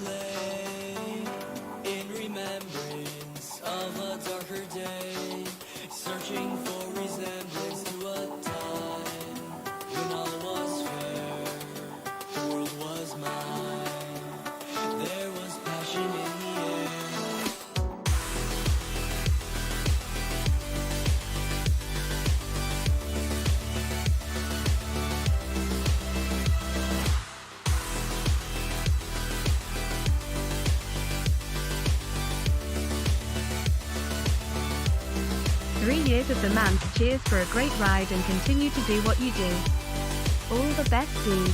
lay in remembrance of a darker day, searching for resemblance to a time when all was fair, the world was mine, there was passion in the air. Years of the man's cheers for a great ride and continue to do what you do. All the best, dude.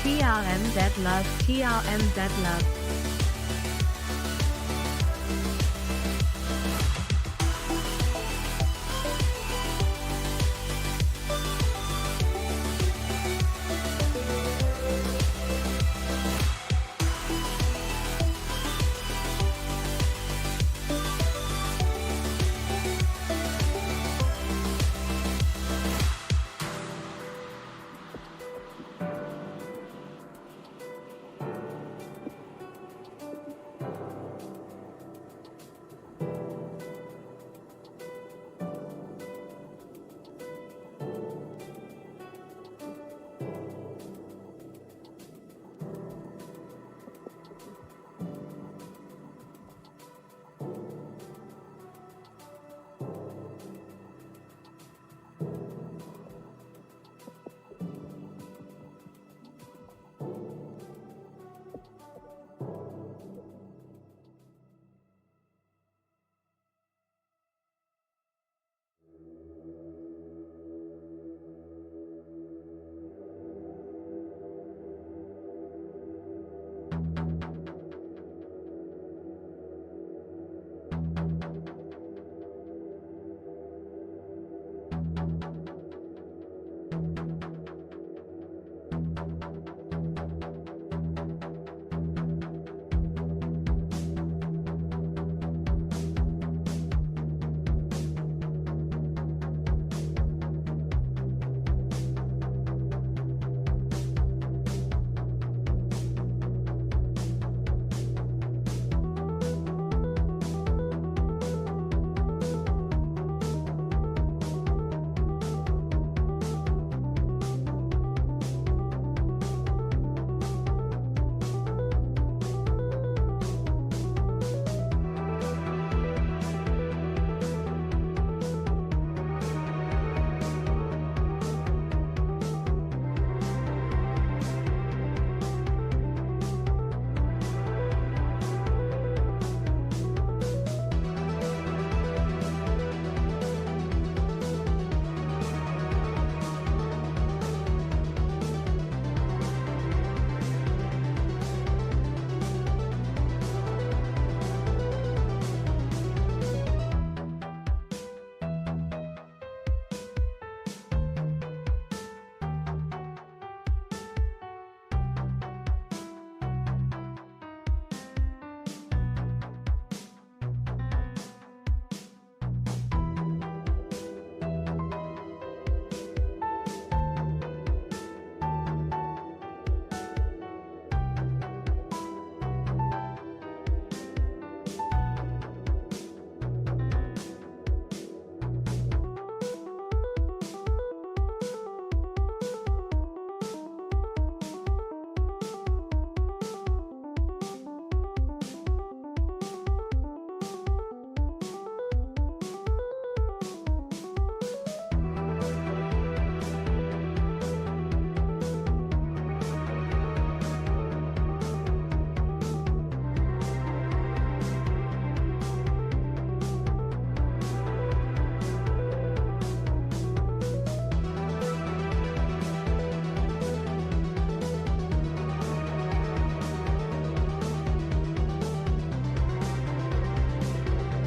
TRMZ love, TRMZ love.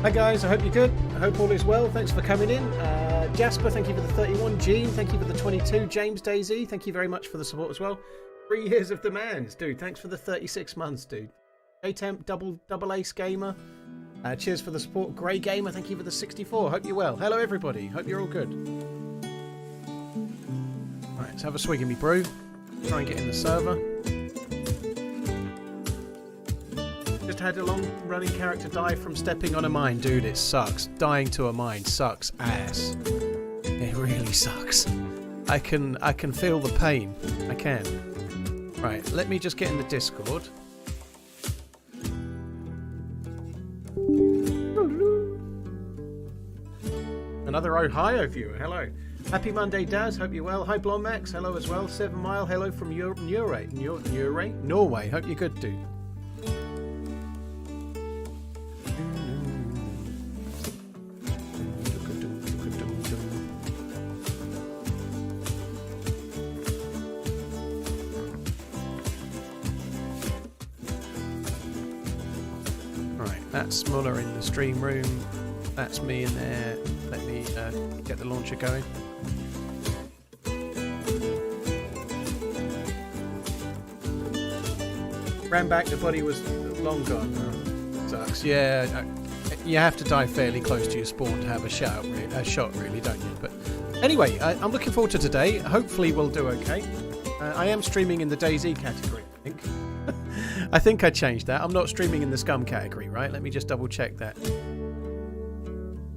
Hi guys, I hope you're good. I hope all is well. Thanks for coming in. Jasper, thank you for the 31. Gene, thank you for the 22. James, DayZ, thank you very much for the support as well. 3 years of the mans, dude. Thanks for the 36 months, dude. A-Temp, double Ace Gamer. Cheers for the support. Grey Gamer, thank you for the 64. Hope you're well. Hello everybody. Hope you're all good. Right, let's have a swig of me brew. Try and get in the server. Just had a long-running character die from stepping on a mine. Dude, it sucks. Dying to a mine sucks ass. It really sucks. I can feel the pain. I can. Right, let me just get in the Discord. Another Ohio viewer. Hello. Happy Monday, Daz. Hope you're well. Hi, Blonde Max. Hello as well. 7 Mile. Hello from Norway. Hope you're good, dude. That's Muller in the stream room. That's me in there. Let me get the launcher going. Ran back, the body was long gone. Oh, sucks. Yeah, you have to die fairly close to your spawn to have a shot, really, don't you? But anyway, I'm looking forward to today. Hopefully we'll do okay. I am streaming in the DayZ category, I think. I think I changed that. I'm not streaming in the scum category, right? Let me just double check that.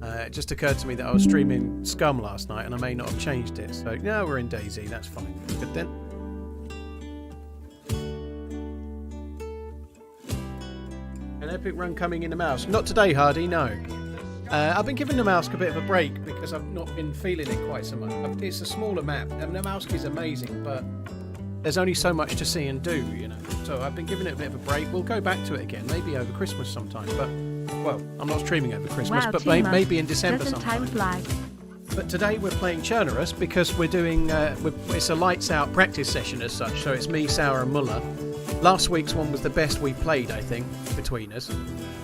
It just occurred to me that I was streaming scum last night and I may not have changed it. So, no, we're in DayZ. That's fine. Good then. An epic run coming in the mouse. Not today, Hardy, no. I've been giving the mouse a bit of a break because I've not been feeling it quite so much. It's a smaller map. I mean, the mouse is amazing, but there's only so much to see and do, you know. So I've been giving it a bit of a break. We'll go back to it again, maybe over Christmas sometime. But, well, I'm not streaming over Christmas, but maybe in December sometime. But today we're playing Chernarus because we're doing, it's a lights out practice session as such. So it's me, Sour and Muller. Last week's one was the best we played, I think, between us.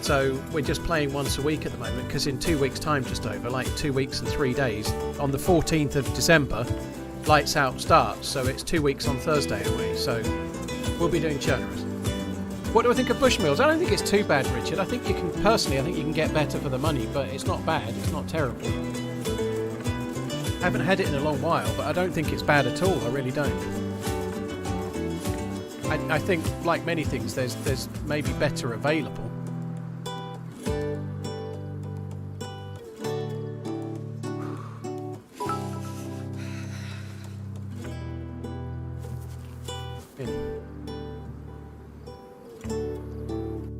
So we're just playing once a week at the moment because in 2 weeks' time, just over, like 2 weeks and 3 days, on the 14th of December, lights out starts. So it's 2 weeks on Thursday away. So we'll be doing Chernarus. What do I think of Bushmills? I don't think it's too bad, Richard. I think you can, personally, I think you can get better for the money, but it's not bad. It's not terrible. I haven't had it in a long while, but I don't think it's bad at all. I really don't. I think, like many things, there's maybe better available.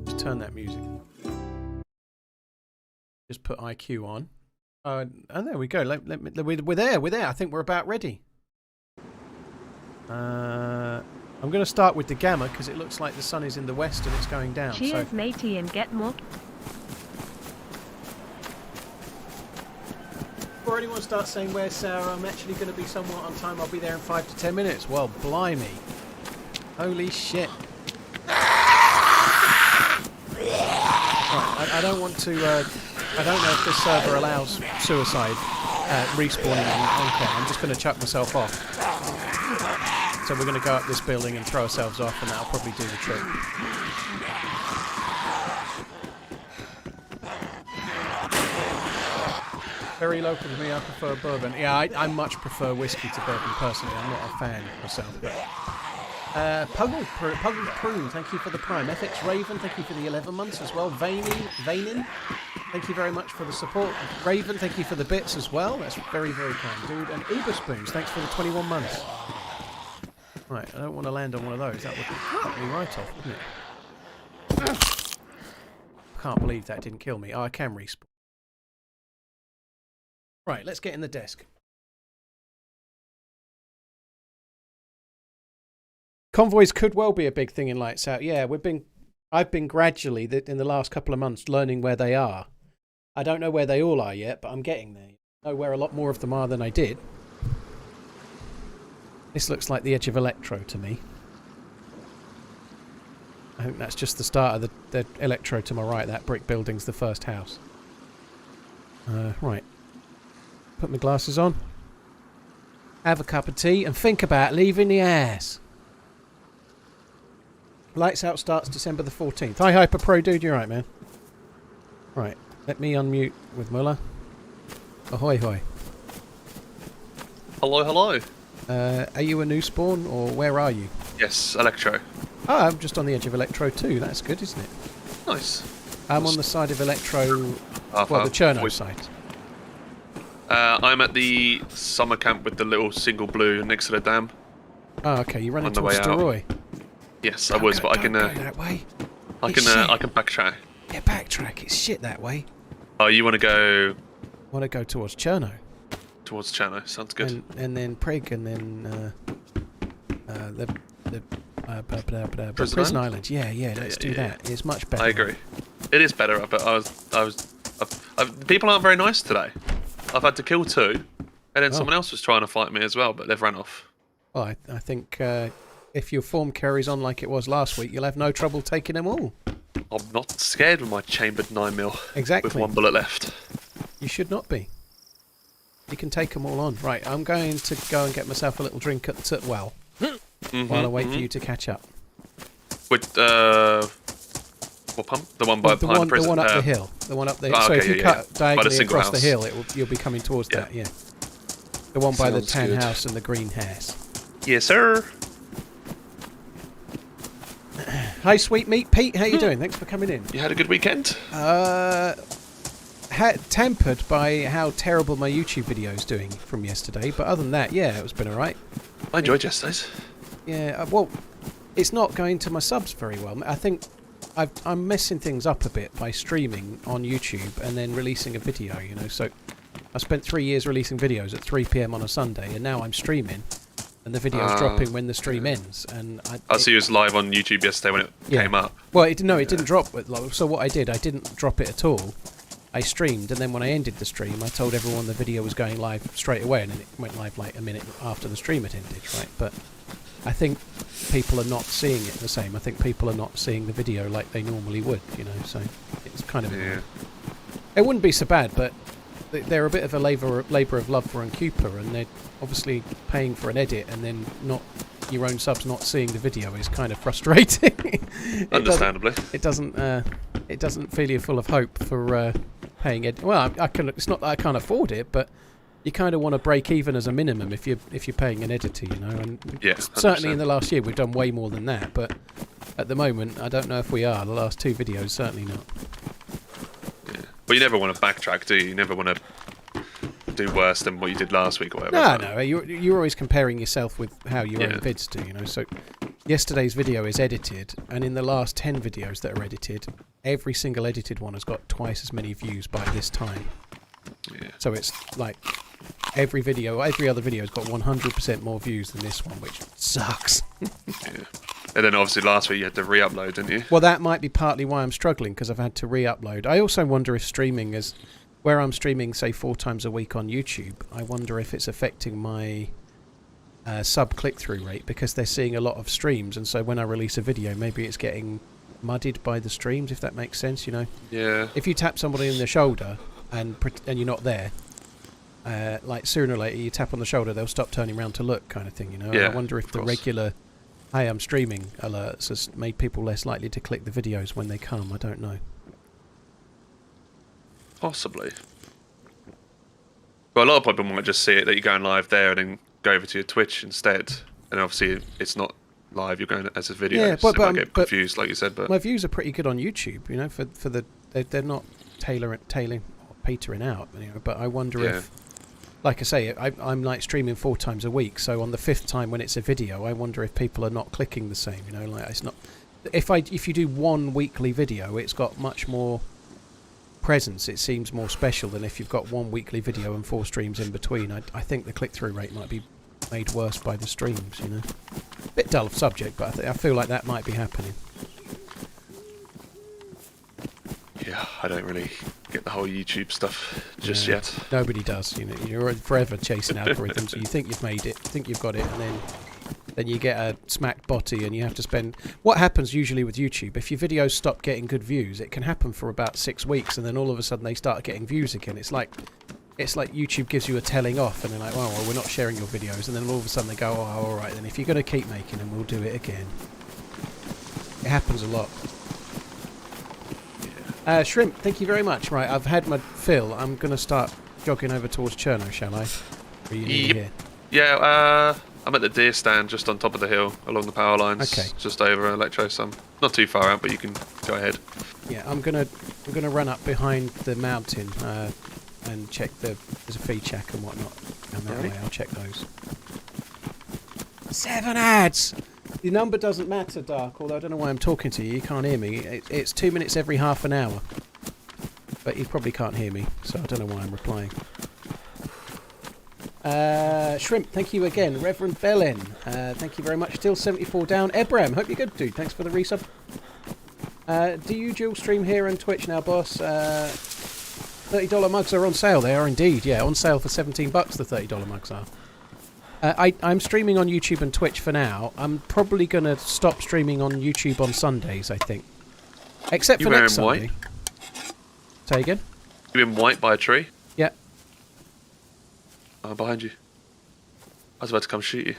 Just turn that music. Just put IQ on. And there we go. We're there. I think we're about ready. I'm going to start with the gamma because it looks like the sun is in the west and it's going down. Cheers, matey, and get more. Before anyone starts saying where's Sarah, I'm actually going to be somewhat on time. I'll be there in 5 to 10 minutes. Well, blimey. Holy shit. Right, I don't want to... I don't know if this server allows suicide respawning on cam. I'm just going to chuck myself off. So we're going to go up this building and throw ourselves off, and that'll probably do the trick. Very local to me, I prefer bourbon. Yeah, I much prefer whiskey to bourbon personally. I'm not a fan myself. But Puggle Prune, thank you for the prime. FX Raven, thank you for the 11 months as well. Vainin, thank you very much for the support. Raven, thank you for the bits as well. That's very, very kind, dude. And Uber Spoons, thanks for the 21 months. Right, I don't want to land on one of those. That would cut me right off, wouldn't it? Can't believe that didn't kill me. Oh, I can respawn. Right, let's get in the desk. Convoys could well be a big thing in Lights Out. Yeah, I've been gradually, in the last couple of months, learning where they are. I don't know where they all are yet, but I'm getting there. I know where a lot more of them are than I did. This looks like the edge of Electro to me. I think that's just the start of the Electro to my right. That brick building's the first house. Right. Put my glasses on. Have a cup of tea and think about leaving the house. Lights Out starts December the 14th. Hi, Hyper Pro Dude. You're right, man. Right. Let me unmute with Muller. Ahoy, hoy. Hello, hello. Are you a new spawn, or where are you? Yes, Electro. Oh, I'm just on the edge of Electro too. That's good, isn't it? Nice. I'm on the side of Electro, well, the Chernarus side. I'm at the summer camp with the little single blue next to the dam. Oh, okay. You're running On the way towards out. Roy. Yes, I was, but I can. Don't go that way. I It's can backtrack. Yeah, backtrack. It's shit that way. Oh, you want to go Want to go towards Cherno, towards Chernarus? Sounds good. and then Prig, and then the Prison Island. Yeah, let's do that. It's much better. I agree. It is better, but people aren't very nice today. I've had to kill 2, and then someone else was trying to fight me as well, but they've ran off. Well, I think if your form carries on like it was last week, you'll have no trouble taking them all. I'm not scared with my chambered 9mm. Exactly. With 1 bullet left. You should not be. You can take them all on. Right, I'm going to go and get myself a little drink at the well while I wait for you to catch up. With what pump? The one by the behind one, the prison. the one up the hill. The one up the hill. Oh, So okay, if you yeah, cut yeah. By the diagonally single across the house. hill, you'll be coming towards that. Yeah. The one by the Sounds tan good. house and the green house. Yes, sir. Hi, sweet meat Pete. How you doing? Thanks for coming in. You had a good weekend? Tempered by how terrible my YouTube video is doing from yesterday, but other than that, yeah, it's been alright. I enjoyed yesterday's. Yeah, well, it's not going to my subs very well. I think I'm messing things up a bit by streaming on YouTube and then releasing a video, you know. So I spent 3 years releasing videos at 3 PM on a Sunday, and now I'm streaming, and the video's dropping when the stream ends. And I see you was live on YouTube yesterday when it came up. Well, it didn't drop. So what I didn't drop it at all. I streamed, and then when I ended the stream, I told everyone the video was going live straight away, and then it went live like a minute after the stream had ended, right? But I think people are not seeing it the same. I think people are not seeing the video like they normally would, you know, so it's kind of... Yeah. It wouldn't be so bad, but they're a bit of a labour of love for Cooper, and they're obviously paying for an edit, and then not your own subs not seeing the video is kind of frustrating. Understandably. It doesn't fill you full of hope for paying edit. Well, it's not that I can't afford it, but you kind of want to break even as a minimum if you're paying an editor, you know. And Yeah, certainly 100%. in the last year we've done way more than that, but at the moment I don't know if we are. The last 2 videos certainly not. Yeah. But you never want to backtrack, do you? You never want to do worse than what you did last week or whatever. No, you're always comparing yourself with how your own vids do, you know. So yesterday's video is edited, and in the last 10 videos that are edited, every single edited one has got twice as many views by this time. Yeah. So it's like every other video has got 100% more views than this one, which sucks. Yeah. And then obviously last week you had to re-upload, didn't you? Well, that might be partly why I'm struggling, because I've had to re-upload. I also wonder if streaming is... Where I'm streaming, say, 4 times a week on YouTube, I wonder if it's affecting my sub click-through rate, because they're seeing a lot of streams, and so when I release a video, maybe it's getting muddied by the streams, if that makes sense, you know? Yeah. If you tap somebody in the shoulder and you're not there, like sooner or later you tap on the shoulder, they'll stop turning around to look, kind of thing, you know? Yeah, I wonder if the regular, hey, I'm streaming alerts has made people less likely to click the videos when they come. I don't know. Possibly. Well, a lot of people might just see it that you're going live there and then go over to your Twitch instead. And obviously it's not live, you're going as a video. Yeah, so but, they might get confused, like you said. But my views are pretty good on YouTube, you know, for the they're not tailing or petering out, you know. But I wonder if, like I say, I'm like streaming 4 times a week, so on the 5th time when it's a video, I wonder if people are not clicking the same, you know. Like it's not. If you do 1 weekly video, it's got much more presence. It seems more special than if you've got 1 weekly video and 4 streams in between. I think the click-through rate might be made worse by the streams, you know. Bit dull of subject, but I feel like that might be happening. yeah, I don't really get the whole YouTube stuff just yet. Nobody does, you know. You're forever chasing algorithms. You think you've made it, think you've got it, and then then you get a smack botty and you have to spend... What happens usually with YouTube, if your videos stop getting good views, it can happen for about 6 weeks, and then all of a sudden they start getting views again. It's like YouTube gives you a telling off, and they're like, well, we're not sharing your videos, and then all of a sudden they go, oh, all right, then if you're going to keep making them, we'll do it again. It happens a lot. Shrimp, thank you very much. Right, I've had my fill. I'm going to start jogging over towards Cherno, shall I? Or are you near here? Yeah, I'm at the deer stand just on top of the hill along the power lines. Okay. Just over Electro some. Not too far out, but you can go ahead. Yeah, I'm gonna run up behind the mountain and check there's a feed shack and whatnot. And that way I'll check those. 7 ads! The number doesn't matter, Dark, although I don't know why I'm talking to you. You can't hear me. It's 2 minutes every half an hour. But you probably can't hear me, so I don't know why I'm replying. Shrimp, thank you again. Reverend Bellin, thank you very much. Still 74 down. Ebram, hope you're good, dude. Thanks for the resub. Do you dual stream here on Twitch now, boss? $30 mugs are on sale. They are indeed, yeah. On sale for $17, the $30 mugs are. I'm streaming on YouTube and Twitch for now. I'm probably going to stop streaming on YouTube on Sundays, I think. Except for next Sunday. White? Say again? You in white by a tree? Yeah. I'm behind you. I was about to come shoot you.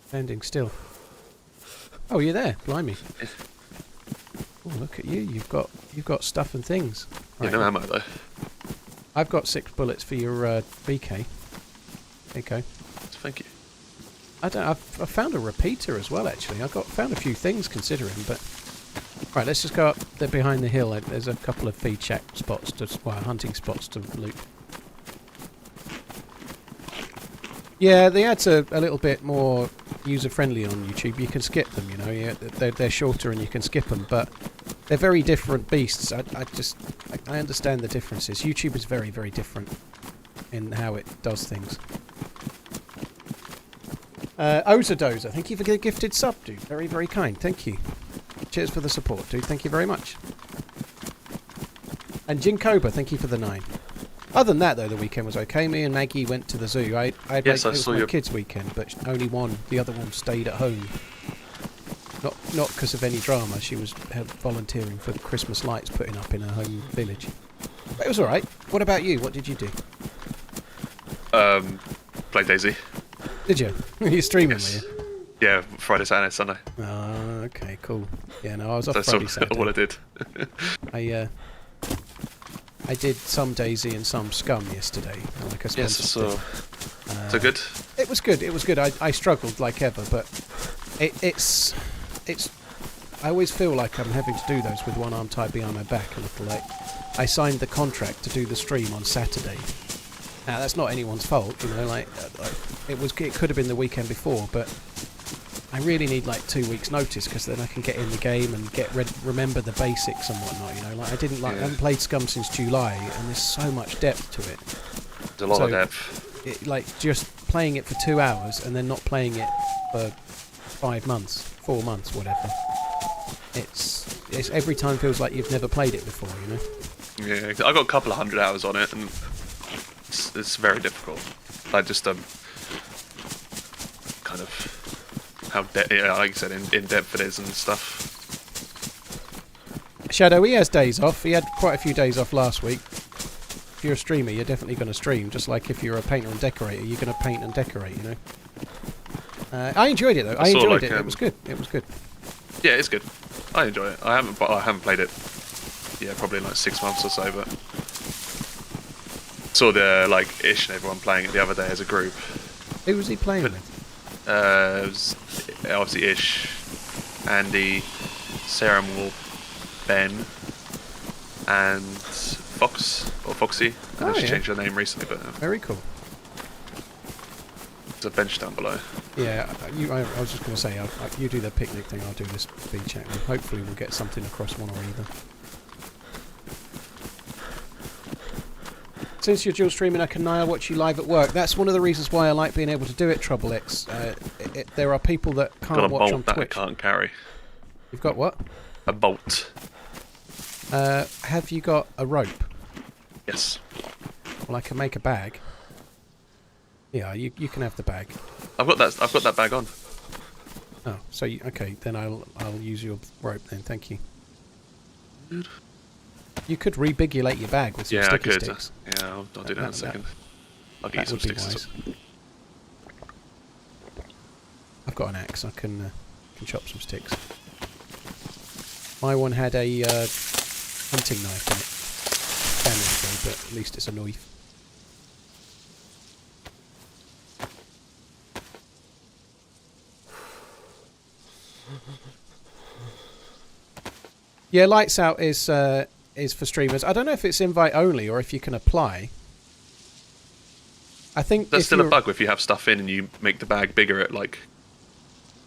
Standing still. Oh, you're there. Blimey. Yeah. Oh, look at you. You've got stuff and things. Right. Yeah, no ammo though. I've got 6 bullets for your BK. There you go. Thank you. I've found a repeater as well, actually. Found a few things considering, but... Right, let's just go up there behind the hill. There's a couple of feed shack spots, hunting spots to loot. Yeah, the ads are a little bit more user-friendly on YouTube. You can skip them, you know. Yeah, they're shorter and you can skip them, but they're very different beasts. I understand the differences. YouTube is very, very different in how it does things. Ozadoza, thank you for the gifted sub, dude. Very, very kind. Thank you. Cheers for the support, dude. Thank you very much. And Jinkoba, thank you for the 9. Other than that, though, the weekend was okay. Me and Maggie went to the zoo. It was my kids' weekend, but only one. The other one stayed at home. Not because of any drama. She was volunteering for the Christmas lights putting up in her home village. But it was all right. What about you? What did you do? Played DayZ. Did you? You streaming, yes. were you? Yeah, Friday, Saturday, Sunday. Oh, okay, cool. Yeah, no, I was off Friday, Saturday. All I did. I did some DayZ and some Scum yesterday. Like I yes, I saw. So good? It was good. It was good. I struggled like ever, but it's. I always feel like I'm having to do those with one arm tied behind my back a little. Like I signed the contract to do the stream on Saturday. Now that's not anyone's fault, you know. It could have been the weekend before, but I really need like 2 weeks' notice because then I can get in the game and remember the basics and whatnot. You know, like I haven't played Scum since July, and there's so much depth to it. There's a lot of depth. Like just playing it for 2 hours and then not playing it for 5 months, 4 months, whatever. It's every time feels like you've never played it before. You know. Yeah, I got a couple of 100 hours on it, and it's very difficult. I just kind of how like you said, in depth it is and stuff. Shadow, he has days off. He had quite a few days off last week. If you're a streamer, you're definitely going to stream. Just like if you're a painter and decorator, you're going to paint and decorate. You know. I enjoyed it though. I enjoyed it. It was good. It was good. Yeah, it's good. I enjoy it. I haven't played it. Yeah, probably in like 6 months or so, but saw the Ish and everyone playing it the other day as a group. Who was he playing with? It was obviously Ish, Andy, Sarah Moore, Ben, and Fox or Foxy. I know she changed her name recently, but very cool. There's a bench down below. Yeah, I was just going to say, you do the picnic thing, I'll do this feed chat, and hopefully we'll get something across one or either. Since you're dual streaming, I can now watch you live at work. That's one of the reasons why I like being able to do it, Trouble X. There are people that can't watch on Twitch. That I can't carry. You've got what? A bolt. Have you got a rope? Yes. Well, I can make a bag. Yeah, you can have the bag. I've got that bag on. Oh, so okay, then I'll use your rope then. Thank you. Good. You could rebigulate your bag with some Yeah, I sticky could. sticks. Yeah, I'll do that in a second. I'll get That you some would be sticks. wise. I've got an axe. I can chop some sticks. My one had a hunting knife in it. Damage though, but at least it's a knife. Yeah, lights out is for streamers. I don't know if it's invite only or if you can apply. I think There's if still a you're- bug if you have stuff in and you make the bag bigger. It like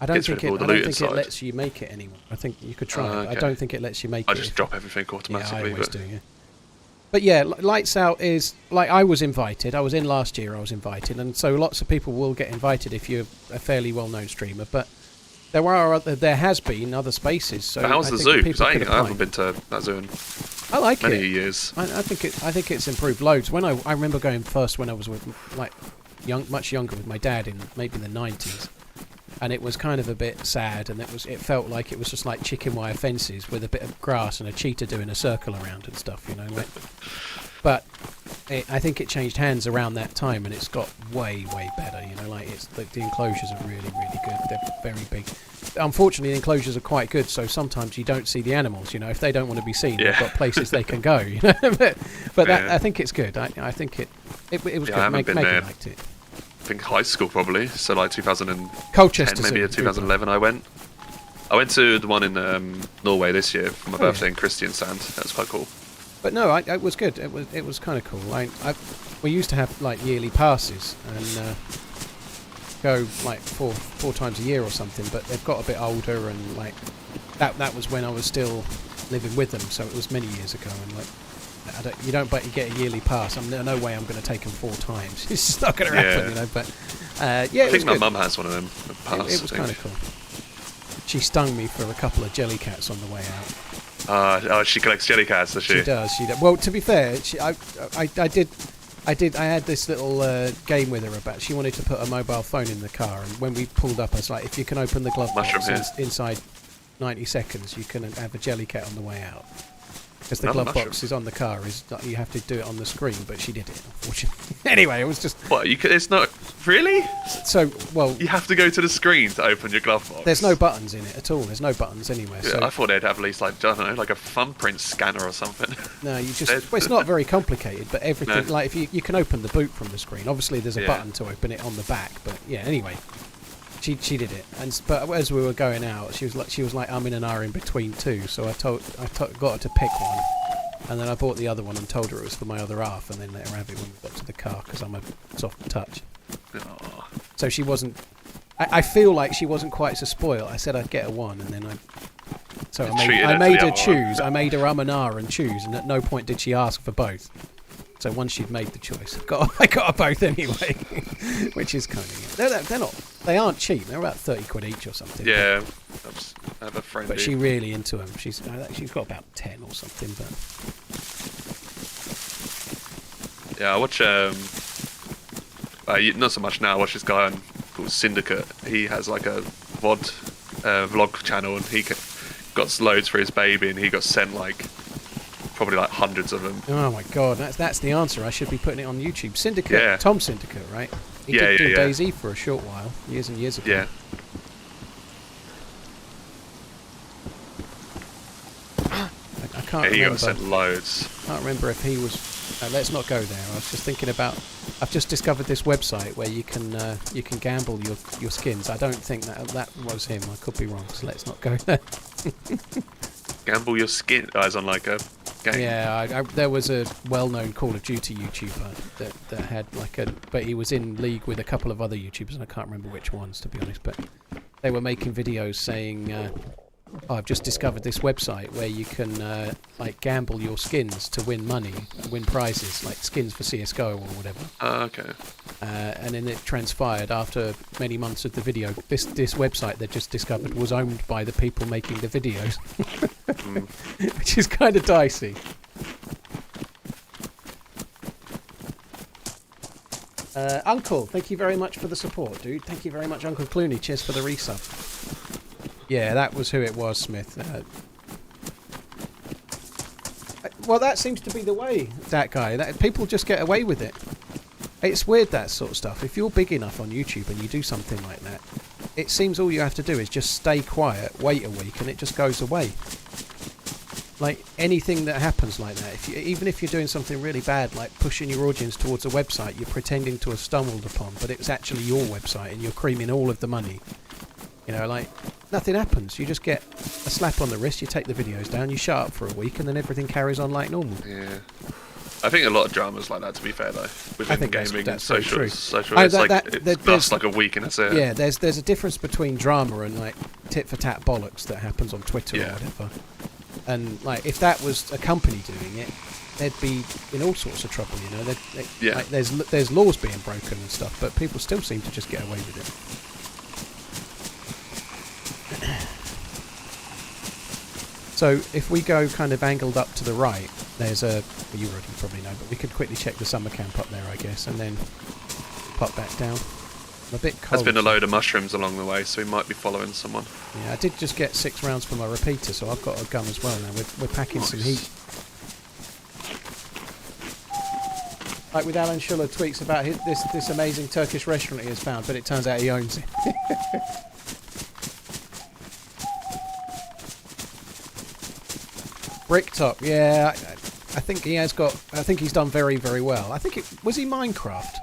I don't gets think rid it. of all I the don't loot think it inside. lets you make it anymore. I think you could try it. I okay. don't think it lets you make I it. just if- drop everything Yeah, automatically. I always but do. Yeah. But yeah, lights out is like I was invited. I was in last year. I was invited, and so lots of people will get invited if you're a fairly well-known streamer. But there has been other spaces. So But how's I the think zoo? 'Cause people I could apply. haven't been to that zoo in I like many it. years. I think it's improved loads. When I remember going first when I was with much younger with my dad in maybe the 90s, and it was kind of a bit sad, and it felt like it was just like chicken wire fences with a bit of grass and a cheetah doing a circle around and stuff, you know. But I think it changed hands around that time, and it's got way better, you know. Like the enclosures are really good. They're very big. Unfortunately, the enclosures are quite good, so sometimes you don't see the animals. You know, if they don't want to be seen, they've got places they can go. You know, but that, I think it's good. I think it was good. I haven't been Megan there. liked it. I think high school probably. So like 2010, Colchester maybe Zoo, 2011. I went to the one in Norway this year for my birthday in Kristiansand. That was quite cool. But no, it was good. It was kind of cool. We used to have like yearly passes and go like four times a year or something. But they've got a bit older, and like that was when I was still living with them. So it was many years ago. And like you get a yearly pass. No way I'm going to take them 4 times. It's just not going to happen, you know. But yeah, I think my mum has one of them. It was kind of cool. She stung me for a couple of jellycats on the way out. She collects jellycats, does she? She does. Well, to be fair, I had this little game with her about. She wanted to put a mobile phone in the car, and when we pulled up, I was like, "If you can open the glove box inside 90 seconds, you can have a jellycat on the way out." Because the glove box is on the car, you have to do it on the screen, but she did it, unfortunately. Anyway, it was just... What, it's not... Really? So, well... You have to go to the screen to open your glove box? There's no buttons in it at all. There's no buttons anywhere. Yeah, so I thought they'd have at least, like, I don't know, like a thumbprint scanner or something. No, you just... Well, it's not very complicated, but everything... No. Like, if you can open the boot from the screen. Obviously, there's a button to open it on the back, but yeah, anyway... She did it, but as we were going out, she was like I'm in an hour in between two, so I got her to pick one, and then I bought the other one and told her it was for my other half, and then let her have it when we got to the car because I'm a soft touch. Aww. So she wasn't. I feel like she wasn't quite so spoiled. I said I'd get her one, and then I made her choose. I made her and choose, and at no point did she ask for both. So once she'd made the choice, I got her both anyway, which is kind of... They aren't cheap. They're about 30 quid each or something. Yeah, I have a friend. But she's really into them. She's got about 10 or something. But yeah, I watch not so much now. I watch this guy called Syndicate. He has like a vlog channel, and he got loads for his baby, and he got sent like probably like hundreds of them. Oh my god, that's the answer. I should be putting it on YouTube. Syndicate, Tom Syndicate, right? He did do DayZ for a short while, years and years ago. Yeah. I can't remember. He got sent loads. I can't remember if he was... let's not go there. I was just thinking about... I've just discovered this website where you can gamble your skins. I don't think that was him. I could be wrong, so let's not go there. Gamble your skin as on like a game. Yeah, there was a well-known Call of Duty YouTuber that had but he was in league with a couple of other YouTubers, and I can't remember which ones, to be honest. But they were making videos saying, I've just discovered this website where you can gamble your skins to win money, win prizes, like skins for CSGO or whatever. Okay. And then it transpired after many months of the video. This website they just discovered was owned by the people making the videos, which is kind of dicey. Uncle, thank you very much for the support, dude. Thank you very much, Uncle Clooney. Cheers for the resub. Yeah, that was who it was, Smith. Well, that seems to be the way, that guy. People just get away with it. It's weird, that sort of stuff. If you're big enough on YouTube and you do something like that, it seems all you have to do is just stay quiet, wait a week, and it just goes away. Like, anything that happens like that, even if you're doing something really bad, like pushing your audience towards a website you're pretending to have stumbled upon, but it's actually your website and you're creaming all of the money, you know, like, nothing happens. You just get a slap on the wrist, you take the videos down, you shut up for a week, and then everything carries on like normal. Yeah. I think a lot of drama's like that, to be fair, though. Within gaming and social. It's lasts like a week and that's it. Yeah, there's a difference between drama and, like, tit-for-tat bollocks that happens on Twitter or whatever. And, like, if that was a company doing it, they'd be in all sorts of trouble, you know. Like, there's laws being broken and stuff, but people still seem to just get away with it. So, if we go kind of angled up to the right, there's a... Well, you already probably know, but we could quickly check the summer camp up there, I guess, and then pop back down. I'm a bit cold. There's been a load of mushrooms along the way, so we might be following someone. Yeah, I did just get 6 rounds for my repeater, so I've got a gun as well now. We're packing some heat. Like with Alan Schuller tweets about this amazing Turkish restaurant he has found, but it turns out he owns it. Bricktop, yeah, I think he has got. I think he's done very, very well. I think was he Minecraft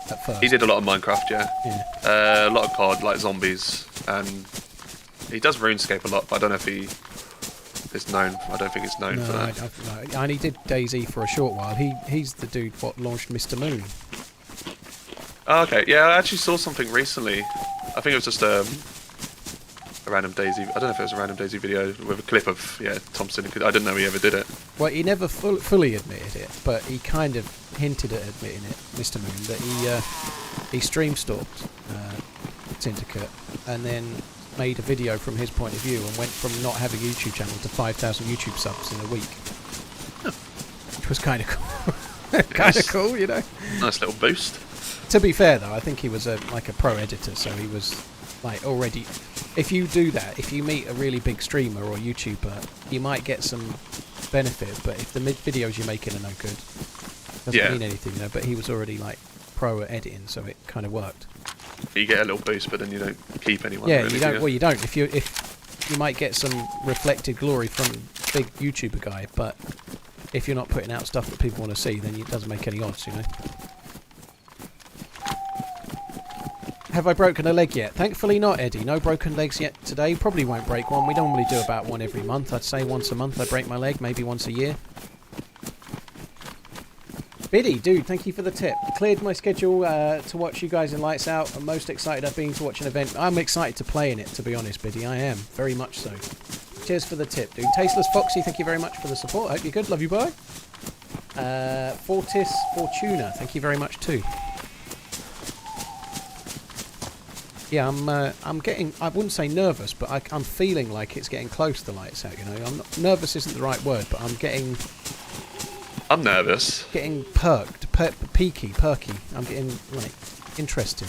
at first. He did a lot of Minecraft, yeah. A lot of COD, like zombies, and he does RuneScape a lot. But I don't know if he is known. I don't think he's known for that. No, and he did DayZ for a short while. He's the dude what launched Mr. Moon. Oh, okay, yeah, I actually saw something recently. I think it was just a random DayZ. I don't know if it was a random DayZ video with a clip of Thompson. I didn't know he ever did it. Well, he never fully admitted it, but he kind of hinted at admitting it, Mr. Moon, that he stream stalked Syndicate and then made a video from his point of view and went from not having a YouTube channel to 5,000 YouTube subs in a week. Which was kind of cool. Kind of cool, you know. Nice little boost. To be fair, though, I think he was like a pro editor, so he was like already. If you do that, if you meet a really big streamer or YouTuber, you might get some benefit, but if the videos you're making are no good, it doesn't mean anything, you know. But he was already like pro at editing, so it kind of worked. You get a little boost, but then you don't keep anyone. Yeah, really, you don't. Well, you don't. If you might get some reflected glory from a big YouTuber guy, but if you're not putting out stuff that people want to see, then it doesn't make any odds, you know. Have I broken a leg yet? Thankfully not, Eddie. No broken legs yet today. Probably won't break one. We normally do about one every month. I'd say once a month I break my leg, maybe once a year. Biddy, dude, thank you for the tip. Cleared my schedule to watch you guys in Lights Out. I'm most excited I've been to watch an event. I'm excited to play in it, to be honest, Biddy. I am. Very much so. Cheers for the tip, dude. Tasteless Foxy, thank you very much for the support. Hope you're good. Love you, bye. Fortis Fortuna, thank you very much too. Yeah, I'm getting, I wouldn't say nervous, but I'm feeling like it's getting close to Lights Out, you know. I'm not, nervous isn't the right word, but I'm nervous. Getting perked, perky. I'm getting, like, interested.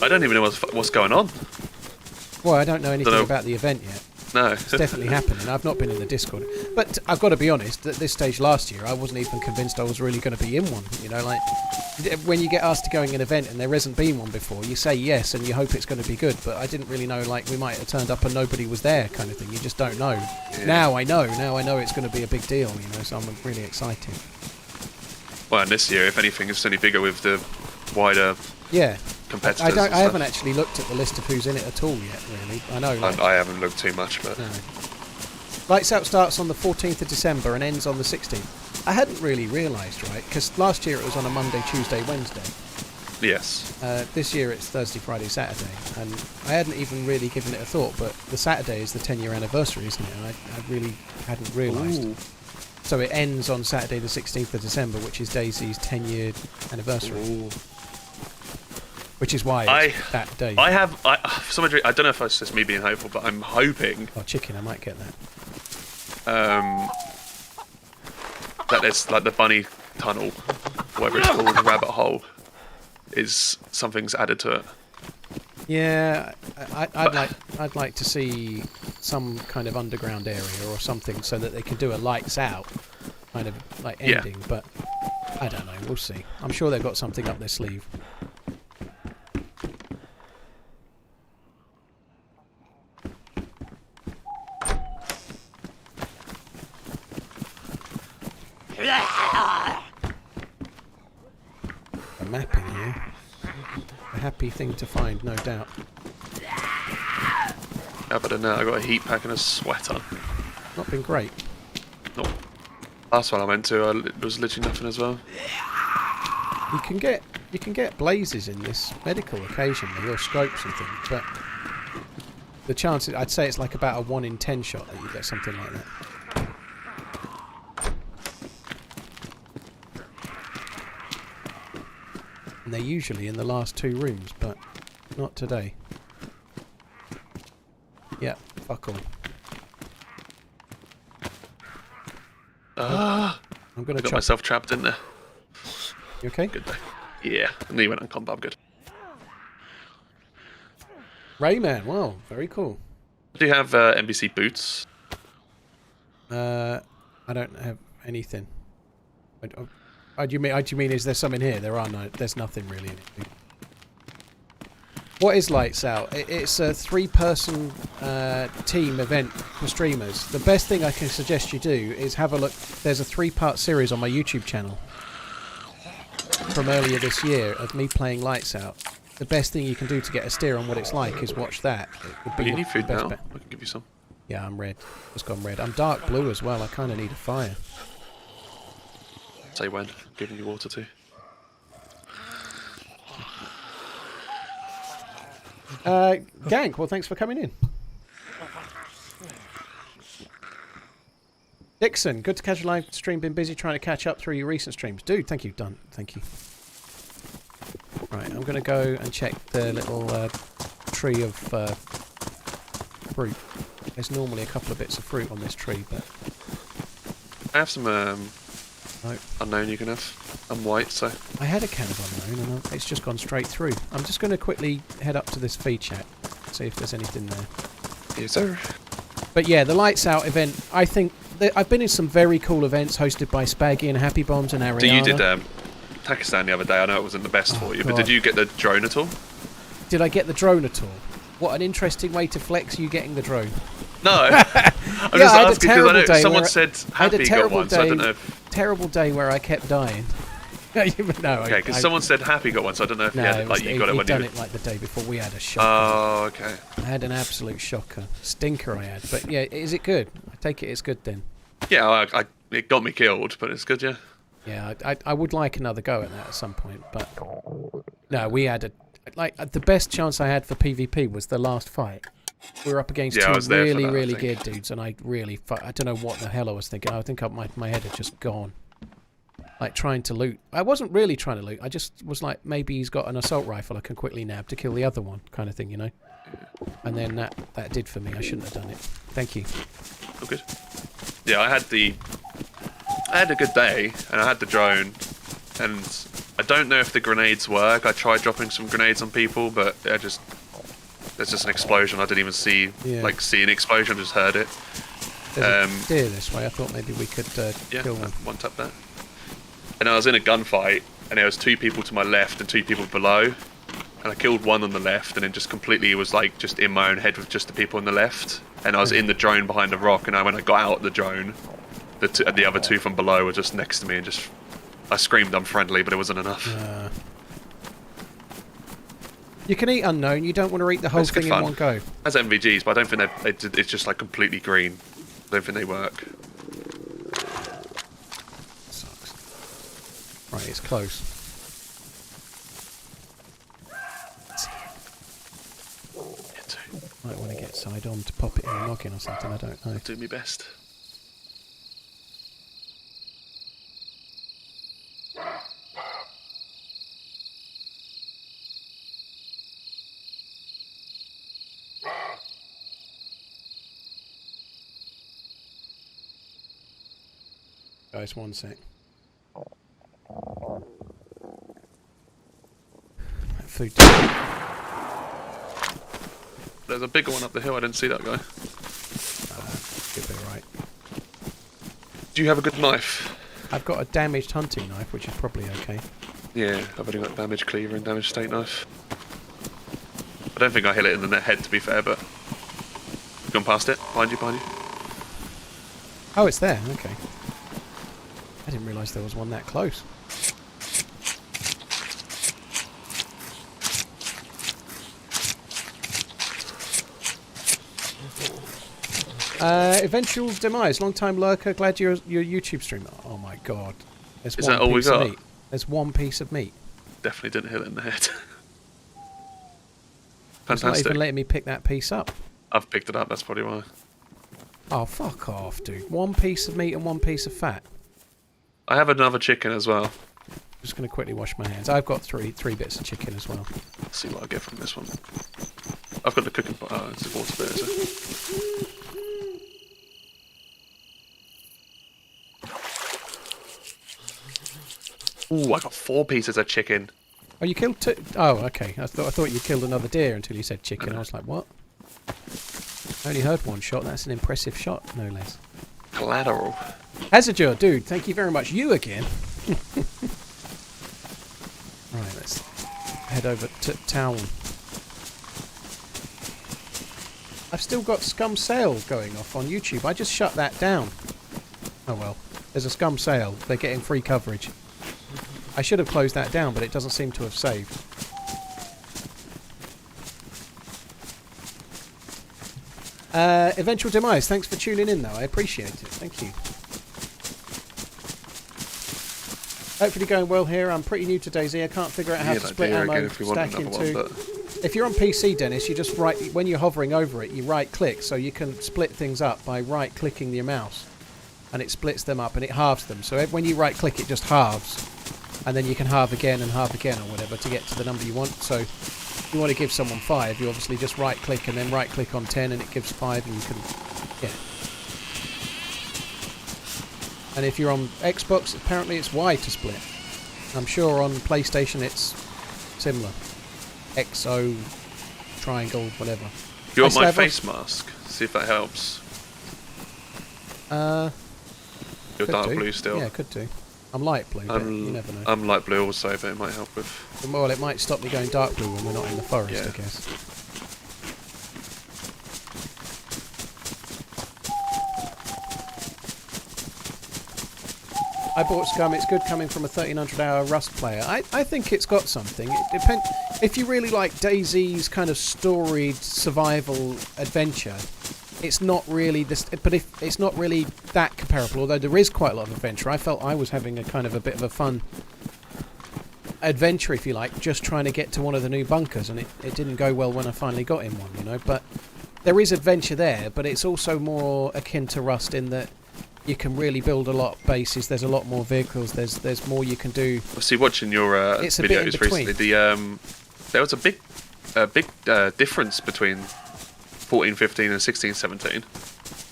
I don't even know what's going on. Well, I don't know anything about the event yet. No. It's definitely happening. I've not been in the Discord. But I've got to be honest, at this stage last year, I wasn't even convinced I was really going to be in one. You know, like, when you get asked to go in an event and there hasn't been one before, you say yes and you hope it's going to be good. But I didn't really know, like, we might have turned up and nobody was there kind of thing. You just don't know. Yeah. Now I know it's going to be a big deal, you know, so I'm really excited. Well, and this year, if anything, it's only bigger with the wider competitors. I haven't actually looked at the list of who's in it at all yet, really. I know. Like, I haven't looked too much, but... No. Lights Out starts on the 14th of December and ends on the 16th. I hadn't really realised, right? Because last year it was on a Monday, Tuesday, Wednesday. Yes. This year it's Thursday, Friday, Saturday. And I hadn't even really given it a thought, but the Saturday is the 10-year anniversary, isn't it? And I really hadn't realised. Ooh. So it ends on Saturday the 16th of December, which is DayZ's 10-year anniversary. Ooh. Which is why it's that day. For some reason, I don't know if it's just me being hopeful, but I'm hoping... Oh, chicken, I might get that. That there's, like, the bunny tunnel whatever it's called, rabbit hole, is something's added to it. Yeah, I'd like to see some kind of underground area or something so that they can do a lights out kind of like ending. Yeah. But I don't know. We'll see. I'm sure they've got something up their sleeve. A map in here. A happy thing to find, no doubt. Yeah, but I don't know. I got a heat pack and a sweater. Not been great. Nope. Last one I went to, it was literally nothing as well. You can get blazes in this medical occasionally, or scopes and things, but the chances, I'd say it's like about a 1 in 10 shot that you get something like that. And they're usually in the last 2 rooms, but not today. Yeah, fuck all. I'm gonna got myself trapped in there. You okay? Good day. Yeah, and he went on combat. I'm good. Rayman, wow, very cool. Do you have NBC boots? I don't have anything. Do you mean is there some in here? There are no. There's nothing really in it. What is Lights Out? It's a 3-person team event for streamers. The best thing I can suggest you do is have a look. There's a 3-part series on my YouTube channel from earlier this year of me playing Lights Out. The best thing you can do to get a steer on what it's like is watch that. It would be you need food now? bet. I can give you some. Yeah, I'm red. Just gone red. I'm dark blue as well. I kind of need a fire. Say when. I'm giving you water too. Gank, well, thanks for coming in. Dixon, good to catch a live stream. Been busy trying to catch up through your recent streams. Dude, thank you. Done. Thank you. Right, I'm going to go and check the little tree of fruit. There's normally a couple of bits of fruit on this tree, but... I have some unknown you can have. I'm white, so... I had a can of unknown, and it's just gone straight through. I'm just going to quickly head up to this feed chat, see if there's anything there. Yes, sir. But yeah, the Lights Out event, I think... I've been in some very cool events hosted by Spaggy and Happy Bombs and Ariana. So you did Pakistan the other day. I know it wasn't the best for you, but did you get the drone at all? Did I get the drone at all? What an interesting way to flex you getting the drone. No. I'm just asking because I know someone said Happy got one, so I don't know if... Terrible day where I kept dying. No, okay, because someone said Happy got one, so I don't know if you had it, like you got it when you... done it like the day before. We had a shocker. Oh, okay. I had an absolute shocker. Stinker I had. But yeah, is it good? I take it it's good then. Yeah, it got me killed, but it's good, yeah. Yeah, I would like another go at that at some point, but... No, we had the best chance I had for PvP was the last fight. We were up against 2 really good dudes, and I don't know what the hell I was thinking. I think my head had just gone. Like, trying to loot. I wasn't really trying to loot. I just was like, maybe he's got an assault rifle I can quickly nab to kill the other one, kind of thing, you know? And then that did for me. I shouldn't have done it. Thank you. Oh, good. Yeah, I had a good day, and I had the drone, and I don't know if the grenades work. I tried dropping some grenades on people, but there's just an explosion. I didn't even see an explosion. I just heard it. There's a deer this way. I thought maybe we could kill one. One tap that. And I was in a gunfight, and there was 2 people to my left and 2 people below, and I killed one on the left, and then just completely was like just in my own head with just the people on the left, and I was in the drone behind the rock, and when I got out of the drone, the other 2 from below were just next to me, and I screamed unfriendly, but it wasn't enough. You can eat unknown. You don't want to eat the whole thing in one go. As MVGs, but I don't think it's just like completely green. I don't think they work. Sucks. Right, it's close. Might want to get side on to pop it in a noggin or something. I don't know. Do my best. Guys, one sec. food. There's a bigger one up the hill. I didn't see that guy. You'll be right. Do you have a good knife? I've got a damaged hunting knife, which is probably okay. Yeah, I've only got damaged cleaver and damaged steak knife. I don't think I hit it in the head, to be fair, but... Gone past it. Behind you, behind you. Oh, it's there. Okay. I didn't realise there was one that close. Eventual demise. Long time lurker. Glad you're your YouTube streamer. Oh my god. There's Is one that all we piece of got? meat. There's one piece of meat. Definitely didn't hit it in the head. It's not Fantastic. even letting me pick that piece up. I've picked it up, that's probably why. Oh, fuck off, dude. One piece of meat and one piece of fat. I have another chicken as well. I'm just going to quickly wash my hands. I've got three bits of chicken as well. Let's see what I get from this one. I've got the cooking pot. Oh, it's the water bit, is it? Ooh, I got 4 pieces of chicken. Oh, you killed two? Oh, okay. I thought you killed another deer until you said chicken. I was like, what? I only heard one shot. That's an impressive shot, no less. Collateral. Hazardure, dude, thank you very much. You again. Right, let's head over to town. I've still got Scum Sale going off on YouTube. I just shut that down. Oh well. There's a Scum Sale. They're getting free coverage. I should have closed that down, but it doesn't seem to have saved. Eventual Demise, thanks for tuning in though. I appreciate it. Thank you. Hopefully going well here. I'm pretty new to DayZ. I can't figure out how to split ammo, stack into... If you're on PC, Dennis, you just when you're hovering over it, you right-click, so you can split things up by right-clicking your mouse. And it splits them up and it halves them. So when you right-click, it just halves. And then you can halve again or whatever to get to the number you want. So if you want to give someone 5, you obviously just right-click and then right-click on 10 and it gives 5 and you can... Yeah. And if you're on Xbox, apparently it's Y to split. I'm sure on PlayStation it's similar. XO, triangle, whatever. You want my face mask? See if that helps. You're dark blue still. Yeah, could do. I'm light blue, but you never know. I'm light blue also, but it might help with... Well, it might stop me going dark blue when we're not in the forest, Yeah. I guess. I bought Scum. It's good coming from a 1300-hour Rust player. I think it's got something. It depends. If you really like DayZ's kind of storied survival adventure, it's not really this. But if it's not really that comparable, although there is quite a lot of adventure. I felt I was having a kind of a bit of a fun adventure, if you like, just trying to get to one of the new bunkers, and it didn't go well when I finally got in one, you know. But there is adventure there, but it's also more akin to Rust in that you can really build a lot of bases. There's a lot more vehicles. There's more you can do. I see. Watching your videos recently, there was a big difference between 14-15 and 16-17.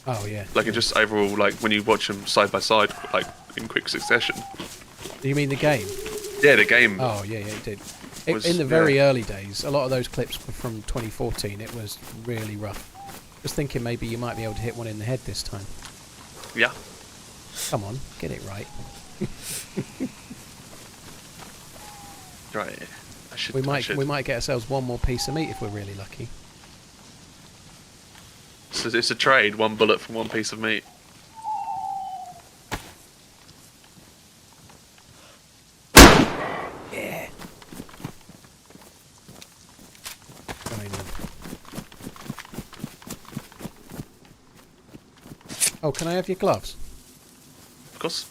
Oh yeah. Like it just overall, like when you watch them side by side, like in quick succession. Do you mean the game? Yeah, the game. Oh yeah, it did. In the very early days, a lot of those clips were from 2014. It was really rough. Just thinking maybe you might be able to hit one in the head this time. Yeah. Come on, get it right. Right. We might get ourselves one more piece of meat if we're really lucky. So it's a trade, 1 bullet for 1 piece of meat. Yeah. Going on. Oh, can I have your gloves? Of course.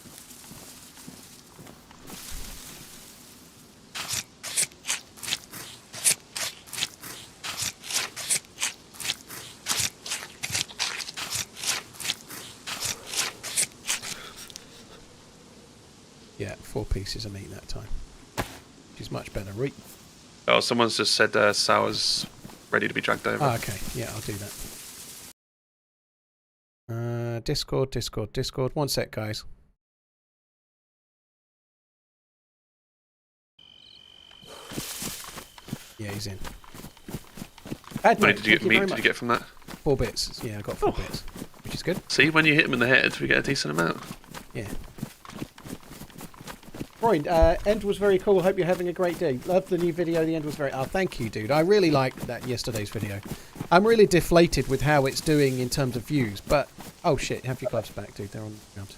Yeah, 4 pieces of meat that time. Which is much better. Oh, someone's just said Sour's ready to be dragged over. Oh, okay. Yeah, I'll do that. Discord. 1 sec, guys. Yeah, he's in. How many did you get from that? 4 bits. Yeah, I got 4 bits, which is good. See, when you hit him in the head, we get a decent amount. Yeah. Right, end was very cool. Hope you're having a great day. Love the new video. The end was very... Oh, thank you, dude. I really liked that yesterday's video. I'm really deflated with how it's doing in terms of views, but... Oh, shit. Have your gloves back, dude. They're on the ground.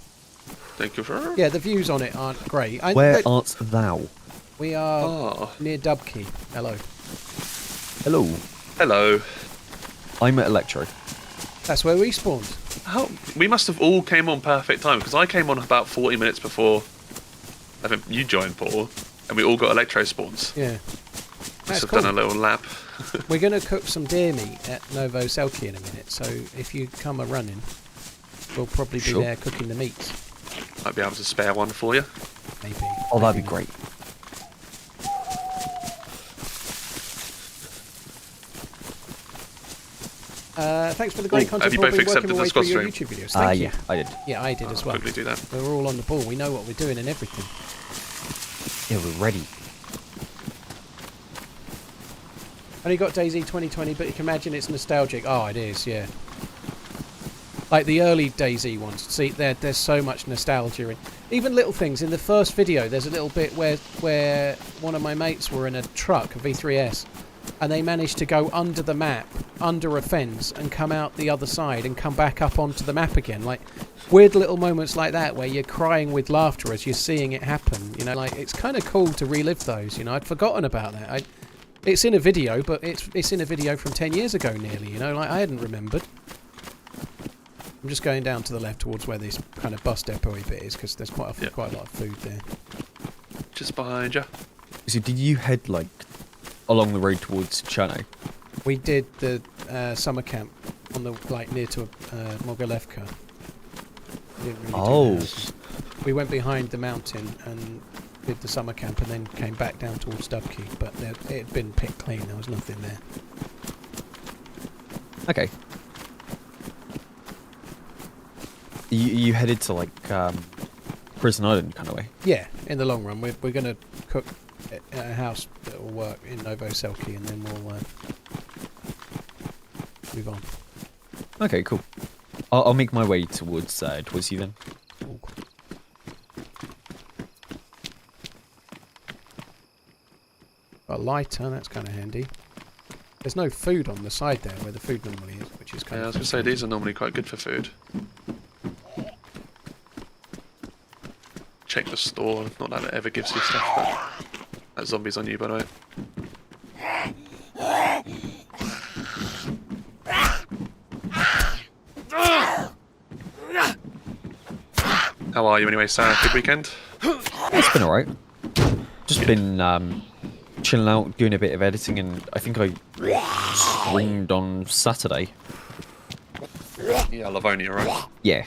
Thank you for... Yeah, the views on it aren't great. Where art thou? We are near Dubkey. Hello. Hello. Hello. I'm at Electro. That's where we spawned. Oh, we must have all came on perfect time, because I came on about 40 minutes before I think you joined, Paul, and we all got electro spawns. Yeah. Must have done a little lap. We're going to cook some deer meat at Novo Selkie in a minute, so if you come a-running, we'll probably be there cooking the meats. Might be able to spare one for you. Maybe. Oh, that'd be great. Thanks for the great content. Have you both accepted the squad stream? YouTube videos. Thank you. Yeah, I did. Yeah, I did as well. Quickly do that. We're all on the ball. We know what we're doing and everything. Yeah, we're ready. Only got DayZ 2020, but you can imagine it's nostalgic. Oh, it is, yeah. Like the early DayZ ones. See, there's so much nostalgia in. Even little things. In the first video, there's a little bit where one of my mates were in a truck, a V3S, and they managed to go under the map, under a fence, and come out the other side and come back up onto the map again. Like weird little moments like that where you're crying with laughter as you're seeing it happen. You know, like it's kind of cool to relive those. You know, I'd forgotten about that. It's in a video, but it's in a video from 10 years ago nearly. You know, like I hadn't remembered. I'm just going down to the left towards where this kind of bus depot bit is because there's quite a lot of food there. Just behind you. So did you head like along the road towards Cherno? We did the summer camp on the near to Mogilevka. We went behind the mountain and did the summer camp and then came back down towards Dubkey, but it had been picked clean. There was nothing there. Okay. You headed to like Prison Island kind of way? Yeah, in the long run, we're going to cook at a house that will work in Novo Selkie, and then we'll move on. Okay, cool. I'll make my way towards you then. Ooh. A lighter, that's kind of handy. There's no food on the side there where the food normally is, which is kind of... I was going to say, these are normally quite good for food. Check the store, not that it ever gives you stuff, but that zombie's on you, by the way. How are you anyway, Sarah? Good weekend? It's been alright. Just been chilling out, doing a bit of editing, and I think I streamed on Saturday. Yeah, Livonia, right? Yeah.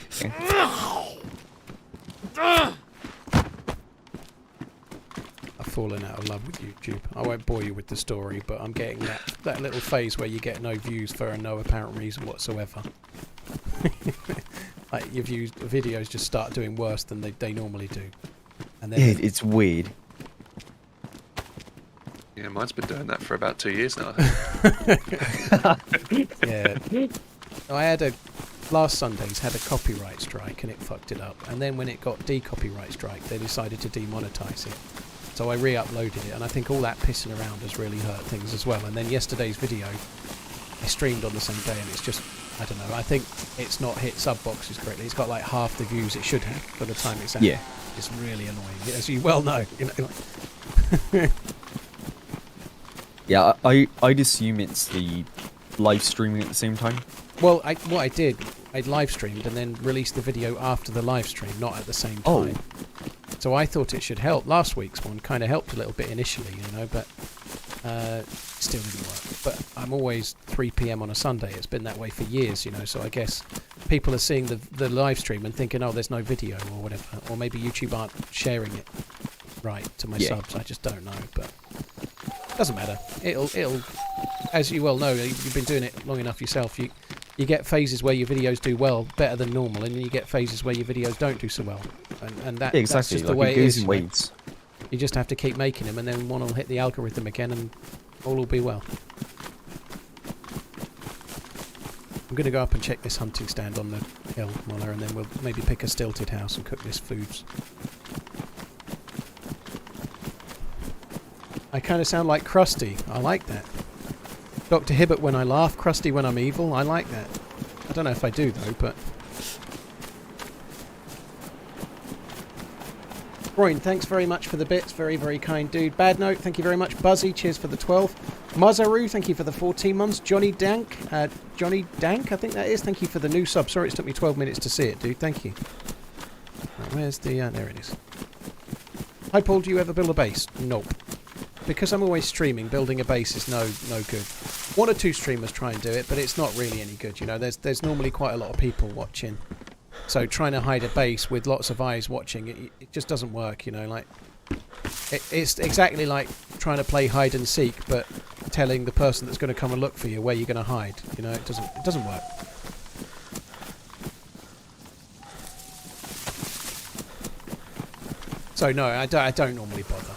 I've fallen out of love with YouTube. I won't bore you with the story, but I'm getting that little phase where you get no views for no apparent reason whatsoever. Like your videos just start doing worse than they normally do. And then Yeah, it's weird. Yeah, mine's been doing that for about 2 years now. yeah. I had last Sunday's had a copyright strike and it fucked it up. And then when it got de-copyright strike, they decided to demonetize it. So I re-uploaded it, and I think all that pissing around has really hurt things as well. And then yesterday's video, I streamed on the same day, and it's just, I don't know, I think it's not hit sub boxes correctly. It's got like half the views it should have for the time it's out. Yeah. It's really annoying, as you well know. You know, like Yeah, I'd assume it's the live streaming at the same time. Well, what I did, I'd live streamed and then released the video after the live stream, not at the same time. Oh. So I thought it should help. Last week's one kind of helped a little bit initially, you know, but still didn't work. But I'm always 3 p.m. on a Sunday. It's been that way for years, you know, so I guess people are seeing the live stream and thinking, oh, there's no video or whatever. Or maybe YouTube aren't sharing it right to my subs. I just don't know, but doesn't matter. It'll, as you well know, you've been doing it long enough yourself, you get phases where your videos do well, better than normal, and then you get phases where your videos don't do so well. And that, exactly. That's just the like way it goes is. in waves. You just have to keep making them, and then one will hit the algorithm again, and All will be well. I'm going to go up and check this hunting stand on the hill, Muller, and then we'll maybe pick a stilted house and cook this foods. I kind of sound like Krusty. I like that. Dr. Hibbert when I laugh, Krusty when I'm evil. I like that. I don't know if I do, though, but... Groin, thanks very much for the bits. Very, very kind dude. Bad Note, thank you very much. Buzzy, cheers for the 12. Mazaru, thank you for the 14 months. Johnny Dank, I think that is. Thank you for the new sub. Sorry it's took me 12 minutes to see it, dude. Thank you. Right, where's the... there it is. Hi, Paul. Do you ever build a base? Nope. Because I'm always streaming, building a base is no good. One or two streamers try and do it, but it's not really any good, you know. There's normally quite a lot of people watching. So trying to hide a base with lots of eyes watching, it just doesn't work, you know. Like it's exactly like trying to play hide and seek, but telling the person that's going to come and look for you where you're going to hide. You know, it doesn't work. So no, I don't normally bother.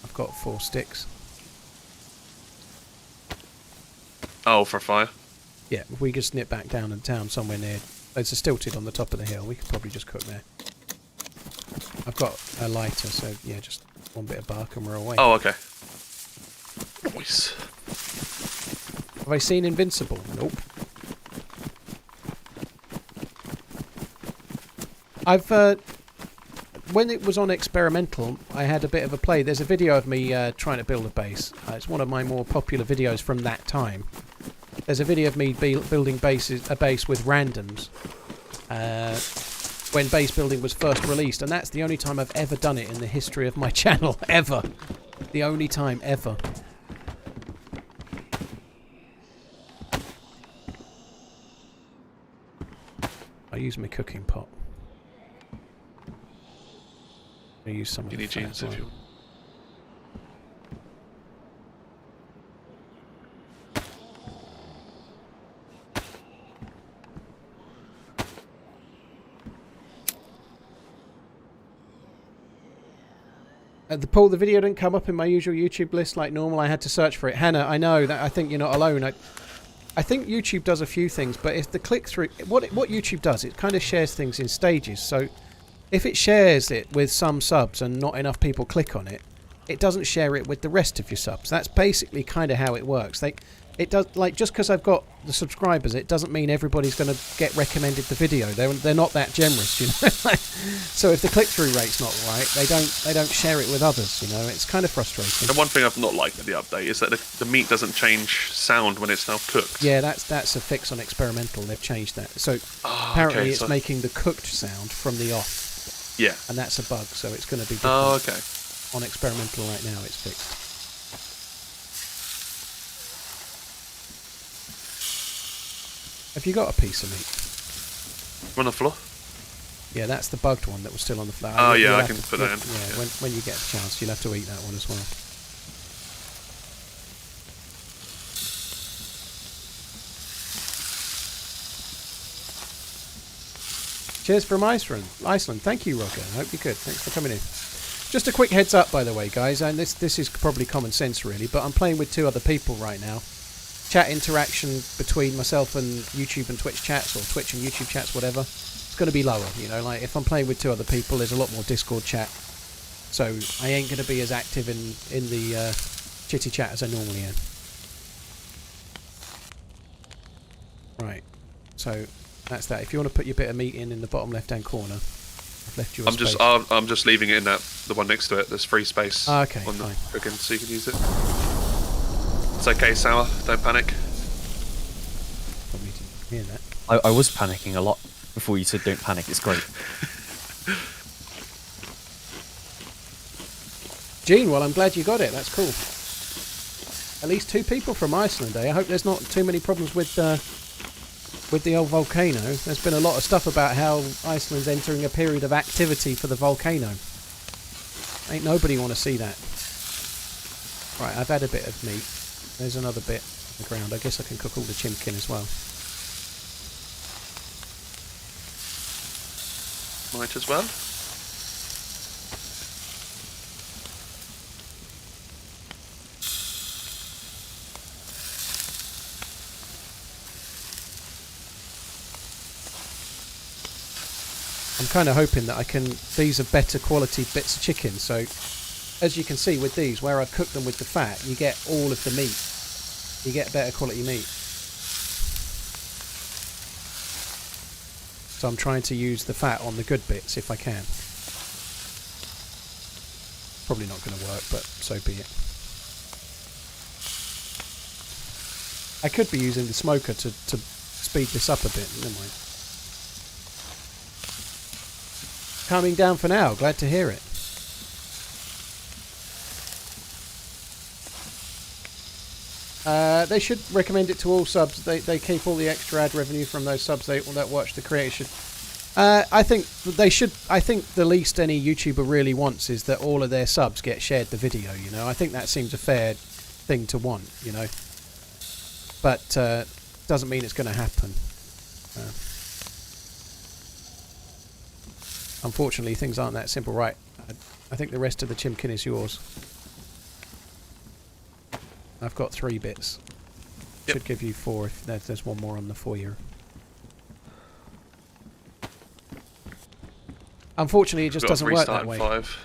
I've got 4 sticks. Oh, for fire. Yeah, if we just nip back down in town somewhere near... There's a stilted on the top of the hill. We could probably just cook there. I've got a lighter, so yeah, just one bit of bark and we're away. Oh, okay. Nice. Have I seen Invincible? Nope. I've... when it was on experimental, I had a bit of a play. There's a video of me trying to build a base. It's one of my more popular videos from that time. There's a video of me building a base with randoms when base building was first released, and that's the only time I've ever done it in the history of my channel, ever. The only time ever. I use my cooking pot. I use some of the fat as well. Paul, the video didn't come up in my usual YouTube list like normal. I had to search for it. Hannah, I know that. I think you're not alone. I think YouTube does a few things, but if the click-through... What YouTube does, it kind of shares things in stages. So if it shares it with some subs and not enough people click on it, it doesn't share it with the rest of your subs. That's basically kind of how it works. It does, like, just because I've got the subscribers, it doesn't mean everybody's going to get recommended the video. They're not that generous, you know. So if the click-through rate's not right, they don't share it with others. You know, it's kind of frustrating. And one thing I've not liked with the update is that the meat doesn't change sound when it's now cooked. Yeah, that's a fix on experimental. They've changed that. So apparently it's making the cooked sound from the off. Yeah. And that's a bug, so it's going to be different. Oh, okay. On experimental right now, it's fixed. Have you got a piece of meat? On the floor? Yeah, that's the bugged one that was still on the floor. Oh, yeah, I can put that in. Yeah, when you get a chance, you'll have to eat that one as well. Cheers from Iceland. Thank you, Roger. I hope you're good. Thanks for coming in. Just a quick heads up, by the way, guys, and this is probably common sense, really, but I'm playing with 2 other people right now. Chat interaction between myself and YouTube and Twitch chats, or Twitch and YouTube chats, whatever, it's going to be lower, you know. Like, if I'm playing with 2 other people, there's a lot more Discord chat, so I ain't going to be as active in the chitty chat as I normally am. Right, so that's that. If you want to put your bit of meat in the bottom left-hand corner, I've left you a space. I'm just leaving it in the one next to it. There's free space. Okay, on the fine. cooking, so you can use it. It's okay, Sour. Don't panic. Probably didn't hear that. I was panicking a lot before you said don't panic. It's great. Gene, well, I'm glad you got it. That's cool. At least 2 people from Iceland, eh? I hope there's not too many problems with the old volcano. There's been a lot of stuff about how Iceland's entering a period of activity for the volcano. Ain't nobody want to see that. Right, I've had a bit of meat. There's another bit on the ground. I guess I can cook all the chimkin as well. Might as well. I'm kind of hoping that I can... These are better quality bits of chicken, so as you can see with these, where I've cooked them with the fat, you get all of the meat. You get better quality meat. So I'm trying to use the fat on the good bits if I can. Probably not going to work, but so be it. I could be using the smoker to speed this up a bit. Never mind. Coming down for now. Glad to hear it. They should recommend it to all subs. They keep all the extra ad revenue from those subs that watch the creation. I think they should. I think the least any YouTuber really wants is that all of their subs get shared the video. You know, I think that seems a fair thing to want. You know, but doesn't mean it's going to happen. Unfortunately, things aren't that simple. Right, I think the rest of the chimkin is yours. I've got 3 bits. Yep. Should give you 4 if there's one more on the foyer. Unfortunately, it just doesn't work that way. 5.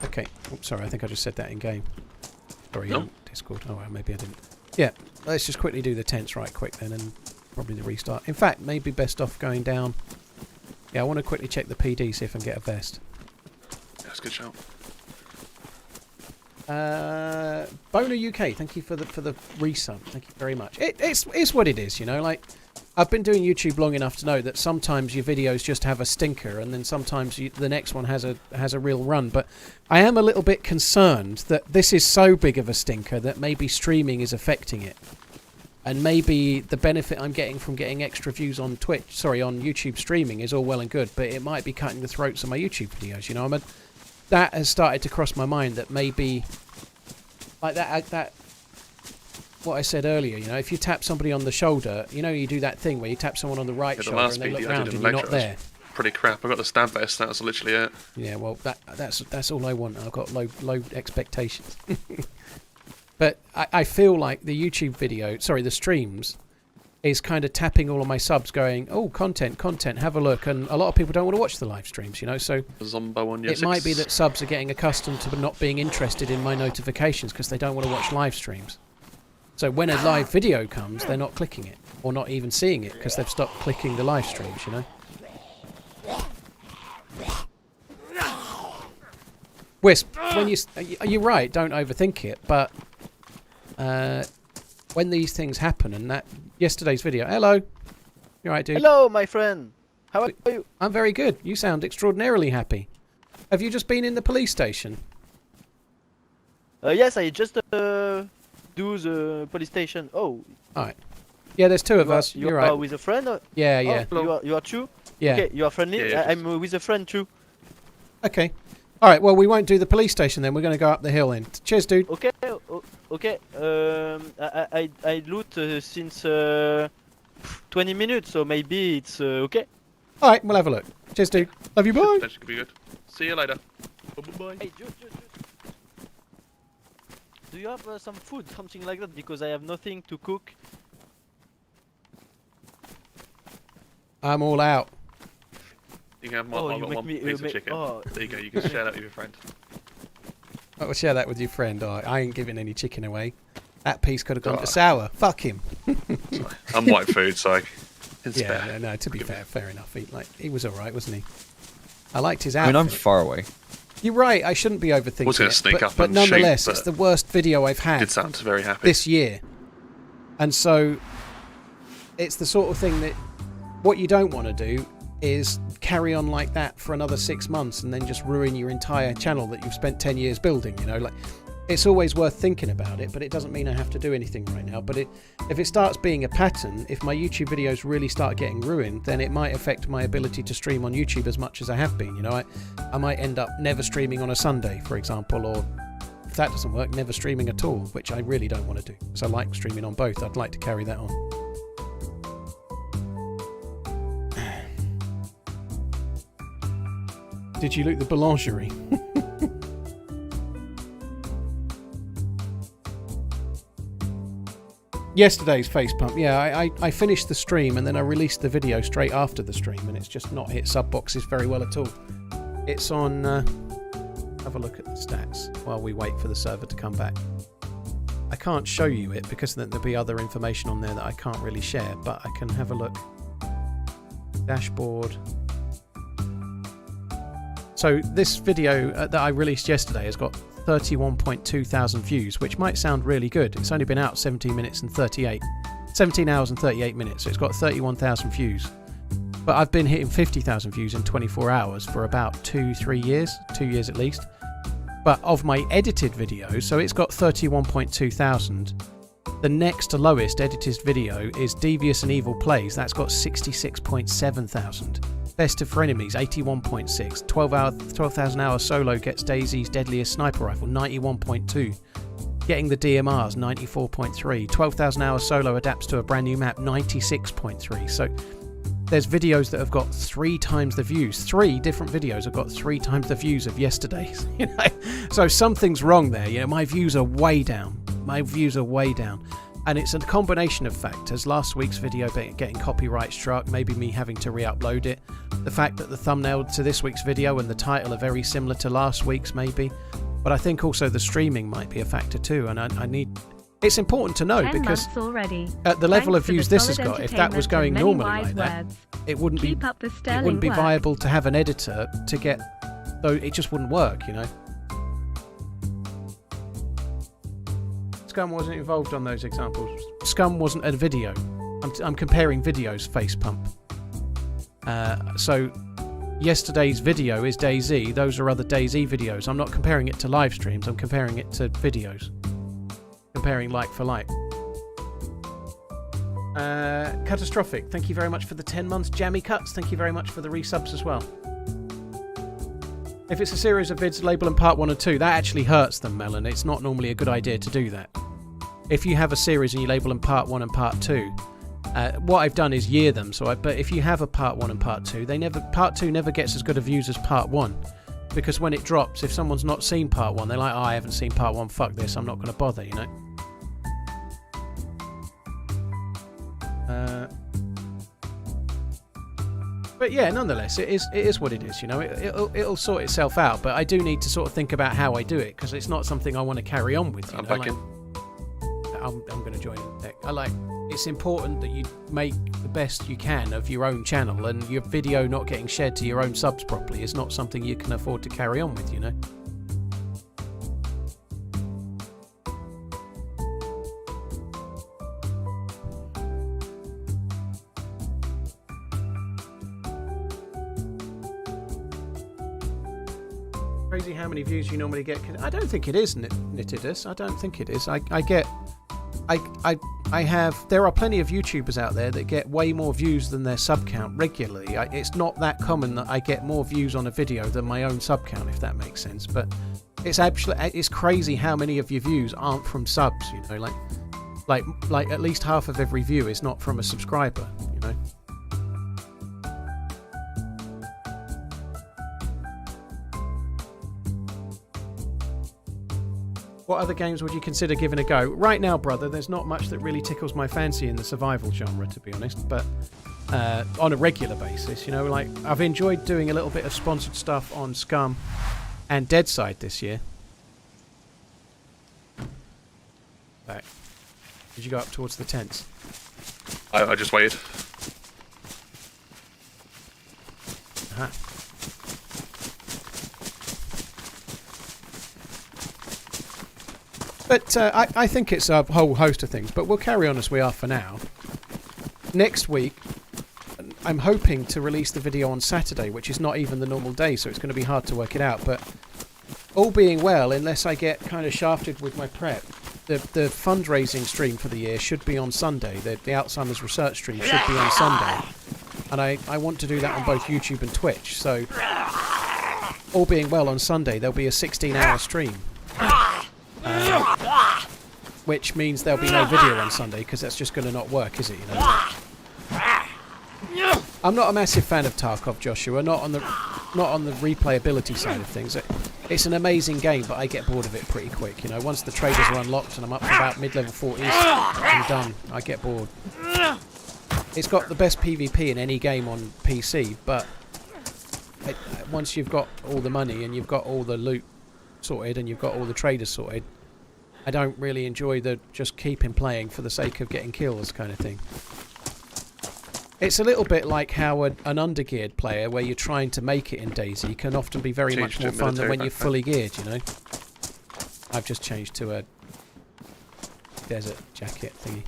Okay. Oops, sorry, I think I just said that in game. Sorry, No. on Discord. Oh, well, maybe I didn't. Yeah, let's just quickly do the tents right quick then, and probably the restart. In fact, maybe best off going down. Yeah, I want to quickly check the PD, see if I can get a vest. Yeah, that's a good shout. Boner UK, thank you for the resub. Thank you very much. It's what it is, you know. Like, I've been doing YouTube long enough to know that sometimes your videos just have a stinker, and then sometimes the next one has a real run. But I am a little bit concerned that this is so big of a stinker that maybe streaming is affecting it, and maybe the benefit I'm getting from getting extra views on on YouTube streaming is all well and good, but it might be cutting the throats of my YouTube videos. You know, that has started to cross my mind that maybe, like that. What I said earlier, you know, if you tap somebody on the shoulder, you know, you do that thing where you tap someone on the right shoulder and they look round and you're not there. Pretty crap. I got the stab vest. That was literally it. Yeah, well, that's all I want. I've got low expectations. But I feel like the YouTube the streams, is kind of tapping all of my subs, going, oh, content, have a look, and a lot of people don't want to watch the live streams, you know. So Zombo on your it might be that subs are getting accustomed to not being interested in my notifications because they don't want to watch live streams. So when a live video comes, they're not clicking it, or not even seeing it, because they've stopped clicking the live streams, you know? Wisp, you're right, don't overthink it, but when these things happen, and that yesterday's video... Hello! You alright, dude? Hello, my friend! How are you? I'm very good. You sound extraordinarily happy. Have you just been in the police station? Yes, I just... do the police station. Oh. Alright. Yeah, there's 2 of us. You're right. You are with a friend? Yeah, yeah. Oh, you are 2? Yeah. Okay, you are friendly? Yeah, I'm with a friend too. Okay. Alright, well, we won't do the police station then. We're going to go up the hill then. Cheers, dude. Okay, okay. I loot since 20 minutes, so maybe it's okay. Alright, we'll have a look. Cheers, dude. Love you, bye. That should be good. See you later. Bye. Hey, Jude. Do you have some food, something like that? Because I have nothing to cook. I'm all out. You can have my, Oh, I've you got make one me- piece you of make- chicken. oh. There you go. You can share that with your friend. I'll share that with your friend. Oh, I ain't giving any chicken away. That piece could have gone to sour. Fuck him. I'm white food, so it's Yeah, fair. no, to be fair enough. He was alright, wasn't he? I liked his I outfit. mean, I'm far away. You're right, I shouldn't be overthinking Was gonna it, sneak up but and nonetheless, shoot, it's but the worst video I've had Did sound very happy. this year. And so, it's the sort of thing that what you don't want to do is carry on like that for another 6 months and then just ruin your entire channel that you've spent 10 years building, you know? Like, it's always worth thinking about it, but it doesn't mean I have to do anything right now. But if it starts being a pattern, if my YouTube videos really start getting ruined, then it might affect my ability to stream on YouTube as much as I have been. You know, I might end up never streaming on a Sunday, for example, or if that doesn't work, never streaming at all, which I really don't want to do. Because I like streaming on both. I'd like to carry that on. Did you loot the boulangerie? Yesterday's face pump. Yeah, I finished the stream and then I released the video straight after the stream, and it's just not hit sub boxes very well at all. It's on... have a look at the stats while we wait for the server to come back. I can't show you it because then there'll be other information on there that I can't really share, but I can have a look. Dashboard. So this video that I released yesterday has got 31.2 thousand views, which might sound really good. It's only been out 17 hours and 38 minutes, so it's got 31,000 views. But I've been hitting 50,000 views in 24 hours for about 2-3 years, 2 years at least. But of my edited videos, so it's got 31.2 thousand. The next to lowest edited video is Devious and Evil Plays. That's got 66.7 thousand. Festive for Enemies, 81.6. 12,000 hours solo gets DayZ's Deadliest Sniper Rifle, 91.2. Getting the DMRs, 94.3. 12,000 hours solo adapts to a brand new map, 96.3. So there's videos that have got 3 times the views. 3 different videos have got 3 times the views of yesterday's. You know, so something's wrong there. You know, my views are way down. My views are way down. And it's a combination of factors. Last week's video getting copyright struck, maybe me having to re-upload it. The fact that the thumbnail to this week's video and the title are very similar to last week's, maybe. But I think also the streaming might be a factor too. And I need... It's important to know because at the level of views this has got, if that was going normally like that, it wouldn't be viable to have an editor to get... Though it just wouldn't work, you know. Scum wasn't involved on those examples. Scum wasn't a video. I'm comparing videos, face pump. So yesterday's video is DayZ. Those are other DayZ videos. I'm not comparing it to live streams. I'm comparing it to videos. Comparing like for like. Catastrophic. Thank you very much for the 10 months. Jammy Cuts. Thank you very much for the resubs as well. If it's a series of vids, label them part 1 or 2. That actually hurts them, Melon. It's not normally a good idea to do that. If you have a series and you label them part 1 and part 2, what I've done is year them. But if you have a part 1 and part 2, part 2 never gets as good of views as part 1. Because when it drops, if someone's not seen part 1, they're like, oh, I haven't seen part 1, fuck this, I'm not going to bother, you know? But yeah, nonetheless, it is what it is, you know. It'll sort itself out, but I do need to sort of think about how I do it, because it's not something I want to carry on with, you know. Back in. I'm going to join the deck. It's important that you make the best you can of your own channel, and your video not getting shared to your own subs properly is not something you can afford to carry on with, you know. Crazy how many views you normally get. I don't think it is, Nittidus. I don't think it is. There are plenty of YouTubers out there that get way more views than their sub count regularly. It's not that common that I get more views on a video than my own sub count, if that makes sense. But it's crazy how many of your views aren't from subs, you know, like at least half of every view is not from a subscriber, you know. What other games would you consider giving a go? Right now, brother, there's not much that really tickles my fancy in the survival genre, to be honest, but on a regular basis, you know, like I've enjoyed doing a little bit of sponsored stuff on Scum and Deadside this year. Back. Did you go up towards the tents? I just waited. Uh-huh. But I think it's a whole host of things, but we'll carry on as we are for now. Next week, I'm hoping to release the video on Saturday, which is not even the normal day, so it's going to be hard to work it out. But all being well, unless I get kind of shafted with my prep, the fundraising stream for the year should be on Sunday. The Alzheimer's research stream should be on Sunday. And I want to do that on both YouTube and Twitch. So, all being well, on Sunday, there'll be a 16-hour stream. Which means there'll be no video on Sunday, because that's just going to not work, is it? You know? I'm not a massive fan of Tarkov, Joshua. Not on the not on the replayability side of things. It's an amazing game, but I get bored of it pretty quick. You know, once the traders are unlocked and I'm up to about mid-level 40s, I'm done. I get bored. It's got the best PvP in any game on PC, but once you've got all the money and you've got all the loot sorted and you've got all the traders sorted, I don't really enjoy the just keeping playing for the sake of getting kills kind of thing. It's a little bit like how an undergeared player, where you're trying to make it in DayZ, can often be very much more fun than when you're fully geared, you know? I've just changed to a desert jacket thingy.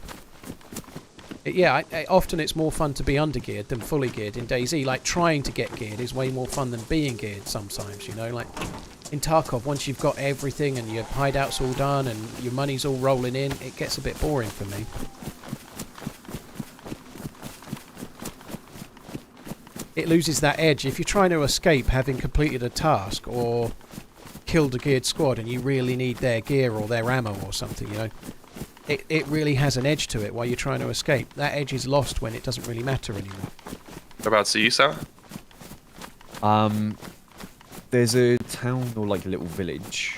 Often it's more fun to be undergeared than fully geared in DayZ. Like, trying to get geared is way more fun than being geared sometimes, you know? Like, in Tarkov, once you've got everything and your hideout's all done and your money's all rolling in, it gets a bit boring for me. It loses that edge. If you're trying to escape having completed a task or killed a geared squad and you really need their gear or their ammo or something, you know, it really has an edge to it while you're trying to escape. That edge is lost when it doesn't really matter anymore. Whereabouts are you, Sarah? There's a town or like a little village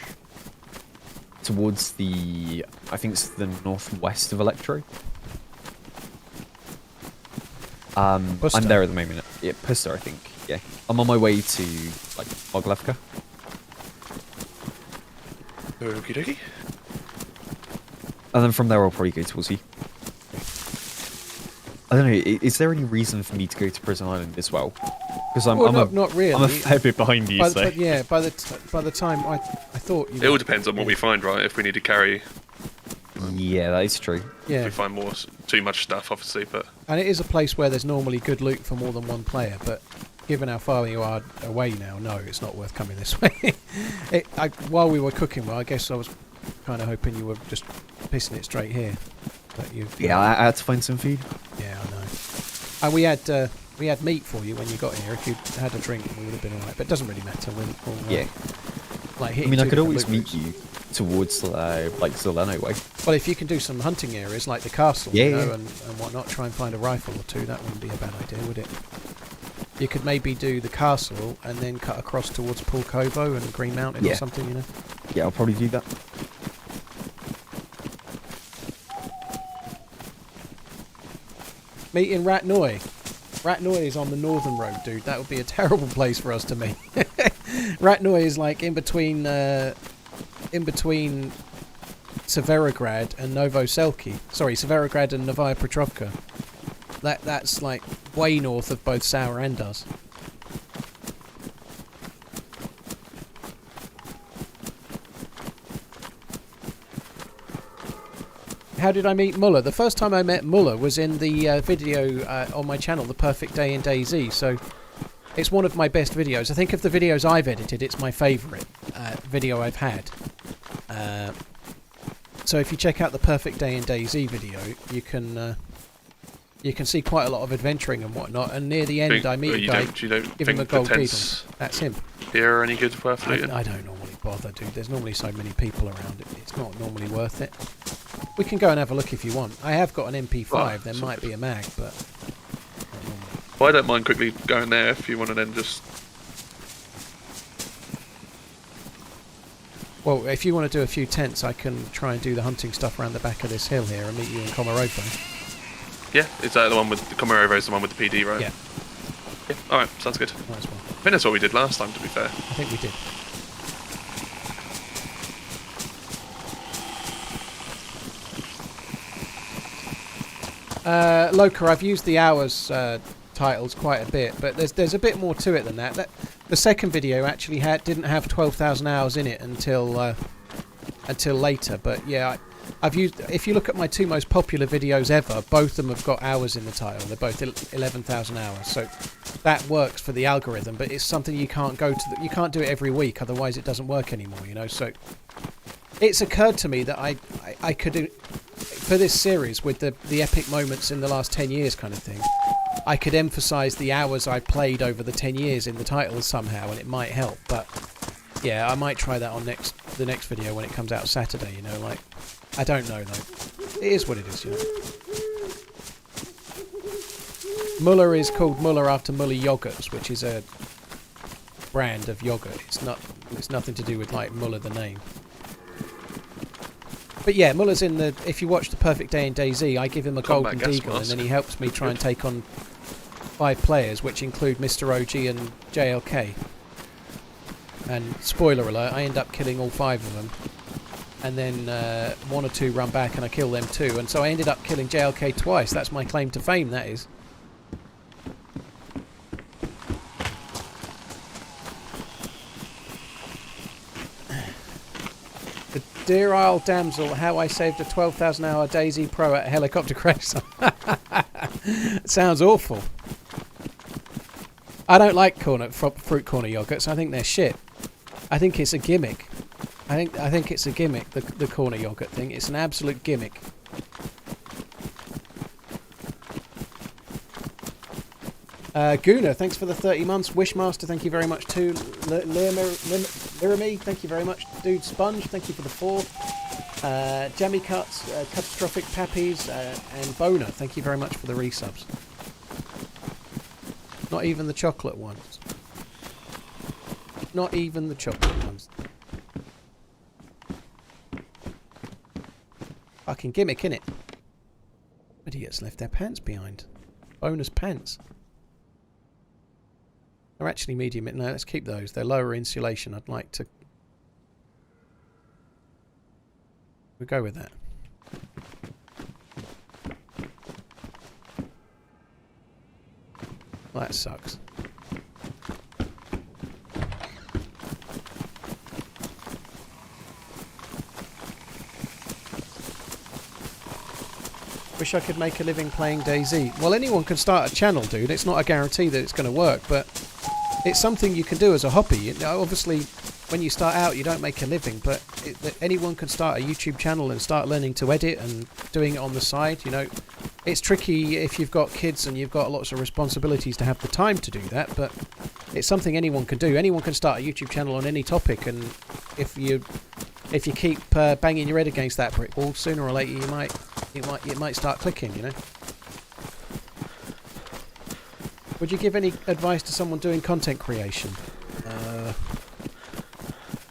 towards the, I think it's the northwest of Electro. I'm there at the moment. Yeah, Puster, I think. Yeah, I'm on my way to like Oglevka. Okie dokie. And then from there I'll probably go towards you. I don't know, is there any reason for me to go to Prison Island as well? Because not really. I'm a fair bit behind you, so... But yeah, by the time I thought... It all depends on what we find, right? If we need to carry... Yeah, that is true. Yeah. If we find too much stuff, obviously, but... And it is a place where there's normally good loot for more than one player, but given how far you are away now, no, it's not worth coming this way. While we were cooking, well, I guess I was kind of hoping you were just pissing it straight here. But yeah, I had to find some food. Yeah, I know. And we had meat for you when you got here. If you'd had a drink, we would have been alright. But it doesn't really matter. Yeah. Like, I mean, I could always meet you towards like Zeleno way. Well, if you can do some hunting areas like the castle, yeah, you know, and whatnot, try and find a rifle or two. That wouldn't be a bad idea, would it? You could maybe do the castle and then cut across towards Pulkovo and Green Mountain or something, you know. Yeah, I'll probably do that. Meet in Ratnoy. Ratnoy is on the northern road, dude. That would be a terrible place for us to meet. Ratnoy is like in between Severograd and Novoselki. Sorry, Severograd and Novaya Petrovka. That's like way north of both Sour and us. How did I meet Muller? The first time I met Muller was in the video on my channel, The Perfect Day in DayZ. So it's one of my best videos. I think of the videos I've edited, it's my favourite video I've had. So if you check out the Perfect Day in DayZ video, you can see quite a lot of adventuring and whatnot. And near the end, I meet a guy, give him a gold beetle. That's him. Here are any good worth looting? I don't normally bother, dude. There's normally so many people around. It's not normally worth it. We can go and have a look if you want. I have got an MP5. There might be a mag, but... Well, I don't mind quickly going there if you want to then just... Well, if you want to do a few tents, I can try and do the hunting stuff around the back of this hill here and meet you in Komarovo. Yeah, is that the one with... The Komarovo is the one with the PD, right? Yeah. Yeah, alright, sounds good. Nice one. I think that's what we did last time, to be fair. I think we did. Loka, I've used the hours titles quite a bit, but there's a bit more to it than that. The second video actually didn't have 12,000 hours in it until later. But yeah, I've used. If you look at my two most popular videos ever, both of them have got hours in the title. They're both 11,000 hours, so that works for the algorithm. But it's something you can't you can't do it every week, otherwise it doesn't work anymore. You know, so it's occurred to me that I could. For this series, with the epic moments in the last 10 years kind of thing, I could emphasise the hours I played over the 10 years in the title somehow, and it might help. But yeah, I might try that on the next video when it comes out Saturday, you know, like, I don't know though. It is what it is, you know. Muller is called Muller after Muller Yogurts, which is brand of yogurt. It's nothing to do with like Muller the name. But yeah, Muller's in the. If you watch The Perfect Day in DayZ, I give him a Combat golden gas deagle, and mask. then he helps me try and take on 5 players, which include Mr. OG and JLK. And spoiler alert, I end up killing all 5 of them. And then 1 or 2 run back and I kill them too. And so I ended up killing JLK twice. That's my claim to fame, that is. The Dear Isle Damsel, how I saved a 12,000 hour DayZ Pro at a helicopter crash. Sounds awful. I don't like fruit corner yogurts. I think they're shit. I think it's a gimmick. I think it's a gimmick, the corner yogurt thing. It's an absolute gimmick. Guna, thanks for the 30 months. Wishmaster, thank you very much too. Lirami, thank you very much. Dude Sponge, thank you for the 4. Jammy Cuts, Catastrophic Pappies, and Boner, thank you very much for the resubs. Not even the chocolate ones. Not even the chocolate ones. Fucking gimmick, innit? Idiots left their pants behind. Bonus pants. They're actually medium. No, let's keep those. They're lower insulation. I'd like to... We'll go with that. Well, that sucks. Wish I could make a living playing DayZ. Well, anyone can start a channel, dude. It's not a guarantee that it's going to work, but it's something you can do as a hobby. You know, obviously, when you start out, you don't make a living, but anyone can start a YouTube channel and start learning to edit and doing it on the side. You know, it's tricky if you've got kids and you've got lots of responsibilities to have the time to do that, but it's something anyone can do. Anyone can start a YouTube channel on any topic, and if you keep banging your head against that brick wall, sooner or later it might start clicking, you know. Would you give any advice to someone doing content creation?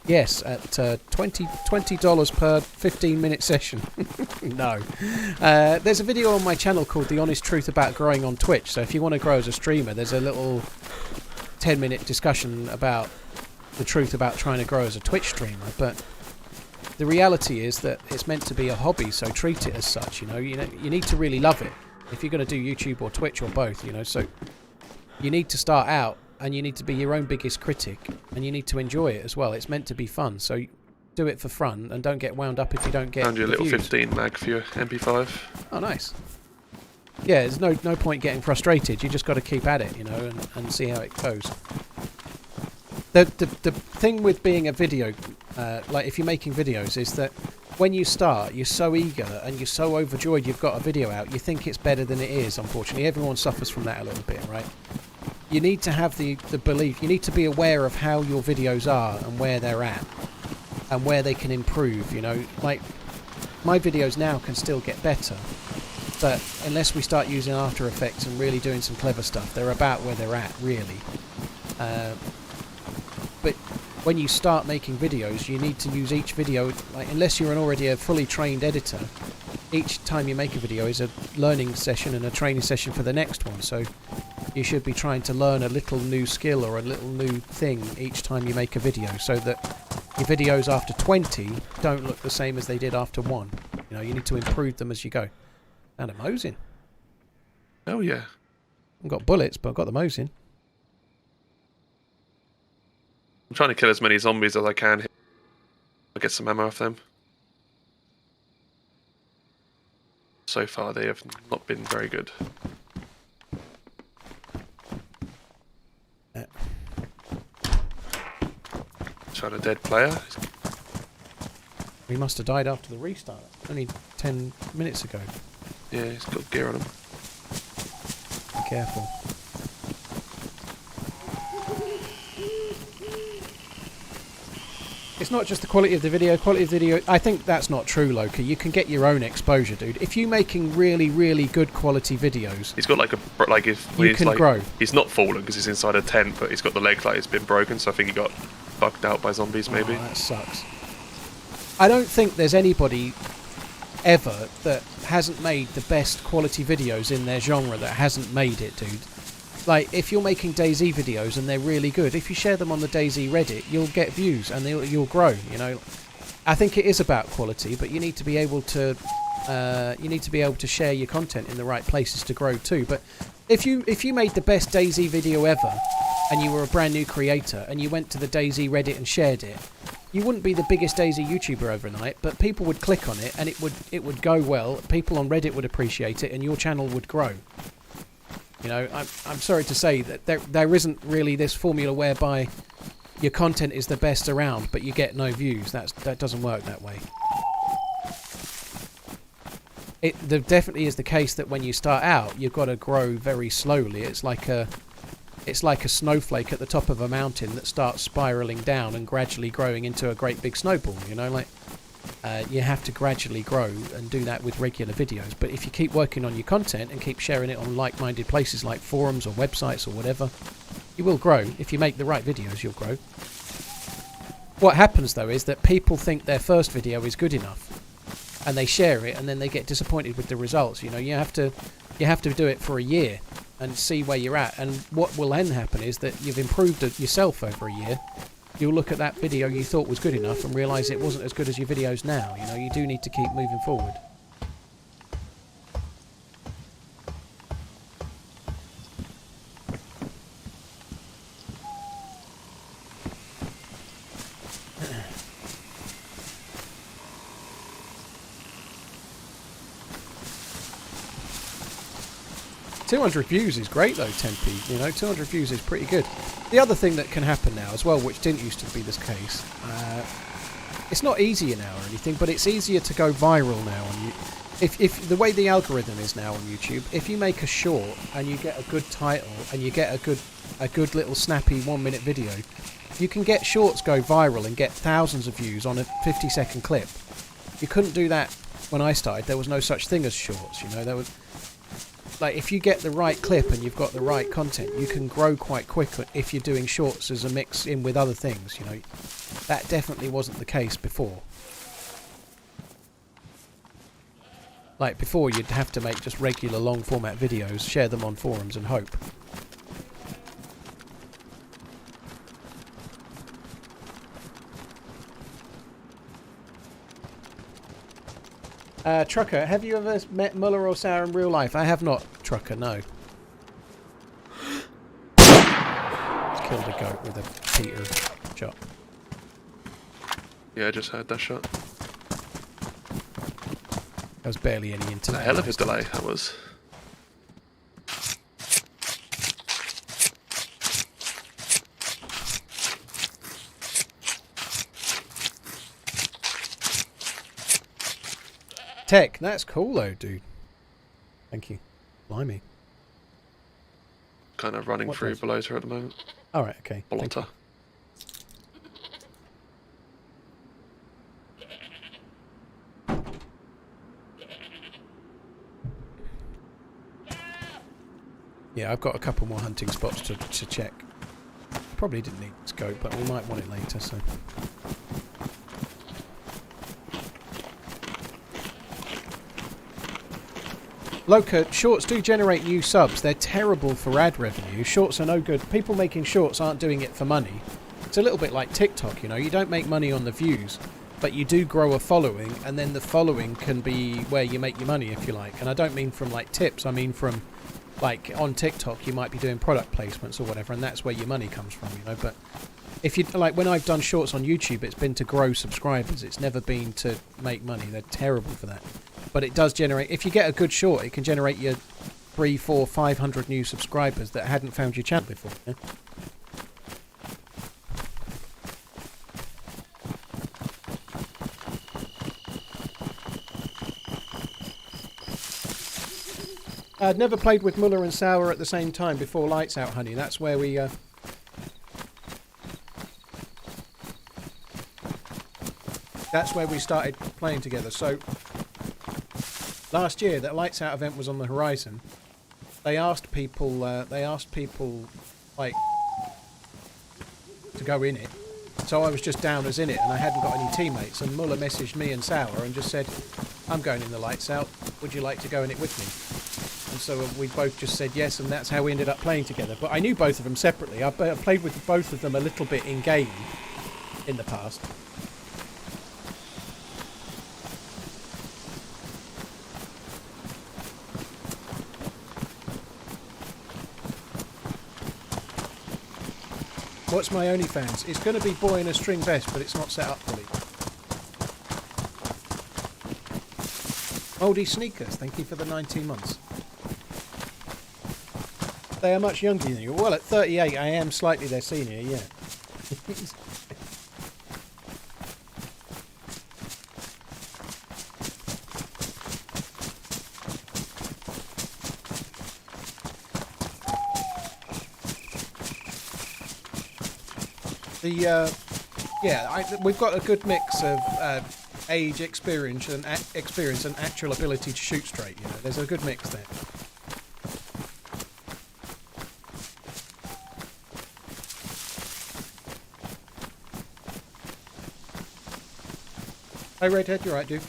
Yes, at $20 per 15-minute session. No. There's a video on my channel called The Honest Truth About Growing on Twitch, so if you want to grow as a streamer, there's a little 10-minute discussion about the truth about trying to grow as a Twitch streamer, but the reality is that it's meant to be a hobby, so treat it as such. You know, you need to really love it if you're going to do YouTube or Twitch or both. You know, so you need to start out and you need to be your own biggest critic, and you need to enjoy it as well. It's meant to be fun, so do it for fun and don't get wound up if you don't get. Found you a little views. 15 mag for your MP5. Oh, nice. Yeah, there's no point getting frustrated. You just got to keep at it, you know, and see how it goes. The thing with being a video, like if you're making videos, is that when you start, you're so eager and you're so overjoyed you've got a video out, you think it's better than it is, unfortunately. Everyone suffers from that a little bit, right? You need to have the belief, you need to be aware of how your videos are and where they're at and where they can improve, you know. Like, my videos now can still get better, but unless we start using After Effects and really doing some clever stuff, they're about where they're at, really. But when you start making videos, you need to use each video, like, unless you're already a fully trained editor, each time you make a video is a learning session and a training session for the next one. So you should be trying to learn a little new skill or a little new thing each time you make a video, so that your videos after 20 don't look the same as they did after 1. You know, you need to improve them as you go. And a Mosin. Oh yeah. I haven't got bullets, but I've got the Mosin. I'm trying to kill as many zombies as I can here. I'll get some ammo off them. So far they have not been very good. Shot a dead player. He must have died after the restart. Only 10 minutes ago. Yeah, he's got gear on him. Be careful. It's not just the quality of the video. Quality of the video, I think that's not true, Loki. You can get your own exposure, dude. If you're making really, really good quality videos, He's got like you can grow. He's not fallen because he's inside a tent, but he's got the leg like it's been broken. So I think he got bugged out by zombies, maybe. Oh, that sucks. I don't think there's anybody ever that hasn't made the best quality videos in their genre that hasn't made it, dude. Like, if you're making DayZ videos and they're really good, if you share them on the DayZ Reddit, you'll get views and you'll grow, you know. I think it is about quality, but you need to be able to share your content in the right places to grow too. But if you made the best DayZ video ever and you were a brand new creator and you went to the DayZ Reddit and shared it, you wouldn't be the biggest DayZ YouTuber overnight, but people would click on it and it would go well. People on Reddit would appreciate it and your channel would grow. You know, I'm sorry to say that there isn't really this formula whereby your content is the best around, but you get no views. That doesn't work that way. There definitely is the case that when you start out, you've got to grow very slowly. It's like a snowflake at the top of a mountain that starts spiraling down and gradually growing into a great big snowball. You know, like. You have to gradually grow and do that with regular videos. But if you keep working on your content and keep sharing it on like-minded places like forums or websites or whatever, you will grow. If you make the right videos, you'll grow. What happens though is that people think their first video is good enough and they share it and then they get disappointed with the results. You know, you have to do it for a year and see where you're at. And what will then happen is that you've improved it yourself over a year. You'll look at that video you thought was good enough and realise it wasn't as good as your videos now. You know, you do need to keep moving forward. $200 views is great though, Tempe. You know, 200 views is pretty good. The other thing that can happen now as well, which didn't used to be this case, it's not easier now or anything, but it's easier to go viral now. If the way the algorithm is now on YouTube, if you make a short and you get a good title and you get a good little snappy 1-minute video, you can get shorts go viral and get thousands of views on a 50-second clip. You couldn't do that when I started. There was no such thing as shorts. You know, there was. Like, if you get the right clip and you've got the right content, you can grow quite quick if you're doing shorts as a mix in with other things, you know. That definitely wasn't the case before. Like, before you'd have to make just regular long format videos, share them on forums and hope. Trucker, have you ever met Muller or Sauer in real life? I have not, Trucker, no. Killed a goat with a Peter shot. Yeah, I just heard that shot. There was barely any internet. A hell of a delay that was. Tech, that's cool though, dude. Thank you. Blimey. Kind of running through below her at the moment. Alright, okay. Blotter. Yeah, I've got a couple more hunting spots to check. Probably didn't need scope, but we might want it later, so. Loca, shorts do generate new subs. They're terrible for ad revenue. Shorts are no good. People making shorts aren't doing it for money. It's a little bit like TikTok, you know. You don't make money on the views, but you do grow a following, and then the following can be where you make your money, if you like. And I don't mean from, like, tips. I mean from, like, on TikTok, you might be doing product placements or whatever, and that's where your money comes from, you know. But if you, like, when I've done shorts on YouTube, it's been to grow subscribers. It's never been to make money. They're terrible for that. But it does generate, if you get a good short, it can generate you 300, 400, 500 new subscribers that hadn't found your channel before. Yeah? I'd never played with Muller and Sauer at the same time before Lights Out, honey. That's where we That's where we started playing together. So last year, that Lights Out event was on the horizon. They asked people like to go in it. So I was just down as in it, and I hadn't got any teammates. And Muller messaged me and Sour and just said, "I'm going in the Lights Out. Would you like to go in it with me?" And so we both just said yes, and that's how we ended up playing together. But I knew both of them separately. I played with both of them a little bit in game in the past. What's my OnlyFans? It's going to be boy in a string vest, but it's not set up fully. Mouldy Sneakers, thank you for the 19 months. They are much younger than you. Well, at 38, I am slightly their senior, yeah. We've got a good mix of age, experience, and actual ability to shoot straight. You know, there's a good mix there. Hey, Redhead, you're right, dude.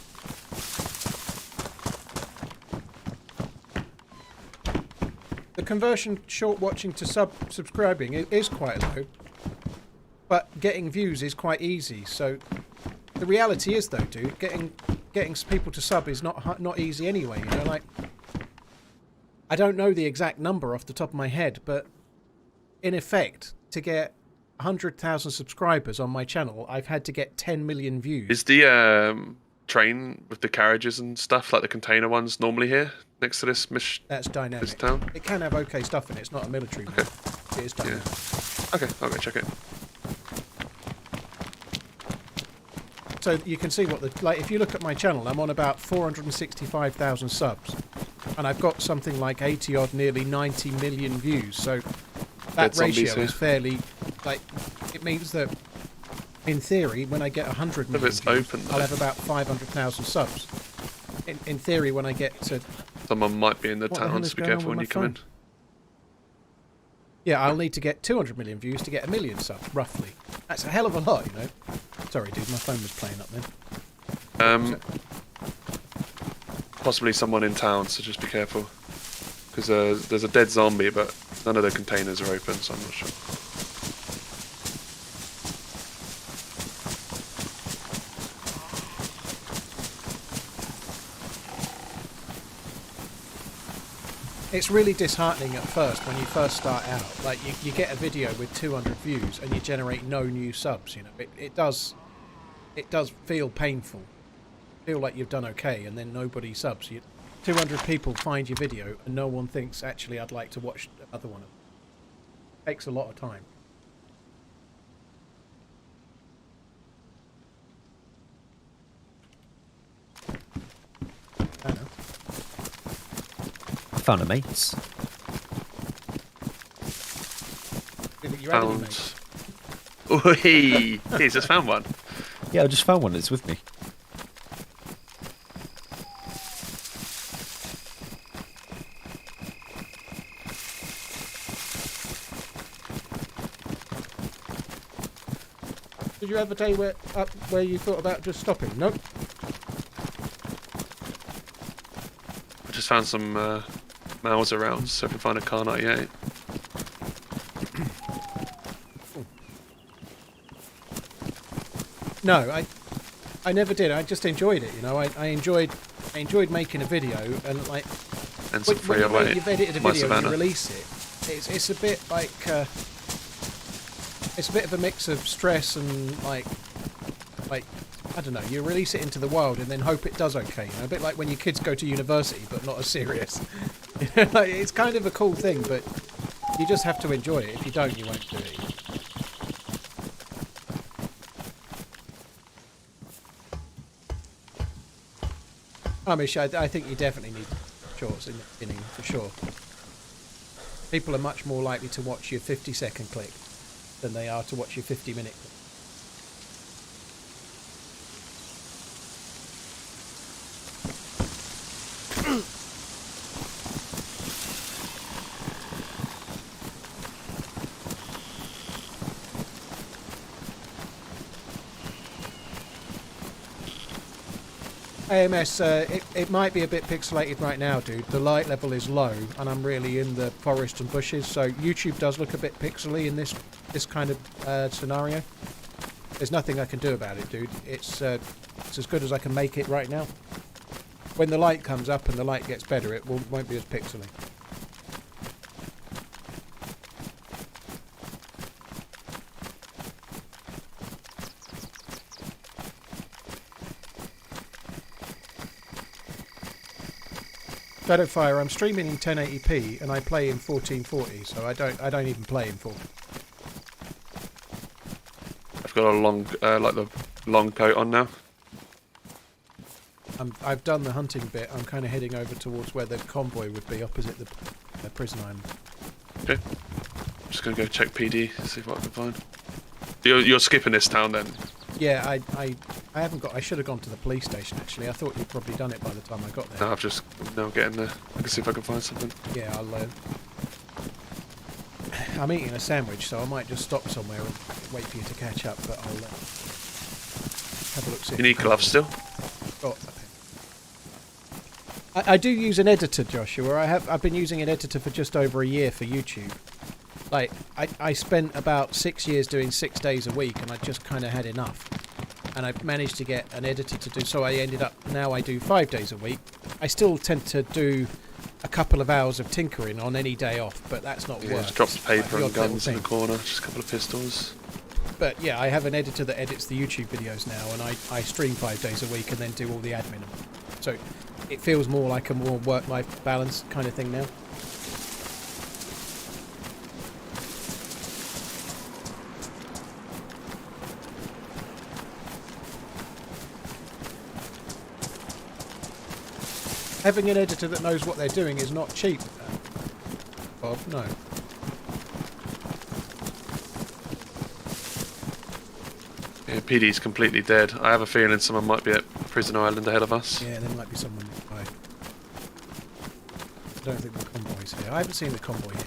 The conversion short watching to subscribing is quite low. But getting views is quite easy. So the reality is, though, dude, getting people to sub is not easy anyway. You know, like I don't know the exact number off the top of my head, but in effect, to get 100,000 subscribers on my channel, I've had to get 10 million views. Is the train with the carriages and stuff like the container ones normally here next to this That's dynamic. This town? It can have okay stuff in it. It's not a military one. It is dynamic. Yeah. Okay, I'll go check it. So you can see what if you look at my channel, I'm on about 465,000 subs, and I've got something like 80 odd, nearly 90 million views. So that ratio is fairly, it means that in theory, when I get 100 million views, I'll have about 500,000 subs. In theory, when I get to... Someone might be in the town, so be careful when you come in. Yeah, I'll need to get 200 million views to get 1 million subs, roughly. That's a hell of a lot, you know. Sorry, dude, my phone was playing up then. Possibly someone in town, so just be careful. Because there's a dead zombie, but none of the containers are open, so I'm not sure. It's really disheartening at first when you first start out. Like you get a video with 200 views and you generate no new subs. You know, it does feel painful. Feel like you've done okay, and then nobody subs. 200 people find your video and no one thinks actually I'd like to watch another one. It takes a lot of time. I don't know. Found a mates. Found. Oi! He's just found one. Yeah, I just found one. It's with me. Did you ever day where you thought about just stopping? Nope. I just found some mouths around, so if we find a car 98. No, I never did. I just enjoyed it. You know, I enjoyed making a video and like And some free away. You've edited a video and you release it. It's a bit like it's a bit of a mix of stress and like I don't know. You release it into the world and then hope it does okay. You know, a bit like when your kids go to university, but not as serious. Like, it's kind of a cool thing, but you just have to enjoy it. If you don't, you won't do it. Amish, I think you definitely need shorts in the beginning, for sure. People are much more likely to watch your 50-second clip than they are to watch your 50-minute clip. AMS, it might be a bit pixelated right now, dude. The light level is low, and I'm really in the forest and bushes, so YouTube does look a bit pixely in this kind of scenario. There's nothing I can do about it, dude. It's as good as I can make it right now. When the light comes up and the light gets better, it won't be as pixely. Shadowfire, I'm streaming in 1080p and I play in 1440, so I don't even play in 4K. I've got a long, like the long coat on now. I've done the hunting bit. I'm kind of heading over towards where the convoy would be, opposite the prison island. Okay. I'm just gonna go check PD, see what I can find. You're skipping this town then? Yeah, I haven't got. I should have gone to the police station actually. I thought you'd probably done it by the time I got there. No, I'm now getting there. I can see if I can find something. Yeah, I'm eating a sandwich, so I might just stop somewhere and wait for you to catch up. But I'll have a look. See You need gloves still? got. I do use an editor, Joshua. I've been using an editor for just over a year for YouTube. Like, I spent about 6 years doing 6 days a week, and I just kind of had enough. And I've managed to get an editor to do, so I ended up, now I do 5 days a week. I still tend to do a couple of hours of tinkering on any day off, but that's not work. Just drops paper like and guns in the corner, just a couple of pistols. But yeah, I have an editor that edits the YouTube videos now, and I stream 5 days a week and then do all the admin. So it feels more like a more work-life balance kind of thing now. Having an editor that knows what they're doing is not cheap, Bob, no. Yeah, PD's completely dead. I have a feeling someone might be at Prison Island ahead of us. Yeah, there might be someone nearby. I don't think the convoy's here. I haven't seen the convoy here.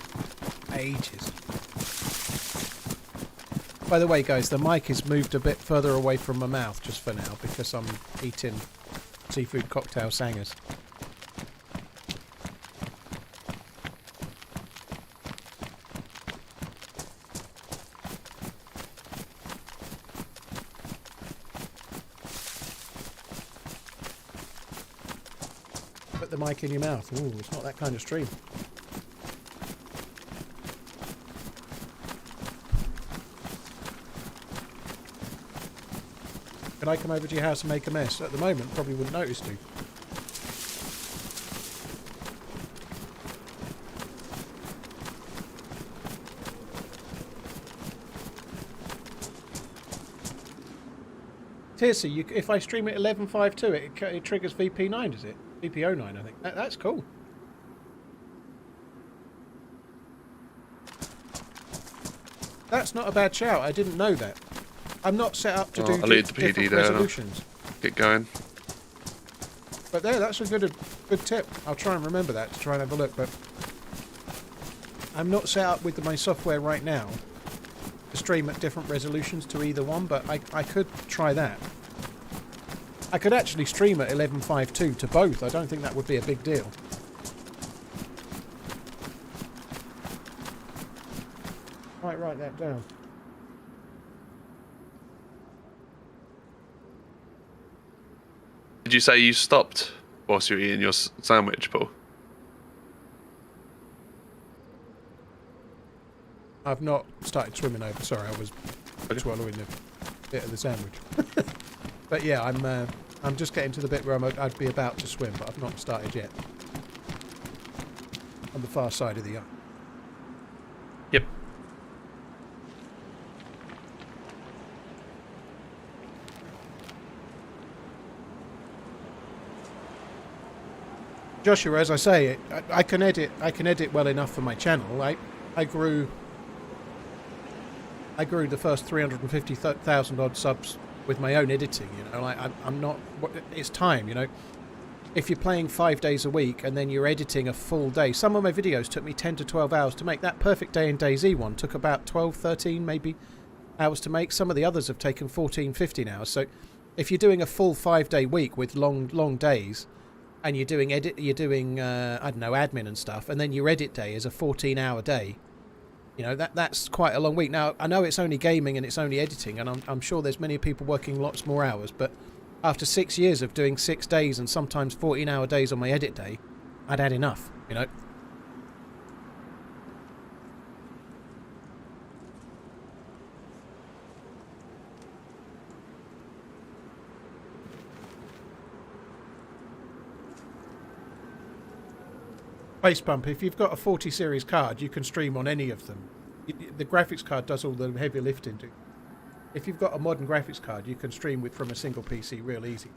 Ages. By the way, guys, the mic is moved a bit further away from my mouth just for now because I'm eating seafood cocktail sangers. Put the mic in your mouth. Ooh, it's not that kind of stream. Can I come over to your house and make a mess? At the moment, probably wouldn't notice to. Tirsa, if I stream it 11.52, it triggers VP9, does it? VP09, I think. That's cool. That's not a bad shout. I didn't know that. I'm not set up to do I'll leave the PD different there resolutions. Get going. But that's a good tip. I'll try and remember that to try and have a look. But I'm not set up with my software right now to stream at different resolutions to either one. But I could try that. I could actually stream at 11.52 to both. I don't think that would be a big deal. Might write that down. Did you say you stopped whilst you were eating your sandwich, Paul? I've not started swimming over. Sorry, I was swallowing a bit of the sandwich. But yeah, I'm just getting to the bit where I'd be about to swim, but I've not started yet. On the far side of the island. Yep. Joshua, as I say, I can edit well enough for my channel. I grew the first 350,000 odd subs with my own editing, you know. Like I'm not. It's time, you know. If you're playing 5 days a week and then you're editing a full day, some of my videos took me 10 to 12 hours to make. That Perfect Day in DayZ one took about 12, 13 maybe hours to make. Some of the others have taken 14, 15 hours. So if you're doing a full 5-day week with long days, and you're doing I don't know, admin and stuff, and then your edit day is a 14-hour day, you know, that's quite a long week. Now I know it's only gaming and it's only editing, and I'm sure there's many people working lots more hours, but after 6 years of doing 6 days and sometimes 14-hour days on my edit day, I'd had enough, you know. Base bump, if you've got a 40 series card, you can stream on any of them. The graphics card does all the heavy lifting. If you've got a modern graphics card, you can stream with from a single PC real easy.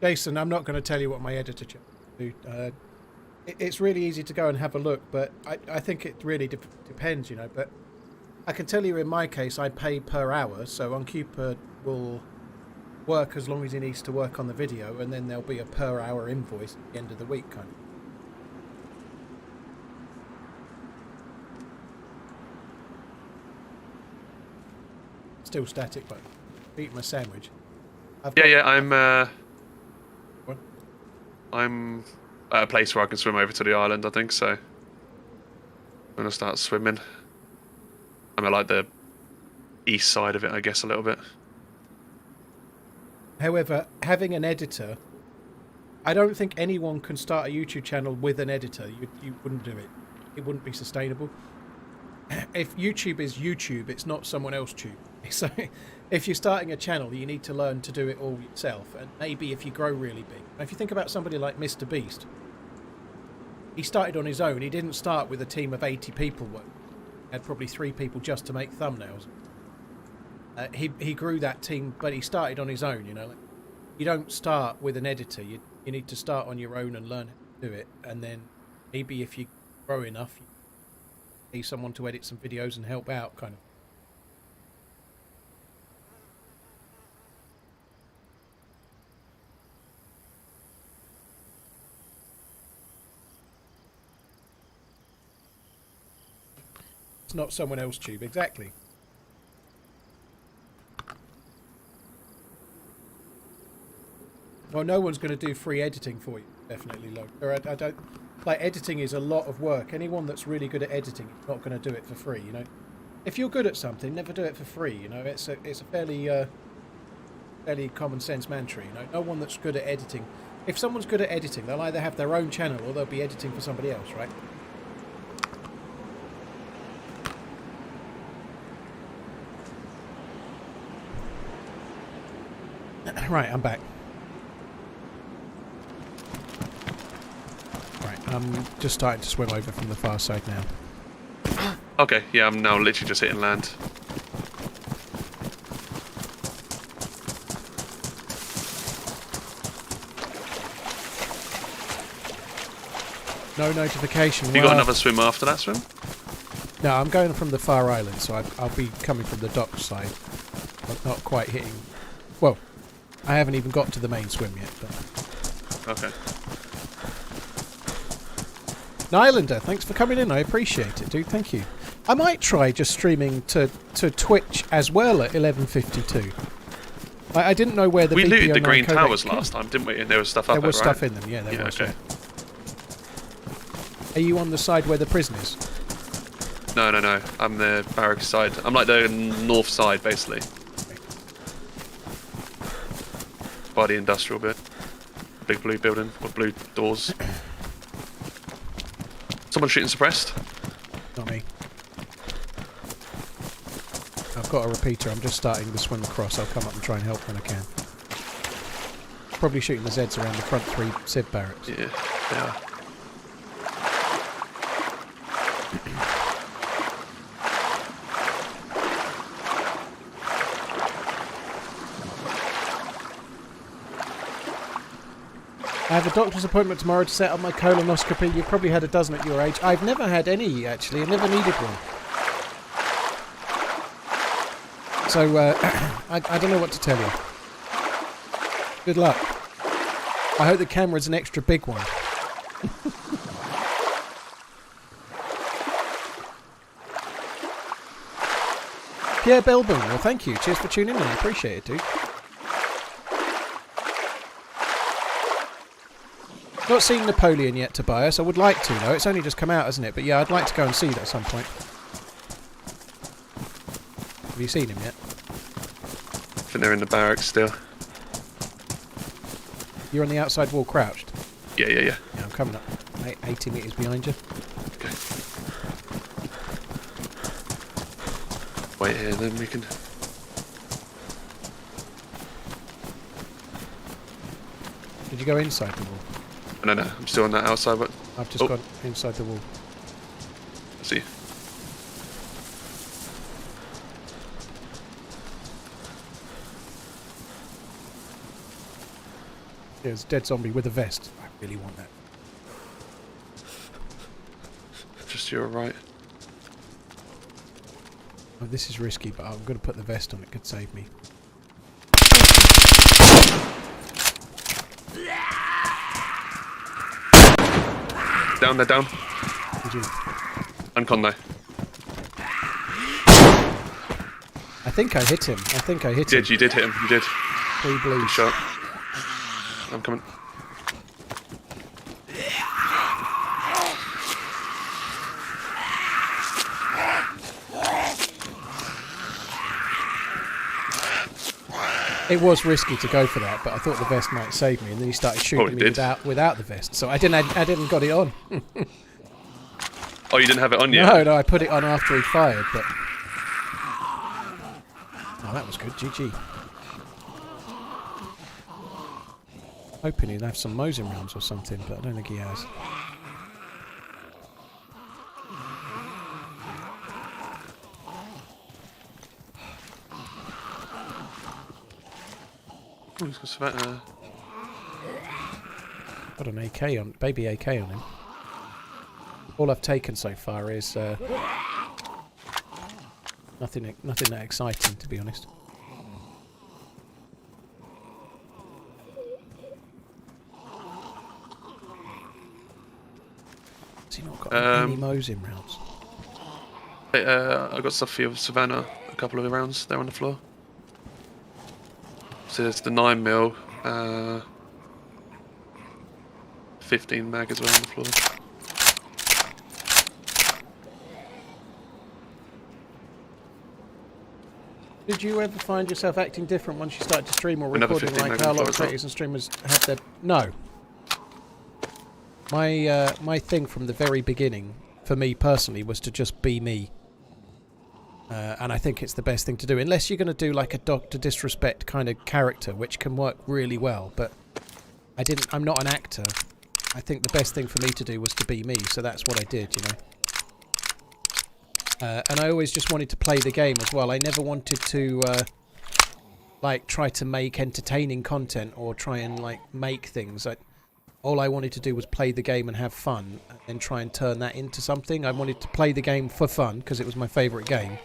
Jason, I'm not going to tell you what my editor do. It's really easy to go and have a look, but I think it really depends, you know. But I can tell you in my case, I pay per hour, so OnCuper will work as long as he needs to work on the video, and then there'll be a per hour invoice at the end of the week, kind of. Still static, but eating my sandwich. I'm at a place where I can swim over to the island, I think, so I'm going to start swimming. I'm at like the east side of it, I guess, a little bit. However, having an editor, I don't think anyone can start a YouTube channel with an editor. You wouldn't do it. It wouldn't be sustainable. If YouTube is YouTube, it's not someone else's tube. So if you're starting a channel, you need to learn to do it all yourself. And maybe if you grow really big. If you think about somebody like Mr. Beast, he started on his own. He didn't start with a team of 80 people. He had probably 3 people just to make thumbnails. He grew that team, but he started on his own, you know. You don't start with an editor. You need to start on your own and learn how to do it. And then maybe if you grow enough, you need someone to edit some videos and help out, kind of. It's not someone else's tube, exactly. Well, no one's going to do free editing for you, definitely, Logan. I don't like editing is a lot of work. Anyone that's really good at editing is not going to do it for free, you know. If you're good at something, never do it for free, you know. It's a fairly common sense mantra, you know. No one that's good at editing. If someone's good at editing, they'll either have their own channel or they'll be editing for somebody else, right? Right, I'm back. Right, I'm just starting to swim over from the far side now. Okay, yeah, I'm now literally just hitting land. No notification. Have you got another swim after that swim? No, I'm going from the far island, so I'll be coming from the dock side. But not quite hitting... Well, I haven't even got to the main swim yet, but... Okay. Nylander, thanks for coming in. I appreciate it, dude. Thank you. I might try just streaming to Twitch as well at 11:52. I didn't know where the we looted the BPO9 green codec towers came. last time, didn't we? And there was stuff up There was there, right? stuff in them, yeah, there was. Okay. Yeah. Are you on the side where the prison is? No. I'm the barracks side. I'm like the north side, basically. By the industrial bit. Big blue building with blue doors. Someone shooting suppressed? Not me. I've got a repeater. I'm just starting to swim across. I'll come up and try and help when I can. probably shooting the Zeds around the front 3 Civ barracks. Yeah, they are. I have a doctor's appointment tomorrow to set up my colonoscopy. You've probably had a dozen at your age. I've never had any, actually. I never needed one. So, I don't know what to tell you. Good luck. I hope the camera's an extra big one. Pierre Belboom, well thank you. Cheers for tuning in. I appreciate it, dude. Not seen Napoleon yet, Tobias. I would like to, though. It's only just come out, hasn't it? But yeah, I'd like to go and see that at some point. Have you seen him yet? I think they're in the barracks still. You're on the outside wall crouched? Yeah. Yeah, I'm coming up. 80 metres behind you. Okay. Wait here, then we can... Did you go inside the wall? No, I'm still on that outside, but... I've just gone inside the wall. I see. Yeah, there's a dead zombie with a vest. I really want that. Just you're right. Oh, this is risky, but I'm going to put the vest on. It could save me. Down, they're down. Did you? Uncon though. I think I hit him. You did hit him, you did. 3 blues. Good shot. I'm coming. It was risky to go for that, but I thought the vest might save me, and then he started shooting me without the vest, so I didn't got it on. Oh, you didn't have it on yet? No, I put it on after he fired, but... Oh, that was good. GG. Hoping he'd have some Mosin rounds or something, but I don't think he has. Oh, he's got Savannah. Got an AK on, baby AK on him. All I've taken so far is nothing that exciting, to be honest. Has he not got any Mosin rounds? Hey, I got stuff for you, Savannah. A couple of the rounds there on the floor. So there's the 9mm, 15 mag as well on the floor. Did you ever find yourself acting different once you started to stream or Another recording 15 like how a lot of mag creators and streamers have their... No. My thing from the very beginning, for me personally, was to just be me. And I think it's the best thing to do, unless you're going to do like a Dr. Disrespect kind of character, which can work really well, but I'm not an actor. I think the best thing for me to do was to be me, so that's what I did, you know. And I always just wanted to play the game as well. I never wanted to like try to make entertaining content or try and like make things. All I wanted to do was play the game and have fun, and try and turn that into something. I wanted to play the game for fun because it was my favourite game.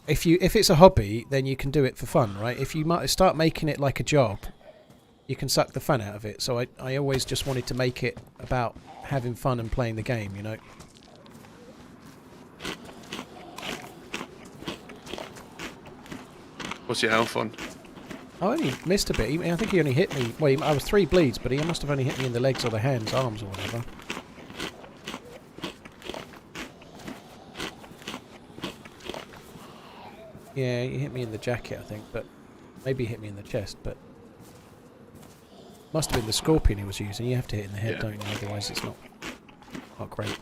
If it's a hobby, then you can do it for fun, right? If you start making it like a job, you can suck the fun out of it. So I always just wanted to make it about having fun and playing the game, you know. What's your health on? I only missed a bit. I think he only hit me... Well, I was 3 bleeds, but he must have only hit me in the legs or the hands, arms or whatever. Yeah, he hit me in the jacket, I think, but... Maybe he hit me in the chest, but... Must have been the scorpion he was using. You have to hit in the head, don't you? Otherwise it's not great.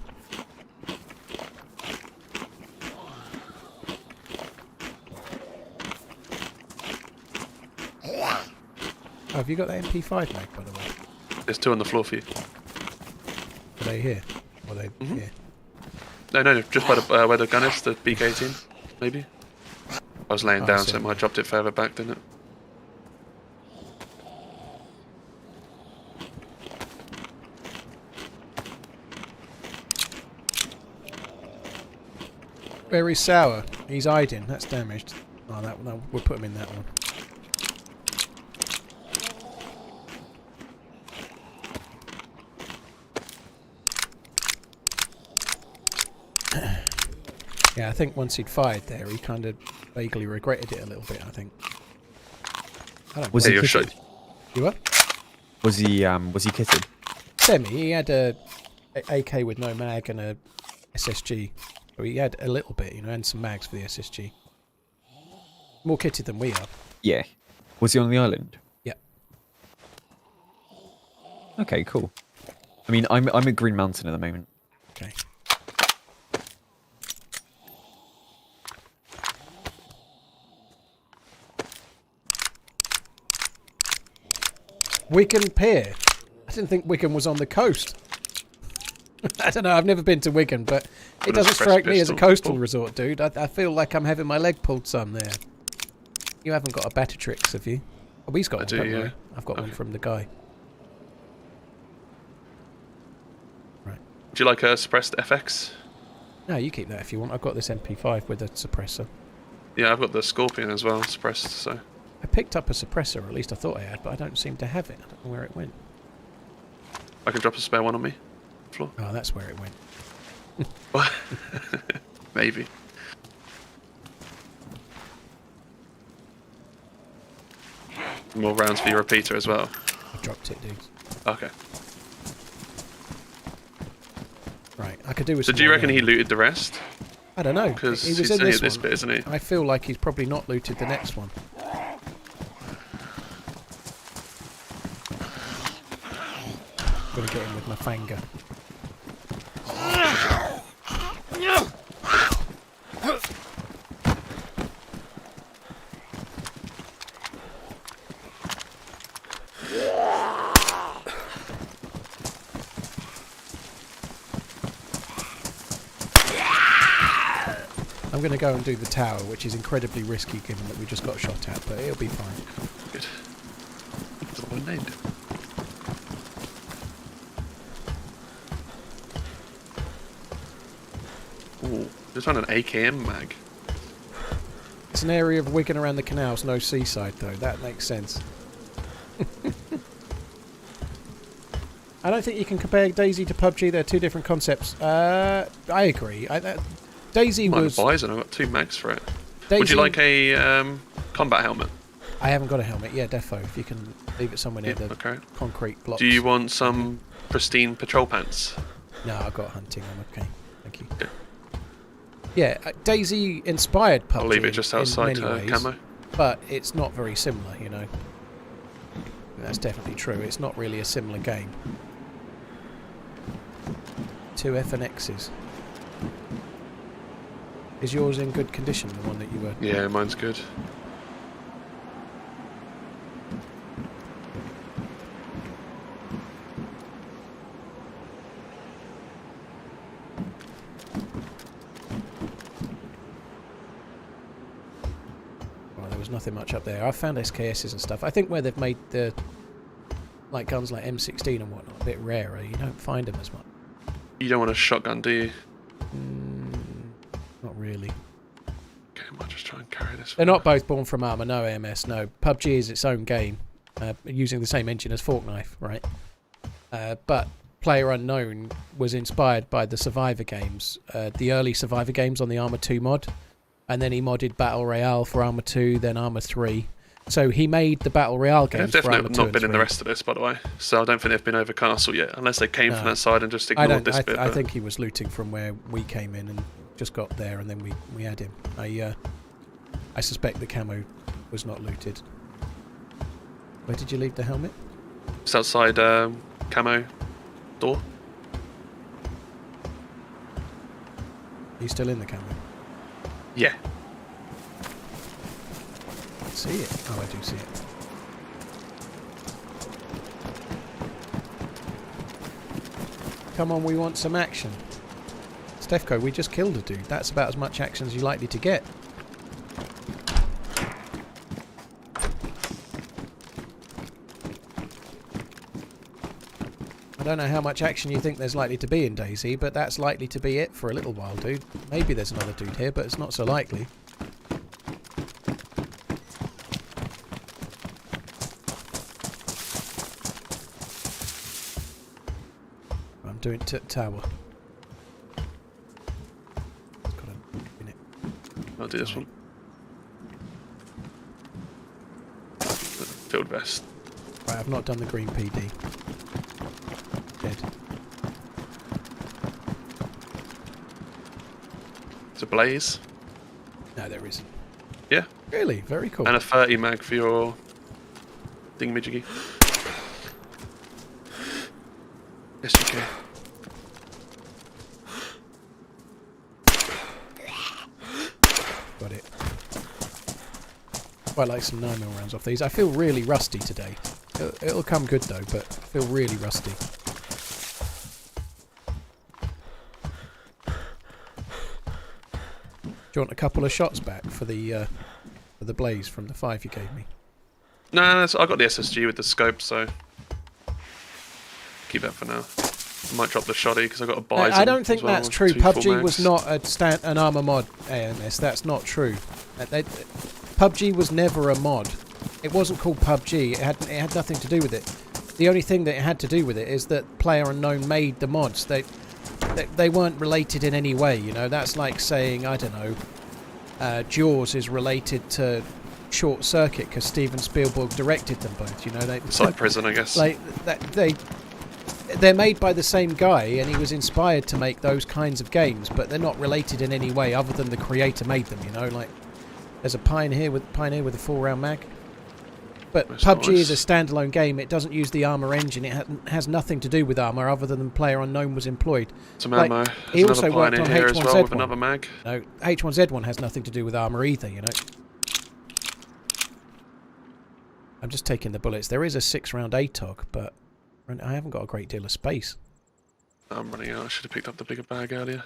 Oh, have you got that MP5 mag, by the way? There's 2 on the floor for you. Are they here? Or are they here? No, just by the where the gun is, the BK-18, maybe. I was laying down, so it might have dropped it further back, didn't it? Very sour. He's hiding. That's damaged. Oh, no, we'll put him in that one. Yeah, I think once he'd fired there, he kind of vaguely regretted it a little bit, I think. I don't Was know. he you're kitted? You what? Was he kitted? Semi. He had a AK with no mag and a SSG. So he had a little bit, you know, and some mags for the SSG. More kitted than we are. Yeah. Was he on the island? Yeah. Okay, cool. I mean, I'm at Green Mountain at the moment. Okay. Wigan Pier. I didn't think Wigan was on the coast. I don't know, I've never been to Wigan, but it doesn't strike me as a coastal resort, dude. I feel like I'm having my leg pulled some there. You haven't got a Battertrix, have you? Oh, he's got one, do, haven't yeah. we? I've got one from the guy. Right. Would you like a suppressed FX? No, you keep that if you want. I've got this MP5 with a suppressor. Yeah, I've got the Scorpion as well, suppressed, so... I picked up a suppressor, or at least I thought I had, but I don't seem to have it. I don't know where it went. I can drop a spare one on me. Floor. Oh, that's where it went. Maybe. More rounds for your repeater as well. I dropped it, dude. Okay. Right, I could do with So some do you more reckon he rounds. looted the rest? I don't know. Because He was he's in only this at this one. bit, isn't he? I feel like he's probably not looted the next one. I'm gonna get him with my finger. I'm going to go and do the tower, which is incredibly risky given that we just got shot at, but it'll be fine. Good. That's what I named. Ooh, just found an AKM mag. It's an area of Wigan around the canals, no seaside though. That makes sense. I don't think you can compare DayZ to PUBG. They're two different concepts. I agree. DayZ Mine was... a Bison, I've got 2 mags for it. DayZ, Would you like a combat helmet? I haven't got a helmet. Yeah, defo. If you can leave it somewhere near the Okay. concrete blocks. Do you want some pristine patrol pants? No, I've got hunting. I'm okay. Thank you. Okay. Yeah, DayZ inspired PUBG. I'll leave it just outside in many ways, camo. but it's not very similar, you know. That's definitely true. It's not really a similar game. 2 F and X's. Is yours in good condition, the one that you were... Yeah, mine's good. Well, there was nothing much up there. I found SKSs and stuff. I think where they've made the... like guns like M16 and whatnot a bit rarer, you don't find them as much. You don't want a shotgun, do you? Not really. Okay, I might just try and carry this They're one. not both born from armour, no AMS, no. PUBG is its own game, using the same engine as Forkknife, right? But PlayerUnknown was inspired by the Survivor games, the early Survivor games on the Arma 2 mod, and then he modded Battle Royale for Arma 2, then Arma 3. So he made the Battle Royale games They've for Arma definitely 2 not been and in the 3. rest of this, by the way. So I don't think they've been over castle yet, unless they came from No. that side and just I ignored don't. this bit. I but- think he was looting from where we came in and just got there, and then we had him. I suspect the camo was not looted. Where did you leave the helmet? It's outside camo door. Are you still in the camo? Yeah. I see it. Oh, I do see it. Come on, we want some action. Stefko, we just killed a dude. That's about as much action as you're likely to get. I don't know how much action you think there's likely to be in DayZ, but that's likely to be it for a little while, dude. Maybe there's another dude here, but it's not so likely. I'm doing tower. Got a minute. I'll do this one. Field vest. Right, I've not done the green PD. Dead. It's a blaze. No, there isn't. Yeah. Really? Very cool. And a 30 mag for your thingamajiggy. SGK. Got it. Quite like some 9mm rounds off these. I feel really rusty today. It'll come good though, but I feel really rusty. Do you want a couple of shots back for the blaze from the 5 you gave me? No, I got the SSG with the scope, so keep that for now. I might drop the shoddy because I got a bison. I don't think as well, that's true. 2 full PUBG was mags. not an armor mod AMS. That's not true. PUBG was never a mod. It wasn't called PUBG. It had nothing to do with it. The only thing that it had to do with it is that PlayerUnknown made the mods. They weren't related in any way. You know, that's like saying, I don't know, Jaws is related to Short Circuit because Steven Spielberg directed them both. You know, It's like Prison, I guess. Like they're made by the same guy, and he was inspired to make those kinds of games, but they're not related in any way other than the creator made them. You know, like there's a Pioneer with a 4-round mag. But That's PUBG nice. is a standalone game. It doesn't use the armor engine. It has nothing to do with armor other than PlayerUnknown was employed. Some Like, ammo. he There's also another worked on Pioneer here as well with H1Z1. another mag. No, H1Z1 has nothing to do with armor either. You know. I'm just taking the bullets. There is a 6-round ATOG, but I haven't got a great deal of space. I'm running out. I should have picked up the bigger bag earlier.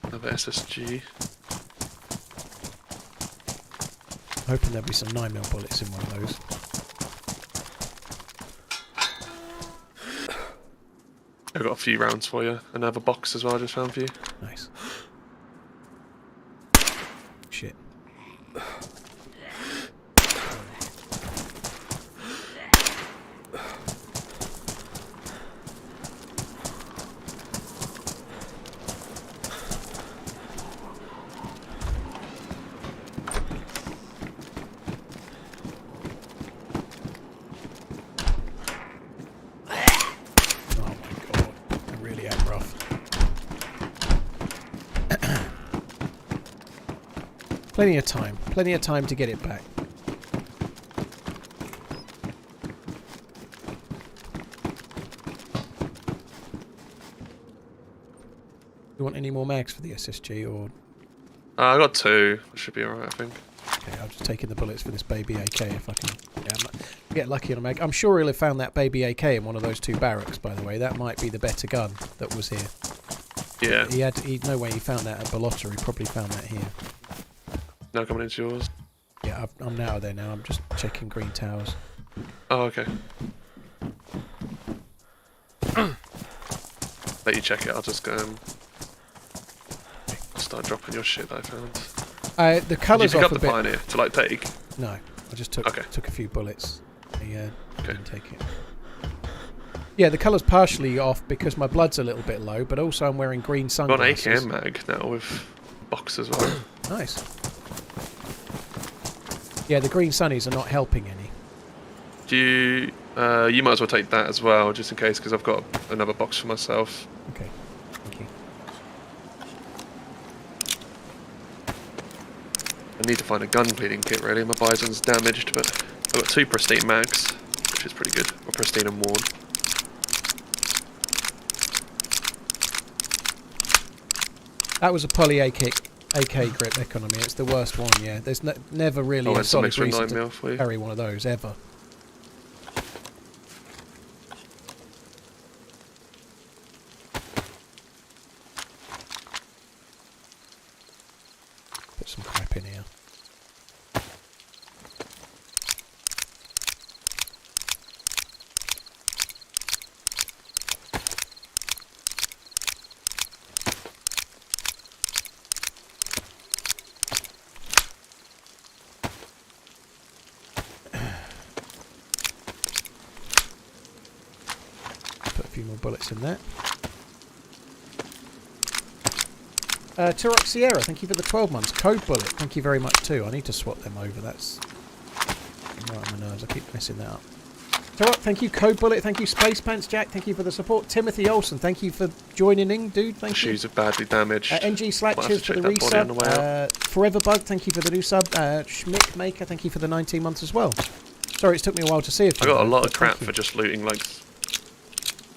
Another SSG. Hoping there'll be some 9mm bullets in one of those. I've got a few rounds for you. Another box as well I just found for you. Nice. Shit. Plenty of time to get it back. You want any more mags for the SSG, or? I got 2. I should be alright, I think. Okay, I'm just taking the bullets for this baby AK if I can. Get lucky on a mag. I'm sure he'll have found that baby AK in one of those 2 barracks, by the way. That might be the better gun that was here. Yeah. No way he found that at Balota. He probably found that here. Now coming into yours. Yeah, I'm now there now. I'm just checking green towers. Oh, okay. Let you check it. I'll just go. I'll start dropping your shit that I found. The Did you colours pick off up a the bit. Pioneer to like take? No, I just took a few bullets. I didn't take it. Yeah, the colour's partially off because my blood's a little bit low, but also I'm wearing green I've got an sunglasses. AKM mag now with box as well. Nice. Yeah, the green sunnies are not helping any. Do you? You might as well take that as well, just in case, because I've got another box for myself. Okay, thank you. I need to find a gun bleeding kit really. My bison's damaged, but I've got 2 pristine mags, which is pretty good. Or pristine and worn. That was a poly AK AK grip economy. It's the worst one. Yeah, there's never really Oh, a and some solid extra reason 9mm for to you. carry one of those ever. Put some crap in here. Put a few more bullets in there. Turok Sierra, thank you for the 12 months. Code Bullet, thank you very much too. I need to swap them over. That's right on my nerves. I keep messing that up. Turok, thank you. Code Bullet, thank you. Space Pants Jack, thank you for the support. Timothy Olsen, thank you for joining in, dude. Thank you. Shoes are badly damaged. NG Slack, Might have cheers to for the check that body on the way resub. Forever Bug, thank you for the new sub. Schmick Maker, thank you for the 19 months as well. Sorry, it took me a while to see it. I got a lot of crap for just looting like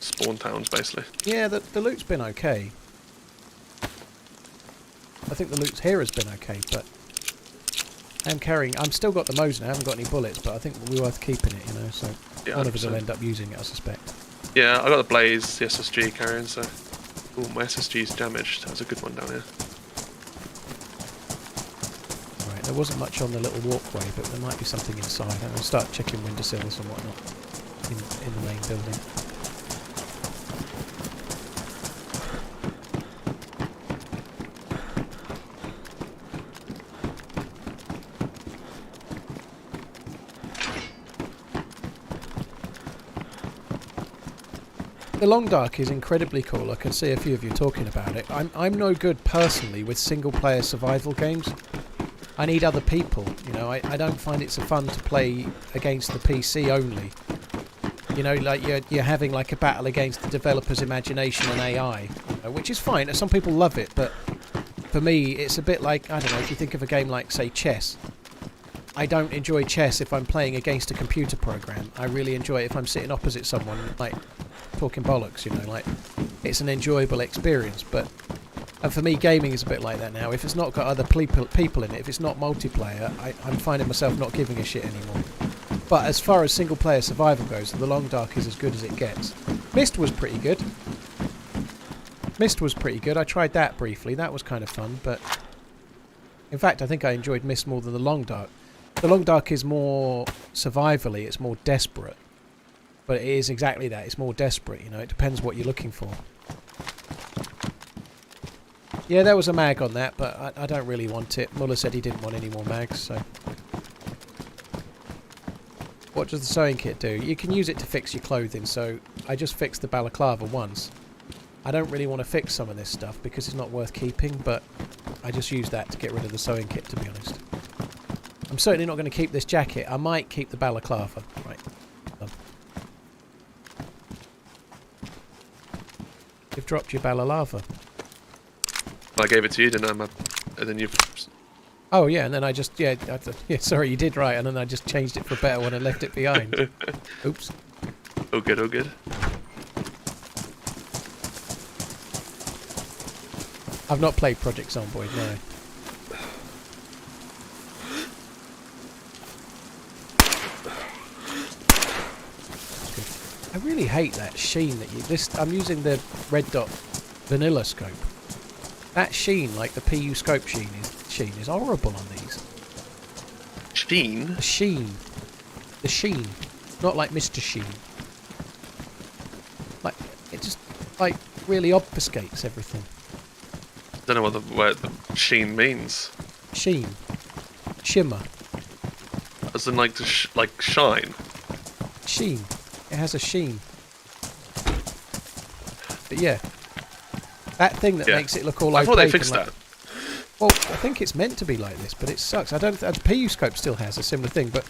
spawn towns, basically. Yeah, the loot's been okay. I think the loot here has been okay, but I'm still got the Mosin, I haven't got any bullets, but I think we're worth keeping it, you know, so Yeah, one of us will 100%. end up using it, I suspect. Yeah, I got the Blaze, the SSG carrying, so... Ooh, my SSG's damaged. That was a good one down here. Right, there wasn't much on the little walkway, but there might be something inside. I'm going to start checking windowsills and whatnot in the main building. The Long Dark is incredibly cool. I can see a few of you talking about it. I'm no good personally with single-player survival games. I need other people, you know. I don't find it so fun to play against the PC only. You know, like you're having like a battle against the developer's imagination and AI, you know, which is fine. Some people love it, but for me, it's a bit like, I don't know, if you think of a game like, say, chess. I don't enjoy chess if I'm playing against a computer program. I really enjoy it if I'm sitting opposite someone, like, talking bollocks, you know, like, it's an enjoyable experience. But and for me, gaming is a bit like that now. If it's not got other people in it, if it's not multiplayer, I'm finding myself not giving a shit anymore. But as far as single player survival goes, The Long Dark is as good as it gets. Myst was pretty good. I tried that briefly. That was kind of fun, but in fact, I think I enjoyed Myst more than The Long Dark. The Long Dark is more survivally, it's more desperate. But it is exactly that, it's more desperate, you know, it depends what you're looking for. Yeah, there was a mag on that, but I don't really want it. Muller said he didn't want any more mags, so... What does the sewing kit do? You can use it to fix your clothing, so I just fixed the balaclava once. I don't really want to fix some of this stuff because it's not worth keeping, but I just used that to get rid of the sewing kit, to be honest. I'm certainly not going to keep this jacket. I might keep the balaclava. Right. Done. You've dropped your balaclava. I gave it to you, didn't I? And then you've... Oh, yeah, and then I just... Yeah, sorry, you did right, and then I just changed it for a better one and left it behind. Oops. All good, all good. I've not played Project Zomboid, no. I really hate that sheen that you... I'm using the red dot vanilla scope. That sheen, like the PU scope sheen is horrible on these. Sheen? The sheen. The sheen. Not like Mr. Sheen. Like, it just, like, really obfuscates everything. I don't know what the word sheen means. Sheen. Shimmer. As in like to like shine. Sheen. It has a sheen. But yeah. That thing that makes it look all I opaque. thought they fixed like, that. Well, I think it's meant to be like this, but it sucks. I don't. PU scope still has a similar thing, but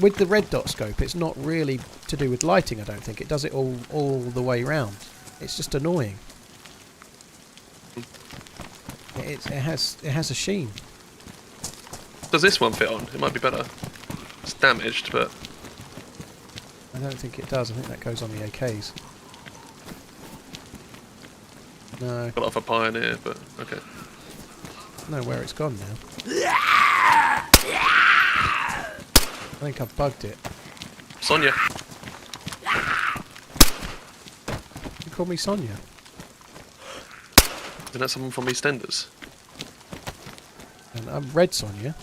with the red dot scope, it's not really to do with lighting. I don't think it does it all the way round. It's just annoying. It has a sheen. Does this one fit on? It might be better. It's damaged, but I don't think it does. I think that goes on the AKs. No. got off a Pioneer, but okay. to know where it's gone now. I think I've bugged it. Sonia. You call me Sonia? Isn't that someone from EastEnders? And I'm Red Sonia.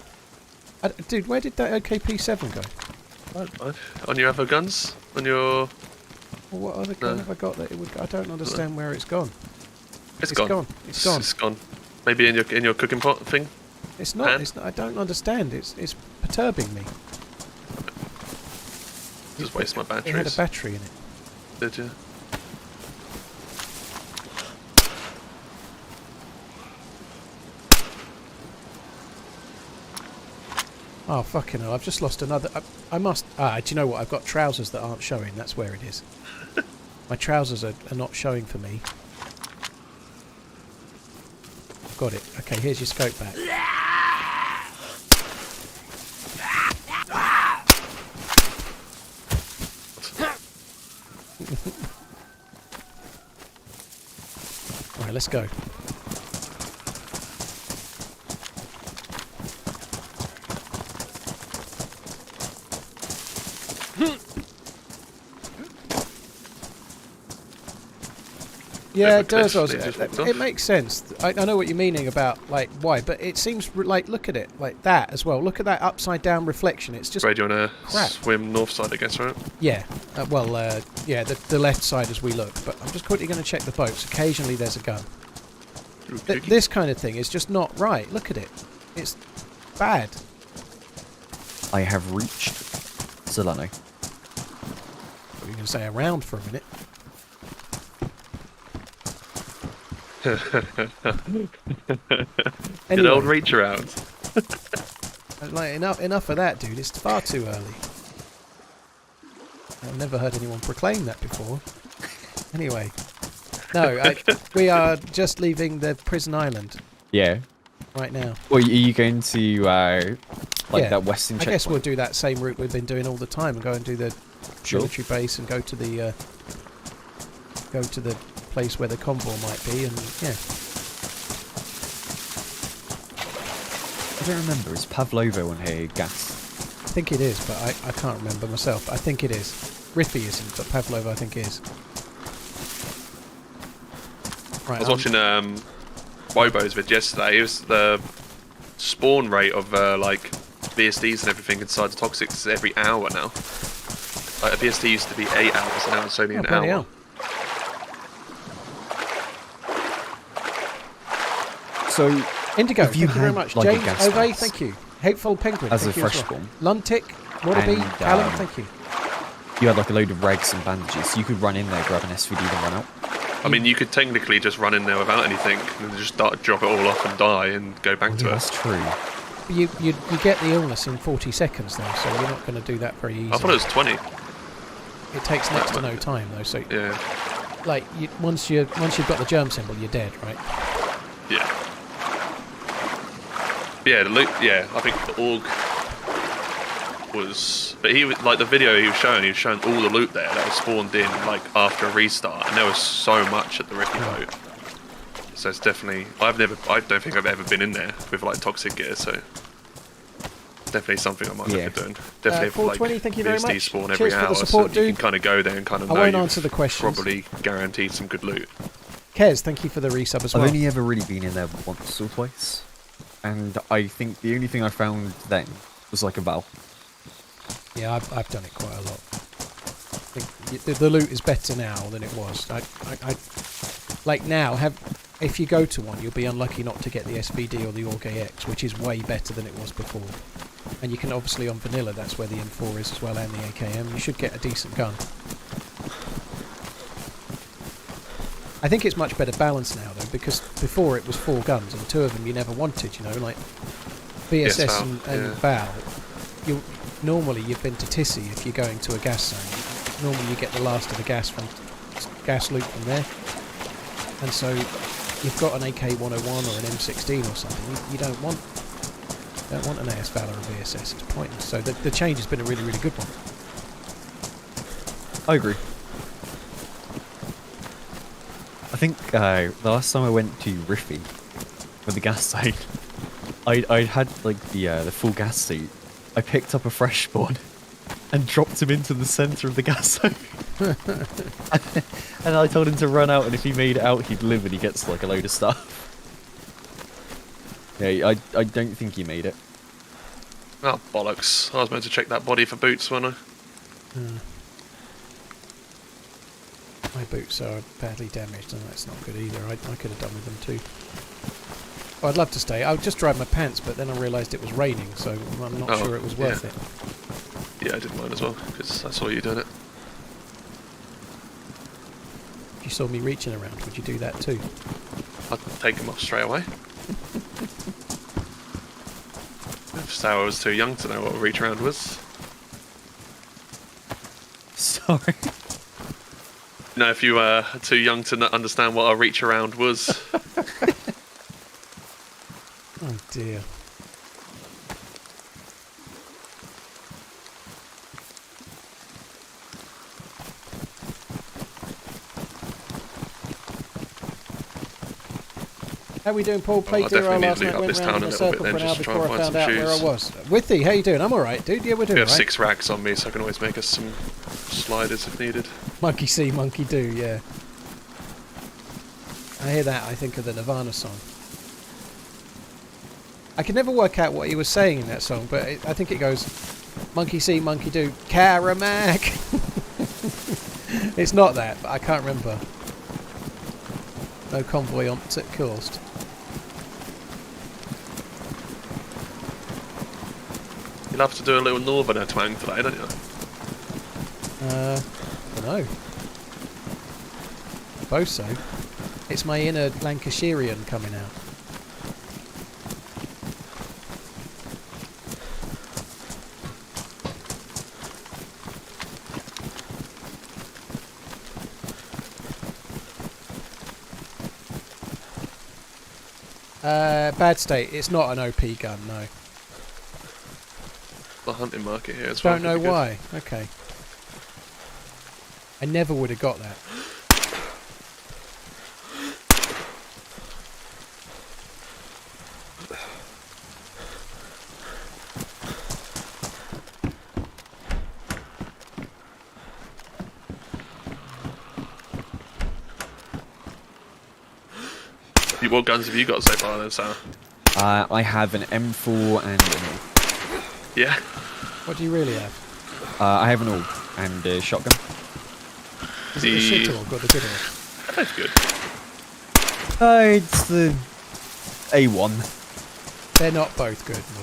Dude, where did that OKP7 go? On your other guns? On your... Well, what other gun have I got that it would? I don't understand where it's gone. It's gone. It's gone. It's gone. Maybe in your cooking pot thing? It's not. Pan? It's not. I don't understand. It's perturbing me. Just waste my batteries. It had a battery in it. Did you? Oh, fucking hell, I've just lost another... I must... do you know what? I've got trousers that aren't showing. That's where it is. My trousers are not showing for me. Got it. Okay, here's your scope back. Right, let's go. Yeah, it does. It makes sense. I know what you're meaning about, like, why, but it seems like, look at it, like that as well. Look at that upside down reflection. It's just Ray, do you want to crap. swim north side, I guess, right? Yeah. Yeah, the left side as we look. But I'm just quickly going to check the boats. Occasionally there's a gun. This kind of thing is just not right. Look at it. It's bad. I have reached Solano. What are you going to say? Around for a minute? Good old reach around. Like, enough of that, dude. It's far too early. I've never heard anyone proclaim that before. Anyway. No, we are just leaving the prison island Yeah. right now. Well, are you going to that western checkpoint? I guess we'll do that same route we've been doing all the time and go and do the military base and go to the place where the convoy might be, and yeah. I don't remember. Is Pavlovo on here gas? I think it is, but I can't remember myself. I think it is. Riffy isn't, but Pavlova I think is. Right, I was watching Wobo's vid yesterday. It was the spawn rate of like VSDs and everything inside the toxics is every hour now. Like a VSD used to be 8 hours, and now it's only an bloody hour. hell. So, Indigo, if you thank you very had, much. like, a James gas Ove, mask thank you. Hateful Penguin, as thank a you as fresh well. spawn, Luntic, Waterby, and, Callum, thank you. you had like a load of regs and bandages, you could run in there, grab an SVD, then run out. I mean, you could technically just run in there without anything and just drop it all off and die and go back to Yeah, it. that's true. You get the illness in 40 seconds though, so you're not going to do that very easily. I thought it was 20. It takes next to no time though, so Yeah. like once you've got the germ symbol, you're dead, right? Yeah. Yeah, the loot. Yeah, I think the org was. But he was like the video he was showing all the loot there that was spawned in like after a restart, and there was so much at the Ricky boat. So it's definitely. I don't think I've ever been in there with like toxic gear, so definitely something I might look at doing. Definitely if, 420, thank you very VSD much. spawn Cheers every for the hour, support, so you dude. can kind of go there and kind of I know won't you've answer the questions. probably guaranteed some good loot. Kez, thank you for the resub as well. I've only ever really been in there once or twice, and I think the only thing I found then was like a valve. Yeah, I've done it quite a lot. I think the loot is better now than it was. I like now if you go to one, you'll be unlucky not to get the SVD or the Org AX, which is way better than it was before. And you can obviously on vanilla, that's where the M4 is as well, and the AKM. You should get a decent gun. I think it's much better balanced now though, because before it was 4 guns and 2 of them you never wanted, you know, like BSS Yes, and Val. Normally you've been to Tissy if you're going to a gas zone. Normally you get the last of the gas loot from there. And so you've got an AK-101 or an M16 or something. You don't want an AS Val or a BSS. It's pointless. So the change has been a really, really good one. I agree. I think the last time I went to Riffy with the gas site, I had like the full gas suit. I picked up a fresh spawn and dropped him into the centre of the gas zone. And I told him to run out, and if he made it out, he'd live, and he gets like a load of stuff. Yeah, I don't think he made it. Oh, bollocks. I was meant to check that body for boots, wasn't I? My boots are badly damaged, and that's not good either. I could have done with them too. Oh, I'd love to stay. I would just dried my pants, but then I realised it was raining, so I'm not sure it was worth it. Yeah, I didn't mind as well, because I saw you doing it. If you saw me reaching around, would you do that too? I'd take him off straight away. Just how I was too young to know what a reach around was. Sorry. No, if you were too young to not understand what a reach around was. Oh dear. How we doing, Paul? Played definitely Dero need to last loot night, up went this round town in a a little bit circle then, for an hour just to try and before I find found some out where I shoes. was. Withy, how you doing? I'm alright, dude. Yeah, we're doing We have alright. 6 rags on me, so I can always make us some sliders if needed. Monkey see, monkey do, yeah. I hear that, I think of the Nirvana song. I can never work out what he was saying in that song, but I think it goes, monkey see, monkey do, Caramac. It's not that, but I can't remember. No convoy on Kursk. You'll have to do a little northerner twang today, don't you? Dunno. Suppose so. It's my inner Lancashirean coming out. Bad state. It's not an OP gun, no. The hunting market here as well. Don't know could be good. why. Okay. I never would have got that. What guns have you got so far then, Sam? I have an M4 and an AUG. Yeah? What do you really have? I have an AUG and a shotgun. Is it the shit org or the good org? That's good. It's the A1. They're not both good, no.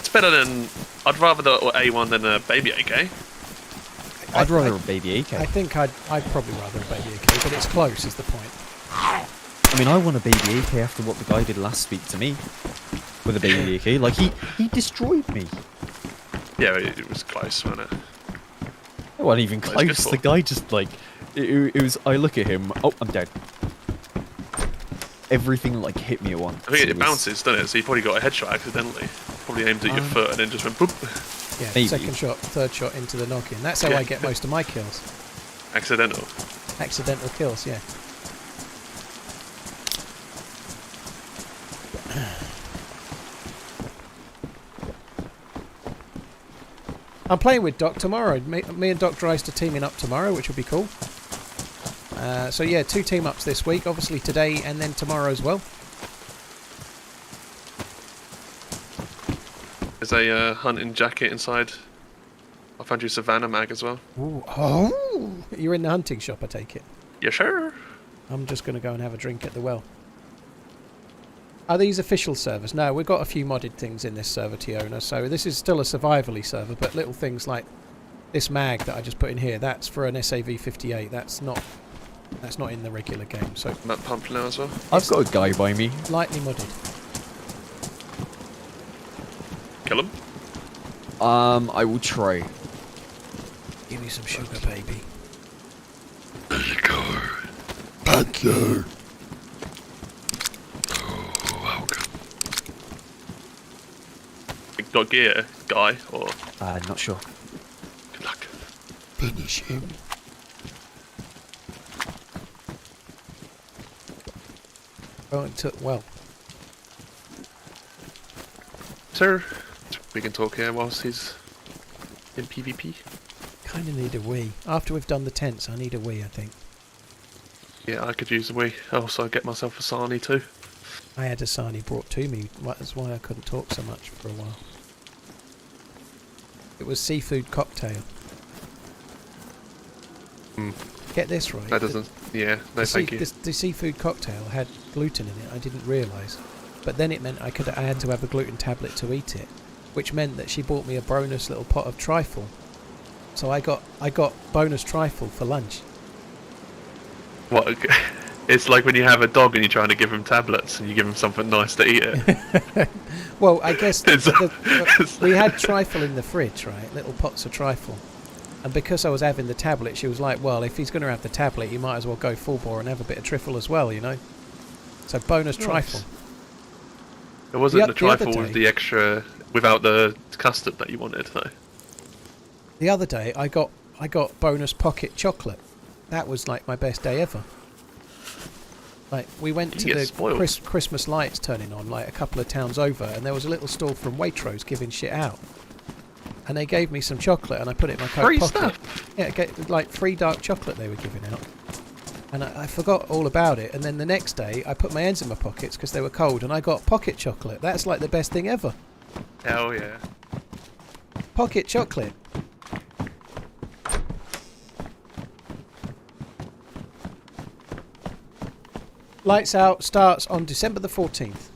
It's better than... I'd rather the A1 than a baby AK. I'd rather a baby AK. I think I'd probably rather a baby AK, but it's close is the point. I mean, I want a baby AK after what the guy did last week to me with a baby AK. Like, he destroyed me. Yeah, it was close, wasn't it? It wasn't even Well, it's good close. for- The guy just, like... It was... I look at him... Oh, I'm dead. Everything, like, hit me at once. I think it was- bounces, doesn't it? So you probably got a headshot accidentally. Probably aimed at your foot and then just went boop. Yeah, Maybe. second shot, third shot into the knock-in. That's how Yeah. I get most of my kills. Accidental. Accidental kills, yeah. I'm playing with Doc tomorrow. Me and Doc Dreister are teaming up tomorrow, which will be cool. So yeah, 2 team-ups this week. Obviously today and then tomorrow as well. There's a hunting jacket inside. I found you a Savannah mag as well. Ooh. Oh! You're in the hunting shop, I take it. Yeah, sure. I'm just going to go and have a drink at the well. Are these official servers? No, we've got a few modded things in this server, Tiona, so this is still a survivally server, but little things like this mag that I just put in here, that's for an SAV-58. That's not in the regular game, so Map pump now as well. I've got a guy by me. lightly modded. Kill him. I will try. Give me some sugar, baby. Thank you. Oh, welcome. Got gear, guy, or Not sure. good luck. Finish him. Oh, it took well. water? We can talk here whilst he's in PvP. Kind of need a wee. After we've done the tents, I need a wee, I think. Yeah, I could use a wee. Also, get myself a sarnie too. I had a sarnie brought to me. That's why I couldn't talk so much for a while. It was seafood cocktail. Get this right. That doesn't... Yeah, no thank you. The seafood cocktail had gluten in it. I didn't realise. But then it meant I had to have a gluten tablet to eat it. Which meant that she bought me a bonus little pot of trifle. So I got bonus trifle for lunch. What? It's like when you have a dog and you're trying to give him tablets and you give him something nice to eat it. Well, I guess we had trifle in the fridge, right? Little pots of trifle. And because I was having the tablet, she was like, well, if he's going to have the tablet, you might as well go full bore and have a bit of trifle as well, you know? So bonus trifle. It wasn't the trifle with the extra, without the custard that you wanted, though. The other day, I got bonus pocket chocolate. That was like my best day ever. Like, we went to the Christmas lights turning on, like a couple of towns over, and there was a little stall from Waitrose giving shit out. And they gave me some chocolate, and I put it in my coat pocket. Stuff. Yeah, like free dark chocolate they were giving out. And I forgot all about it, and then the next day, I put my hands in my pockets because they were cold, and I got pocket chocolate. That's like the best thing ever. Hell yeah. Pocket chocolate. Lights Out starts on December the 14th.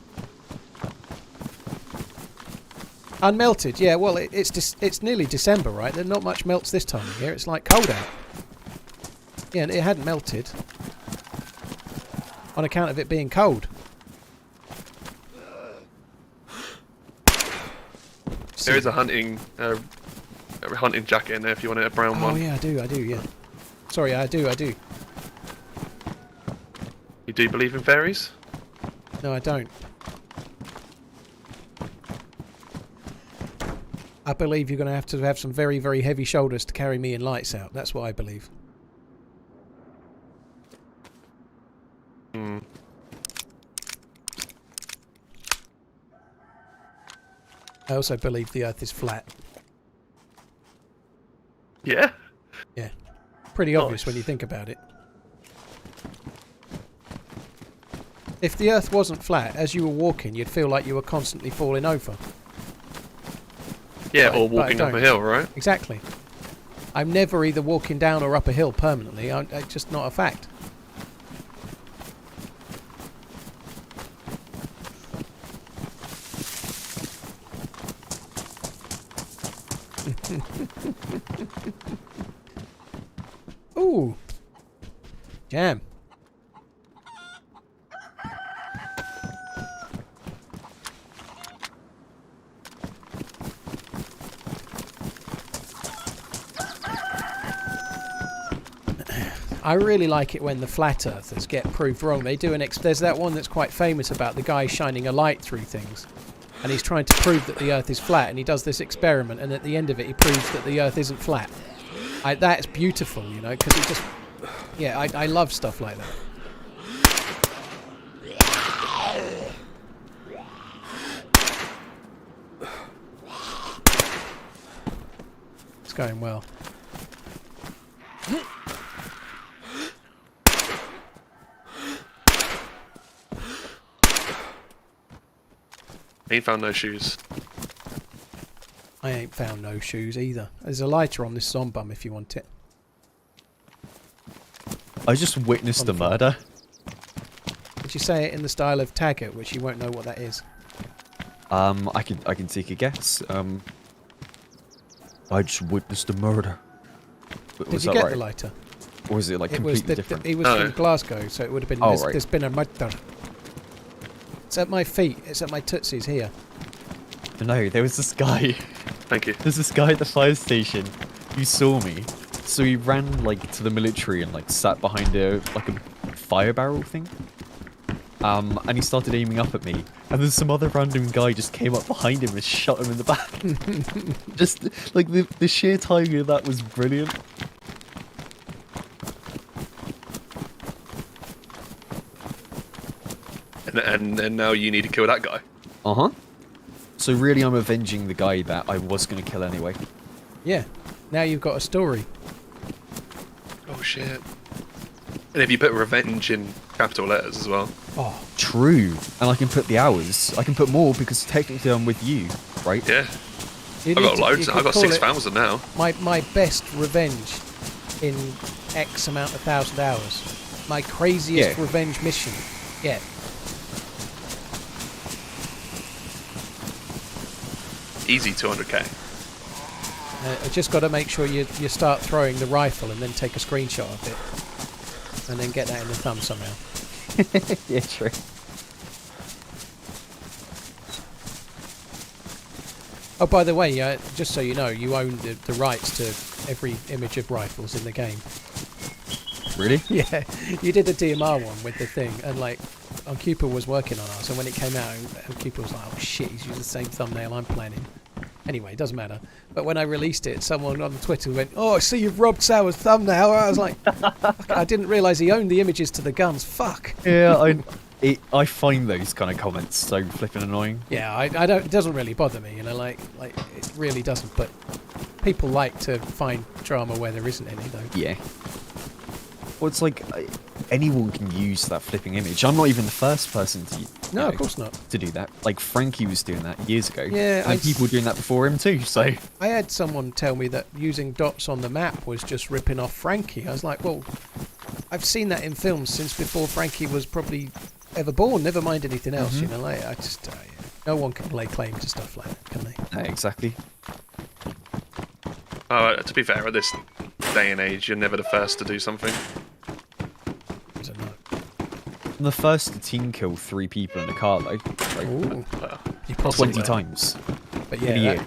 Unmelted, yeah, well, it's nearly December, right? There's not much melts this time of year. It's like cold out. Yeah, and it hadn't melted on account of it being cold. There is a hunting jacket in there if you want it, a brown one. Oh yeah, I do, yeah. Sorry, I do. You do believe in fairies? No, I don't. I believe you're going to have some very, very heavy shoulders to carry me in Lights Out. That's what I believe. Hmm. I also believe the Earth is flat. Yeah? Yeah. Pretty obvious when you think about it. If the Earth wasn't flat, as you were walking, you'd feel like you were constantly falling over. Yeah, or walking up a hill, right? Exactly. I'm never either walking down or up a hill permanently. It's just not a fact. Ooh. Jam. I really like it when the flat earthers get proved wrong. They do there's that one that's quite famous about the guy shining a light through things, and he's trying to prove that the Earth is flat, and he does this experiment, and at the end of it, he proves that the Earth isn't flat. That's beautiful, you know, because it just, yeah, I love stuff like that. It's going well. Ain't found no shoes. I ain't found no shoes either. There's a lighter on this zombum if you want it. I just witnessed a murder. Did you say it in the style of Taggart, which you won't know what that is? I can take a guess. I just witnessed a murder. Did you get the lighter? Or was it like completely different? He was from Glasgow, so it would have been. There's been a murder. It's at my feet. It's at my tootsies here. No, there was this guy. Thank you. There's this guy at the fire station who saw me. So he ran like to the military and like sat behind a fire barrel thing. And he started aiming up at me. And then some other random guy just came up behind him and shot him in the back. Just like the sheer timing of that was brilliant. And now you need to kill that guy. Uh-huh. So really, I'm avenging the guy that I was going to kill anyway. Yeah. Now you've got a story. Oh shit. And if you put revenge in capital letters as well. Oh, True. And I can put the hours. I can put more because technically I'm with you, right? Yeah. you I've need got to- loads. you could I've got call it 6,000 now. My best revenge in X amount of 1,000 hours. My craziest Yeah. revenge mission yet. Easy 200k. I just got to make sure you start throwing the rifle and then take a screenshot of it. And then get that in the thumb somehow. Yeah, true. Oh, by the way, just so you know, you own the rights to every image of rifles in the game. Really? Yeah, you did the DMR one with the thing, and like, Cooper was working on us, and when it came out, Cooper was like, oh shit, he's used the same thumbnail I'm planning. Anyway, it doesn't matter. But when I released it, someone on Twitter went, oh, I see you've robbed Sour's thumbnail. I was like, I didn't realise he owned the images to the guns. Fuck. Yeah, I find those kind of comments so flipping annoying. Yeah, I don't. It doesn't really bother me, you know. Like it really doesn't. But people like to find drama where there isn't any, though. Yeah. Well, it's like anyone can use that flipping image. I'm not even the first person to. No, of course not. To do that. Like Frankie was doing that years ago. Yeah, and people were doing that before him too. So I had someone tell me that using dots on the map was just ripping off Frankie. I was like, well, I've seen that in films since before Frankie was probably ever born. Never mind anything else, you know. Like I just, no one can lay claim to stuff like that, can they? exactly. To be fair, at this day and age, you're never the first to do something. I don't know. I'm the first to team kill 3 people in a car though. Right? Ooh, Well, you possibly 20 times. But in a yeah,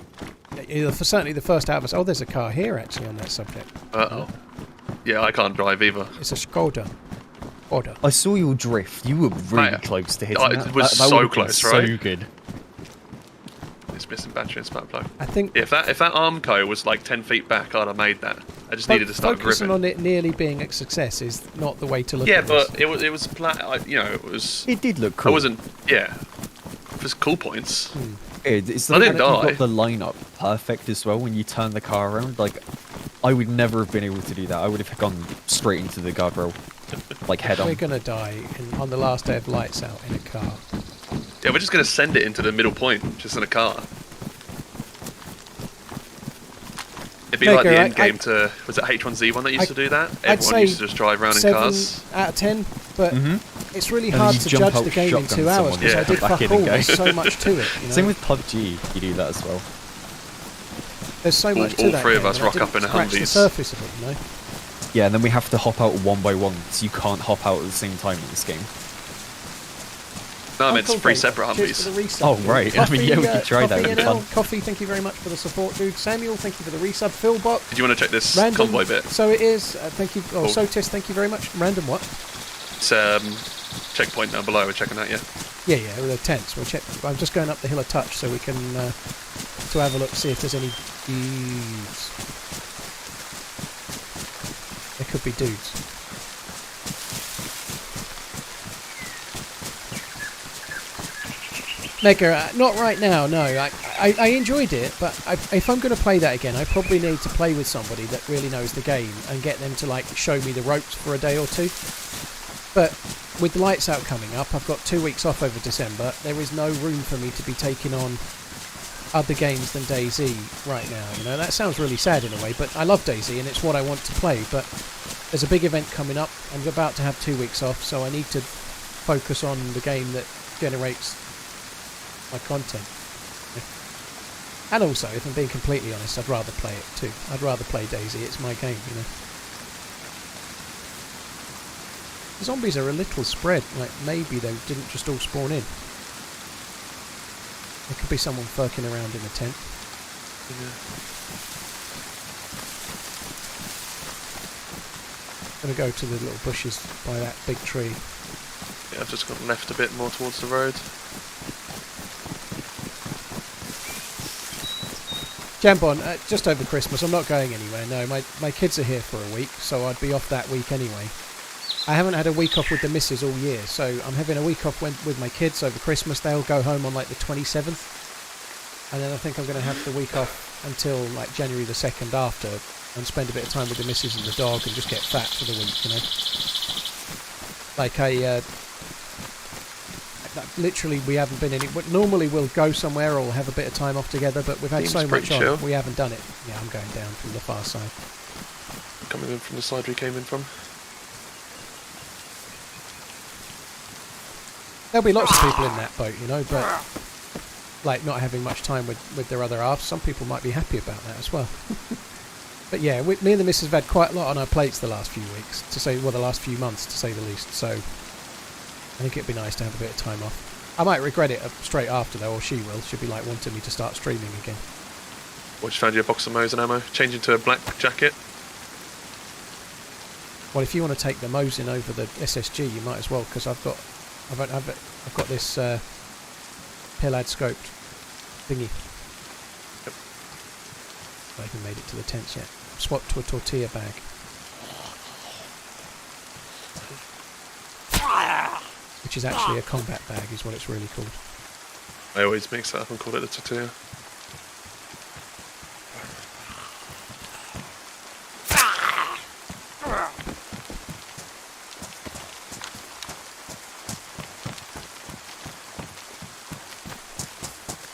year. certainly the first out of us. Oh, there's a car here actually on that subject. uh-oh. Yeah, I can't drive either. It's a Skoda. Skoda. I saw your drift. You were really Mate, close to hitting it that. was That so would've been close, So right? good. It's missing battery and spark plug. I think Yeah, if that Armco was like 10 feet back, I'd have made that. I just needed to start focusing gripping. on it nearly being a success is not the way to look Yeah, at this. but it was it was. It did look I cool. wasn't. Yeah, it was cool points. It's the I fact didn't that you die. got the lineup perfect as well when you turn the car around. Like, I would never have been able to do that. I would have gone straight into the guardrail, like head We're on. gonna die on the last day of lights out in a car. Yeah, we're just gonna send it into the middle point, just in a car. It'd be like Baker, the end I- game to was it H1Z1 that used to do that? I'd Everyone say used to just drive around in 7 cars. out of 10, but it's really And then hard you to jump judge out the game in shotgun 2 hours someone, because yeah, I did back fuck in all. and go. There's so much to it. You know? Same with PUBG. You do that as well. There's so much to all that three of game, us and I rock didn't up in a scratch the Humvees. surface of it, you know. Yeah, and then we have to hop out one by one, so you can't hop out at the same time in this game. No, I meant Uncle 3 Baker, separate cheers for Humvees. the resub, Oh, dude. right. I mean, yeah, we could try that, Coffee it'd be NL, fun. Coffee, thank you very much for the support, dude. Samuel, thank you for the resub. Philbot, Did you want to check this random. convoy bit? So it is. Thank you. Oh, Cool. Sotis, thank you very much. Random what? It's checkpoint down below. We're checking that, yeah. Yeah, with the tents. We'll check. I'm just going up the hill of touch so we can to have a look, see if there's any dudes. There could be dudes. Mega, not right now, no. I enjoyed it, but if I'm going to play that again, I probably need to play with somebody that really knows the game and get them to like show me the ropes for a day or two. But with the lights out coming up, I've got 2 weeks off over December. There is no room for me to be taking on other games than DayZ right now. You know, that sounds really sad in a way, but I love DayZ and it's what I want to play. But there's a big event coming up. I'm about to have 2 weeks off, so I need to focus on the game that generates my content. And also, if I'm being completely honest, I'd rather play it too. I'd rather play DayZ. It's my game, you know. The zombies are a little spread. Like, maybe they didn't just all spawn in. There could be someone furking around in a tent. Gonna go to the little bushes by that big tree. Yeah, I've just gone left a bit more towards the road. Jambon, just over Christmas, I'm not going anywhere, no. My kids are here for a week, so I'd be off that week anyway. I haven't had a week off with the missus all year, so I'm having a week off with my kids over Christmas. They'll go home on like the 27th. and then I think I'm going to have the week off until like January the 2nd after, and spend a bit of time with the missus and the dog, and just get fat for the week, you know. Like literally, we haven't been normally we'll go somewhere or have a bit of time off together, but we've had Seems so much pretty chill. on, we haven't done it. Yeah, I'm going down from the far side. Coming in from the side we came in from. There'll be lots of people in that boat, you know, but like not having much time with their other halves, some people might be happy about that as well. But yeah, me and the missus have had quite a lot on our plates the last few weeks, the last few months to say the least, so I think it'd be nice to have a bit of time off. I might regret it straight after though, or she will. She'll be like wanting me to start streaming again. What, just found you a box of Mosin ammo? Change into a black jacket? Well, if you want to take the Mosin over the SSG, you might as well, because I've got this Pillad scoped thingy. Yep. I haven't made it to the tents yet. Swapped to a tortilla bag. Which is actually a combat bag, is what it's really called. I always mix that up and call it a tortilla.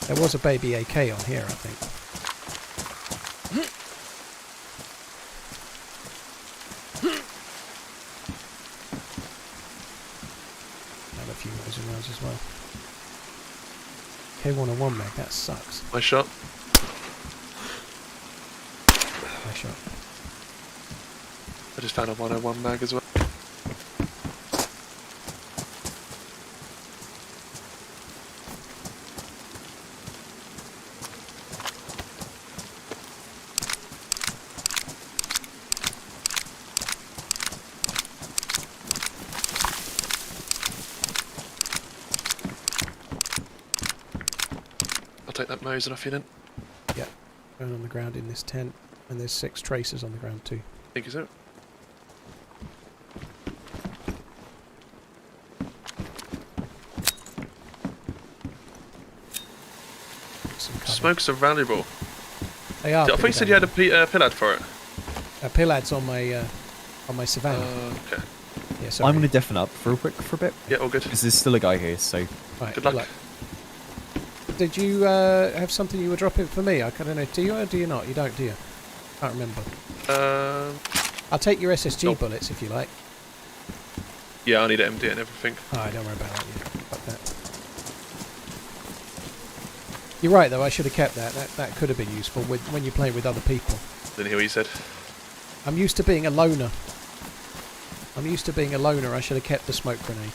There was a baby AK on here, I think. And a few Mosin rounds as well. K101 mag, that sucks. Nice shot. Nice shot. I just found a 101 mag as well. Take that Mosin off you then. Yeah, going on the ground in this tent, and there's 6 tracers on the ground too. Thank you, sir. Some cover. Smokes are valuable. They are. I thought you said you had a Pillad for it. Pillad's on my Savannah. Okay. Yeah, sorry. I'm going to deafen up for a bit. Yeah, all good. Because there's still a guy here, so... Right, Good luck. Did you have something you were dropping for me? I don't know. Do you or do you not? You don't, do you? Can't remember. I'll take your SSG Nope. bullets if you like. Yeah, I need to empty it and everything. Alright, don't worry about that yet. Fuck that. You're right though, I should have kept that. That could have been useful when you play with other people. Didn't hear what you said. I'm used to being a loner. I should have kept the smoke grenade.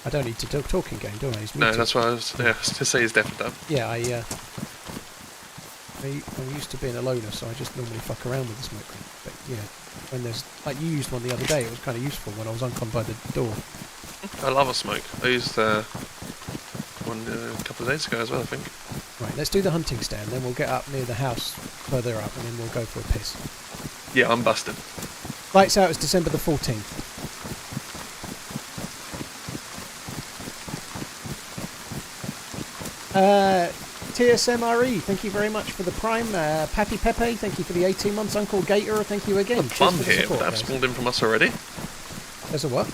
I don't need to do talking game, do I? He's No, muted. that's why I was to say he's definitely done. Yeah, I'm used to being a loner, so I just normally fuck around with the smoke grenade. But yeah, when there's like you used one the other day, it was kind of useful when I was uncon by the door. I love a smoke. I used one a couple of days ago as well, I think. Right, let's do the hunting stand, then we'll get up near the house further up, and then we'll go for a piss. Yeah, I'm busting. Lights out is December the 14th. TSMRE, thank you very much for the Prime. Pappy Pepe, thank you for the 18 months. Uncle Gator, thank you again. Plum Cheers for the here, support, would that have guys. spawned in from us already? There's a what?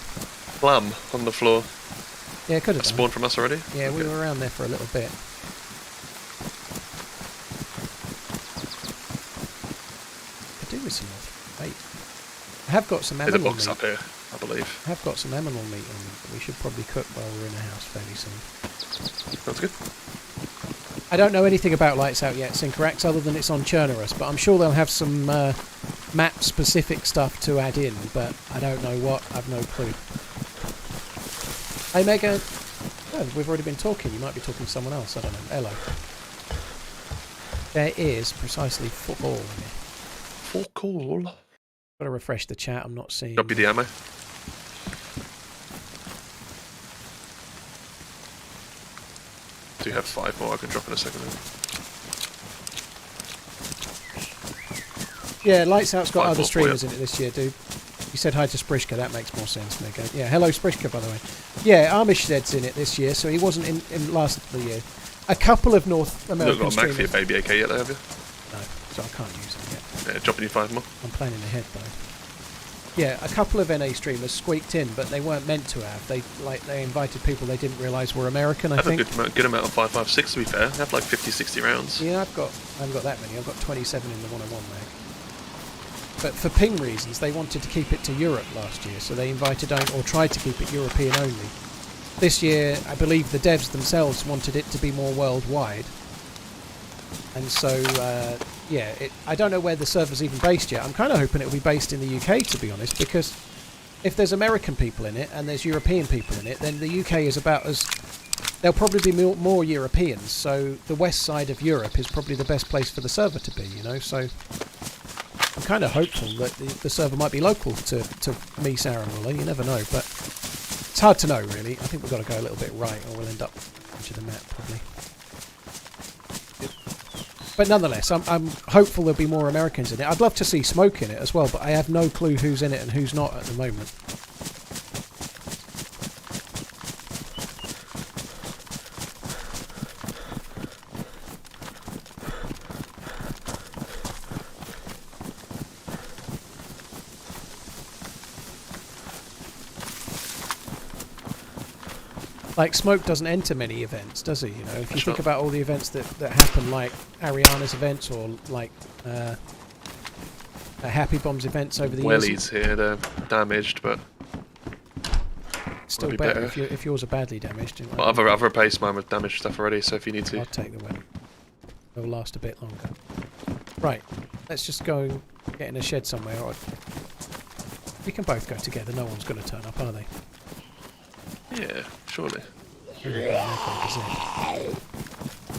Plum on the floor. Yeah, could have That done. spawned from us already? Yeah, we Okay. were around there for a little bit. Could do with some more. Hey, I have got some There's a animal box meat. up here, I believe. I have got some animal meat on me that we should probably cook while we're in the house fairly soon. Sounds good. I don't know anything about Lights Out yet, Syncrax, other than it's on Chernarus, but I'm sure they'll have some map-specific stuff to add in, but I don't know what. I've no clue. Hey, Mega. Oh, we've already been talking. You might be talking to someone else. I don't know. Hello. There is precisely football in here. For call. Got to refresh the chat. I'm not seeing... Drop you the ammo. Do you have 5 more I can drop in a second? Yeah, Lights Out's got 5 other more for you. streamers in it this year, dude. You said hi to Sprishka. That makes more sense, Mega. Yeah, hello, Sprishka, by the way. Yeah, Armisted's in it this year, so he wasn't in last year. A couple of North You've American not got a Mac for your streamers. baby AK yet, though, have you? No, so I can't use them yet. Yeah, dropping you 5 more. I'm planning ahead though. Yeah, a couple of NA streamers squeaked in, but they weren't meant to have. They invited people they didn't realise were American. I have think. a good amount of 5.56 to be fair. I have like 50, 60 rounds. Yeah, I haven't got that many. I've got 27 in the 101 mag. But for ping reasons, they wanted to keep it to Europe last year, so they invited or tried to keep it European only. This year, I believe the devs themselves wanted it to be more worldwide. And so, yeah, I don't know where the server's even based yet. I'm kind of hoping it'll be based in the UK, to be honest, because if there's American people in it and there's European people in it, then the UK is about as... There'll probably be more Europeans, so the west side of Europe is probably the best place for the server to be, you know, so... I'm kind of hopeful that the server might be local to me, Sarah and Muller. You never know, but it's hard to know, really. I think we've got to go a little bit right, or we'll end up into the map, probably. But nonetheless, I'm hopeful there'll be more Americans in it. I'd love to see Smoke in it as well, but I have no clue who's in it and who's not at the moment. Like, Smoke doesn't enter many events, does he? You know, if you think about all the events that happen, like Ariana's events or like Happy Bomb's events over the years. Wellies here, they're damaged, but Still better if yours are badly damaged. well, I've replaced mine with damaged stuff already, so if you need to. I'll take the Welly. They'll last a bit longer. Right, let's just go and get in a shed somewhere. Or we can both go together. No one's going to turn up, are they? Yeah, surely.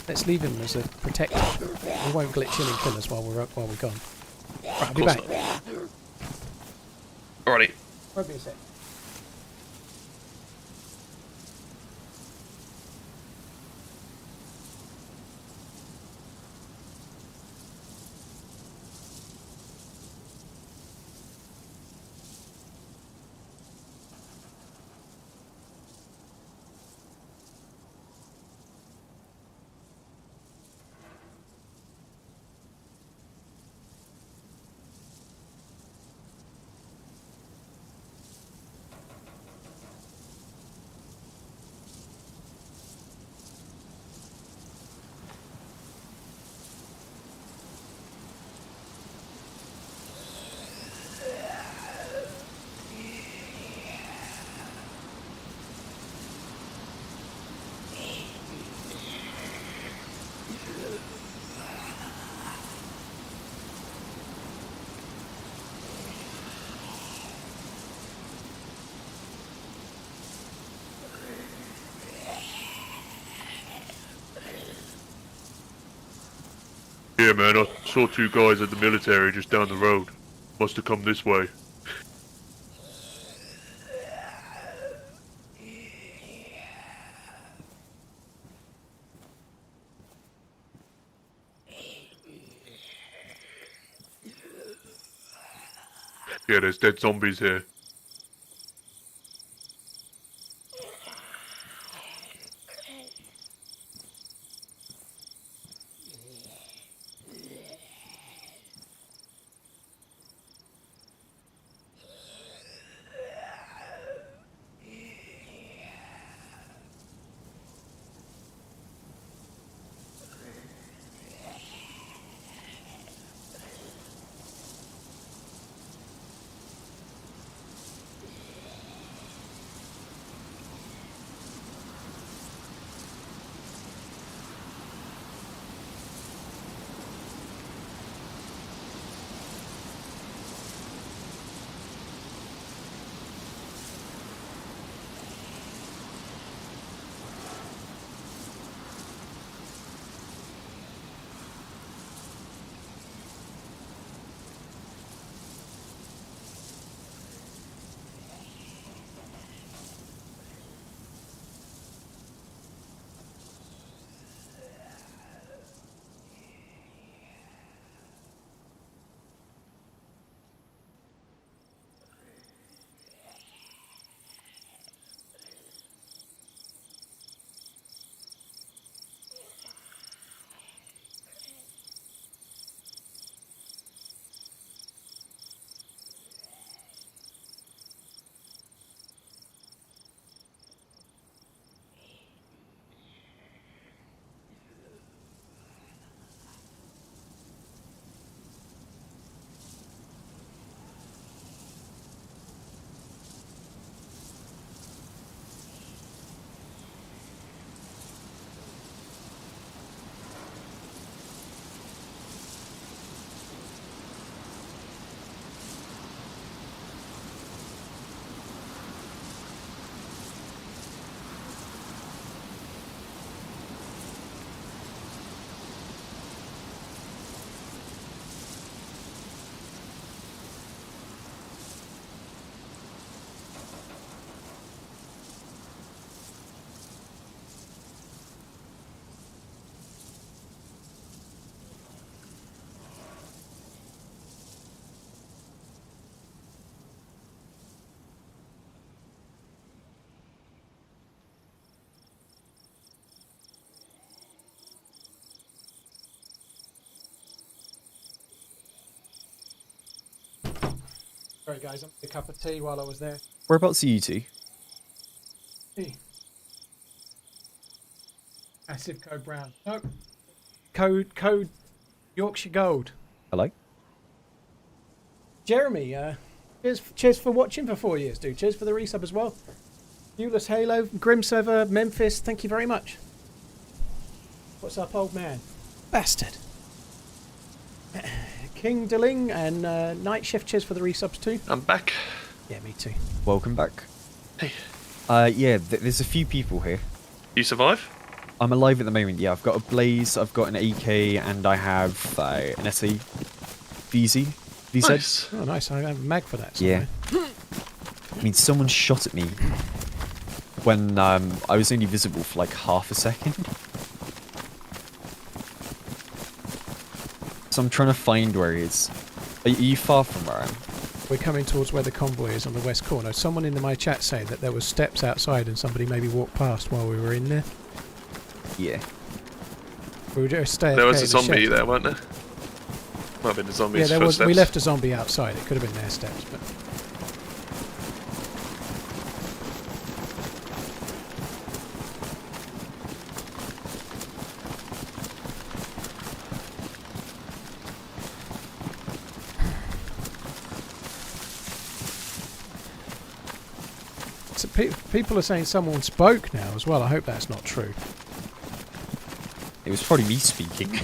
Let's leave him as a protector. He won't glitch in and kill us while we're gone. Right, I'll be back. Alrighty. Won't be a sec. Yeah, man, I saw 2 guys at the military just down the road. Must have come this way. Yeah, there's dead zombies here. Sorry, guys, I made a cup of tea while I was there. Whereabouts are you two? Tea. Massive code brown. No. Code Yorkshire Gold. Hello? Jeremy, cheers for watching for 4 years, dude. Cheers for the resub as well. Euless Halo, Grim Server, Memphis, thank you very much. What's up, old man? Bastard. King Dilling and Night Shift, cheers for the resubs too. I'm back. Yeah, me too. Welcome back. Hey. Yeah, there's a few people here. You survive? I'm alive at the moment, yeah. I've got a Blaze, I've got an AK, and I have an SE. VZ. VZ. Nice. Oh, nice. I have a mag for that. Yeah. I mean, someone shot at me when I was only visible for like half a second. So I'm trying to find where he is. Are you far from where I am? We're coming towards where the convoy is on the west corner. Someone in my chat saying that there was steps outside and somebody maybe walked past while we were in there. Yeah. We were just staying. There was a zombie there, weren't there? Might have been the zombie's Yeah, there was. footsteps. We left a zombie outside. It could have been their steps, but. So people are saying someone spoke now as well. I hope that's not true. It was probably me speaking.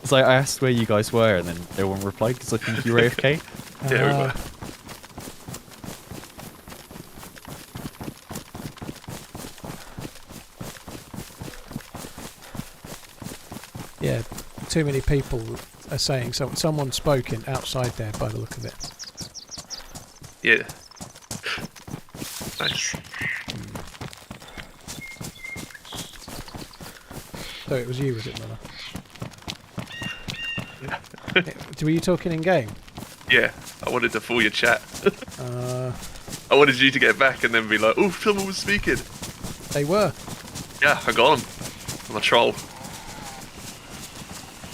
It's like I asked where you guys were, and then no one replied because I think you were AFK. Yeah, we were. Yeah, too many people are saying someone spoke in outside there by the look of it. Yeah. Nice. So it was you, was it, Muller? Were you talking in game? Yeah, I wanted to fool your chat. Uh, I wanted you to get back and then be like, oh, someone was speaking. they were. Yeah, I got him. I'm a troll.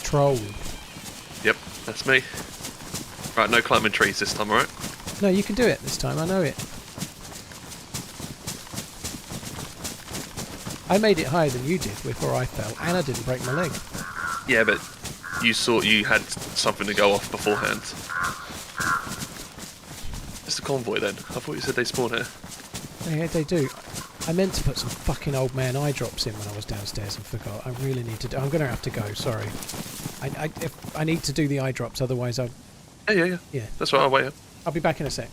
Troll. Yep, that's me. Right, no climbing trees this time, alright? No, you can do it this time, I know it. I made it higher than you did before I fell, and I didn't break my leg. Yeah, but you thought you had something to go off beforehand. It's the convoy then. I thought you said they spawn here. Yeah, they do. I meant to put some fucking old man eye drops in when I was downstairs and forgot. I really need to do. I'm going to have to go, sorry. I need to do the eye drops, otherwise I'll... Yeah. Yeah. That's right, I'll wait here. I'll be back in a sec.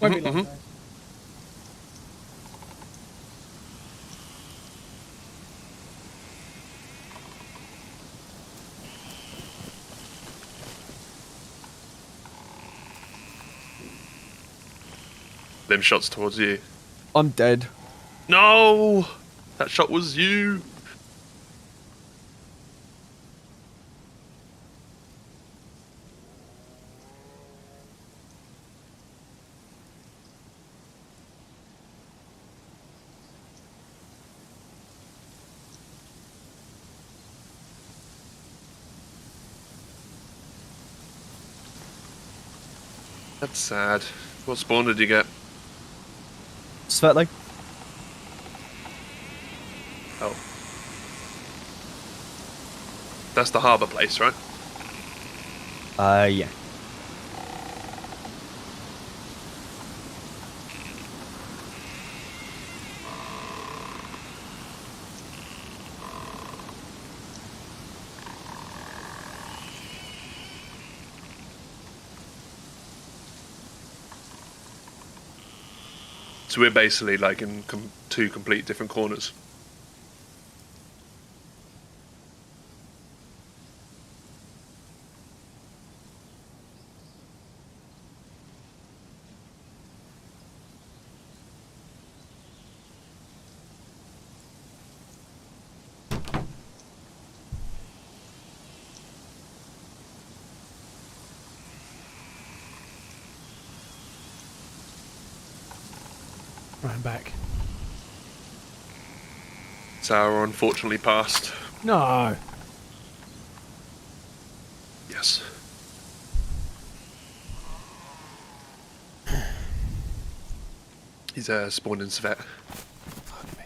Won't be long, mhm. guys. Them shots towards you. I'm dead. No! That shot was you! That's sad. What spawn did you get? Svetlo? Oh. That's the harbour place, right? Yeah. So we're basically like in two complete different corners. Right, I'm back. This hour unfortunately passed. No! Yes. He's spawned in Svet. Fuck me.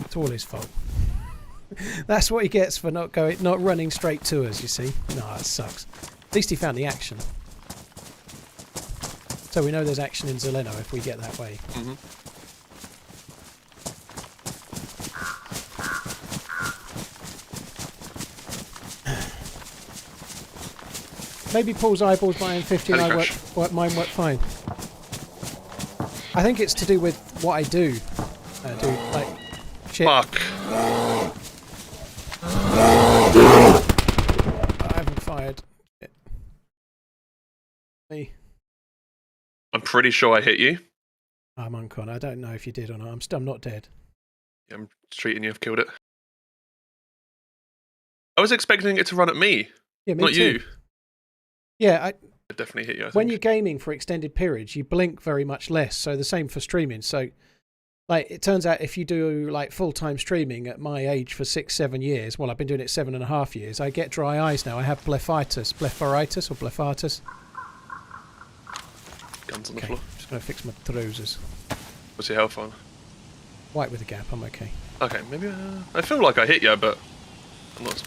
It's all his fault. That's what he gets for not running straight to us, you see. No, that sucks. At least he found the action. So we know there's action in Zeleno if we get that way. Mm-hmm. Maybe Paul's eyeballs buying 50 and mine work fine. I think it's to do with what I do. Like shit. Fuck. I haven't fired. Me. I'm pretty sure I hit you. I'm uncon. I don't know if you did or not. I'm not dead. Yeah, I'm treating you. I've killed it. I was expecting it to run at me, Yeah, me not too. you. Yeah, I definitely hit you. I think. when you're gaming for extended periods, you blink very much less. So the same for streaming. So, like, it turns out if you do like full-time streaming at my age for 6-7 years, well, I've been doing it 7.5 years. I get dry eyes now. I have blepharitis. Guns on the Okay, floor. just gonna fix my trousers. What's your health on? White with a gap. I'm okay. Okay, maybe I feel like I hit you, but I'm not.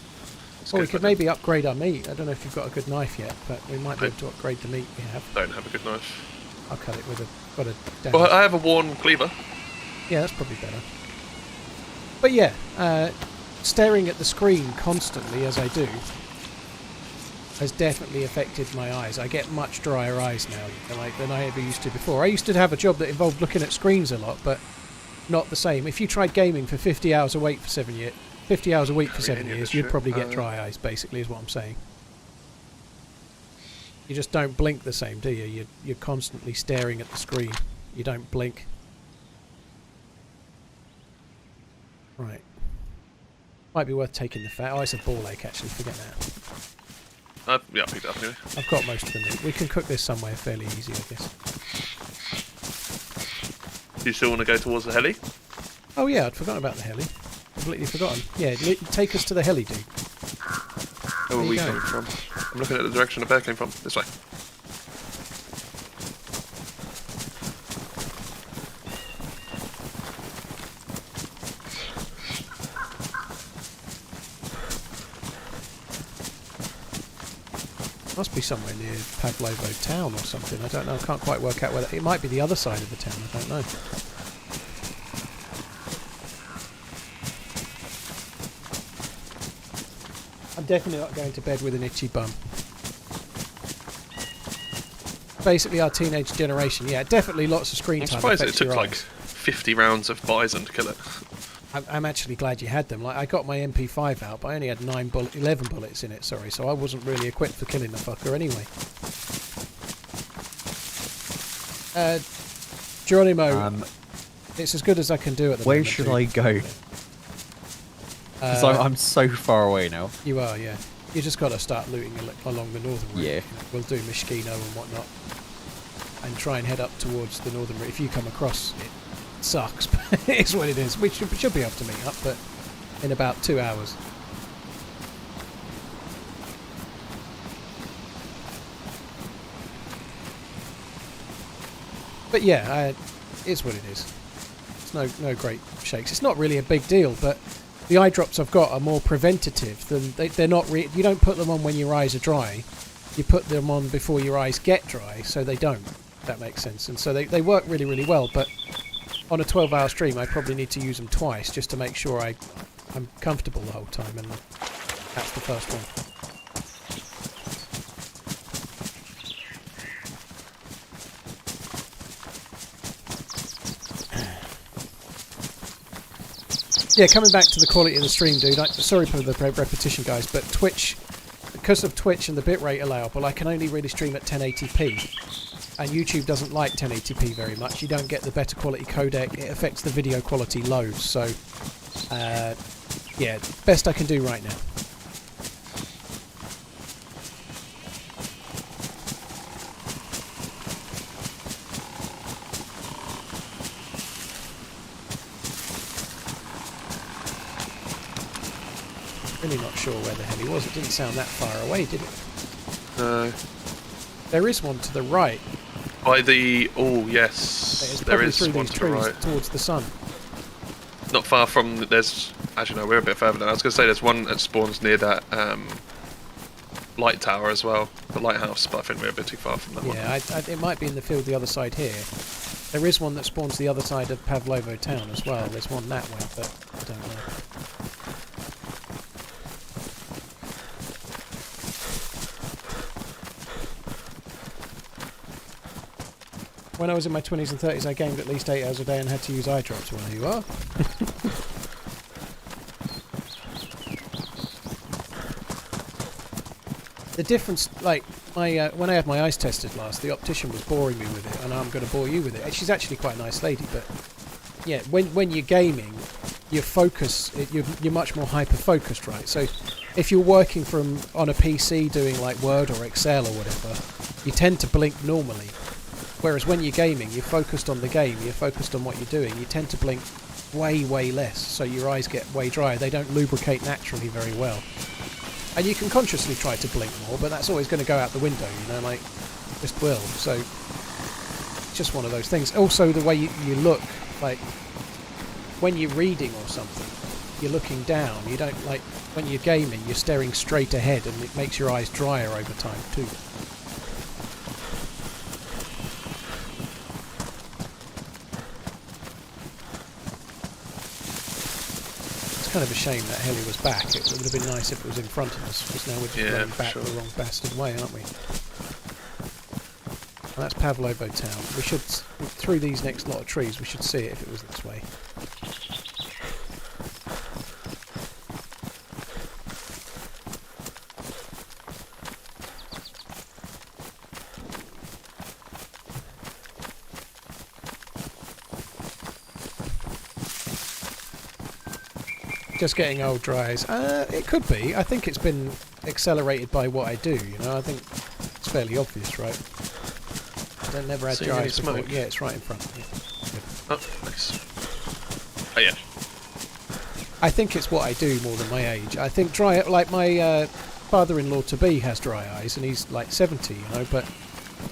Well, we could maybe upgrade our meat. I don't know if you've got a good knife yet, but we might be able to upgrade the meat we have. Don't have a good knife. I'll cut it with got a. Well, I have a worn cleaver. Yeah, that's probably better. But yeah, staring at the screen constantly as I do has definitely affected my eyes. I get much drier eyes now than I ever used to before. I used to have a job that involved looking at screens a lot, but not the same. If you tried gaming for 50 hours a week for 7 years, 50 hours a week for 7 years, you'd probably get dry eyes, basically, is what I'm saying. You just don't blink the same, do you? You're constantly staring at the screen. You don't blink. Right. Might be worth taking the fat. Oh, it's a ball ache, actually. Forget that. Yeah, I picked it up anyway. I've got most of the meat. We can cook this somewhere fairly easy, I guess. Do you still want to go towards the heli? Oh, yeah, I'd forgotten about the heli. Completely forgotten. Yeah, take us to the heli, dude. Where are we coming from? I'm looking at the direction the bear came from. This way. Must be somewhere near Pavlovo town or something. I don't know. I can't quite work out whether it might be the other side of the town. I don't know. I'm definitely not going to bed with an itchy bum. Basically, our teenage generation. Yeah, definitely lots of screen time. I'm surprised it affects took your like eyes. 50 rounds of bison to kill it. I'm actually glad you had them. Like, I got my MP5 out, but I only had 11 bullets in it. Sorry, so I wasn't really equipped for killing the fucker anyway. Geronimo, it's as good as I can do at the moment. Where should I go? Because I'm so far away now. You are, yeah. You just got to start looting along the northern route. Yeah. You know, we'll do Mishkino and whatnot, and try and head up towards the northern route. If you come across it, sucks, but it is what it is. We should be able to meet up, but in about 2 hours. But yeah, it's what it is. It's no great shakes. It's not really a big deal, but the eye drops I've got are more preventative than they're not. You don't put them on when your eyes are dry. You put them on before your eyes get dry, so they don't. If that makes sense. And so they work really, really well. But on a 12-hour stream, I probably need to use them twice just to make sure I'm comfortable the whole time, and that's the first one. Yeah, coming back to the quality of the stream, dude. Sorry for the repetition, guys, but Twitch, because of Twitch and the bitrate allowable, I can only really stream at 1080p. And YouTube doesn't like 1080p very much. You don't get the better quality codec. It affects the video quality loads. So, yeah, best I can do right now. Really not sure where the heli was. It didn't sound that far away, did it? No. There is one to the right. By the... Oh, It's yes. There probably is through one these to the trees right. towards the sun. Not far from... There's... Actually, no, we're a bit further down. I was going to say there's one that spawns near that light tower as well. The lighthouse, but I think we're a bit too far from that one. Yeah, it might be in the field the other side here. There is one that spawns the other side of Pavlovo town as well. There's one that way, but I don't know. When I was in my 20s and 30s, I gamed at least 8 hours a day and had to use eye drops. Well, there you are. The difference, like, when I had my eyes tested last, the optician was boring me with it, and I'm going to bore you with it. She's actually quite a nice lady, but yeah, when you're gaming, your focus, you're much more hyper-focused, right? So if you're working on a PC doing like Word or Excel or whatever, you tend to blink normally. Whereas when you're gaming, you're focused on the game, you're focused on what you're doing, you tend to blink way, way less, so your eyes get way drier. They don't lubricate naturally very well. And you can consciously try to blink more, but that's always going to go out the window, you know, like, just will. So, it's just one of those things. Also, the way you look, like, when you're reading or something, you're looking down. You don't, like, when you're gaming, you're staring straight ahead, and it makes your eyes drier over time, too. Kind of a shame that heli was back. It would have been nice if it was in front of us, because now we're just running back the wrong bastard way, aren't we? Well, that's Pavlovo town. We should, through these next lot of trees, we should see it if it was this way. Just getting old, dry eyes. It could be. I think it's been accelerated by what I do, you know. I think it's fairly obvious, right? I never had dry eyes before. Yeah, it's right in front. Yeah. Oh, nice. Oh, yeah. I think it's what I do more than my age. I think like my father-in-law to be has dry eyes, and he's like 70, you know, but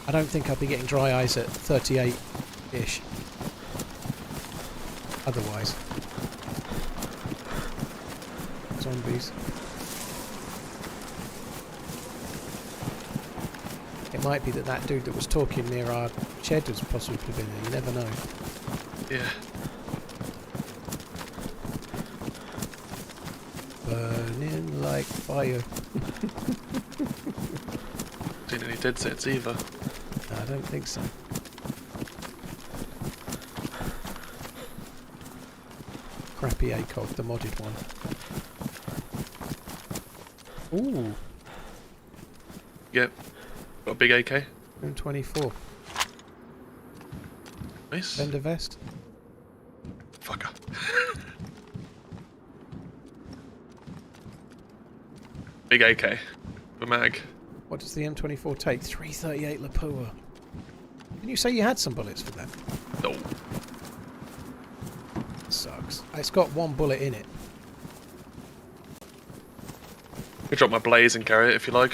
I don't think I'd be getting dry eyes at 38-ish. Otherwise. Zombies. It might be that dude that was talking near our shed has possibly been there. You never know. Yeah. Burning like fire. Seen any dead sets either. I don't think so. Crappy ACOG, the modded one. Ooh. Yep. Got a big AK. M24. Nice. Vendor vest. Fucker. Big AK. The mag. What does the M24 take? 338 Lapua. Didn't you say you had some bullets for that? No. Sucks. It's got one bullet in it. I could drop my blaze and carry it if you like.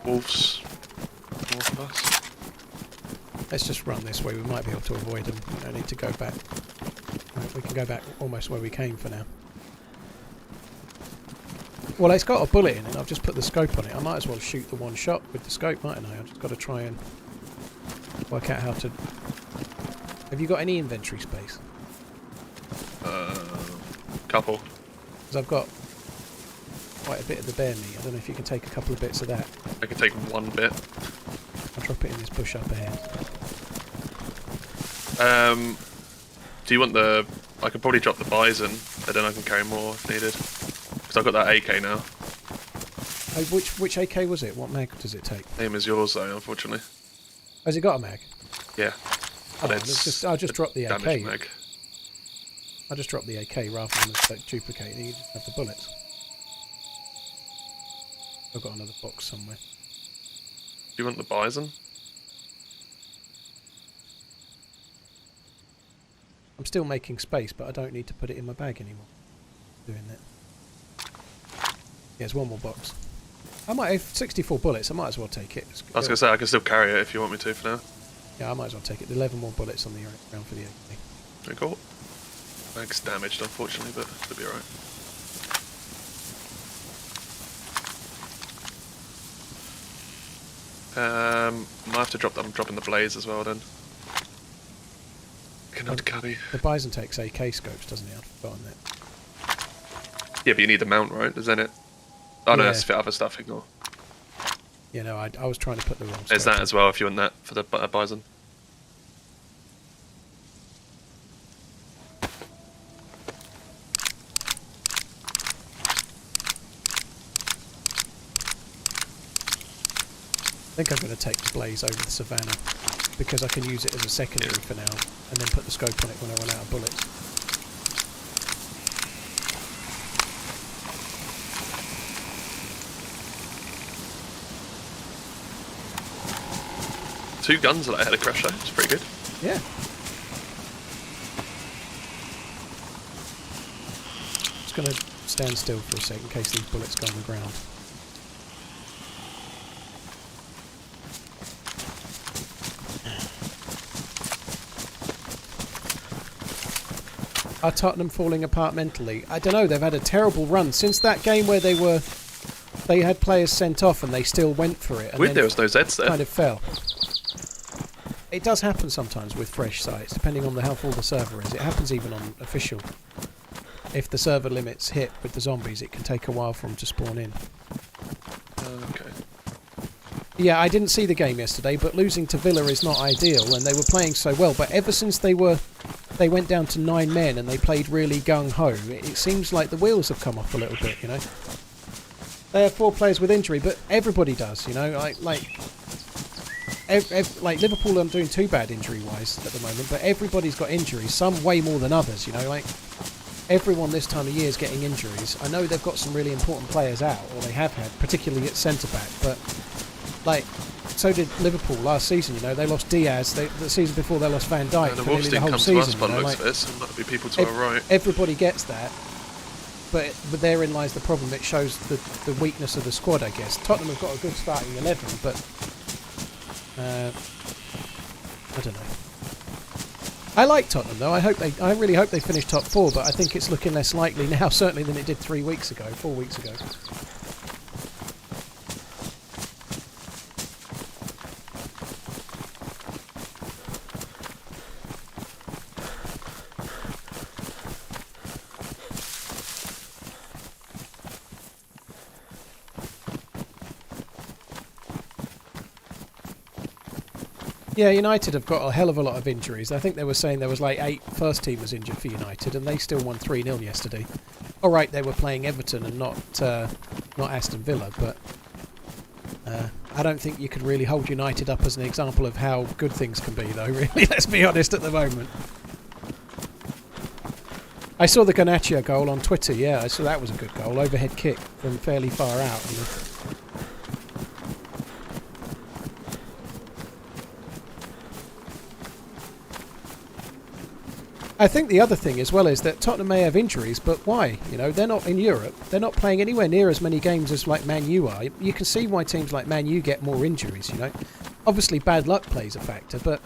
Wolves. North of us. Let's just run this way. We might be able to avoid them. We don't need to go back. Right, we can go back almost where we came for now. Well, it's got a bullet in it. I've just put the scope on it. I might as well shoot the one shot with the scope, mightn't I? I've just got to try and work out how to... Have you got any inventory space? Couple. Because I've got quite a bit of the bear meat. I don't know if you can take a couple of bits of that. I can take one bit. I'll drop it in this bush up ahead. Do you want the... I could probably drop the bison, but then I can carry more if needed. Because I've got that AK now. Oh, which AK was it? What mag does it take? Same as yours though, unfortunately. Has it got a mag? Yeah. Oh, But it's I'll just drop the AK. damaged mag. I'll just drop the AK rather than like, duplicating. You just have the bullets. I've got another box somewhere. Do you want the bison? I'm still making space, but I don't need to put it in my bag anymore. Doing that. Yeah, there's one more box. I might have 64 bullets. I might as well take it. I was going to say, I can still carry it if you want me to for now. Yeah, I might as well take it. 11 more bullets on the round for the AK. Okay, cool. Mag's damaged, unfortunately, but it'll be alright. Might have to drop. I'm dropping the blaze as well then. Cannot carry. The Bison takes AK scopes, doesn't he? I've forgotten that. Yeah, but you need the mount, right? Isn't it? Oh no, Yeah. that's fit other stuff. Ignore. You know, I was trying to put the wrong. There's scope that in. as well if you want that for the Bison. I think I'm going to take the blaze over the Savannah because I can use it as a secondary for now, and then put the scope on it when I run out of bullets. Two guns that I had a crash though. It's pretty good. Yeah. Just going to stand still for a sec in case these bullets go on the ground. Are Tottenham falling apart mentally? I don't know. They've had a terrible run since that game where they had players sent off and they still went for it. And Weird, then there was no Zeds there. kind of fell. It does happen sometimes with fresh sites, depending on how full the server is. It happens even on official. If the server limits hit with the zombies, it can take a while for them to spawn in. Okay. Yeah, I didn't see the game yesterday, but losing to Villa is not ideal, and they were playing so well. But ever since they went down to 9 men and they played really gung-ho, it seems like the wheels have come off a little bit, you know. They have 4 players with injury, but everybody does, you know. Like Liverpool aren't doing too bad injury-wise at the moment, but everybody's got injuries, some way more than others, you know. Like, everyone this time of year is getting injuries. I know they've got some really important players out, or they have had, particularly at centre-back, but, like, so did Liverpool last season, you know. They lost Diaz. The season before they lost Van Dijk And for nearly the whole comes to us season. by You the know, looks like, of this, and might be people to our right. everybody gets that, but therein lies the problem. It shows the weakness of the squad, I guess. Tottenham have got a good starting 11, but I don't know. I like Tottenham though. I really hope they finish top 4, but I think it's looking less likely now, certainly than it did 4 weeks ago. Yeah, United have got a hell of a lot of injuries. I think they were saying there was like 8 first-teamers injured for United, and they still won 3-0 yesterday. All right, they were playing Everton and not Aston Villa, but I don't think you could really hold United up as an example of how good things can be, though, really. Let's be honest at the moment. I saw the Garnacho goal on Twitter, yeah, I saw that was a good goal. Overhead kick from fairly far out. You know. I think the other thing as well is that Tottenham may have injuries, but why? You know, they're not in Europe. They're not playing anywhere near as many games as like Man U are. You can see why teams like Man U get more injuries, you know. Obviously bad luck plays a factor, but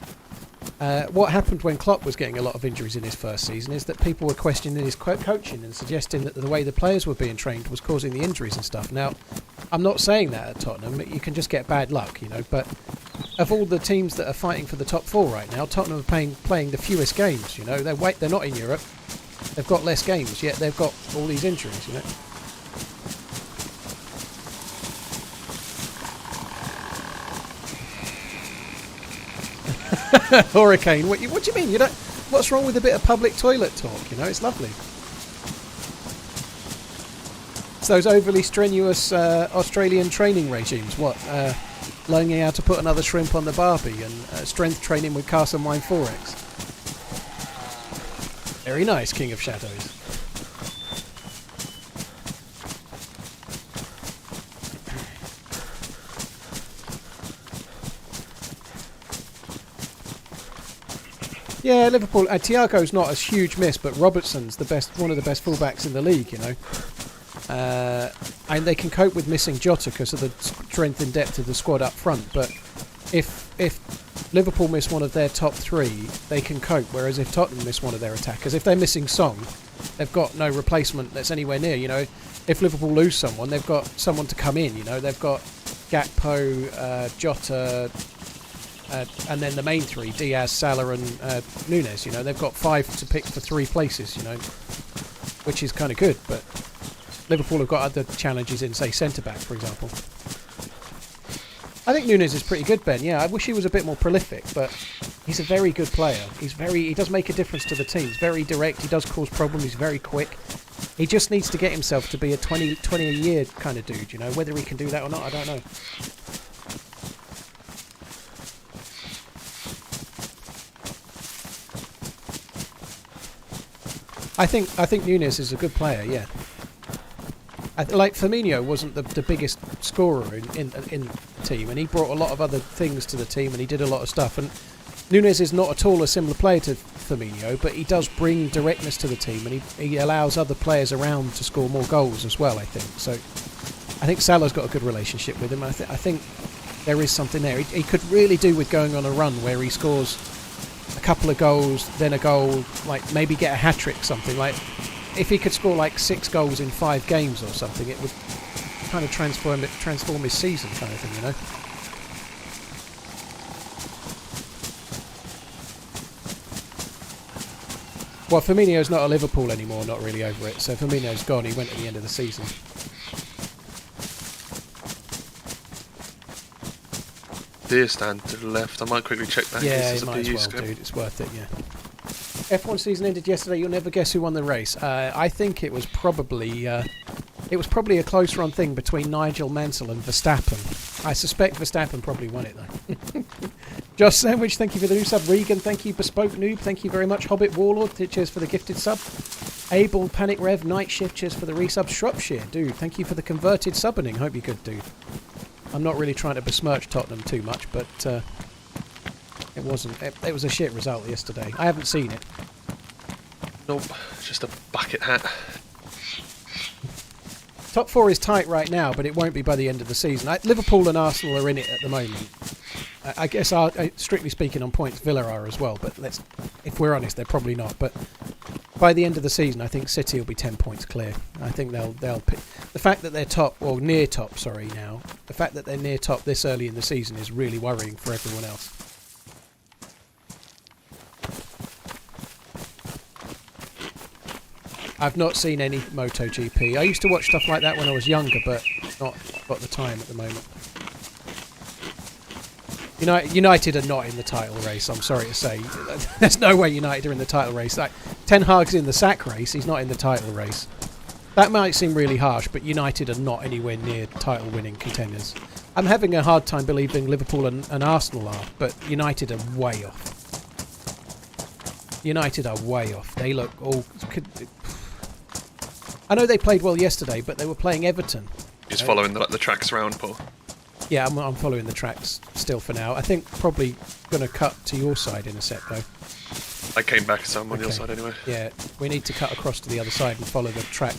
what happened when Klopp was getting a lot of injuries in his first season is that people were questioning his coaching and suggesting that the way the players were being trained was causing the injuries and stuff. Now, I'm not saying that at Tottenham. You can just get bad luck, you know, but of all the teams that are fighting for the top 4 right now, Tottenham are playing the fewest games, you know. They're not in Europe. They've got less games, yet they've got all these injuries, you know. Hurricane, what do you mean? You don't? What's wrong with a bit of public toilet talk? You know, it's lovely. It's those overly strenuous Australian training regimes. What? Learning how to put another shrimp on the barbie and strength training with Carson Wine 4X. Very nice, King of Shadows. Yeah, Liverpool. Thiago's not a huge miss, but Robertson's one of the best fullbacks in the league, you know. And they can cope with missing Jota because of the strength and depth of the squad up front. But if Liverpool miss one of their top 3, they can cope. Whereas if Tottenham miss one of their attackers, if they're missing Song, they've got no replacement that's anywhere near. You know, if Liverpool lose someone, they've got someone to come in. You know, they've got Gakpo, Jota, and then the main 3, Diaz, Salah, and Nunes. You know, they've got 5 to pick for 3 places. You know, which is kind of good, but Liverpool have got other challenges in, say, centre-back, for example. I think Nunes is pretty good, Ben. Yeah, I wish he was a bit more prolific, but he's a very good player. He does make a difference to the team. He's very direct. He does cause problems. He's very quick. He just needs to get himself to be a 20 a year kind of dude, you know. Whether he can do that or not, I don't know. I think Nunes is a good player, yeah. Like Firmino wasn't the biggest scorer in the team, and he brought a lot of other things to the team, and he did a lot of stuff. And Nunes is not at all a similar player to Firmino, but he does bring directness to the team, and he allows other players around to score more goals as well, I think. So I think Salah's got a good relationship with him. I think there is something there. He could really do with going on a run where he scores a couple of goals, then a goal, like maybe get a hat-trick, something like. If he could score like 6 goals in 5 games or something, it would kind of transform his season, kind of thing, you know. Well, Firmino's not at Liverpool anymore, not really over it. So Firmino's gone. He went at the end of the season. Deer stand to the left. I might quickly check that. Yeah, you might as well, dude. It's worth it, yeah. F1 season ended yesterday. You'll never guess who won the race. I think it was probably a close run thing between Nigel Mansell and Verstappen. I suspect Verstappen probably won it though. Josh Sandwich, thank you for the new sub. Regan, thank you. Bespoke Noob, thank you very much. Hobbit Warlord, cheers for the gifted sub. Abel Panic Rev, Night Shift, cheers for the resub. Shropshire, dude, thank you for the converted subbing. Hope you're good, dude. I'm not really trying to besmirch Tottenham too much, but it wasn't. It was a shit result yesterday. I haven't seen it. Nope, just a bucket hat. Top 4 is tight right now, but it won't be by the end of the season. Liverpool and Arsenal are in it at the moment. I guess, strictly speaking, on points, Villa are as well. But if we're honest, they're probably not. But by the end of the season, I think City will be 10 points clear. I think they'll pick. The fact that they're top, or near top, sorry, now. The fact that they're near top this early in the season is really worrying for everyone else. I've not seen any MotoGP. I used to watch stuff like that when I was younger, but not got the time at the moment. United are not in the title race, I'm sorry to say. There's no way United are in the title race. Like, Ten Hag's in the sack race, he's not in the title race. That might seem really harsh, but United are not anywhere near title-winning contenders. I'm having a hard time believing Liverpool and Arsenal are, but United are way off. United are way off. They look all... I know they played well yesterday, but they were playing Everton. Just following the tracks around, Paul. Yeah, I'm following the tracks still for now. I think probably going to cut to your side in a sec, though. I came back, so I'm on your side anyway. Yeah, we need to cut across to the other side and follow the track.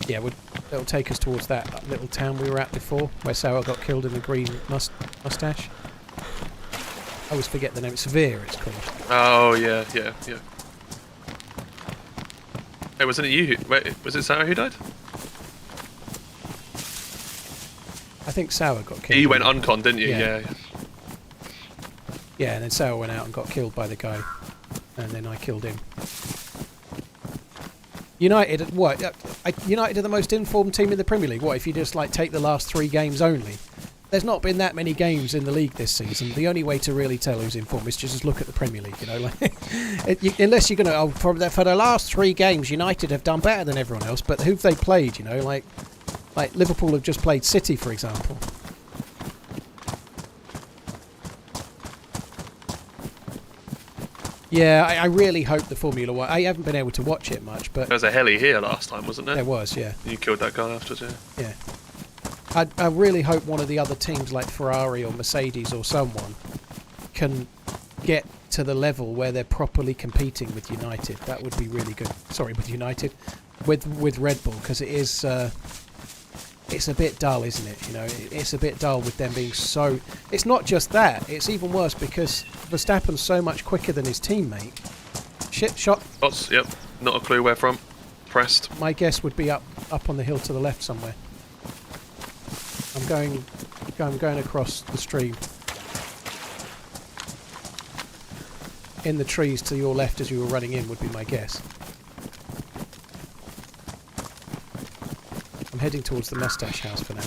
Yeah, it'll take us towards that little town we were at before, where Sauer got killed in the green mustache. I always forget the name. Severe, it's called. Oh, yeah. Hey, wasn't it you was it Sarah who died? I think Sauer got killed. You went uncon, didn't you? Yeah. Yeah, and then Sauer went out and got killed by the guy. And then I killed him. United, what? United are the most informed team in the Premier League. What, if you just take the last 3 games only? There's not been that many games in the league this season. The only way to really tell who's informed is just look at the Premier League, unless you're going to, for the last 3 games, United have done better than everyone else, but who've they played, like Liverpool have just played City, for example. Yeah, I really hope the Formula 1... I haven't been able to watch it much, but... There was a heli here last time, wasn't there? There was, yeah. You killed that guy afterwards, yeah. Yeah. I really hope one of the other teams like Ferrari or Mercedes or someone can get to the level where they're properly competing with United. That would be really good. Sorry, with United. with Red Bull, because it is it's a bit dull, isn't it? You know, it's a bit dull with them being so. It's not just that; it's even worse because Verstappen's so much quicker than his teammate. Shit shot. Shots, yep. Not a clue where from. Pressed. My guess would be up on the hill to the left somewhere. I'm going across the stream. In the trees to your left as you were running in would be my guess. I'm heading towards the mustache house for now.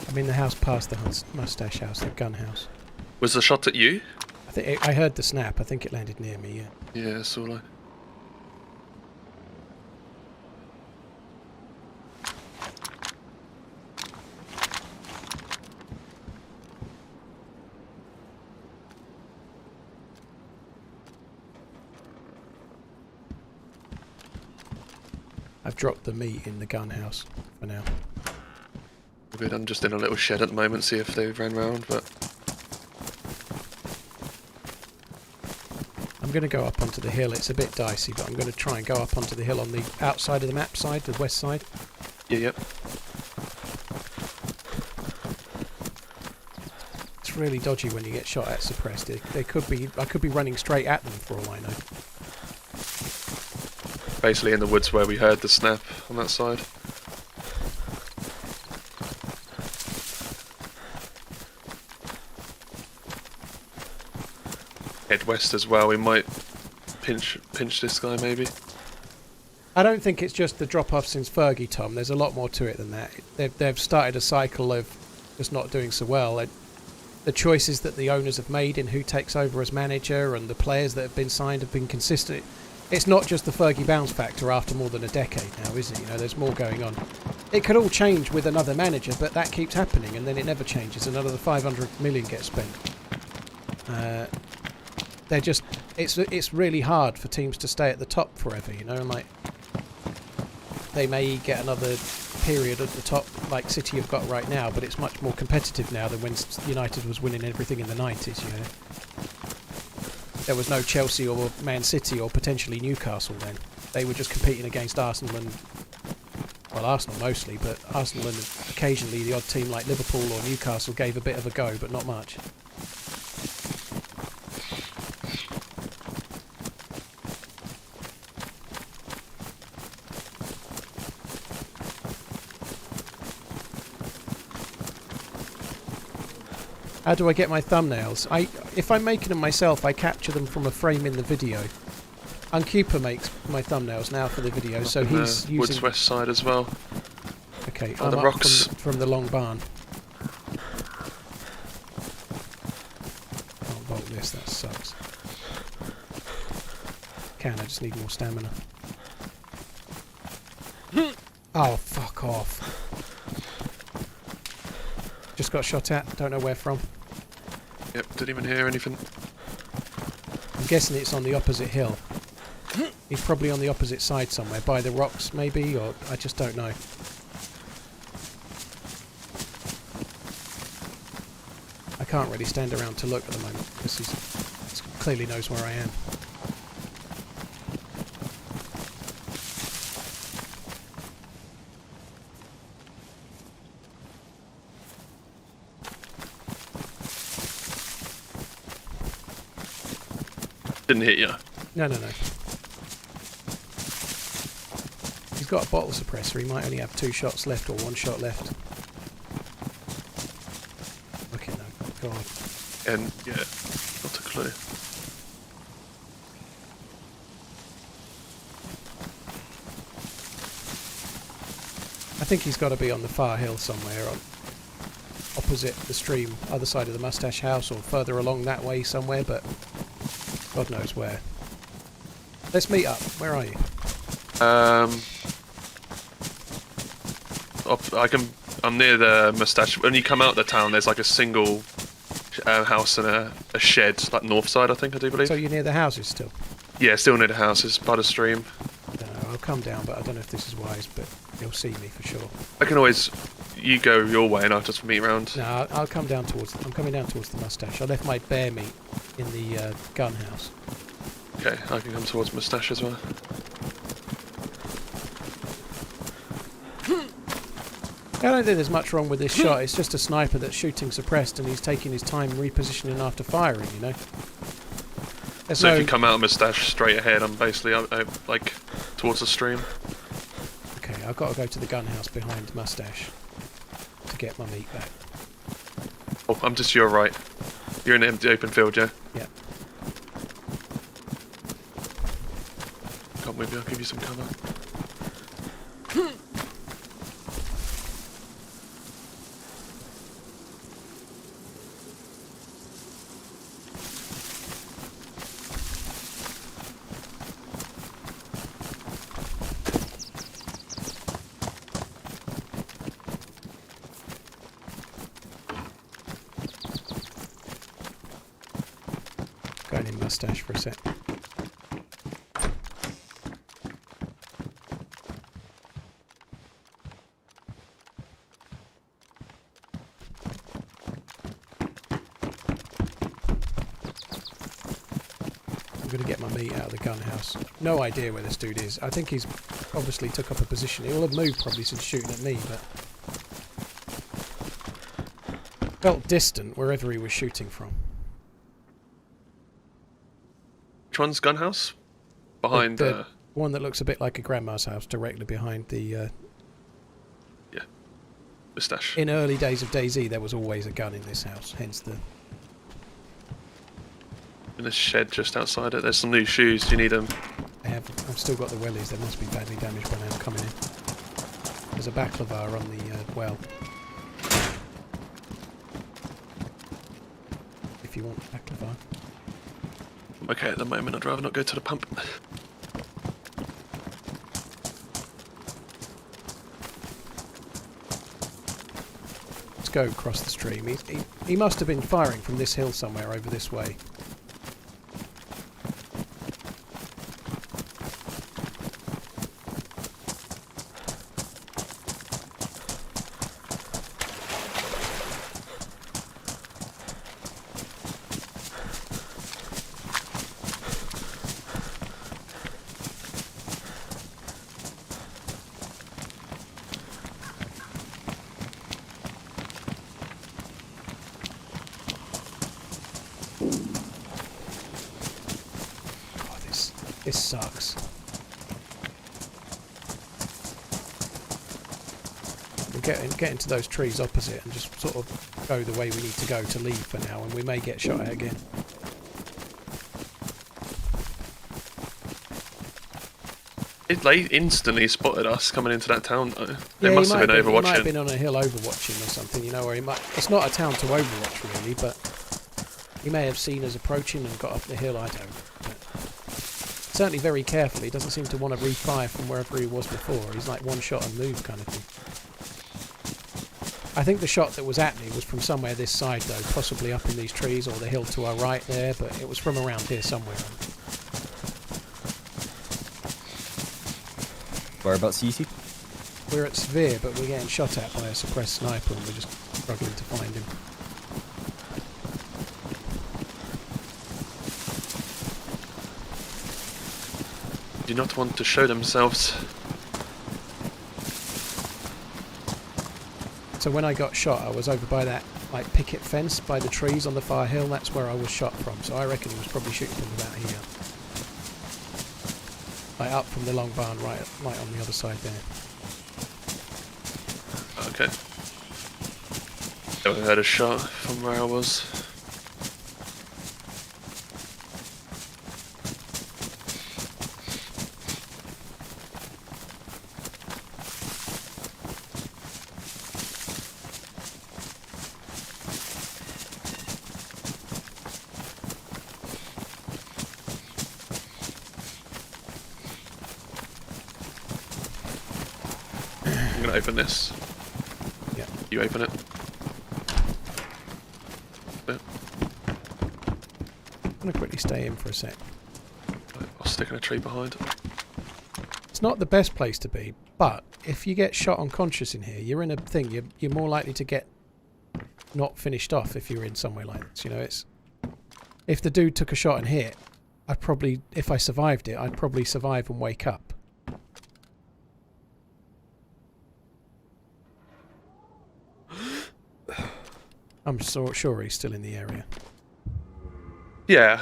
I'm in the house past the mustache house, the gun house. Was the shot at you? I heard the snap. I think it landed near me, yeah. Yeah, that's all I... I've dropped the meat in the gun house for now. Good, I'm just in a little shed at the moment, see if they ran round, but... I'm going to go up onto the hill. It's a bit dicey, but I'm going to try and go up onto the hill on the outside of the map side, the west side. Yeah, yep. It's really dodgy when you get shot at suppressed. I could be running straight at them for all I know. Basically in the woods where we heard the snap on that side. Head west as well, we might pinch this guy maybe. I don't think it's just the drop-off since Fergie, Tom. There's a lot more to it than that. They've started a cycle of just not doing so well. The choices that the owners have made in who takes over as manager and the players that have been signed have been consistent. It's not just the Fergie bounce factor after more than a decade now, is it? You know, there's more going on. It could all change with another manager, but that keeps happening, and then it never changes. Another 500 million gets spent. They're just... It's really hard for teams to stay at the top forever, you know, and like... They may get another period at the top like City have got right now, but it's much more competitive now than when United was winning everything in the 90s, you know. There was no Chelsea or Man City or potentially Newcastle then. They were just competing against Arsenal and... Well, Arsenal mostly, but Arsenal and occasionally the odd team like Liverpool or Newcastle gave a bit of a go, but not much. How do I get my thumbnails? If I'm making them myself, I capture them from a frame in the video. Uncupa makes my thumbnails now for the video, Up so in he's the using... woods west side as well. Okay, Oh, I'm the up rocks. from the long barn. Can't bolt this, that sucks. I just need more stamina. Oh, fuck off. Just got shot at, don't know where from. Yep, didn't even hear anything. I'm guessing it's on the opposite hill. He's probably on the opposite side somewhere, by the rocks maybe, or I just don't know. I can't really stand around to look at the moment, because he clearly knows where I am. Didn't hit you. No. He's got a bottle suppressor. He might only have 2 shots left or 1 shot left. Okay, no. God. And yeah, not a clue. I think he's got to be on the far hill somewhere, on opposite the stream, other side of the mustache house, or further along that way somewhere, but God knows where. Let's meet up. Where are you? I'm near the mustache. When you come out of the town, there's like a single house and a shed, like north side, I think, I do believe. So you're near the houses still? Yeah, still near the houses, by the stream. I don't know, I'll come down, but I don't know if this is wise, but you'll see me for sure. I can always, you go your way and I'll just meet around. No, I'll come down towards, I'm coming down towards the mustache. I left my bear meat in the gun house. Okay, I can come towards Moustache as well. I don't think there's much wrong with this shot. It's just a sniper that's shooting suppressed and he's taking his time repositioning after firing, you know? There's So no... if you come out of Moustache straight ahead, I'm basically like towards the stream. Okay, I've got to go to the gun house behind Mustache to get my meat back. Oh, I'm just to your right. You're in the empty open field, yeah? Yeah. Come with me, I'll give you some cover. Going in Mustache for a sec. I'm going to get my meat out of the gun house. No idea where this dude is. I think he's obviously took up a position. He will have moved probably since shooting at me, but... felt distant wherever he was shooting from. Which one's gunhouse? Behind the one that looks a bit like a grandma's house, directly behind the... yeah, Moustache. In early days of DayZ, there was always a gun in this house, hence the... In the shed just outside it. There's some new shoes. Do you need them? I've still got the wellies. They must be badly damaged by now. I'm coming in. There's a baklava on the well. If you want baklava. I'm okay at the moment. I'd rather not go to the pump. Let's go across the stream. He must have been firing from this hill somewhere over this way. This sucks. We'll get into those trees opposite and just sort of go the way we need to go to leave for now, and we may get shot at again. They instantly spotted us coming into that town though. They Yeah, must have been He might have overwatching. been on a hill overwatching or something, you know, or he might... It's not a town to overwatch really, but he may have seen us approaching and got up the hill, I don't know. But certainly very careful. He doesn't seem to want to refire from wherever he was before. He's like one shot and move kind of thing. I think the shot that was at me was from somewhere this side though, possibly up in these trees or the hill to our right there, but it was from around here somewhere. Whereabouts are you two? We're at Severe, but we're getting shot at by a suppressed sniper and we're just struggling to find him. Do not want to show themselves. So when I got shot, I was over by that like picket fence by the trees on the far hill. That's where I was shot from. So I reckon he was probably shooting from about here, like up from the long barn, right on the other side there. Okay. I heard a shot from where I was. I'm gonna open this. Yeah. You open it. Yeah. going to quickly stay in for a sec. I'll stick in a tree behind. It's not the best place to be, but if you get shot unconscious in here, you're in a thing. You're more likely to get not finished off if you're in somewhere like this. You know, it's if the dude took a shot and hit, I'd probably, if I survived it, I'd probably survive and wake up. I'm sure he's still in the area. Yeah,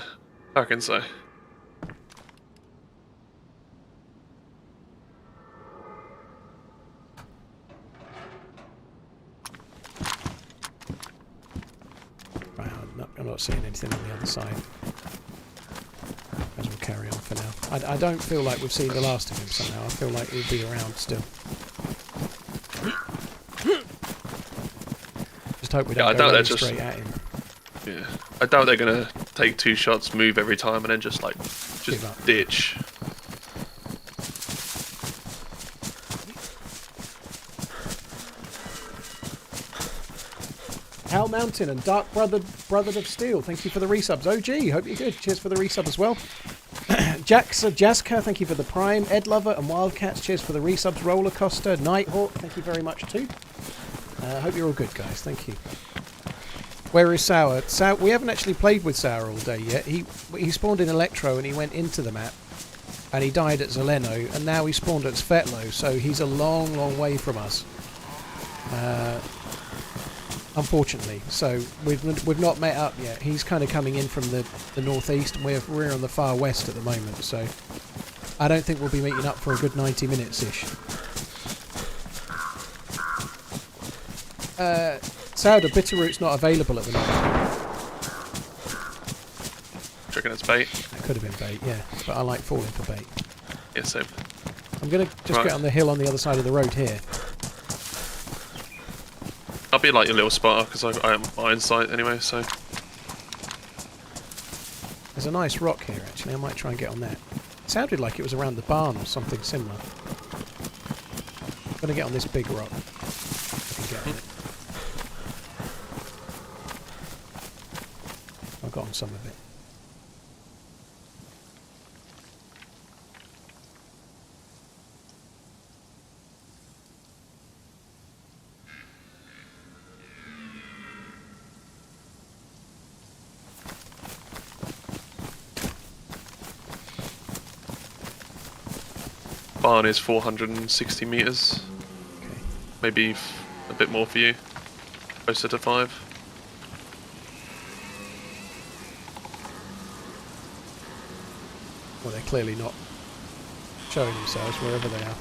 I reckon so. Right, I'm not seeing anything on the other side. As we'll carry on for now. I don't feel like we've seen the last of him somehow. I feel like he'll be around still. Just hope we don't go straight at him. Yeah, I doubt they're gonna take 2 shots, move every time, and then just ditch. Hal Mountain and Dark Brothered of Steel, thank you for the resubs. OG, hope you're good. Cheers for the resub as well. Jaska, thank you for the Prime. Ed Lover and Wildcats, cheers for the resubs. Roller Coaster, Nighthawk, thank you very much too. Hope you're all good, guys. Thank you. Where is Sour? We haven't actually played with Sour all day yet. He spawned in Electro and he went into the map. And he died at Zeleno, and now he spawned at Svetlo, so he's a long, long way from us. Unfortunately. So we've not met up yet. He's kind of coming in from the northeast, and we're on the far west at the moment, so I don't think we'll be meeting up for a good 90 minutes-ish. Sourdough Bitterroot's not available at the moment. Do you reckon it's bait? It could have been bait, yeah. But I like falling for bait. Yeah, same. I'm going to just get on the hill on the other side of the road here. I'll be like your little spotter, because I am iron sight anyway, so... There's a nice rock here, actually. I might try and get on that. It sounded like it was around the barn or something similar. I'm going to get on this big rock. I can get on it. I've got on some of it. Barn is 460 meters. Okay. Maybe a bit more for you. Closer to 5. Well, they're clearly not showing themselves wherever they are.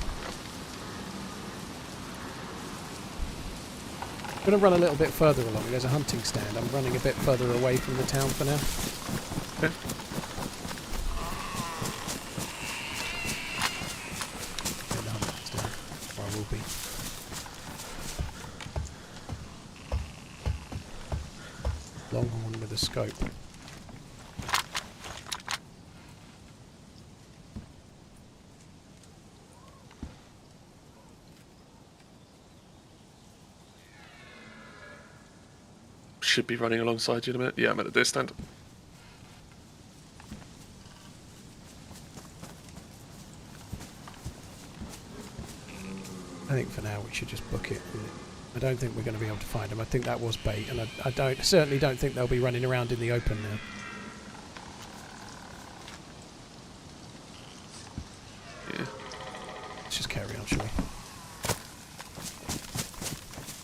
I'm going to run a little bit further along. There's a hunting stand. I'm running a bit further away from the town for now. Okay. The hunting stand, or I will be. Longhorn with a scope. Should be running alongside you in a minute. Yeah, I'm at a deer stand. I think for now we should just book it. I don't think we're going to be able to find them. I think that was bait, and I certainly don't think they'll be running around in the open now. Yeah. Let's just carry on, shall we?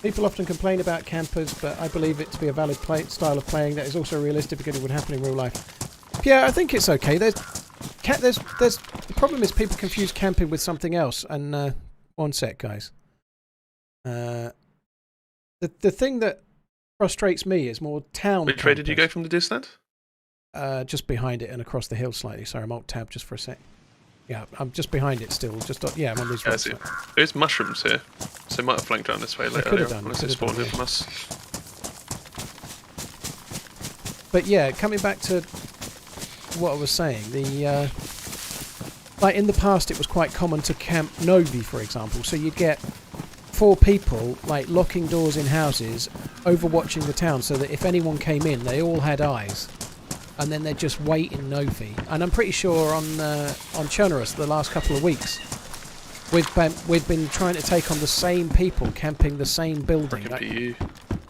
People often complain about campers, but I believe it to be a valid style of playing that is also realistic because it would happen in real life. Yeah, I think it's okay. The problem is people confuse camping with something else. And one sec, guys. The thing that frustrates me is more town. Which way did you go from the deer stand? Just behind it and across the hill slightly. Sorry, I'm alt-tab just for a sec. Yeah, I'm just behind it still. Yeah, I'm on these rocks. There's mushrooms here, so they might have flanked around this way later. Unless they spawned in from us. But yeah, coming back to what I was saying, like in the past, it was quite common to camp Novi, for example. So you'd get 4 people like locking doors in houses, overwatching the town, so that if anyone came in, they all had eyes. and then they're just waiting Novi. And I'm pretty sure on Chernarus the last couple of weeks, we've been trying to take on the same people camping the same building.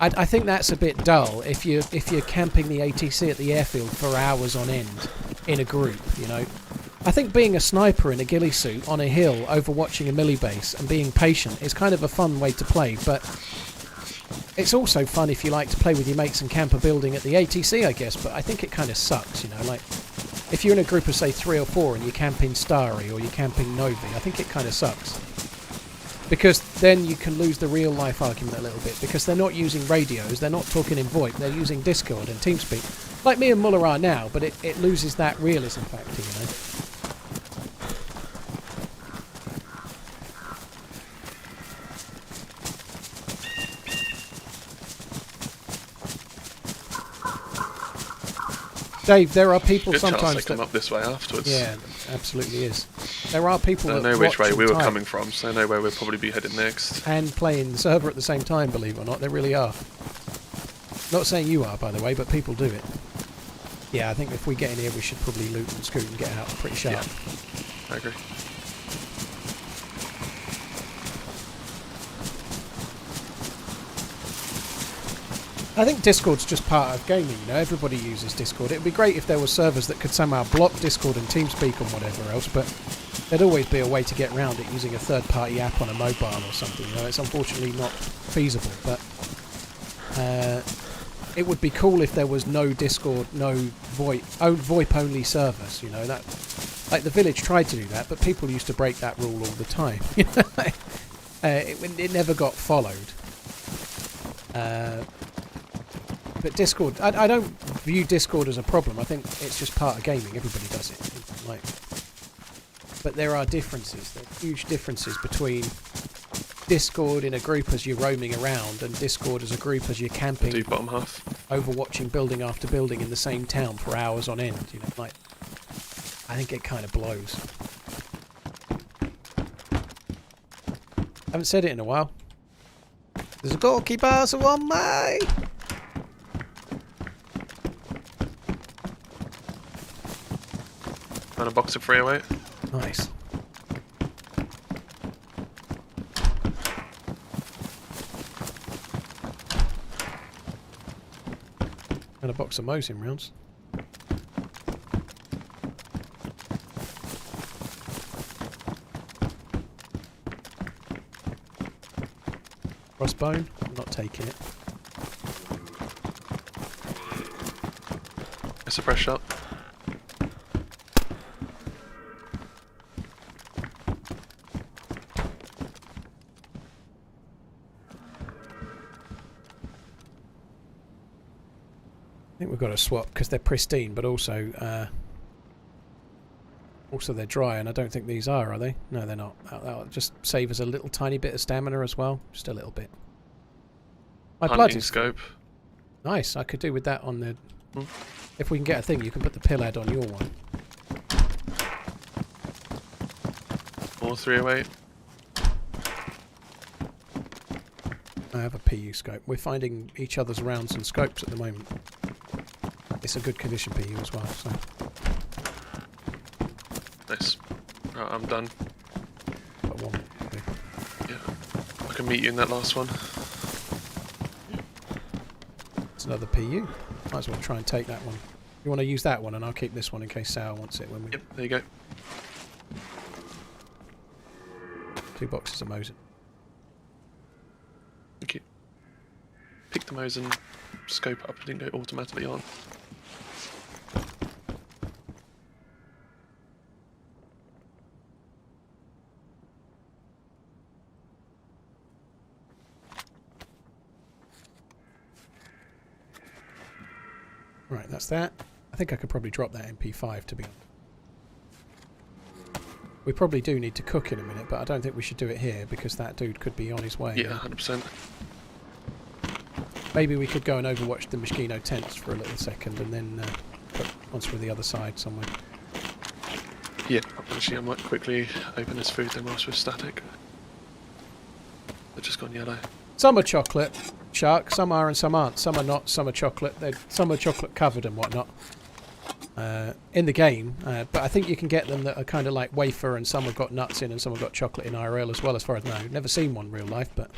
I think that's a bit dull if you're camping the ATC at the airfield for hours on end in a group, you know. I think being a sniper in a ghillie suit on a hill overwatching a melee base and being patient is kind of a fun way to play, but it's also fun if you like to play with your mates and camp a building at the ATC, I guess, but I think it kind of sucks, you know, like if you're in a group of say 3 or 4 and you're camping Starry or you're camping Novi, I think it kind of sucks. Because then you can lose the real life argument a little bit, because they're not using radios, they're not talking in VoIP, they're using Discord and TeamSpeak. Like me and Muller are now, but it loses that realism factor, you know. Dave, there are people Good sometimes chance they come up this way afterwards. Yeah, absolutely is. There are people that know which way we were type coming from, so they know where we'll probably be headed next. and playing the server at the same time, believe it or not. They really are. Not saying you are, by the way, but people do it. Yeah, I think if we get in here, we should probably loot and scoot and get out pretty sharp. Yeah, I agree. I think Discord's just part of gaming, you know, everybody uses Discord. It would be great if there were servers that could somehow block Discord and TeamSpeak and whatever else, but there'd always be a way to get around it using a third-party app on a mobile or something, you know. It's unfortunately not feasible, but it would be cool if there was no Discord, no VoIP-only servers, you know. That, like, the village tried to do that, but people used to break that rule all the time. It never got followed. But Discord, I don't view Discord as a problem. I think it's just part of gaming. Everybody does it. Like, but there are differences. There are huge differences between Discord in a group as you're roaming around and Discord as a group as you're camping. Do bottom half. Overwatching building after building in the same town for hours on end. You know, like, I think it kind of blows. Haven't said it in a while. There's a goalkeeper, so on my. And a box of 308. Nice. And a box of Mosin rounds. Crossbone? I'm not taking it. A suppress shot. I think we've got to swap because they're pristine, but also they're dry, and I don't think these are they? No, they're not. That'll just save us a little tiny bit of stamina as well, just a little bit. My blood is scope. Nice. I could do with that on the. If we can get a thing, you can put the pill head on your one. More 308. I have a PU scope. We're finding each other's rounds and scopes at the moment. It's a good condition PU as well, so. Nice. Right, I'm done. Got one. Okay. Yeah. I can meet you in that last one. It's another PU. Might as well try and take that one. You want to use that one, and I'll keep this one in case Sal wants it when we. Yep, there you go. 2 boxes of Mosin. Thank you. Pick the Mosin, scope up, it didn't go automatically on. Right, that's that. I think I could probably drop that MP5 to be honest. We probably do need to cook in a minute, but I don't think we should do it here because that dude could be on his way. Yeah, 100%. Maybe we could go and overwatch the Moschino tents for a little second and then once we're the other side somewhere. Yeah, actually I might quickly open this food then whilst we're static. They've just gone yellow. Some are chocolate, Shark, some are and some aren't. Some are not, some are chocolate. Some are chocolate covered and whatnot. in the game, but I think you can get them that are kind of like wafer, and some have got nuts in and some have got chocolate in IRL as well, as far as I know. Never seen one in real life, but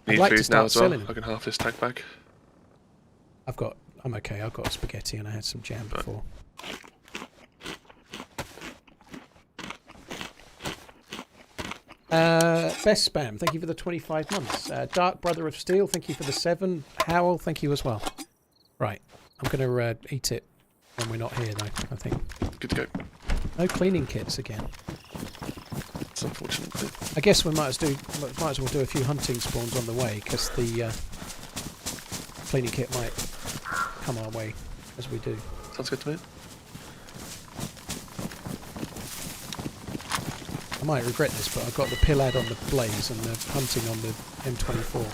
I'd Need like to food now start as well. selling them. I can half this tank bag. I'm okay, I've got spaghetti and I had some jam before. Best Spam, thank you for the 25 months. Dark Brother of Steel, thank you for the 7. Howell, thank you as well. Right, I'm going to eat it when we're not here though, I think. Good to go. No cleaning kits again. It's unfortunate. I guess we might as well do a few hunting spawns on the way, because the cleaning kit might come our way as we do. Sounds good to me. I might regret this, but I've got the Pillad on the Blaze and the hunting on the M24.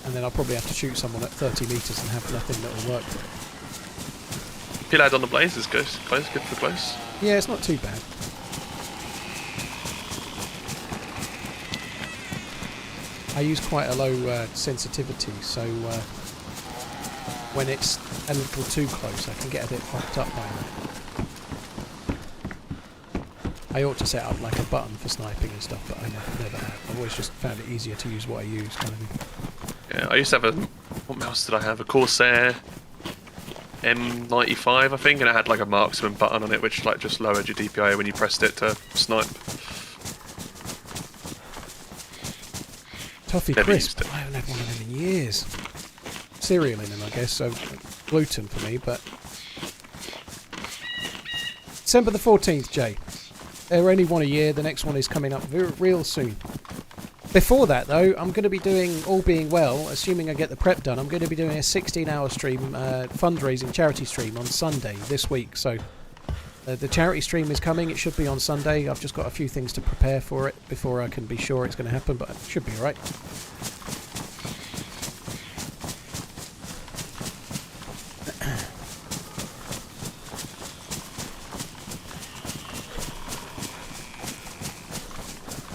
And then I'll probably have to shoot someone at 30 metres and have nothing that will work. Pillad on the Blaze is good. Close, good for close. Yeah, it's not too bad. I use quite a low sensitivity, so when it's a little too close I can get a bit fucked up by that. I ought to set up like a button for sniping and stuff, but I never have. I've always just found it easier to use what I use, kind of thing. Yeah, I used to have a... What mouse did I have? A Corsair M95, I think, and it had like a marksman button on it, which like just lowered your DPI when you pressed it to snipe. Toffee Never crisp. used it. I haven't had one of them in years. Cereal in them, I guess, so gluten for me, but... December the 14th, Jay. They're only one a year, the next one is coming up real soon. Before that, though, I'm going to be doing, all being well, assuming I get the prep done, I'm going to be doing a 16-hour stream, fundraising charity stream on Sunday this week, so... the charity stream is coming, it should be on Sunday. I've just got a few things to prepare for it before I can be sure it's going to happen, but it should be alright.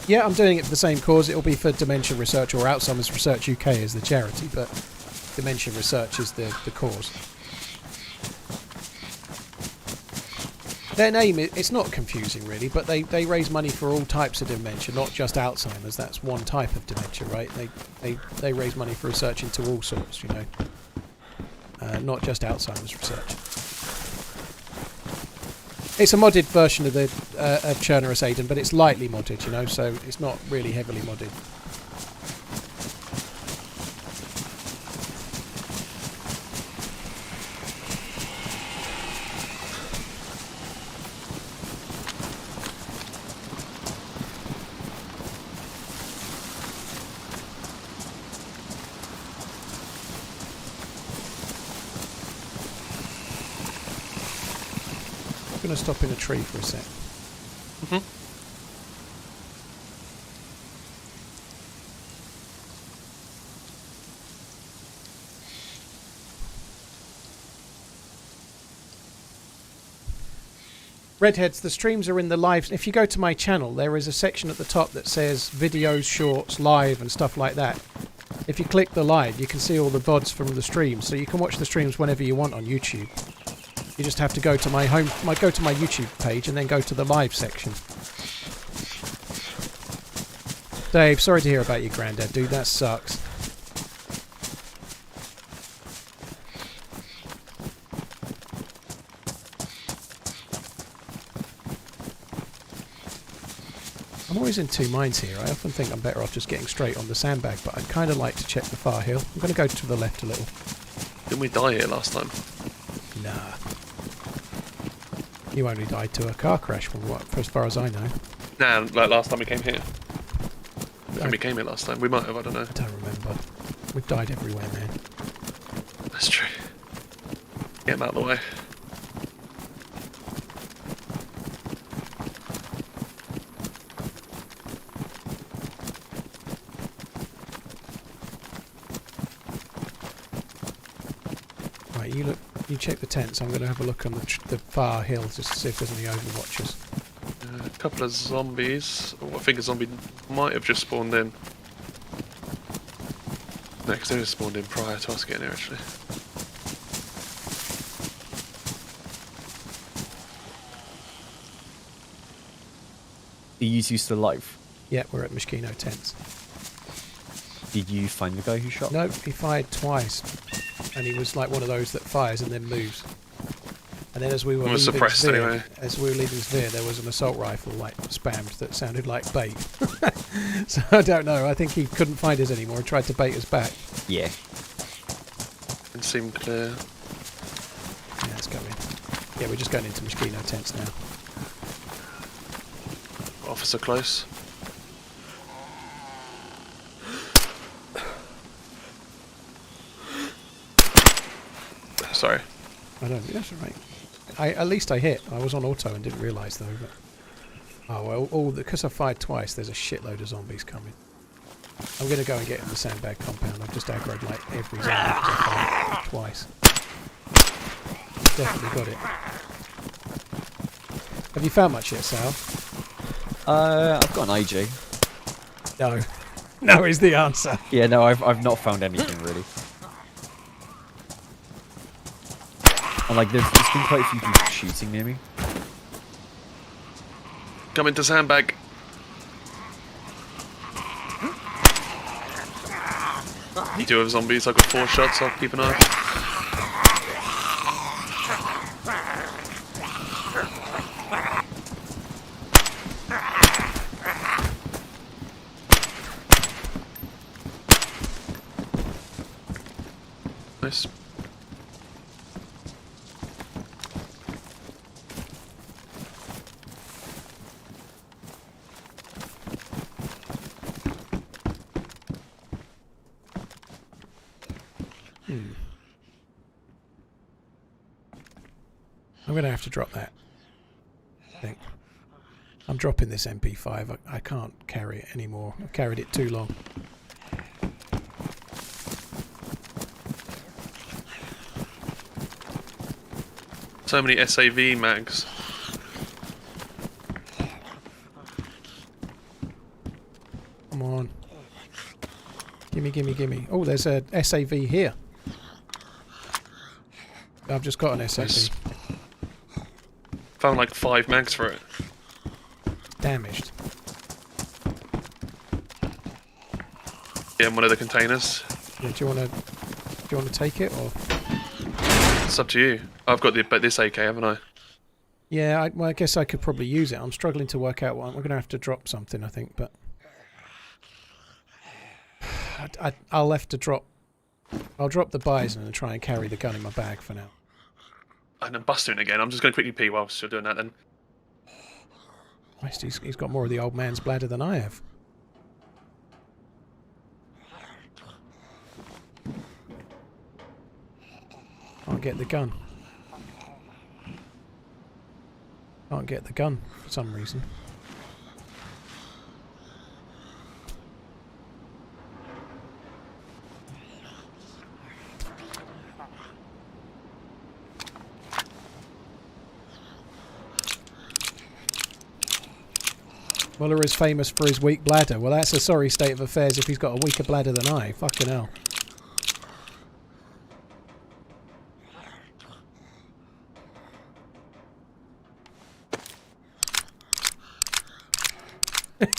Yeah, I'm doing it for the same cause. It'll be for Dementia Research, or Alzheimer's Research UK is the charity, but Dementia Research is the cause. Their name, it's not confusing really, but they raise money for all types of dementia, not just Alzheimer's. That's one type of dementia, right? They raise money for research into all sorts, you know. Not just Alzheimer's research. It's a modded version of the of Chernarus Aiden, but it's lightly modded, you know, so it's not really heavily modded. I'm going to stop in a tree for a sec. Redheads, the streams are in the live. If you go to my channel, there is a section at the top that says videos, shorts, live and stuff like that. If you click the live, you can see all the VODs from the streams, so you can watch the streams whenever you want on YouTube. You just have to go to my YouTube page and then go to the live section. Dave, sorry to hear about your granddad, dude. That sucks. I'm always in two minds here. I often think I'm better off just getting straight on the sandbag, but I'd kind of like to check the far hill. I'm going to go to the left a little. Didn't we die here last time? Nah. You only died to a car crash, from what, for as far as I know. Nah, like last time we came here. When we came here last time, we might have, I don't know. I don't remember. We've died everywhere, man. That's true. Get him out of the way. Right, you look. You check the tents. I'm going to have a look on the far hill just to see if there's any overwatchers. A couple of zombies. Oh, I think a zombie might have just spawned in. No, because they just spawned in prior to us getting here, actually. Are you still alive? Yeah, we're at Mosquito Tents. Did you find the guy who shot? Nope, he fired twice. And he was like one of those that fires and then moves. And then as we were leaving suppressed Sphere, anyway. there was an assault rifle like spammed that sounded like bait. So I don't know. I think he couldn't find us anymore and tried to bait us back. Yeah. It seemed clear. Yeah, let's go in. Yeah, we're just going into Mosquito Tents now. Officer close. Sorry. I don't think that's all right. At least I hit. I was on auto and didn't realise though. But oh well, because I fired twice, there's a shitload of zombies coming. I'm going to go and get in the sandbag compound. I've just aggroed like every zombie because I fired twice. Definitely got it. Have you found much yet, Sal? I've got an IJ. No. No is the answer. Yeah, no, I've not found anything really. And like, there's been quite a few people shooting near me. Come into sandbag. You do have zombies. I've got 4 shots. I'll keep an eye. Nice. I'm going to have to drop that. I think. I'm dropping this MP5. I can't carry it anymore. I've carried it too long. So many SAV mags. Come on. Gimme, gimme, gimme. Oh, there's a SAV here. I've just got an SAV. Nice. Found like 5 mags for it. Damaged. Yeah, in one of the containers. Yeah, do you want to take it or? It's up to you. I've got this AK, haven't I? Yeah, well, I guess I could probably use it. I'm struggling to work out what we're going to have to drop something, I think, but I'll have to drop. I'll drop the bison and try and carry the gun in my bag for now. And I'm busting again. I'm just going to quickly pee whilst you're doing that then. Christ, he's got more of the old man's bladder than I have. Can't get the gun. Can't get the gun for some reason. Muller is famous for his weak bladder. Well, that's a sorry state of affairs if he's got a weaker bladder than I. Fucking hell.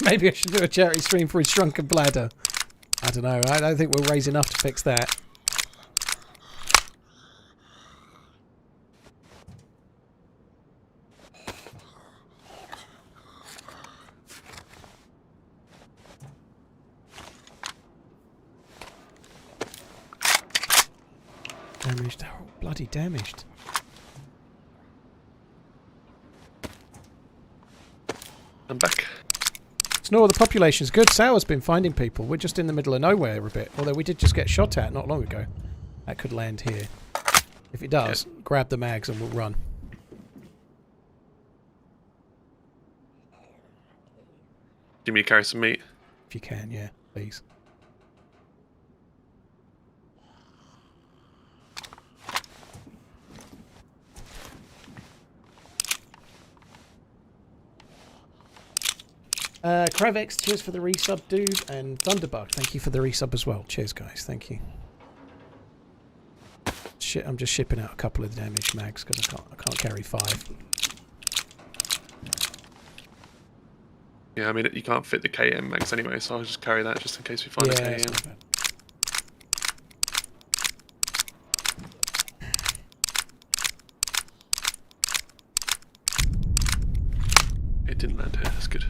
Maybe I should do a charity stream for his shrunken bladder. I don't know. I don't think we'll raise enough to fix that. Damaged. Oh, bloody damaged. I'm back. Snore, the population's good. Sour's been finding people. We're just in the middle of nowhere a bit. Although we did just get shot at not long ago. That could land here. If it does, grab the mags and we'll run. Do you mean to carry some meat? If you can, yeah, please. Kravex, cheers for the resub, dude, and Thunderbug, thank you for the resub as well. Cheers, guys, thank you. Shit, I'm just shipping out a couple of the damaged mags because I can't carry 5. Yeah, I mean, you can't fit the KM mags anyway, so I'll just carry that just in case we find a Yeah, it's KM. not bad. It didn't land here, that's good.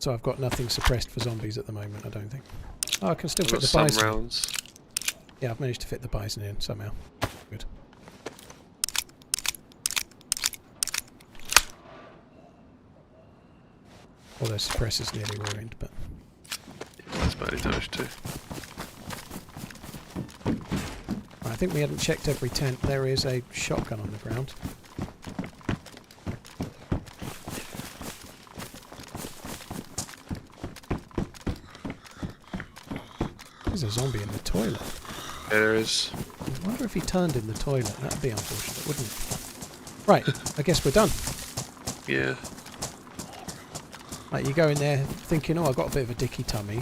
So I've got nothing suppressed for zombies at the moment, I don't think. Oh, I can still I've fit got the some bison in. rounds. Yeah, I've managed to fit the bison in somehow. Good. Although suppressor's nearly ruined, but... That's badly damaged too. I think we hadn't checked every tent. There is a shotgun on the ground. There's a zombie in the toilet. There is. I wonder if he turned in the toilet. That'd be unfortunate, wouldn't it? Right, I guess we're done. Yeah. Like, you go in there thinking, oh, I've got a bit of a dicky tummy,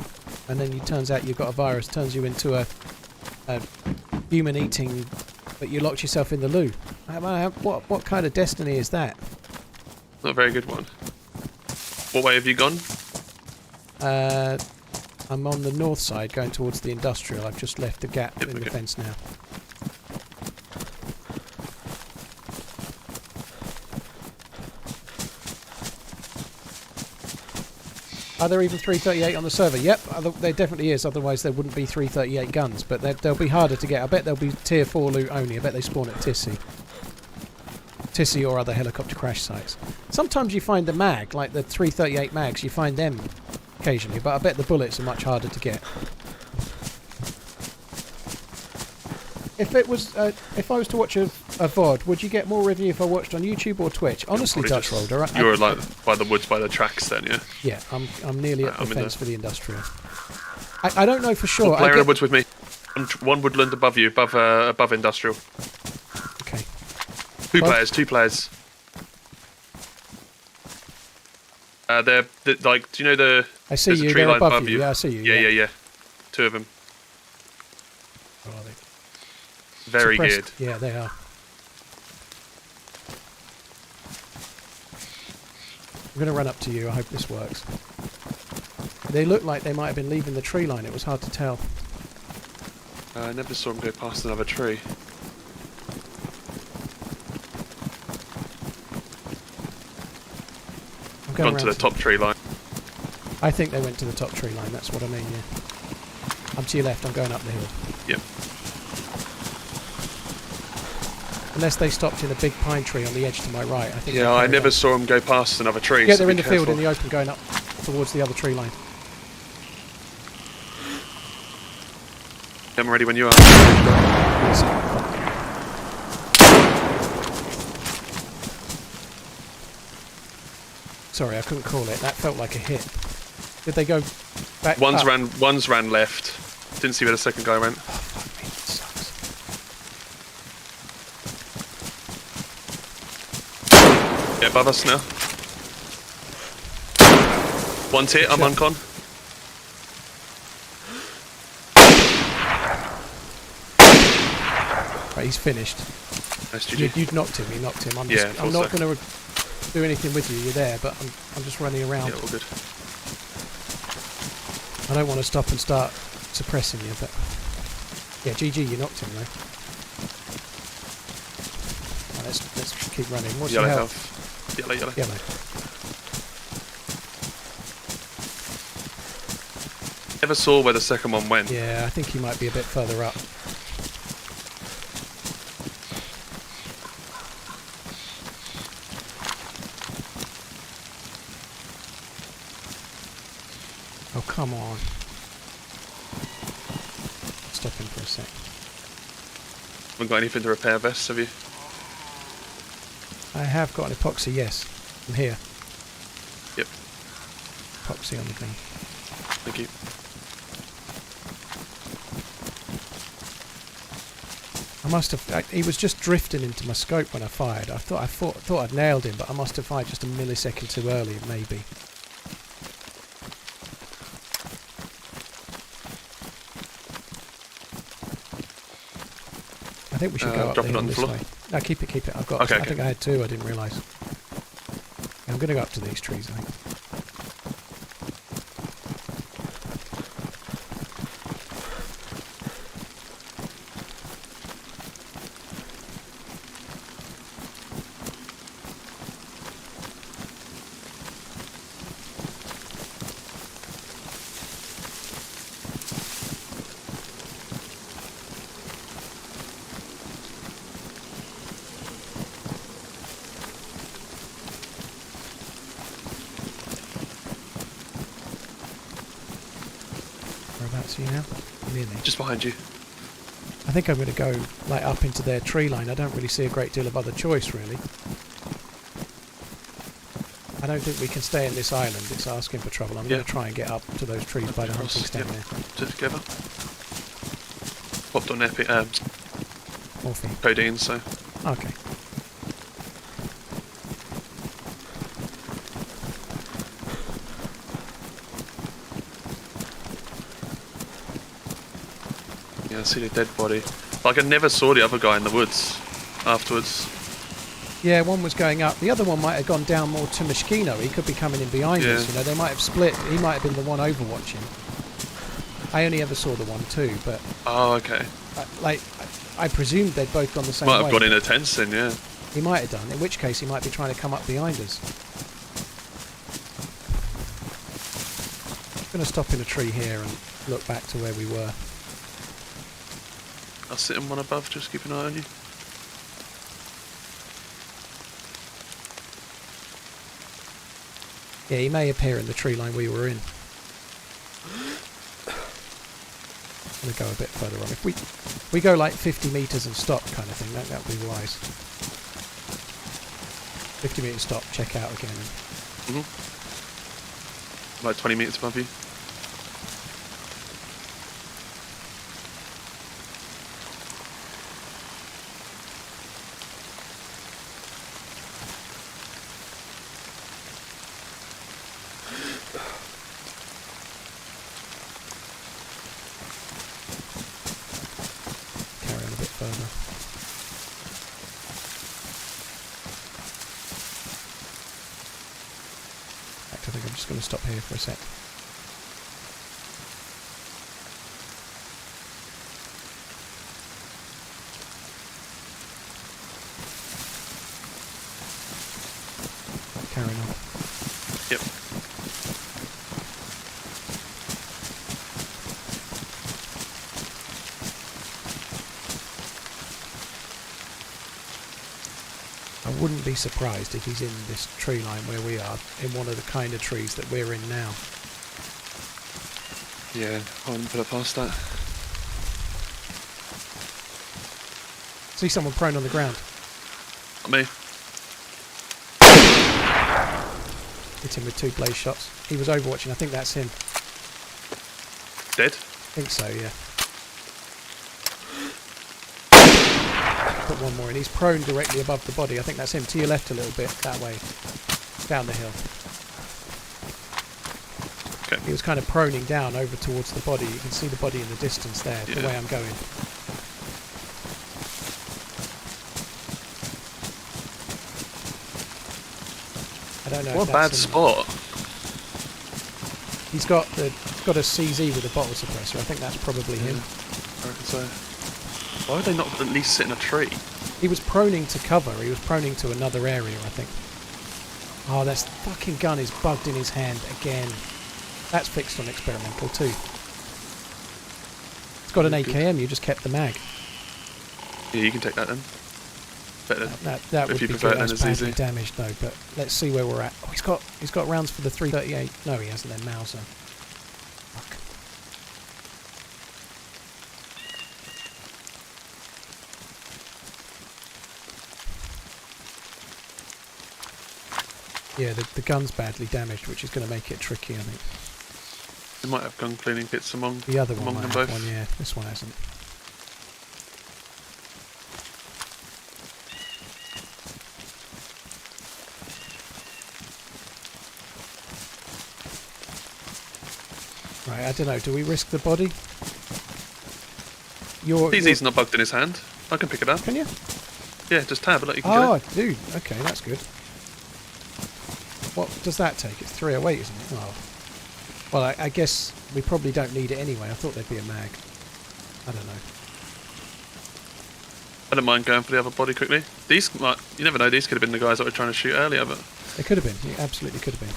and then it turns out you've got a virus, turns you into a human eating, but you locked yourself in the loo. What kind of destiny is that? Not a very good one. What way have you gone? I'm on the north side going towards the industrial. I've just left a gap in the okay. fence now. Are there even 338 on the server? Yep, there definitely is, otherwise there wouldn't be 338 guns, but they'll be harder to get. I bet they'll be tier 4 loot only. I bet they spawn at Tissy or other helicopter crash sites. Sometimes you find the mag, like the 338 mags, you find them occasionally, but I bet the bullets are much harder to get. If I was to watch a VOD, would you get more review if I watched on YouTube or Twitch? Honestly, Dutch Roller, You're like by the woods, by the tracks, then, yeah. Yeah, I'm nearly at the I'm in fence there. for the industrial. I don't know for sure. One player in the woods with me. One woodland above you, above industrial. Okay. Two Well- players. They're like, do you know the? I see there's a you. tree They're line above you. Yeah, I see you. Yeah. Two of them. Where are they? Very Suppressed. good. Yeah, they are. I'm going to run up to you. I hope this works. They look like they might have been leaving the tree line. It was hard to tell. I never saw them go past another tree. I'm going Gone to round the top tree line. I think they went to the top tree line. That's what I mean, yeah. I'm to your left. I'm going up the hill. Yep. Unless they stopped in a big pine tree on the edge to my right. I think. Yeah, I never saw them go past another tree. Yeah, so they're be in the field careful. in the open, going up towards the other tree line. I'm ready when you are. Sorry, I couldn't call it. That felt like a hit. Did they go back? One's up? ran left. Didn't see where the second guy went. Oh, fuck me, that sucks. Yeah, above us now. One's hit. I'm Shot. uncon. Right, he's finished. Nice GG. You'd knocked him. You knocked him. I'm Yeah, I'm not thought so. going to do anything with you. You're there, but I'm just running around. Yeah, all good. I don't want to stop and start suppressing you, but yeah, GG, you knocked him though. Right, let's keep running. What's Yellow your health. Yellow. Yellow. Never saw where the second one went. Yeah, I think he might be a bit further up. Oh, come on. Stop him for a sec. Haven't got anything to repair vests, have you? I have got an epoxy, yes. I'm here. Yep. Epoxy on the thing. Thank you. I must have. He was just drifting into my scope when I fired. I thought I'd nailed him, but I must have fired just a millisecond too early, maybe. I think we should go up drop the it hill on the this floor. way. No, keep it, keep it. I've got. Okay, I okay. think I had 2. I didn't realise. I'm going to go up to these trees. I think. Whereabouts are you now? Near me. Just behind you. I think I'm going to go like up into their tree line. I don't really see a great deal of other choice, really. I don't think we can stay in this island. It's asking for trouble. I'm going to try and get up to those trees by the hunting stand there. Together. Popped on epic Morphine. codeine, so Okay. yeah, I see the dead body. Like I never saw the other guy in the woods afterwards. Yeah, one was going up. The other one might have gone down more to Mishkino. He could be coming in behind us. You know, they might have split. He might have been the one overwatching. I only ever saw the 1-2, but Oh, okay. I presumed they'd both gone the same Might way. have gone in a tents then, yeah. He might have done. In which case, he might be trying to come up behind us. I'm going to stop in a tree here and look back to where we were. I'll sit in one above, just keep an eye on you. Yeah, he may appear in the tree line we were in. I'm going to go a bit further on. If we go like 50 metres and stop kind of thing, that would be wise. 50 metres stop, check out again. Like 20 metres above you. Carry on a bit further. In fact, I think I'm just going to stop here for a sec. Carrying on. Yep. I wouldn't be surprised if he's in this tree line where we are, in one of the kind of trees that we're in now. Yeah, I wouldn't put it past that. See someone prone on the ground. Not me. Hit him with 2 blaze shots. He was overwatching. I think that's him. Dead? I think so, yeah. Put one more in. He's prone directly above the body. I think that's him. To your left a little bit, that way. Down the hill. Okay. He was kind of proning down over towards the body. You can see the body in the distance there, the Yeah. way I'm going. I don't know. What if a bad that's him. spot. He's got a CZ with a bottle suppressor. I think that's probably him. I reckon so. Why would they not at least sit in a tree? He was proning to cover. He was proning to another area, I think. Oh, that fucking gun is bugged in his hand again. That's fixed on experimental too. It's got an AKM. You just kept the mag. Yeah, you can take that then. Better. That would If you be prefer good. it, then That's it's badly easy. damaged though. But let's see where we're at. Oh, he's got rounds for the 338. No, he hasn't. Then Mauser. Fuck. Yeah, the gun's badly damaged, which is going to make it tricky, I think. They might have gun cleaning kits among The other one among might them have both. one, yeah. This one hasn't. Right, I don't know. Do we risk the body? DayZ's not bugged in his hand. I can pick it up. Can you? Yeah, just tab it. Like you can Oh, get I do. Okay, that's good. What does that take? It's 308, isn't it? Oh. Well, I guess we probably don't need it anyway. I thought there'd be a mag. I don't know. I don't mind going for the other body quickly. These might, you never know, these could have been the guys that were trying to shoot earlier, but... They could have been. It absolutely could have been.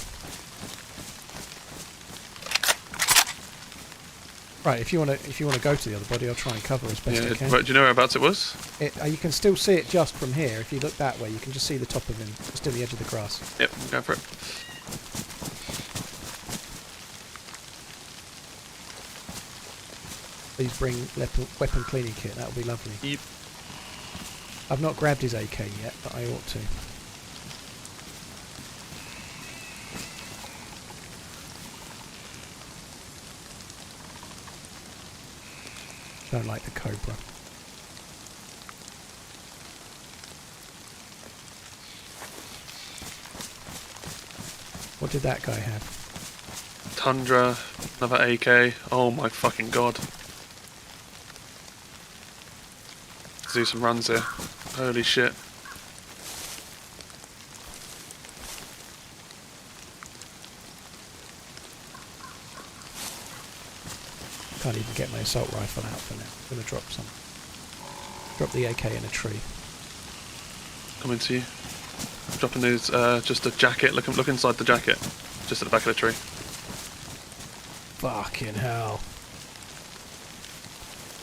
Right, if you want to go to the other body, I'll try and cover as best I can. Right, do you know whereabouts it was? You can still see it just from here. If you look that way, you can just see the top of him, just in the edge of the grass. Yep, go for it. Please bring weapon cleaning kit. That would be lovely. Yep. I've not grabbed his AK yet, but I ought to. Don't like the Cobra. What did that guy have? Tundra, another AK. Oh my fucking god. Let's do some runs here. Holy shit. Can't even get my assault rifle out for now. I'm going to drop some. Drop the AK in a tree. Coming to you. Dropping these, just a jacket. Look inside the jacket. Just at the back of the tree. Fucking hell.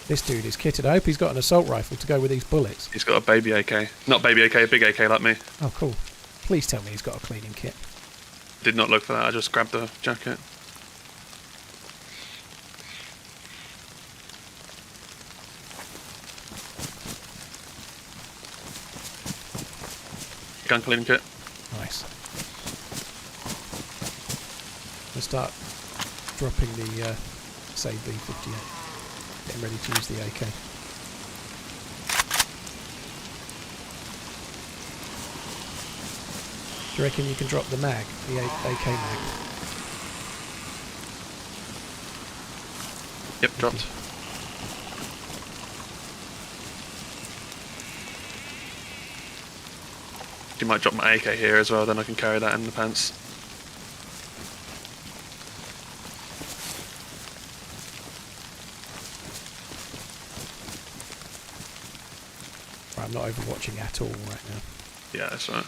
This dude is kitted. I hope he's got an assault rifle to go with these bullets. He's got a baby AK. Not baby AK, a big AK like me. Oh, cool. Please tell me he's got a cleaning kit. Did not look for that, I just grabbed the jacket. Gun cleaning kit. Nice. I'll start dropping the save B58. Getting ready to use the AK. Do you reckon you can drop the mag, the AK mag? Yep, dropped. You might drop my AK here as well, then I can carry that in the pants. Right, I'm not overwatching at all right now. Yeah, that's right.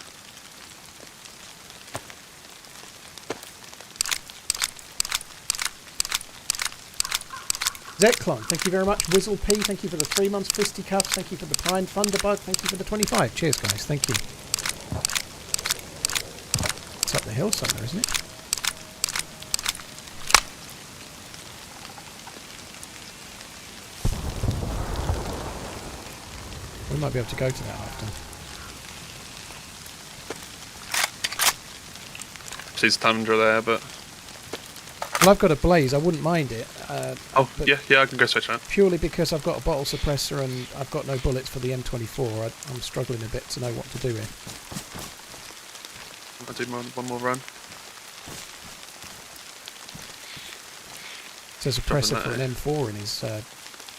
Zeklon, thank you very much. Whizzle P, thank you for the 3 months. Fisticuffs, thank you for the Prime. Thunderbug, thank you for the 25. Cheers, guys. Thank you. It's up the hill somewhere, isn't it? We might be able to go to that after. Sees Tundra there, but... Well, I've got a blaze. I wouldn't mind it. Oh, yeah, I can go switch that. Purely because I've got a bottle suppressor and I've got no bullets for the M24. I'm struggling a bit to know what to do here. I'll do one more run. There's a suppressor for an M4 in his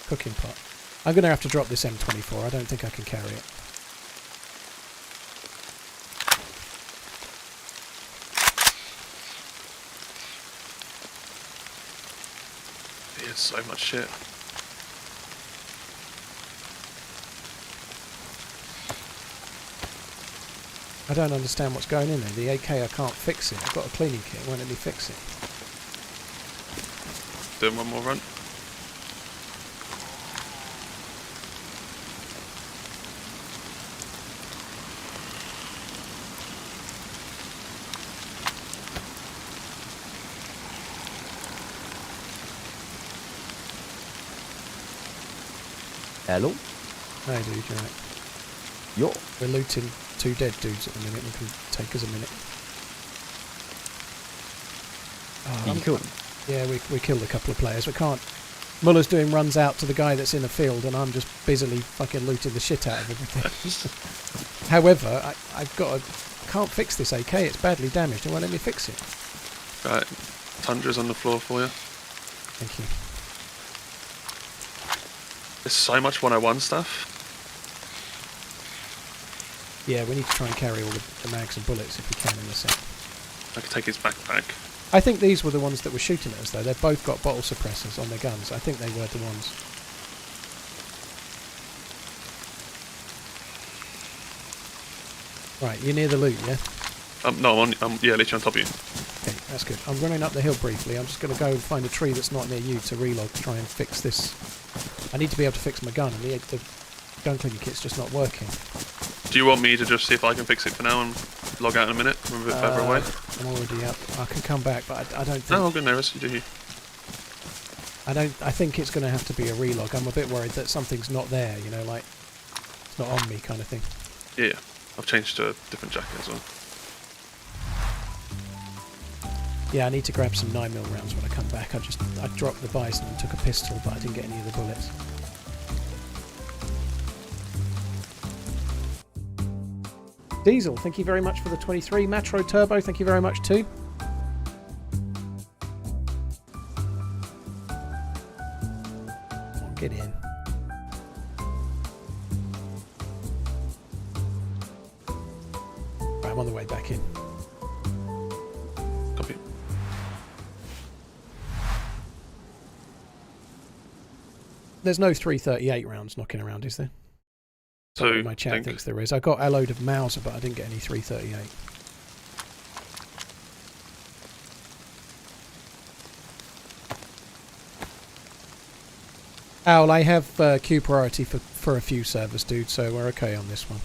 cooking pot. I'm going to have to drop this M24. I don't think I can carry it. There's so much shit. I don't understand what's going in there. The AK, I can't fix it. I've got a cleaning kit. It won't let me fix it. Doing one more run. Hello? Hey, dude, you're right. Yo. We're looting 2 dead dudes at the minute. It can take us a minute. You killed them? Yeah, we killed a couple of players. We can't... Muller's doing runs out to the guy that's in the field and I'm just busily fucking looting the shit out of everything. However, I've got a... can't fix this AK. It's badly damaged. It won't let me fix it. Right, Tundra's on the floor for you. Thank you. There's so much 101 stuff. Yeah, we need to try and carry all the mags and bullets if we can in the set. I could take his backpack. I think these were the ones that were shooting at us, though. They've both got bottle suppressors on their guns. I think they were the ones. Right, you're near the loot, yeah? No, yeah, literally on top of you. Okay, that's good. I'm running up the hill briefly. I'm just going to go and find a tree that's not near you to relog to try and fix this. I need to be able to fix my gun, and the gun cleaning kit's just not working. Do you want me to just see if I can fix it for now and log out in a minute? We're a bit further away. I'm already up. I can come back, but I don't think... No, I'll go nearest. You do you. I think it's going to have to be a relog. I'm a bit worried that something's not there, you know, like, it's not on me kind of thing. Yeah, I've changed to a different jacket as well. Yeah, I need to grab some 9mm rounds when I come back. I dropped the Bison and took a pistol, but I didn't get any of the bullets. Diesel, thank you very much for the 23. Matro Turbo, thank you very much too. Get in. Right, I'm on the way back in. Copy. There's no 338 rounds knocking around, is there? So My chat thinks there is. I got a load of Mauser, but I didn't get any 338. Owl, I have queue priority for a few servers, dude, so we're okay on this one.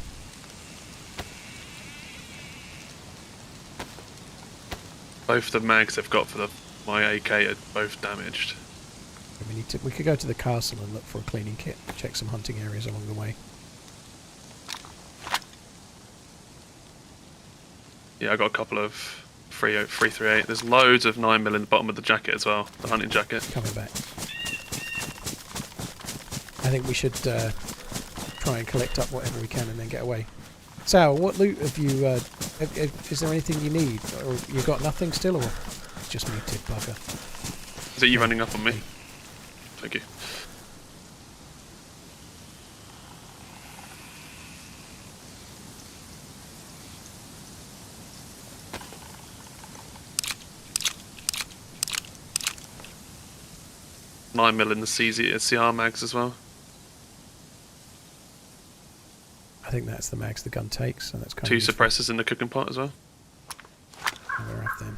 Both the mags they've got for my AK are both damaged. We could go to the castle and look for a cleaning kit, check some hunting areas along the way. Yeah, I got a couple of 338. There's loads of 9mm in the bottom of the jacket as well, the hunting jacket. Coming back. I think we should try and collect up whatever we can and then get away. Sal, what loot have you... is there anything you need? Or you got nothing still, or just muted, bugger? Is it you running up on me? Thank you. Nine mil in the CR mags as well. I think that's the mags the gun takes, so that's kind Two of suppressors in the cooking pot as well. We're off them.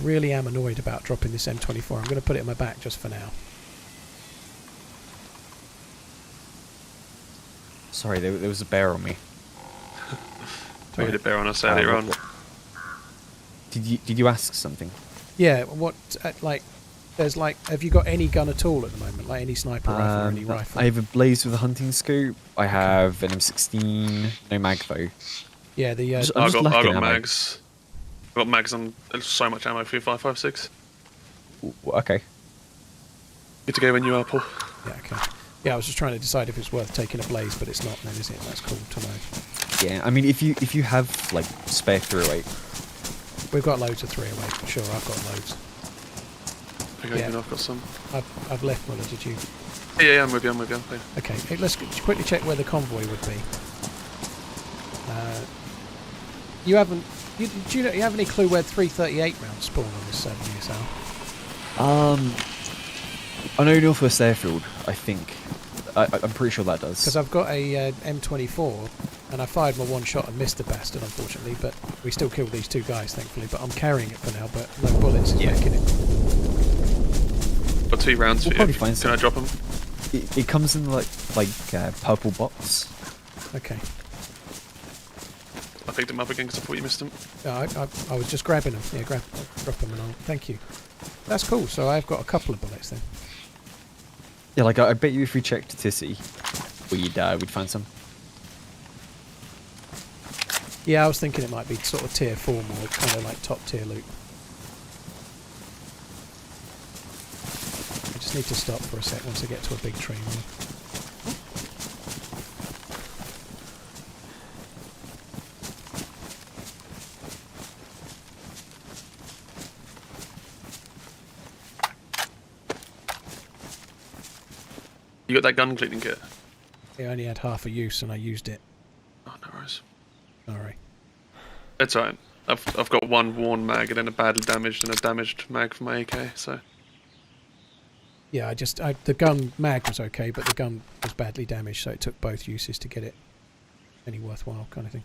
Really am annoyed about dropping this M24. I'm going to put it in my back just for now. Sorry, there was a bear on me. We had a bear on us earlier on. Did you ask something? Yeah, what, have you got any gun at all at the moment? Like any sniper rifle or any rifle? I have a blaze with a hunting scope. I have an M16, no mag though. Yeah, the... I got mags. I've got mags on so much ammo for 5.56. Okay. Good to go when you are, Paul. Yeah, okay. Yeah, I was just trying to decide if it's worth taking a blaze, but it's not then, is it? That's cool to know. Yeah, I mean, if you have like spare 308, we've got loads of 308 for sure. I've got loads. Okay, Yeah. I've got some. I've left Muller. Did you? Yeah, I'm with you. Yeah. Okay, hey, let's quickly check where the convoy would be. You haven't. Do you have any clue where 338 rounds spawn on this server yourself? I know Northwest Airfield. I think. I'm pretty sure that does. Because I've got a M24, and I fired my one shot and missed the bastard, unfortunately. But we still killed these two guys, thankfully. But I'm carrying it for now. But no bullets is making it. Got 2 rounds for you. Can I drop them? It comes in like purple box. Okay. I picked them up again because I thought you missed them. I was just grabbing them. Yeah, drop them and all. Thank you. That's cool. So I've got a couple of bullets then. Yeah, like I bet you if we checked Tissy, we'd find some. Yeah, I was thinking it might be sort of tier 4 more, kind of like top tier loot. I just need to stop for a sec once I get to a big tree. You got that gun cleaning kit? It only had half a use and I used it. Oh, no worries. Sorry. It's alright. I've got one worn mag and then a badly damaged and a damaged mag for my AK, so... Yeah, the gun mag was okay, but the gun was badly damaged, so it took both uses to get it any worthwhile kind of thing.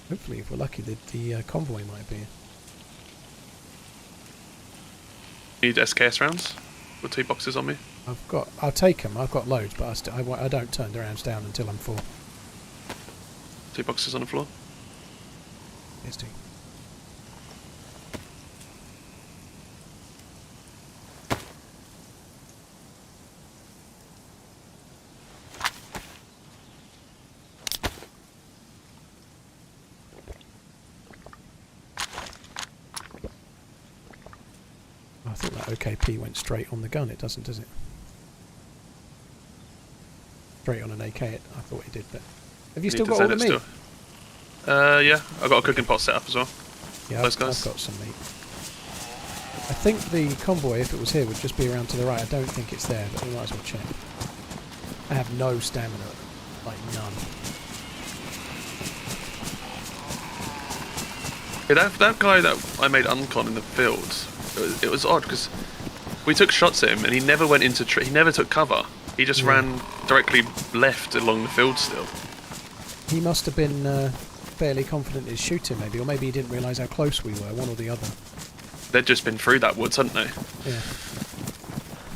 Hopefully, if we're lucky, the convoy might be here. Need SKS rounds? With 2 boxes on me? I'll take them. I've got loads, but I don't turn the rounds down until I'm full. 2 boxes on the floor? Yes, two. I thought that OKP went straight on the gun. It doesn't, does it? Straight on an AK, I thought it did, but... Have you still got all the meat? Yeah, I've got a cooking pot set up as well. Yeah, I've got some meat. I think the convoy, if it was here, would just be around to the right. I don't think it's there, but we might as well check. I have no stamina, like none. Yeah, that guy that I made uncon in the fields, it was odd because we took shots at him and he never went into he never took cover. He just ran directly left along the field still. He must have been fairly confident in shooting, maybe, or maybe he didn't realise how close we were, one or the other. They'd just been through that woods, hadn't they? Yeah.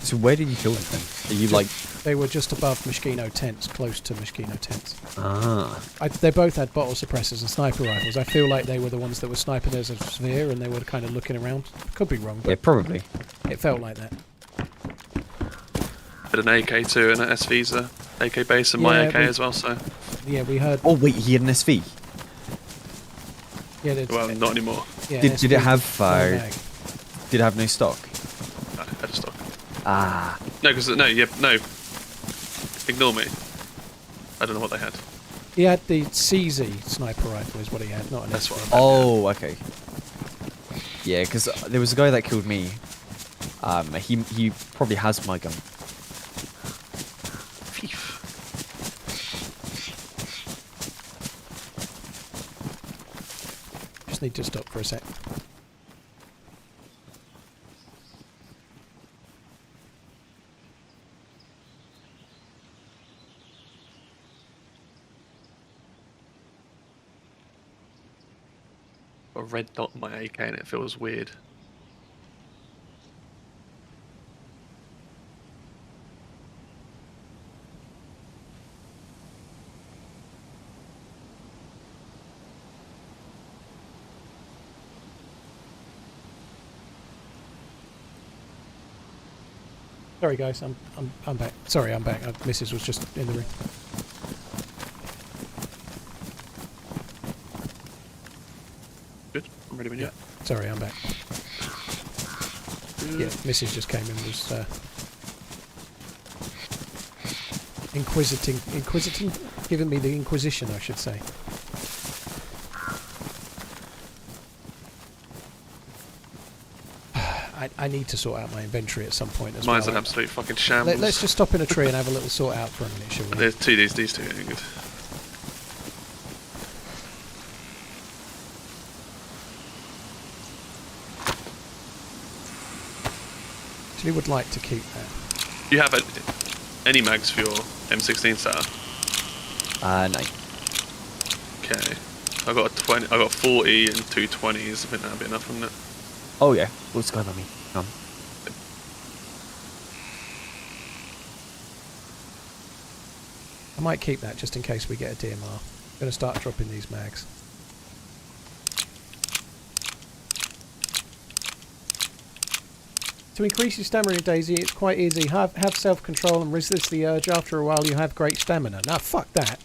So where did you kill them then? Are you like... They were just above Moschino tents, close to Moschino tents. Ah. They both had bottle suppressors and sniper rifles. I feel like they were the ones that were sniping as a sphere and they were kind of looking around. Could be wrong, but Yeah, probably. it felt like that. Had an AK-2 and an SV's AK base and my AK as well, so... Yeah, we heard... Oh wait, he had an SV. Yeah, well, not anymore. Yeah, Did it have mag. did it have no stock? No, I had a stock. Ah. No, because no. Ignore me. I don't know what they had. He had the CZ sniper rifle is what he had, not an That's SV. what Oh, okay. Yeah, because there was a guy that killed me. He probably has my gun. Thief. Just need to stop for a sec. Got a red dot on my AK and it feels weird. Sorry guys, I'm back. Sorry, I'm back. Mrs. was just in the room. Good. I'm ready when you are. Sorry, I'm back. Yeah, Mrs. just came in and was inquisiting, giving me the inquisition, I should say. I need to sort out my inventory at some point as Mine's well. an absolute fucking shambles. Let's just stop in a tree and have a little sort out for a minute, shall we? There's these two ain't good. Actually would like to keep that. You have any mags for your M16 setup? No. Okay. I got 20. I got 40 and 220s. I think that'd be enough, wouldn't it? Oh yeah. What's going on me? I might keep that just in case we get a DMR. I'm going to start dropping these mags. To increase your stamina in DayZ, it's quite easy. Have self-control and resist the urge. After a while, you have great stamina. Now, fuck that.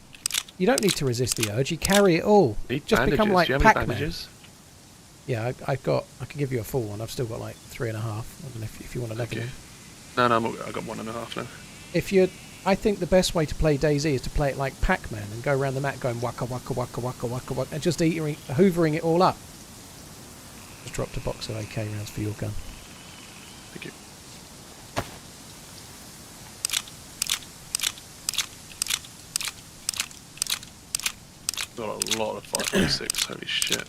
You don't need to resist the urge. You carry it all. Need Just bandages. become like Do you have any Pac-Man. bandages? Yeah, I can give you a full one. I've still got like 3.5. I don't know if you want to level them. No, I've got 1.5 now. If you're I think the best way to play DayZ is to play it like Pac-Man and go around the map going waka waka waka waka waka waka and just hoovering it all up. Just dropped a box of AK rounds for your gun. Thank you. Got a lot of 5.56, holy shit.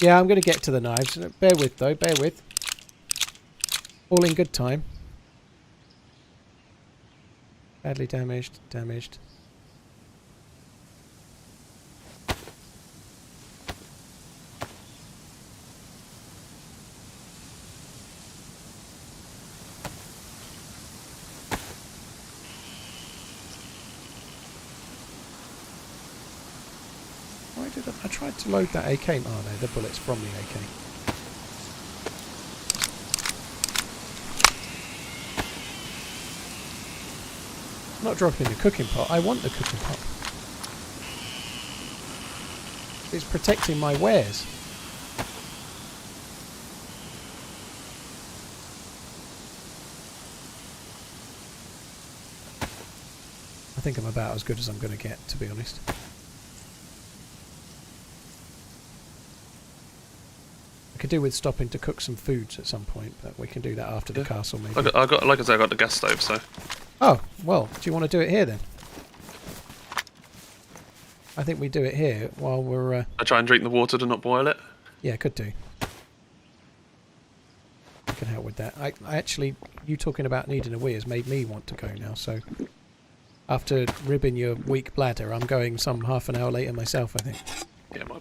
Yeah, I'm going to get to the knives. Bear with, though. Bear with. All in good time. Badly damaged. Damaged. Why did I tried to load that AK? Oh no, the bullets from the AK. I'm not dropping the cooking pot. I want the cooking pot. It's protecting my wares. I think I'm about as good as I'm going to get, to be honest. I could do with stopping to cook some foods at some point, but we can do that after the castle, maybe. I got, like I said, I got the gas stove, so. Oh, well, do you want to do it here then? I think we do it here while we're... I try and drink the water to not boil it. Yeah, could do. I can help with that. I actually, you talking about needing a wee has made me want to go now, so... After ribbing your weak bladder, I'm going some half an hour later myself, I think. Yeah, my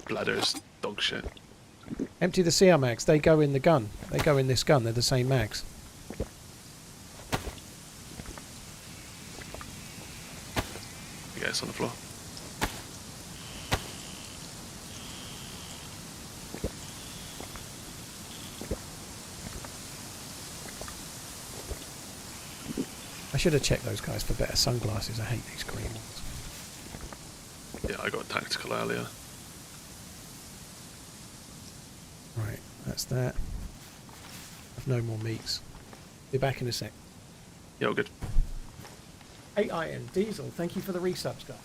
bladder is dog shit. Empty the CR mags. They go in the gun. They go in this gun. They're the same mags. Yeah, it's on the floor. I should have checked those guys for better sunglasses. I hate these green ones. Yeah, I got tactical earlier. Right, that's that. I've no more meats. Be back in a sec. Yeah, all good. 8IN Diesel, thank you for the resubs, guys.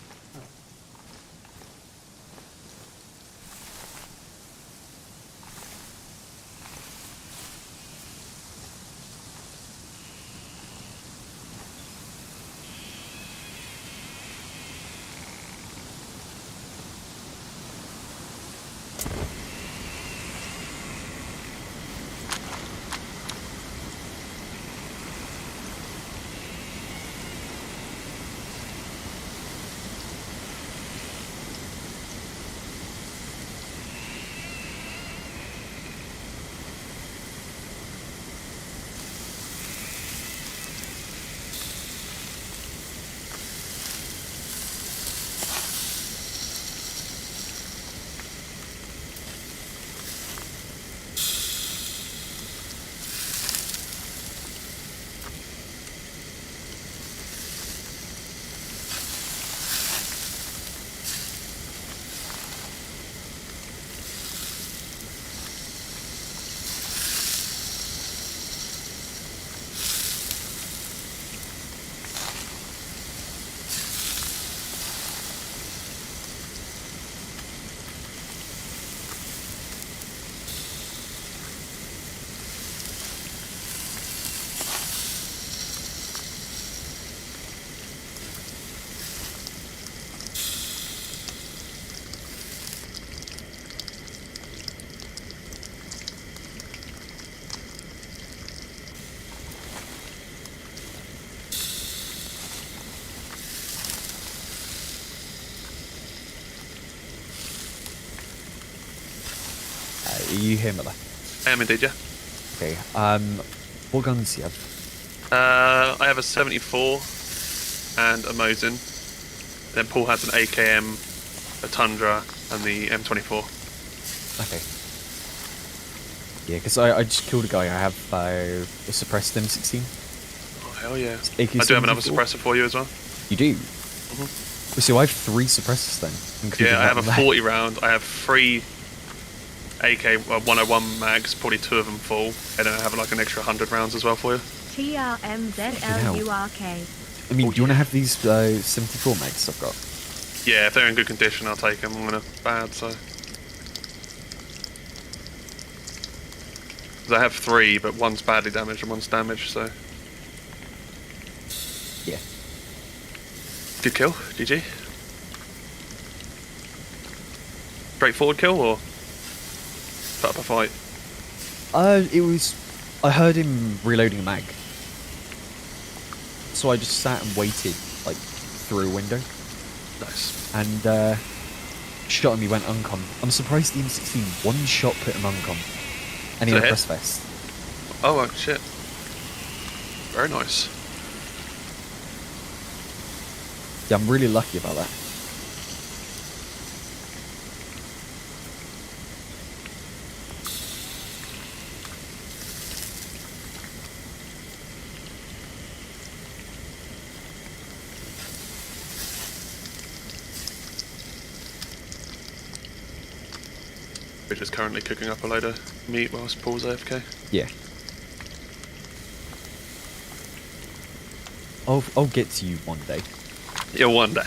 Are you here, Muller? I am indeed, yeah. Okay. What guns do you have? I have a 74 and a Mosin. Then Paul has an AKM, a Tundra, and the M24. Okay. Yeah, because I just killed a guy. I have a suppressed M16. Oh, hell yeah. AK I do have another 74. suppressor for you as well. You do? So I have 3 suppressors then. Including Yeah, I have a that 40 round. I have 3 AK 101 mags, probably 2 of them full, and then I have like an extra 100 rounds as well for you. TRMZLURK. I mean, do you want to have these 74 mags I've got? Yeah, if they're in good condition, I'll take them. I'm in a bad, so. 'Cause I have 3, but one's badly damaged and one's damaged, so. Yeah. Good kill, GG. Straightforward kill, or put up a fight? It was... I heard him reloading a mag. So I just sat and waited, like, through a window. Nice. And, shot him, he went uncom. I'm surprised the M16 one shot put him uncom. And he To had the a head? press vest. Oh, well, shit. Very nice. Yeah, I'm really lucky about that. We're just currently cooking up a load of meat whilst Paul's AFK. Yeah. I'll get to you one day. Yeah, one day.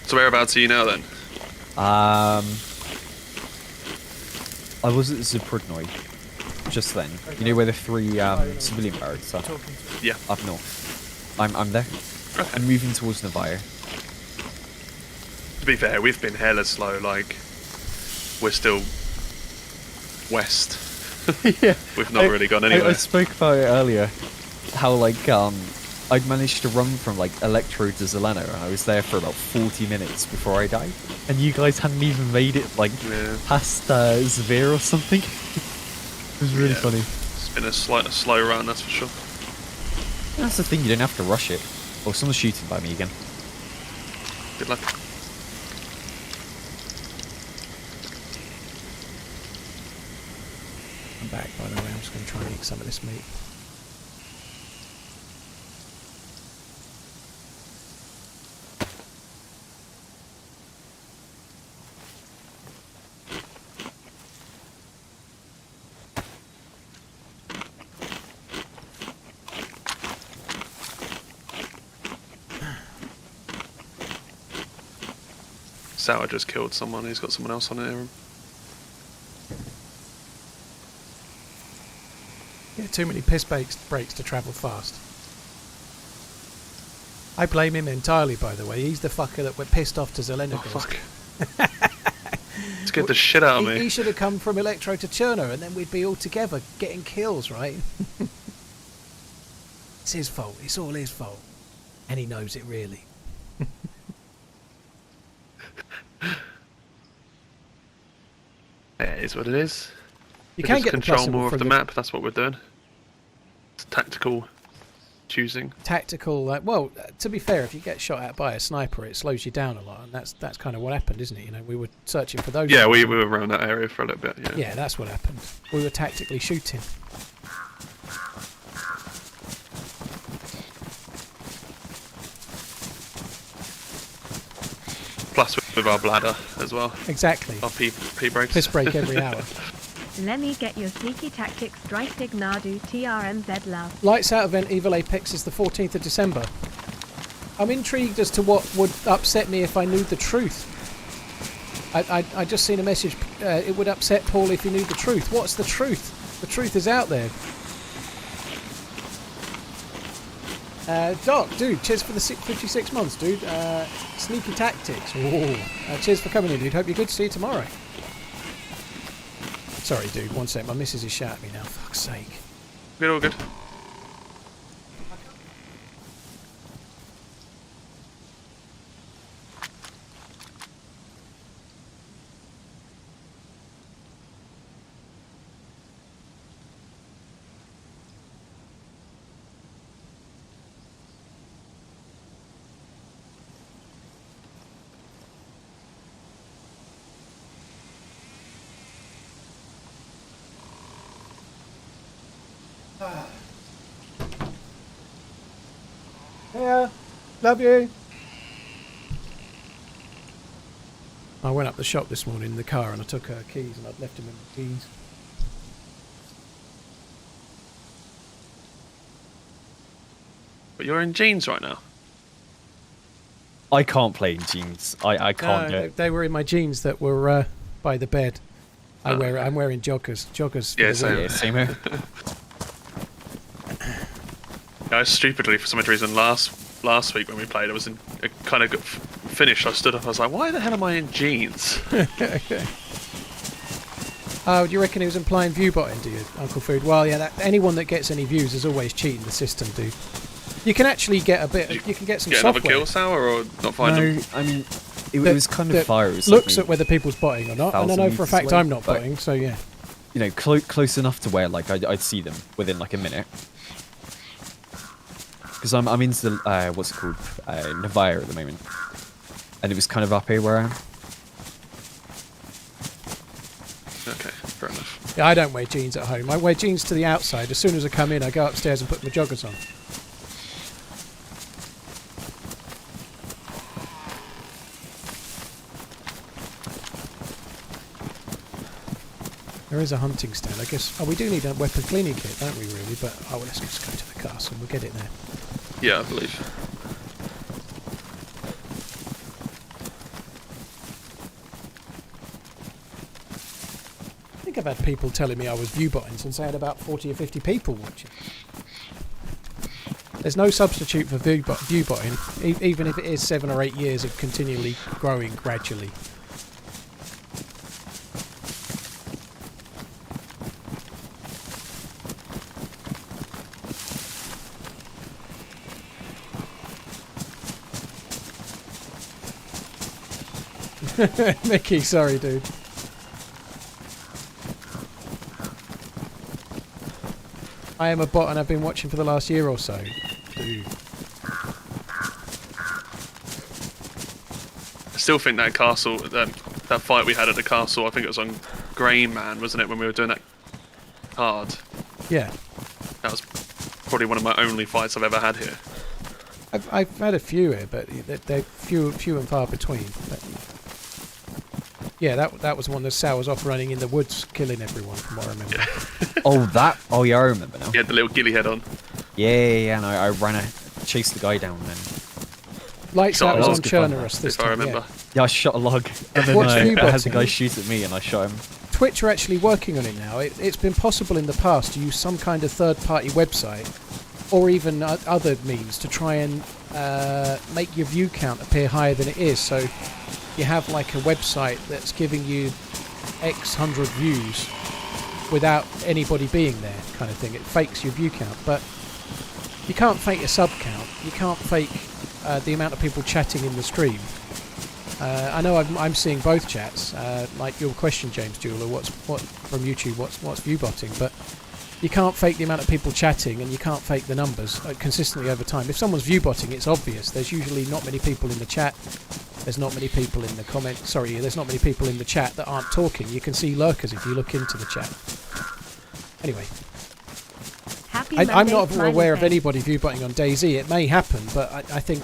So whereabouts are you now then? I was at Zaprudnoy just then. You know where the 3 civilian barracks are? Yeah. Up north. I'm there. Okay. I'm moving towards Novaya. To be fair, we've been hella slow, like, we're still west. Yeah. We've not really gone anywhere. I spoke about it earlier. How, like, I'd managed to run from, like, Electro to Zeleno, and I was there for about 40 minutes before I died. And you guys hadn't even made it, like, Yeah. past Zvir or something. It was really Yeah. funny. It's been a slow run, that's for sure. That's the thing, you don't have to rush it. Oh, someone's shooting by me again. Good luck. I'm back, by the way. I'm just going to try and eat some of this meat. Sour just killed someone, he's got someone else on him. Yeah, too many piss breaks to travel fast. I blame him entirely, by the way. He's the fucker that were pissed off to Oh, Zelenogosk. fuck. Scared the shit out of me. He should have come from Electro to Cherno, and then we'd be all together getting kills, right? It's his fault. It's all his fault. And he knows it, really. Yeah, it is what it is. You We can just get the control possible more from of the map, that's what we're doing. It's tactical choosing. tactical. Well, to be fair, if you get shot at by a sniper, it slows you down a lot, and that's kind of what happened, isn't it? You know, we were searching for those. Yeah, ones. we were around that area for a little bit, yeah. Yeah, that's what happened. We were tactically shooting. Plus with our bladder as well. Exactly. Our pee breaks. Piss break every hour. Let me get your sneaky tactics. Dreitig Nadu TRMZ love. Lights Out event Evil Apex is the 14th of December. I'm intrigued as to what would upset me if I knew the truth. I just seen a message. It would upset Paul if he knew the truth. What's the truth? The truth is out there. Doc, dude, cheers for the 56 months, dude. Sneaky tactics. Ooh. Cheers for coming in, dude. Hope you're good. See you tomorrow. Sorry, dude. One sec. My missus is shouting at me now. Fuck's sake. Good, all good. Yeah, love you. I went up the shop this morning in the car and I took her keys and I'd left them in the keys. But you're in jeans right now. I can't play in jeans. I can't do it. They were in my jeans that were by the bed. I'm wearing joggers. Joggers. Yeah, for the same. winter. Same here. I stupidly, for some reason, last week when we played, I was in a kind of finish. I stood up. I was like, "Why the hell am I in jeans?" Oh, do you reckon he was implying viewbotting, do you, Uncle Food? Well, yeah. Anyone that gets any views is always cheating the system, dude. You can actually get a bit. You can get some Get software. another kill, Sour, or not find them? No, I mean, it that- was kind of that fire. It was looks like at whether people's botting or not, and I know for a 1,000 fact meters I'm not away, botting. So yeah. you know, close enough to where like I'd see them within like a minute. Because I'm into the, what's it called, Nevada at the moment, and it was kind of up here where I am. Okay, fair enough. Yeah, I don't wear jeans at home. I wear jeans to the outside. As soon as I come in, I go upstairs and put my joggers on. There is a hunting stand, I guess. Oh, we do need a weapon cleaning kit, don't we, really? But, oh, well, let's just go to the castle. We'll get it there. Yeah, I believe. I think I've had people telling me I was viewbotting since I had about 40 or 50 people watching. There's no substitute for viewbotting, even if it is 7 or 8 years of continually growing gradually. Mickey, sorry, dude. I am a bot and I've been watching for the last year or so. Dude. I still think that castle, that fight we had at the castle, I think it was on Grain Man, wasn't it, when we were doing that card? Yeah. That was probably one of my only fights I've ever had here. I've had a few here, but they're few and far between. But yeah, that was one that Sal was off running in the woods, killing everyone, from what I remember. Yeah. Oh yeah, I remember now. He had the little ghillie head on. Yeah, and I chased the guy down then. Lights Shot out a was log, on Chernarus this if I time. remember. Yeah, I shot a log, and then Watch I had viewbotting. the guy shoot at me, and I shot him. Twitch are actually working on it now. It's been possible in the past to use some kind of third-party website or even other means to try and make your view count appear higher than it is. So you have like a website that's giving you X hundred views without anybody being there, kind of thing. It fakes your view count, but you can't fake a sub count. You can't fake the amount of people chatting in the stream. I know I'm seeing both chats, like your question, James Jeweler, what from YouTube, what's viewbotting, but you can't fake the amount of people chatting, and you can't fake the numbers consistently over time. If someone's viewbotting, it's obvious. There's usually not many people in the chat. There's not many people in the comments. Sorry, there's not many people in the chat that aren't talking. You can see lurkers if you look into the chat. Anyway, Happy I'm Monday, not smiley aware of face. anybody viewbotting on DayZ. It may happen, but I think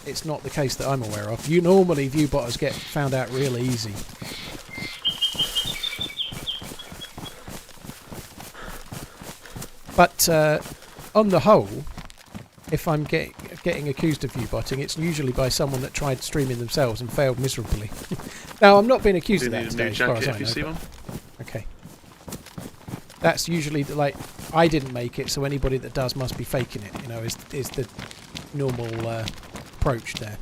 it's not the case that I'm aware of. You normally viewbotters get found out real easy. But on the whole, if I'm getting accused of viewbotting, it's usually by someone that tried streaming themselves and failed miserably. Now, I'm not being accused Do of you that need a today, new as far as jacket I if you know, see but- one? Okay. That's usually like I didn't make it, so anybody that does must be faking it. You know, is the normal approach there.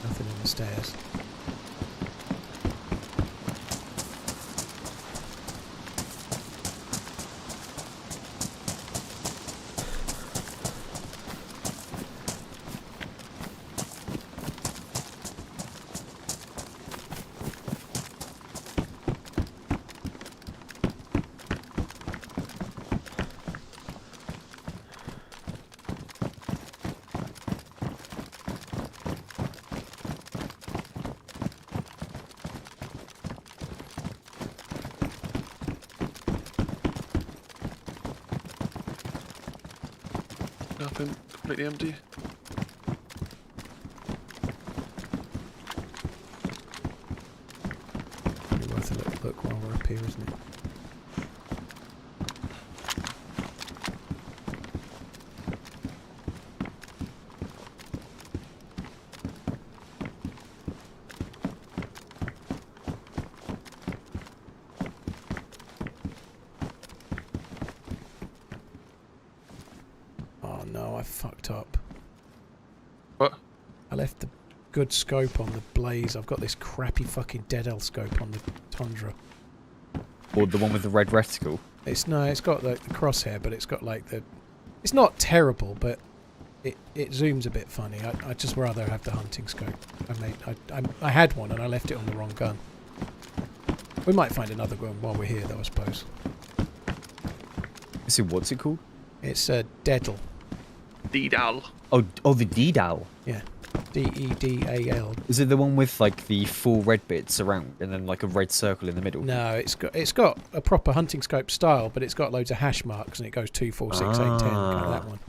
Nothing in the stairs. up and completely empty. Probably worth a little look while we're up here, isn't it? Oh no, I fucked up. What? I left the good scope on the Blaze. I've got this crappy fucking Dead L scope on the Tundra. Or the one with the red reticle. It's got like the crosshair, but it's got like the. It's not terrible, but it zooms a bit funny. I just rather have the hunting scope. I had one and I left it on the wrong gun. We might find another one while we're here, though. I suppose. So what's it called? It's a Deadal. D-Dal. Oh, the D-Dal. Yeah, Dedal. Is it the one with like the 4 red bits around and then like a red circle in the middle? No, it's got a proper hunting scope style, but it's got loads of hash marks and it goes 2, 4, 6, 8, 10. Kind of that one.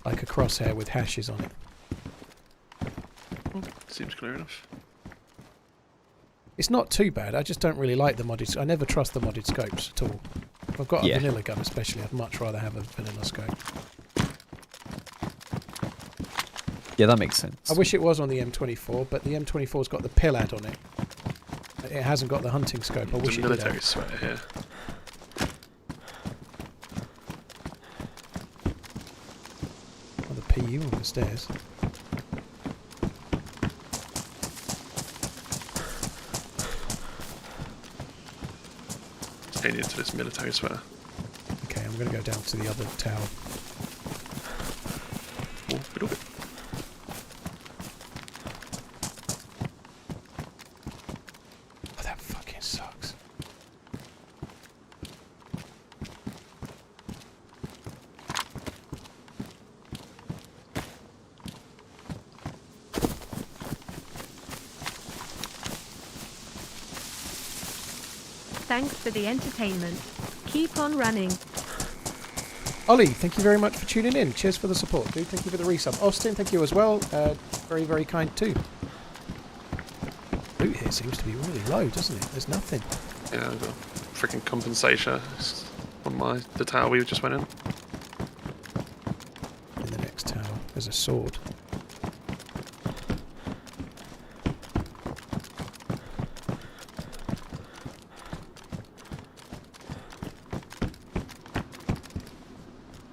Like a crosshair with hashes on it. Seems clear enough. It's not too bad. I just don't really like the modded. I never trust the modded scopes at all. If I've got a vanilla gun, especially, I'd much rather have a vanilla scope. Yeah, that makes sense. I wish it was on the M24, but the M24's got the pillad on it. It hasn't got the hunting scope. I wish it did. Military sweater here. Oh, the PU on the stairs. Staying into this military sweater. Okay, I'm going to go down to the other tower. Oh, fiddle. Oh, that fucking sucks. Thanks for the entertainment. Keep on running. Ollie, thank you very much for tuning in. Cheers for the support, dude. Thank you for the resub. Austin, thank you as well. Very, very kind too. Loot here seems to be really low, doesn't it? There's nothing. Yeah, I've got freaking compensation on the tower we just went in. In the next tower, there's a sword.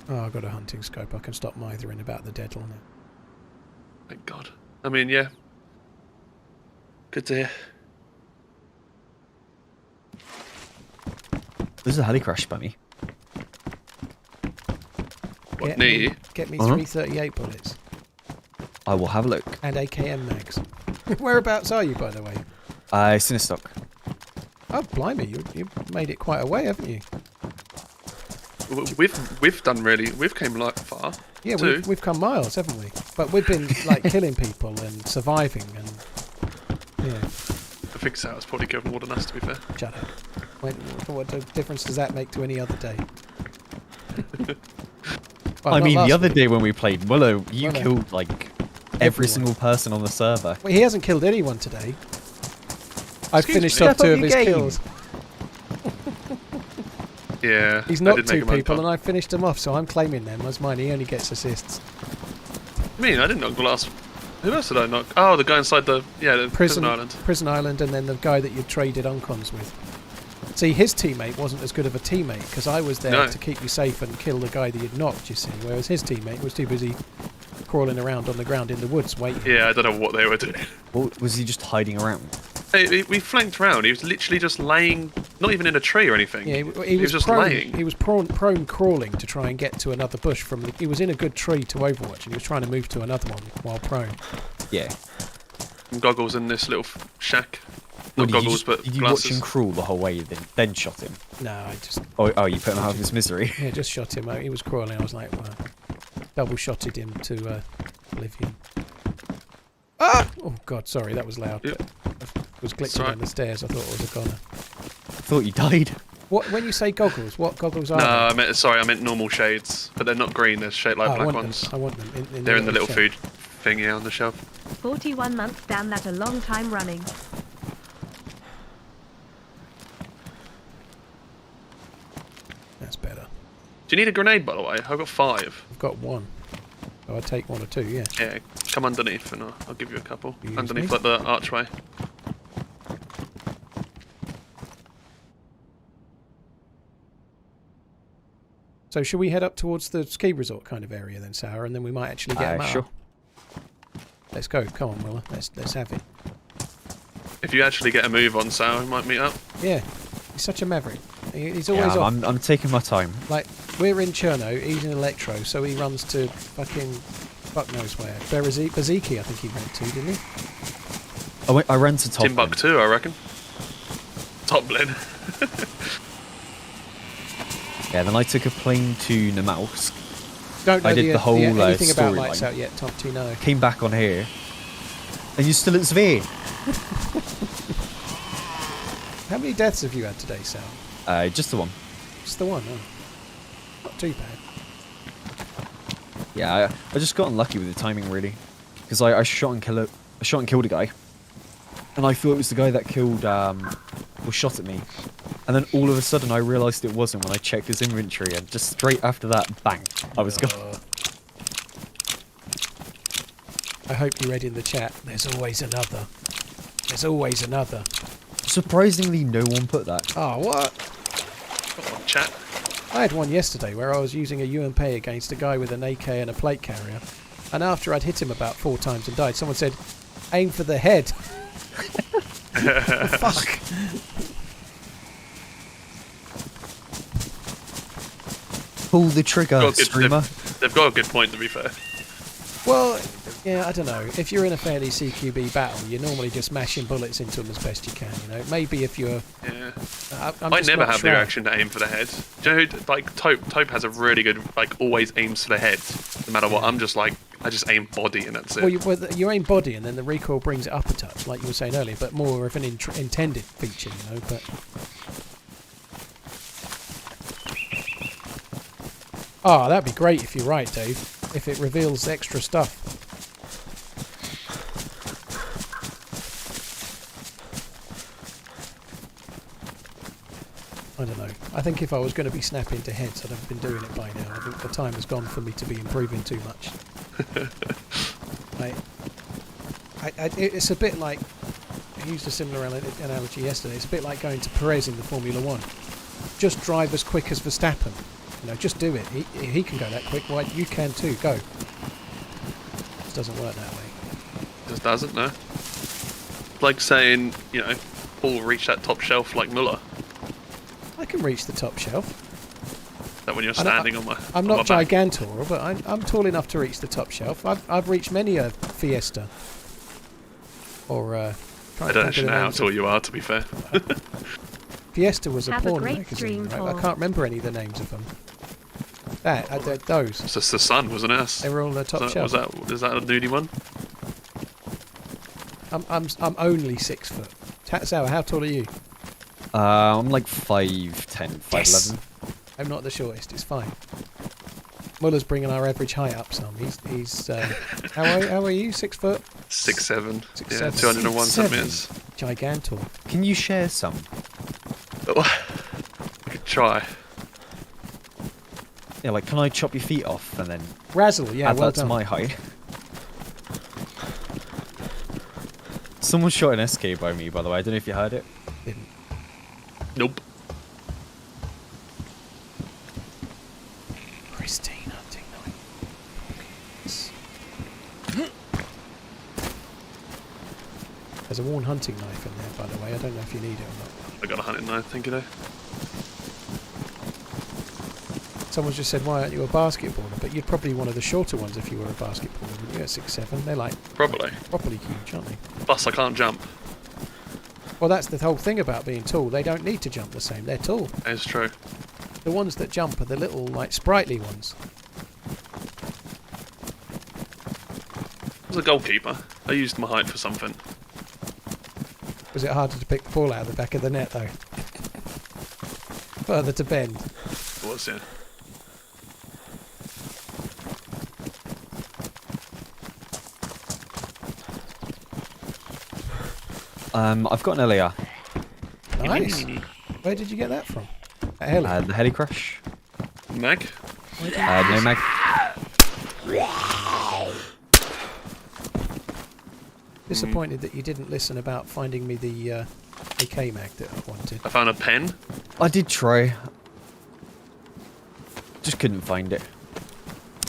Oh, I've got a hunting scope. I can stop mithering about the Deadal now. Thank God. I mean, yeah. Good to hear. There's a heli crash by me. What, near you? Get me 338 bullets. I will have a look. And AKM mags. Whereabouts are you, by the way? It's in a stock. Oh, blimey, you've made it quite a way, haven't you? We've done really. We've came like far. Yeah, too. we've come miles, haven't we? But we've been like killing people and surviving and yeah. I think Sarah's probably killed more than us, to be fair. Shut up. What difference does that make to any other day? Well, I not mean, last the other week. day when we played Muller, you Muller. killed like every Everyone. single person on the server. Well, he hasn't killed anyone today. I've Excuse finished me? off Step 2 up of his your game. kills. Yeah. He's I knocked did make 2 a mind people up. and I finished them off, so I'm claiming them as mine. He only gets assists. I mean, I didn't knock the last. Who else did I knock? Oh, the guy inside the prison island. Prison Island, and then the guy that you traded uncons with. See, his teammate wasn't as good of a teammate because I was there No. to keep you safe and kill the guy that you'd knocked, you see, whereas his teammate was too busy crawling around on the ground in the woods waiting. Yeah, I don't know what they were doing. Or was he just hiding around? Hey, we flanked around. He was literally just laying, not even in a tree or anything. Yeah, he was just prone, laying. He was prone crawling to try and get to another bush from the... He was in a good tree to Overwatch and he was trying to move to another one while prone. Yeah. Some goggles in this little shack. Well, Not goggles, but did you watch glasses. him crawl the whole way, then shot him? No, I just... Oh, you put him out of his misery. Yeah, just shot him out. He was crawling. I was like, well, double-shotted him to oblivion. Ah! Oh, God, sorry, that was loud. Yep. But I was glitching Sorry. down the stairs. I thought it was a goner. I thought you died. What when you say goggles? What goggles are No, they? I meant normal shades, but they're not green. They're shaped like Oh, I black want ones. them. I want them. They're in the little shed. food thing here on the shelf. 41 months down, that a long time running. That's better. Do you need a grenade, by the way? I've got 5. I've got 1. So I take 1 or 2. Yeah. Yeah, come underneath and I'll give you a couple. Excuse Underneath, me? like the archway. So should we head up towards the ski resort kind of area then, Sarah, and then we might actually get him out? Sure. Let's go. Come on, Muller. Let's have it. If you actually get a move on, Sal, we might meet up. Yeah. He's such a maverick. He's always Yeah, off. I'm taking my time. Like, we're in Cherno, he's in Electro, so he runs to fucking fuck knows where. Baziki, I think he went to, didn't he? I ran to Top. Timbuktu, I reckon. Toplin. Yeah, then I took a plane to Namalsk. Don't know I did the whole anything about Lights storyline. Out yet, Tom, do you know? Came back on here. And you're still at Svir. How many deaths have you had today, Sal? Just the one. Just the one, oh. Not too bad. Yeah, I just got unlucky with the timing, really. Because I shot and killed a guy. And I thought it was the guy that killed, or shot at me. And then all of a sudden I realised it wasn't when I checked his inventory, and just straight after that, bang, I was gone. I hope you read in the chat, there's always another. There's always another. Surprisingly, no one put that. Oh, what? Come on, chat. I had one yesterday where I was using a UMP against a guy with an AK and a plate carrier. And after I'd hit him about 4 times and died, someone said, aim for the head. Fuck. Pull the trigger, streamer. They've got a good point, to be fair. Well, yeah, I don't know. If you're in a fairly CQB battle, you're normally just mashing bullets into them as best you can, you know. Maybe if you're... Yeah. I'm I just never not have sure. the reaction to aim for the head. Do you know who, like, Tope has a really good, like, always aims for the head, no matter what. I'm just like, I just aim body and that's it. Well, you aim body and then the recoil brings it up a touch, like you were saying earlier, but more of an intended feature, you know, but... Oh, that'd be great if you're right, Dave. If it reveals extra stuff. I don't know. I think if I was going to be snapping to heads, I'd have been doing it by now. I think the time has gone for me to be improving too much. It's a bit like... I used a similar analogy yesterday. It's a bit like going to Perez in the Formula 1. Just drive as quick as Verstappen. You know, just do it. He can go that quick. Why you can too? Go. It doesn't work that way. Just doesn't, no. It's like saying, you know, Paul reached that top shelf like Muller. I can reach the top shelf. That when you're standing on my I'm on not my back. gigantor, but I'm tall enough to reach the top shelf. I've reached many a Fiesta. Or I don't actually know how tall you are, to be fair. Fiesta was a Have a porn great magazine. stream, Right? I Paul. can't remember any of the names of them. Those. It's just the sun, wasn't it? They were all on the top shelf. Is that a nudie one? I'm only 6 foot. Sarah, how tall are you? I'm like 5'10", 5'11". Yes. I'm not the shortest. It's fine. Muller's bringing our average height up some. He's how are you? 6 foot? 6'7". Yeah, 6'7". 201 centimeters. Gigantor. Can you share some? I could try. Yeah, like, can I chop your feet off and then Razzle, yeah, add well that to done. my height? Someone shot an SK by me, by the way. I don't know if you heard it. Didn't. Nope. Christine hunting knife. There's a worn hunting knife in there, by the way. I don't know if you need it or not. I got a hunting knife, thank you though. Someone's just said, why aren't you a basketballer? But you'd probably be one of the shorter ones if you were a basketballer, wouldn't you? At 6'7". They're like Probably. properly huge, aren't they? Plus, I can't jump. Well, that's the whole thing about being tall. They don't need to jump the same. They're tall. It's true. The ones that jump are the little, like, sprightly ones. As a goalkeeper, I used my height for something. Was it harder to pick the ball out of the back of the net, though? Further to bend. It was, yeah. I've got an LAR. Nice. Where did you get that from? A heli? The heli crash. Mag? No mag. Disappointed that you didn't listen about finding me the AK mag that I wanted. I found a pen. I did try. Just couldn't find it.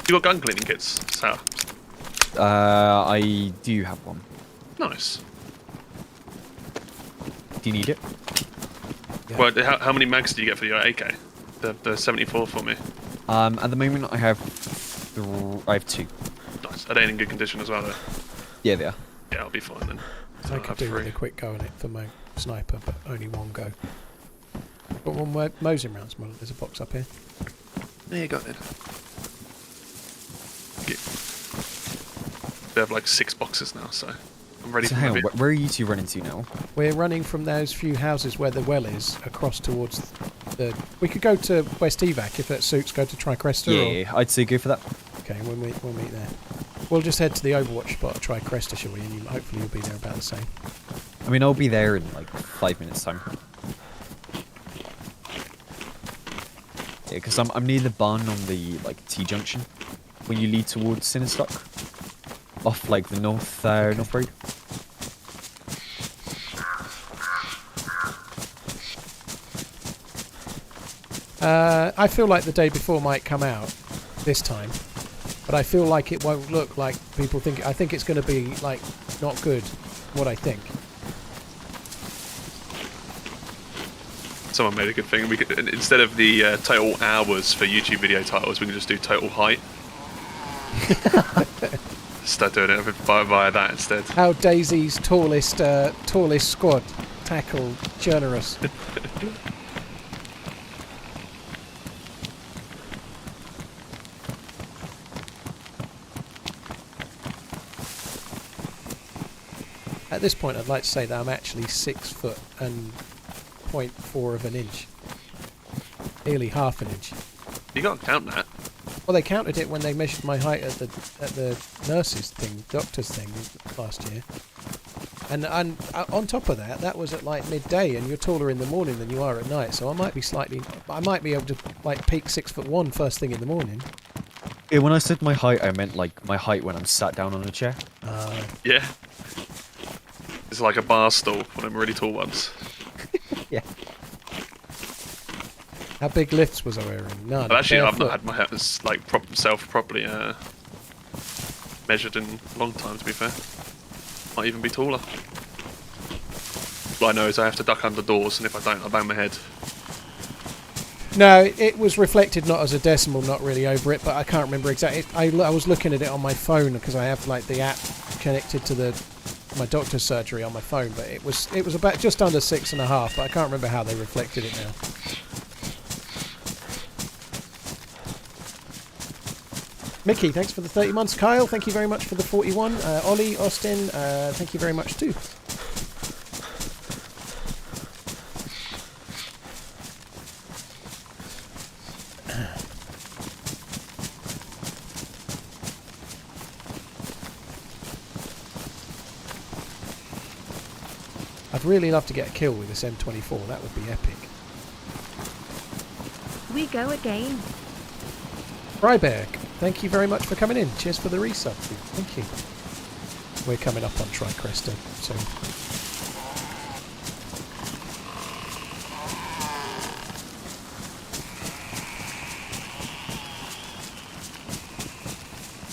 You got gun cleaning kits, Sarah? I do have one. Nice. Do you need it? Yeah. Well, how many mags do you get for your AK? The 74 for me. At the moment, I have two. Nice. Are they in good condition as well, though? Yeah, they are. Yeah, I'll be fine then. I could do with a quick go on it for my sniper, but only one go. Got one more Mosing rounds, Muller. There's a box up here. There you go then. They have like 6 boxes now, so I'm ready So for hang my on, where are you two running to now? We're running from those few houses where the well is across towards the... We could go to West Evac if that suits, go to Tricresta. Yeah, I'd say go for that. Okay, we'll meet there. We'll just head to the Overwatch spot at Tricresta, shall we? And hopefully you'll be there about the same. I mean, I'll be there in like 5 minutes' time. Yeah, because I'm near the barn on the like T-junction when you lead towards Sinistock, off like the north road. I feel like the day before might come out this time, but I feel like it won't look like people think. I think it's going to be like not good. What I think. Someone made a good thing. We could, instead of the total hours for YouTube video titles, we can just do total height. Start doing it via that instead. How DayZ's tallest squad tackled Chernarus. At this point, I'd like to say that I'm actually 6 foot and 0.4 of an inch. Nearly half an inch. You got to count that. Well, they counted it when they measured my height at the nurses thing, doctors thing last year. And on top of that, that was at like midday, and you're taller in the morning than you are at night. So I might be able to like peak 6'1" first thing in the morning. Yeah, when I said my height, I meant like my height when I'm sat down on a chair. Yeah. It's like a bar stool, one of them really tall ones. Yeah. How big lifts was I wearing? None. But actually, I've Barefoot. not had my hands like self properly measured in a long time, to be fair. Might even be taller. What I know is I have to duck under doors, and if I don't, I bang my head. No, it was reflected not as a decimal, not really over it, but I can't remember exactly. I was looking at it on my phone because I have like the app connected to my doctor's surgery on my phone, but it was about just under 6.5, but I can't remember how they reflected it now. Mickey, thanks for the 30 months. Kyle, thank you very much for the 41. Ollie, Austin, thank you very much too. I'd really love to get a kill with this M24. That would be epic. We go again. Freiberg, thank you very much for coming in. Cheers for the resub. Thank you. We're coming up on Tricresta soon.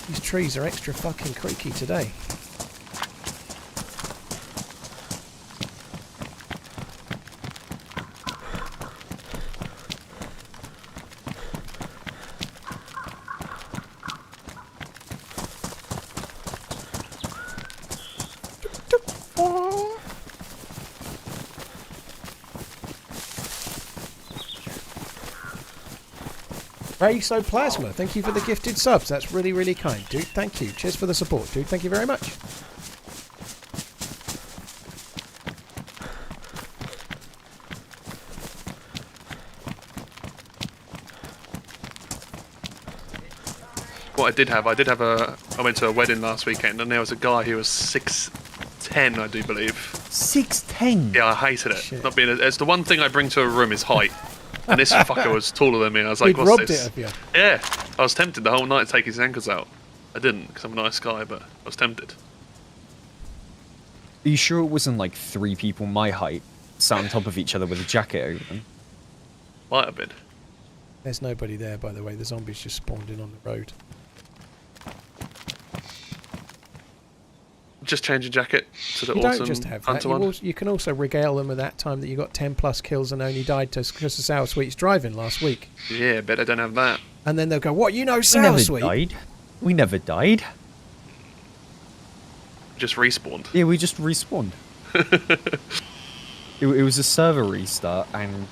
These trees are extra fucking creaky today. Rayoplasma, thank you for the gifted subs. That's really, really kind, dude. Thank you. Cheers for the support, dude. Thank you very much. what I did have. I went to a wedding last weekend, and there was a guy who was 6'10", I do believe. 6'10". Yeah, I hated it. Shit. Not being. It's the one thing I bring to a room is height. And this fucker was taller than me. I was like, He'd "What's robbed this?" it of you. Yeah, I was tempted the whole night to take his ankles out. I didn't, because I'm a nice guy, but I was tempted. Are you sure it wasn't like 3 people my height sat on top of each other with a jacket over them? Might have been. There's nobody there, by the way. The zombies just spawned in on the road. Just change your jacket to the You autumn don't just have that. hunter one. You can also regale them with that time that you got 10 plus kills and only died to because of SourSweet's driving last week. Yeah, bet I don't have that. And then they'll go, "What? You know We never SourSweet?" died. We never died. Just respawned. Yeah, we just respawned. It was a server restart, and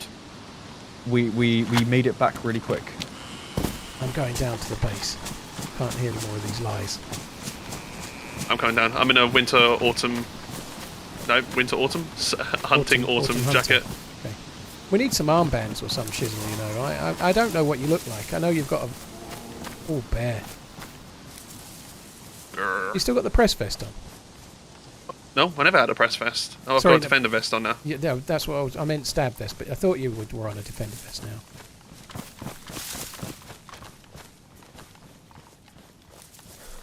we made it back really quick. I'm going down to the base. Can't hear any more of these lies. I'm coming down. I'm in a winter-autumn hunting autumn hunter. jacket. Okay. We need some armbands or some shizzle, you know. I don't know what you look like. I know you've got a... Oh, bear. Grr. You still got the press vest on? No, I never had a press vest. Oh, I've Sorry, got a defender vest on now. Yeah, no, that's what I meant stab vest, but I thought you were on a defender vest now.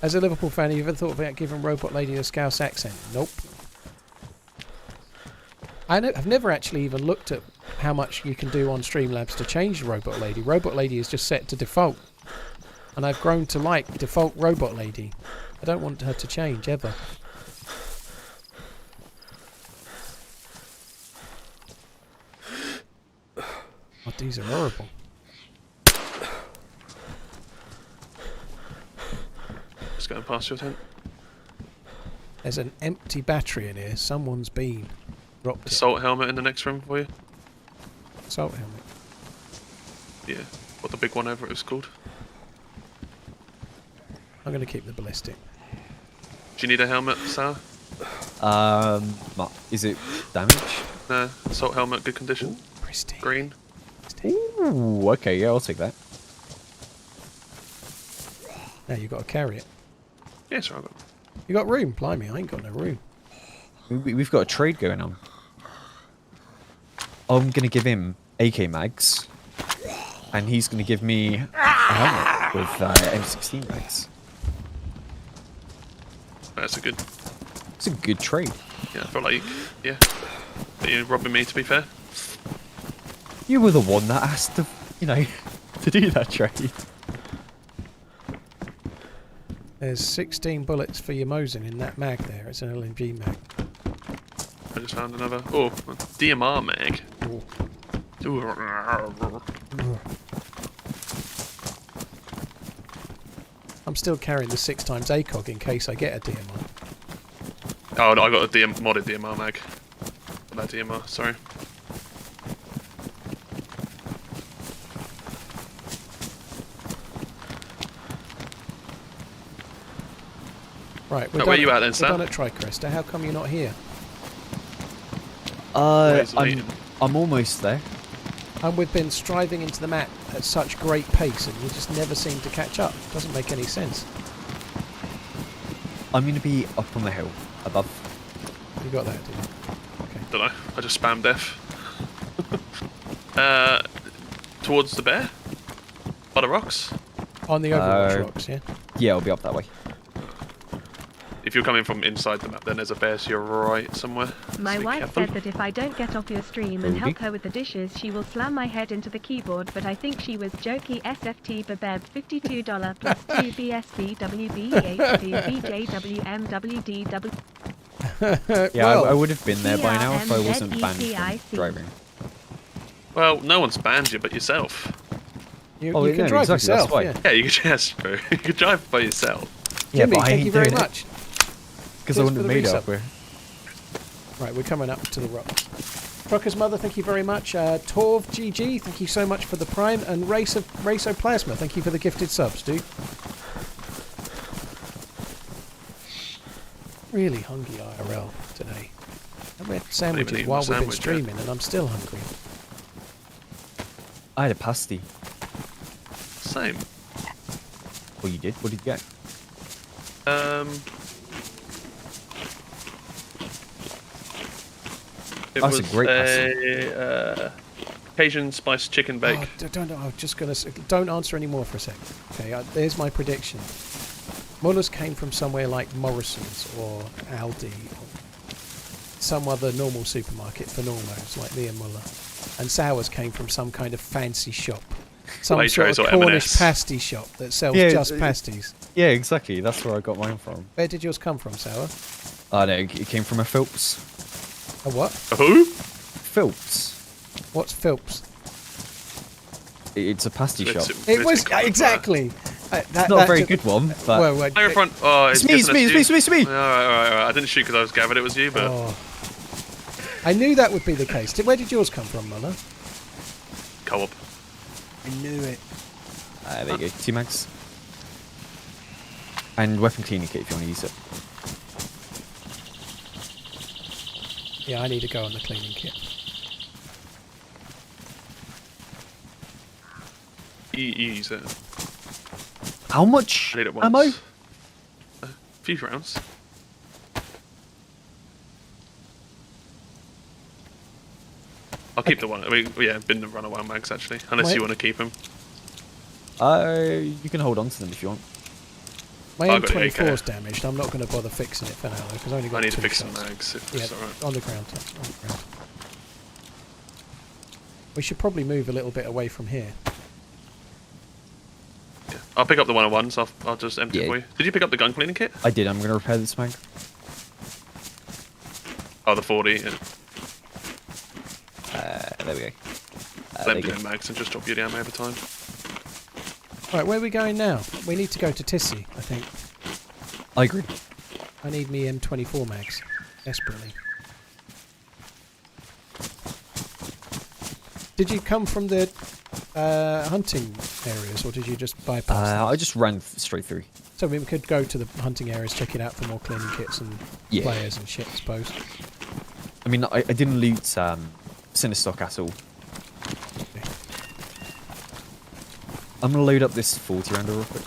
As a Liverpool fan, have you ever thought about giving Robot Lady a Scouse accent? Nope. I've never actually even looked at how much you can do on Streamlabs to change Robot Lady. Robot Lady is just set to default. And I've grown to like default Robot Lady. I don't want her to change, ever. Oh, these are horrible. Just going past your tent. There's an empty battery in here. Someone's been dropped it. Assault helmet in the next room for you. Assault helmet. Yeah, what the big one over it was called. I'm going to keep the ballistic. Do you need a helmet, Sarah? Is it damage? No, assault helmet, good condition. Pristine. Green. Ooh, okay, yeah, I'll take that. Now you've got to carry it. Yeah, sorry, I've got You got room? Blimey, I ain't got no room. We've got a trade going on. I'm gonna give him AK mags, and he's gonna give me a helmet with M16 mags. That's a good. It's a good trade. Yeah, I feel like, yeah. But you're robbing me, to be fair. You were the one that asked to, to do that trade. There's 16 bullets for your Mosin in that mag there. It's an LMG mag. I just found another. Oh, DMR mag. Ooh. I'm still carrying the 6x ACOG in case I get a DMR. Oh, no, I got a modded DMR mag. Not DMR, sorry. Right, where are you at then, we're Sam? done at Tricresta. How come you're not here? I'm almost there. And we've been striving into the map at such great pace and we just never seem to catch up. Doesn't make any sense. I'm going to be up on the hill, above. You got that, did you? Okay. Don't know. I just spammed F. Towards the bear? By the rocks? On the Overwatch rocks, yeah? Yeah, I'll be up that way. If you're coming from inside the map, then there's a bear to your right somewhere. My So be wife careful. said that if I don't get off your stream and help her with the dishes, she will slam my head into the keyboard, but I think she was jokey. SFT Babeb $52 plus 2 BSB WBEH2 BJWMWDW. Yeah, Well, I would have been there by now if I wasn't banned TRMZ. from driving. Well, no one's banned you but yourself. You Oh, can yeah, drive exactly, that's yourself, why. yeah. Yeah, you could just you could drive by yourself. Jimmy, but I thank ain't you very doing it. much. Because I Cheers wouldn't for have the made it resub. up here. Right, we're coming up to the rocks. Trucker's Mother, thank you very much. Torv GG, thank you so much for the prime. And Racoplasma, thank you for the gifted subs, dude. Really hungry IRL today. I've had sandwiches eaten while my we've been sandwich yet. streaming and I'm still hungry. I had a pasty. Same. Well, you did. What did you get? It That's a was great Cajun spiced chicken bake. I'm just gonna don't answer any more for a sec. Okay, there's my prediction. Muller's came from somewhere like Morrison's or Aldi or some other normal supermarket for normos like me and Muller, and Sours came from some kind of fancy shop, some Waitrose sort of or Cornish M&S. pasty shop that sells Yeah, just pasties. Yeah, exactly. That's where I got mine from. Where did yours come from, Sour? No, it came from a Philps. A what? Who? Philps. What's Philps? It's a pasty shop. It was exactly. It's not a very good one, but... Fire front. Oh, It's me. Alright. I didn't shoot because I was gathered it was you, but Oh. I knew that would be the case. Where did yours come from, Muller? co-op. I knew it. there you go. 2 mags. And weapon cleaning kit if you want to use it. Yeah, I need to go on the cleaning kit. You use it. How much I need it once. ammo? A few rounds. I'll keep the one. I mean, yeah, bin the runaway mags actually, unless you want to keep them. You can hold on to them if you want. My I've got the M24 is AK. damaged. I'm not going to bother fixing it for now because I only got I need to 2 fix some shots. mags if Yeah, it's alright. on the ground. On the ground. We should probably move a little bit away from here. Yeah. I'll pick up the 101s. I'll just empty it Yeah. for you. Did you pick up the gun cleaning kit? I did. I'm going to repair this mag. Oh, the 40. Yeah. There we go. I'll There you empty go. the mags and just drop you the ammo over time. Right, where are we going now? We need to go to Tissy, I think. I agree. I need me M24 mags. Desperately. Did you come from the hunting areas, or did you just bypass them? I just ran straight through. So we could go to the hunting areas, check it out for more cleaning kits and Yeah. players and shit, I suppose. I mean, I didn't loot Cinestock at all. I'm going to load up this 40 rounder real quick.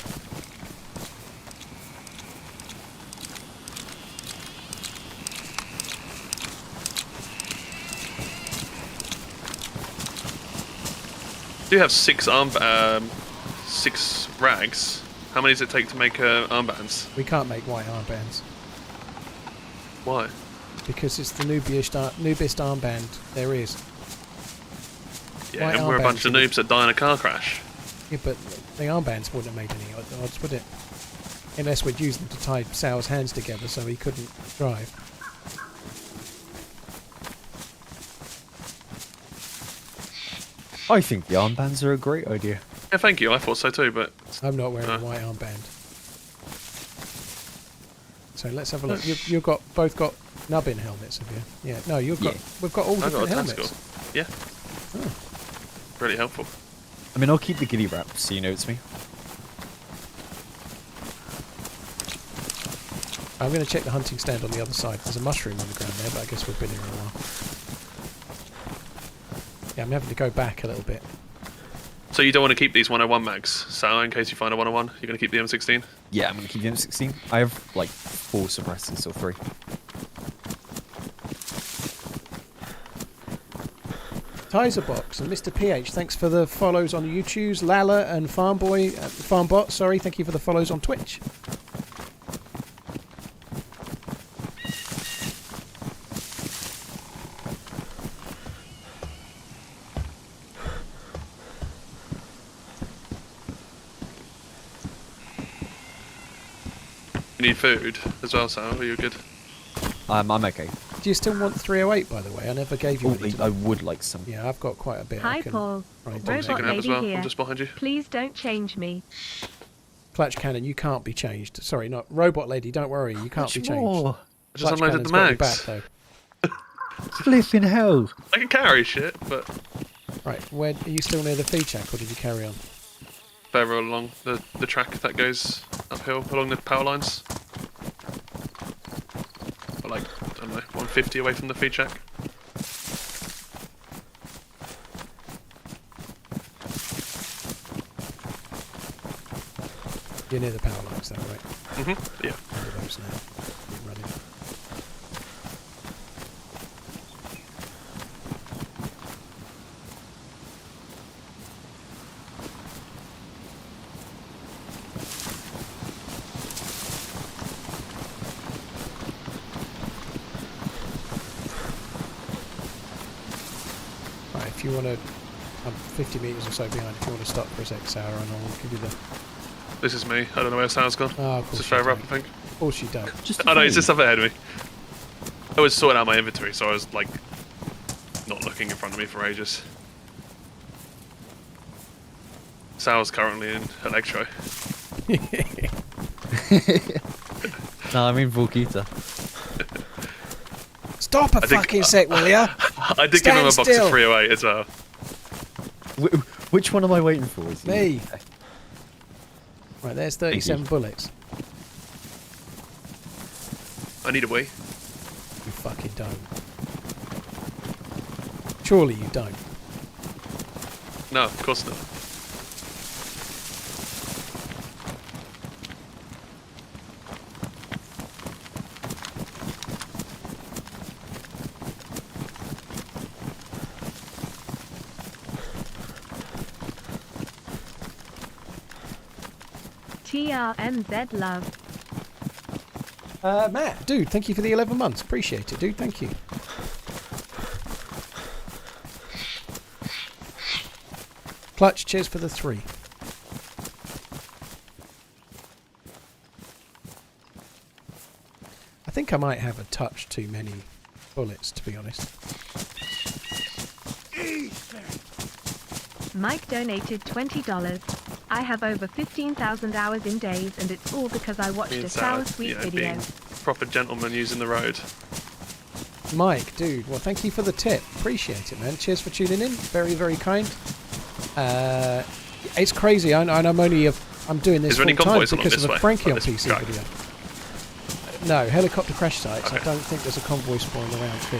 Do you have 6 rags? How many does it take to make armbands? We can't make white armbands Why? because it's the noobest armband there is. Yeah, White and we're a bunch of armbands noobs that die in a car crash. Yeah, but the armbands wouldn't have made any odds, would it? Unless we'd used them to tie Sal's hands together so he couldn't drive. I think the armbands are a great idea. Yeah, thank you. I thought so too, but I'm not wearing a white armband. So let's have a look. You've both got nubbin helmets, have you? Yeah. No, you've got. Yeah. We've got all I got different a helmets. tactical. Yeah. Oh. Really helpful. I mean, I'll keep the giddy wraps so you know it's me. I'm going to check the hunting stand on the other side. There's a mushroom on the ground there, but I guess we've been here a while. Yeah, I'm having to go back a little bit. So you don't want to keep these 101 mags, so in case you find a 101, you're going to keep the M16? Yeah, I'm going to keep the M16. I have like 4 suppressors or 3. Tiserbox and Mr. PH, thanks for the follows on the YouTubes. Lala and Farmbot, sorry, thank you for the follows on Twitch. You need food as well, Sal? Are you good? I'm okay. Do you still want 308, by the way? I never gave you Oh, any. I would like some. Yeah, I've got quite a bit. Hi, I can Paul. try and So you Robot can have as lady well. here. I'm just behind you. Please don't change me. Clutch cannon, you can't be changed. Sorry, not robot lady. Don't worry, you can't be changed. I just Clutch unloaded the cannon's got your mags. back, though. Flipping hell. I can carry shit, but Right, where are you still near the feed shack, or did you carry on? further along the track that goes uphill along the power lines. Or like, I don't know, 150 away from the feed shack. You're near the power lines, though, right? Yeah. Under those now. Keep running. Right, if you want to, I'm 50 metres or so behind. If you want to stop for a sec, Sarah, and I'll give you the. This is me. I don't know where Sarah's gone. Oh, of It's course just further you up, I don't. think. Of course you don't. Just I know, it's just up ahead of me. I was sorting out my inventory, so I was like not looking in front of me for ages. Sarah's currently in Electro. No, I'm in Volkita. Stop a fucking sec, will ya? I did give him a box still. of 308 as well. Which one am I waiting for? Is Me. you? Right, there's 37 bullets. I need a wee. You fucking don't. Surely you don't. No, of course not. TRMZ love. Matt, dude, thank you for the 11 months. Appreciate it, dude. Thank you. Clutch, cheers for the 3. I think I might have a touch too many bullets, to be honest. Mike donated $20. I have over 15,000 hours in DayZ, and it's all because I watched Me a and Sarah, SourSweet video. being proper gentlemen using the road. Mike, dude, well, thank you for the tip. Appreciate it, man. Cheers for tuning in. Very, very kind. It's crazy. I'm only I'm doing this Is there any full time convoys along because this of a way? Frankie on Like this PC track? video. No, helicopter crash sites. I Okay. don't think there's a convoy spawning around here.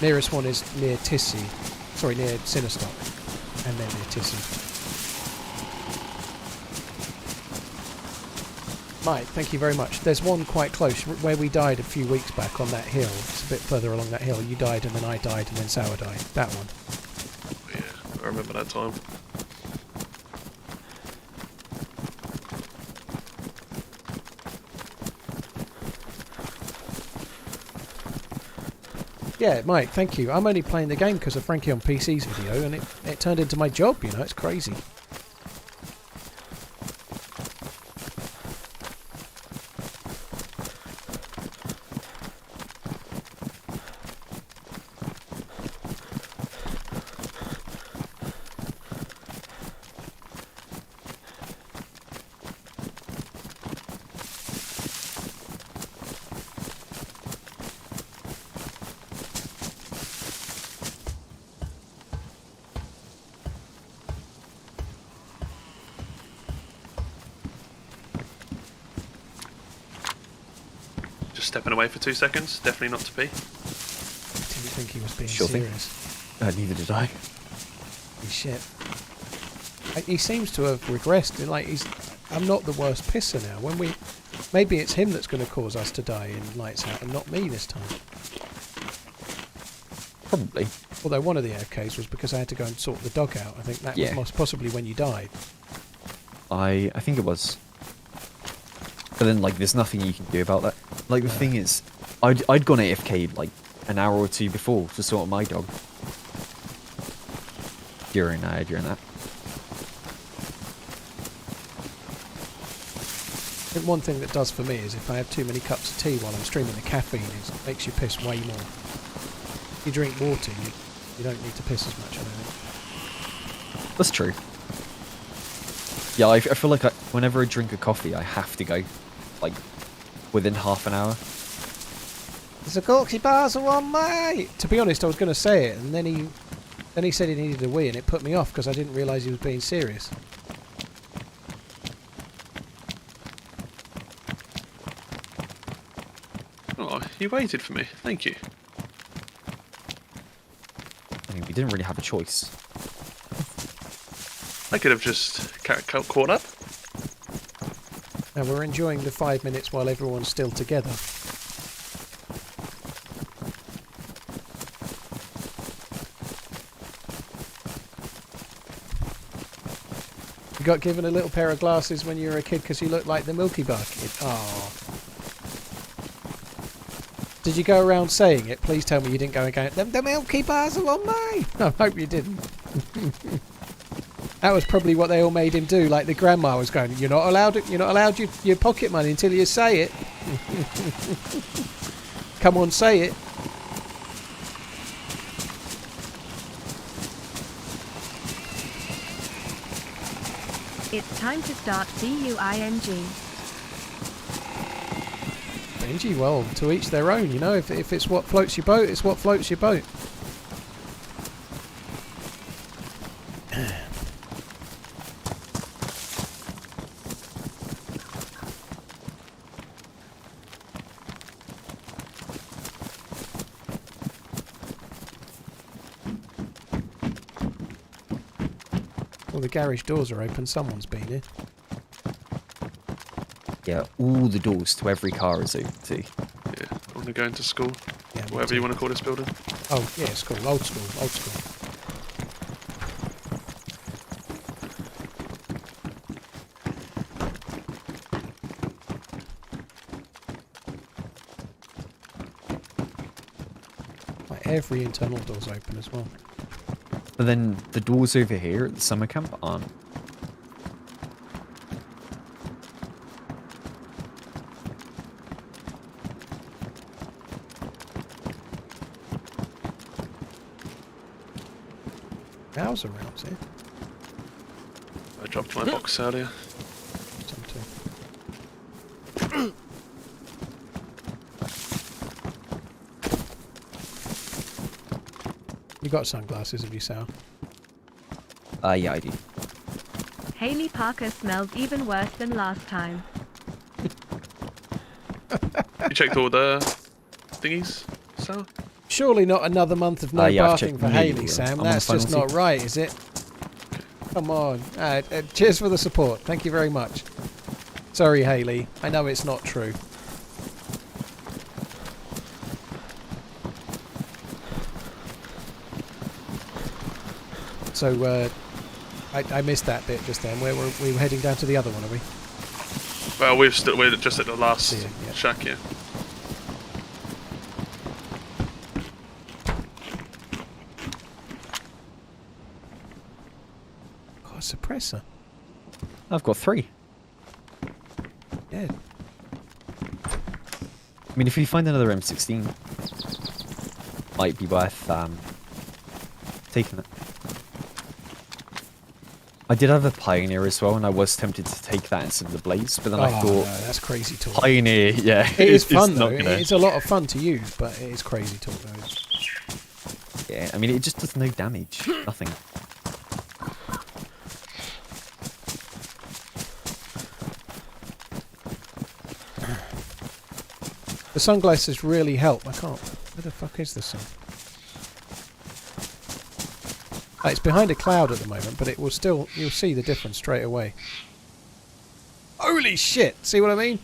Nearest one is near Tissy. Sorry, near Sinnerstock. And then near Tissy. Mike, thank you very much. There's one quite close, where we died a few weeks back on that hill. It's a bit further along that hill. You died and then I died and then Sour died. That one. Yeah, I remember that time. Yeah, Mike, thank you. I'm only playing the game because of Frankie on PC's video, and it turned into my job, you know, it's crazy. Just stepping away for 2 seconds. Definitely not to pee. I didn't think he was being Sure thing. serious. Neither did I. He's shit. He seems to have regressed. Like I'm not the worst pisser now. Maybe it's him that's going to cause us to die in Lights Out, and not me this time. Probably. Although one of the AFKs was because I had to go and sort the dog out. I think that was Yeah. most possibly when you died. I think it was. But then, like, there's nothing you can do about that. Like, the thing is, I'd gone AFK, like, an hour or two before to sort my dog. During that. I think one thing that does for me is if I have too many cups of tea while I'm streaming, the caffeine makes you piss way more. If you drink water, you don't need to piss as much, I don't think. That's true. Yeah, I feel like whenever I drink a coffee, I have to go, like, within half an hour. There's a Corksy parcel on, mate! To be honest, I was going to say it, and then he said he needed a wee, and it put me off because I didn't realise he was being serious. Oh, you waited for me. Thank you. I mean, we didn't really have a choice. I could have just caught up. And we're enjoying the 5 minutes while everyone's still together. You got given a little pair of glasses when you were a kid because you looked like the Milky Bar kid. Oh. Did you go around saying it? Please tell me you didn't go and go, the Milky Bars are on me. I hope you didn't. That was probably what they all made him do. Like the grandma was going, you're not allowed your pocket money until you say it. Come on, say it. It's time to start DUING. Benji, well, to each their own, you know. If it's what floats your boat, it's what floats your boat. Well, the garage doors are open. Someone's been here. Yeah, all the doors to every car is open too. Yeah, I want to go into school. Yeah, Whatever you want to call this building. Oh, yeah, school. Old school. Old school. Like every internal door's open as well. But then the doors over here at the summer camp aren't. Cows around here. I dropped my box earlier. Some too. You got sunglasses, have you, Sal? Yeah, I do. Haley Parker smells even worse than last time. You checked all the thingies, so? Surely not another month of no Yeah, I've barking checked for nearly, Haley, Sam. I'm on That's the just final not right, is it? Come on. Cheers for the support. Thank you very much. Sorry, Haley. I know it's not true. So, I missed that bit just then. We were heading down to the other one, are we? Well, we're just at the last Yeah. shack, yeah. Got a suppressor. I've got 3. Yeah. I mean, if you find another M16, might be worth taking it. I did have a Pioneer as well, and I was tempted to take that instead of the Blaze, but then I thought, no, that's crazy talk. Pioneer, yeah, It is fun it's though. not gonna- It's a lot of fun to use, but it is crazy talk though. Yeah, I mean, it just does no damage, nothing. The sunglasses really help. I can't. Where the fuck is the sun? It's behind a cloud at the moment, but it will still. You'll see the difference straight away. Holy shit! See what I mean?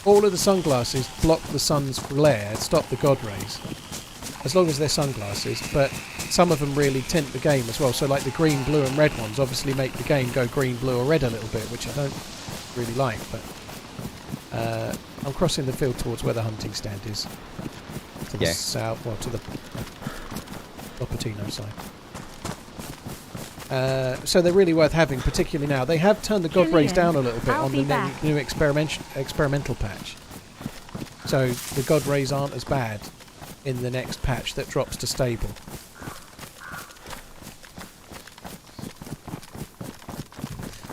All of the sunglasses block the sun's glare, stop the God rays. As long as they're sunglasses, but some of them really tint the game as well. So like the green, blue and red ones obviously make the game go green, blue or red a little bit, which I don't really like, but I'm crossing the field towards where the hunting stand is. To the south, well, to the Lopatino side. So they're really worth having, particularly now. They have turned the God rays down a little bit I'll on be the back. new experimental patch. So the God rays aren't as bad in the next patch that drops to stable.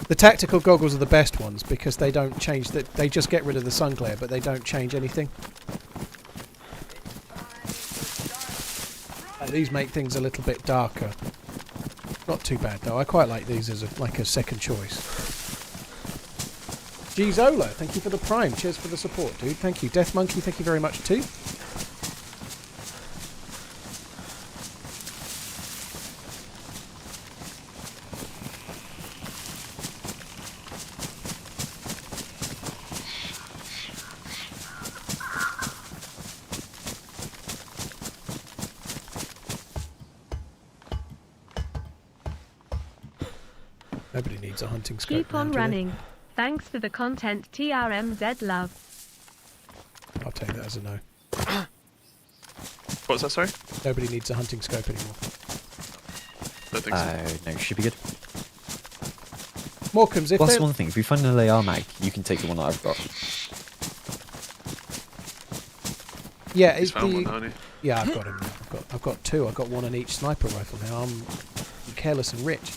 The tactical goggles are the best ones because they don't change that. They just get rid of the sun glare, but they don't change anything. These make things a little bit darker. Not too bad though. I quite like these as like a second choice. G Zola, thank you for the prime. Cheers for the support, dude. Thank you. Death Monkey, thank you very much too. Nobody needs a hunting scope. Keep now, on do they? running. Thanks for the content, TRMZ love. I'll take that as a no. What's that, sorry? Nobody needs a hunting scope anymore. Don't think so. No, should be good. Morecambe's, if Well, that's they're- one thing. If you find an AR mag, you can take the one that I've got. yeah, He's is found the- one, hasn't he? Yeah, I've got him. I've got two. I've got one on each sniper rifle now. I'm careless and rich.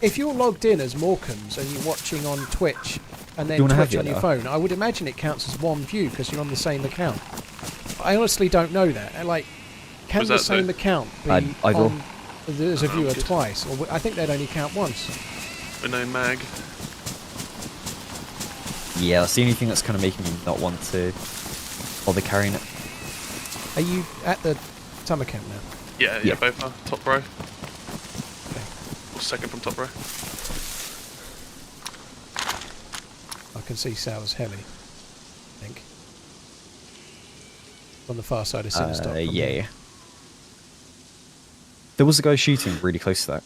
If you're logged in as Morecambe's and you're watching on Twitch and then You wanna have Twitch on your your AR? phone, I would imagine it counts as one view because you're on the same account. I honestly don't know that. And, like, can Was the that same the- account be Either. on as a viewer good. twice? Or I think they'd only count once. With no mag. Yeah, that's the only thing that's kind of making me not want to bother carrying it. Are you at the summer camp now? Yeah, Yeah. both are. Top row. Or second from top row. I can see Sal's heli, I think. On the far side of Sinnerstock. Yeah. There was a guy shooting really close to that.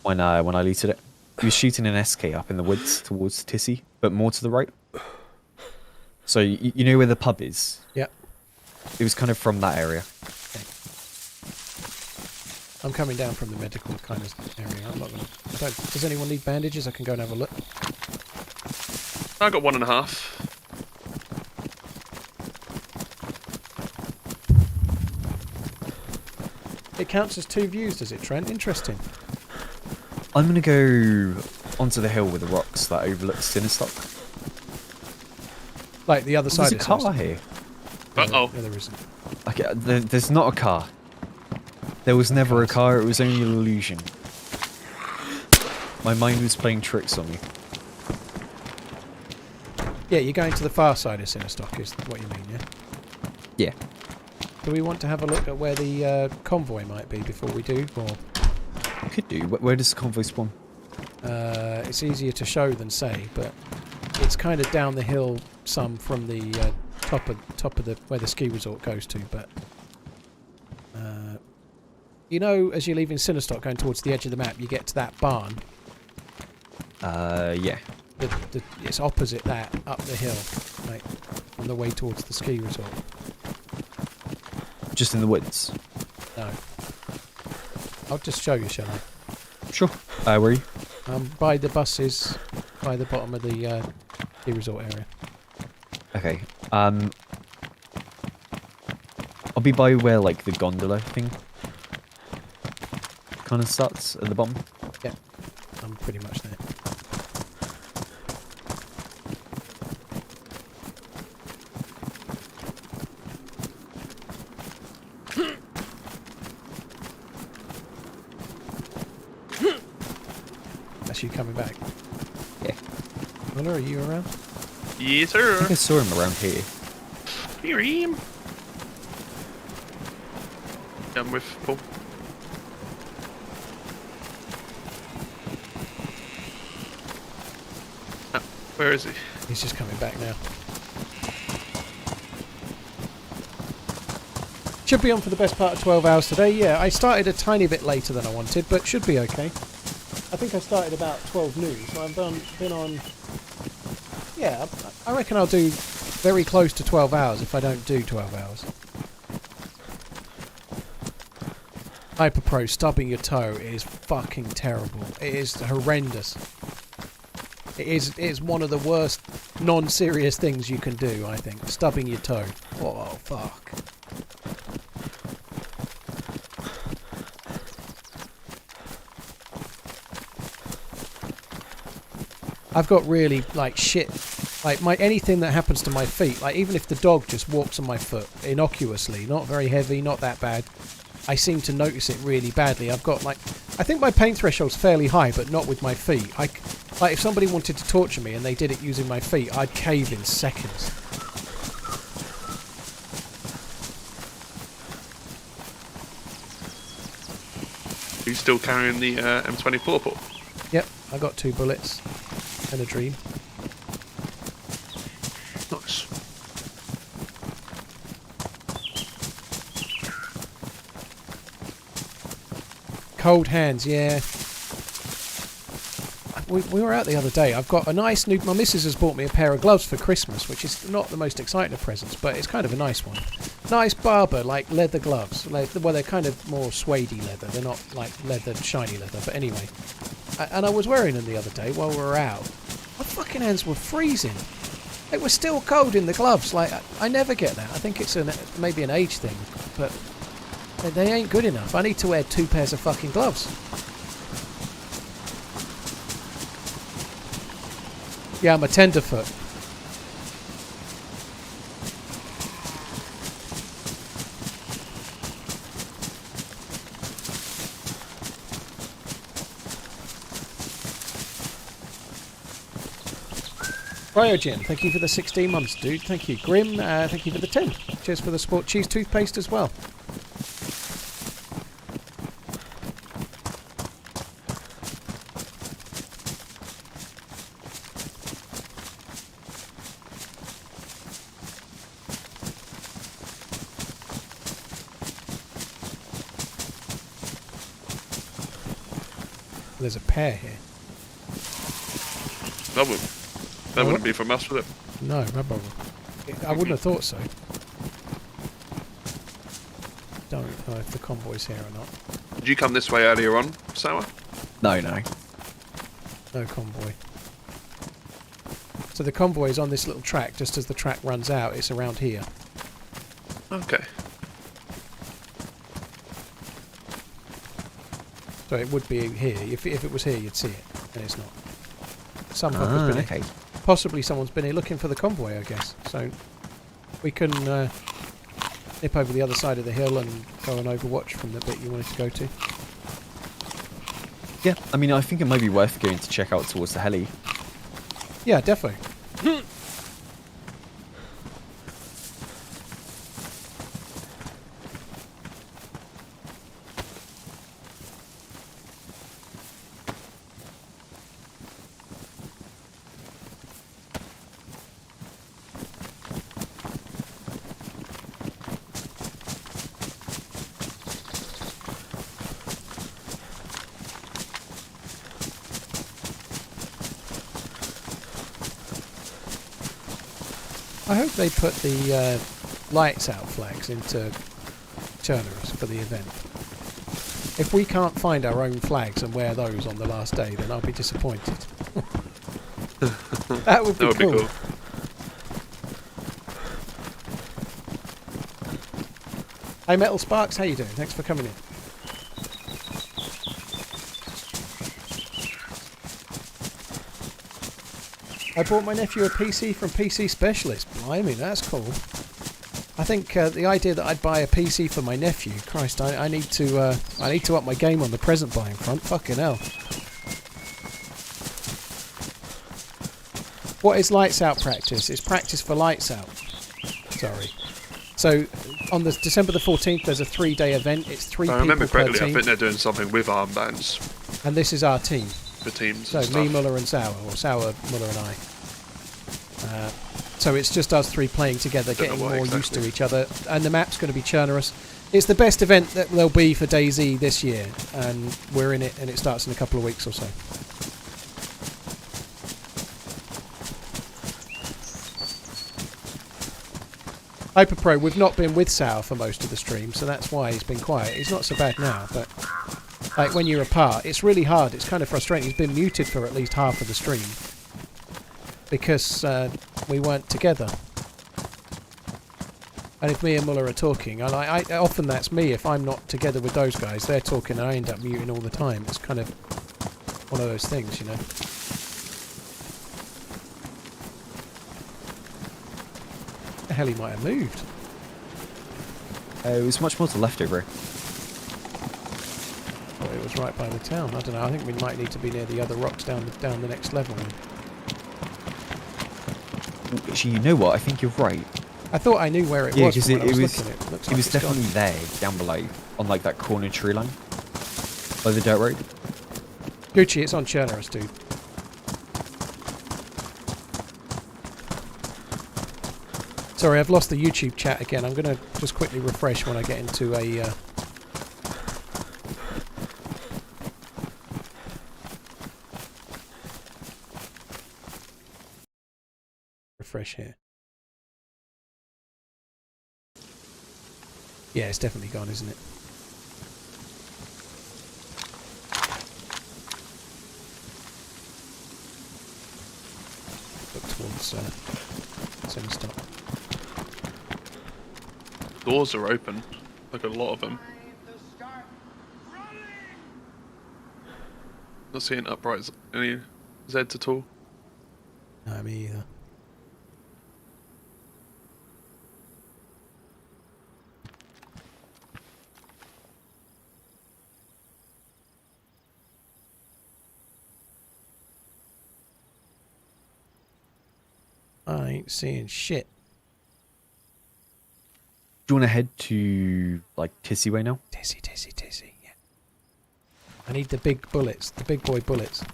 When I looted it. He was shooting an SK up in the woods towards Tissy, but more to the right. So you know where the pub is? Yep. It was kind of from that area. I'm coming down from the medical kind of area. I'm not gonna. Does anyone need bandages? I can go and have a look. I got 1.5. It counts as 2 views, does it, Trent? Interesting. I'm going to go onto the hill with the rocks that overlooks Sinnerstock. Like the other side There's a of car Sinnerstock. here. Uh-oh. No, there isn't. Okay, there's not a car. There was never a car, it was only an illusion. My mind was playing tricks on me. Yeah, you're going to the far side of Sinnerstock, is what you mean, yeah? Yeah. Do we want to have a look at where the convoy might be before we do? Or Could do. Where does the convoy spawn? it's easier to show than say, but it's kind of down the hill some from the top of the where the ski resort goes to. But you know, as you're leaving Sinnerstock going towards the edge of the map, you get to that barn. Yeah. It's opposite that up the hill, like on the way towards the ski resort. Just in the woods. No, I'll just show you, shall I? Sure. Where are you? By the buses, by the bottom of the ski resort area. Okay. I'll be by where like the gondola thing kind of starts at the bottom. Yeah, I'm pretty much there. That's you coming back. Yeah. Muller, are you around? Yes, I sir. think I saw him around here. Here I am. Yeah, I'm with Paul. Ah, where is he? He's just coming back now. Should be on for the best part of 12 hours today. Yeah, I started a tiny bit later than I wanted, but should be okay. I think I started about 12 noon, so I've been on... Yeah, I reckon I'll do very close to 12 hours if I don't do 12 hours. Hyperpro, stubbing your toe is fucking terrible. It is horrendous. It is one of the worst non-serious things you can do, I think. Stubbing your toe. Oh, fuck. I've got really, like, shit. Like, anything that happens to my feet, like, even if the dog just walks on my foot innocuously, not very heavy, not that bad, I seem to notice it really badly. I've got, like, I think my pain threshold's fairly high, but not with my feet. Like, if somebody wanted to torture me and they did it using my feet, I'd cave in seconds. Are you still carrying the M24 Paul? Yep, I got 2 bullets and a dream. Nice. Cold hands, yeah. we were out the other day. I've got a nice new... My missus has bought me a pair of gloves for Christmas, which is not the most exciting of presents, but it's kind of a nice one. Nice Barber, like, leather gloves. Well, they're kind of more suede-y leather. They're not, like, leather, shiny leather, but anyway. And I was wearing them the other day while we were out. My fucking hands were freezing. It was still cold in the gloves. Like, I never get that. I think it's maybe an age thing, but they ain't good enough. I need to wear 2 pairs of fucking gloves. Yeah, I'm a tenderfoot. Cryogen, thank you for the 16 months, dude. Thank you. Grim, thank you for the 10. Cheers for the sport cheese toothpaste as well. There's a pair here. That wouldn't be from us, would it? No, I wouldn't have thought so. Don't know if the convoy's here or not. Did you come this way earlier on, Sour? No. No convoy. So the convoy is on this little track. Just as the track runs out, it's around here. Okay. So it would be here. If it was here, you'd see it. And it's not. Some have been okay. Possibly someone's been here looking for the convoy, I guess. So we can nip over the other side of the hill and go and overwatch from the bit you wanted to go to. Yeah, I mean, I think it might be worth going to check out towards the heli. Yeah, definitely. I hope they put the lights out flags into Chernarus for the event. If we can't find our own flags and wear those on the last day, then I'll be disappointed. That would be cool. Hey Metal Sparks, how you doing? Thanks for coming in. I bought my nephew a PC from PC Specialist. Blimey, that's cool. I think the idea that I'd buy a PC for my nephew, Christ, I need to up my game on the present buying front. Fucking hell. What is lights out practice? It's practice for lights out. Sorry. So on the December the 14th, there's a 3-day event. It's 3 people per team. I remember correctly. I think they're doing something with armbands. And this is our team. The teams. So me, Muller, and Sour, or Sour, Muller, and I. So it's just us 3 playing together, getting more used to each other. And the map's going to be Chernarus. It's the best event that there'll be for DayZ this year, and we're in it, and it starts in a couple of weeks or so. HyperPro, we've not been with Sour for most of the stream, so that's why he's been quiet. He's not so bad now, but like when you're apart, it's really hard. It's kind of frustrating. He's been muted for at least half of the stream because we weren't together. And if me and Muller are talking, and I often that's me, if I'm not together with those guys, they're talking and I end up muting all the time. It's kind of one of those things, you know. The hell, he might have moved. It was much more to the left over here. Oh, it was right by the town. I don't know. I think we might need to be near the other rocks down the next level. Actually, you know what? I think you're right. I thought I knew where it was. Yeah, because it was definitely there, down below, on like that corner tree line, by the dirt road. Gucci, it's on Chernarus, dude. Sorry, I've lost the YouTube chat again. I'm going to just quickly refresh when I get into a... Labisch here. Yeah, it's definitely gone, isn't it? Look towards semi-stop. Doors are open, like a lot of them. Not seeing uprights any Zeds at all. No, me either. I ain't seeing shit. Do you want to head to like Tissy Way now? Tissy, yeah. I need the big bullets, the big boy bullets.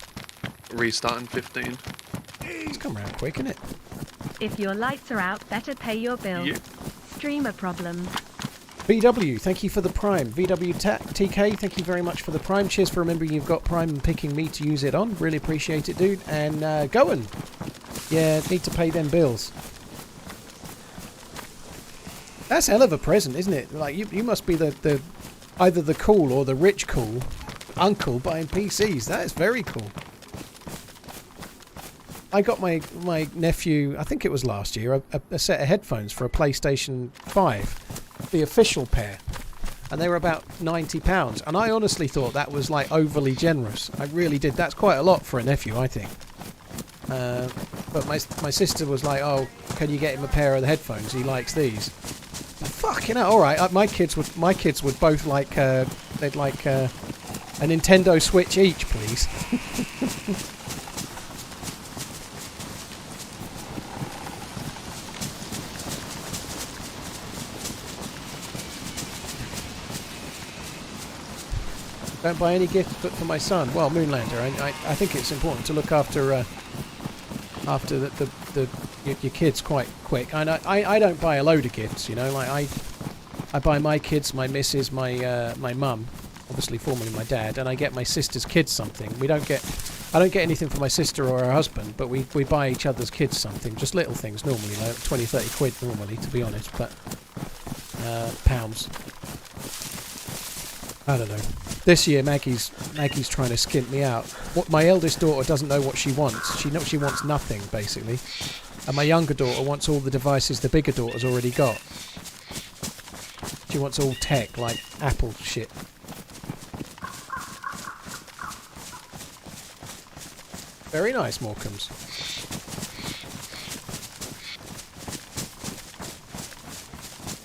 Restarting 15. It's come round quick, isn't it? If your lights are out, better pay your bill. Yeah. Streamer problems. VW, thank you for the Prime. TK, thank you very much for the Prime. Cheers for remembering you've got Prime and picking me to use it on. Really appreciate it, dude. And going. Yeah, need to pay them bills. That's hell of a present, isn't it? Like you must be the either the cool or the rich cool uncle buying PCs. That is very cool. I got my nephew, I think it was last year, a set of headphones for a PlayStation 5, the official pair, and they were about £90. And I honestly thought that was like overly generous. I really did. That's quite a lot for a nephew, I think. But my sister was like, "Oh, can you get him a pair of the headphones? He likes these." Fucking hell! All right, my kids would both like they'd like a Nintendo Switch each, please. Don't buy any gifts but for my son. Well, Moonlander, I think it's important to look after your kids quite quick. And I don't buy a load of gifts, you know. Like I buy my kids, my missus, my mum, obviously formerly my dad, and I get my sister's kids something. I don't get anything for my sister or her husband, but we buy each other's kids something, just little things normally, like 20, 30 quid normally, to be honest, but pounds. I don't know. This year, Maggie's trying to skimp me out. My eldest daughter doesn't know what she wants. She wants nothing, basically. And my younger daughter wants all the devices the bigger daughter's already got. She wants all tech, like Apple shit. Very nice, Morecambe's.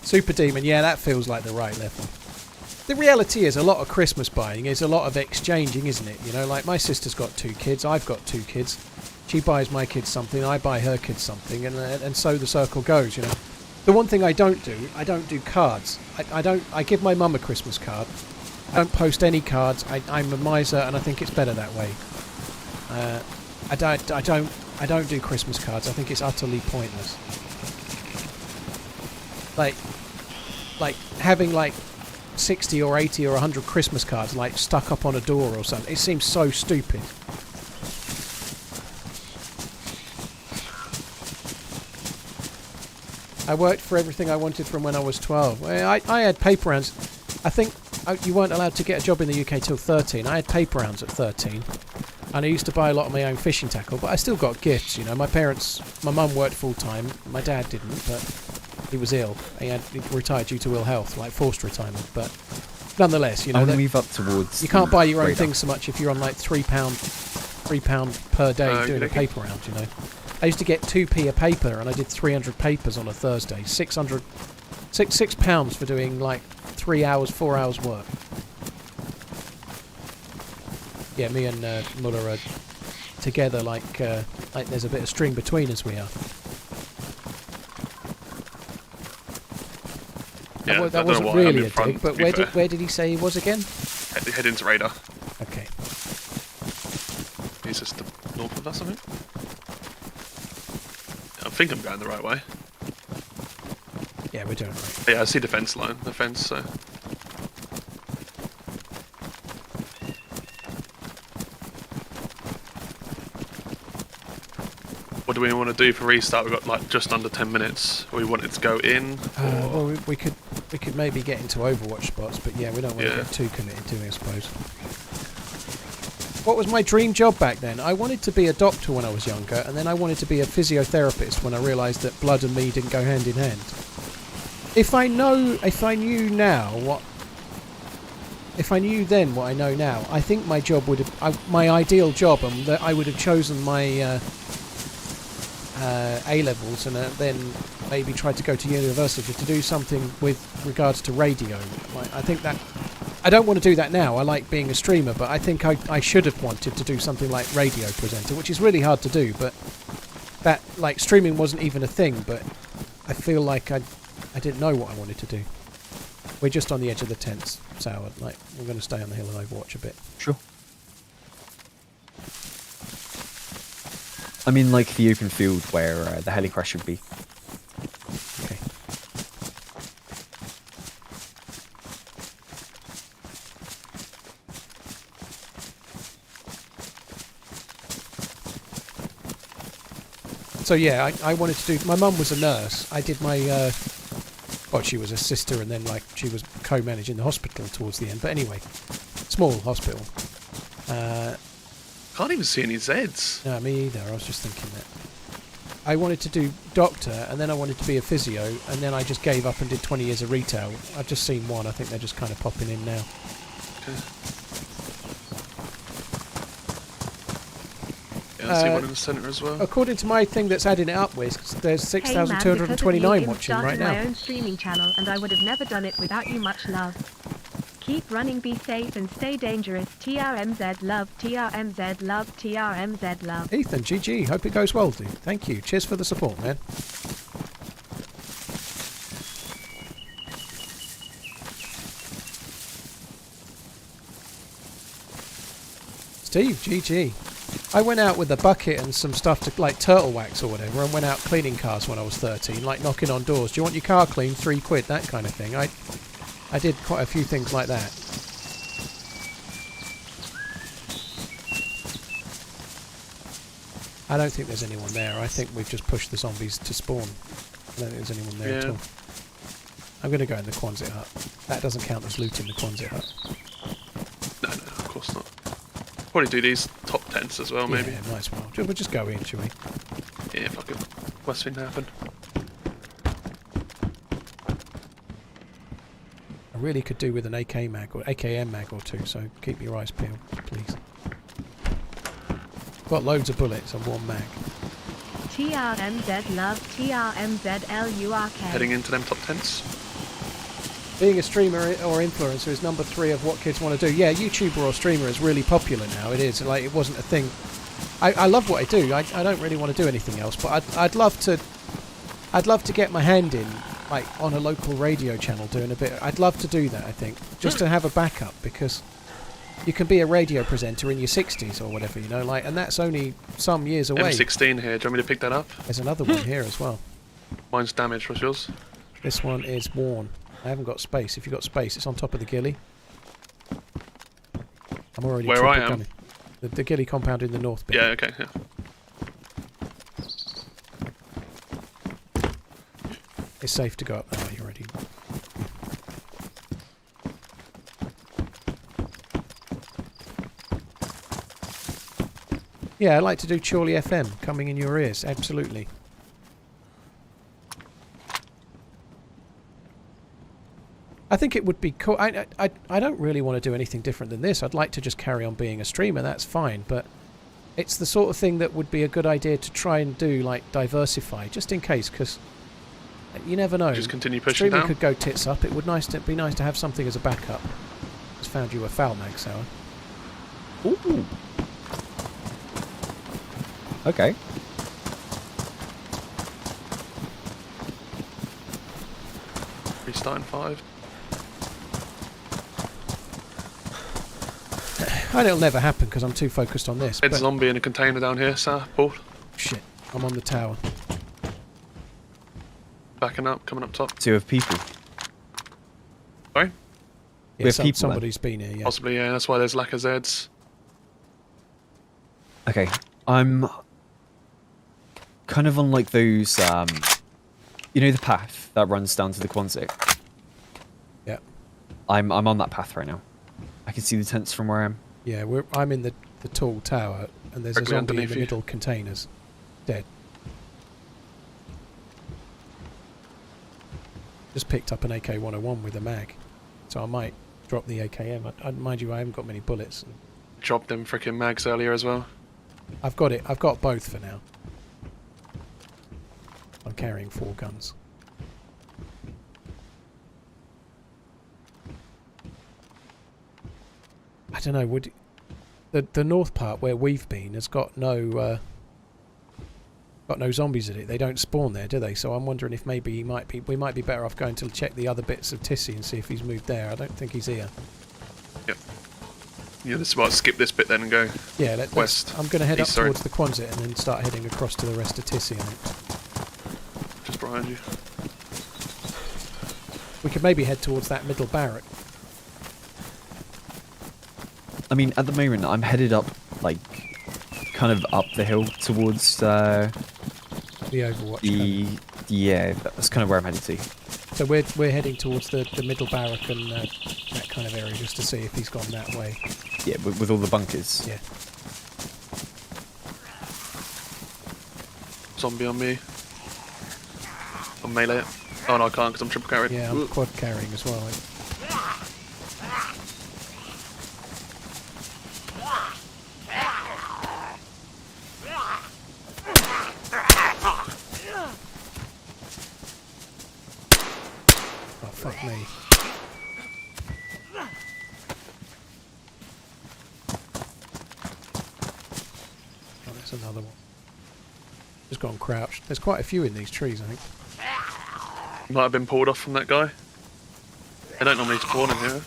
Super Demon, yeah, that feels like the right level. The reality is, a lot of Christmas buying is a lot of exchanging, isn't it? You know, like my sister's got 2 kids, I've got 2 kids. She buys my kids something, I buy her kids something, and so the circle goes, you know. The one thing I don't do cards. I give my mum a Christmas card. I don't post any cards. I'm a miser, and I think it's better that way. I don't do Christmas cards. I think it's utterly pointless. Like having like 60 or 80 or 100 Christmas cards like stuck up on a door or something. It seems so stupid. I worked for everything I wanted from when I was 12. I had paper rounds. I think you weren't allowed to get a job in the UK till 13. I had paper rounds at 13. And I used to buy a lot of my own fishing tackle, but I still got gifts, you know. My mum worked full time. My dad didn't, but he was ill. He retired due to ill health, like forced retirement. But nonetheless, you know, I want to move up towards. You can't buy your own things so much if you're on like £3 per day doing a paper round, you know. I used to get 2p a paper, and I did 300 papers on a Thursday. £6 for doing like 3 hours, 4 hours work. Yeah, me and Muller are together like there's a bit of string between us, we are. Yeah, that wasn't really a dig, but where did he say he was again? Head into radar. Okay. He's just north of us, I think. I think I'm going the right way. Yeah, we're doing right. Yeah, I see the fence line, so... What do we want to do for restart? We've got like just under 10 minutes. We wanted to go in. Well, we could maybe get into Overwatch spots, but yeah, we don't want to get too committed to it, I suppose. What was my dream job back then? I wanted to be a doctor when I was younger, and then I wanted to be a physiotherapist when I realised that blood and me didn't go hand in hand. If I knew then what I know now, I think my job would have, my ideal job, and that I would have chosen my A levels, and then maybe tried to go to university to do something with regards to radio. I think that I don't want to do that now. I like being a streamer, but I think I should have wanted to do something like radio presenter, which is really hard to do. But that, like, streaming wasn't even a thing. But I feel like I didn't know what I wanted to do. We're just on the edge of the tents, Sour. Like, we're going to stay on the hill and Overwatch a bit. Sure. I mean, like the open field where the heli crash should be. Okay. So yeah, I wanted to do. My mum was a nurse. I did my. Well, she was a sister, and then like she was co-managing the hospital towards the end. But anyway, small hospital. Can't even see any Zs. No, me either. I was just thinking that. I wanted to do doctor, and then I wanted to be a physio, and then I just gave up and did 20 years of retail. I've just seen one. I think they're just kind of popping in now. Okay. Yeah, I see one in the centre as well. According to my thing that's adding it up with, there's Hey man, 6,229 because of you, watching I've right started now. my own streaming channel, and I would have never done it without you. Much love. Keep running, be safe, and stay dangerous. TRMZ love, TRMZ love, TRMZ love. Ethan, GG. Hope it goes well, dude. Thank you. Cheers for the support, man. Steve, GG. I went out with a bucket and some stuff to, like, turtle wax or whatever, and went out cleaning cars when I was 13, like knocking on doors. Do you want your car cleaned? £3, that kind of thing. I did quite a few things like that. I don't think there's anyone there. I think we've just pushed the zombies to spawn. I don't think there's anyone there at all. I'm going to go in the Quonset hut. That doesn't count as looting the Quonset hut. No, of course not. Probably do these top tents as well, maybe. Yeah, might as well. We'll just go in, shall we? Yeah, fuck it. Worst thing to happen. I really could do with an AK mag or AKM mag or two, so keep your eyes peeled, please. Got loads of bullets on one mag. TRMZ love, TRMZ LURK. Heading into them top tents. Being a streamer or influencer is number 3 of what kids want to do. Yeah, YouTuber or streamer is really popular now. It is. Like, it wasn't a thing. I love what I do. I don't really want to do anything else, but I'd love to get my hand in, like, on a local radio channel doing a bit. I'd love to do that, I think, just to have a backup, because you can be a radio presenter in your 60s or whatever, you know, like, and that's only some years away. M16 here. Do you want me to pick that up? There's another one here as well. Mine's damaged. What's yours? This one is worn. I haven't got space. If you've got space, it's on top of the ghillie. I'm already where I am. gunning. The ghillie compound in the north bit. Yeah. Okay. Yeah. It's safe to go up now. You're ready. Yeah, I like to do Chorley FM coming in your ears. Absolutely. I think it would be cool. I don't really want to do anything different than this. I'd like to just carry on being a streamer. That's fine. But it's the sort of thing that would be a good idea to try and do, like, diversify, just in case, because you never know. Just continue pushing Streaming down. could go tits up. It would be nice to have something as a backup. Just found you a foul mag, Sour. Ooh. Okay. Restarting 5. I know it'll never happen because I'm too focused on this. Dead But zombie in a container down here, sir. Paul. shit, I'm on the tower. Backing up, coming up top. 2 of people. Sorry? Yeah, have people, somebody's been here. Yeah. Possibly, yeah. That's why there's lack of Zeds. Okay, I'm kind of on like those, you know, the path that runs down to the Quonset. Yeah. I'm on that path right now. I can see the tents from where I am. Yeah, I'm in the tall tower, and there's a Directly zombie in underneath the you. middle containers. Dead. Just picked up an AK-101 with a mag, so I might drop the AKM. Mind you, I haven't got many bullets. Dropped them freaking mags earlier as well. I've got it. I've got both for now. I'm carrying 4 guns. I don't know. Would the north part where we've been has got no zombies in it. They don't spawn there, do they? So I'm wondering if maybe we might be better off going to check the other bits of Tissy and see if he's moved there. I don't think he's here. Yep. Yeah, this is what. Skip this bit then and go. Yeah, West. I'm going to head up East, sorry. towards the Quonset and then start heading across to the rest of Tissy. I think Just behind you. we could maybe head towards that middle barrack. I mean, at the moment, I'm headed up, like, kind of up the hill towards The Overwatch. cabin. yeah, that's kind of where I'm headed to. So we're heading towards the middle barrack and that kind of area just to see if he's gone that way. Yeah, with all the bunkers. Yeah. Zombie on me. I'll melee it. Oh no, I can't because I'm triple carried. Yeah, I'm quad carrying as well. Oh, fuck me. Oh, that's another one. Just gone crouched. There's quite a few in these trees, I think. Might have been pulled off from that guy. They don't normally spawn in here.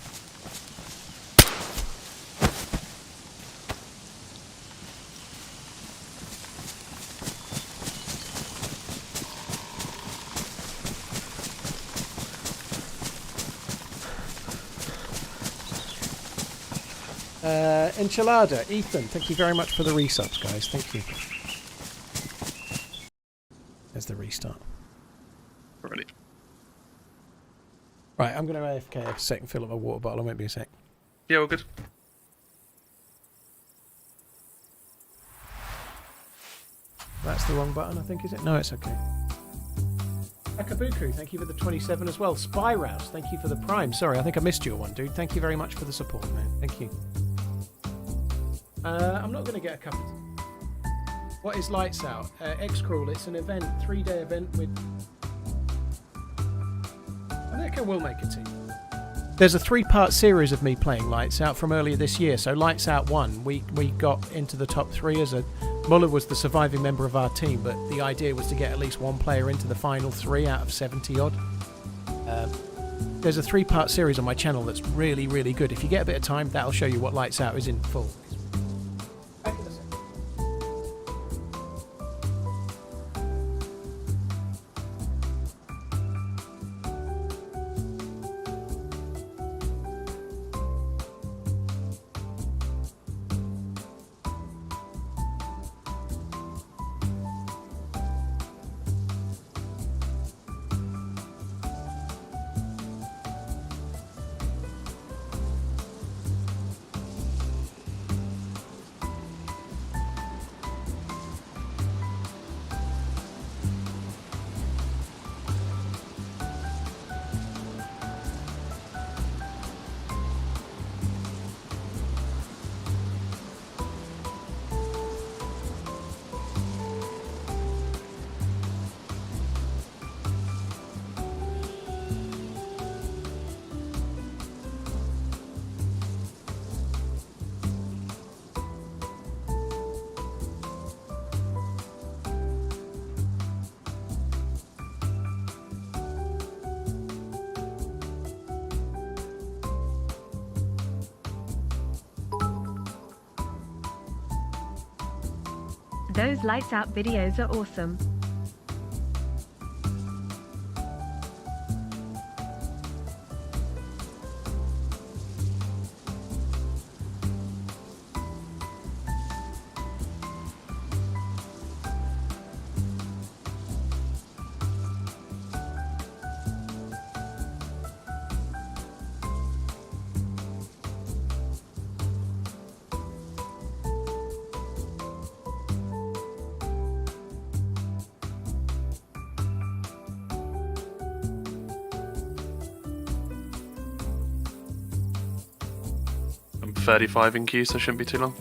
Enchilada, Ethan, thank you very much for the resubs, guys. Thank you. There's the restart. Already. Right, I'm going to AFK a second, fill up my water bottle. I won't be a sec. Yeah, all good. That's the wrong button, I think, is it? No, it's okay. Akabuku, thank you for the 27 as well. Spyrouse, thank you for the Prime. Sorry, I think I missed your one, dude. Thank you very much for the support, man. Thank you. I'm not going to get a cup of tea. What is Lights Out? X-Crawl, it's an event, 3-day event with... I think I will make a team. There's a 3-part series of me playing Lights Out from earlier this year. So Lights Out 1, we got into the top 3 as a... Muller was the surviving member of our team, but the idea was to get at least one player into the final 3 out of 70 odd. There's a 3-part series on my channel that's really, really good. If you get a bit of time, that'll show you what Lights Out is in full. Back in a sec. Those Lights Out videos are awesome. I'm 35 in queue, so it shouldn't be too long.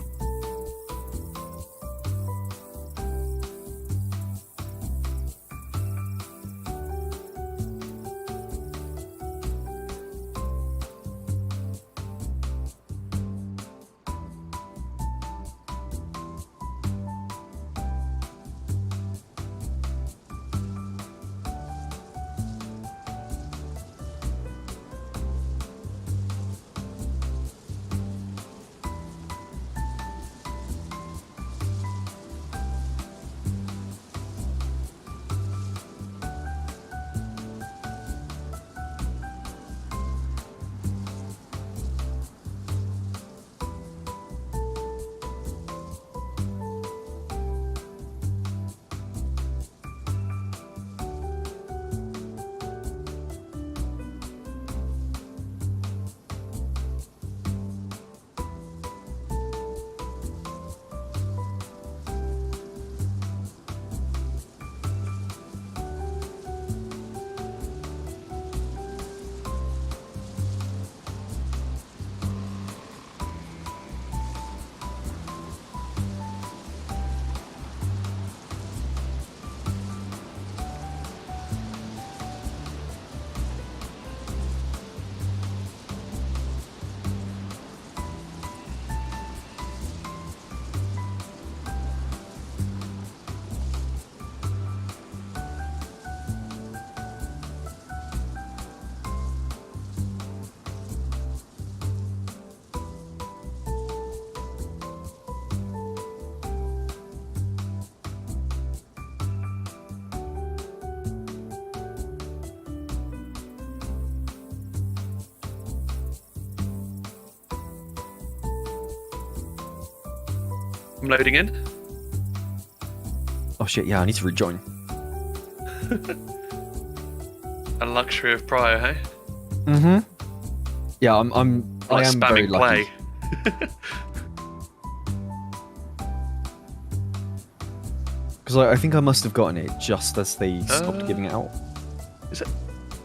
I'm loading in. Oh shit, yeah, I need to rejoin. A luxury of prior, hey? Mm-hmm. Yeah, I am Like very spamming lucky. play. Because I think I must have gotten it just as they stopped giving it out. Is it?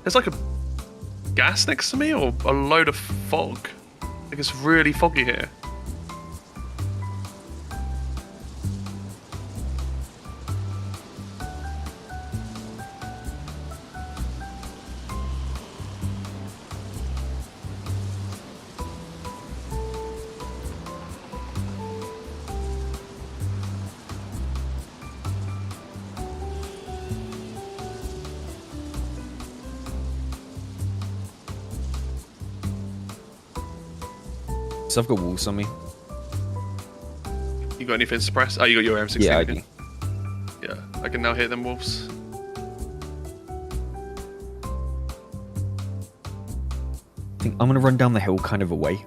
There's like a gas next to me or a load of fog. Like it's really foggy here. So I've got wolves on me. You got anything suppressed? Oh, you got your M16 Yeah, I again. do. Yeah, I can now hit them wolves. I think I'm gonna run down the hill kind of away.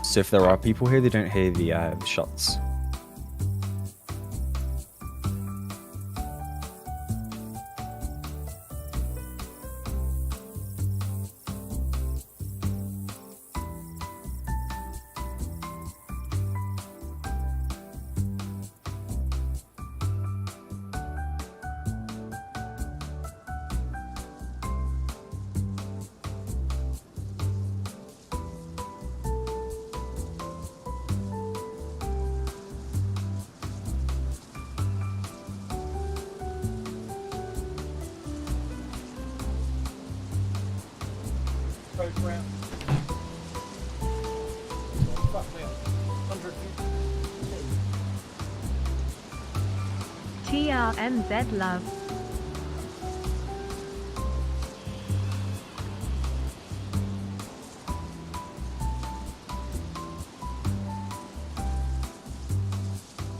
So if there are people here, they don't hear the shots. TRMZ love.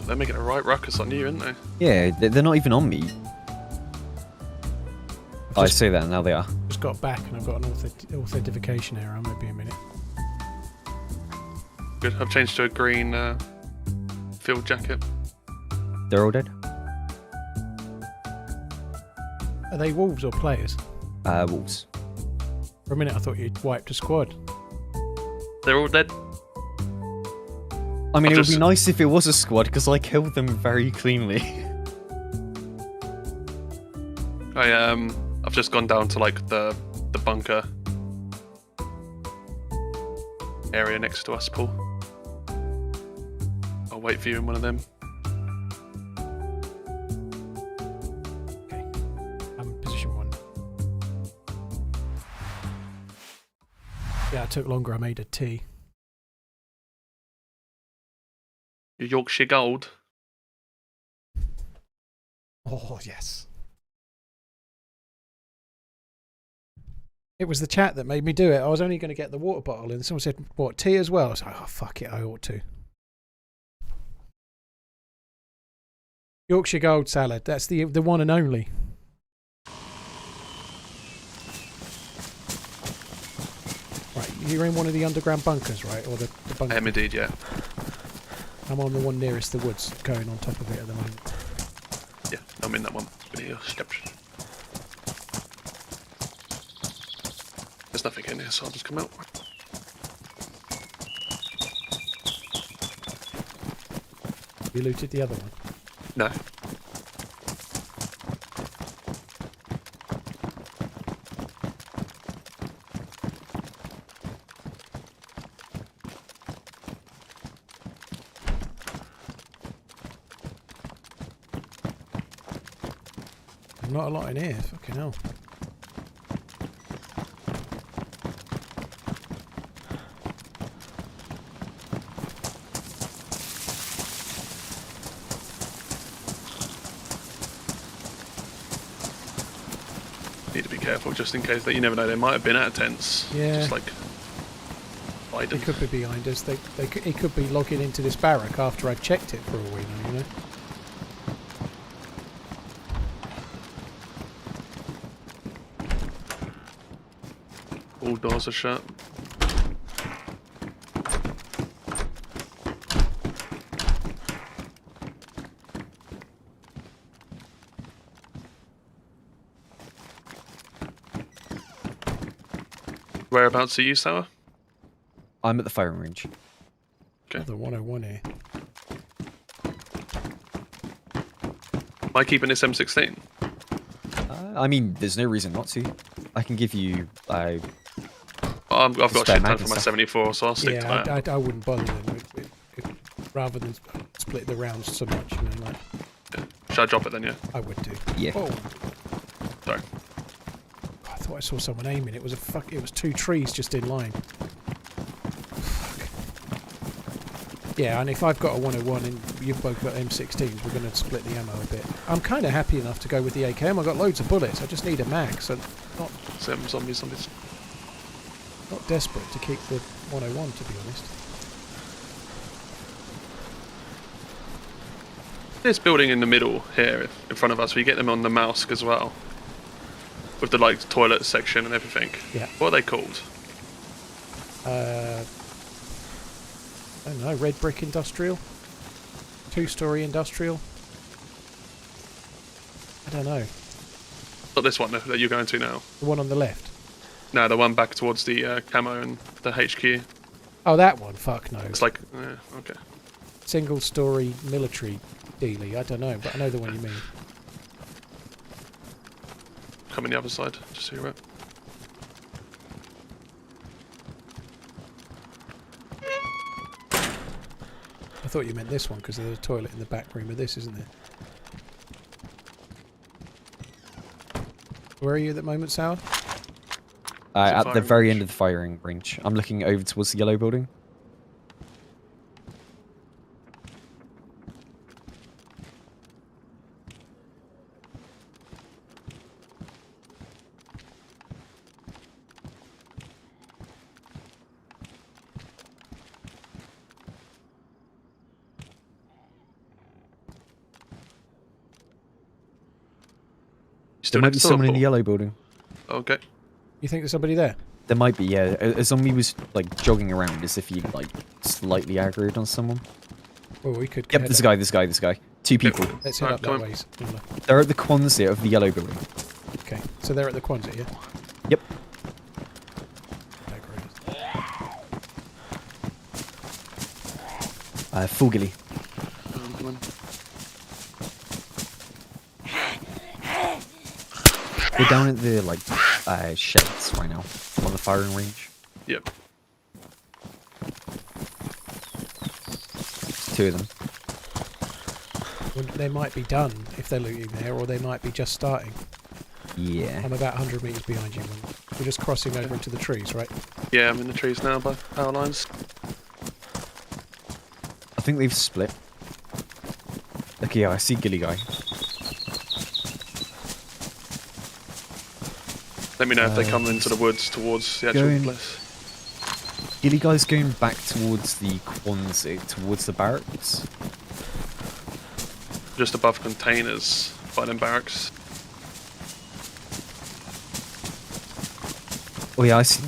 They're making a right ruckus on you, aren't they? Yeah, they're not even on me. I just- say that, and now they are. Just got back and I've got an authentication error. Maybe a minute. Good. I've changed to a green field jacket. They're all dead? Are they wolves or players? Wolves. For a minute I thought you'd wiped a squad. They're all dead. I mean, I've it would just- be nice if it was a squad, because I killed them very cleanly. I've just gone down to like the bunker area next to us, Paul. I'll wait for you in one of them. Okay. I'm in position 1. Yeah, it took longer. I made a tea. Your Yorkshire Gold. Oh, yes. It was the chat that made me do it. I was only going to get the water bottle, and someone said, what, tea as well? I was like, oh, fuck it, I ought to. Yorkshire Gold salad. That's the one and only. Right, you're in one of the underground bunkers, right? Or the bunker? I am indeed, yeah. I'm on the one nearest the woods, going on top of it at the moment. Yeah, I'm in that one. Video steps. There's nothing in here, so I'll just come out. You looted the other one? No. There's not a lot in here, fucking hell. Need to be careful just in case that you never know, they might have been out of tents. Yeah. Just like They could be behind us. He could be logging into this barrack after I've checked it for all we know, you know? All doors are shut. Whereabouts are you, Sour? I'm at the firing range. Okay. Another 101 here. Am I keeping this M16? I mean, there's no reason not to. I can give you. I've got spare shit mag done and for my stuff. 74, so I'll stick to that. I wouldn't bother them rather than split the rounds so much, you know, like. Yeah. Should I drop it then, yeah? I would do. Yeah. Oh, Sorry. I thought I saw someone aiming. It was it was 2 trees just in line. Fuck. Yeah, and if I've got a 101 and you've both got M16s, we're going to split the ammo a bit. I'm kind of happy enough to go with the AKM. I've got loads of bullets. I just need a mag, so not Zombies. not desperate to keep the 101, to be honest. This building in the middle here, in front of us, we get them on the Mausk as well. With the like toilet section and everything. Yeah. What are they called? I don't know, red brick industrial? 2-story industrial? I don't know. Not this one that you're going to now. The one on the left? No, the one back towards the camo and the HQ. Oh, that one? Fuck no. It's like, okay. Single-story military dealie. I don't know, but I know the one you mean. Come on the other side, just so you're right. I thought you meant this one because there's a toilet in the back room of this, isn't there? Where are you at the moment, Sour? At the firing very range. end of the firing range. I'm looking over towards the yellow building. Still There might be next to someone in or- the yellow building. Okay. You think there's somebody there? There might be, yeah. A zombie was like jogging around as if he like slightly aggroed on someone. Well, we could. Yep, head this up. guy. 2 people. Let's head Alright, up come that on. ways. Muller. They're at the Quonset of the yellow building. Okay, so they're at the Quonset, yeah? Yep. Full ghillie. Come on. We're down at the like sheds right now on the firing range. Yep. 2 of them. Well, they might be done if they're looting there, or they might be just starting. Yeah. I'm about 100 metres behind you. We're just crossing over into the trees, right? Yeah, I'm in the trees now by power lines. I think they've split. Okay, yeah, I see Gilly Guy. Let me know if they come into the woods towards the actual place. Gilly Guy's going back towards the Quonset, towards the barracks. Just above containers by them barracks. Oh yeah, I see.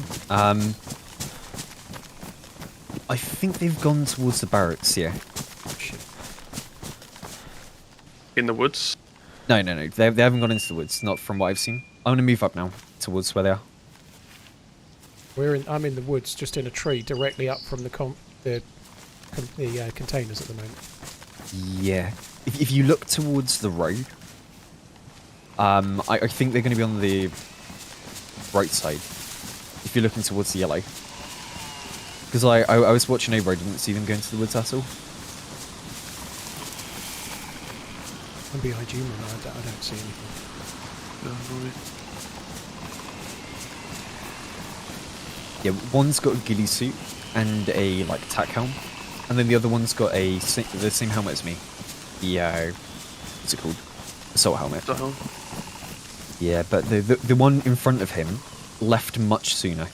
I think they've gone towards the barracks, yeah. Shit. In the woods. No. They haven't gone into the woods, not from what I've seen. I'm going to move up now, towards where they are. I'm in the woods, just in a tree, directly up from the containers at the moment. Yeah. If you look towards the road, I think they're going to be on the right side. If you're looking towards the yellow. Because I was watching over, I didn't see them go into the woods at all. I'm behind you, man. I don't see anything. Yeah, one's got a ghillie suit and a tack helm, and then the other one's got the same helmet as me. The what's it called? Assault helmet. Yeah, but the one in front of him left much sooner,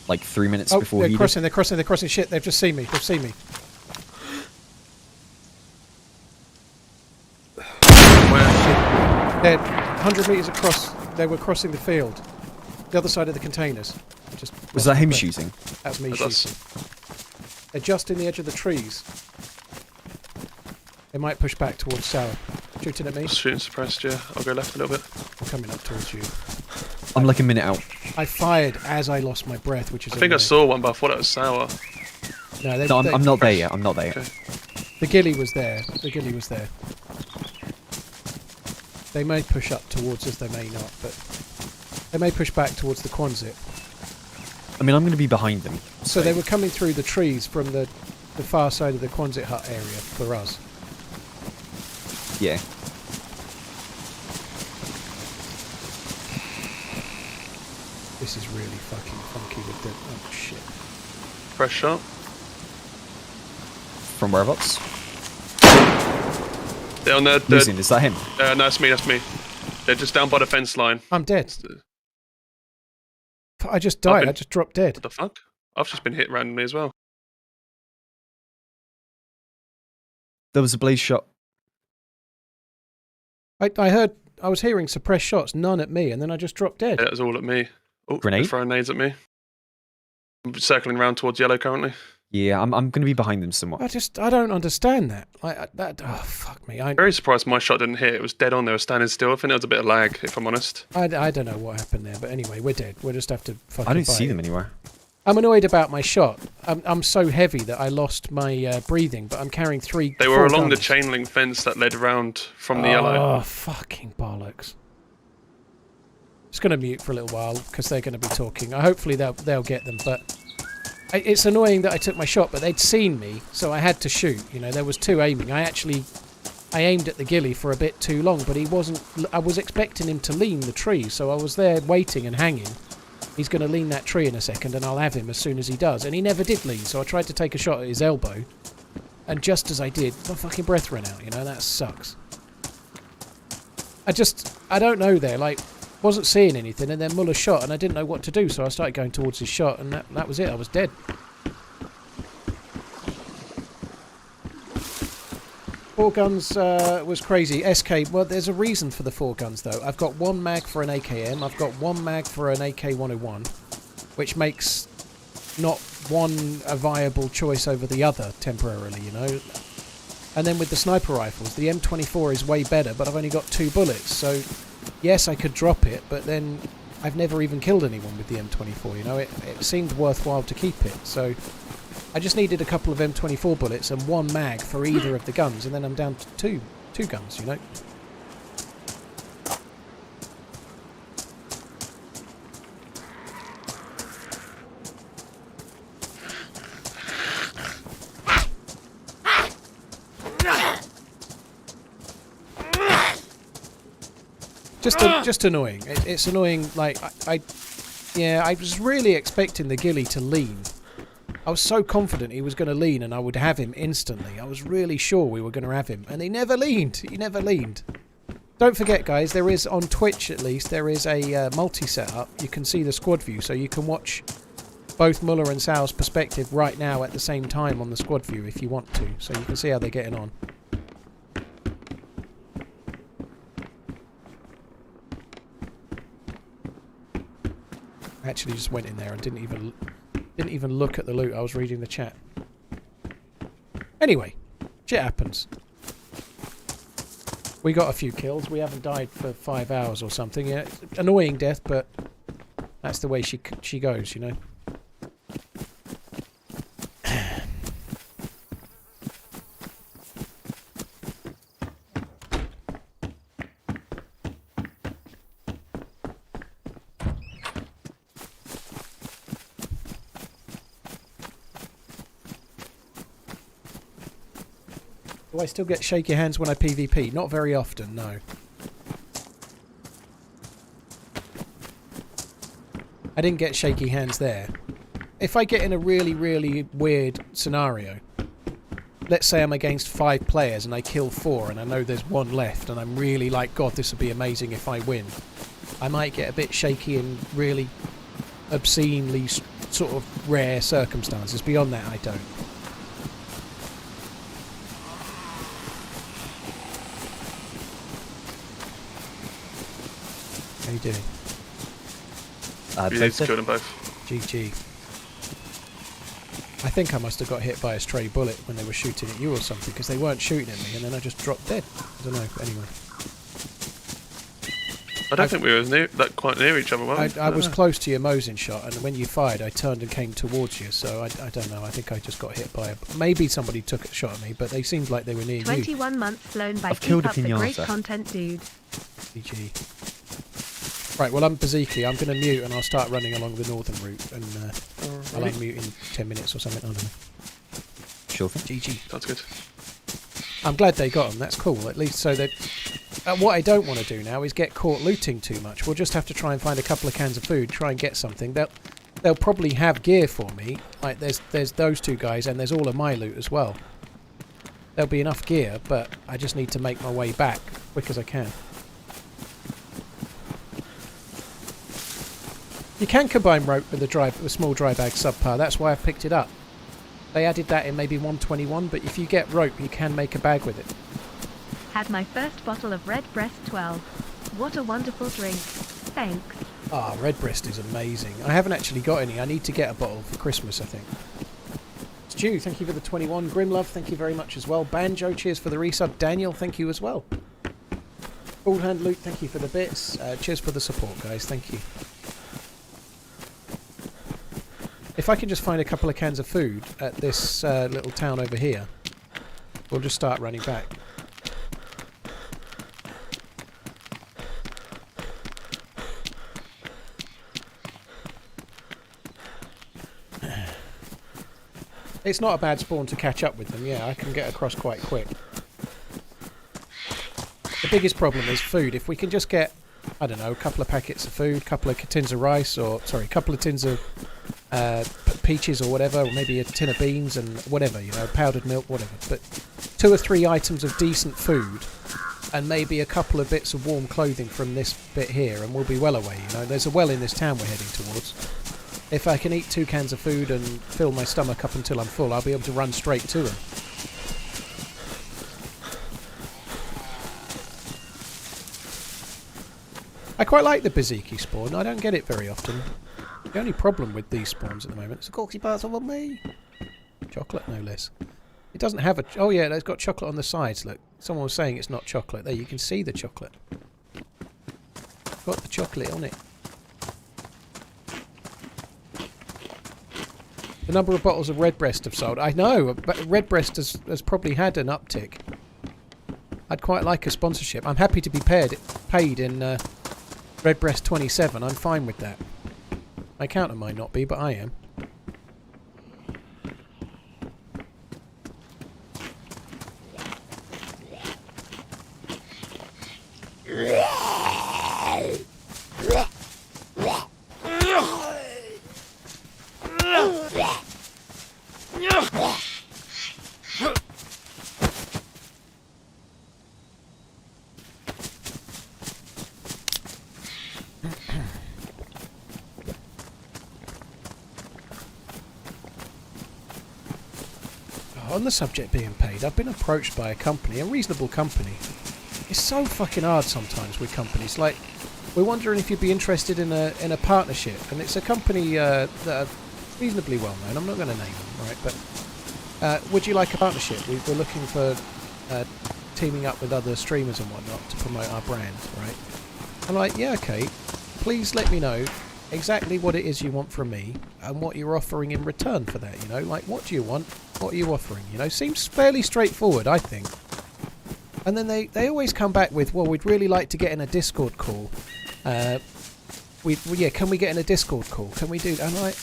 like 3 minutes before he did. They're crossing. Shit, they've just seen me. They're 100 metres across. They were crossing the field, the other side of the containers. Was that him shooting? That's me shooting. They're just in the edge of the trees. They might push back towards Sour. Shooting at me. Shooting suppressed, yeah. I'll go left a little bit. I'm coming up towards you. I'm like a minute out. I fired as I lost my breath, which is. I think I saw one, but I thought it was Sour. No, I'm not there yet. I'm not there yet. Okay. The ghillie was there. They may push up towards us, they may not, but they may push back towards the Quonset. I mean, I'm going to be behind them. So they were coming through the trees from the far side of the Quonset hut area for us. Yeah. This is really fucking funky with the... Oh, shit. Fresh shot. From whereabouts? They're on the... Losing, is that him? No, that's me. They're just down by the fence line. I'm dead. I just died. I just dropped dead. What the fuck? I've just been hit randomly as well. There was a blaze shot. I was hearing suppressed shots, none at me, and then I just dropped dead. Yeah, that was all at me. Oh, Grenade? they're throwing nades at me. I'm circling around towards yellow currently. Yeah, I'm going to be behind them somewhat. I don't understand that. Oh, fuck me. Very surprised my shot didn't hit. It was dead on. They were standing still. I think there was a bit of lag, if I'm honest. I don't know what happened there, but anyway, we're dead. We'll just have to fucking I don't fight see it. them anywhere. I'm annoyed about my shot. I'm so heavy that I lost my breathing, but I'm carrying They were along the guns. chain link fence that led around from the yellow. Oh, fucking bollocks. Just going to mute for a little while, because they're going to be talking. Hopefully they'll get them, but... It's annoying that I took my shot, but they'd seen me, so I had to shoot. You know, there was two aiming. I aimed at the ghillie for a bit too long, but he wasn't... I was expecting him to lean the tree, so I was there waiting and hanging. He's going to lean that tree in a second, and I'll have him as soon as he does. And he never did lean, so I tried to take a shot at his elbow. And just as I did, my fucking breath ran out, you know? That sucks. I don't know there, wasn't seeing anything, and then Muller shot, and I didn't know what to do, so I started going towards his shot, and that was it. I was dead. Four guns was crazy. SK, well, there's a reason for the four guns, though. I've got one mag for an AKM, I've got one mag for an AK-101, which makes not one a viable choice over the other temporarily, you know. And then with the sniper rifles, the M24 is way better, but I've only got 2 bullets, so... Yes, I could drop it, but then I've never even killed anyone with the M24, you know? It seemed worthwhile to keep it, so I just needed a couple of M24 bullets and one mag for either of the guns, and then I'm down to two guns, you know? Just annoying. It's annoying. Like I was really expecting the ghillie to lean. I was so confident he was going to lean and I would have him instantly. I was really sure we were going to have him, and he never leaned. He never leaned. Don't forget, guys, there is, on Twitch at least, there is a multi-setup. You can see the squad view, so you can watch both Muller and Sal's perspective right now at the same time on the squad view if you want to. So you can see how they're getting on. I actually just went in there and didn't even look at the loot. I was reading the chat. Anyway, shit happens. We got a few kills. We haven't died for 5 hours or something. Yeah, annoying death, but that's the way she goes, you know. Do I still get shaky hands when I PvP? Not very often, no. I didn't get shaky hands there. If I get in a really, really weird scenario, let's say I'm against 5 players and I kill 4 and I know there's 1 left and I'm really like, God, this would be amazing if I win. I might get a bit shaky in really obscenely sort of rare circumstances. Beyond that, I don't. How you doing? Let's kill them both. GG. I think I must have got hit by a stray bullet when they were shooting at you or something, because they weren't shooting at me and then I just dropped dead. I don't know, anyway. I don't think we were quite near each other, were we? I was close to your Mosin shot, and when you fired I turned and came towards you, so I don't know, I think I just got hit by maybe somebody took a shot at me, but they seemed like they were near 21 months flown by I've killed Keep a Up the Great pinata. Content Dude. GG. Right, well, I'm Baziki. I'm going to mute and I'll start running along the northern route, and I'll unmute in 10 minutes or something. I don't know. Sure thing. GG. Sounds good. I'm glad they got them. That's cool. At least so that... what I don't want to do now is get caught looting too much. We'll just have to try and find a couple of cans of food, try and get something. They'll probably have gear for me. Like, there's those 2 guys, and there's all of my loot as well. There'll be enough gear, but I just need to make my way back quick as I can. You can combine rope with the small dry bag subpar. That's why I picked it up. They added that in maybe 121, but if you get rope, you can make a bag with it. Had my first bottle of Redbreast 12. What a wonderful drink. Thanks. Ah, Redbreast is amazing. I haven't actually got any. I need to get a bottle for Christmas, I think. Stu, thank you for the 21. Grimlove, thank you very much as well. Banjo, cheers for the resub. Daniel, thank you as well. Bald Hand Luke, thank you for the bits. Cheers for the support, guys. Thank you. If I can just find a couple of cans of food at this little town over here, we'll just start running back. It's not a bad spawn to catch up with them, yeah, I can get across quite quick. The biggest problem is food. If we can just get, I don't know, a couple of packets of food, a couple of tins of rice, or, sorry, a couple of tins of peaches or whatever, or maybe a tin of beans and whatever, you know, powdered milk, whatever. But 2 or 3 items of decent food and maybe a couple of bits of warm clothing from this bit here, and we'll be well away, you know. There's a well in this town we're heading towards. If I can eat 2 cans of food and fill my stomach up until I'm full, I'll be able to run straight to them. I quite like the Baziki spawn. I don't get it very often. The only problem with these spawns at the moment is the corksy parts of me. Chocolate, no less. It doesn't have a... Oh, yeah, it's got chocolate on the sides, look. Someone was saying it's not chocolate. There, you can see the chocolate. Got the chocolate on it. The number of bottles of Redbreast have sold. I know, but Redbreast has probably had an uptick. I'd quite like a sponsorship. I'm happy to be paid in Redbreast 27. I'm fine with that. My counter might not be, but I am. on the subject being paid, I've been approached by a company, a reasonable company. It's so fucking hard sometimes with companies. Like, we're wondering if you'd be interested in a partnership, and it's a company that are reasonably well known. I'm not going to name them, right? But would you like a partnership? We're looking for teaming up with other streamers and whatnot to promote our brand, right? I'm like, yeah, okay. Please let me know exactly what it is you want from me and what you're offering in return for that, you know? Like, what do you want? What are you offering? You know, seems fairly straightforward, I think. And then they always come back with, well, we'd really like to get in a Discord call. Can we get in a Discord call? Can we do... I'm like,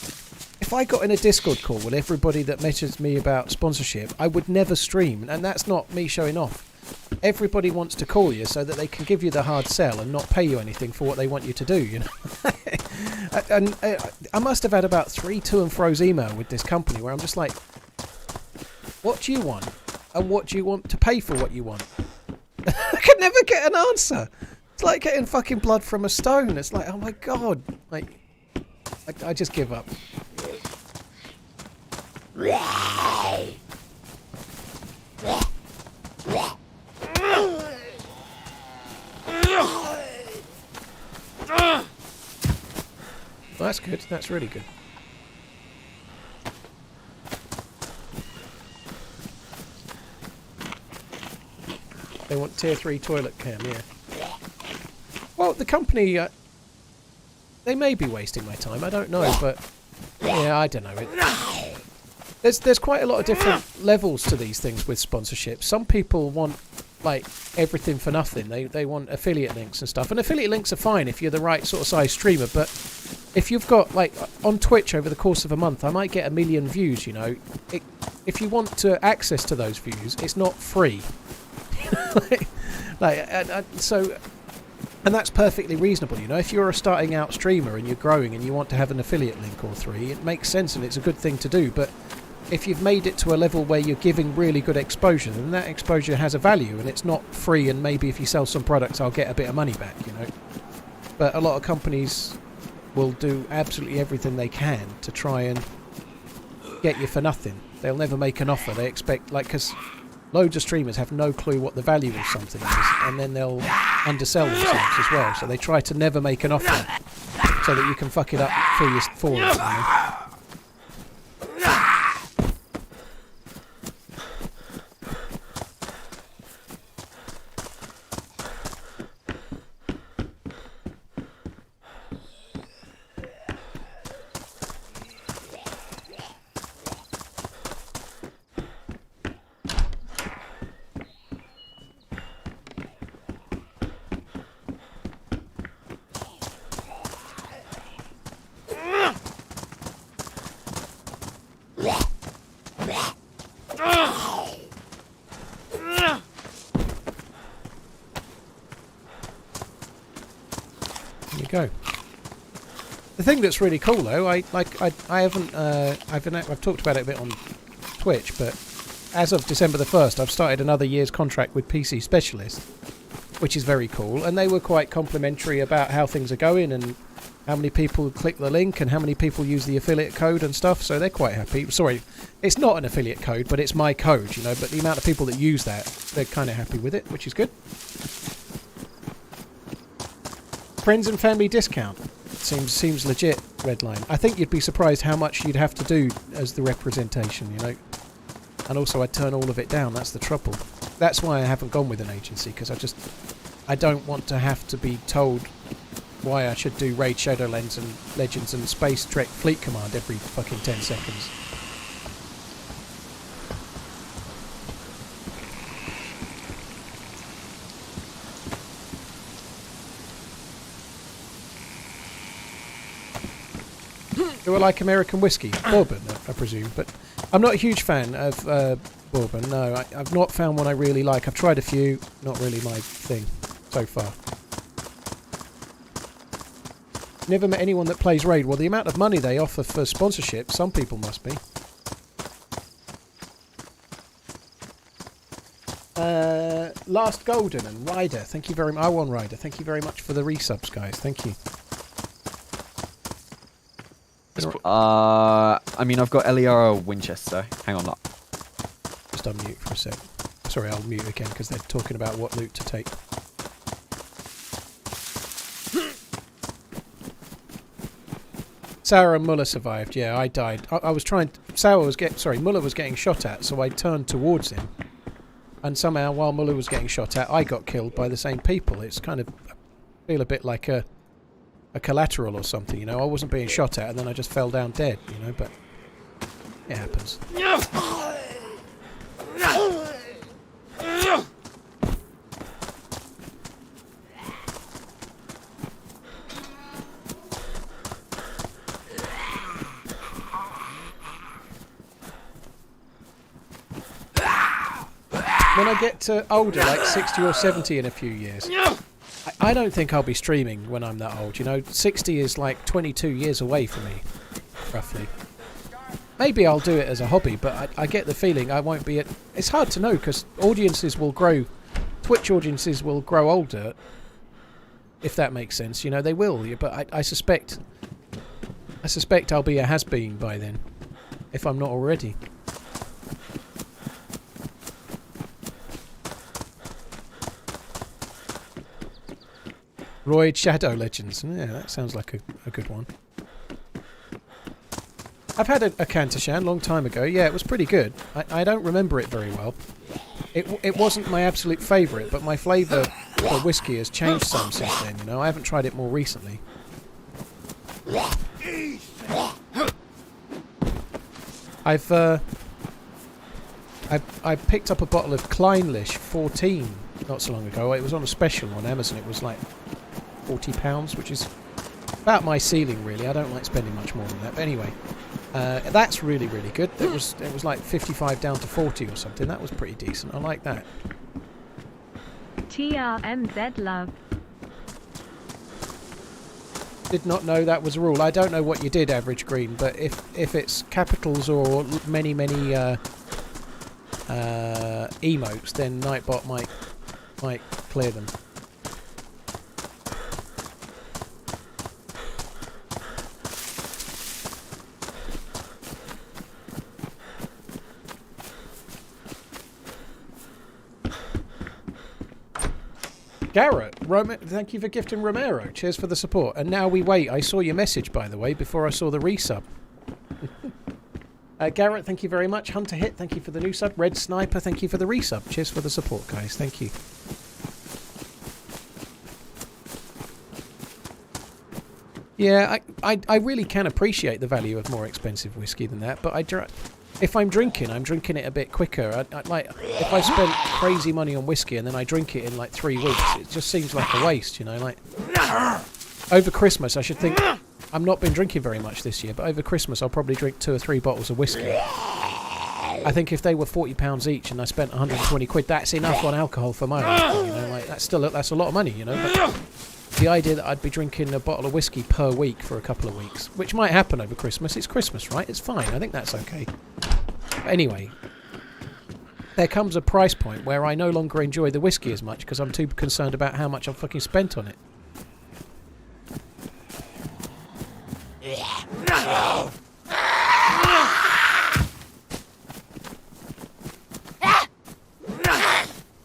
if I got in a Discord call with everybody that messages me about sponsorship, I would never stream, and that's not me showing off. Everybody wants to call you so that they can give you the hard sell and not pay you anything for what they want you to do, you know. And I must have had about 3 to and fro's email with this company where I'm just like, what do you want? And what do you want to pay for what you want? I could never get an answer. It's like getting fucking blood from a stone. It's like, oh my god. Like, I just give up. Well, that's good. That's really good. They want tier 3 toilet cam, yeah. Well, the company, they may be wasting my time. I don't know, but yeah, I don't know. There's quite a lot of different levels to these things with sponsorships. Some people want like everything for nothing. They want affiliate links and stuff, and affiliate links are fine if you're the right sort of size streamer. But if you've got like on Twitch over the course of a month, I might get 1 million views. You know, if you want to access to those views, it's not free. And that's perfectly reasonable, you know. If you're a starting out streamer and you're growing and you want to have an affiliate link or 3, it makes sense and it's a good thing to do. But if you've made it to a level where you're giving really good exposure, then that exposure has a value and it's not free, and maybe if you sell some products I'll get a bit of money back, you know. But a lot of companies will do absolutely everything they can to try and get you for nothing. They'll never make an offer. They expect, like, because loads of streamers have no clue what the value of something is, and then they'll undersell themselves as well. So they try to never make an offer so that you can fuck it up for you, you know? Go. The thing that's really cool though, I've talked about it a bit on Twitch, but as of December the 1st I've started another year's contract with PC Specialist, which is very cool, and they were quite complimentary about how things are going and how many people click the link and how many people use the affiliate code and stuff, so they're quite happy. Sorry, it's not an affiliate code, but it's my code, you know, but the amount of people that use that, they're kind of happy with it, which is good. Friends and family discount seems legit, Redline. I think you'd be surprised how much you'd have to do as the representation, you know. And also I'd turn all of it down, that's the trouble. That's why I haven't gone with an agency, because I don't want to have to be told why I should do Raid Shadowlands and Legends and Space Trek Fleet Command every fucking 10 seconds. Do I like American whiskey? Bourbon, I presume, but I'm not a huge fan of bourbon, no. I've not found one I really like. I've tried a few, not really my thing so far. Never met anyone that plays Raid. Well, the amount of money they offer for sponsorship, some people must be. Last Golden and Ryder, thank you very much. I1 Ryder, thank you very much for the resubs, guys. Thank you. I mean, I've got LER Winchester. Hang on, look. unmute for a sec. Sorry, I'll mute again because they're talking about what loot to take. Sauer and Muller survived. Yeah, I died. I was trying. Muller was getting shot at, so I turned towards him, and somehow while Muller was getting shot at, I got killed by the same people. It's kind of feel a bit like a collateral or something, you know. I wasn't being shot at, and then I just fell down dead, you know. But it happens. When I get older, like 60 or 70 in a few years, I don't think I'll be streaming when I'm that old. You know, 60 is like 22 years away for me, roughly. Maybe I'll do it as a hobby, but I get the feeling I won't be at... It's hard to know because audiences will grow... Twitch audiences will grow older, if that makes sense. You know, they will, but I suspect I'll be a has-been by then, if I'm not already. Royd Shadow Legends. Yeah, that sounds like a good one. I've had a Kantashan a long time ago. Yeah, it was pretty good. I don't remember it very well. It wasn't my absolute favourite, but my flavour for whiskey has changed some since then, you know. I haven't tried it more recently. I picked up a bottle of Kleinlich 14 not so long ago. It was on a special on Amazon. It was like £40, which is about my ceiling, really. I don't like spending much more than that. But anyway, that's really, really good. It was like 55 down to 40 or something. That was pretty decent. I like that. TRMZ love. Did not know that was a rule. I don't know what you did, Average Green, but if it's capitals or many emotes, then Nightbot might clear them. Garrett, thank you for gifting Romero. Cheers for the support. And now we wait. I saw your message, by the way, before I saw the resub. Garrett, thank you very much. Hunter Hit, thank you for the new sub. Red Sniper, thank you for the resub. Cheers for the support, guys. Thank you. Yeah, I really can appreciate the value of more expensive whiskey than that, but if I'm drinking it a bit quicker. Like, if I spent crazy money on whiskey and then I drink it in like 3 weeks, it just seems like a waste, you know. Like, over Christmas, I should think... I've not been drinking very much this year, but over Christmas I'll probably drink 2 or 3 bottles of whiskey. I think if they were £40 each and I spent 120 quid, that's enough on alcohol for my life, you know. Like, that's a lot of money, you know. But the idea that I'd be drinking a bottle of whiskey per week for a couple of weeks, which might happen over Christmas. It's Christmas, right? It's fine. I think that's okay. But anyway, there comes a price point where I no longer enjoy the whiskey as much because I'm too concerned about how much I've fucking spent on it.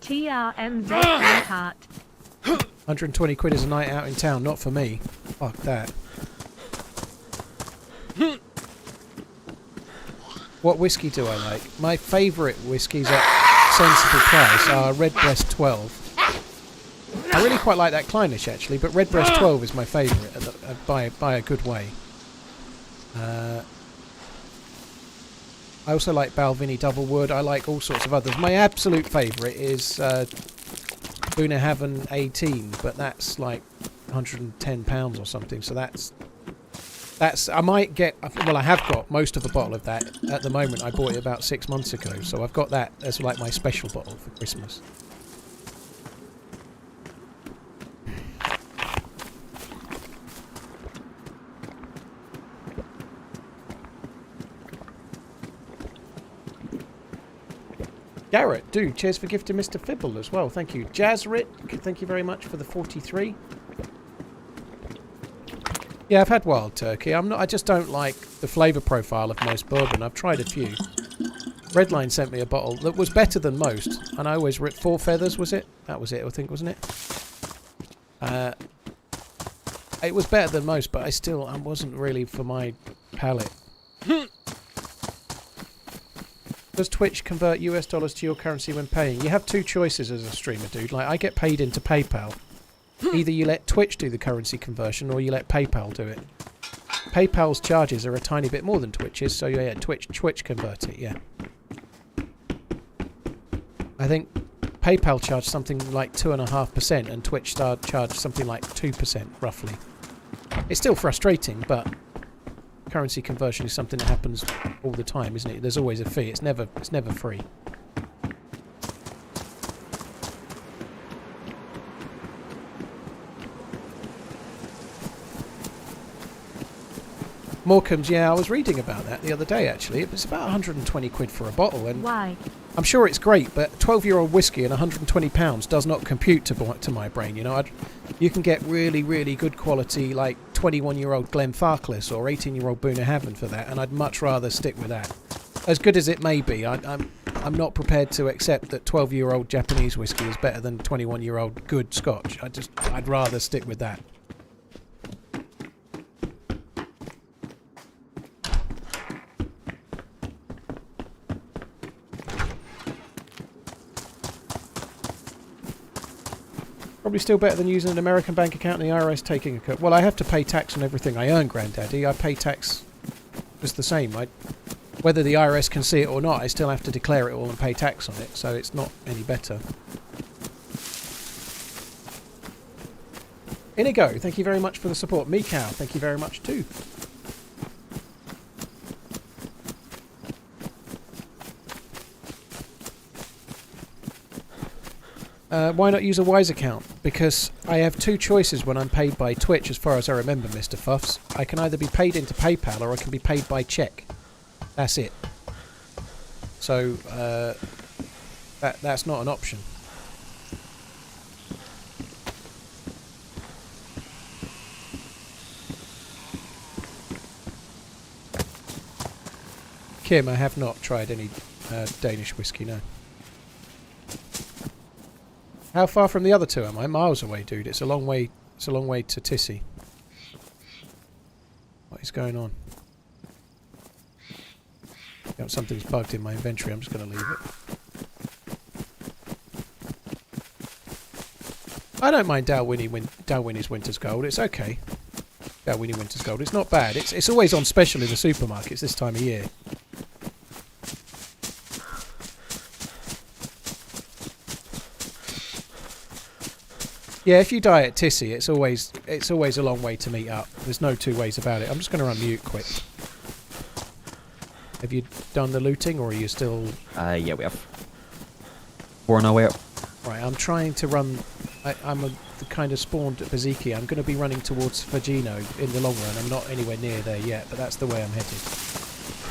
TRMZ heart. 120 quid is a night out in town, not for me. Fuck that. What whiskey do I like? My favourite whiskies at sensible price are Redbreast 12. I really quite like that Kleinish actually, but Redbreast 12 is my favourite by a good way. I also like Balvenie Doublewood. I like all sorts of others. My absolute favourite is Bunnahabhain 18, but that's like £110 or something. So that's I might get. Well, I have got most of a bottle of that at the moment. I bought it about 6 months ago, so I've got that as like my special bottle for Christmas. Garrett, dude, cheers for gifting Mr. Fibble as well. Thank you. Jazzrit, thank you very much for the 43. Yeah, I've had Wild Turkey. I just don't like the flavour profile of most bourbon. I've tried a few. Redline sent me a bottle that was better than most, and I always ripped 4 feathers, was it? That was it, I think, wasn't it? It was better than most, but I wasn't really for my palate. Does Twitch convert US dollars to your currency when paying? You have 2 choices as a streamer, dude. Like, I get paid into PayPal. Either you let Twitch do the currency conversion, or you let PayPal do it. PayPal's charges are a tiny bit more than Twitch's, so yeah, Twitch convert it, yeah. I think PayPal charged something like 2.5% and Twitch charged something like 2%, roughly. It's still frustrating, but currency conversion is something that happens all the time, isn't it? There's always a fee. It's never free. Morecambe's, yeah, I was reading about that the other day, actually. It was about 120 quid for a bottle, and Why? I'm sure it's great, but 12-year-old whiskey and 120 pounds does not compute to my brain, you know. You can get really, really good quality, like 21-year-old Glenfarclas or 18-year-old Bunnahabhain for that, and I'd much rather stick with that. As good as it may be, I'm not prepared to accept that 12-year-old Japanese whiskey is better than 21-year-old good Scotch. I'd rather stick with that. Probably still better than using an American bank account and the IRS taking a cut. Well, I have to pay tax on everything I earn, Granddaddy. I pay tax just the same. Whether the IRS can see it or not, I still have to declare it all and pay tax on it, so it's not any better. Inigo, thank you very much for the support. Meekow, thank you very much too. Why not use a Wise account? Because I have 2 choices when I'm paid by Twitch, as far as I remember, Mr. Fuffs. I can either be paid into PayPal or I can be paid by cheque. That's it. So, that's not an option. Kim, I have not tried any Danish whiskey, no. How far from the other 2 am I? Miles away, dude. It's a long way. It's a long way to Tissy. What is going on? Yep, something's bugged in my inventory. I'm just going to leave it. I don't mind Dalwhinnie's Winter's Gold. It's okay. Dalwhinnie Winter's Gold. It's not bad. It's always on special in the supermarkets this time of year. Yeah, if you die at Tissy, it's always a long way to meet up. There's no 2 ways about it. I'm just going to unmute quick. Have you done the looting, or are you still... Yeah, we have. We're on our way up. Right, I'm trying to run... I'm the kind of spawned at Baziki. I'm going to be running towards Fagino in the long run. I'm not anywhere near there yet, but that's the way I'm headed.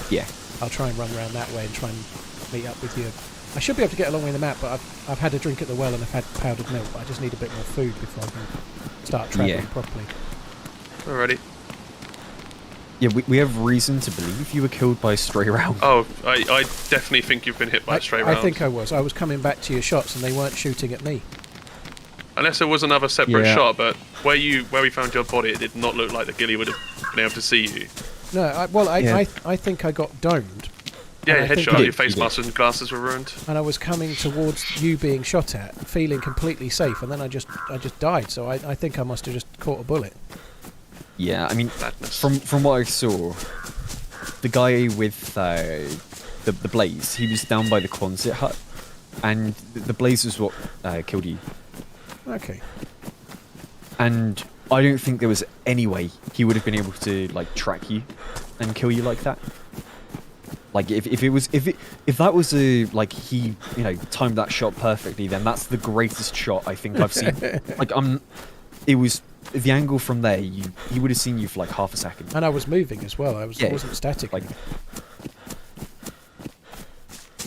Yeah. I'll try and run around that way and try and meet up with you. I should be able to get along with the map, but I've had a drink at the well and I've had powdered milk, but I just need a bit more food before I can start travelling properly. We're ready. Yeah, we have reason to believe you were killed by a stray round. Oh, I definitely think you've been hit by a stray round. I think I was. I was coming back to your shots and they weren't shooting at me. Unless there was another separate shot, but where we found your body, it did not look like the ghillie would have been able to see you. No, I think I got domed. Yeah, your headshot, your face mask and glasses were ruined. And I was coming towards you being shot at, feeling completely safe, and then I just died. So I think I must have just caught a bullet. Yeah, I mean, from what I saw, the guy with the blaze, he was down by the Quonset hut, and the blaze was what killed you. Okay. And I don't think there was any way he would have been able to like track you and kill you like that. Like if that was he timed that shot perfectly, then that's the greatest shot I think I've seen. It was the angle from there. He would have seen you for like half a second. And I was moving as well. I wasn't static. Like,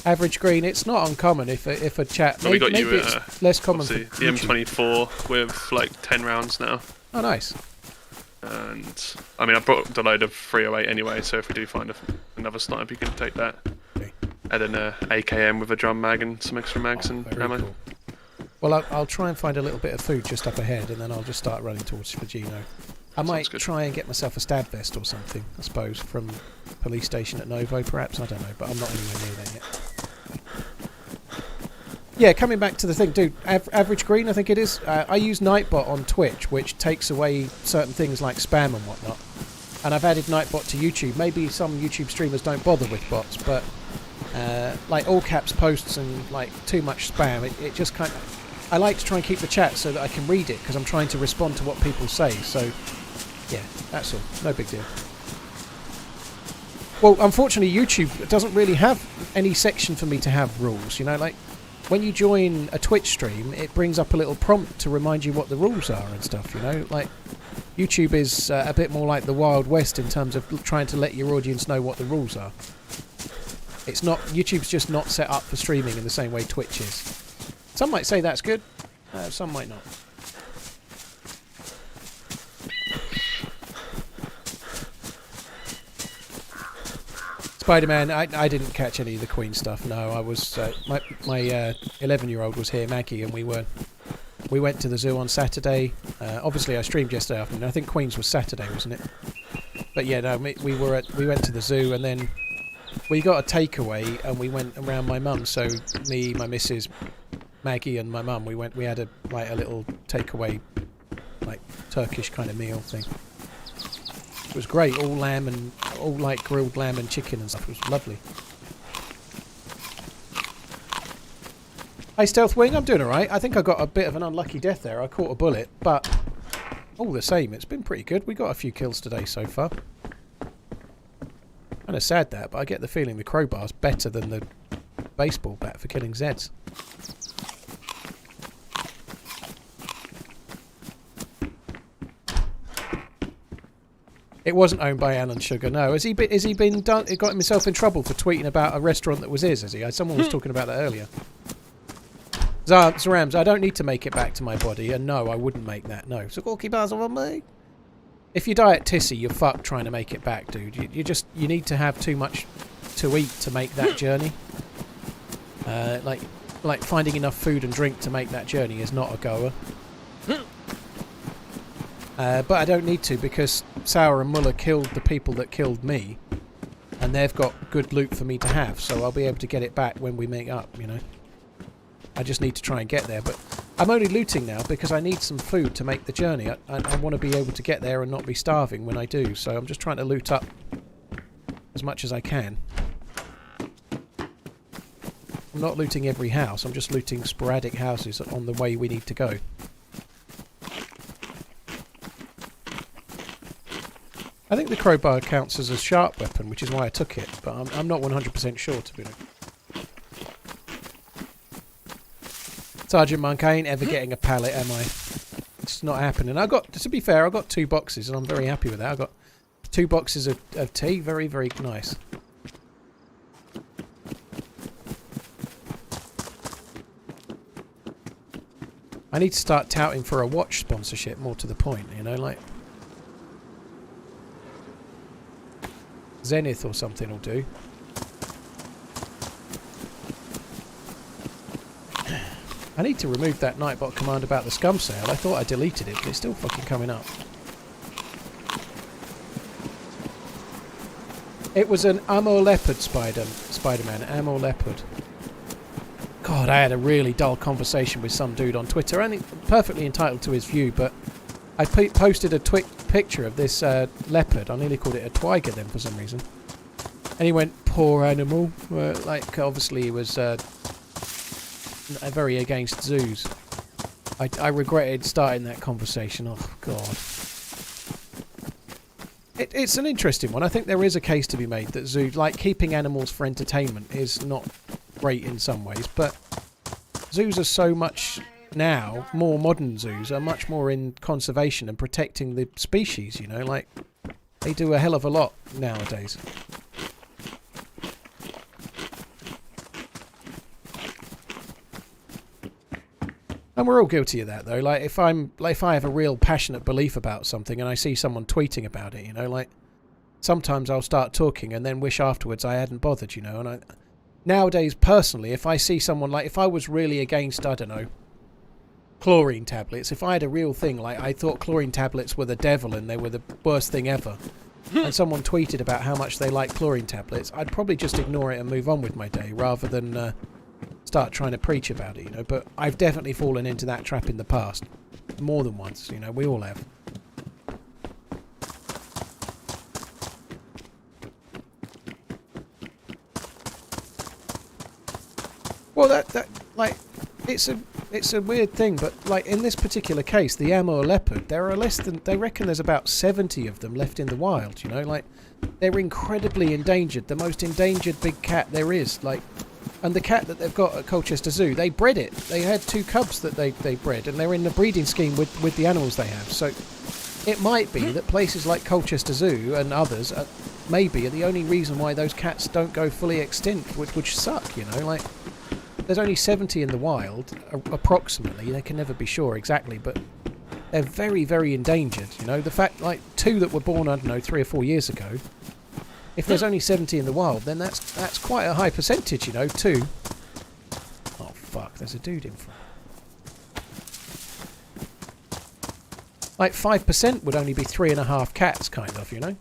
average green. It's not uncommon if a chat. Well, maybe it's less common. The M24 with like 10 rounds now. Oh, nice. And I mean, I brought the load of 308 anyway, so if we do find another sniper, you can take that. Okay. and then a AKM with a drum mag and some extra mags and Very ammo. cool. Well, I'll try and find a little bit of food just up ahead, and then I'll just start running towards Fagino. I might good. try and get myself a stab vest or something, I suppose, from police station at Novo, perhaps. I don't know, but I'm not anywhere near there yet. Yeah, coming back to the thing, dude, average green, I think it is. I use Nightbot on Twitch, which takes away certain things like spam and whatnot. And I've added Nightbot to YouTube. Maybe some YouTube streamers don't bother with bots, but like all caps posts and like too much spam, it just kind of... I like to try and keep the chat so that I can read it, because I'm trying to respond to what people say. So, yeah, that's all. No big deal. Well, unfortunately, YouTube doesn't really have any section for me to have rules, you know, like... When you join a Twitch stream, it brings up a little prompt to remind you what the rules are and stuff, you know? Like, YouTube is a bit more like the Wild West in terms of trying to let your audience know what the rules are. It's not... YouTube's just not set up for streaming in the same way Twitch is. Some might say that's good, some might not. Spider-Man, I didn't catch any of the Queen stuff. No, I was my 11-year-old was here, Maggie, and we went to the zoo on Saturday. Obviously, I streamed yesterday afternoon. I think Queen's was Saturday, wasn't it? But yeah, no, we went to the zoo, and then we got a takeaway, and we went around my mum. So me, my missus, Maggie, and my mum, we had a little takeaway, like Turkish kind of meal thing. It was great, all lamb and all like grilled lamb and chicken and stuff. It was lovely. Hey Stealth Wing, I'm doing alright. I think I got a bit of an unlucky death there. I caught a bullet, but all the same, it's been pretty good. We got a few kills today so far. Kind of sad that, but I get the feeling the crowbar's better than the baseball bat for killing Zeds. It wasn't owned by Alan Sugar, no. Has he got himself in trouble for tweeting about a restaurant that was his, has he? Someone was talking about that earlier. Zarams, I don't need to make it back to my body, and no, I wouldn't make that, no. So Gorky bars on me. If you die at Tissy, you're fucked trying to make it back, dude. You need to have too much to eat to make that journey. Like finding enough food and drink to make that journey is not a goer. But I don't need to, because Sauer and Muller killed the people that killed me, and they've got good loot for me to have, so I'll be able to get it back when we meet up, you know. I just need to try and get there, but I'm only looting now because I need some food to make the journey. I want to be able to get there and not be starving when I do, so I'm just trying to loot up as much as I can. I'm not looting every house, I'm just looting sporadic houses on the way we need to go. I think the crowbar counts as a sharp weapon, which is why I took it, but I'm not 100% sure, to be honest. Sergeant Monk, I ain't ever getting a pallet, am I? It's not happening. To be fair, I got 2 boxes, and I'm very happy with that. I got 2 boxes of tea, very, very nice. I need to start touting for a watch sponsorship, more to the point, you know, like... Zenith or something will do. I need to remove that Nightbot command about the scum sale. I thought I deleted it, but it's still fucking coming up. It was an Amor Leopard Spider-Man. Amor Leopard. God, I had a really dull conversation with some dude on Twitter, and perfectly entitled to his view, but I posted a picture of this leopard. I nearly called it a twiger then for some reason. And he went, poor animal. Like, obviously he was very against zoos. I regretted starting that conversation. Oh, God. It's an interesting one. I think there is a case to be made that zoos, like keeping animals for entertainment, is not great in some ways, but zoos are so much now, more modern zoos are much more in conservation and protecting the species, you know, like they do a hell of a lot nowadays. And we're all guilty of that, though. Like, if I have a real passionate belief about something and I see someone tweeting about it, you know, like, sometimes I'll start talking and then wish afterwards I hadn't bothered, you know, and nowadays, personally, if I see someone like, if I was really against, I don't know, chlorine tablets, if I had a real thing, like I thought chlorine tablets were the devil and they were the worst thing ever, and someone tweeted about how much they like chlorine tablets, I'd probably just ignore it and move on with my day rather than start trying to preach about it, you know. But I've definitely fallen into that trap in the past. More than once, you know, we all have. Well, that like, it's a weird thing, but like in this particular case, the Amur leopard, there are less than, they reckon there's about 70 of them left in the wild, you know, like, they're incredibly endangered, the most endangered big cat there is, like, and the cat that they've got at Colchester Zoo, they bred it, they had 2 cubs that they bred, and they're in the breeding scheme with the animals they have, so it might be that places like Colchester Zoo and others maybe are the only reason why those cats don't go fully extinct, which suck, you know, like, there's only 70 in the wild, approximately. They can never be sure exactly, but they're very, very endangered. You know, the fact, like, 2 that were born, I don't know, 3 or 4 years ago. If there's only 70 in the wild, then that's quite a high percentage. You know, 2. Oh fuck! There's a dude in front. Like 5% would only be 3.5 cats, kind of. You know.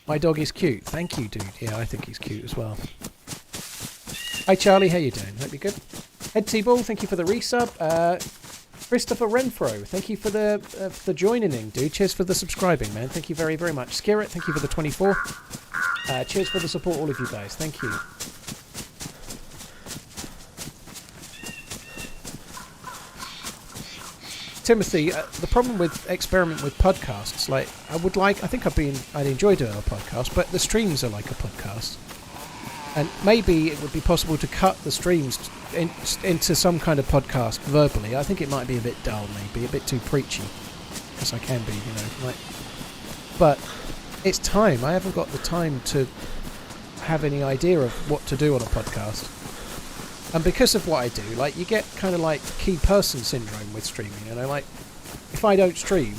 My dog is cute. Thank you, dude. Yeah, I think he's cute as well. Hi, Charlie. How you doing? Hope you're good. Head T-Ball, thank you for the resub. Christopher Renfro, thank you for the joining in, dude. Cheers for the subscribing, man. Thank you very, very much. Scarrett, thank you for the 24. Cheers for the support, all of you guys. Thank you. Timothy, the problem with experiment with podcasts, like, I think I'd enjoy doing a podcast, but the streams are like a podcast. And maybe it would be possible to cut the streams into some kind of podcast verbally. I think it might be a bit dull, maybe, a bit too preachy. As I can be, you know. Like, but it's time. I haven't got the time to have any idea of what to do on a podcast. And because of what I do, like, you get kind of like key person syndrome with streaming, you know, like, if I don't stream,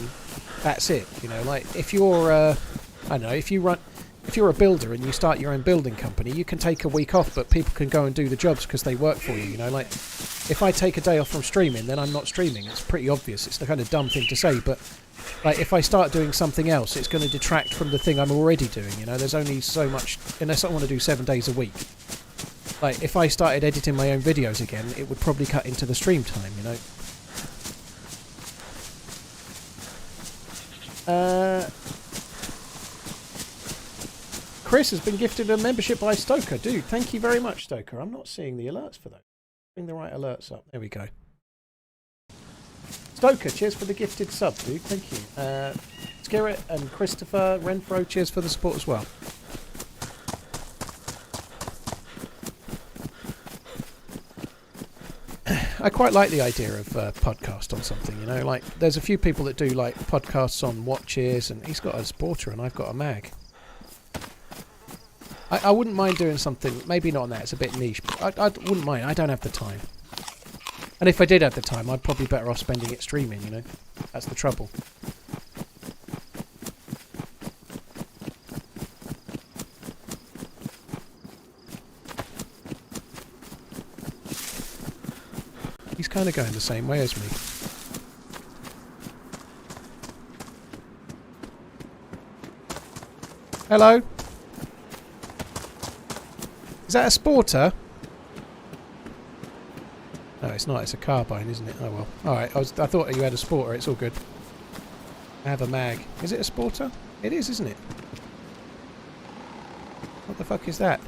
that's it, you know, like, if you're, I don't know, if you're a builder and you start your own building company, you can take a week off, but people can go and do the jobs because they work for you, know, like, if I take a day off from streaming, then I'm not streaming. It's pretty obvious. It's the kind of dumb thing to say, but, like, if I start doing something else, it's going to detract from the thing I'm already doing, you know, there's only so much, unless I want to do 7 days a week. Like, if I started editing my own videos again, it would probably cut into the stream time, you know. Chris has been gifted a membership by Stoker. Dude, thank you very much, Stoker. I'm not seeing the alerts for that. Bring the right alerts up. There we go. Stoker, cheers for the gifted sub, dude. Thank you. Scarrett and Christopher Renfro, cheers for the support as well. I quite like the idea of podcast on something, you know, like, there's a few people that do, like, podcasts on watches, and he's got a Sporter and I've got a mag. I wouldn't mind doing something, maybe not on that, it's a bit niche, but I wouldn't mind, I don't have the time. And if I did have the time, I'd probably better off spending it streaming, you know, that's the trouble. He's kind of going the same way as me. Hello? Is that a Sporter? No, it's not. It's a carbine, isn't it? Oh well. Alright, I thought you had a Sporter. It's all good. I have a mag. Is it a Sporter? It is, isn't it? What the fuck is that?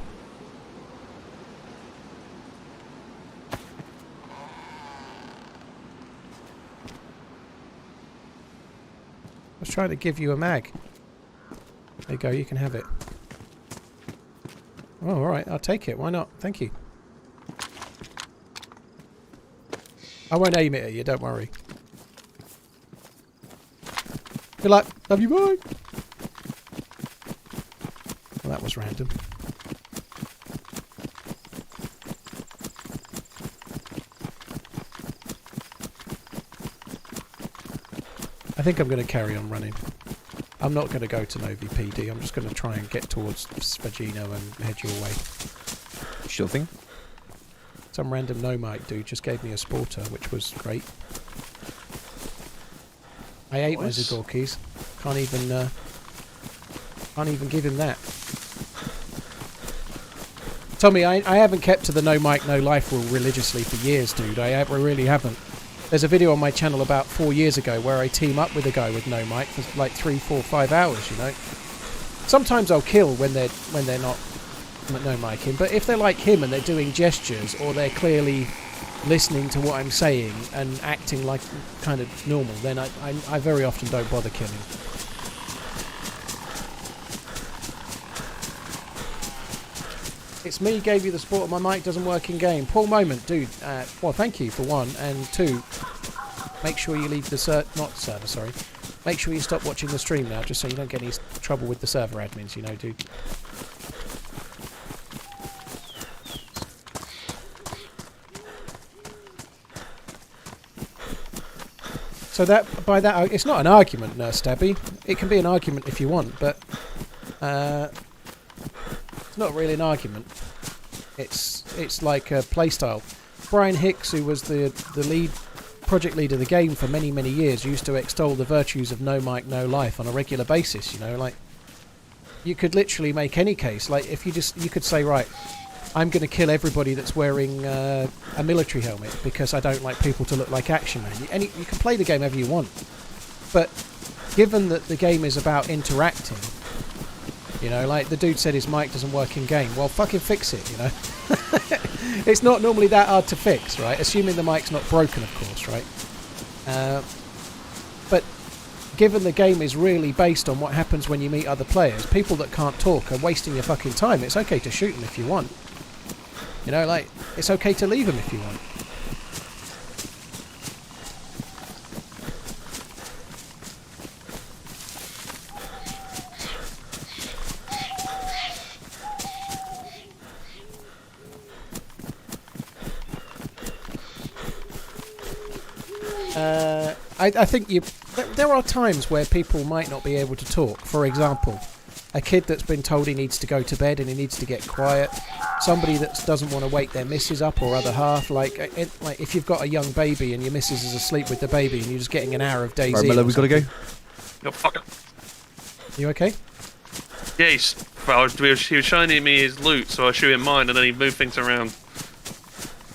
I was trying to give you a mag. There you go, you can have it. Oh, alright, I'll take it. Why not? Thank you. I won't aim it at you, don't worry. Good luck. Love you, bye. Well, that was random. I think I'm going to carry on running. I'm not going to go to Novi PD. I'm just going to try and get towards Svagino and head your way. Sure thing. Some random nomite dude just gave me a sporter, which was great. I ate my Zagorkis. Can't even give him that. Tommy, I haven't kept to the no mic, no life rule religiously for years, dude. I really haven't. There's a video on my channel about 4 years ago where I team up with a guy with no mic for like 3, 4, 5 hours, you know. Sometimes I'll kill when they're not no micing, but if they're like him and they're doing gestures or they're clearly listening to what I'm saying and acting like kind of normal, then I very often don't bother killing. It's me, gave you the sport, my mic doesn't work in game. Poor moment, dude. Well, thank you for one, and two, make sure you leave the make sure you stop watching the stream now, just so you don't get any trouble with the server admins, you know, dude. So by that, it's not an argument, Nurse Stabby. It can be an argument if you want, but it's not really an argument. It's like a playstyle. Brian Hicks, who was the lead project leader of the game for many years, used to extol the virtues of no mic, no life on a regular basis. You know, like you could literally make any case. Like if you could say, right, I'm going to kill everybody that's wearing a military helmet because I don't like people to look like action men. You can play the game however you want, but given that the game is about interacting, you know, like the dude said his mic doesn't work in game. Well, fucking fix it, you know. It's not normally that hard to fix, right? Assuming the mic's not broken, of course, right? But given the game is really based on what happens when you meet other players, people that can't talk are wasting your fucking time. It's okay to shoot them if you want. You know, like, it's okay to leave them if you want. I think there are times where people might not be able to talk. For example, a kid that's been told he needs to go to bed and he needs to get quiet. Somebody that doesn't want to wake their missus up or other half. Like if you've got a young baby and your missus is asleep with the baby and you're just getting an hour of DayZ. Right, Muller, we've got to go. No, fucker. You okay? Yeah, he was showing me his loot, so I shoot him mine and then he moved things around.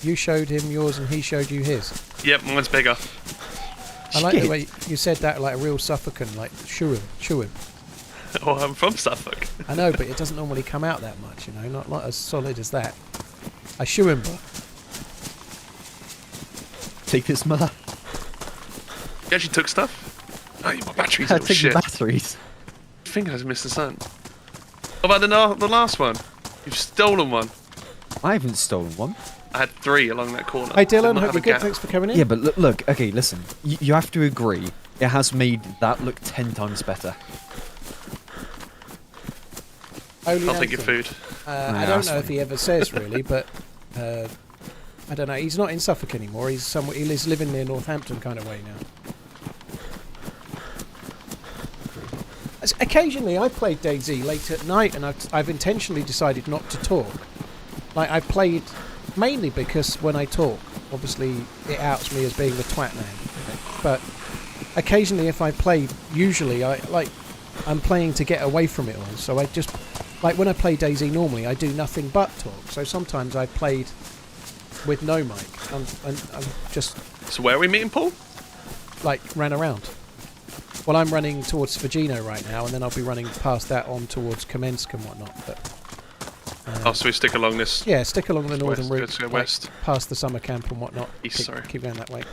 You showed him yours and he showed you his? Yep, mine's bigger. I like the way you said that, like a real Suffolcan, like shoo him. Oh, I'm from Suffolk. I know, but it doesn't normally come out that much, you know, not as solid as that. I shoo him, bro. Take this, Muller. You actually took stuff? Oh, my batteries, I little take shit. the batteries. I think I missed the sun. What about the last one? You've stolen one. I haven't stolen one. I had 3 along that corner. Hey Dylan, Did not hope have you're a good, gap. thanks for coming in. Yeah, but look, okay, listen. You have to agree, it has made that look 10 times better. Only I'll take your Anthem. food. I don't know if he ever says really, but I don't know. He's not in Suffolk anymore. He's somewhere. He's living near Northampton kind of way now. Occasionally, I played DayZ late at night, and I've intentionally decided not to talk. Like I played mainly because when I talk, obviously it outs me as being the twat man. But occasionally, if I play, usually I'm playing to get away from it all. So I just. Like when I play DayZ normally, I do nothing but talk. So sometimes I played with no mic and I'm just So where are we meeting, Paul? like ran around. Well, I'm running towards Svagino right now, and then I'll be running past that on towards Kamensk and whatnot. But So we stick along this. yeah, stick along the northern route, Let's go like, west. past the summer camp and whatnot. East, sorry. Keep going that way.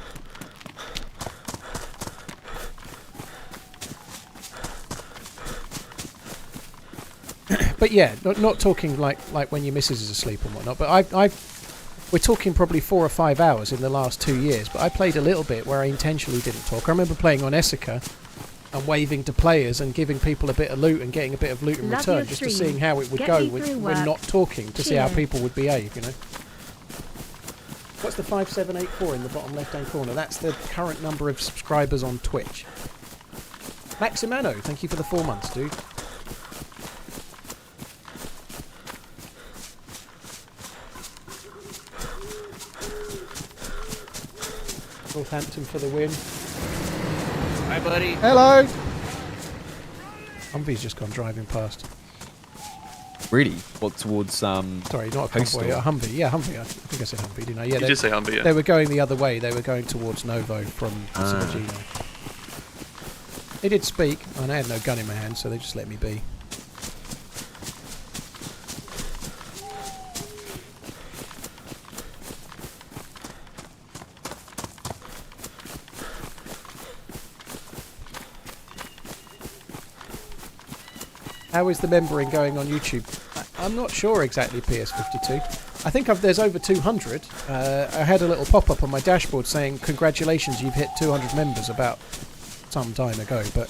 But yeah, not talking like when your missus is asleep and whatnot. But we're talking probably 4 or 5 hours in the last 2 years. But I played a little bit where I intentionally didn't talk. I remember playing on Essica and waving to players and giving people a bit of loot and getting a bit of loot in Love return, your just to stream. seeing how it would Get go me when through work. not talking, to see how Cheers. people would behave. You know. What's the 5784 in the bottom left-hand corner? That's the current number of subscribers on Twitch. Maximano, thank you for the 4 months, dude. Northampton for the win. Hi, buddy. Hello! Humvee's just gone driving past. Really? What, towards Sorry, not a Coastal? Convoy, a Humvee. Yeah, Humvee. I think I said Humvee, didn't I? Yeah, You did say Humvee, yeah. they were going the other way. They were going towards Novo from Silvergino. They did speak, and I had no gun in my hand, so they just let me be. How is the membering going on YouTube? I'm not sure exactly, PS52. I think there's over 200. I had a little pop-up on my dashboard saying, congratulations, you've hit 200 members about some time ago, but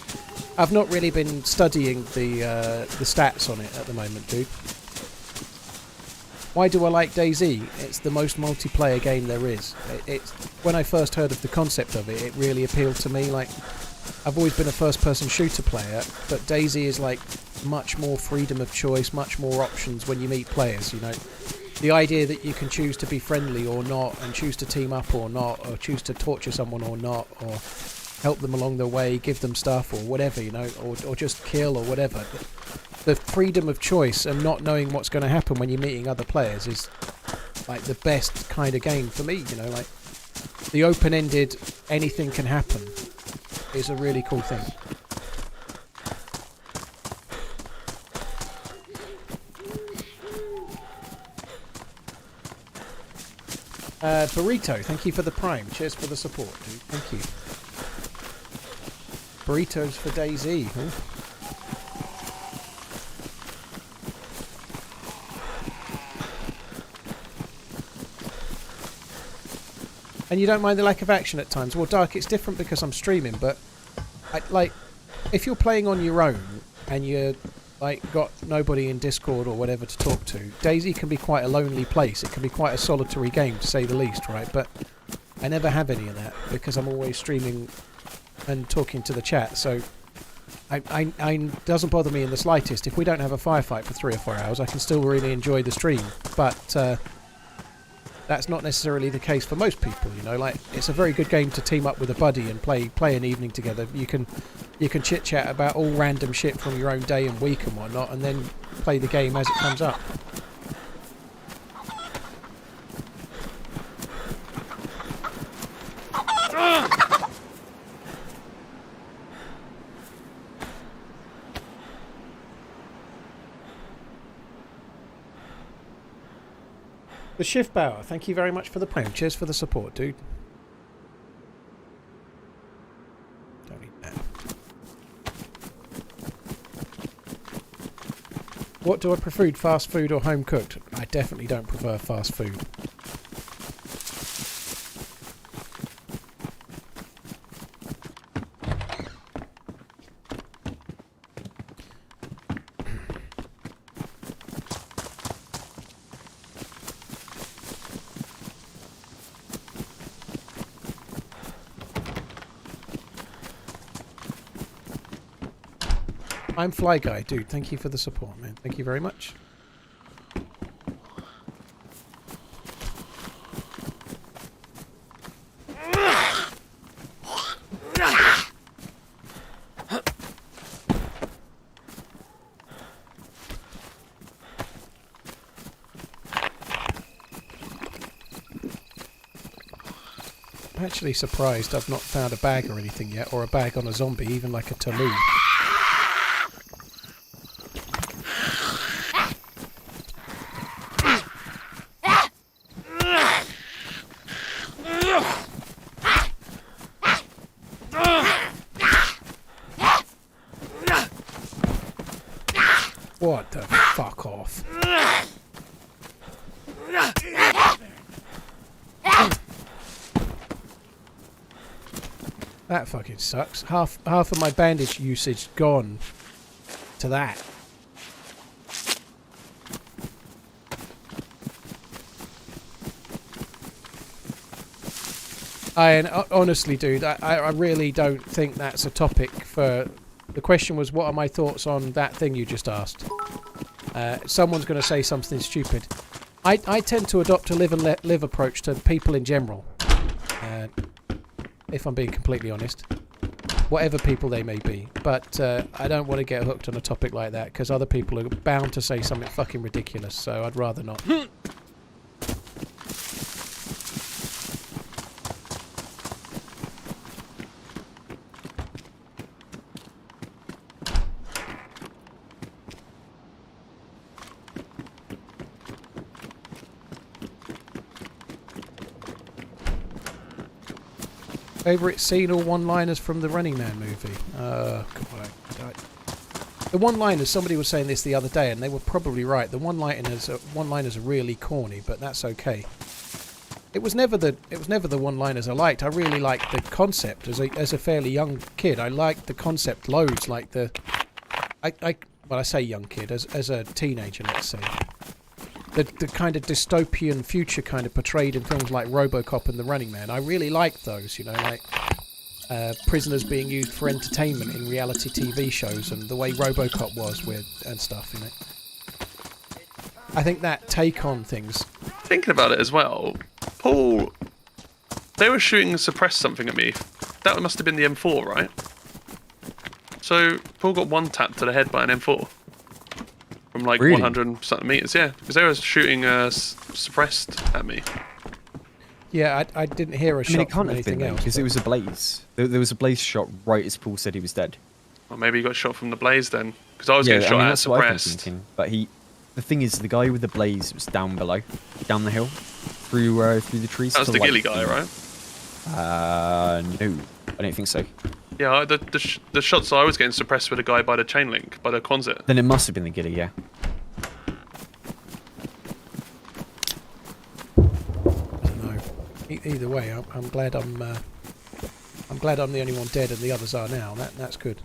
I've not really been studying the stats on it at the moment, dude. Why do I like DayZ? It's the most multiplayer game there is. When I first heard of the concept of it, it really appealed to me. Like, I've always been a first-person shooter player, but DayZ is like much more freedom of choice, much more options when you meet players, you know. The idea that you can choose to be friendly or not, and choose to team up or not, or choose to torture someone or not, or help them along the way, give them stuff or whatever, you know, or just kill or whatever. The freedom of choice and not knowing what's going to happen when you're meeting other players is like the best kind of game for me, you know, like the open-ended anything can happen is a really cool thing. Burrito, thank you for the prime. Cheers for the support, dude. Thank you. Burritos for DayZ, huh? And you don't mind the lack of action at times. Well, Dark, it's different because I'm streaming, but like, if you're playing on your own and you're like got nobody in Discord or whatever to talk to, DayZ can be quite a lonely place. It can be quite a solitary game, to say the least, right? But I never have any of that because I'm always streaming and talking to the chat. So I doesn't bother me in the slightest. If we don't have a firefight for 3 or 4 hours, I can still really enjoy the stream. But that's not necessarily the case for most people, you know. Like, it's a very good game to team up with a buddy and play an evening together. You can chit chat about all random shit from your own day and week and whatnot, and then play the game as it comes up. The Shift Bower, thank you very much for the prime. Cheers for the support, dude. Don't need that. What do I prefer, fast food or home cooked? I definitely don't prefer fast food. I'm Fly Guy, dude. Thank you for the support, man. Thank you very much. I'm actually surprised I've not found a bag or anything yet, or a bag on a zombie, even like a Taloo. What the fuck off? That fucking sucks. Half of my bandage usage gone to that. Honestly, dude, I really don't think that's a topic for The question was, what are my thoughts on that thing you just asked? Someone's going to say something stupid. I tend to adopt a live and let live approach to people in general. If I'm being completely honest. Whatever people they may be. But I don't want to get hooked on a topic like that, because other people are bound to say something fucking ridiculous, so I'd rather not. Favourite scene or one-liners from the Running Man movie? God, the one-liners, somebody was saying this the other day, and they were probably right. The one-liners are really corny, but that's okay. It was never the one-liners I liked. I really liked the concept as a fairly young kid. I liked the concept loads. Like I say young kid, as a teenager, let's say. The kind of dystopian future kind of portrayed in films like RoboCop and The Running Man. I really liked those, you know, like prisoners being used for entertainment in reality TV shows, and the way RoboCop was and stuff, you know. I think that take on things. Thinking about it as well, Paul, they were shooting suppress something at me. That must have been the M4, right? So Paul got one tap to the head by an M4. From like Really? 100 something meters, yeah. Because they were shooting suppressed at me. Yeah, I didn't hear a shot I mean, it from can't have been anything else. because it was a blaze. There was a blaze shot right as Paul said he was dead. Well, maybe he got shot from the blaze then. Because I was Yeah, getting shot at that's what I've been suppressed. thinking. But the thing is, the guy with the blaze was down below, down the hill, through the trees. That was to the like ghillie guy, right? No, I don't think so. Yeah, the shots I was getting suppressed with a guy by the chain link, by the Quonset. Then it must have been the ghillie, yeah. I don't know. Either way, I'm glad I'm the only one dead and the others are now. That's good.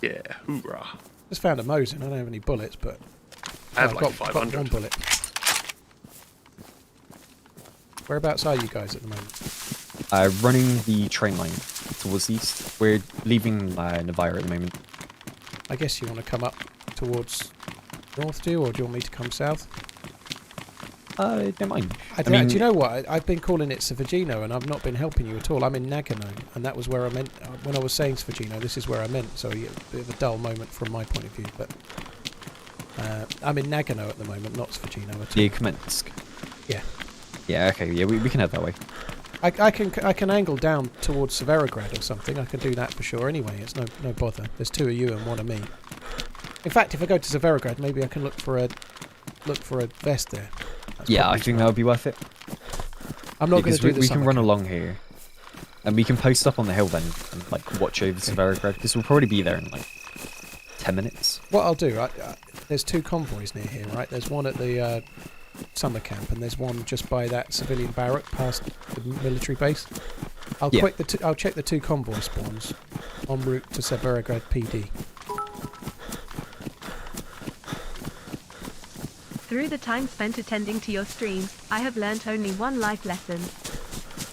Yeah, hoorah. Just found a Mosin. I don't have any bullets, but I have I've like got 500. one bullet. Whereabouts are you guys at the moment? Running the train line towards the east. We're leaving Nevada at the moment. I guess you want to come up towards north, do you, or do you want me to come south? Don't mind. Do you know what? I've been calling it Savagino, and I've not been helping you at all. I'm in Nagano, and that was where I meant when I was saying Savagino. This is where I meant. So yeah, a bit of a dull moment from my point of view, but I'm in Nagano at the moment, not Savagino at all. Yeah, Kamensk. Yeah. Yeah, okay, yeah, we can head that way. I can angle down towards Severograd or something. I can do that for sure. Anyway, it's no bother. There's two of you and one of me. In fact, if I go to Severograd, maybe I can look for a vest there. That's Yeah, I probably think smart. that would be worth it. I'm not going to do this. We can run along here, and we can post up on the hill then and like watch over Severograd because we'll probably be there in like 10 minutes. What I'll do, there's two convoys near here, right? There's one at the summer camp, and there's one just by that civilian barrack past the military base. I'll check the two convoy spawns en route to Severograd PD. Through the time spent attending to your streams, I have learnt only one life lesson.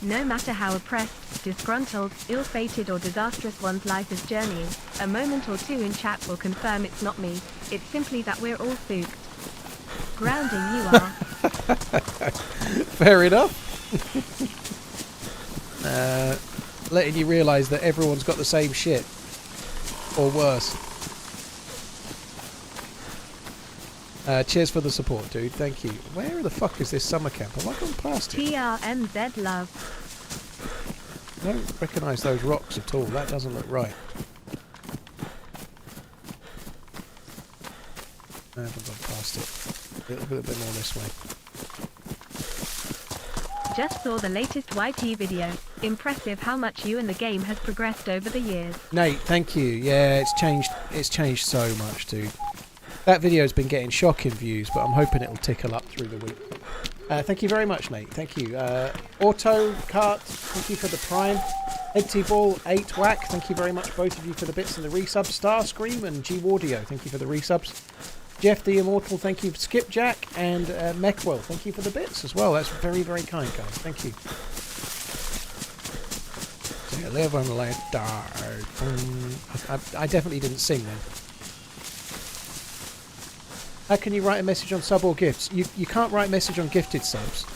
No matter how oppressed, disgruntled, ill-fated or disastrous one's life is journeying, a moment or two in chat will confirm it's not me, it's simply that we're all spooked. Grounding you are. Fair enough. Letting you realise that everyone's got the same shit. Or worse. Cheers for the support, dude. Thank you. Where the fuck is this summer camp? Have I gone past it? TRMZ love. I don't recognise those rocks at all. That doesn't look right. I haven't gone past it. A little bit more this way. Just saw the latest YT video. Impressive how much you and the game has progressed over the years. Nate, thank you. Yeah, it's changed so much, dude. That video's been getting shocking views, but I'm hoping it'll tickle up through the week. Thank you very much, Nate. Thank you. Auto Cart, thank you for the prime. Empty Ball 8 Whack, thank you very much, both of you, for the bits and the resubs. Starscream and G Wardio, thank you for the resubs. Jeff the Immortal, thank you. Skipjack and Mechwell, thank you for the bits as well. That's very, very kind, guys. Thank you. So Live and let die. I definitely didn't sing then. How can you write a message on sub or gifts? You can't write a message on gifted subs.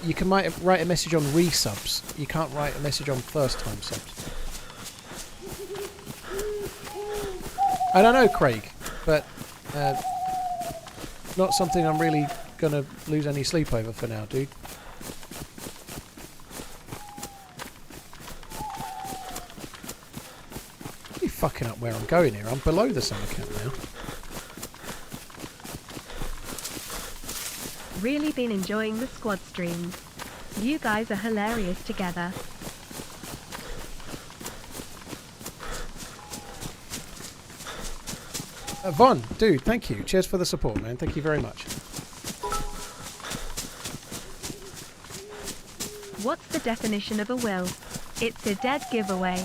You can write a message on resubs. You can't write a message on first time subs. I don't know, Craig, but not something I'm really gonna lose any sleep over for now, dude. You fucking up where I'm going here. I'm below the summer camp now. Really been enjoying the squad streams. You guys are hilarious together. Von, dude, thank you. Cheers for the support, man. Thank you very much. What's the definition of a will? It's a dead giveaway.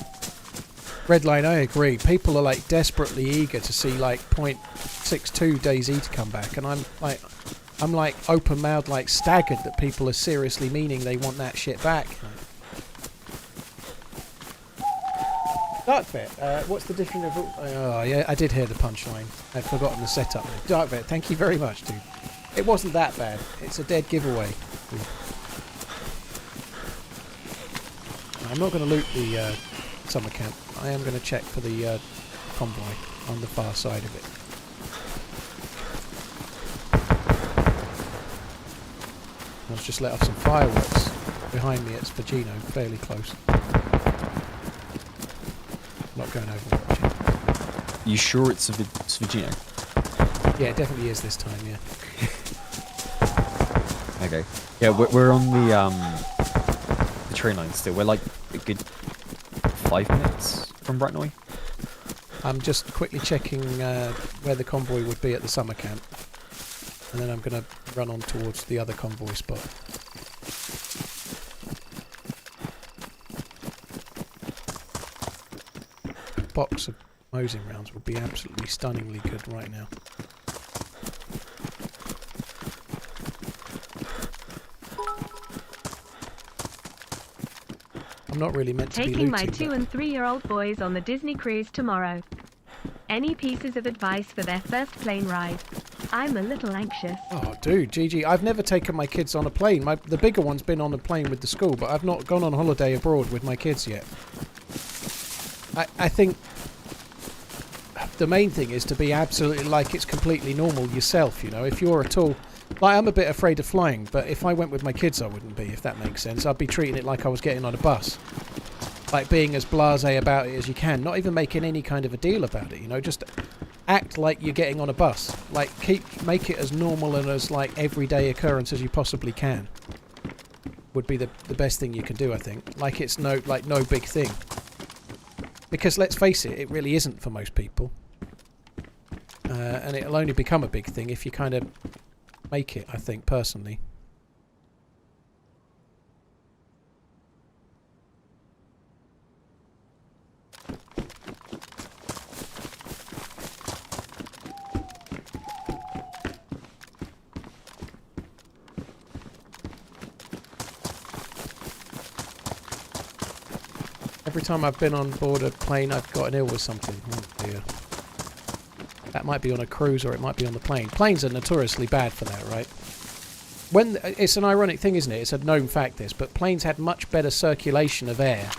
Redline, I agree. People are like desperately eager to see like 0.62 DayZ to come back, and I'm like open-mouthed, like staggered that people are seriously meaning they want that shit back. Darkvet, what's the difference of... Oh, yeah, I did hear the punchline. I'd forgotten the setup. Darkvet, thank you very much, dude. It wasn't that bad. It's a dead giveaway. I'm not going to loot the summer camp. I am going to check for the convoy on the far side of it. Let's just let off some fireworks behind me at Spagino, fairly close. Not going Overwatch. You sure it's Svagino? Yeah, it definitely is this time, yeah. Okay. Yeah, we're on the train line still. We're like a good 5 minutes from Bratnoy. I'm just quickly checking where the convoy would be at the summer camp. And then I'm going to run on towards the other convoy spot. A box of Mosing rounds would be absolutely stunningly good right now. I'm not really meant to be Taking looting, my 2 and 3-year-old boys on the Disney cruise tomorrow. Any pieces of advice for their first plane ride? I'm a little anxious. Oh, dude, GG. I've never taken my kids on a plane. The bigger one's been on a plane with the school, but I've not gone on holiday abroad with my kids yet. I think the main thing is to be absolutely like it's completely normal yourself, you know. If you're at all... Like, I'm a bit afraid of flying, but if I went with my kids, I wouldn't be, if that makes sense. I'd be treating it like I was getting on a bus. Like, being as blasé about it as you can. Not even making any kind of a deal about it, you know. Just act like you're getting on a bus. Like, make it as normal and as, like, everyday occurrence as you possibly can. Would be the best thing you can do, I think. Like, it's no big thing. Because, let's face it, it really isn't for most people. And it'll only become a big thing if you kind of make it, I think, personally. Every time I've been on board a plane, I've gotten ill with something. Oh dear. That might be on a cruise or it might be on the plane. Planes are notoriously bad for that, right? It's an ironic thing, isn't it? It's a known fact, this, but planes had much better circulation of air,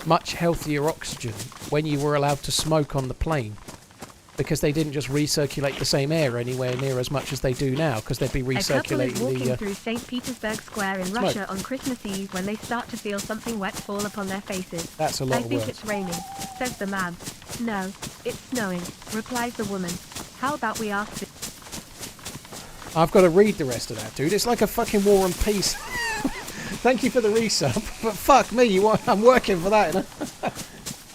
much healthier oxygen when you were allowed to smoke on the plane. Because they didn't just recirculate the same air anywhere near as much as they do now, because they'd be recirculating A couple is walking through St. Petersburg Square in smoke. Russia on Christmas Eve when they start to feel something wet fall upon their faces. That's a lot I of think words. it's raining, says the man. No, it's snowing, replies the woman. How about we ask this? I've got to read the rest of that, dude. It's like a fucking War and Peace. Thank you for the resub, but fuck me, I'm working for that.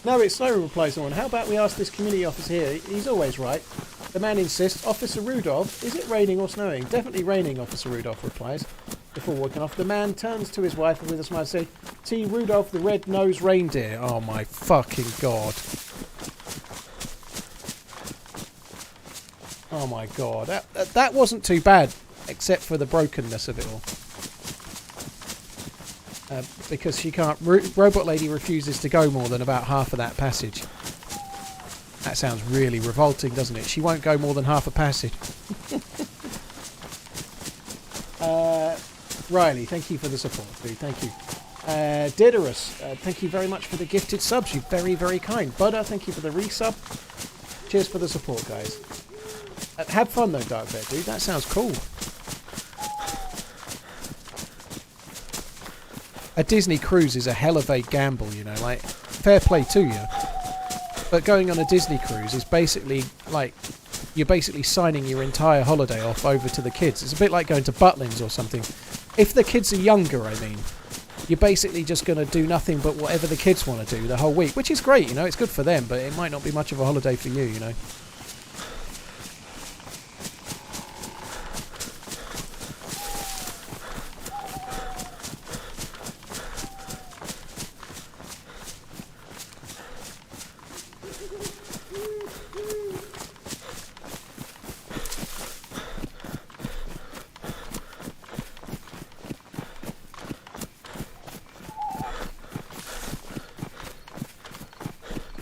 No, it's snow, replies the one. How about we ask this community officer here? He's always right. The man insists. Officer Rudolph, is it raining or snowing? Definitely raining, Officer Rudolph replies. Before walking off, the man turns to his wife and with a smile says, "See Rudolph the red-nosed reindeer." Oh my fucking god. Oh my god. That wasn't too bad, except for the brokenness of it all. because she can't. Robot Lady refuses to go more than about half of that passage. That sounds really revolting, doesn't it? She won't go more than half a passage. Riley, thank you for the support, dude. Thank you. Diderus, thank you very much for the gifted subs. You're very, very kind. Buddha, thank you for the resub. Cheers for the support, guys. Have fun, though, Dark Bear, dude. That sounds cool. A Disney cruise is a hell of a gamble, you know. Like, fair play to you. But going on a Disney cruise is basically, like, you're basically signing your entire holiday off over to the kids. It's a bit like going to Butlins or something. If the kids are younger, I mean, you're basically just going to do nothing but whatever the kids want to do the whole week, which is great, you know, it's good for them, but it might not be much of a holiday for you, you know.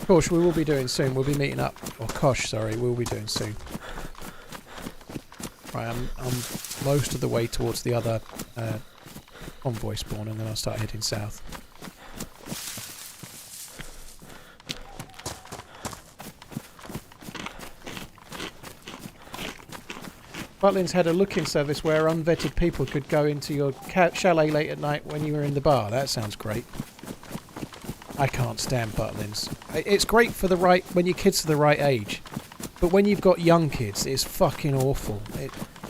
Kosh, we will be doing soon. We'll be meeting up. Or Kosh, sorry, we'll be doing soon. Right, I'm most of the way towards the other convoy spawn, and then I'll start heading south. Butlins had a look-in service where unvetted people could go into your chalet late at night when you were in the bar. That sounds great. I can't stand Butlins. It's great for the right when your kids are the right age, but when you've got young kids, it's fucking awful.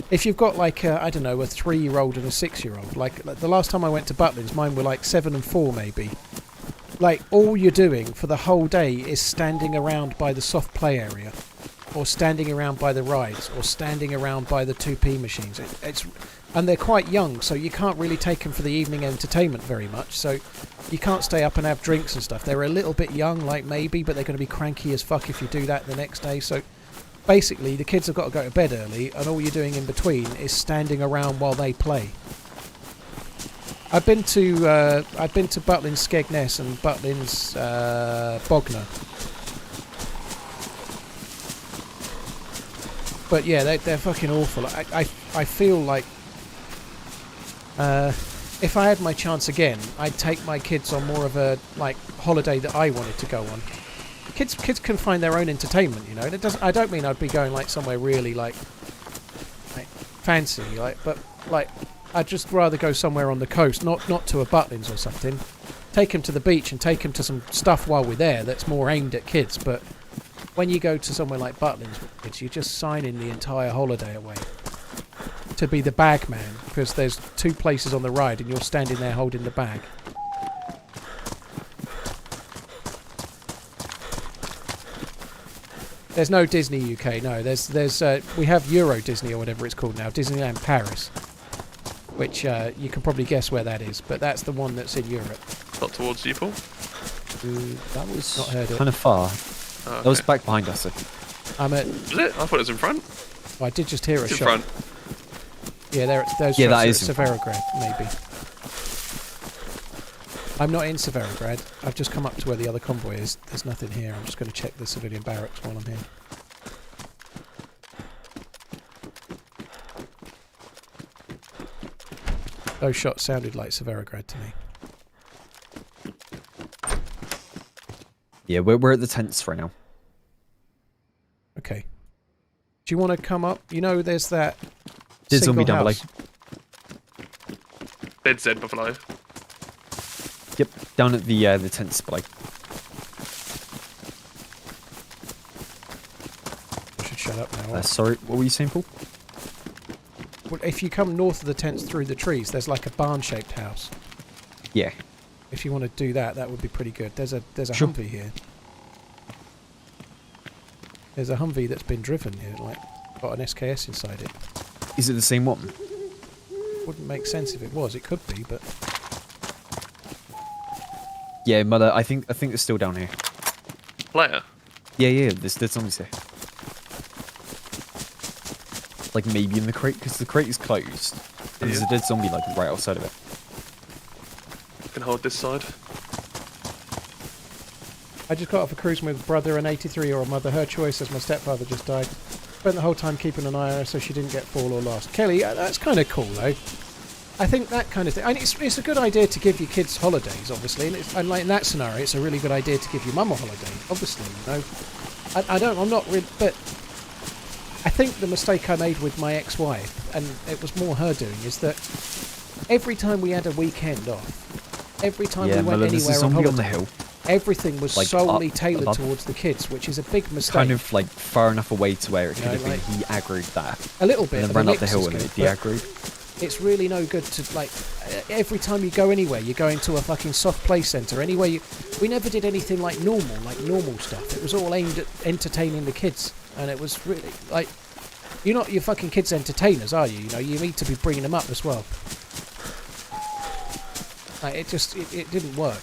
If you've got like I don't know, a 3-year-old and a 6-year-old, like the last time I went to Butlins, mine were like 7 and 4 maybe. Like all you're doing for the whole day is standing around by the soft play area, or standing around by the rides, or standing around by the 2p machines. And they're quite young, so you can't really take them for the evening entertainment very much. So you can't stay up and have drinks and stuff. They're a little bit young, like maybe, but they're going to be cranky as fuck if you do that the next day. So basically, the kids have got to go to bed early, and all you're doing in between is standing around while they play. I've been to Butlins Skegness and Butlins Bognor. But yeah, they're fucking awful. I feel like if I had my chance again, I'd take my kids on more of a like holiday that I wanted to go on. Kids can find their own entertainment, you know. I don't mean I'd be going like somewhere really like fancy, but I'd just rather go somewhere on the coast, not to a Butlins or something. Take them to the beach and take them to some stuff while we're there that's more aimed at kids. But when you go to somewhere like Butlins with kids, you're just signing the entire holiday away to be the bag man, because there's 2 places on the ride and you're standing there holding the bag. There's no Disney UK, no. There's we have Euro Disney or whatever it's called now, Disneyland Paris, which you can probably guess where that is, but that's the one that's in Europe. Not towards you, Paul? That was not heard kind of far. Oh, okay. That was back behind us. I'm at. Was it? I thought it was in front. Well, I did just hear it's a in shot. Front. Yeah, those yeah, that shots is are at Severograd, maybe. I'm not in Severograd. I've just come up to where the other convoy is. There's nothing here. I'm just going to check the civilian barracks while I'm here. Those shots sounded like Severograd to me. Yeah, we're at the tents for now. Okay. Do you want to come up? You know, there's that. There's zombie down below. DayZ buffalo. Yep, down at the tents below. I should shut up now. Sorry, what were you saying, Paul? Well, if you come north of the tents through the trees, there's like a barn-shaped house. Yeah. If you want to do that, that would be pretty good. There's a Sure. Humvee here. There's a Humvee that's been driven here, like got an SKS inside it. Is it the same one? Wouldn't make sense if it was. It could be, but Yeah, Muller, I think it's still down here. Player. Yeah, there's zombies here. Like maybe in the crate, because the crate is closed. And there's a dead zombie like right outside of it. can hold this side. I just got off a cruise with brother and 83-year-old mother. Her choice, as my stepfather just died. Spent the whole time keeping an eye on her so she didn't get fall or lost. Kelly, that's kind of cool though. I think that kind of thing. I mean, it's a good idea to give your kids holidays, obviously. And like in that scenario, it's a really good idea to give your mum a holiday, obviously. You know, I'm not really, but I think the mistake I made with my ex-wife, and it was more her doing, is that every time we had a weekend off, every time we went Muller, there's a anywhere on zombie on holiday, the hill. everything was Like, solely up tailored above. towards the kids, which is a big mistake. Kind of like far enough away to where it could Yeah, have been like- he aggroed that. A little bit. And then of ran the up the mix hill is and good, it but de-aggroed. it's really no good to, like, every time you go anywhere, you're going to a fucking soft play centre. Anyway, we never did anything like normal stuff. It was all aimed at entertaining the kids. And it was really, like, you're not your fucking kids' entertainers, are you? You know, you need to be bringing them up as well. Like, it didn't work.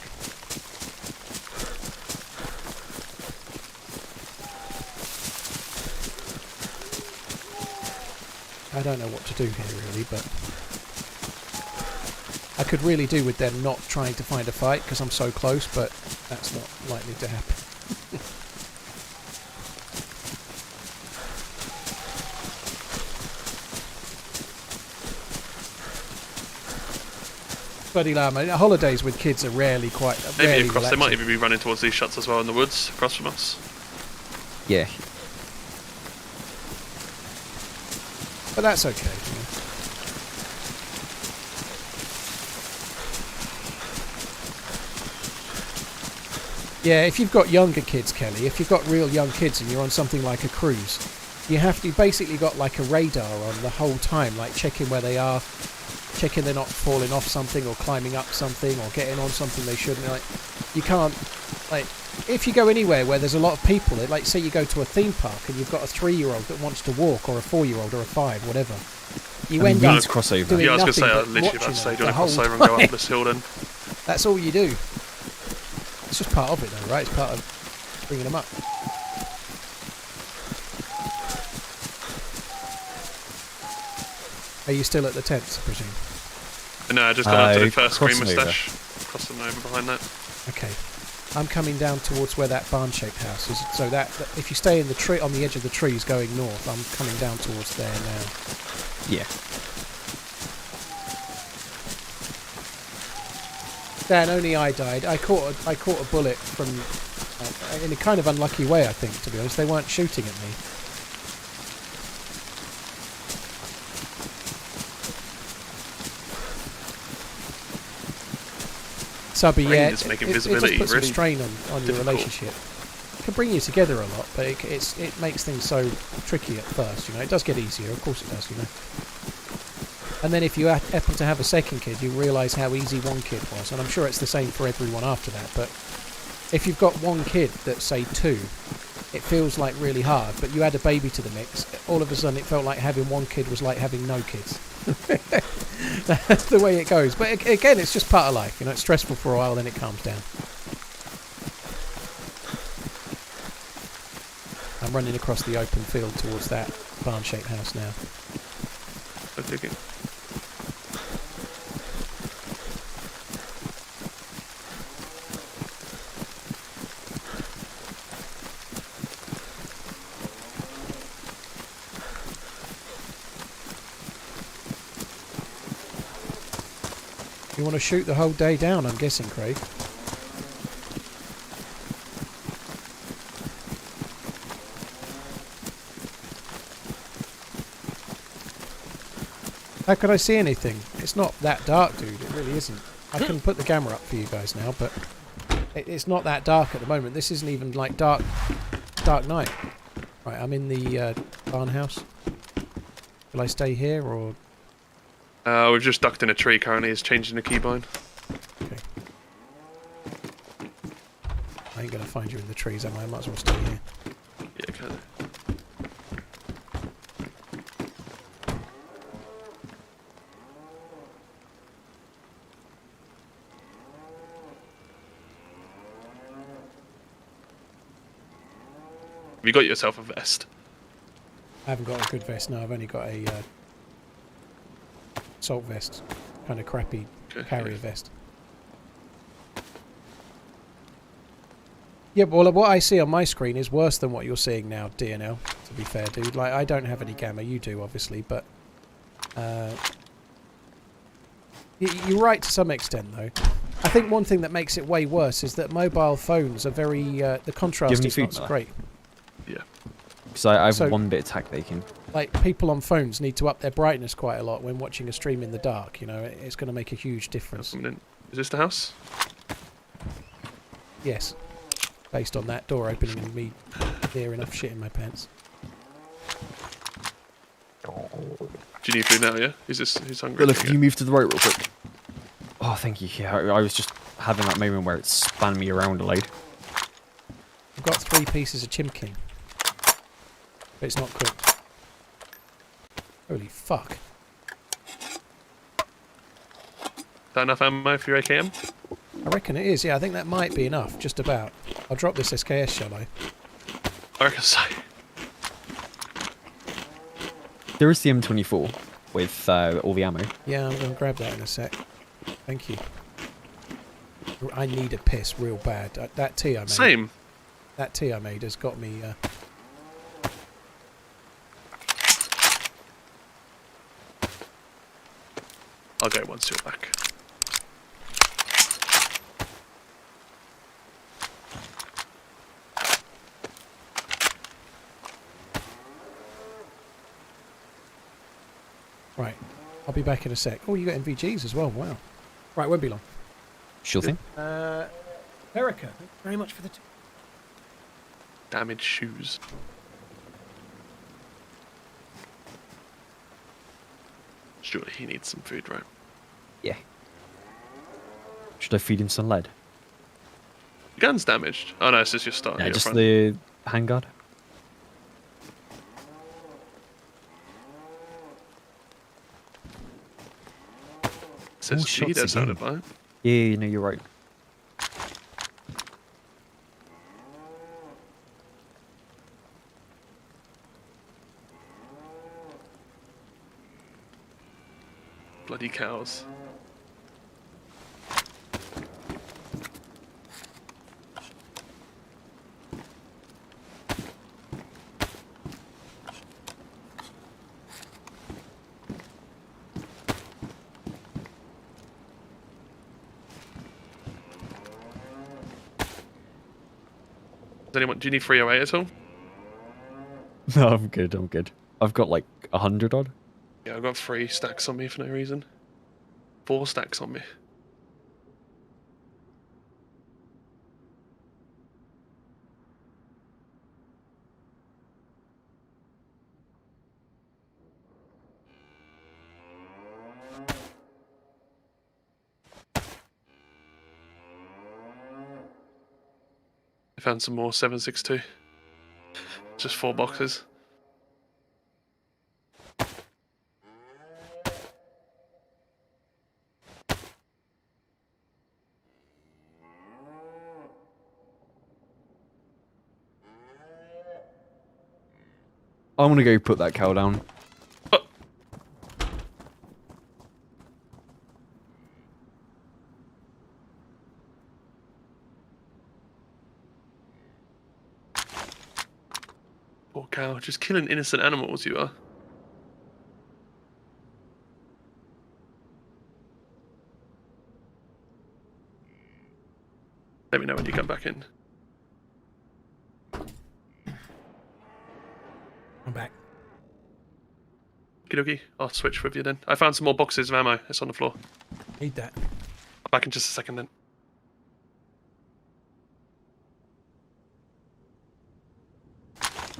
I don't know what to do here, really, but I could really do with them not trying to find a fight because I'm so close, but that's not likely to happen. Bloody llama. Holidays with kids are rarely quite. Maybe rarely across. They might relaxing. even be running towards these shuts as well in the woods across from us. Yeah. But that's okay. You know. Yeah, if you've got younger kids, Kelly, if you've got real young kids and you're on something like a cruise, you basically got like a radar on the whole time, like checking where they are, checking they're not falling off something or climbing up something or getting on something they shouldn't. Like, you can't, like, if you go anywhere where there's a lot of people, like say you go to a theme park and you've got a 3-year-old that wants to walk, or a 4-year-old or a 5, whatever, you end you up need to cross over. doing Yeah, I was going to say, I nothing but literally about to watching say, them do you the want to cross whole over and go time. up this hill then? That's all you do. It's just part of it though, right? It's part of bringing them up. Are you still at the tents, I presume? No, I just got up to the first green crossing over. moustache. Crossing over behind that. Okay. I'm coming down towards where that barn-shaped house is. So that if you stay in the tree on the edge of the trees going north, I'm coming down towards there now. Yeah. Dan, only I died. I caught a bullet from in a kind of unlucky way, I think. To be honest, they weren't shooting at me. Subby, Rain yeah, is making it just visibility puts really some strain on your difficult. relationship. It can bring you together a lot, but it makes things so tricky at first. You know, it does get easier, of course it does. You know, and then if you happen to have a second kid, you realise how easy one kid was, and I'm sure it's the same for everyone after that. But if you've got one kid that's say 2, it feels like really hard. But you add a baby to the mix, all of a sudden it felt like having one kid was like having no kids. That's the way it goes. But again, it's just part of life. You know, it's stressful for a while, then it calms down. I'm running across the open field towards that barn-shaped house now. I dig it. You want to shoot the whole day down, I'm guessing, Craig. How could I see anything? It's not that dark, dude. It really isn't. I can put the camera up for you guys now, but it's not that dark at the moment. This isn't even like dark night. Right, I'm in the barn house. Will I stay here or? We've just ducked in a tree currently. It's changing the keybind. Okay. I ain't gonna find you in the trees, am I? I might as well stay here. Yeah, kind of. Have you got yourself a vest? I haven't got a good vest. No, I've only got a assault vest, kind of crappy Okay, carrier yeah. vest. Yeah, well, what I see on my screen is worse than what you're seeing now, DNL, to be fair, dude. Like, I don't have any gamma, you do, obviously, but... you're right to some extent, though. I think one thing that makes it way worse is that mobile phones are very... the contrast is not so great. Yeah. Because I have one bit of tack bacon. Like, people on phones need to up their brightness quite a lot when watching a stream in the dark, you know. It's going to make a huge difference. Is this the house? Yes. Based on that door opening and me near enough shit in my pants. Do you need food now, yeah? He's hungry. Look, can you move to the right real quick? Oh, thank you. Yeah, I was just having that moment where it spun me around a load. I've got 3 pieces of chimkin. But it's not cooked. Holy fuck. Is that enough ammo for your AKM? I reckon it is, yeah. I think that might be enough, just about. I'll drop this SKS, shall I? I reckon so. There is the M24 with all the ammo. Yeah, I'm going to grab that in a sec. Thank you. I need a piss real bad. That tea I made. Same. That tea I made has got me... I'll go once you're back. Right. I'll be back in a sec. Oh, you got MVGs as well. Wow. Right, won't be long. Sure thing. Erica, thank you very much for the... Damaged shoes. Surely he needs some food, right? Yeah. Should I feed him some lead? The gun's damaged. Oh no, it's just your start. Yeah, just the handguard. It says shots Cheetah sounded again. by. Yeah, no, you're right. Bloody cows. Do you need 308 at all? No, I'm good, I'm good. I've got like 100 odd. Yeah, I've got 3 stacks on me for no reason. 4 stacks on me. I found some more 7.62. Just 4 boxes. I'm gonna go put that cow down. Poor cow, just killing innocent animals, you are. Let me know when you come back in. I'm back. Okie, I'll switch with you then. I found some more boxes of ammo. It's on the floor. Need that. I'm back in just a second then.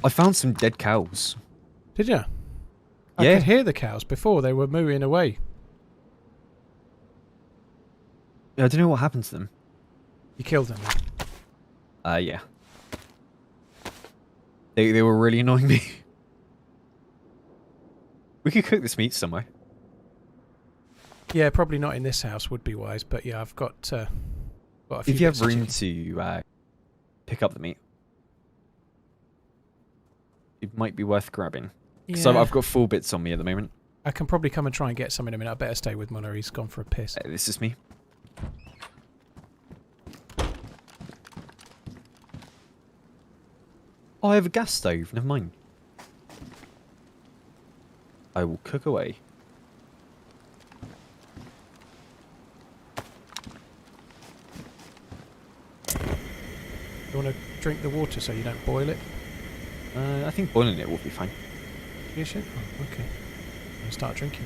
I found some dead cows. Did you? I Yeah. could hear the cows before. They were mooing away. I don't know what happened to them. You killed them. Yeah. They were really annoying me. We could cook this meat somewhere. Yeah, probably not in this house would be wise, but yeah, I've got a few If you have bits of room chicken. to pick up the meat, it might be worth grabbing. Because Yeah. I've got 4 bits on me at the moment. I can probably come and try and get some in a minute. I better stay with Muller. He's gone for a piss. This is me. Oh, I have a gas stove. Never mind. I will cook away. You want to drink the water so you don't boil it? I think boiling it will be fine. You should? Oh, okay. I'll start drinking.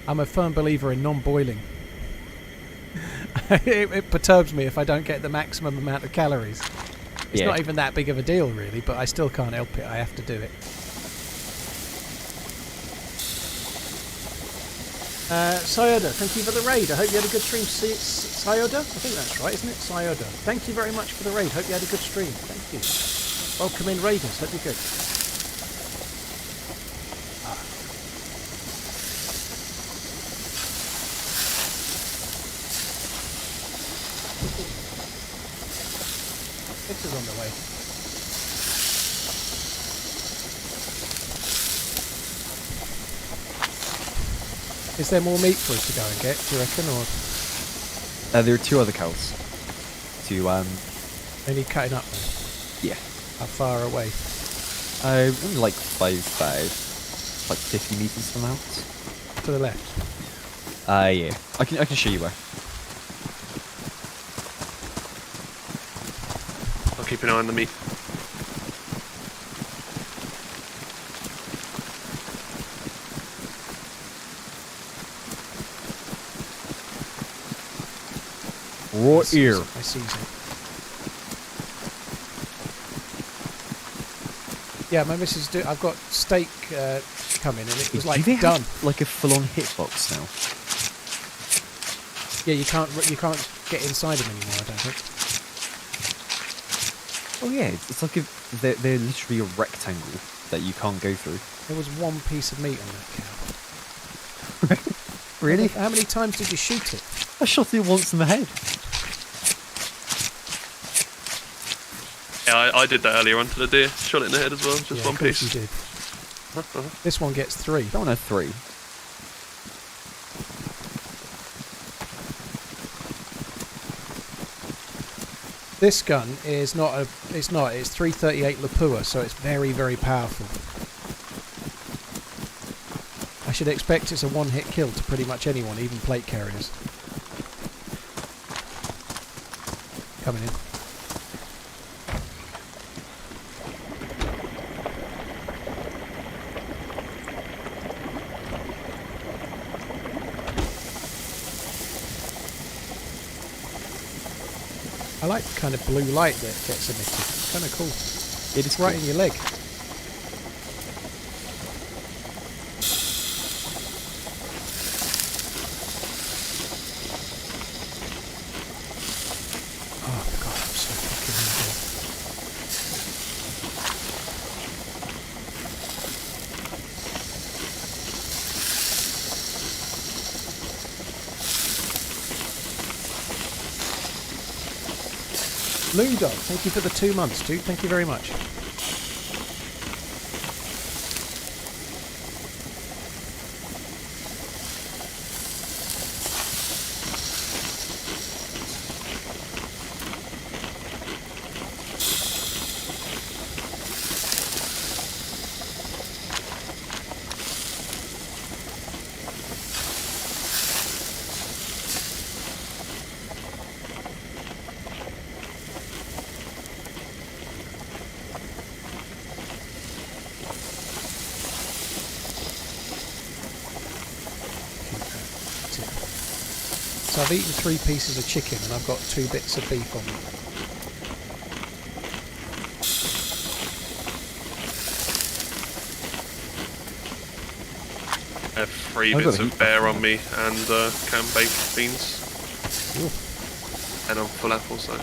I'm a firm believer in non-boiling. it perturbs me if I don't get the maximum amount of calories. It's not even that big of a deal, really, but I still can't help it. I have to do it. Syoda, thank you for the raid. I hope you had a good stream. Syoda? I think that's right, isn't it? Syoda. Thank you very much for the raid. Hope you had a good stream. Thank you. Welcome in, raiders. Hope you're good. Pictures on the way. Is there more meat for us to go and get, do you reckon, or...? There are 2 other cows. They need cutting up then? Yeah. How far away? Only like 5, like 50 meters from the house. To the left? Yeah. I can show you where. I'll keep an eye on the meat. Raw ear. I season. Yeah, my missus do. I've got steak coming, and it was like Do they done. have, like a full-on hitbox now? Yeah, you can't get inside them anymore. I don't think. Oh yeah, it's like they're literally a rectangle that you can't go through. There was one piece of meat on that cow. Really? How many times did you shoot it? I shot it once in the head. Yeah, I did that earlier on to the deer. Shot it in the head as well, just one of course piece. you did. This one gets 3. That one had 3. This gun is not a. It's 338 Lapua, so it's very, very powerful. I should expect it's a one-hit kill to pretty much anyone, even plate carriers. Coming in. I like the kind of blue light that gets emitted. It's kind of cool. It is right cool. in your leg. Oh god, I'm so fucking hungry. Blue Dog, thank you for the 2 months, dude. Thank you very much. So I've eaten 3 pieces of chicken and I've got 2 bits of beef on me. I have 3 I've got bits a of heap. bear on me and canned baked beans. Ooh. And I'm full apples though.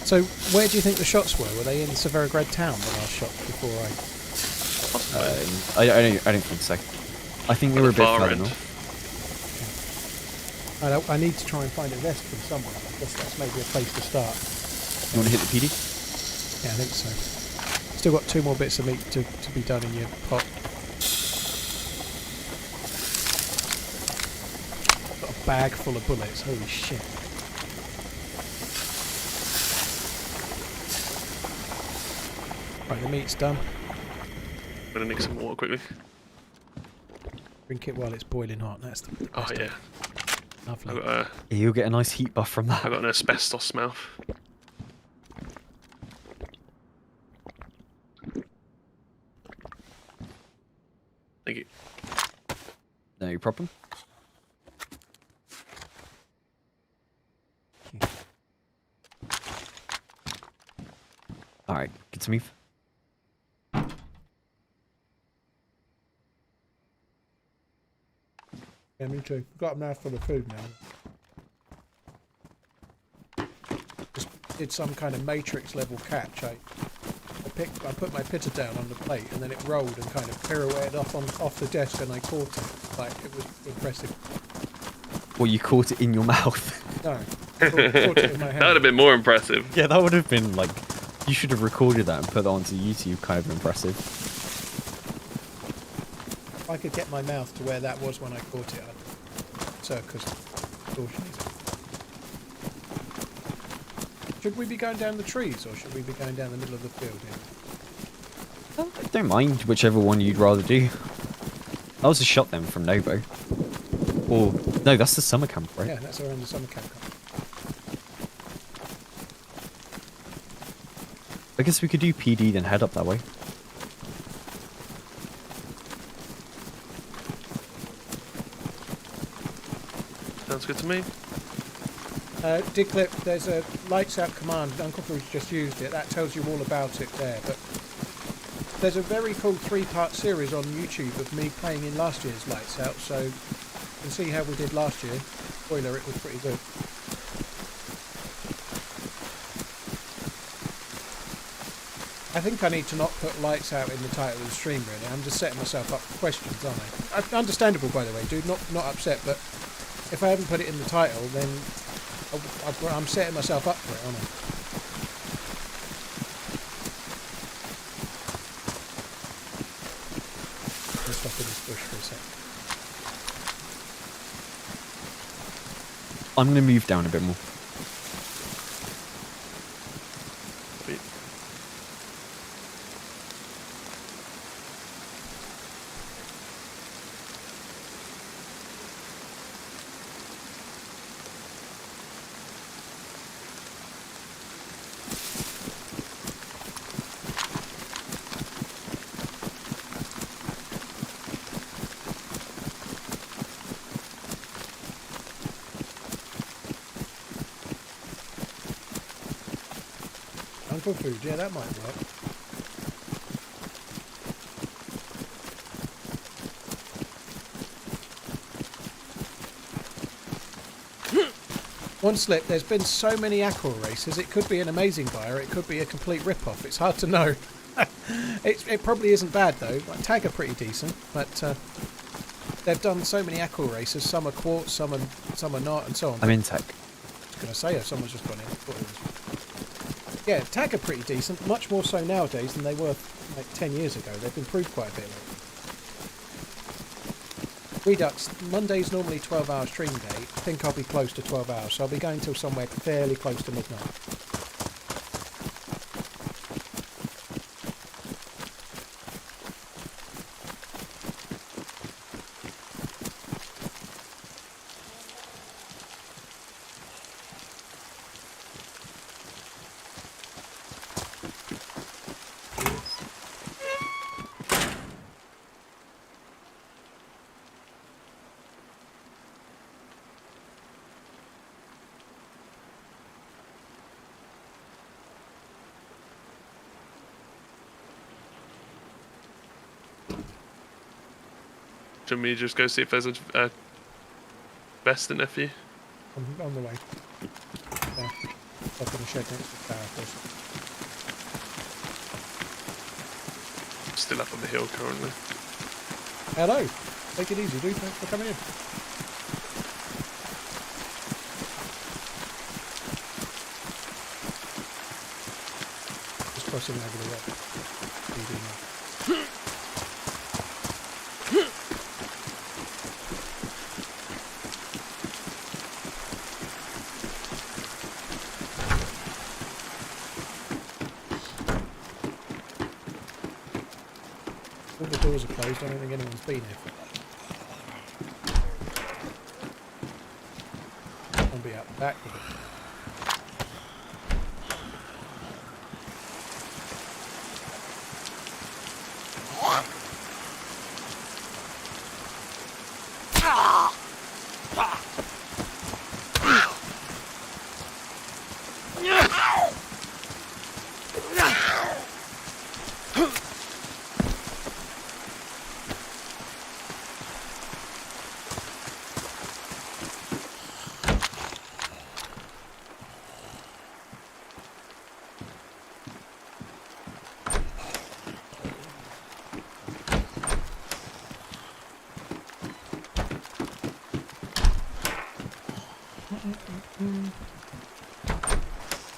So where do you think the shots were? Were they in Severograd town, the last shot before I... I don't think so. I think they were a bit far further end. north. I need to try and find a vest from somewhere. I guess that's maybe a place to start. You want to hit the PD? Yeah, I think so. Still got 2 more bits of meat to be done in your pot. Got a bag full of bullets. Holy shit. Right, the meat's done. I'm gonna nick some water quickly. Drink it while it's boiling hot. That's the best. Oh yeah. Lovely. Yeah, You'll get a nice heat buff from that. I got an asbestos mouth. Thank you. No problem. Alright, good to move. Yeah, me too. Got a mouthful of food now. Just did some kind of matrix level catch. I put my pitter down on the plate and then it rolled and kind of pirouetted off the desk and I caught it. Like, it was impressive. Well, you caught it in your mouth. No, caught it in my hand. That would have been more impressive. Yeah, that would have been like... You should have recorded that and put that onto YouTube. Kind of impressive. If I could get my mouth to where that was when I caught it, I'd circus distortionism. Should we be going down the trees or should we be going down the middle of the field here? I don't mind whichever one you'd rather do. I was a shot them from Novo. Or, no, that's the summer camp, right? Yeah, that's around the summer camp. I guess we could do PD then head up that way. Sounds good to me. Diclip, there's a lights out command. Uncle Bruce just used it. That tells you all about it there. But there's a very cool 3-part series on YouTube of me playing in last year's lights out. So you can see how we did last year. Spoiler, it was pretty good. I think I need to not put lights out in the title of the stream, really. I'm just setting myself up for questions, aren't I? Understandable, by the way, dude. Not upset, but if I haven't put it in the title, then I'm setting myself up for it, aren't I? Let's stop in this bush for a sec. I'm going to move down a bit more. Uncle food, yeah, that might work. One slip, there's been so many aqua races, it could be an amazing buy or it could be a complete rip-off. It's hard to know. It probably isn't bad though. Like, tag are pretty decent, but they've done so many aqua races. Some are quartz, some are not, and so on. I'm in tech. I was going to say, if someone's just gone in. I thought it was... Yeah, tag are pretty decent, much more so nowadays than they were like 10 years ago. They've improved quite a bit. Redux, Monday's normally 12-hour stream day. I think I'll be close to 12 hours, so I'll be going till somewhere fairly close to midnight. Should we just go see if there's a vest in there for you? On the way. Yeah. Up in the shed next to the tower first. Still up on the hill currently. Hello. Take it easy, dude. Thanks for coming in. Just crossing over the rock. What are you doing now? All the doors are closed. I don't think anyone's been here for that. I'll be out the back with it.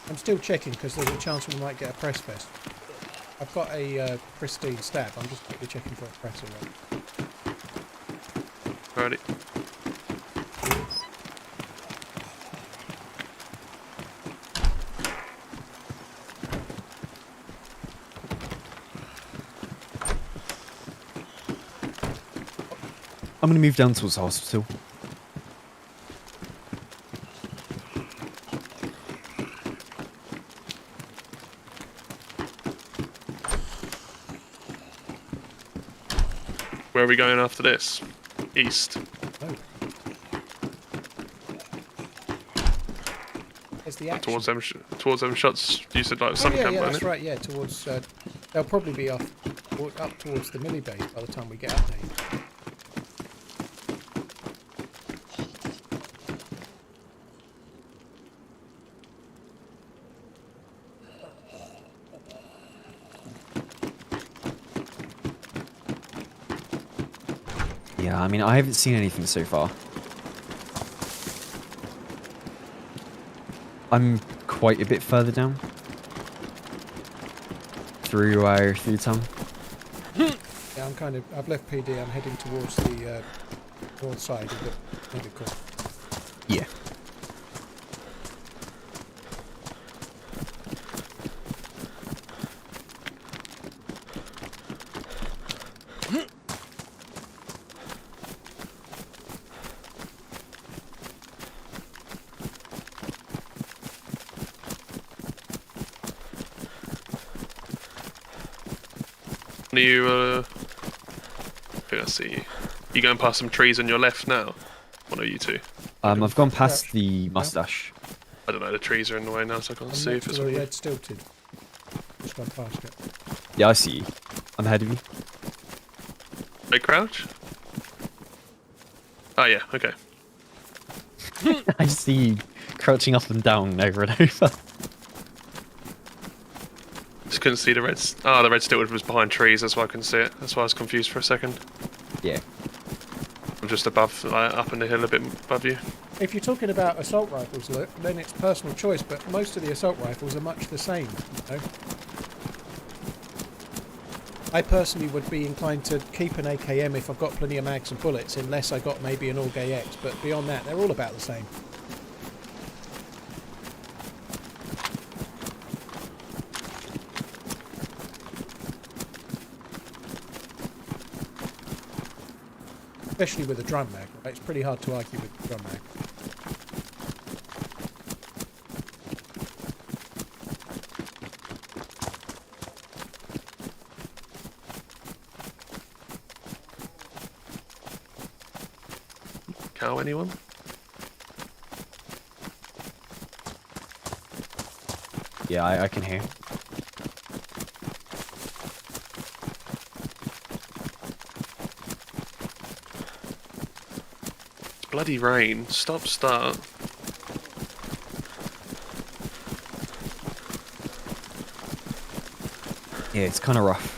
I'm still checking because there's a chance we might get a press vest. I've got a pristine stab. I'm just quickly checking for a press already. Alrighty. I'm gonna move down towards the hospital. Where are we going after this? East. Oh. There's the action. Towards them shots. You said like Oh, some yeah, camp, yeah, wasn't that's it? right. Yeah, towards. They'll probably be up towards the milli base by the time we get up there. Yeah, I mean, I haven't seen anything so far. I'm quite a bit further down. Through town. Yeah, I've left PD. I'm heading towards the north side of the medical. Yeah. You, I see you. You going past some trees on your left now? One of you two? I've gone past the mustache. I don't know, the trees are in the way now, so I can't see if it's the on you. red stilted. Just gone past it. Yeah, I see you. I'm ahead of you. They crouch? Oh yeah, okay. I see you crouching up and down over and over. Just couldn't see the reds. Oh, the red stilted was behind trees, that's why I couldn't see it. That's why I was confused for a second. Yeah. I'm just above, like, up in the hill a bit above you. If you're talking about assault rifles, look, then it's personal choice, but most of the assault rifles are much the same, you know? I personally would be inclined to keep an AKM if I've got plenty of mags and bullets, unless I got maybe an Orgay X, but beyond that, they're all about the same. Especially with a drum mag, right? It's pretty hard to argue with the drum mag. Cow anyone? Yeah, I can hear. Bloody rain. Stop, start. Yeah, it's kind of rough.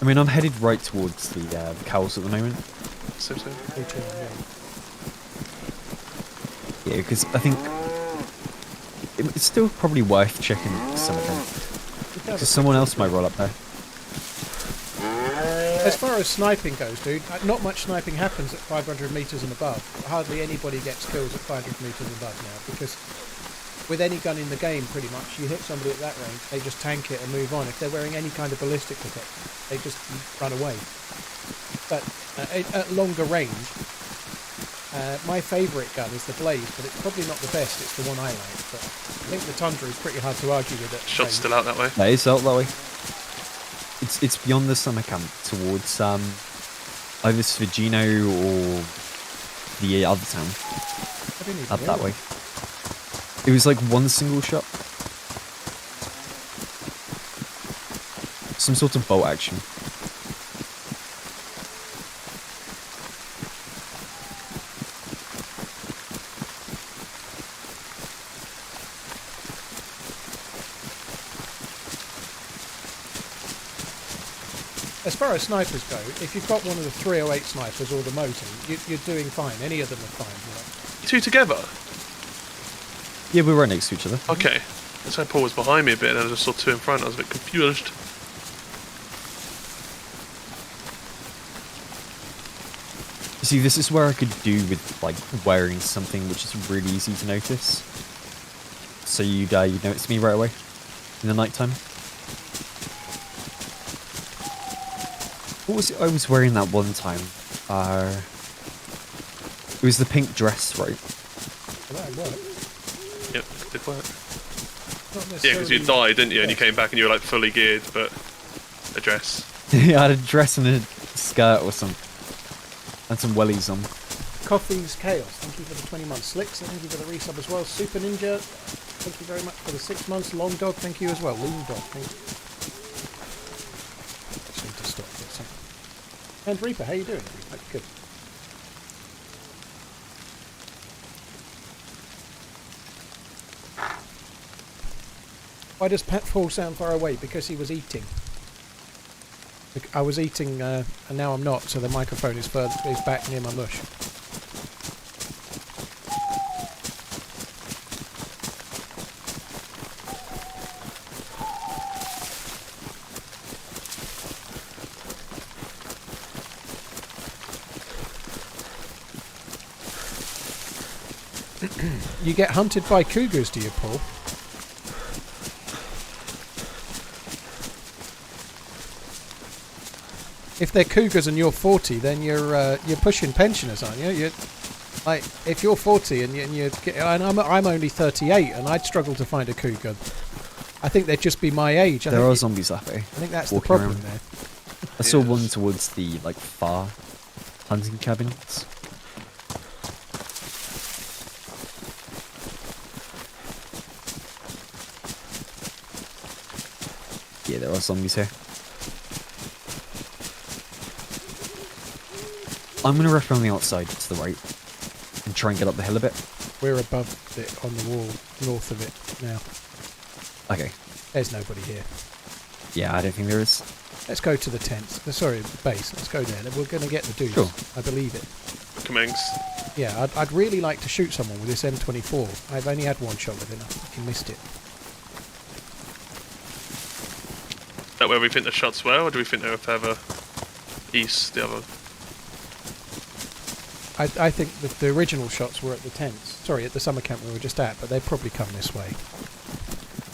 I mean, I'm headed right towards the cows at the moment. Same. Me too, yeah. Yeah, because I think it's still probably worth checking some of them. Because someone else might roll up there. As far as sniping goes, dude, not much sniping happens at 500 metres and above. Hardly anybody gets kills at 500 metres and above now, because with any gun in the game, pretty much, you hit somebody at that range, they just tank it and move on. If they're wearing any kind of ballistic protection, they just run away. But at longer range, my favourite gun is the Blaze, but it's probably not the best. It's the one I like. But I think the Tundra is pretty hard to argue with it. Shot's still out that way. That is out that way. It's beyond the summer camp towards either Svigino or the other town. I didn't even Up that know. way. It was like one single shot. Some sort of bolt action. As far as snipers go, if you've got one of the 308 snipers or the Mosin, you're doing fine. Any of them are fine. You know? Two together? Yeah, we're right next to each other. Okay. So Paul was behind me a bit and I just saw two in front. I was a bit confused. See, this is where I could do with like wearing something which is really easy to notice. So you'd notice me right away in the nighttime. What was it I was wearing that one time? It was the pink dress, right? Well, that worked. Yep, did work. Not Yeah, because you necessarily- died, didn't you? And you came back and you were like fully geared, but a dress. Yeah, I had a dress and a skirt or some, and some wellies on. Coffee's Chaos, thank you for the 20 months. Slicks, thank you for the resub as well. Super Ninja, thank you very much for the 6 months. Long Dog, thank you as well. Lean Dog, thank you. Just need to stop for a second. And Reaper, how you doing? Good. Why does Pat Fall sound far away? Because he was eating. I was eating, and now I'm not, so the microphone is back near my mush. You get hunted by cougars, do you, Paul? If they're cougars and you're 40, then you're pushing pensioners, aren't you? You're like, if you're 40 and I'm only 38, and I'd struggle to find a cougar. I think they'd just be my age. There are zombies that way. I think that's the walking problem around. there. I saw one towards the like far hunting cabins. Yeah, there are zombies here. I'm going to rush around the outside to the right and try and get up the hill a bit. We're above it on the wall, north of it now. Okay. There's nobody here. Yeah, I don't think there is. Let's go to the tents. Sorry, the base. Let's go there. We're going to get the dudes. Sure. I believe it. Commence. Yeah, I'd really like to shoot someone with this M24. I've only had one shot with it. I fucking missed it. Is that where we think the shots were, or do we think they were further east, the other? I think that the original shots were at the tents. Sorry, at the summer camp we were just at, but they'd probably come this way.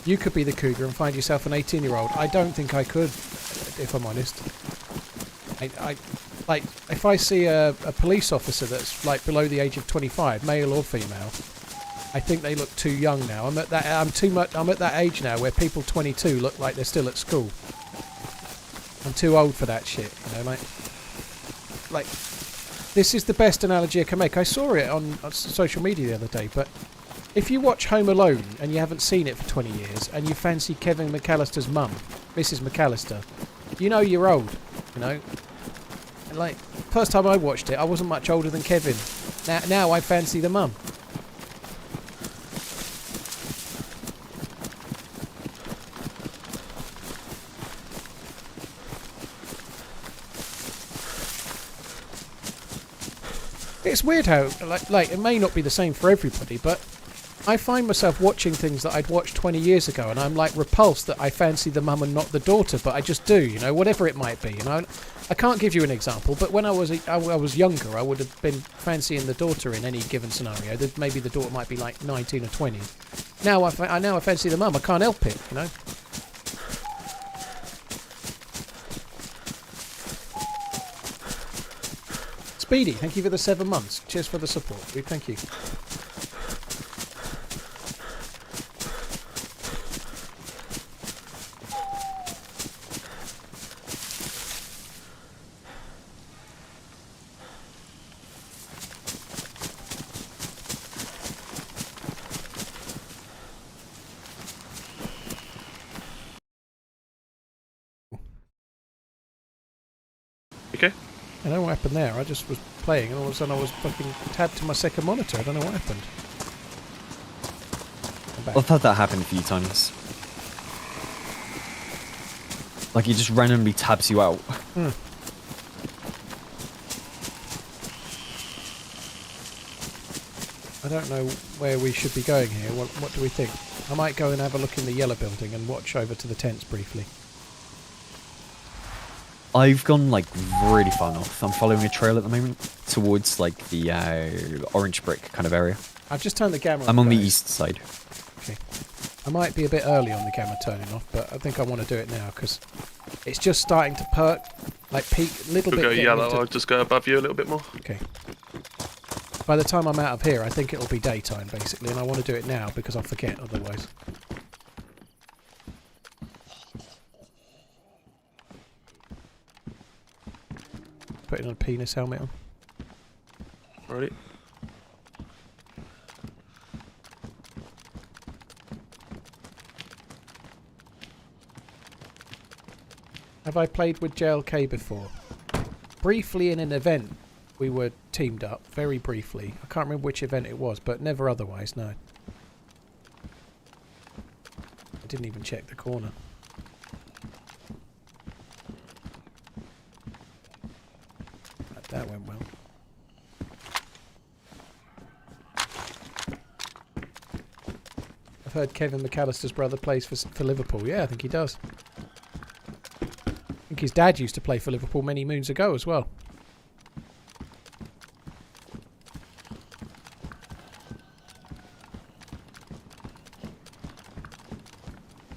You could be the cougar and find yourself an 18-year-old. I don't think I could, if I'm honest. I like, if I see a police officer that's like below the age of 25, male or female, I think they look too young now. I'm at that age now where people 22 look like they're still at school. I'm too old for that shit, you know, like this is the best analogy I can make. I saw it on social media the other day, but if you watch Home Alone and you haven't seen it for 20 years and you fancy Kevin McAllister's mum, Mrs. McAllister, you know you're old, you know. And like, first time I watched it, I wasn't much older than Kevin. Now I fancy the mum. It's weird how, like it may not be the same for everybody, but I find myself watching things that I'd watched 20 years ago, and I'm like repulsed that I fancy the mum and not the daughter, but I just do, you know, whatever it might be. You know, I can't give you an example, but when I was younger, I would have been fancying the daughter in any given scenario. Maybe the daughter might be like 19 or 20. Now I fancy the mum. I can't help it, you know. Speedy, thank you for the 7 months. Cheers for the support. Thank you. Okay. I don't know what happened there. I just was playing and all of a sudden I was fucking tabbed to my second monitor. I don't know what happened. I've had that happen a few times. Like, he just randomly tabs you out. I don't know where we should be going here. What do we think? I might go and have a look in the yellow building and watch over to the tents briefly. I've gone, like, really far north. I'm following a trail at the moment towards, like, the orange brick kind of area. I've just turned the gamma I'm on the guys. east side. Okay. I might be a bit early on the gamma turning off, but I think I want to do it now because it's just starting to perk, like peak a little We'll bit. go yellow. I'll just go above you a little bit more. Okay. By the time I'm out of here, I think it'll be daytime basically, and I want to do it now because I'll forget otherwise. Putting a penis helmet on. Alrighty. Have I played with JLK before? Briefly in an event, we were teamed up, very briefly. I can't remember which event it was, but never otherwise, no. I didn't even check the corner. That went well. I've heard Kevin McAllister's brother plays for Liverpool. Yeah, I think he does. I think his dad used to play for Liverpool many moons ago as well.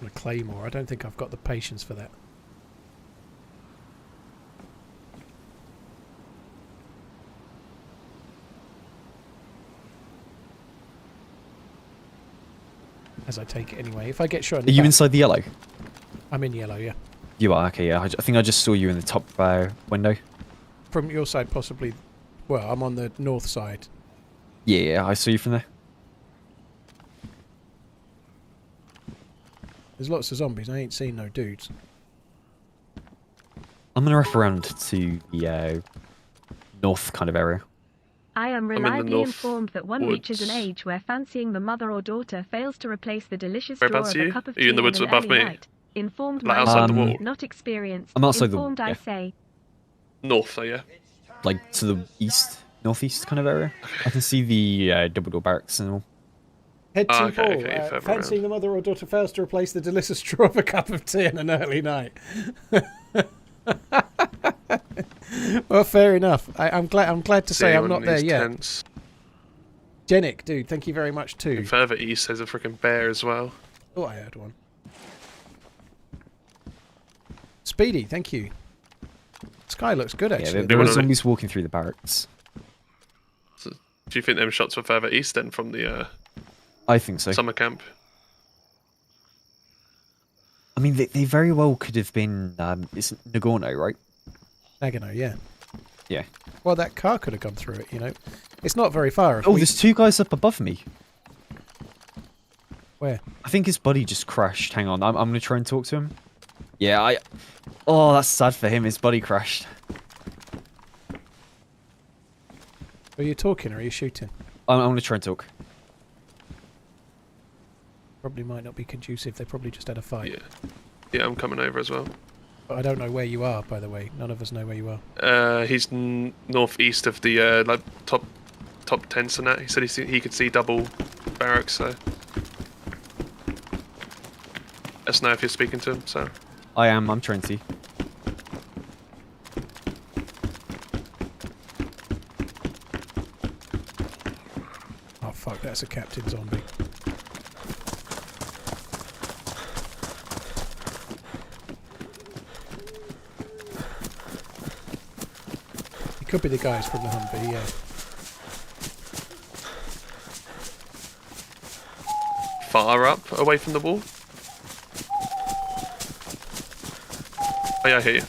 And a claymore. I don't think I've got the patience for that. As I take it anyway. If I get shot in the Are you back, inside the yellow? I'm in yellow, yeah. You are, okay, yeah. I think I just saw you in the top window. From your side, possibly. Well, I'm on the north side. Yeah, I saw you from there. There's lots of zombies. I ain't seen no dudes. I'm going to wrap around to the north kind of area. I am in the reliably north informed that one woods. reaches an age where fancying the mother or daughter fails to replace the delicious Whereabouts draw are of you? a cup of Are you tea in the woods on an above early me? night. Informed Like my outside the mind, wall? not experienced. I'm outside the Informed wall, I yeah. say. North, though, yeah. Like to the east, northeast kind of area. I can see the double door barracks and all. Head Ah, to okay, Paul. okay, further Fancying the mother or daughter fails to replace the delicious straw of a cup of tea on an early night. Well, fair enough. I'm glad to say I'm not there yet. Tents. Genic, dude, thank you very much too. And further east, there's a freaking bear as well. Oh, I heard one. Speedy, thank you. Sky looks good Yeah, actually. there were were on it. zombies walking through the barracks. So, do you think them shots were further east then from the I think so. summer camp? I mean, they very well could have been. It's Nagorno, right? Nagano, yeah. Yeah. Well, that car could have gone through it, you know. It's not very far. Oh, there's two guys up above me. Where? I think his buddy just crashed. Hang on, I'm going to try and talk to him. Yeah, Oh, that's sad for him. His buddy crashed. Are you talking or are you shooting? I'm going to try and talk. Probably might not be conducive. They probably just had a fight. Yeah. Yeah, I'm coming over as well. But I don't know where you are, by the way. None of us know where you are. He's northeast of the like top top tents and that. He said he could see double barracks, so... Let us know if you're speaking to him, so... I am. I'm trying to. Oh fuck, that's a captain zombie. It could be the guys from the Humvee, yeah. Far up, away from the wall. Oh yeah, I hear you.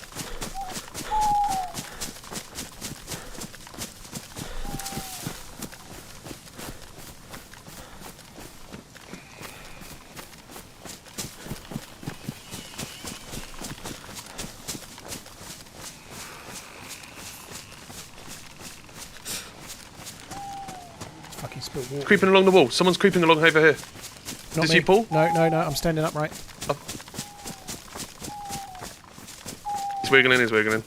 Fucking spilled water. Creeping along the wall. Someone's creeping along over here. Not Did me. you pull? No, I'm standing upright. Oh. He's wiggling, he's wiggling.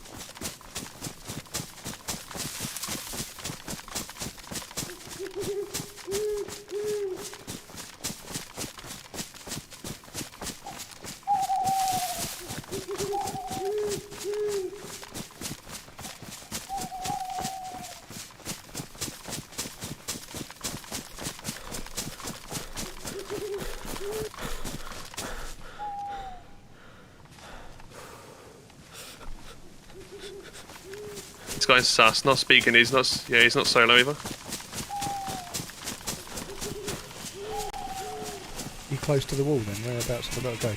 This guy's sus, not speaking, he's not solo either. You close to the wall then? Whereabouts have I got to go?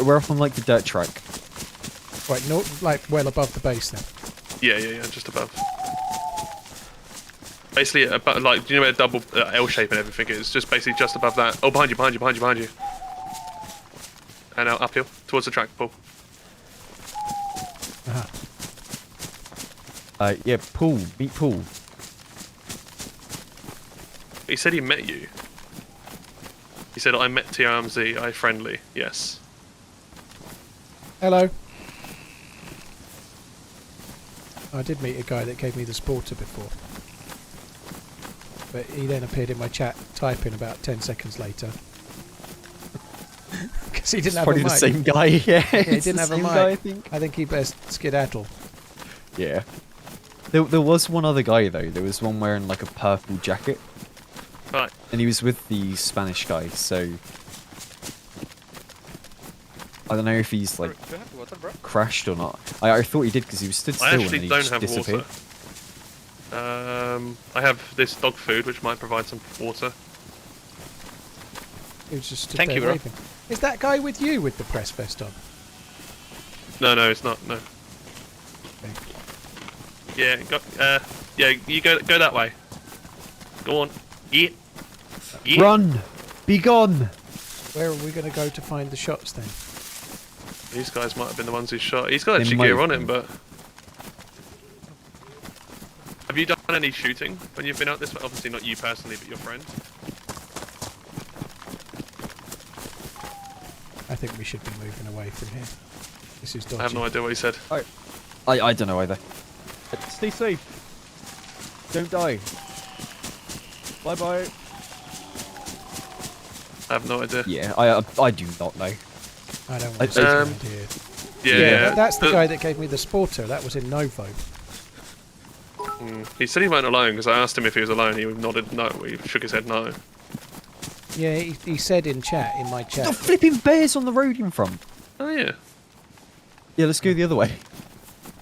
We're up on like the dirt track. Right, no, like well above the base then. Yeah, just above. Basically, about, like, do you know where double L shape and everything is? Just basically just above that. Oh, behind you. And now uphill, towards the track, Paul. Yeah, Paul. Meet Paul. He said he met you. He said, I met TRMZ, I friendly. Yes. Hello. I did meet a guy that gave me the sporter before. But he then appeared in my chat typing about 10 seconds later. Because he didn't have a mic. Probably the same guy, yeah. He didn't have a mic. Guy, I think. I think he best skedaddle. Yeah. There was one other guy though. There was one wearing like a purple jacket. Right. And he was with the Spanish guy, so... I don't know if he's like Do you have water, bro? crashed or not. I thought he did because he was stood still I and actually then he don't just have disappeared. water. I have this dog food, which might provide some water. He was just stood Thank there you, bro. waving. Is that guy with you with the press vest on? No, it's not. No. Yeah, you go that way. Go on. Yeah. Run! Be gone! Where are we going to go to find the shots then? These guys might have been the ones who shot. He's got They actually might gear have on him, been. but... Have you done any shooting when you've been out this way? Obviously not you personally, but your friend. I think we should be moving away from here. This is dodgy. I have no idea what he said. I don't know either. Stay safe. Don't die. Bye bye. I have no idea. Yeah, I do not know. I don't want to sit I- around here. Yeah. That's the guy that gave me the sporter. That was in Novo. He said he weren't alone, because I asked him if he was alone. He nodded no. He shook his head no. Yeah, he said in my chat. The flipping bears on the road in front. Oh yeah. Yeah, let's go the other way.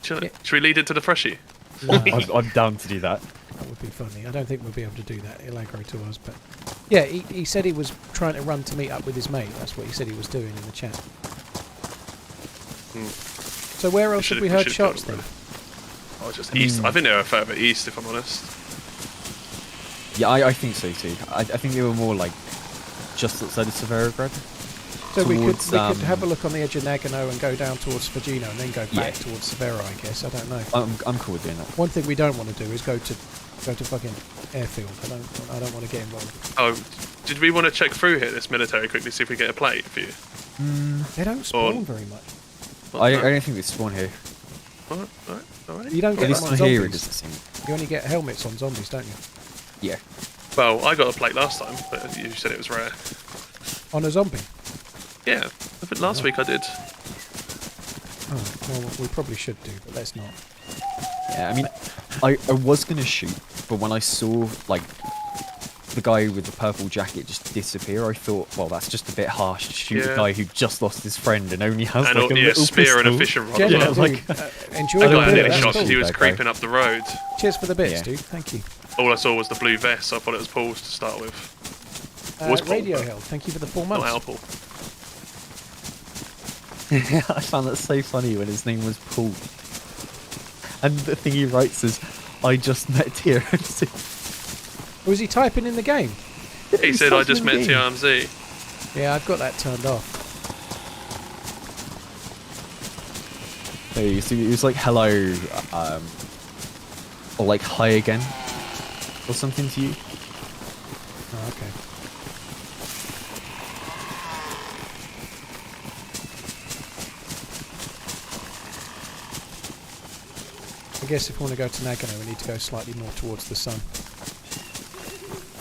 Should we lead it to the freshie? No, I'm down to do that. that would be funny. I don't think we'll be able to do that. He'll aggro to us, but yeah, he said he was trying to run to meet up with his mate. That's what he said he was doing in the chat. So where else have we heard shots then? Oh, just east. I think they were further east, if I'm honest. Yeah, I think so too. I think they were more like just outside of Severograd. So we could towards, have a look on the edge of Nagano and go down towards Fagino and then go back towards Severo, I guess. I don't know. I'm cool with doing that. One thing we don't want to do is go to fucking Airfield. I don't want to get involved. Oh, did we want to check through here, this military, quickly, see if we get a plate for you? They don't spawn very much. I don't think they spawn here. Alright. You don't At get least them on not here, it zombies. doesn't seem. You only get helmets on zombies, don't you? Yeah. Well, I got a plate last time, but you said it was rare. On a zombie? Yeah, I think last week I did. Oh, well, we probably should do, but let's not. Yeah, I mean, I was going to shoot, but when I saw, like, the guy with the purple jacket just disappear, I thought, well, that's just a bit harsh to shoot a guy who just lost his friend and only has, like, a little spear pistol. and a fishing rod. Generally, Yeah, like, enjoy That the guy I bit, nearly that's shot cool. because he was That guy. creeping up the road. Cheers for the bits, Yeah. dude. Thank you. All I saw was the blue vest, so I thought it was Paul's to start with. Was Paul, Radio but Held, thank you for the 4 Not months. our Paul. I found that so funny when his name was Paul. And the thing he writes is, I just met TRMZ. Was he typing in the game? He said, I just typing met in the game. TRMZ. Yeah, I've got that turned off. So it was like, hello, or like, hi again, or something to you. Oh, okay. I guess if we want to go to Nagano, we need to go slightly more towards the sun.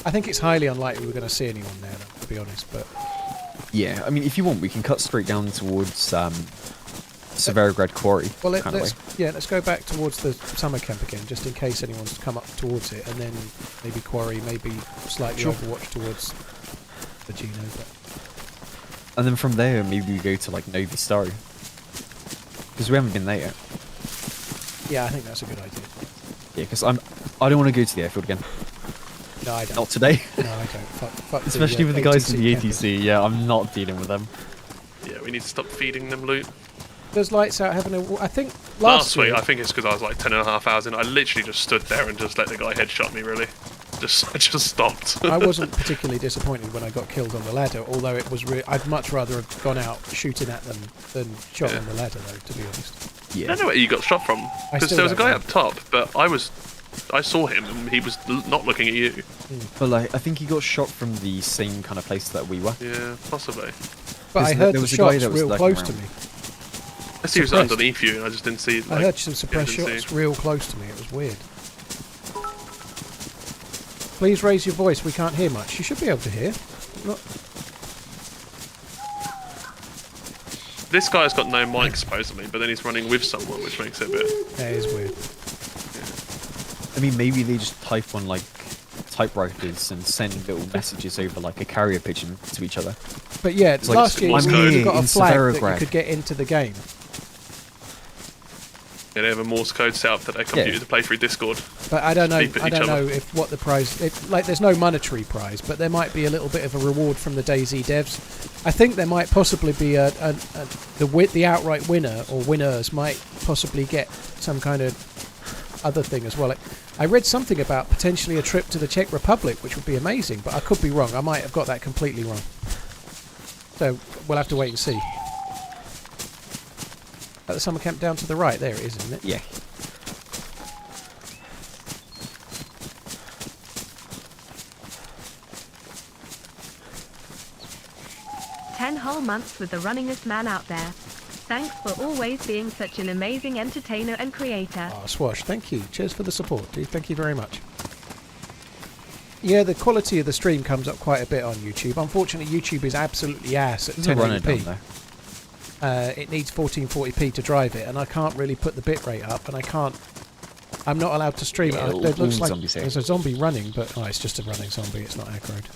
I think it's highly unlikely we're going to see anyone there, to be honest, but... Yeah, I mean, if you want, we can cut straight down towards Severograd Quarry. Well, kind of way. let's go back towards the summer camp again, just in case anyone's come up towards it, and then maybe Quarry, maybe slightly Overwatch towards the Geno. But And then from there, maybe we go to like Novi Staro. Because we haven't been there yet. yeah, I think that's a good idea. Yeah, because I don't want to go to the airfield again. No, I don't. Not today. No, I don't. Fuck Especially with the guys from the campers. ATC. Yeah, I'm not dealing with them. Yeah, we need to stop feeding them loot. Does Lights Out having a... I think Last week, week... I think it's because I was like 10.5 hours in. I literally just stood there and just let the guy headshot me, really. I just stopped. I wasn't particularly disappointed when I got killed on the ladder, although it was I'd much rather have gone out shooting at them than shot on the ladder, though, to be honest. I Yeah. don't know where you got shot from. I Because still there was a don't guy know. up top, but I saw him and he was not looking at you. But like, I think he got shot from the same kind of place that we were. Yeah, possibly. But I There heard the was a guy shots that was real lurking close to around. me. Unless he was Suppressed. underneath you and I just didn't see. I heard some suppressed didn't shots see. real close to me. It was weird. Please raise your voice. We can't hear much. You should be able to hear. Not... This guy's got no mic supposedly, but then he's running with someone, which makes it a bit. Yeah, it is weird. I mean, maybe they just type on like typewriters and send little messages over like a carrier pigeon to each other. But yeah, like, last year I'm you here got a in flag that you Severograd. could get into the game. Yeah, they have a Morse code set up for their computer to play through Discord. But I don't know. Beep at I each don't other. know if what the prize. Like, there's no monetary prize, but there might be a little bit of a reward from the DayZ devs. I think there might possibly be the outright winner or winners might possibly get some kind of other thing as well. Like, I read something about potentially a trip to the Czech Republic, which would be amazing, but I could be wrong. I might have got that completely wrong. So we'll have to wait and see. At the summer camp down to the right, there it is, isn't it? Yeah. Ten whole months with the runningest man out there. Thanks for always being such an amazing entertainer and creator. Ah, Swash, thank you. Cheers for the support, dude. Thank you very much. Yeah, the quality of the stream comes up quite a bit on YouTube. Unfortunately, YouTube is absolutely ass at There's a runner down 1080p. there. It needs 1440p to drive it, and I can't really put the bitrate up, and I'm not allowed to stream Yeah, it. all It looks like zombies here. there's a zombie running, but it's just a running zombie. It's not aggroed.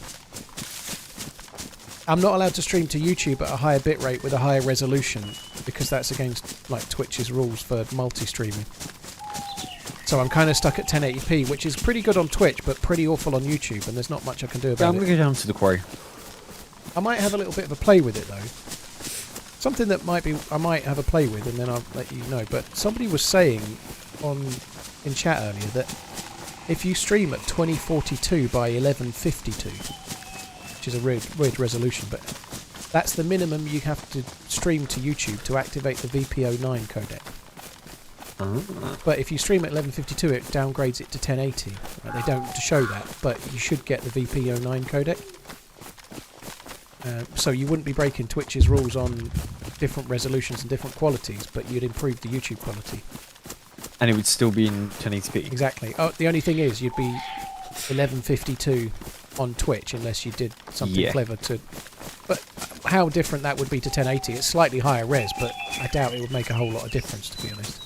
I'm not allowed to stream to YouTube at a higher bitrate with a higher resolution because that's against like Twitch's rules for multi-streaming. So I'm kind of stuck at 1080p, which is pretty good on Twitch, but pretty awful on YouTube, and there's not much I can do Yeah, about I'm it. gonna go down to the quarry. I might have a little bit of a play with it though. Something that I might have a play with, and then I'll let you know. But somebody was saying in chat earlier that if you stream at 2042 by 1152, which is a weird resolution, but that's the minimum you have to stream to YouTube to activate the VP09 codec. But if you stream at 1152, it downgrades it to 1080. Right, they don't show that, but you should get the VP09 codec. So you wouldn't be breaking Twitch's rules on different resolutions and different qualities, but you'd improve the YouTube quality. And it would still be in 1080p. Exactly. Oh, the only thing is, you'd be 1152 on Twitch unless you did something clever to. But how different that would be to 1080? It's slightly higher res, but I doubt it would make a whole lot of difference, to be honest.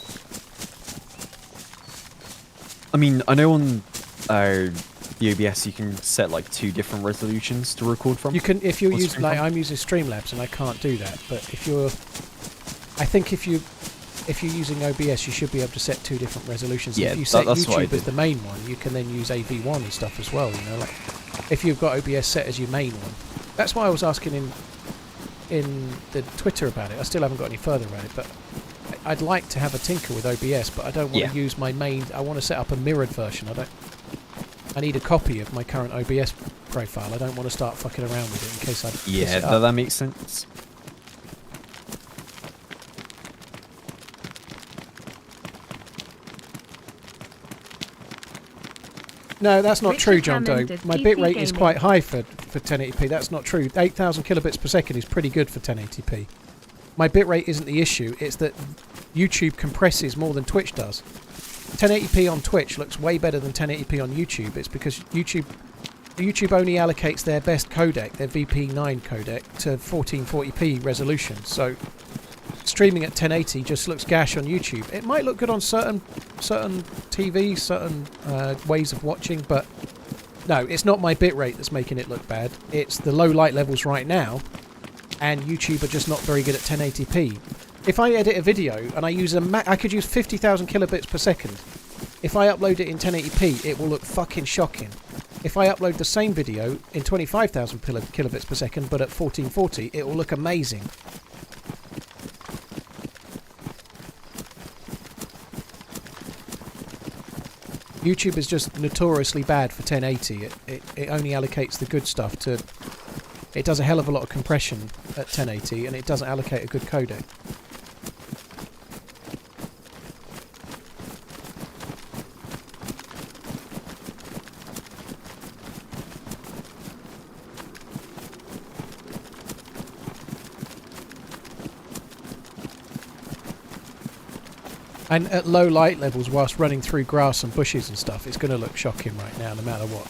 I mean, I know on the OBS you can set like 2 different resolutions to record from. You can, if you Or use, stream like from. I'm using Streamlabs and I can't do that. But if you're, I think if you're using OBS, you should be able to set 2 different resolutions. Yeah, if you set that's what I YouTube as did. the main one, you can then use AV1 and stuff as well. You know, like if you've got OBS set as your main one. That's why I was asking in the Twitter about it. I still haven't got any further about it, but I'd like to have a tinker with OBS, but I don't want to use my main. I want to set up a mirrored version. I need a copy of my current OBS profile. I don't want to start fucking around with it in case I piss it up. That makes sense. No, that's not Richard true, John Doe. Hammond is My PC bitrate is gaming. quite high for 1080p. That's not true. 8,000 kilobits per second is pretty good for 1080p. My bitrate isn't the issue. It's that YouTube compresses more than Twitch does. 1080p on Twitch looks way better than 1080p on YouTube. It's because YouTube only allocates their best codec, their VP9 codec, to 1440p resolution. So streaming at 1080 just looks gash on YouTube. It might look good on certain TVs, certain ways of watching, but no, it's not my bitrate that's making it look bad. It's the low light levels right now, and YouTube are just not very good at 1080p. If I edit a video and I use I could use 50,000 kilobits per second. If I upload it in 1080p, it will look fucking shocking. If I upload the same video in 25,000 kilobits per second, but at 1440, it will look amazing. YouTube is just notoriously bad for 1080. It only allocates the good stuff to. It does a hell of a lot of compression at 1080, and it doesn't allocate a good codec. And at low light levels, whilst running through grass and bushes and stuff, it's going to look shocking right now, no matter what.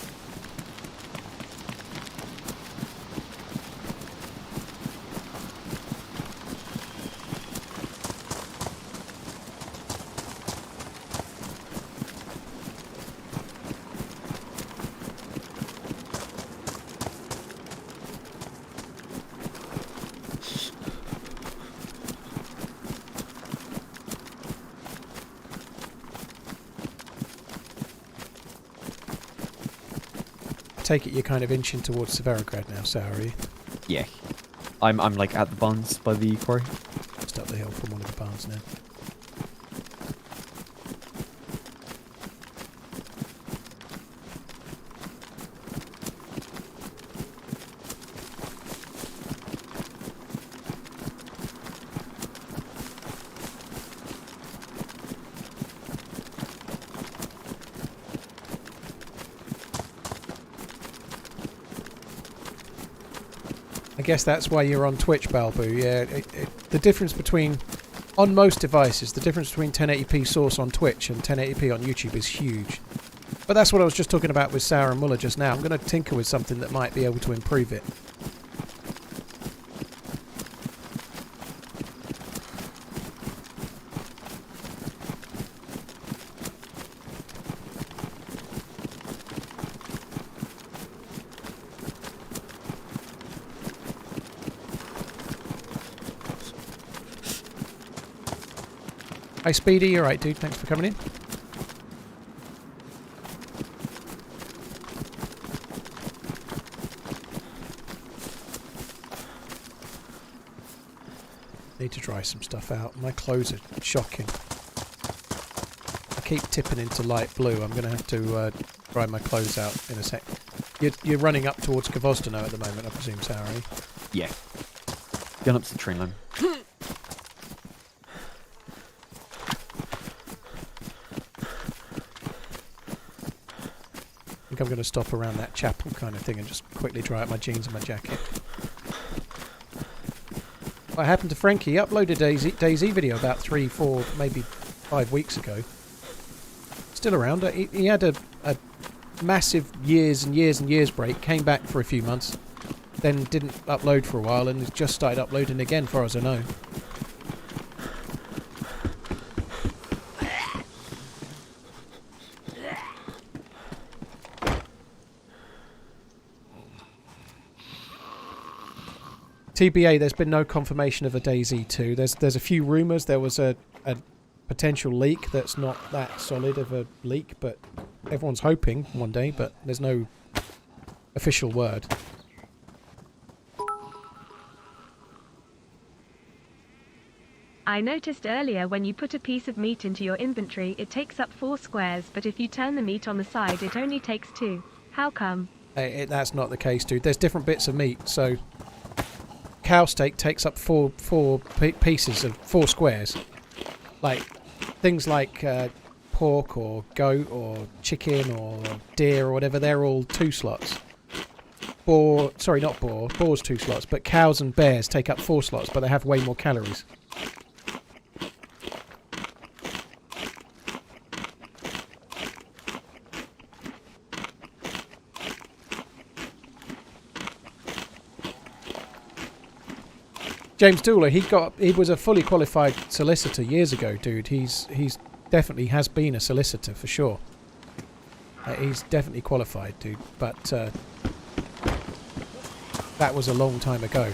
Take it you're kind of inching towards Severograd now, so are you? Yeah. I'm like at the barns by the quarry. Just up the hill from one of the barns now. I guess that's why you're on Twitch, Balboo. Yeah, the difference between, on most devices, the difference between 1080p source on Twitch and 1080p on YouTube is huge. But that's what I was just talking about with Sauer and Muller just now. I'm going to tinker with something that might be able to improve it. Hi Speedy, you're right dude, thanks for coming in. Need to dry some stuff out. My clothes are shocking. I keep tipping into light blue. I'm going to have to dry my clothes out in a sec. You're running up towards Kvosdeno at the moment, I presume, Sauer? Yeah. Going up to the train line. I think I'm going to stop around that chapel kind of thing and just quickly dry out my jeans and my jacket. What happened to Frankie? He uploaded a DayZ video about 3, 4, maybe 5 weeks ago. Still around. He had a massive years and years and years break, came back for a few months, then didn't upload for a while and has just started uploading again, far as I know. TBA, there's been no confirmation of a DayZ 2. There's a few rumours. There was a potential leak that's not that solid of a leak, but everyone's hoping one day, but there's no official word. I noticed earlier when you put a piece of meat into your inventory it takes up 4 squares, but if you turn the meat on the side it only takes 2. How come? That's not the case, dude. There's different bits of meat, so cow steak takes up 4 pieces of 4 squares. Like things like pork or goat or chicken or deer or whatever, they're all 2 slots. Sorry, not boar's 2 slots, but cows and bears take up 4 slots, but they have way more calories. James Dooler, he was a fully qualified solicitor years ago, dude. He's definitely has been a solicitor for sure. He's definitely qualified, dude. But that was a long time ago.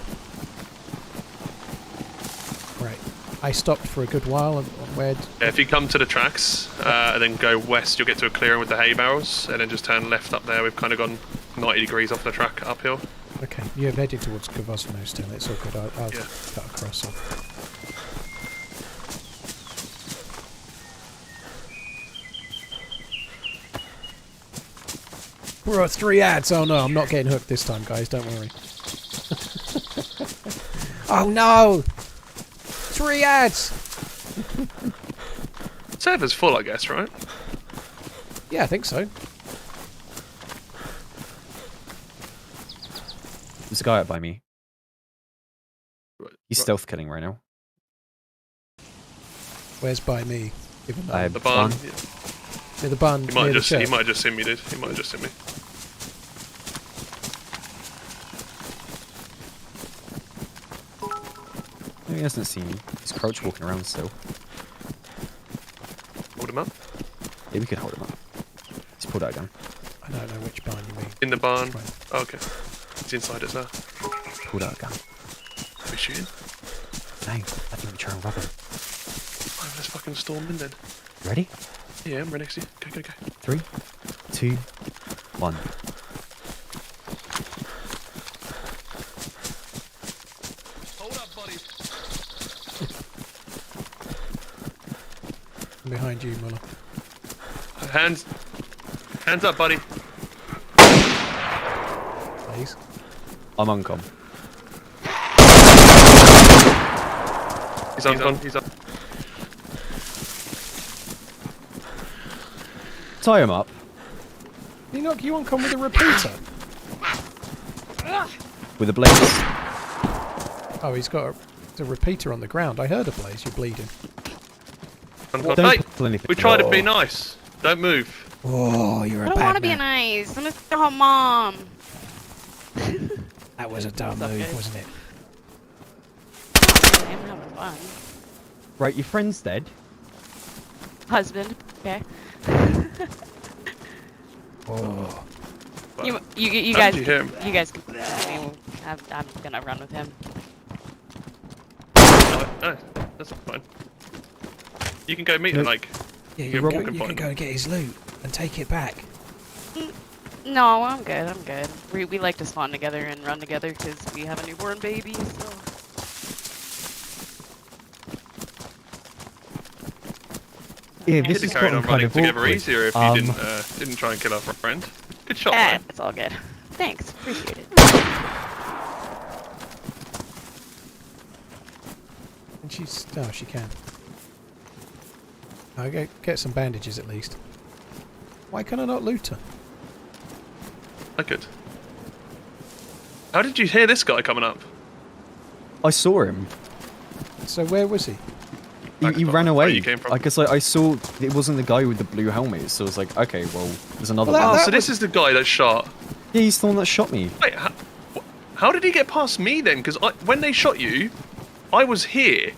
Right, I stopped for a good while. Where? Yeah, if you come to the tracks and then go west, you'll get to a clearing with the hay barrels, and then just turn left up there. We've kind of gone 90 degrees off the track uphill. Okay, you're heading towards Gavosno still. It's all good. I'll Yeah. cut across. We're 3 ads. Oh no, I'm not getting hooked this time, guys. Don't worry. Oh no! 3 ads! Server's full, I guess, right? Yeah, I think so. There's a guy up by me. He's stealth killing right now. Where's by me? Even though The barn. barn. near the barn. He might near have the church. just seen me, dude. He might have just seen me. No, he hasn't seen you. He's crouch walking around still. Hold him up. Yeah, we can hold him up. He's pulled out a gun. I don't know which barn you mean. In the barn. Right. Oh, okay. He's inside us now. Pulled out a gun. Are we shooting? No, I think we try and rob him. Oh, let's fucking storm in then. Ready? Yeah, I'm right next to you. Go, go, go. 3, 2, 1. Hold up, buddy. I'm behind you, Muller. Hands up, buddy. Please. I'm on com. He's on. He's on. Tie him up Did he knock you on con with a repeater? with a blaze. Oh, he's got a repeater on the ground. I heard a blaze. You're bleeding. Don't Hey, pull anything. we tried to be nice. Don't move. Oh, you're I a don't bad want to be man. nice. I'm gonna call mom. That was a dumb move, okay. wasn't it? I'm having fun. Right, your friend's dead. Husband. Okay. Oh. You How guys. did you hear him? You guys. I'm gonna run with him. No, that's fine. You can go meet him, No. like. Yeah, You're you walking can fine. go and get his loot and take it back. No, I'm good. I'm good. We like to spawn together and run together because we have a newborn baby. So. Yeah, You this could is have carried on kind running of together awkward. easier if you didn't try and kill our friend. Good shot, Yeah, man. it's all good. Thanks. Appreciate it. And she's... Oh, she can. I'll get some bandages at least. Why can I not loot her? I could. How did you hear this guy coming up? I saw him. So where was he? He ran away. you came from. I guess I saw it wasn't the guy with the blue helmet, so I was like, okay, well, there's another Well, one. Oh, so this is the guy that shot. Yeah, he's the one that shot me. Wait, how did he get past me then? Because when they shot you, I was here,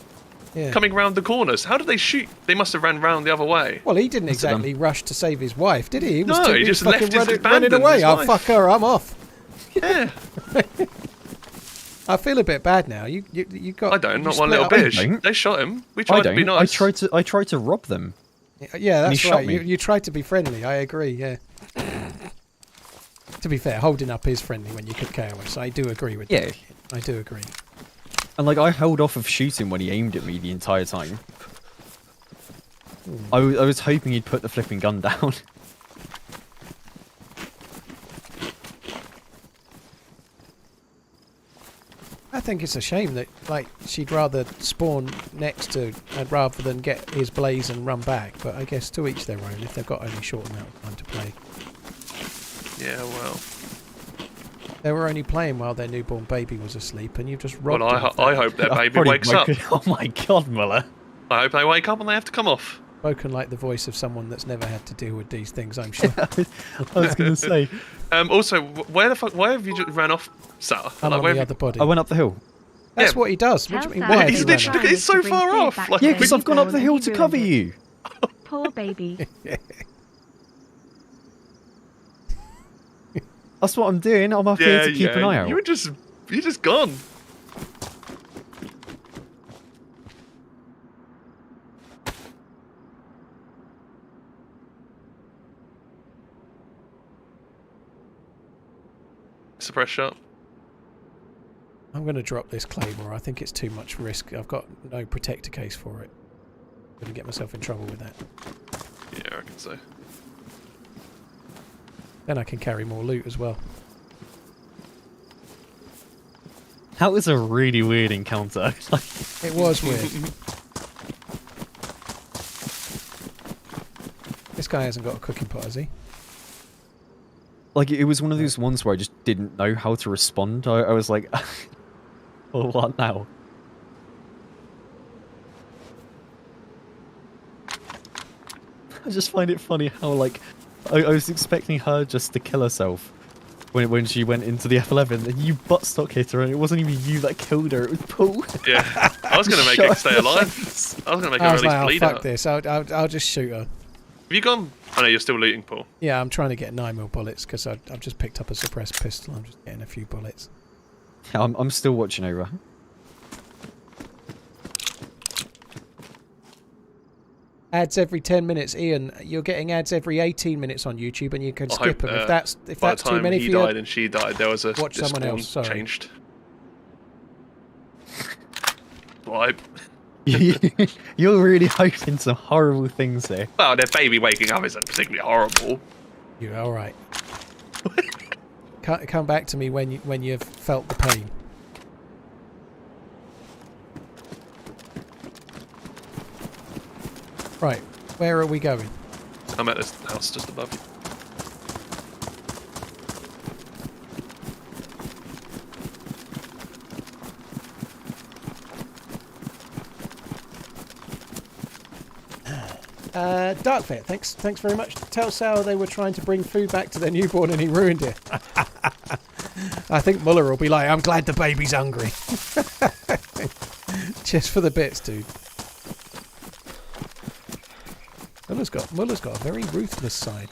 Yeah. coming round the corners. How did they shoot? They must have ran round the other way. Well, he didn't exactly rush to save his wife, did he? He was No, he just left his running abandoned away. his Oh, wife. fuck her, I'm off. Yeah. I feel a bit bad now. You got. I don't. you Not one split little up- bitch. They shot him. We tried to be nice. I tried to rob them. Yeah, And he that's shot right. me. You tried to be friendly. I agree. Yeah. To be fair, holding up is friendly when you could KOS. I do agree with Yeah. that. I do agree. And like I held off of shooting when he aimed at me the entire time. I was hoping he'd put the flipping gun down. I think it's a shame that like she'd rather spawn next to rather than get his blaze and run back. But I guess to each their own. If they've got only short amount of time to play, Yeah, well. they were only playing while their newborn baby was asleep, and you've just robbed. Well, them of I that. hope that I've baby probably wakes up. broken- Oh my god, Muller. I hope they wake up and they have to come off. Spoken like the voice of someone that's never had to deal with these things. I'm sure. I was gonna say. Also, where have you just ran off, Sal? I'm Like, on where the have other body. I went up the hill. That's Yeah. what he does. What do you mean? Tell Why? Sal have He's you to run literally- off? it's so far off, like- Yeah, because I've gone up the hill to cover you. Poor baby. That's what I'm doing. I'm up here to keep an eye out. You're just gone. Suppress shot. I'm going to drop this claymore. I think it's too much risk. I've got no protector case for it. I'm going to get myself in trouble with that. Yeah, I reckon so. Then I can carry more loot as well. That was a really weird encounter. It was weird. This guy hasn't got a cooking pot, has he? Like, it was one of those ones where I just didn't know how to respond. I was like, well, what now? I just find it funny how, like, I was expecting her just to kill herself when she went into the F11, and you buttstock hit her, and it wasn't even you that killed her, it was Paul. Yeah, I was going to make Shot her stay her in the alive. face. I was going to make I her was at least like, oh, bleed fuck out. this. I'll just shoot her. Have you gone? I know you're still looting, Paul. Yeah, I'm trying to get 9mm bullets because I've just picked up a suppressed pistol. I'm just getting a few bullets. Yeah, I'm still watching over. Ads every 10 minutes, Ian. You're getting ads every 18 minutes on YouTube, and you can I skip hope, them if that's By the too time many he for you. died and she died, there was a Watch someone spawn else, sorry. changed. Right. You're really hoping some horrible things there. Well, their baby waking up isn't particularly horrible. You're all right. Come back to me when you've felt the pain. Right, where are we going? I'm at this house just above you. Darkvet, thanks very much. Tell Sal they were trying to bring food back to their newborn and he ruined it. I think Muller will be like, I'm glad the baby's hungry. Just for the bits, dude. Muller's got a very ruthless side.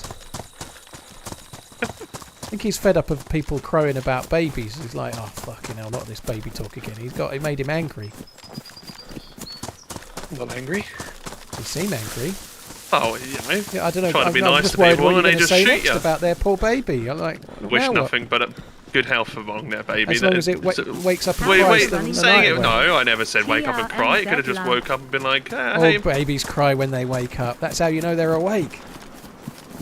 I think he's fed up of people crowing about babies. He's like, oh fucking hell, not this baby talk again. It made him angry. Not angry. He seemed angry. Oh, you know. Yeah, I don't know. Trying to be I'm nice just to worried people what and you're they gonna just say shoot next you. about their poor baby. I'm like, Wish now what? nothing but good health among their baby. As long as it wakes up and Wait, cries wait, the saying night it? away. No, I never said wake up and cry. He could have just TRMZ woke up and been like, All hey. babies cry when they wake up. That's how you know they're awake.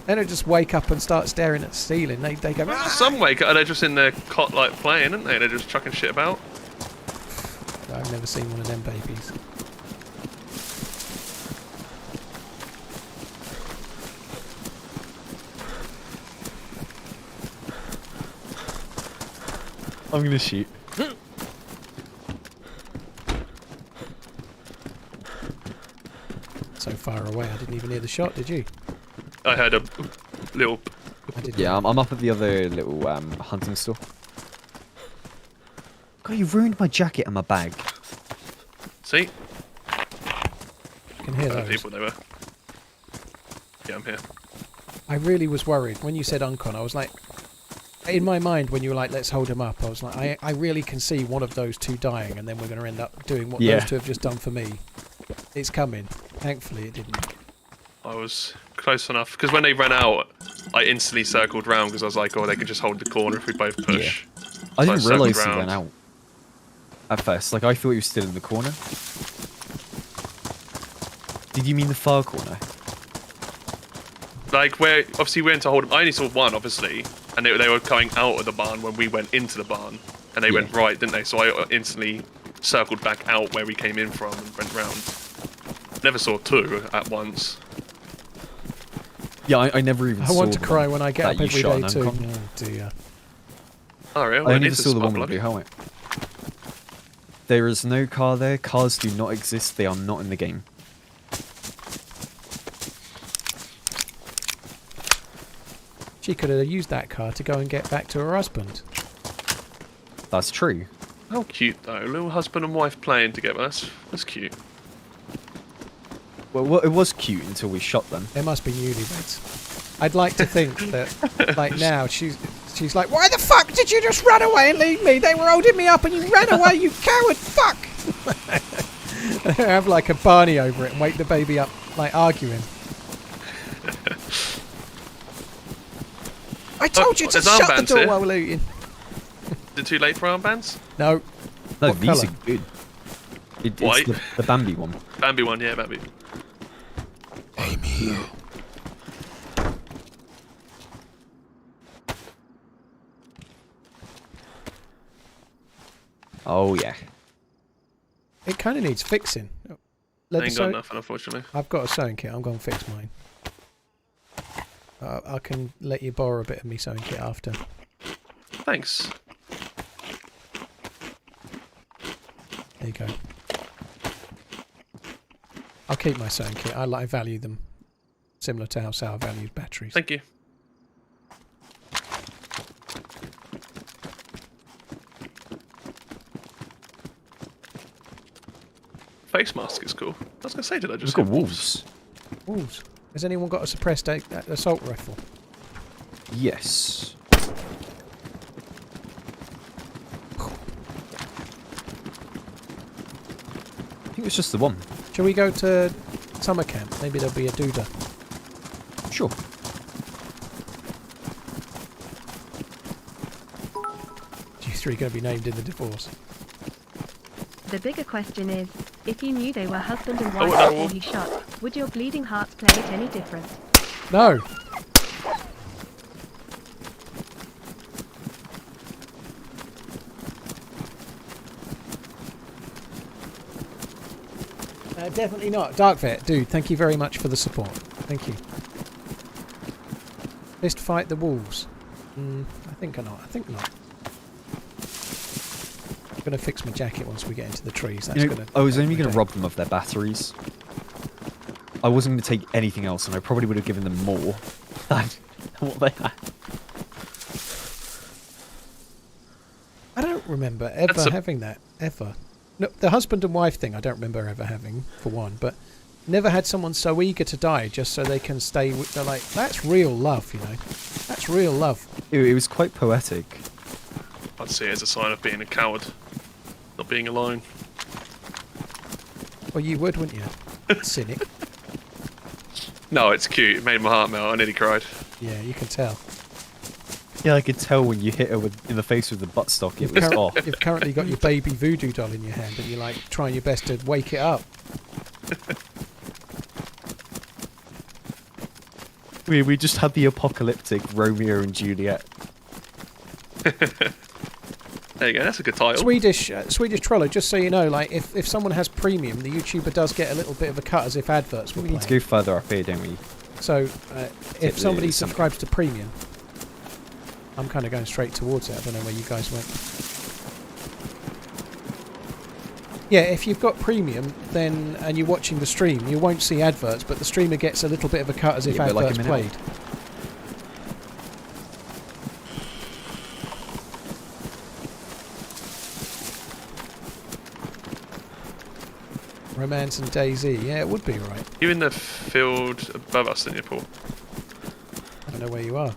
They don't just wake up and start staring at the ceiling. They go, "Ah!" Some wake up, they're just in their cot like playing, aren't they? They're just chucking shit about. I've never seen one of them babies. I'm gonna shoot. so far away. I didn't even hear the shot, did you? I heard a little. I did. Yeah, I'm up at the other little hunting store. God, you ruined my jacket and my bag. See? I can hear those. People they were. Yeah, I'm here. I really was worried when you said Uncon. I was like, in my mind, when you were like, let's hold him up, I was like, I really can see one of those two dying, and then we're going to end up doing what those two have just done for me. It's coming. Thankfully, it didn't. I was close enough because when they ran out, I instantly circled round because I was like, oh, they could just hold the corner if we both push. Yeah. I didn't circled realise he round. ran out at first. Like, I thought he was still in the corner. Did you mean the far corner? Like, where obviously we went to hold them. I only saw one, obviously, and they were coming out of the barn when we went into the barn, and they went right, didn't they? So I instantly circled back out where we came in from and went round. Never saw two at once. Yeah, I never even saw I want to the cry one when I get that up you every shot day an too. Uncon. Oh dear. Oh, really? I only just saw the one with the blue helmet. There is no car there. Cars do not exist. They are not in the game. She could have used that car to go and get back to her husband. That's true. How cute, though. Little husband and wife playing together. That's cute. Well, it was cute until we shot them. They must be newlyweds. I'd like to think that, like now, she's like, why the fuck did you just run away and leave me? They were holding me up and you ran away, you coward fuck! Have like a Barney over it and wake the baby up, like arguing. I told you to there's shut the armbands door here. while we're looting. Is it too late for armbands? No. No, What these colour? are good. It's White. the Bambi one. Bambi one, yeah, Bambi. Amy. Oh yeah. It kind of needs fixing. I ain't got nothing, unfortunately. I've got a sewing kit. I'm going to fix mine. I can let you borrow a bit of me sewing kit after. Thanks. There you go. I'll keep my sewing kit. I value them. Similar to how Sal values batteries. Thank you. Face mask is cool. I was going to say, did I just Look at hit wolves. Wolves. Has anyone got a suppressed assault rifle? Yes. I think it's just the one. Shall we go to summer camp? Maybe there'll be a duder. Sure. You three going to be named in the divorce. The bigger question is, if you knew they were husband and Oh, wife no. before he shot, would your bleeding hearts play it any different? No. Definitely not. Dark Vet, dude, thank you very much for the support. Thank you. Fist fight the wolves. I think not. I think not. I'm going to fix my jacket once we get into the trees. That's gonna I was make only my going to day. rob them of their batteries. I wasn't going to take anything else, and I probably would have given them more than what they had. I don't remember ever having that, ever. No, the husband and wife thing I don't remember ever having, for one, but never had someone so eager to die just so they can stay with... They're like, that's real love, you know. That's real love. It was quite poetic. I'd see it as a sign of being a coward. Not being alone. Well, you would, wouldn't you? Cynic. No, it's cute. It made my heart melt. I nearly cried. Yeah, you can tell. Yeah, I could tell when you hit her in the face with the buttstock, it was off. You've currently got your baby voodoo doll in your hand and you're like trying your best to wake it up. We just had the apocalyptic Romeo and Juliet. There you go. That's a good title. Swedish Trollo, just so you know, like if someone has premium, the YouTuber does get a little bit of a cut as if adverts were We need to playing. go further up here, don't we? So if somebody something. subscribes to premium, I'm kind of going straight towards it. I don't know where you guys went. Yeah, if you've got premium, then and you're watching the stream, you won't see adverts, but the streamer gets a little bit of a cut as if adverts played. Romance and DayZ, yeah, it would be right. You in the field above us, then you, Paul? I don't know where you are.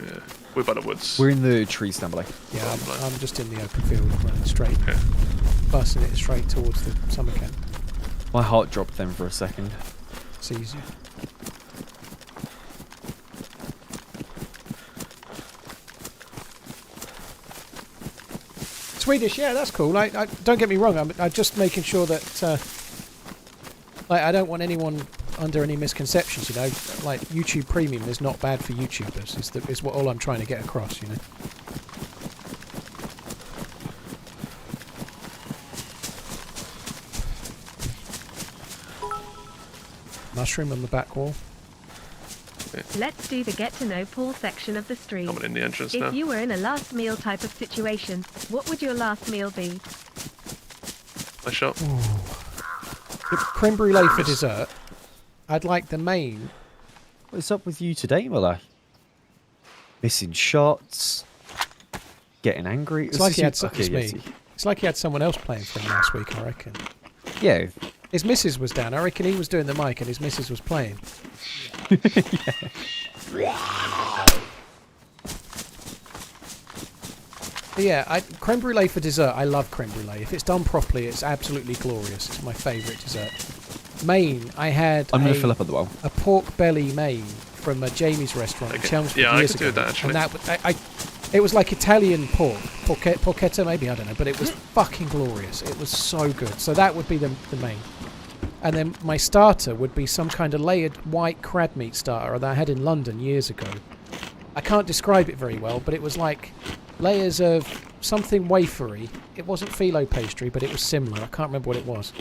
Yeah, we're by the woods. We're in the trees down below. Yeah, I'm just in the open field, running straight, Okay. busting it straight towards the summer camp. My heart dropped then for a second. It's easier. Swedish, yeah, that's cool. I don't get me wrong. I'm just making sure that I don't want anyone under any misconceptions. You know, like YouTube Premium is not bad for YouTubers. Is what all I'm trying to get across. You know. Mushroom on the back wall. Let's do the get to know Paul section of the stream. Coming in the entrance now. If you were in a last meal type of situation, what would your last meal be? My shot. The creme brulee for dessert. I'd like the main. What's up with you today, Muller? Missing shots. Getting angry. It's like he had It's like he had someone else playing for him last week, I reckon. Yeah. His missus was down. I reckon he was doing the mic and his missus was playing. Yeah, creme brulee for dessert. I love creme brulee. If it's done properly, it's absolutely glorious. It's my favourite dessert. Main, I had I'm going to fill up at the well. A pork belly main from Jamie's restaurant in Chelmsford years ago. Yeah, I could do that actually. And that, it was like Italian porchetta maybe, I don't know, but it was fucking glorious. It was so good. So that would be the main. And then my starter would be some kind of layered white crab meat starter that I had in London years ago. I can't describe it very well, but it was like layers of something wafery. It wasn't phyllo pastry, but it was similar. I can't remember what it was.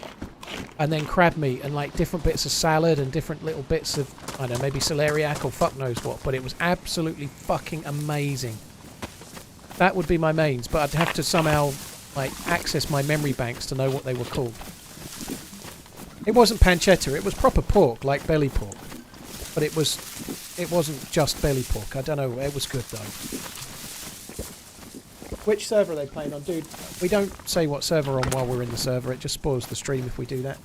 And then crab meat and like different bits of salad and different little bits of, I don't know, maybe celeriac or fuck knows what, but it was absolutely fucking amazing. That would be my mains, but I'd have to somehow like access my memory banks to know what they were called. It wasn't pancetta, it was proper pork, like belly pork. But it wasn't just belly pork. I don't know, it was good though. Which server are they playing on? Dude, we don't say what server we're on while we're in the server, it just spoils the stream if we do that.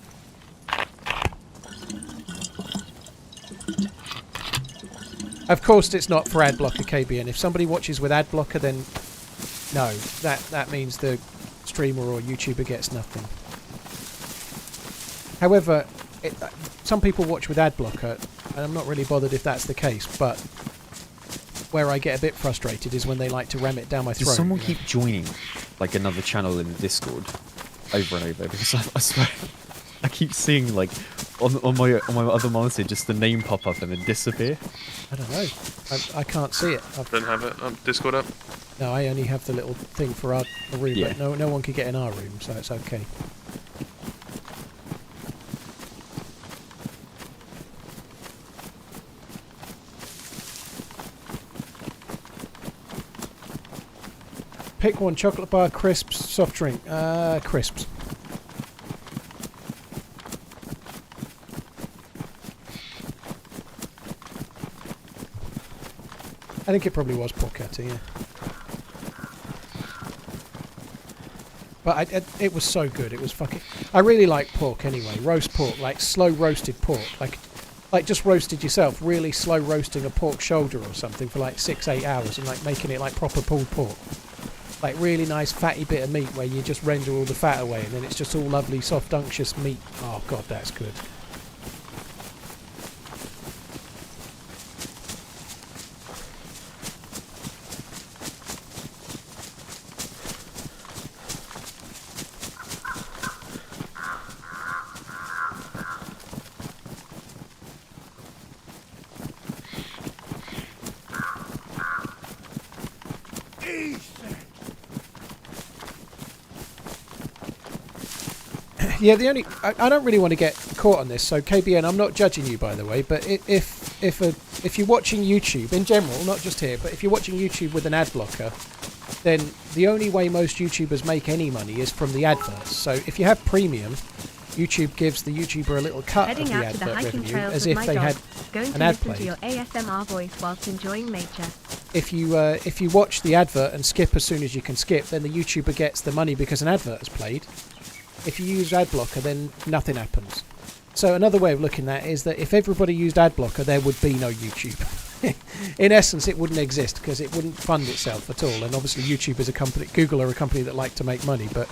Of course it's not for ad blocker KBN. If somebody watches with ad blocker, then no, that means the streamer or YouTuber gets nothing. However, some people watch with ad blocker, and I'm not really bothered if that's the case, but where I get a bit frustrated is when they like to ram it down my throat. Does someone keep joining like another channel in the Discord over and over? Because I swear I keep seeing like on my other monitor just the name pop up and then disappear. I don't know. I can't see it. I don't have it. Discord up. No, I only have the little thing for our room, Yeah. but no one could get in our room, so it's okay. Pick one: chocolate bar, crisps, soft drink. Crisps. I think it probably was porchetta, yeah. But it was so good. It was fucking. I really like pork anyway. Roast pork, like slow roasted pork, like just roasted yourself. Really slow roasting a pork shoulder or something for like 6-8 hours and like making it like proper pulled pork. Like really nice fatty bit of meat where you just render all the fat away and then it's just all lovely soft unctuous meat. Oh god, that's good. Yeah, I don't really want to get caught on this, so KBN, I'm not judging you by the way, but if you're watching YouTube in general, not just here, but if you're watching YouTube with an ad blocker, then the only way most YouTubers make any money is from the adverts. So if you have premium, YouTube gives the YouTuber a little cut Heading of the out to the advert hiking revenue trails as with if my they dog. had Going to an ad listen to played. your ASMR voice whilst enjoying nature. If you watch the advert and skip as soon as you can skip, then the YouTuber gets the money because an advert is played. If you use ad blocker, then nothing happens. So another way of looking at it is that if everybody used ad blocker, there would be no YouTube. In essence, it wouldn't exist because it wouldn't fund itself at all. And obviously, YouTube is a company, Google are a company that like to make money. But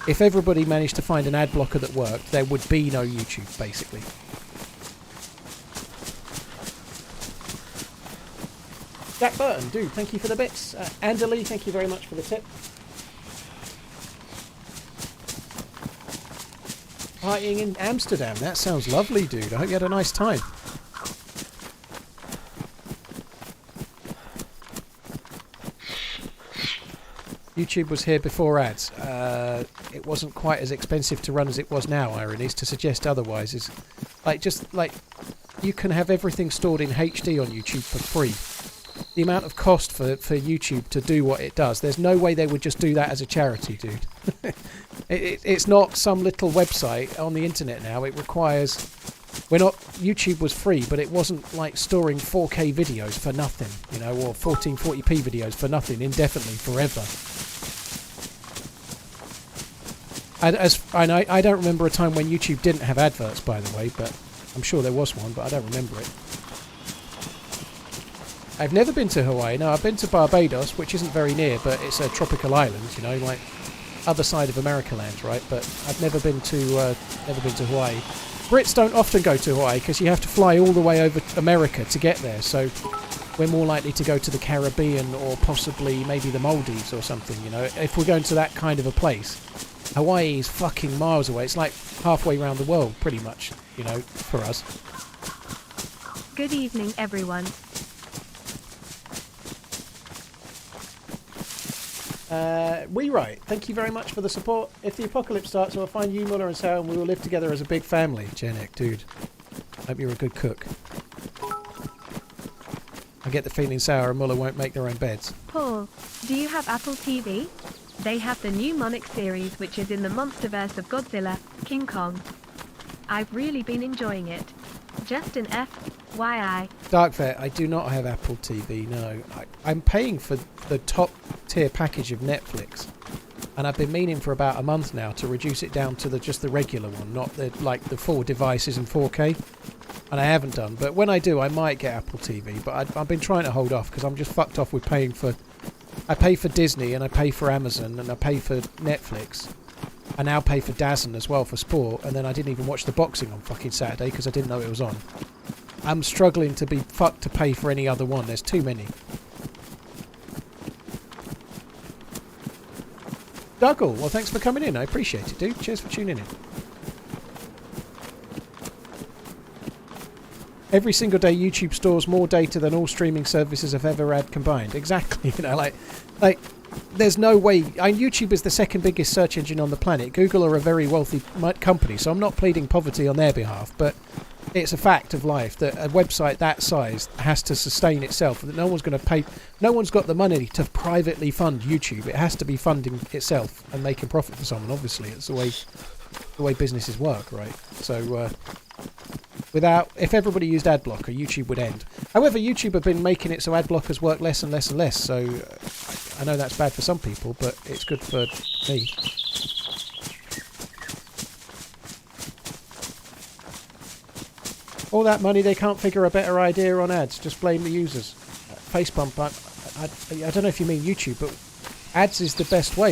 if everybody managed to find an ad blocker that worked, there would be no YouTube, basically. Jack Burton, dude, thank you for the bits. Anderly, thank you very much for the tip. Partying in Amsterdam, that sounds lovely, dude. I hope you had a nice time. YouTube was here before ads. It wasn't quite as expensive to run as it was now, ironies. To suggest otherwise is like you can have everything stored in HD on YouTube for free. The amount of cost for YouTube to do what it does, there's no way they would just do that as a charity, dude. It's not some little website on the internet now. It requires... YouTube was free, but it wasn't like storing 4K videos for nothing, you know, or 1440p videos for nothing indefinitely forever. And I don't remember a time when YouTube didn't have adverts, by the way, but I'm sure there was one, but I don't remember it. I've never been to Hawaii. No, I've been to Barbados, which isn't very near, but it's a tropical island, you know, like other side of America land, right? But I've never been to Hawaii. Brits don't often go to Hawaii because you have to fly all the way over America to get there. So we're more likely to go to the Caribbean or possibly maybe the Maldives or something, you know. If we're going to that kind of a place, Hawaii is fucking miles away. It's like halfway around the world, pretty much, you know, for us. Good evening, everyone. Rewrite, thank you very much for the support. If the apocalypse starts, I'll find you, Muller and Sarah, and we will live together as a big family. Jenik, dude. Hope you're a good cook. I get the feeling Sarah and Muller won't make their own beds. Paul, do you have Apple TV? They have the new Monarch series, which is in the monsterverse of Godzilla, King Kong. I've really been enjoying it. Just an FYI. Darkvet, I do not have Apple TV, no. I'm paying for the top tier package of Netflix, and I've been meaning for about a month now to reduce it down to just the regular one, not the 4 devices in 4K, and I haven't done. But when I do, I might get Apple TV, but I've been trying to hold off because I'm just fucked off with paying for... I pay for Disney, and I pay for Amazon, and I pay for Netflix. I now pay for DAZN as well for sport, and then I didn't even watch the boxing on fucking Saturday because I didn't know it was on. I'm struggling to be fucked to pay for any other one. There's too many. Dougal, well, thanks for coming in. I appreciate it, dude. Cheers for tuning in. Every single day, YouTube stores more data than all streaming services have ever had combined. Exactly, you know, like there's no way. YouTube is the second biggest search engine on the planet. Google are a very wealthy company, so I'm not pleading poverty on their behalf, but it's a fact of life that a website that size has to sustain itself. That no one's going to pay. No one's got the money to privately fund YouTube. It has to be funding itself and making profit for someone. Obviously, it's the way businesses work, right? So. If everybody used ad blocker, YouTube would end. However, YouTube have been making it so ad blockers work less and less and less, so I know that's bad for some people, but it's good for me. All that money, they can't figure a better idea on ads, just blame the users. Face bump, I don't know if you mean YouTube, but ads is the best way.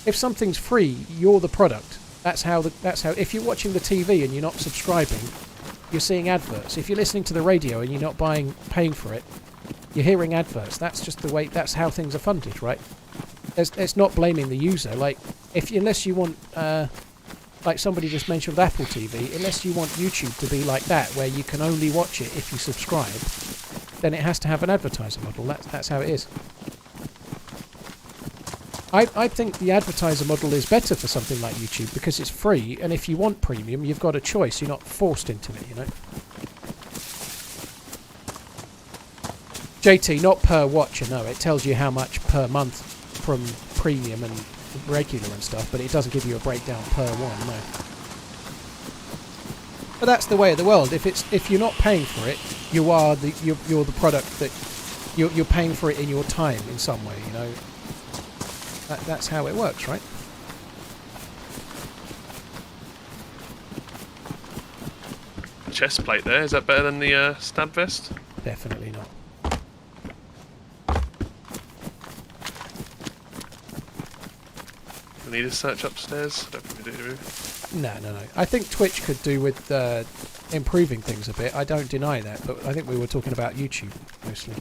If something's free, you're the product. That's how. If you're watching the TV and you're not subscribing, you're seeing adverts. If you're listening to the radio and you're not paying for it, you're hearing adverts. That's just the way. That's how things are funded, right? It's not blaming the user. Unless you want, like somebody just mentioned with Apple TV, unless you want YouTube to be like that, where you can only watch it if you subscribe, then it has to have an advertiser model. That's how it is. I think the advertiser model is better for something like YouTube because it's free, and if you want premium, you've got a choice. You're not forced into it, you know. JT, not per watcher, no. It tells you how much per month from premium and regular and stuff, but it doesn't give you a breakdown per one, no. But that's the way of the world. If you're not paying for it, you're the product that you're paying for it in your time in some way, you know. That's how it works, right? Chest plate there, is that better than the stab vest? Definitely not. We need a search upstairs? I don't think we do. No. I think Twitch could do with improving things a bit. I don't deny that, but I think we were talking about YouTube mostly.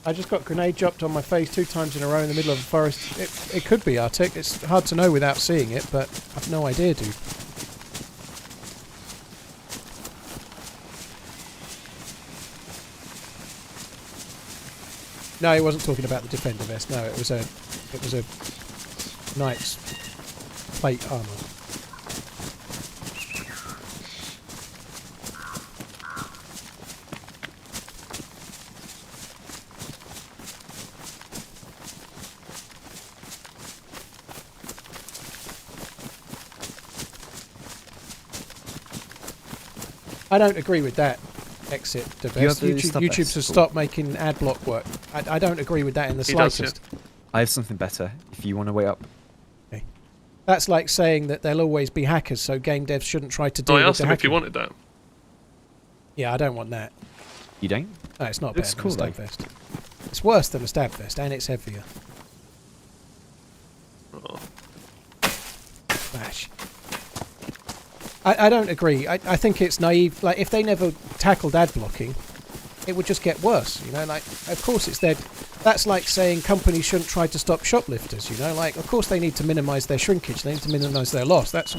I just got grenade dropped on my face 2 times in a row in the middle of a forest. It could be Arctic. It's hard to know without seeing it, but I've no idea, dude. No, he wasn't talking about the defender vest. No, it was a knight's plate armor. I don't agree with that. Exit the best. YouTube should stop making ad block work. I don't agree with that in the slightest. I have something better if you want to wait up. Okay. That's like saying that there'll always be hackers, so game devs shouldn't try to deal with I the asked him if he hacking. wanted that. Yeah, I don't want that. You don't? No, it's not It's better cool, than a stab vest. It's worse than a stab vest, and it's heavier. Oh. Bash. I don't agree. I think it's naive. Like, if they never tackled ad blocking, it would just get worse, you know? Like, of course it's dead. That's like saying companies shouldn't try to stop shoplifters, you know? Like, of course they need to minimise their shrinkage. They need to minimise their loss. That's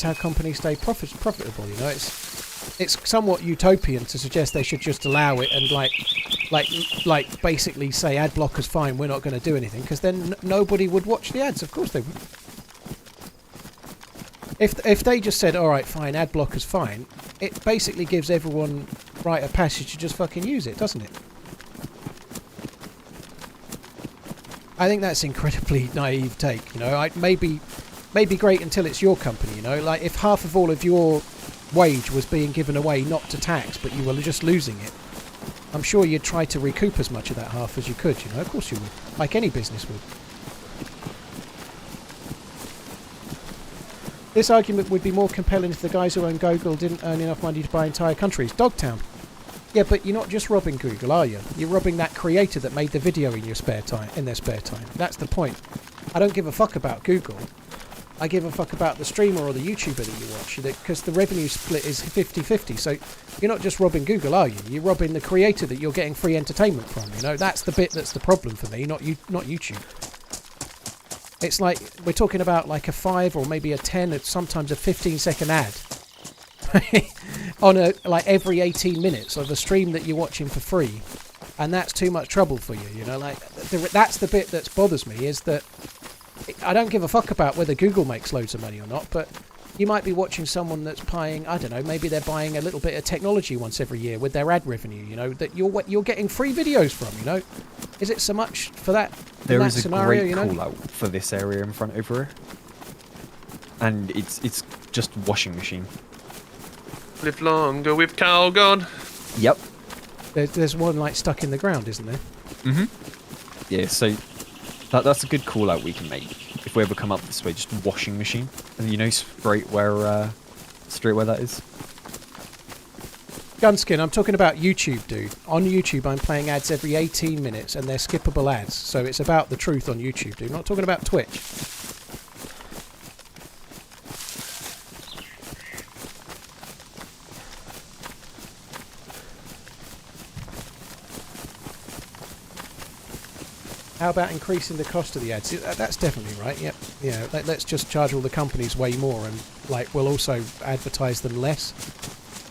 how companies stay profitable, you know? It's somewhat utopian to suggest they should just allow it and like basically say ad blocker's fine, we're not going to do anything, because then nobody would watch the ads. Of course they would. If they just said, all right, fine, ad blocker's fine, it basically gives everyone right of passage to just fucking use it, doesn't it? I think that's incredibly naive take, you know. Maybe great until it's your company, you know. Like, if half of all of your wage was being given away not to tax, but you were just losing it, I'm sure you'd try to recoup as much of that half as you could, you know. Of course you would, like any business would. This argument would be more compelling if the guys who own Google didn't earn enough money to buy entire countries. Dogtown. Yeah, but you're not just robbing Google, are you? You're robbing that creator that made the video in their spare time. That's the point. I don't give a fuck about Google. I give a fuck about the streamer or the YouTuber that you watch, because the revenue split is 50-50. So you're not just robbing Google, are you? You're robbing the creator that you're getting free entertainment from. You know, that's the bit that's the problem for me, not YouTube. It's like we're talking about like a 5 or maybe a 10, or sometimes a 15-second ad on like every 18 minutes of a stream that you're watching for free, and that's too much trouble for you. You know, like that's the bit that bothers me, is that I don't give a fuck about whether Google makes loads of money or not, but you might be watching someone that's buying, I don't know, maybe they're buying a little bit of technology once every year with their ad revenue, you know, that you're getting free videos from, you know. Is it so much for that? There that is a scenario, great you know? call out for this area in front over here. And it's just washing machine. Live longer with Calgon. Yep. There's one like stuck in the ground, isn't there? Mm-hmm. Yeah, so that's a good call out we can make. If we ever come up this way, just washing machine. And you know straight where that is. Gunskin, I'm talking about YouTube, dude. On YouTube, I'm playing ads every 18 minutes, and they're skippable ads. So it's about the truth on YouTube, dude. I'm not talking about Twitch. How about increasing the cost of the ads? That's definitely right. Yep. Yeah. Let's just charge all the companies way more, and like we'll also advertise them less.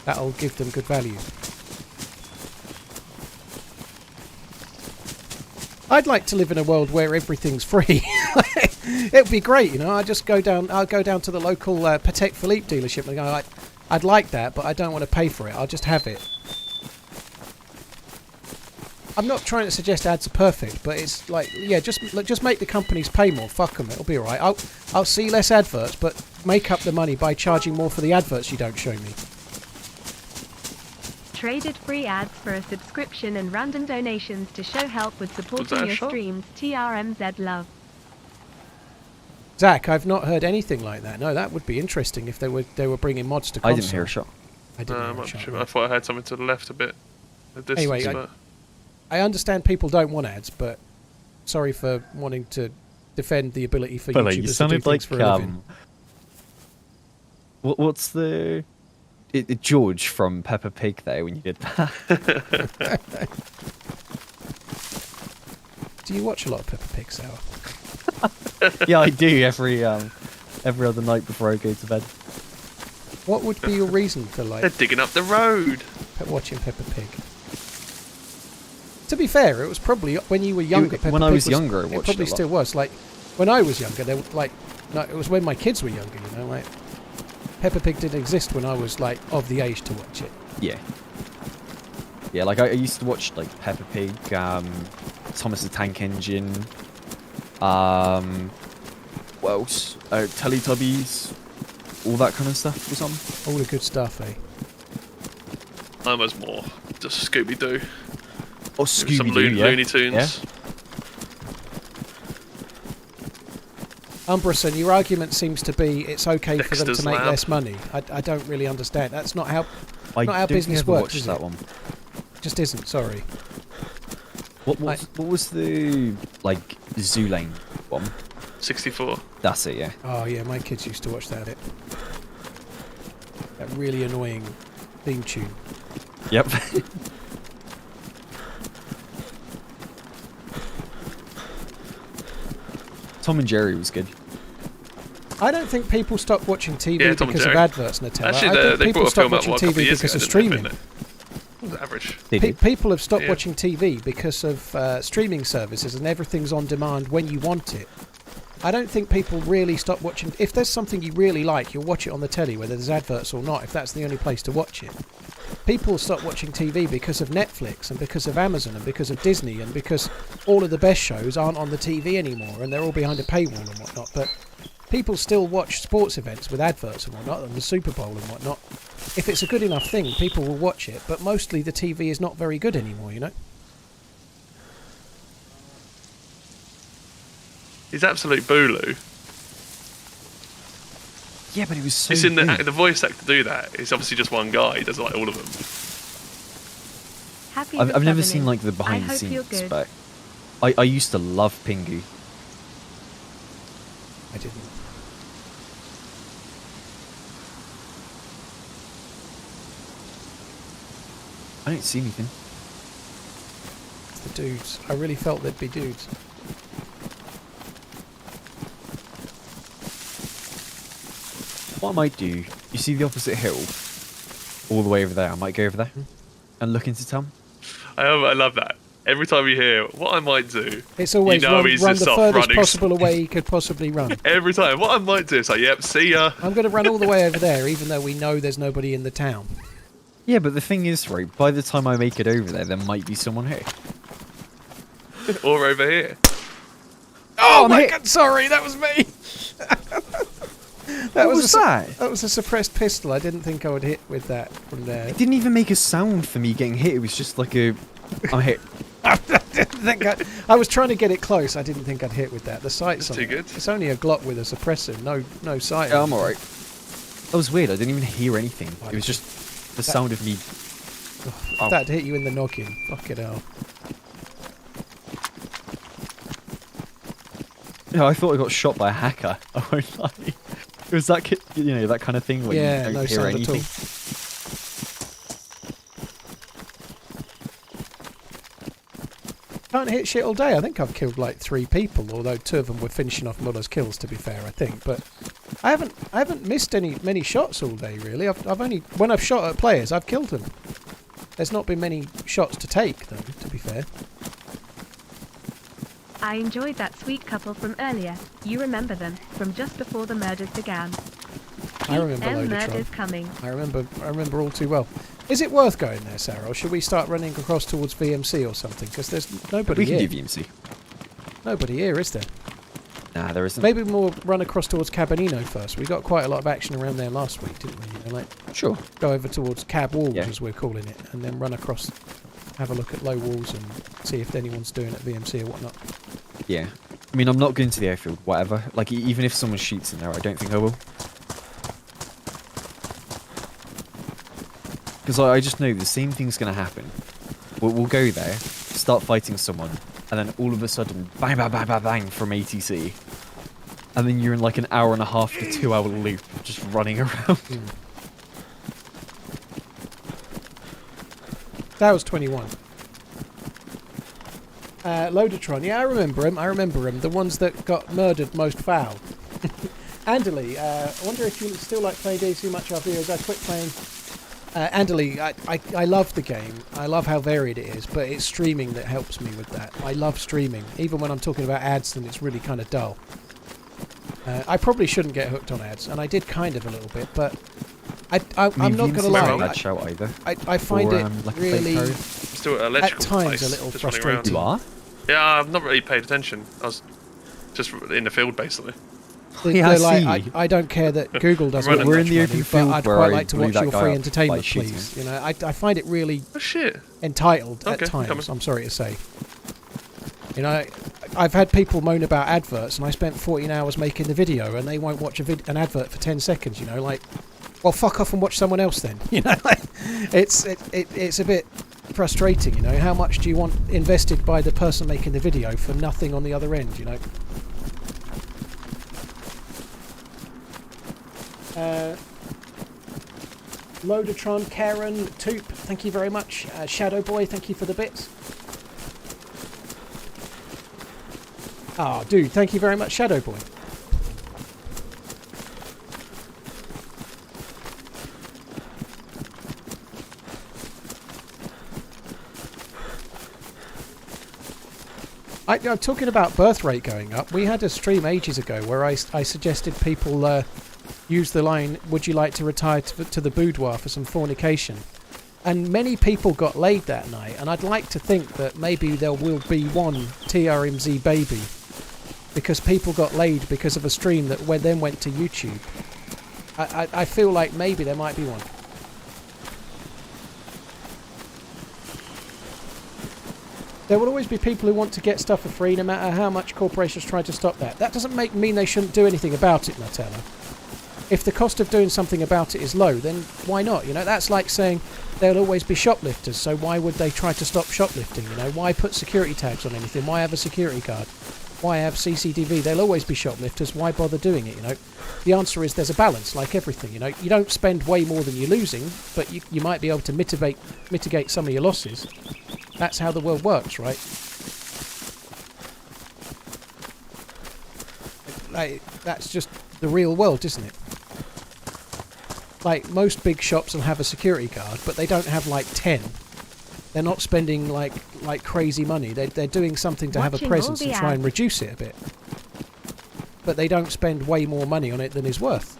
That'll give them good value. I'd like to live in a world where everything's free. It'd be great, you know. I'll go down to the local Patek Philippe dealership and go, I'd like that, but I don't want to pay for it. I'll just have it. I'm not trying to suggest ads are perfect, but it's like, yeah, just make the companies pay more. Fuck them, it'll be alright. I'll see less adverts, but make up the money by charging more for the adverts you don't show me. Traded free ads for a subscription and random donations to show help with supporting your streams. TRMZ love. Zach, I've not heard anything like that. No, that would be interesting if they were bringing mods to console. I didn't hear a shot. I didn't hear I'm a not shot. sure. I thought I had something to the left a bit. A distance, Anyway, but... I understand people don't want ads, but sorry for wanting to defend the ability for YouTubers You to do sounded things like for a living. what's the George from Peppa Pig there when you did that? Do you watch a lot of Peppa Pig, Sour? Yeah, I do every other night before I go to bed. What would be your reason for They're digging up the road. watching Peppa Pig? To be fair, it was probably when you were younger. Peppa When I Pig was younger, I it watched probably it a lot. still was. Like when I was younger, there like no, it was when my kids were younger. You know, like Peppa Pig didn't exist when I was like of the age to watch it. Yeah. Yeah, like I used to watch like Peppa Pig, Thomas the Tank Engine, what else? Teletubbies, all that kind of stuff was on. All the good stuff, eh? I was more just Scooby-Doo. Oh, Some Scooby-Doo, yeah. Looney Tunes. Yeah. Umbruson, your argument seems to be it's okay for them Dexter's to make Lab. less money. I don't really understand. That's not how I not how don't business ever works, watched is that it? one. Just isn't. Sorry. What was the like Zoolane one? 64. That's it, yeah. Oh yeah, my kids used to watch that. That really annoying theme tune. Yep. Tom and Jerry was good. I don't think people stop watching TV Yeah, Tom and because of Jerry. adverts, Nutella. Actually, I think they people brought a stop film out watching a couple TV of years because ago, of didn't they? streaming. It was average. They did. People have stopped Yeah. watching TV because of streaming services and everything's on demand when you want it. I don't think people really stop watching. If there's something you really like, you'll watch it on the telly, whether there's adverts or not, if that's the only place to watch it. People stop watching TV because of Netflix and because of Amazon and because of Disney and because all of the best shows aren't on the TV anymore and they're all behind a paywall and whatnot. But people still watch sports events with adverts and whatnot, and the Super Bowl and whatnot. If it's a good enough thing, people will watch it, but mostly the TV is not very good anymore, you know? He's absolute Bulu. Yeah, but it was so It's in good. the voice actor to do that. It's obviously just one guy. He does like all of them. Happy I've never recovering. seen like the I behind the hope you're scenes, good. but I used to love Pingu. I didn't. I don't see anything. It's the dudes. I really felt there'd be dudes. What I might do, you see the opposite hill, all the way over there. I might go over there and look into town. I love that. Every time you hear what I might do, It's always you know run he's the just off furthest running. possible away he could possibly run. Every time, what I might do, it's like, yep, see ya. I'm going to run all the way over there, even though we know there's nobody in the town. Yeah, but the thing is, right, by the time I make it over there might be someone here. Or over here. Oh my hit. god, sorry, that was me! What was that? That was a suppressed pistol. I didn't think I would hit with that from there. It didn't even make a sound for me getting hit. It was just like a... I'm hit. I was trying to get it close. I didn't think I'd hit with that. The sight's That's on too it. good. It's only a Glock with a suppressor. No sight. Yeah, on I'm it. alright. That was weird. I didn't even hear anything. It was just the sound of me... Oh. That'd hit you in the noggin. Fuck it hell. Yeah, I thought I got shot by a hacker. I won't lie. It was that, that kind of thing where Yeah, you don't no hear sound anything. at all. Can't hit shit all day. I think I've killed like 3 people, although 2 of them were finishing off Muller's kills. To be fair, I think, but I haven't missed many shots all day. Really, I've only when I've shot at players, I've killed them. There's not been many shots to take, though. To be fair. I enjoyed that sweet couple from earlier. You remember them, from just before the murders began. I remember M Lodatron. murders coming. I remember all too well. Is it worth going there, Sarah, or should we start running across towards VMC or something? Because there's nobody We can here. do VMC. Nobody here, is there? Nah, there isn't. Maybe we'll run across towards Cabanino first. We got quite a lot of action around there last week, didn't we? You know, like Sure. go over towards Cab Walls, Yeah. as we're calling it, and then run across, have a look at Low Walls and see if anyone's doing it at VMC or whatnot. Yeah. I mean, I'm not going to the airfield, whatever. Like, even if someone shoots in there, I don't think I will. Because I just know the same thing's going to happen. We'll go there, start fighting someone, and then all of a sudden, bang, bang, bang, bang, bang from ATC. And then you're in like an hour and a half to 2 hour loop, just running around. That was 21. Loadertron, yeah, I remember him. The ones that got murdered most foul. Andely, I wonder if you still like playing DayZ much after years. I quit playing. Andely, I love the game. I love how varied it is, but it's streaming that helps me with that. I love streaming. Even when I'm talking about ads, then it's really kind of dull. I probably shouldn't get hooked on ads, and I did kind of a little bit, but I'm not going to lie. Bad shout either. I find it like really, Still at at times, a little frustrating. You are? Yeah, I've not really paid attention. I was just in the field, basically. Yeah, I Like, see. I don't care that Google doesn't We're get in much the money, open but field I'd where quite I like to blew watch that your guy free up entertainment, by shooting please. You know, I find it really Oh shit! entitled at Okay, times. coming. I'm sorry to say. You know, I've had people moan about adverts, and I spent 14 hours making the video, and they won't watch an advert for 10 seconds. You know, like, well, fuck off and watch someone else then. You know, like, it's a bit frustrating. You know, how much do you want invested by the person making the video for nothing on the other end? You know. Loadertron, Karen, Toop, thank you very much. Shadow Boy, thank you for the bits. Oh, dude, thank you very much, Shadow Boy. I'm talking about birth rate going up. We had a stream ages ago where I suggested people use the line, would you like to retire to the boudoir for some fornication? And many people got laid that night, and I'd like to think that maybe there will be one TRMZ baby, because people got laid because of a stream that then went to YouTube. I feel like maybe there might be one. There will always be people who want to get stuff for free, no matter how much corporations try to stop that. That doesn't mean they shouldn't do anything about it, Nutella. If the cost of doing something about it is low, then why not? You know, that's like saying there'll always be shoplifters, so why would they try to stop shoplifting? You know, why put security tags on anything? Why have a security guard? Why have CCTV? There'll always be shoplifters. Why bother doing it, you know? The answer is there's a balance, like everything, you know. You don't spend way more than you're losing, but you might be able to mitigate some of your losses. That's how the world works, right? Like, that's just the real world, isn't it? Like, most big shops will have a security guard, but they don't have like 10. They're not spending like crazy money. They're doing something to have a presence and try and reduce it a bit. But they don't spend way more money on it than is worth.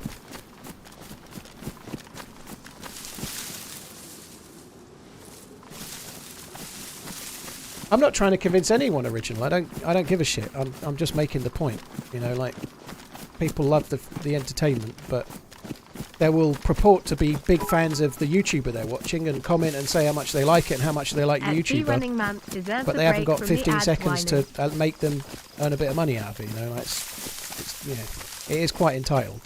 I'm not trying to convince anyone original. I don't give a shit. I'm just making the point. You know, like, people love the entertainment, but they will purport to be big fans of the YouTuber they're watching and comment and say how much they like it and how much they like the YouTuber. But they haven't got 15 seconds to make them earn a bit of money out of it. You know, like, it's it is quite entitled.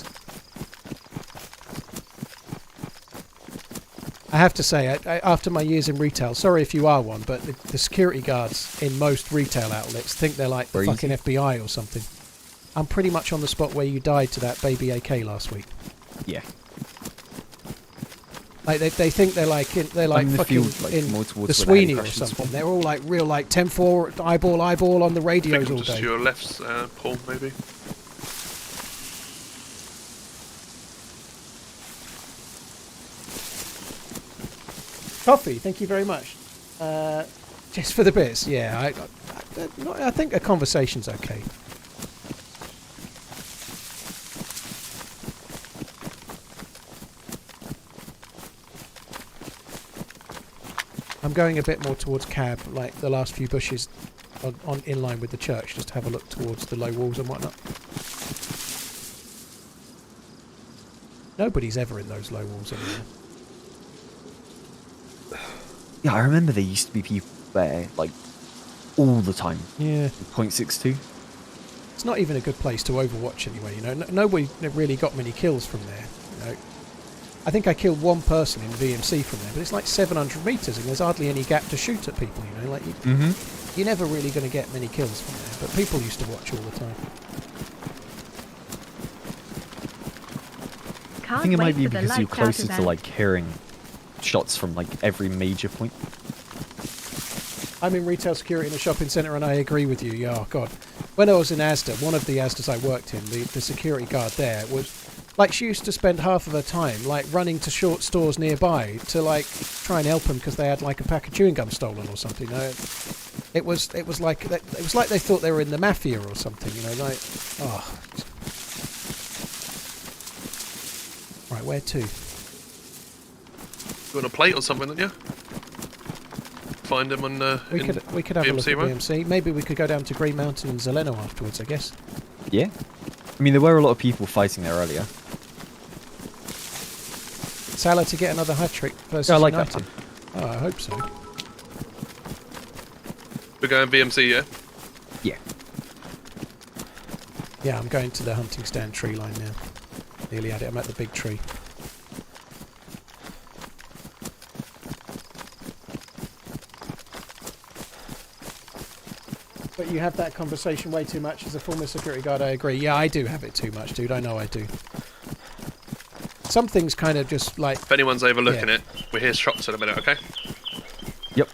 I have to say, after my years in retail, sorry if you are one, but the security guards in most retail outlets think they're like the fucking FBI or something. I'm pretty much on the spot where you died to that baby AK last week. Yeah. Like they think they're like fucking field, like, in more towards the where Sweeney the or aggression's something. from. They're all like real like 10-4 eyeball on the radios all Just day. to your left, Paul, maybe. Coffee, thank you very much. Just for the bits, yeah. I think a conversation's okay. going a bit more towards Cab, like the last few bushes on in line with the church, just to have a look towards the low walls and whatnot. Nobody's ever in those low walls anymore. Yeah, I remember there used to be people there, like, all the time. Yeah. 0.62. It's not even a good place to overwatch anyway, you know. Nobody really got many kills from there, you know. I think I killed one person in VMC from there, but it's like 700 metres and there's hardly any gap to shoot at people, you know. Like you're never really going to get many kills from there, but people used to watch all the time. I think it might be because you're closer to like hearing shots from like every major point. I'm in retail security in a shopping centre and I agree with you. Yeah, oh God. When I was in Asda, one of the Asdas I worked in, the security guard there was like, she used to spend half of her time like running to short stores nearby to like try and help them because they had like a pack of chewing gum stolen or something. You know? It was like they thought they were in the mafia or something. You know, like Right, where to? You want a plate or something, don't you? Find them on we could have a look at right? BMC. Maybe we could go down to Green Mountain and Zeleno afterwards, I guess. Yeah. I mean, there were a lot of people fighting there earlier. Salah to get another hat-trick versus Yeah, I like United. that. Oh, I hope so. We're going BMC, yeah? Yeah. Yeah, I'm going to the hunting stand tree line now. Nearly at it. I'm at the big tree. But you have that conversation way too much as a former security guard, I agree. Yeah, I do have it too much, dude. I know I do. Some things kind of just like... If anyone's overlooking it, we're here shots in a minute, okay? Yep.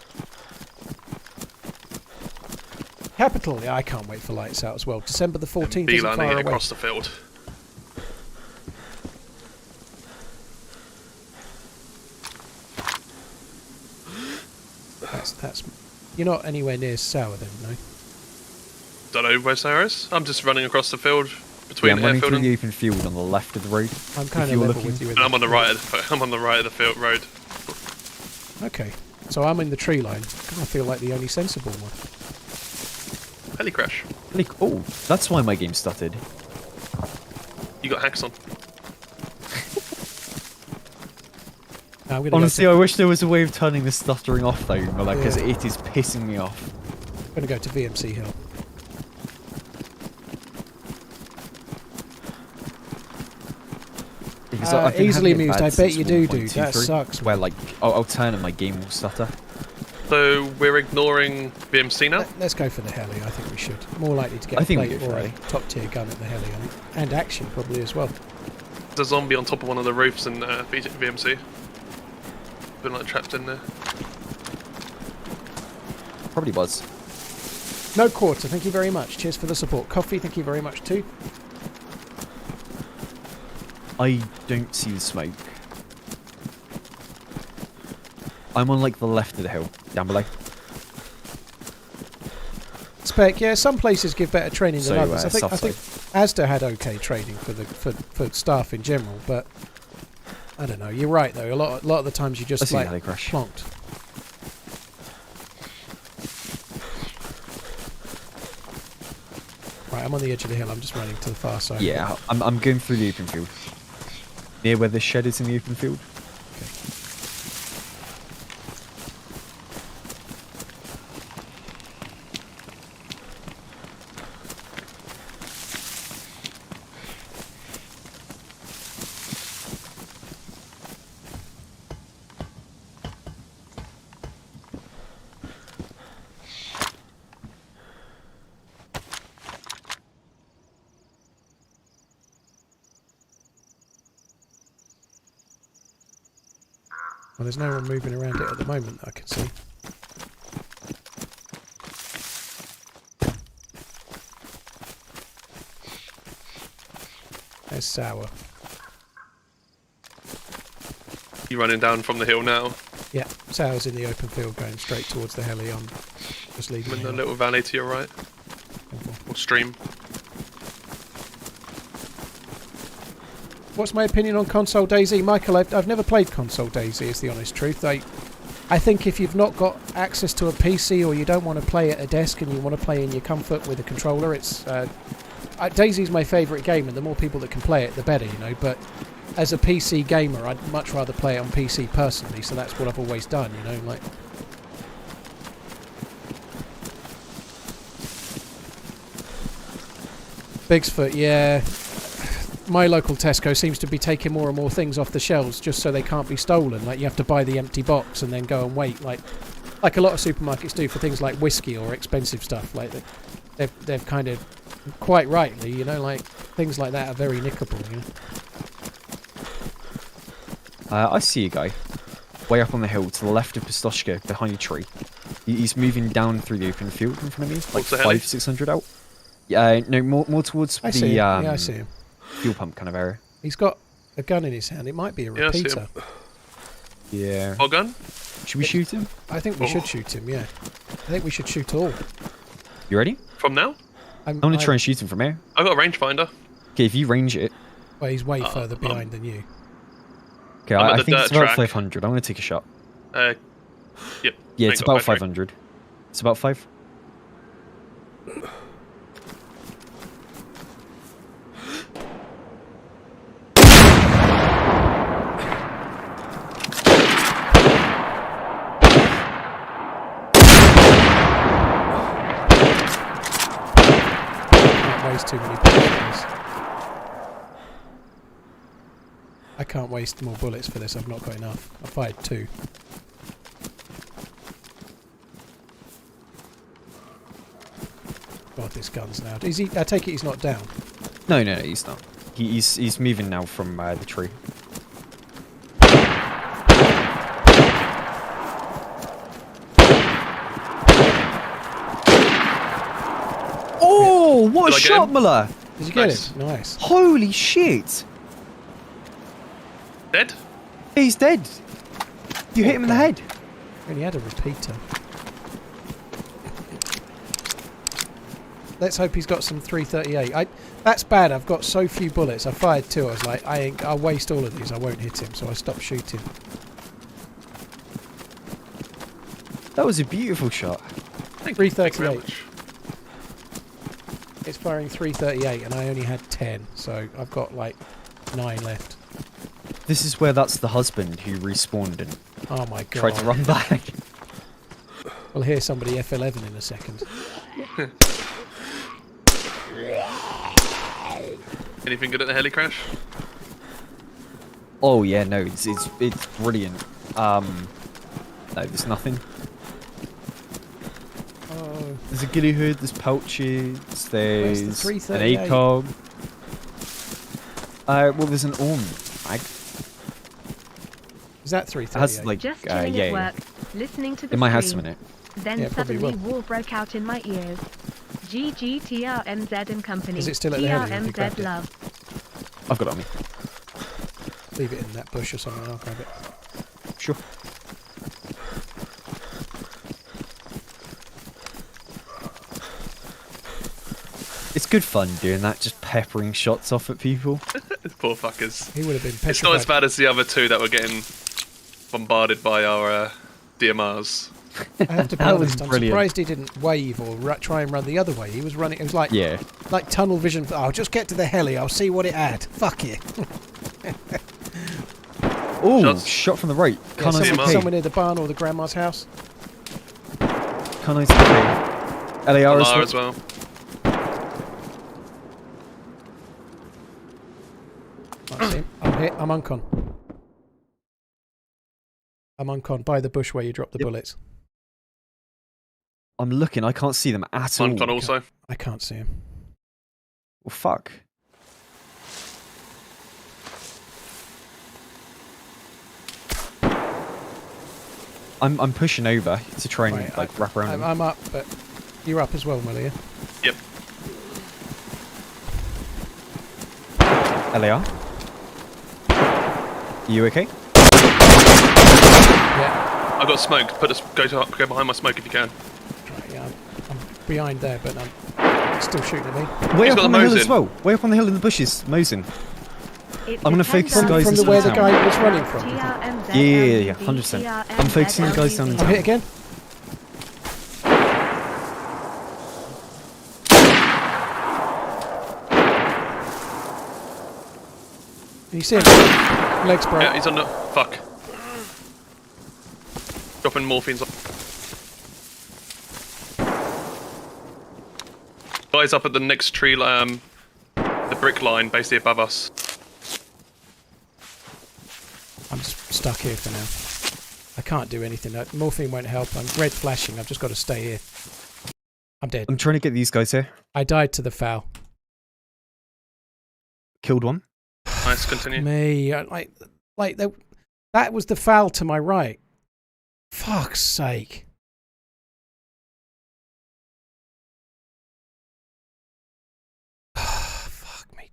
Capital, yeah, I can't wait for lights out as well. December the 14th isn't Beelining far it away. across the field. That's... You're not anywhere near Sour then, no? Don't know where Sarah is. I'm just running across the field Yeah, between I'm running Airfield through and... the open field on the left of the road. I'm kind If of you're level looking- with you. I'm on the right of the, I'm on the right of the field road. Okay. So I'm in the tree line. I feel like the only sensible one. Heli crash. Like, oh, that's why my game stuttered. You got hacks on. Now I'm gonna Honestly, go I wish there was a way of turning this stuttering off though, because it is pissing me off. I'm going to go to VMC Hill. Because I've been easily having it amused, bad I bet since you do, dude. 1.23, That sucks. Where like, I'll turn and my game will stutter. So we're ignoring BMC now? Let's go for the heli, I think we should. More likely to get I a think we plate go for or a heli. top tier gun at the heli, I think. And action probably as well. There's a zombie on top of one of the roofs in BMC. Been like trapped in there. Probably was. No quarter, thank you very much. Cheers for the support. Coffee, thank you very much too. I don't see the smoke. I'm on like the left of the hill, down below. Spec, yeah, some places give better training than So, others. I south think Asda had okay training for staff in general, but I don't know. You're right though. A lot of the times you I just see the like heli crash. plonked. Right, I'm on the edge of the hill. I'm just running to the far side. Yeah, I'm going through the open field. Near where the shed is in the open field. Well, there's no one moving around it at the moment that I can see. There's Sour. You running down from the hill now? Yeah, Sour's in the open field going straight towards the heli. I'm just leaving I'm in the the hill. little valley to your right. Or stream. What's my opinion on console DayZ? Michael, I've never played console DayZ, is the honest truth. I think if you've not got access to a PC or you don't want to play at a desk and you want to play in your comfort with a controller, it's DayZ's my favourite game, and the more people that can play it, the better, you know. But as a PC gamer, I'd much rather play it on PC personally, so that's what I've always done, you know. Like, Bigsfoot, yeah. My local Tesco seems to be taking more and more things off the shelves just so they can't be stolen. Like, you have to buy the empty box and then go and wait, like a lot of supermarkets do for things like whiskey or expensive stuff. Like, they've kind of, quite rightly, you know, like, things like that are very nickable, you know. I see a guy way up on the hill to the left of Pistoshka, behind a tree. He's moving down through the open field in front of me, like 500-600 out. Yeah, no, more towards I see him. Yeah, I see him. Fuel pump kind of area. He's got a gun in his hand. It might be a repeater. Yeah. Our gun? Should we shoot him? I think we should shoot him, yeah. I think we should shoot all. You ready? From now? I'm going to try and shoot him from here. I've got a rangefinder. Okay, if you range it. Well, he's way further behind than you. Okay, I think it's about 500. I'm going to take a shot. Yep. Yeah, it's about 500. It's about 5. Too many bullets. I can't waste more bullets for this. I've not got enough. I fired 2. God, this gun's loud. Is he? I take it he's not down. No, he's not. He's moving now from the tree. Oh, what a shot, Muller! Did you get him? Nice. Holy shit! Dead? He's dead. You hit him in the head. Only had a repeater. Let's hope he's got some 338. That's bad. I've got so few bullets. I fired 2. I was like, I'll waste all of these. I won't hit him, so I stopped shooting. That was a beautiful shot. 338. It's firing 338 and I only had 10, so I've got like 9 left. This is where that's the husband who respawned and oh my god, tried to run back. We'll hear somebody F11 in a second. Anything good at the heli crash? Oh yeah, no, it's brilliant. No, there's nothing. Oh. There's a giddy hood, there's pouches, there's an 338? ACOG. Well, there's an ORM mag. Is that 338? Has like Just chilling yeah, at work, listening to the it might have stream. some in it. Then Yeah, probably suddenly will. war broke out in my ears. GG TRMZ and company. Is it still at the heli? Have you grabbed TRMZ it? love. I've got it on me. Leave it in that bush or something, I'll grab it. Sure. It's good fun doing that, just peppering shots off at people. Poor fuckers. He would have been petrified. It's not as bad as the other 2 that were getting bombarded by our DMRs. I have to be honest, I'm surprised he didn't wave or try and run the other way. He was running, it was like, like tunnel vision. I'll just get to the heli, I'll see what it had. Fuck it. Oh, shot from the right. Yeah, someone near the barn or the grandma's house. Can't I see LAR as well. I see him. I'm hit. I'm uncon. I'm uncon by the bush where you dropped the bullets. I'm looking. I can't see them at all. Uncon also. I can't see him. Well, fuck. I'm pushing over to try and Right, wrap around. I'm up, but you're up as well, Muller. Yeah? Yep. LAR? You okay? Yeah. I've got smoke. Go behind my smoke if you can. Right, yeah. I'm behind there, but I'm still shooting at me. Way He's up got on the the hill Mosin. as well. Way up on the hill in the bushes. Mosin. It's I'm a gonna focus the 10 guys from into the where the the town. guy was running from. TRMZ, Yeah, LGB, 100%. I'm TRMZ, focusing the guys down in LGB. I'm hit again. You see him? Legs broke. Yeah, he's on the. Fuck. Dropping morphines. Guys up at the next tree, the brick line, basically above us. I'm just stuck here for now. I can't do anything. Morphine won't help. I'm red flashing. I've just got to stay here. I'm dead. I'm trying to get these guys here. I died to the foul. Killed one. Nice, continue. Me, that was the foul to my right. Fuck's sake. Fuck me.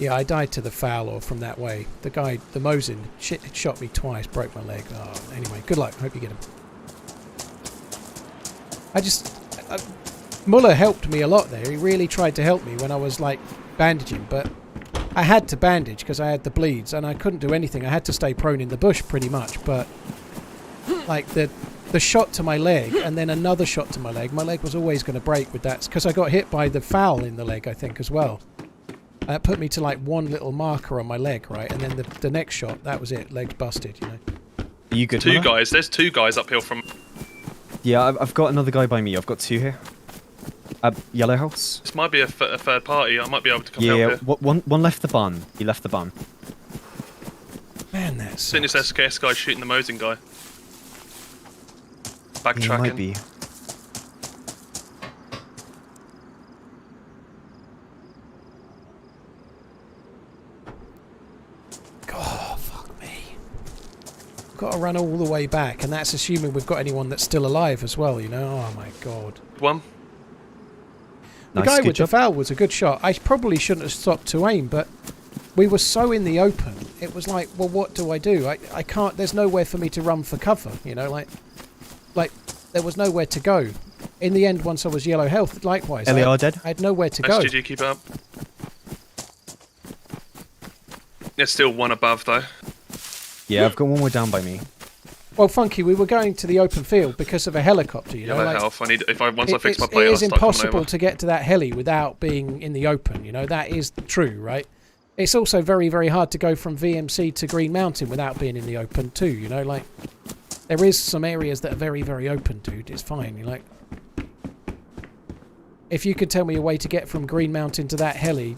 Yeah, I died to the foul or from that way. The guy, the Mosin, shot me twice, broke my leg. Oh, anyway, good luck. Hope you get him. Muller helped me a lot there. He really tried to help me when I was like bandaging, but I had to bandage because I had the bleeds and I couldn't do anything. I had to stay prone in the bush pretty much, but like the shot to my leg and then another shot to my leg was always going to break with that because I got hit by the foul in the leg, I think, as well. That put me to like one little marker on my leg, right? And then the next shot, that was it. Leg's busted, you know. Are you good? Two Muller? guys. There's two guys uphill from. Yeah, I've got another guy by me. I've got two here. Yellow house. This might be a third party. I might be able to come Yeah, help here. one left the barn. He left the barn. Man, that's. Seen this SKS guy shooting the Mosin guy. He Backtracking. might be. God, fuck me. Got to run all the way back, and that's assuming we've got anyone that's still alive as well, you know? Oh my god. One. The Nice, guy good with the job. foul was a good shot. I probably shouldn't have stopped to aim, but we were so in the open. It was like, well, what do? I can't, there's nowhere for me to run for cover, you know, like there was nowhere to go. In the end, once I was yellow health, likewise. LAR dead? I had nowhere to Nice, go. GG, keep it up. There's still one above though. Yeah, I've got one more down by me. Well, Funky, we were going to the open field because of a helicopter, you know. Yellow like, health. I need once I fix my plate, it I'll is start coming impossible over. to get to that heli without being in the open, you know. That is true, right? It's also very, very hard to go from VMC to Green Mountain without being in the open too, you know. Like, there is some areas that are very, very open, dude. It's fine. You're like, if you could tell me a way to get from Green Mountain to that heli,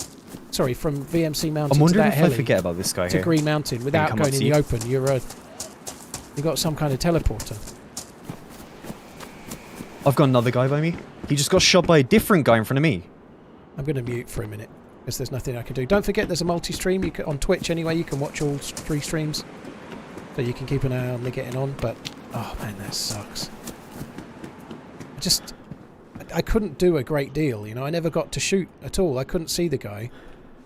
sorry, from VMC Mountain I'm to wondering that if I heli forget about this guy to here. Green Mountain without come going up in to the you. open, you got some kind of teleporter. I've got another guy by me. He just got shot by a different guy in front of me. I'm going to mute for a minute because there's nothing I can do. Don't forget there's a multi-stream you can, on Twitch anyway. You can watch all 3 streams, so you can keep an eye on me getting on. But oh man, that sucks. I couldn't do a great deal, you know. I never got to shoot at all. I couldn't see the guy.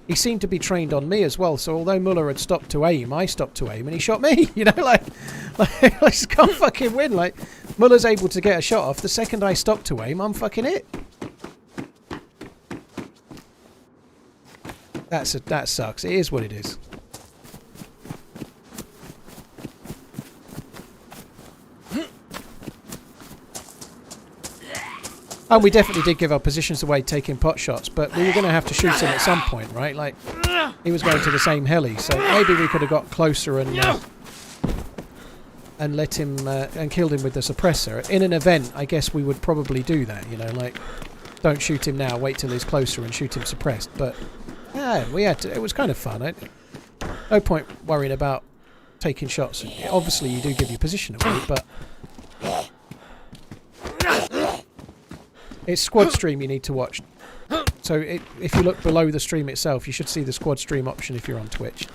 He seemed to be trained on me as well. So although Muller had stopped to aim, I stopped to aim and he shot me. You know, like I just can't fucking win. Like Muller's able to get a shot off. The second I stop to aim, I'm fucking it. That sucks. It is what it is. And we definitely did give our positions away taking pot shots, but we were going to have to shoot him at some point, right? Like, he was going to the same heli, so maybe we could have got closer and let him and killed him with the suppressor. In an event, I guess we would probably do that, you know, like, don't shoot him now, wait till he's closer and shoot him suppressed. But yeah, we had to. It was kind of fun. No point worrying about taking shots. Obviously, you do give your position away, but it's squad stream you need to watch. So if you look below the stream itself, you should see the squad stream option if you're on Twitch.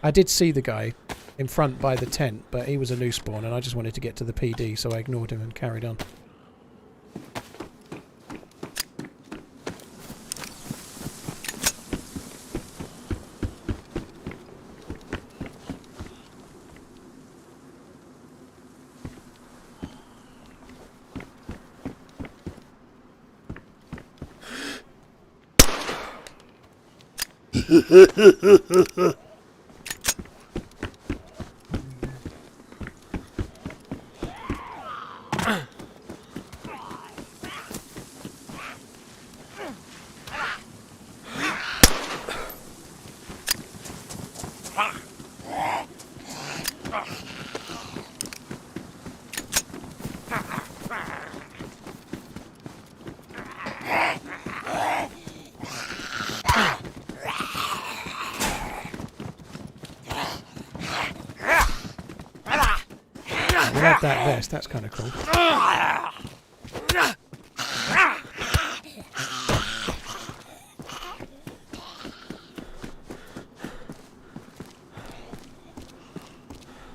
I did see the guy in front by the tent, but he was a new spawn and I just wanted to get to the PD, so I ignored him and carried on. We have that vest, that's kind of cool.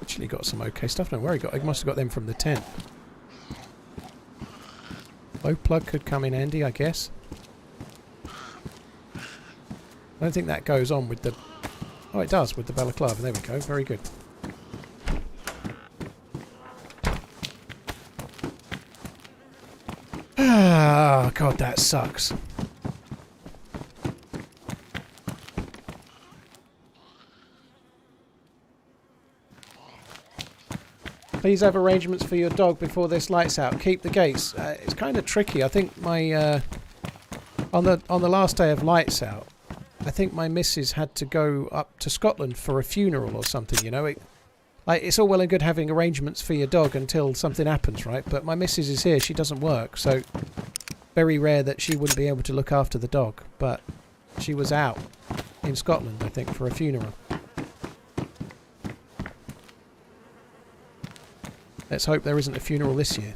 Actually got some okay stuff. Don't worry, I must have got them from the tent. Low plug could come in handy, I guess. I don't think that goes on with the... Oh, it does with the balaclava. There we go. Very good. Ah, God, that sucks. Please have arrangements for your dog before this lights out. Keep the gates. It's kind of tricky. I think my on the last day of lights out, I think my missus had to go up to Scotland for a funeral or something. You know, it's all well and good having arrangements for your dog until something happens, right? But my missus is here. She doesn't work, so very rare that she wouldn't be able to look after the dog. But she was out in Scotland, I think, for a funeral. Let's hope there isn't a funeral this year.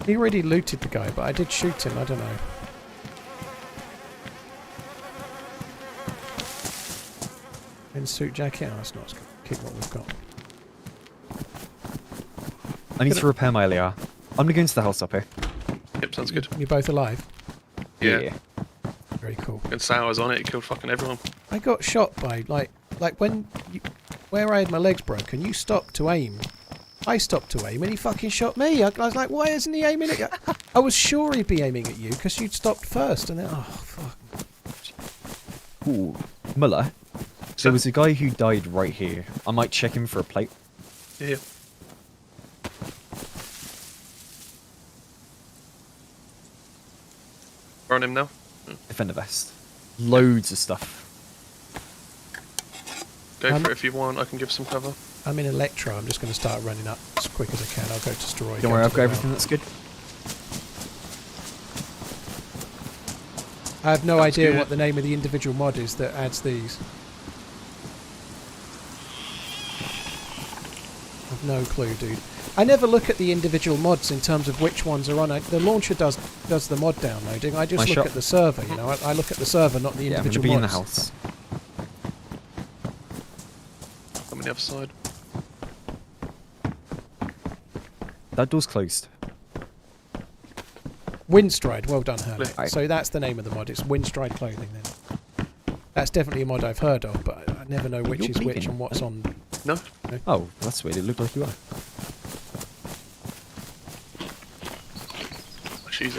He already looted the guy, but I did shoot him, I don't know. In suit jacket? Oh, that's not as good. Keep what we've got. I need to repair my LAR. I'm gonna go into the house up here. Yep, sounds good. You're both alive? Yeah. Very cool. And Sour's on it, he killed fucking everyone. I got shot by, like when where I had my legs broken, you stopped to aim. I stopped to aim and he fucking shot me. I was like, why isn't he aiming at you? I was sure he'd be aiming at you because you'd stopped first. And then, oh, fuck. Ooh, Muller. There was a guy who died right here. I might check him for a plate. Yeah. We're on him now. Defender vest. Loads of stuff. Go for it if you want, I can give some cover. I'm in Electro. I'm just going to start running up as quick as I can. I'll go destroy. Don't worry, I've got everything that's good. I have no idea what the name of the individual mod is that adds these. I've no clue, dude. I never look at the individual mods in terms of which ones are on. The launcher does the mod downloading. I just look at the server. You know, I look at the server, not the individual mods. I'm going to be in the house. I'm on the other side. That door's closed. Windstride, well done, Herman. Right. So that's the name of the mod. It's Windstride clothing then. That's definitely a mod I've heard of, but I never know which is which and what's on. No. Oh, that's weird. It looked like you are.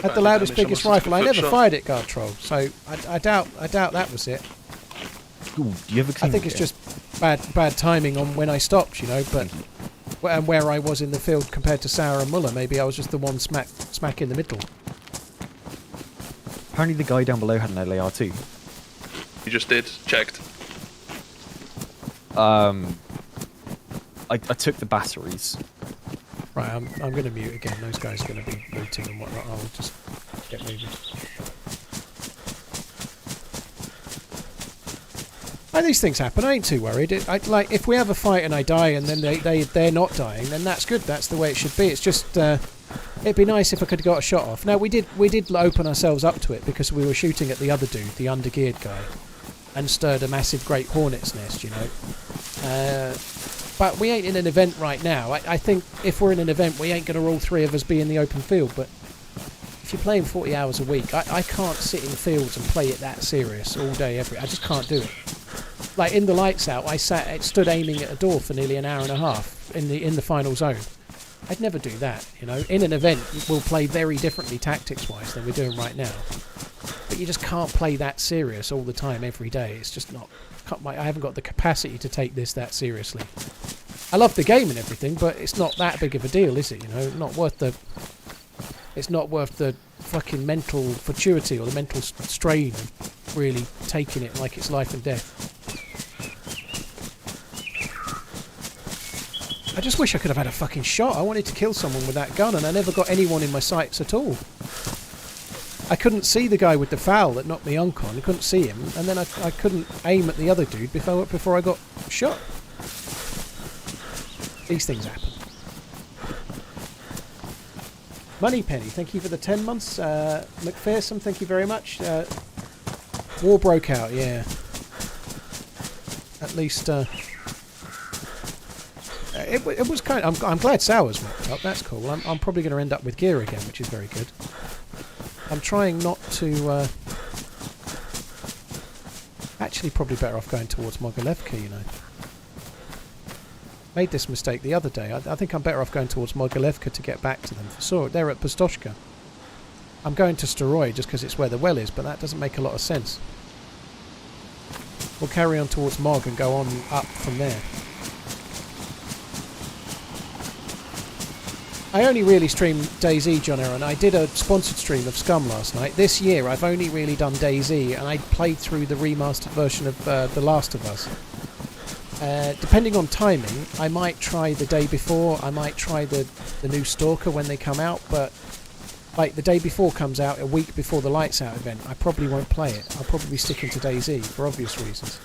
Had the loudest, biggest rifle. I never fired it, Guard Troll. So I doubt that was it. Ooh, do you ever I think it's just bad timing on when I stopped, you know. But and where I was in the field compared to Sour and Muller, maybe I was just the one smack in the middle. Apparently the guy down below had an LAR too. You just did? Checked? I took the batteries. Right, I'm going to mute again. Those guys are going to be looting and whatnot. I'll just get moving. These things happen. I ain't too worried. Like if we have a fight and I die and then they're not dying, then that's good. That's the way it should be. It's just it'd be nice if I could have got a shot off. Now we did open ourselves up to it because we were shooting at the other dude, the undergeared guy. and stirred a massive great hornet's nest, you know. But we ain't in an event right now. I think if we're in an event, we ain't going to all three of us be in the open field. But if you're playing 40 hours a week, I can't sit in fields and play it that serious all day, I just can't do it. Like in the lights out, I stood aiming at a door for nearly an hour and a half in the final zone. I'd never do that, you know. In an event, we'll play very differently tactics-wise than we're doing right now. But you just can't play that serious all the time, every day. It's just not... I haven't got the capacity to take this that seriously. I love the game and everything, but it's not that big of a deal, is it? You know, it's not worth the fucking mental fatuity or the mental strain of really taking it like it's life and death. I just wish I could have had a fucking shot. I wanted to kill someone with that gun, and I never got anyone in my sights at all. I couldn't see the guy with the foul that knocked me uncon. I couldn't see him, and then I couldn't aim at the other dude before I got shot. These things happen. Moneypenny, thank you for the 10 months. McPherson, thank you very much. War broke out, yeah. At least, it was kind of... I'm glad Sour's went up, that's cool. I'm probably going to end up with gear again, which is very good. I'm trying not to... actually, probably better off going towards Mogilevka, you know. Made this mistake the other day. I think I'm better off going towards Mogilevka to get back to them. They're at Pustoshka. I'm going to Steroid just because it's where the well is, but that doesn't make a lot of sense. We'll carry on towards Mog and go on up from there. I only really stream DayZ, John Aaron. I did a sponsored stream of Scum last night. This year I've only really done DayZ, and I played through the remastered version of The Last of Us. Depending on timing, I might try the day before, I might try the new Stalker when they come out, but like the day before comes out, a week before the Lights Out event, I probably won't play it. I'll probably be sticking to DayZ for obvious reasons.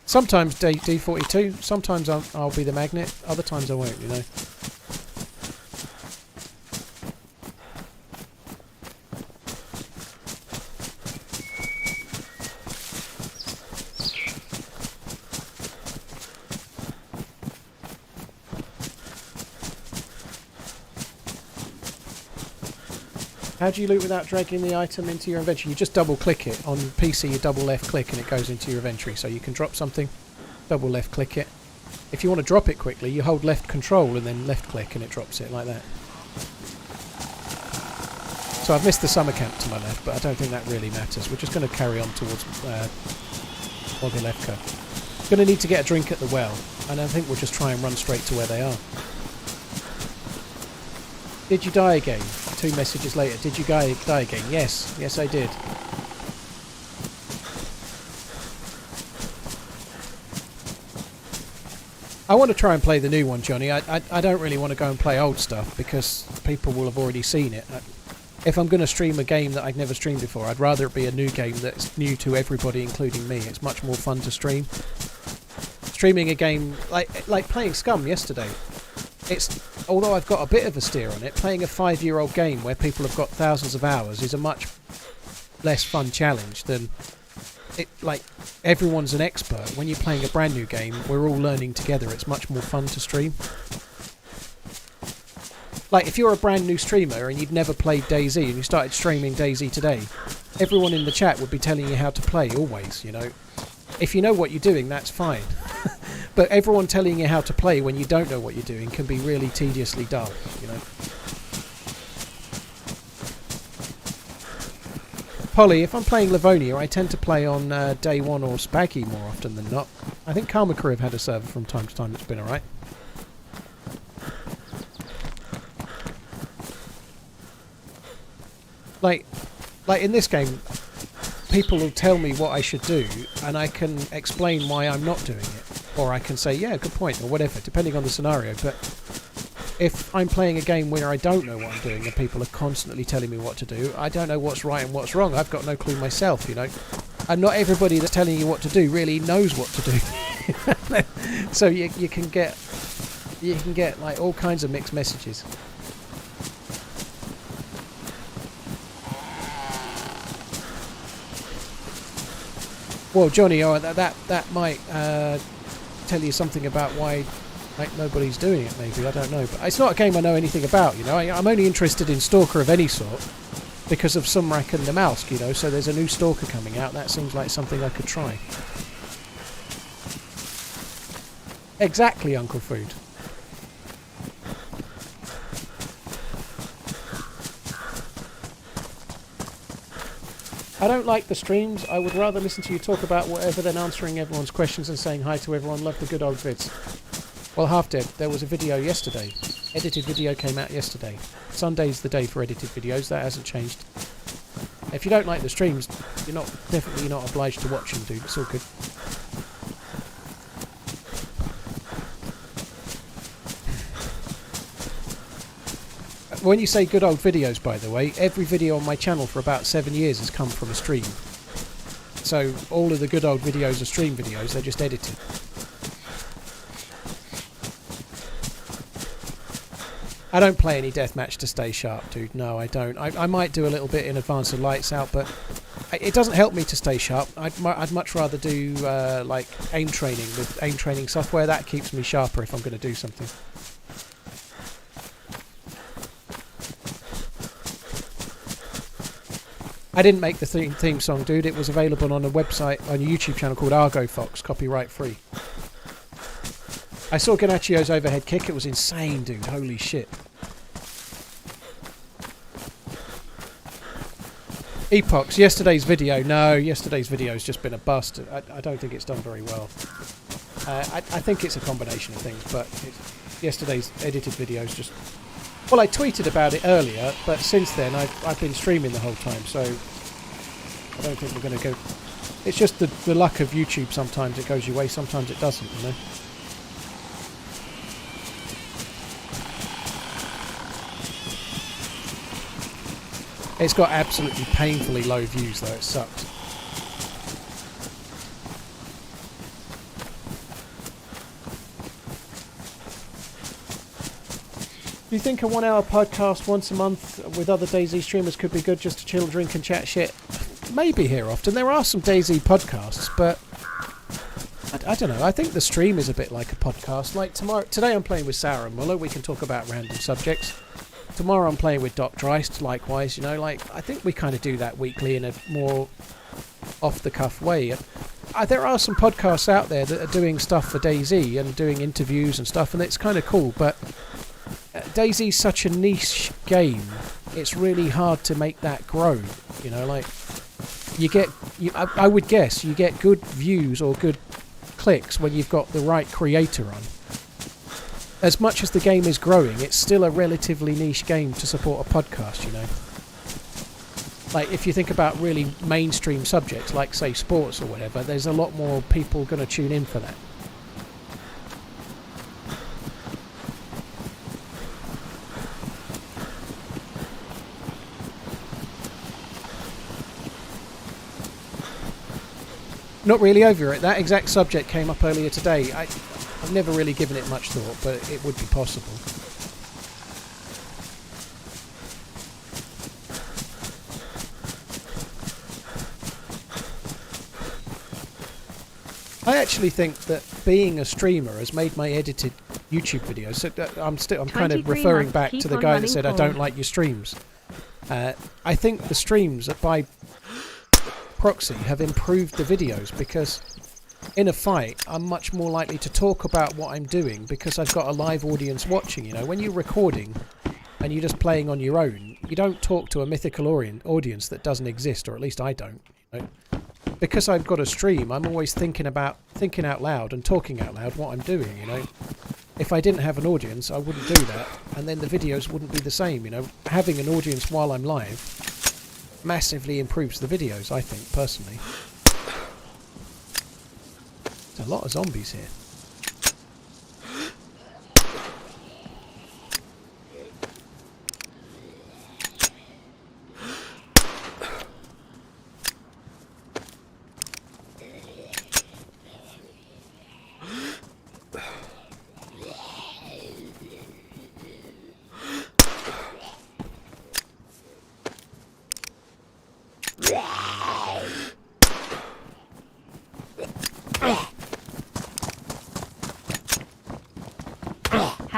Sometimes D42, sometimes I'll be the magnet, other times I won't, you know. How do you loot without dragging the item into your inventory? You just double click it. On PC you double left click and it goes into your inventory. So you can drop something, double left click it. If you want to drop it quickly, you hold left control and then left click and it drops it like that. So I've missed the summer camp to my left, but I don't think that really matters. We're just going to carry on towards Mogilevka. Going to need to get a drink at the well, and I think we'll just try and run straight to where they are. Did you die again? 2 messages later. Did you die again? Yes. Yes, I did. I want to try and play the new one, Johnny. I don't really want to go and play old stuff because people will have already seen it. If I'm going to stream a game that I've never streamed before, I'd rather it be a new game that's new to everybody, including me. It's much more fun to stream. Streaming a game like playing Scum yesterday. Although I've got a bit of a steer on it, playing a 5-year-old game where people have got thousands of hours is a much less fun challenge than everyone's an expert. When you're playing a brand new game, we're all learning together. It's much more fun to stream. Like if you're a brand new streamer and you'd never played DayZ and you started streaming DayZ today, everyone in the chat would be telling you how to play always, you know. If you know what you're doing, that's fine. But everyone telling you how to play when you don't know what you're doing can be really tediously dull, you know. Polly, if I'm playing Livonia, I tend to play on Day 1 or Spaggy more often than not. I think Karma Crew have had a server from time to time that's been alright. Like in this game, people will tell me what I should do, and I can explain why I'm not doing it. Or I can say, yeah, good point, or whatever, depending on the scenario. But if I'm playing a game where I don't know what I'm doing and people are constantly telling me what to do, I don't know what's right and what's wrong. I've got no clue myself, you know. And not everybody that's telling you what to do really knows what to do. So you can get You can get like all kinds of mixed messages. Well, Johnny, that might tell you something about why like nobody's doing it. Maybe, I don't know, but it's not a game I know anything about. You know, I'm only interested in Stalker of any sort because of Sumrak and Namalsk. You know, so there's a new Stalker coming out. That seems like something I could try. Exactly, Uncle Food. I don't like the streams. I would rather listen to you talk about whatever than answering everyone's questions and saying hi to everyone. Love the good old vids. Well, half dead. There was a video yesterday. Edited video came out yesterday. Sunday's the day for edited videos. That hasn't changed. If you don't like the streams, you're definitely not obliged to watch them, dude. It's all good. When you say good old videos, by the way, every video on my channel for about 7 years has come from a stream. So all of the good old videos are stream videos, they're just edited. I don't play any deathmatch to stay sharp, dude. No, I don't. I might do a little bit in advance of Lights Out, but it doesn't help me to stay sharp. I'd much rather do like aim training with aim training software. That keeps me sharper if I'm going to do something. I didn't make the theme song, dude. It was available on a website, on a YouTube channel called Argofox, copyright free. I saw Ganaccio's overhead kick. It was insane, dude. Holy shit. Epochs, yesterday's video. No, yesterday's video's just been a bust. I don't think it's done very well. I think it's a combination of things, but yesterday's edited video's just... Well, I tweeted about it earlier, but since then I've been streaming the whole time, so I don't think we're going to go... It's just the luck of YouTube. Sometimes it goes your way, sometimes it doesn't, you know. It's got absolutely painfully low views, though. It sucks. Do you think a 1 hour podcast once a month with other DayZ streamers could be good just to chill, drink and chat shit? Maybe here often. There are some DayZ podcasts, but I don't know. I think the stream is a bit like a podcast. Like today I'm playing with Sarah and Muller. We can talk about random subjects. Tomorrow I'm playing with Doc Dreist, likewise, you know, like I think we kind of do that weekly in a more off-the-cuff way. There are some podcasts out there that are doing stuff for DayZ and doing interviews and stuff, and it's kind of cool, but DayZ's such a niche game, it's really hard to make that grow, you know, like I would guess you get good views or good clicks when you've got the right creator on. As much as the game is growing, it's still a relatively niche game to support a podcast, you know. Like, if you think about really mainstream subjects, like, say, sports or whatever, there's a lot more people going to tune in for that. Not really over it. That exact subject came up earlier today. I've never really given it much thought, but it would be possible. I actually think that being a streamer has made my edited YouTube videos. So I'm kind of referring back to the guy that said I don't like your streams. I think the streams by proxy have improved the videos because in a fight I'm much more likely to talk about what I'm doing because I've got a live audience watching. You know, when you're recording and you're just playing on your own, you don't talk to a mythical audience that doesn't exist, or at least I don't, you know? Because I've got a stream, I'm always thinking out loud and talking out loud what I'm doing, you know. If I didn't have an audience, I wouldn't do that, and then the videos wouldn't be the same, you know. Having an audience while I'm live massively improves the videos, I think, personally. There's a lot of zombies here.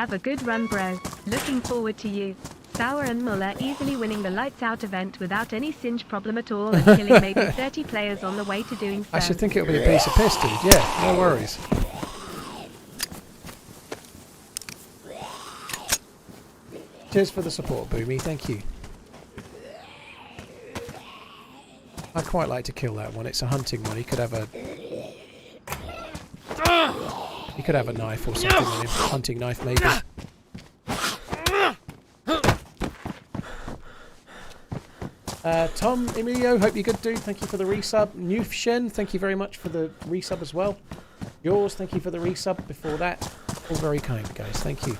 Have a good run, bro. Looking forward to you. Sour and Muller easily winning the lights out event without any singe problem at all and killing maybe 30 players on the way to doing so. I should think it'll be a piece of piss, dude. Yeah, no worries. Cheers for the support, Boomy. Thank you. I'd quite like to kill that one. It's a hunting one. He could have a... He could have a knife or something on him. Hunting knife, maybe. Tom, Emilio, hope you're good, dude. Thank you for the resub. Newfshen, thank you very much for the resub as well. Yours, thank you for the resub before that. All very kind, guys. Thank you.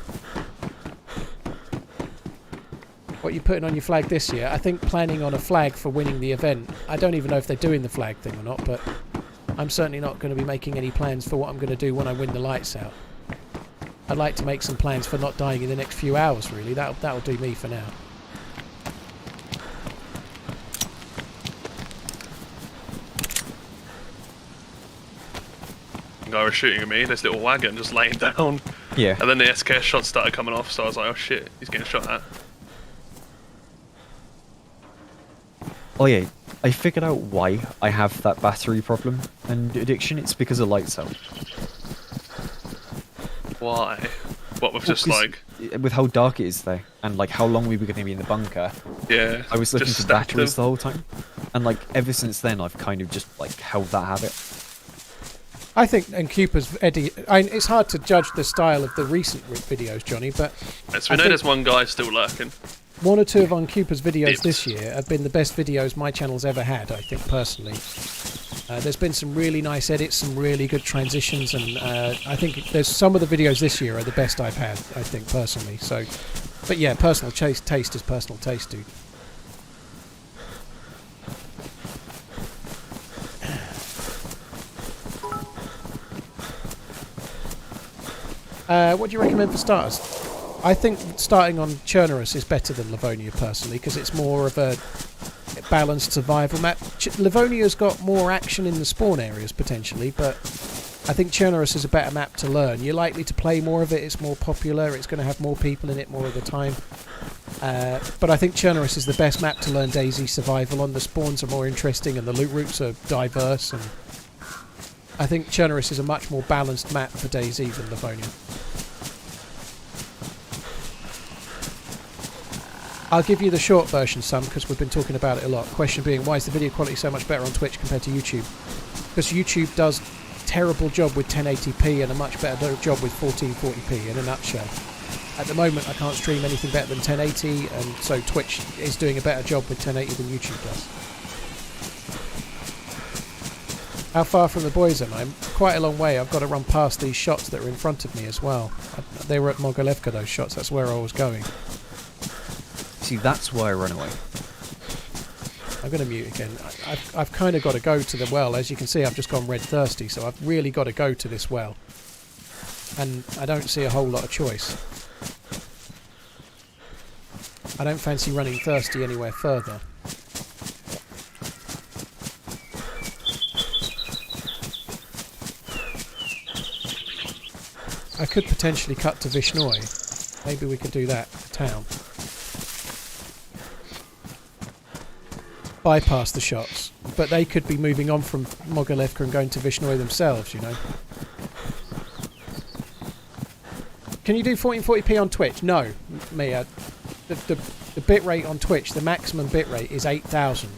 What are you putting on your flag this year? I think planning on a flag for winning the event. I don't even know if they're doing the flag thing or not, but I'm certainly not going to be making any plans for what I'm going to do when I win the lights out. I'd like to make some plans for not dying in the next few hours, really. That'll do me for now. Guy was shooting at me, this little wagon just laying down. Yeah. And then the SKS shots started coming off, so I was like, oh shit, he's getting shot at. Oh yeah, I figured out why I have that battery problem and addiction. It's because of lights out. Why? What with Well, just like... with how dark it is there, and like how long we were going to be in the bunker. Yeah. I was looking just for stacked batteries them. the whole time, and like ever since then, I've kind of just like held that habit. I think, and Cooper's it's hard to judge the style of the recent videos, Johnny, but Yes, we know there's one guy still lurking. one or two of on Cooper's videos Dips. this year have been the best videos my channel's ever had, I think, personally. There's been some really nice edits, some really good transitions, and I think there's some of the videos this year are the best I've had, I think, personally. So, but yeah, personal taste is personal taste, dude. What do you recommend for starters? I think starting on Chernarus is better than Livonia, personally, because it's more of a balanced survival map. Livonia's got more action in the spawn areas, potentially, but I think Chernarus is a better map to learn. You're likely to play more of it, it's more popular, it's going to have more people in it more of the time. But I think Chernarus is the best map to learn DayZ survival on. The spawns are more interesting and the loot routes are diverse, and I think Chernarus is a much more balanced map for DayZ than Livonia. I'll give you the short version, Sam, because we've been talking about it a lot. Question being, why is the video quality so much better on Twitch compared to YouTube? Because YouTube does a terrible job with 1080p and a much better job with 1440p, in a nutshell. At the moment, I can't stream anything better than 1080, and so Twitch is doing a better job with 1080 than YouTube does. How far from the boys am I? Quite a long way. I've got to run past these shots that are in front of me as well. They were at Mogilevka, those shots. That's where I was going. See, that's why I run away. I'm going to mute again. I've kind of got to go to the well. As you can see, I've just gone red thirsty, so I've really got to go to this well. And I don't see a whole lot of choice. I don't fancy running thirsty anywhere further. I could potentially cut to Vishnoi. Maybe we could do that, the town. Bypass the shots, but they could be moving on from Mogilevka and going to Vishnoi themselves, you know. Can you do 1440p on Twitch? No, Mia. The bitrate on Twitch, the maximum bitrate is 8,000.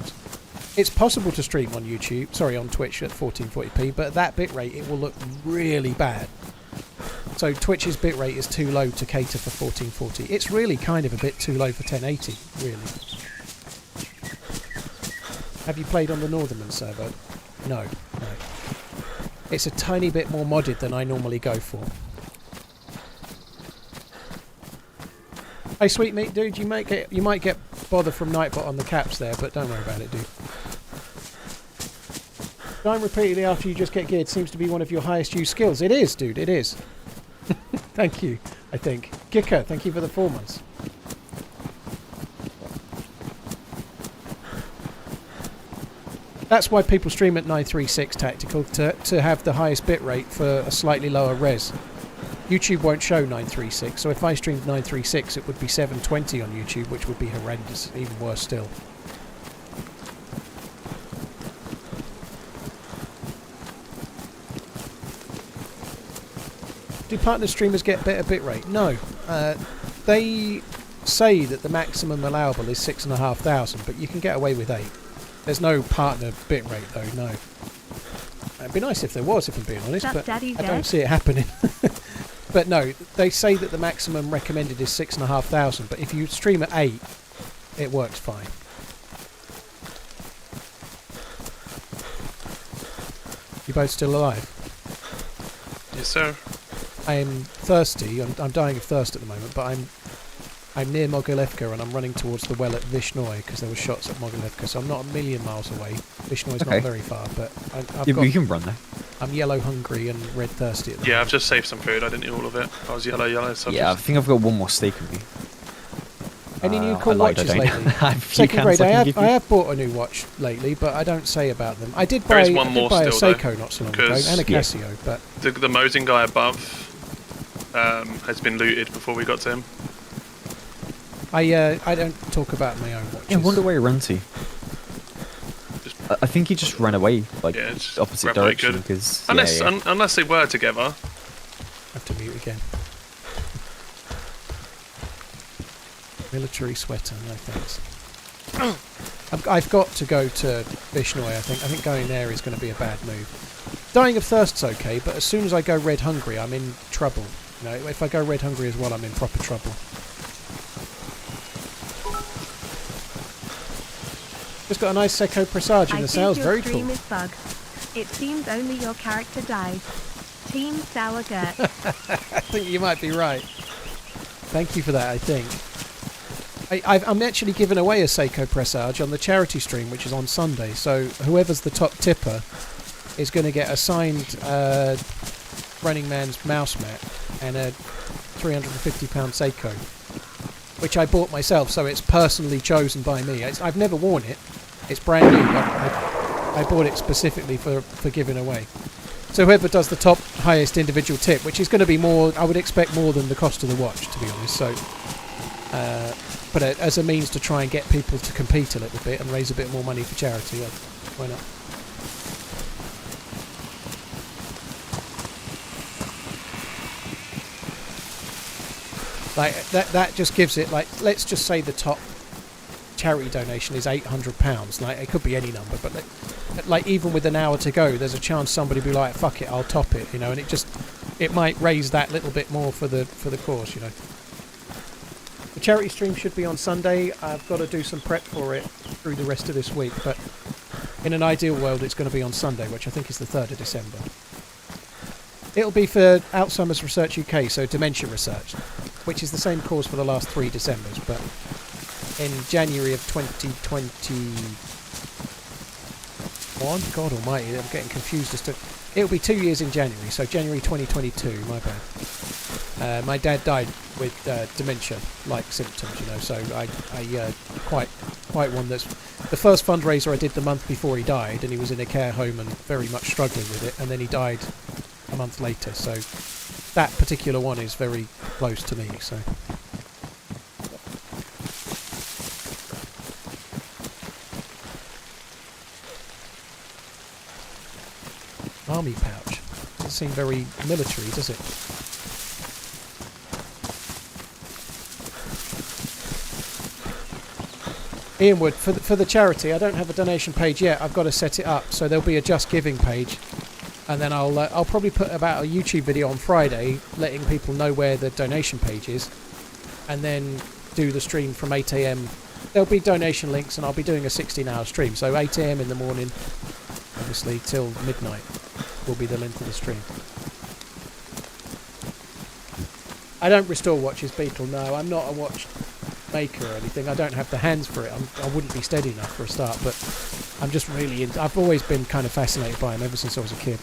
It's possible to stream on YouTube, sorry, on Twitch at 1440p, but at that bitrate it will look really bad. So Twitch's bitrate is too low to cater for 1440. It's really kind of a bit too low for 1080, really. Have you played on the Northernman server? No. It's a tiny bit more modded than I normally go for. Hey, sweet meat dude, you might get bother from Nightbot on the caps there, but don't worry about it, dude. Dying repeatedly after you just get geared seems to be one of your highest used skills. It is, dude, it is. Thank you, I think. Gika, thank you for the 4 months. That's why people stream at 936 Tactical, to have the highest bitrate for a slightly lower res. YouTube won't show 936, so if I streamed 936 it would be 720 on YouTube, which would be horrendous, even worse still. Do partner streamers get better bitrate? No. They say that the maximum allowable is 6,500, but you can get away with 8. There's no partner bitrate though, no. It'd be nice if there was, if I'm being honest, but I don't see it happening. But no, they say that the maximum recommended is 6,500, but if you stream at 8, it works fine. You both still alive? Yes, sir. I am thirsty. I'm dying of thirst at the moment, but I'm near Mogilevka and I'm running towards the well at Vishnoi because there were shots at Mogilevka, so I'm not a million miles away. Vishnoi's not very far, but we can run there. I'm yellow hungry and red thirsty at the moment. I've just saved some food. I didn't eat all of it. I was yellow. So I think I've got one more steak with me. Any new cool watches lately? Second grade, I have bought a new watch lately, but I don't say about them. I did buy a Seiko not so long ago, and a Casio, but the Mosin guy above has been looted before we got to him. I don't talk about my own watches. Yeah, I wonder where he ran to. I think he just ran away, like opposite direction. Because unless they were together. I have to mute again. Military sweater, no thanks. I've got to go to Vishnoi, I think. I think going there is going to be a bad move. Dying of thirst's okay, but as soon as I go red hungry, I'm in trouble. You know, if I go red hungry as well, I'm in proper trouble. Just got a nice Seiko Presage in the sales, very cool. Is bug. It seems only your character dies. Team Sour Gert. I think you might be right. Thank you for that, I think. I'm actually giving away a Seiko Presage on the charity stream, which is on Sunday, so whoever's the top tipper is going to get a signed RunningManZ mouse mat and a £350 Seiko, which I bought myself, so it's personally chosen by me. I've never worn it. It's brand new. I bought it specifically for giving away. So whoever does the top highest individual tip, which is going to be more, I would expect more than the cost of the watch, to be honest. So, but as a means to try and get people to compete a little bit and raise a bit more money for charity, why not? Like that just gives it, like, let's just say the top charity donation is £800. Like, it could be any number, but like even with an hour to go, there's a chance somebody will be like, fuck it, I'll top it, you know, and it might raise that little bit more for the cause, you know. The charity stream should be on Sunday. I've got to do some prep for it through the rest of this week, but in an ideal world it's going to be on Sunday, which I think is the 3rd of December. It'll be for Alzheimer's Research UK, so dementia research, which is the same cause for the last 3 Decembers, but in January of 2021, God almighty, I'm getting confused as to... It'll be 2 years in January, so January 2022, my bad. My dad died with dementia-like symptoms, you know, so I quite one that's... The first fundraiser I did the month before he died, and he was in a care home and very much struggling with it, and then he died a month later, so that particular one is very close to me, so... Army pouch. Doesn't seem very military, does it? Ianwood, for the charity, I don't have a donation page yet. I've got to set it up, so there'll be a Just Giving page, and then I'll probably put about a YouTube video on Friday, letting people know where the donation page is, and then do the stream from 8 AM. There'll be donation links, and I'll be doing a 16-hour stream, so 8 AM in the morning, obviously, till midnight will be the length of the stream. I don't restore watches, Beetle, no. I'm not a watch maker or anything. I don't have the hands for it. I wouldn't be steady enough for a start, but I'm just really... I've always been kind of fascinated by them ever since I was a kid.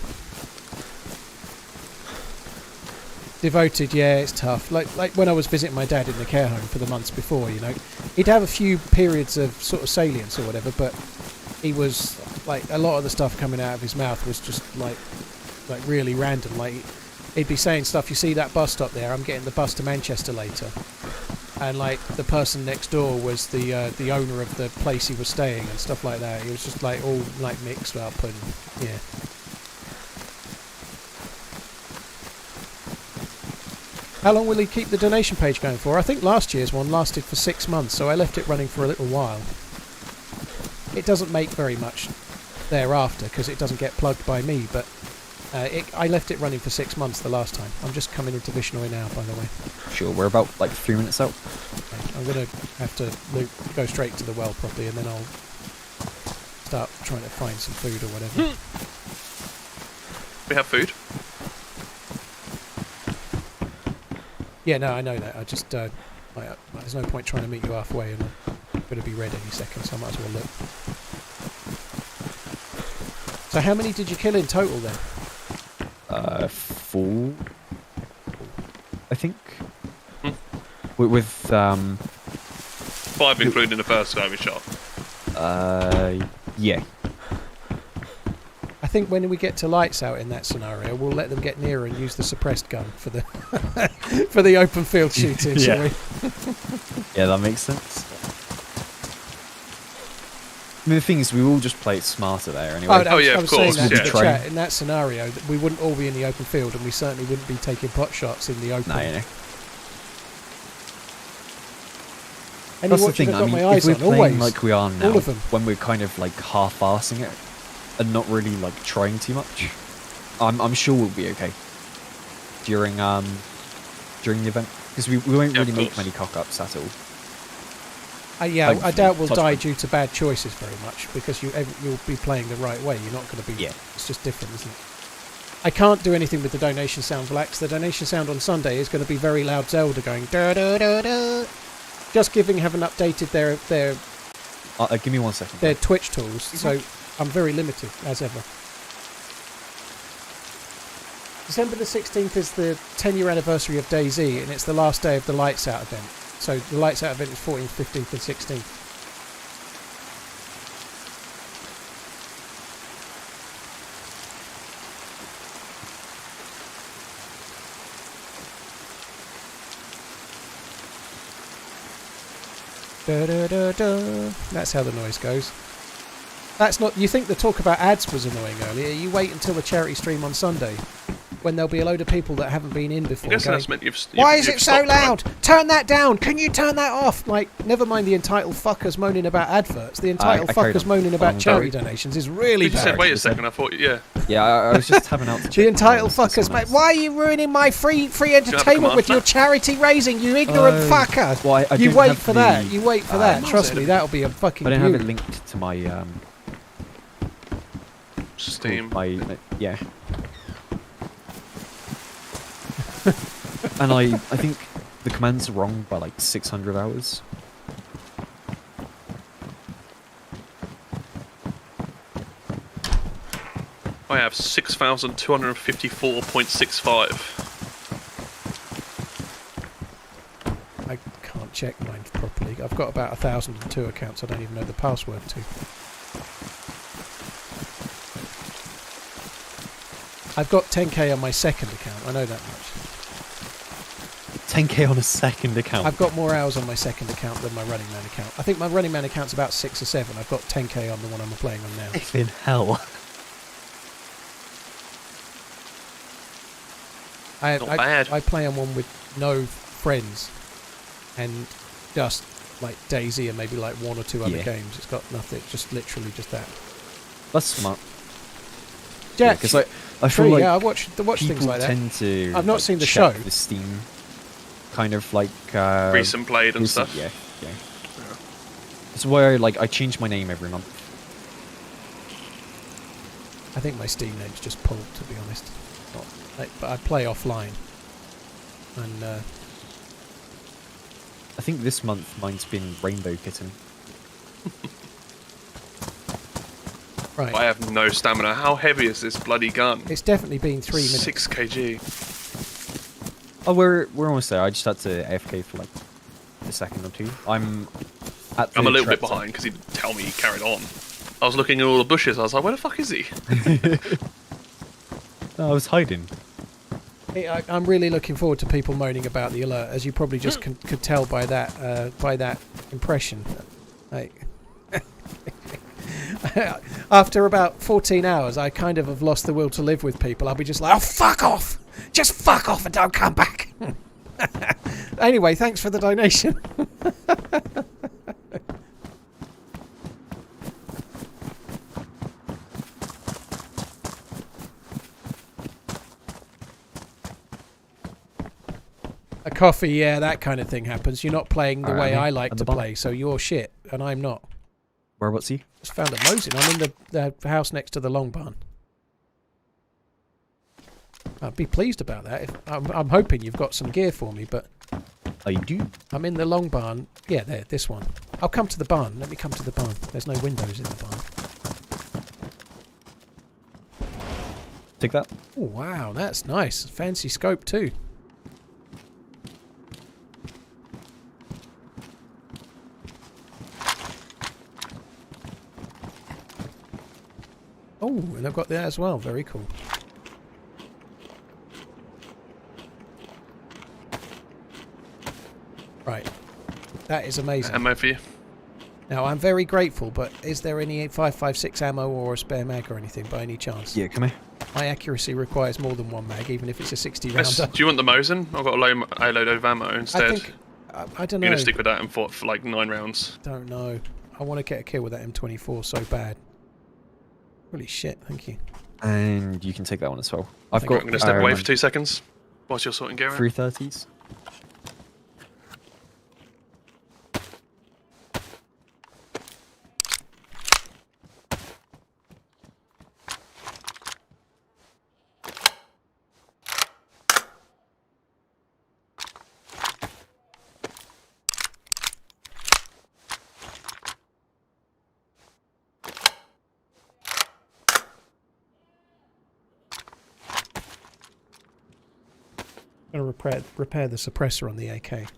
Devoted, yeah, it's tough. Like when I was visiting my dad in the care home for the months before, you know, he'd have a few periods of sort of salience or whatever, but he was... like a lot of the stuff coming out of his mouth was just like really random. Like he'd be saying stuff. You see that bus stop there? I'm getting the bus to Manchester later. And like the person next door was the owner of the place he was staying and stuff like that. It was just like all like mixed up and yeah. How long will he keep the donation page going for? I think last year's one lasted for 6 months, so I left it running for a little while. It doesn't make very much thereafter because it doesn't get plugged by me, but I left it running for 6 months the last time. I'm just coming into Vishnoi now, by the way. Sure, we're about like 3 minutes out. Okay, I'm going to have to go straight to the well properly and then I'll start trying to find some food or whatever. We have food. Yeah, no, I know that. I just, there's no point trying to meet you halfway and I'm going to be red any second, so I might as well look. So how many did you kill in total then? 4, I think. With 5 including the first guy we shot. yeah. I think when we get to lights out in that scenario, we'll let them get nearer and use the suppressed gun for the for the open field shooting, shall we? Yeah, that makes sense. I mean, the thing is, we all just play it smarter there anyway. Oh, yeah, I of was saying course, that yeah. in the chat. In that scenario, we wouldn't all be in the open field, and we certainly wouldn't be taking pot shots in the open. No, you know. Any That's the watching thing. I've I got mean, my if eyes we're on, playing always. like we are now, All of them. when we're kind of like half-arsing it and not really like trying too much, I'm sure we'll be okay during the event because we won't really make many cock-ups at all. Yeah, Like, I doubt we'll touch die point. due to bad choices very much because you'll be playing the right way. You're not going to be. Yeah. It's just different, isn't it? I can't do anything with the donation sound, Blax. The donation sound on Sunday is going to be very loud Zelda going da da da da. Just Giving haven't updated their Give me 1 second. their Twitch tools, so I'm very limited as ever. December the 16th is the 10-year anniversary of DayZ, and it's the last day of the Lights Out event. So the Lights Out event is 14th, 15th, and 16th. Da, da, da, da. That's how the noise goes. That's not. You think the talk about ads was annoying earlier? You wait until the charity stream on Sunday, when there'll be a load of people that haven't been in before. I guess Going, that's meant you've why is you've it so stopped, right? loud? Turn that down. Can you turn that off? Like, never mind the entitled fuckers moaning about adverts. The entitled I carried fuckers on. moaning about Oh, charity sorry. donations is really You just bad. said, wait a second, I thought, yeah. Yeah, I was just having out. The entitled fuckers, mate. Why are you ruining my free have a entertainment command with for your that? charity raising? You ignorant Oh, fucker. well, I You don't wait have for the- that. You wait for that. Trust me, that'll be a fucking. I don't have it beaut. linked to my Steam. yeah. And I think the commands are wrong by like 600 hours. I have 6,254.65. I can't check mine properly. I've got about 1,002 accounts I don't even know the password to. I've got 10k on my second account, I know that much. 10k on a second account. I've got more hours on my second account than my Running Man account. I think my Running Man account's about 6 or 7. I've got 10k on the one I'm playing on now. If in hell. Not bad. I play on one with no friends and just like DayZ and maybe like 1 or 2 other Yeah. games. It's got nothing, just literally just that. That's smart. Jack, Because I feel true, like yeah, I watch things people like that. tend to. I've not like, seen the check show. The Steam kind of like Recent played and recent- stuff. Yeah. That's why I change my name every month. I think my Steam name's just pulled, to be honest. Not, but I play offline. And I think this month mine's been Rainbow Kitten. right, I have no stamina. How heavy is this bloody gun? it's definitely been 3 minutes. 6 kg. Oh, we're almost there. I just had to AFK for like a second or two. I'm a little bit behind because he didn't tell me he carried on. I was looking at all the bushes. I was like, where the fuck is he? No, I was hiding. I'm really looking forward to people moaning about the alert, as you probably just could tell by that impression. Like, after about 14 hours, I kind of have lost the will to live with people. I'll be just like, oh, fuck off! Just fuck off and don't come back! Anyway, thanks for the donation. A coffee, yeah, that kind of thing happens. You're not playing the way I like to play, so you're shit, and I'm not. Whereabouts are you? Just found a Mosin. I'm in the house next to the long barn. I'd be pleased about that. I'm hoping you've got some gear for me, but... I do. I'm in the long barn. Yeah, there, this one. I'll come to the barn. Let me come to the barn. There's no windows in the barn. Take that. Oh, wow, that's nice. Fancy scope, too. Oh, and I've got that as well. Very cool. Right. That is amazing. Ammo for you. Now, I'm very grateful, but is there any 5.56 ammo or a spare mag or anything by any chance? Yeah, come here. My accuracy requires more than one mag, even if it's a 60 Yes, rounder. do you want the Mosin? I've got a load of ammo instead. I think... I don't know. You're going to stick with that and for like 9 rounds. Don't know. I want to get a kill with that M24 so bad. Holy shit, thank you. And you can take that one as well. I'm going to step away for 2 seconds whilst you're sorting gear out. 330s. I'm going to repair the suppressor on the AK.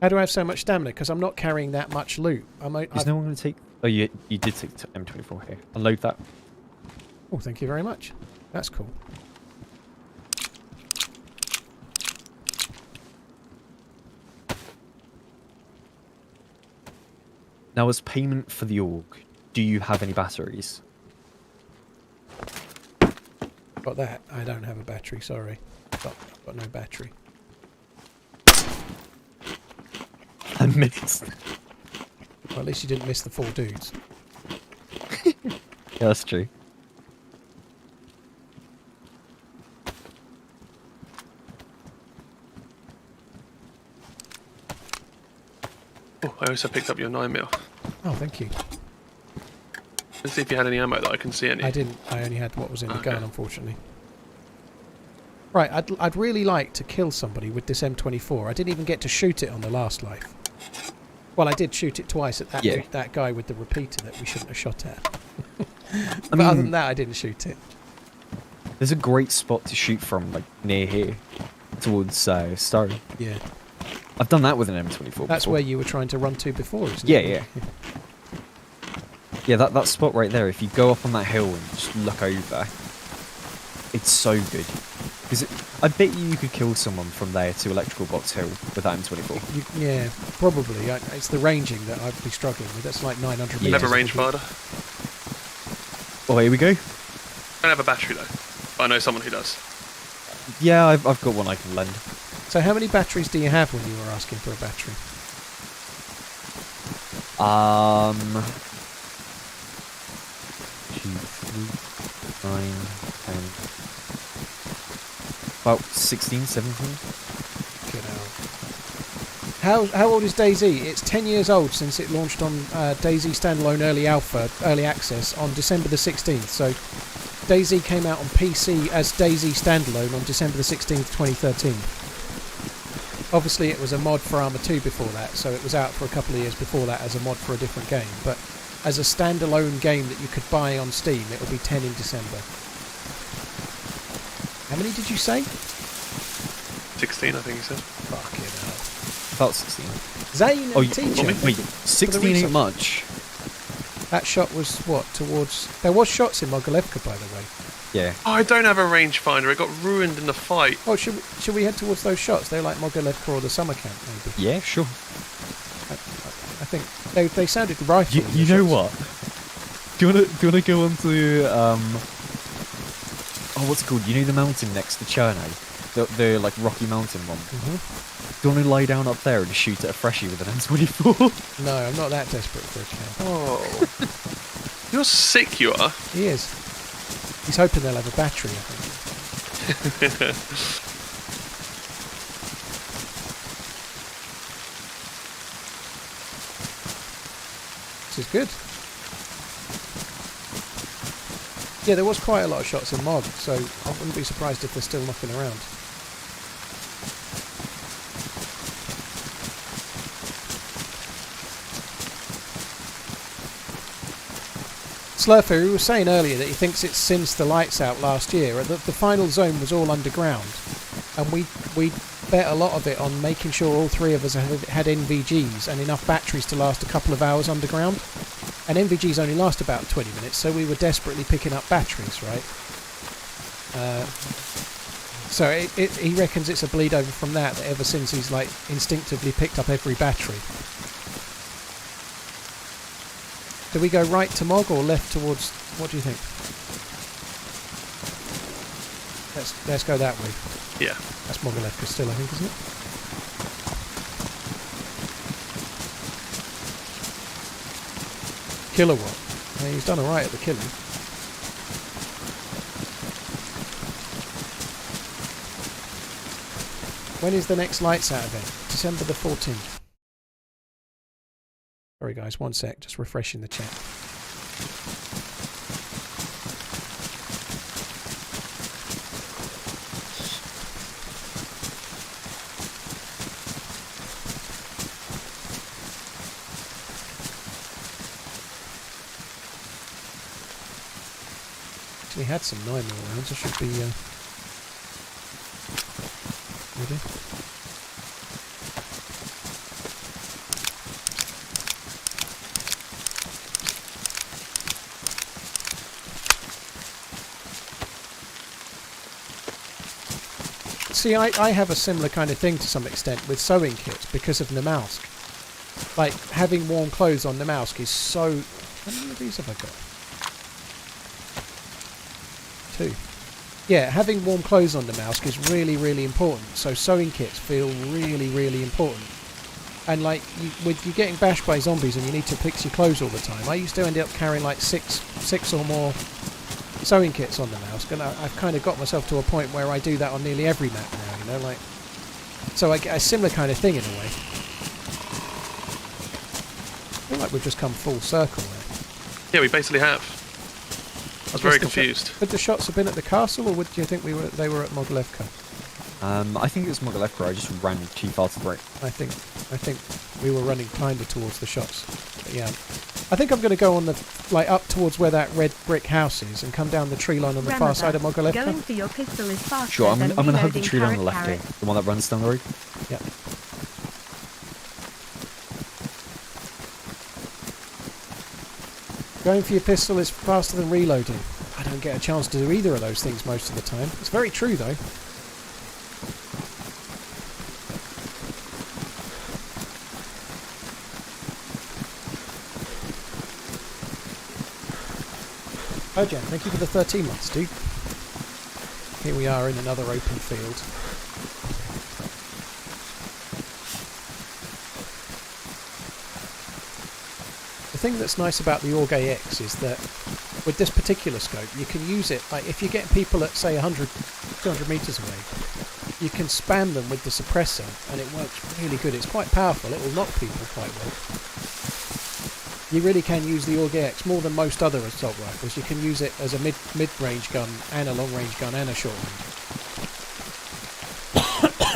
How do I have so much stamina? Because I'm not carrying that much loot. Is no one going to take... Oh, you did take M24 here. Unload that. Oh, thank you very much. That's cool. Now, as payment for the org, do you have any batteries? Got that. I don't have a battery, sorry. I've got no battery. I missed. Well, at least you didn't miss the 4 dudes. Yeah, that's true. Oh, I also picked up your 9mm. Oh, thank you. Let's see if you had any ammo that I can see any. I didn't. I only had what was in the gun, unfortunately. Right, I'd really like to kill somebody with this M24. I didn't even get to shoot it on the last life. Well, I did shoot it twice at that guy with the repeater that we shouldn't have shot at. But other than that, I didn't shoot it. There's a great spot to shoot from, like, near here. Towards Stowe. Yeah. I've done that with an M24 That's before. where you were trying to run to before, isn't Yeah, it? yeah. Yeah, that spot right there, if you go up on that hill and just look over, it's so good. Because I bet you could kill someone from there to Electrical Box Hill with that M24. Yeah, probably. It's the ranging that I'd be struggling with. That's like 900 meters. You have a rangefinder? Oh, here we go. I don't have a battery though. But I know someone who does. Yeah, I've got one I can lend. So how many batteries do you have when you were asking for a battery? 2, 3, 9, 10... About 16, 17. How old is DayZ? It's 10 years old since it launched on DayZ Standalone Early Access on December the 16th. So DayZ came out on PC as DayZ Standalone on December the 16th, 2013. Obviously it was a mod for Arma 2 before that, so it was out for a couple of years before that as a mod for a different game. But as a standalone game that you could buy on Steam, it will be 10 in December. How many did you say? 16, I think he said. Fucking hell. About 16. Zane, oh, teacher. Wait, 16 ain't much. That shot was what? Towards... There was shots in Mogilevka, by the way. Yeah. Oh, I don't have a rangefinder. It got ruined in the fight. Oh, should we head towards those shots? They're like Mogilevka or the summer camp, maybe. Yeah, sure. I think they sounded rifle. You know what? Do you wanna go on to oh, what's it called? You know the mountain next to Chernarus? The like Rocky Mountain one. Mm-hmm. Do you want to lie down up there and just shoot at a freshie with an M24? No, I'm not that desperate for a camp. Oh. You're sick, you are. He is. He's hoping they'll have a battery, I think. This is good. Yeah, there was quite a lot of shots in Mog, so I wouldn't be surprised if they're still knocking around. Slurfer, he was saying earlier that he thinks it's since the lights out last year. The final zone was all underground, and we bet a lot of it on making sure all three of us had NVGs and enough batteries to last a couple of hours underground. And NVGs only last about 20 minutes, so we were desperately picking up batteries, right? So he reckons it's a bleed over from that ever since he's like instinctively picked up every battery. Do we go right to Mog or left towards... What do you think? Let's go that way. Yeah. That's Mogilevka still, I think, isn't it? Kilowatt. Yeah, he's done alright at the killing. When is the next lights out event? December the 14th. Sorry guys, one sec, just refreshing the chat. Actually had some 9mm rounds, I should be ready. See, I have a similar kind of thing to some extent with sewing kits because of Namalsk. Like, having warm clothes on Namalsk is so... How many of these have I got? 2. Yeah, having warm clothes on Namalsk is really, really important. So sewing kits feel really, really important. And like, with you getting bashed by zombies and you need to fix your clothes all the time, I used to end up carrying like six or more sewing kits on the mouse, and I've kind of got myself to a point where I do that on nearly every map now, you know, like, so I get a similar kind of thing in a way. I feel like we've just come full circle there. Yeah, we basically have. I was very confused. Would the shots have been at the castle, or do you think they were at Mogilevka? I think it was Mogilevka. I just ran too far to the right. I think we were running kinda towards the shots. But yeah. I think I'm going to go on the up towards where that red brick house is and come down the tree line on the far side of Mogilevka. Going for your pistol is faster. Sure, I'm than going to have the reloading tree line on the left carrot. here, the one that runs down the road. Yeah. Going for your pistol is faster than reloading. I don't get a chance to do either of those things most of the time. It's very true though. Oh, Jen, thank you for the 13 months, dude. Here we are in another open field. The thing that's nice about the Org AX is that with this particular scope, you can use it, like if you get people at say 100, 200 meters away, you can spam them with the suppressor and it works really good. It's quite powerful, it will knock people quite well. You really can use the Org AX more than most other assault rifles. You can use it as a mid-range gun and a long-range gun and a short-range.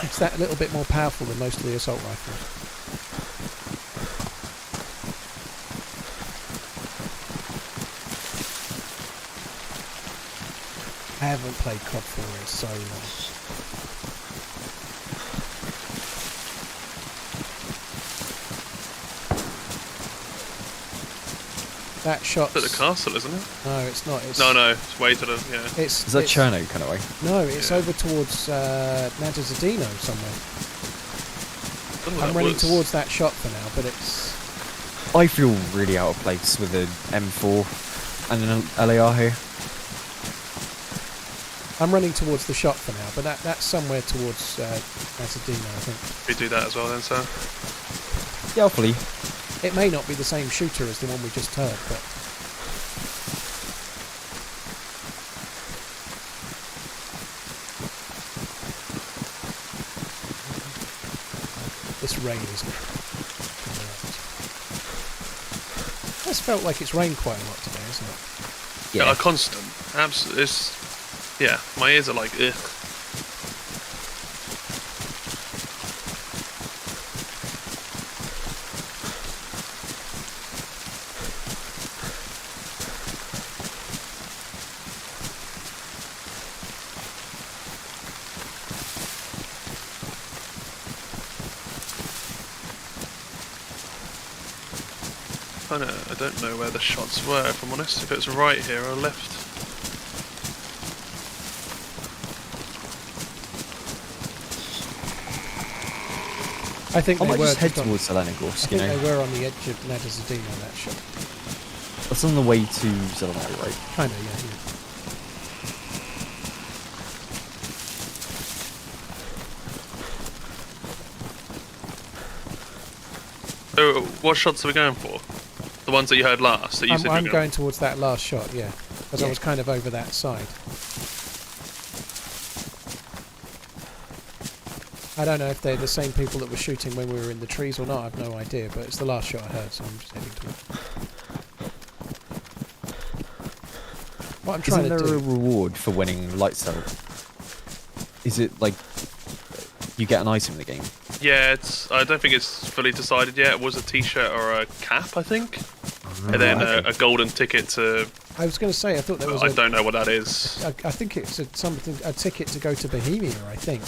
It's that little bit more powerful than most of the assault rifles. I haven't played COD 4 in so long. That shot's... It's at the castle, isn't it? No, it's not. It's, No, it's way to the... Yeah. It's, Is that it's, Cherno kind of way? No, it's over towards Nadazadino somewhere. I don't know I'm what running that was. towards that shot for now, but it's... I feel really out of place with an M4 and an LAR here. I'm running towards the shot for now, but that's somewhere towards Nadazadino, I think. We do that as well then, sir. Yeah, hopefully. It may not be the same shooter as the one we just heard, but... This rain is... It's felt like it's rained quite a lot today, isn't it? Yeah, a constant. Absolutely. Yeah, my ears are like, ugh. I don't know where the shots were, if I'm honest. If it's right here or left. I think I they might were just head on- towards I Chernogorsk, think they were on the edge of Nadazadino, that shot. That's on the way to Zeleno, right? Kind of, yeah. So, what shots are we going for? The ones that you heard last? That you said you were I'm going towards that last shot, yeah. Because I Yeah. was kind of over that side. I don't know if they're the same people that were shooting when we were in the trees or not, I've no idea, but it's the last shot I heard, so I'm just heading to it. What I'm trying Isn't to there a do... reward for winning lights out? Is it like you get an item in the game? Yeah, I don't think it's fully decided yet. It was a t-shirt or a cap, I think. And then a golden ticket to... I was going to say, I thought there was I don't know what that is. I think it's a ticket to go to Bohemia, I think.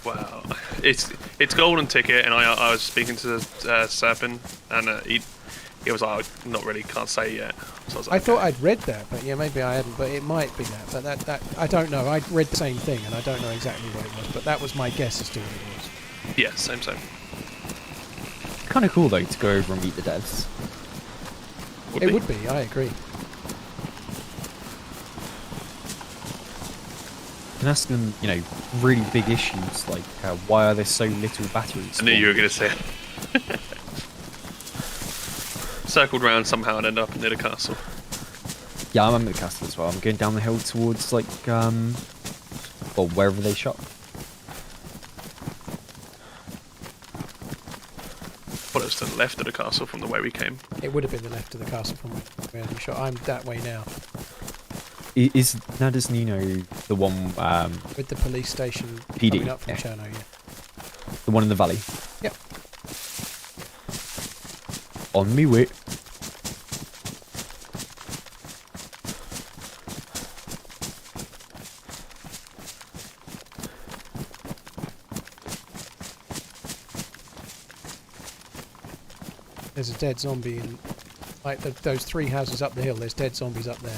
Wow. It's golden ticket, and I was speaking to Serpin, and he was like, not really, can't say yet. So I was like, I thought I'd read that, but yeah, maybe I hadn't, but it might be that. But that I don't know. I read the same thing, and I don't know exactly what it was, but that was my guess as to what it was. yeah, same. Kind of cool though to go over and meet the devs. It would be, I agree. And ask them, you know, really big issues like why are there so little batteries? I knew you were going to say it. Circled round somehow and ended up near the castle. Yeah, I'm at the castle as well. I'm going down the hill towards like well, wherever they shot. Well, it was to the left of the castle from the way we came. It would have been the left of the castle from where we shot. I'm that way now. Is Nadas Nino the one With the police station PD, coming up from yeah. Cherno, yeah. the one in the valley? Yep. On me way. There's a dead zombie in... Like, those three houses up the hill, there's dead zombies up there.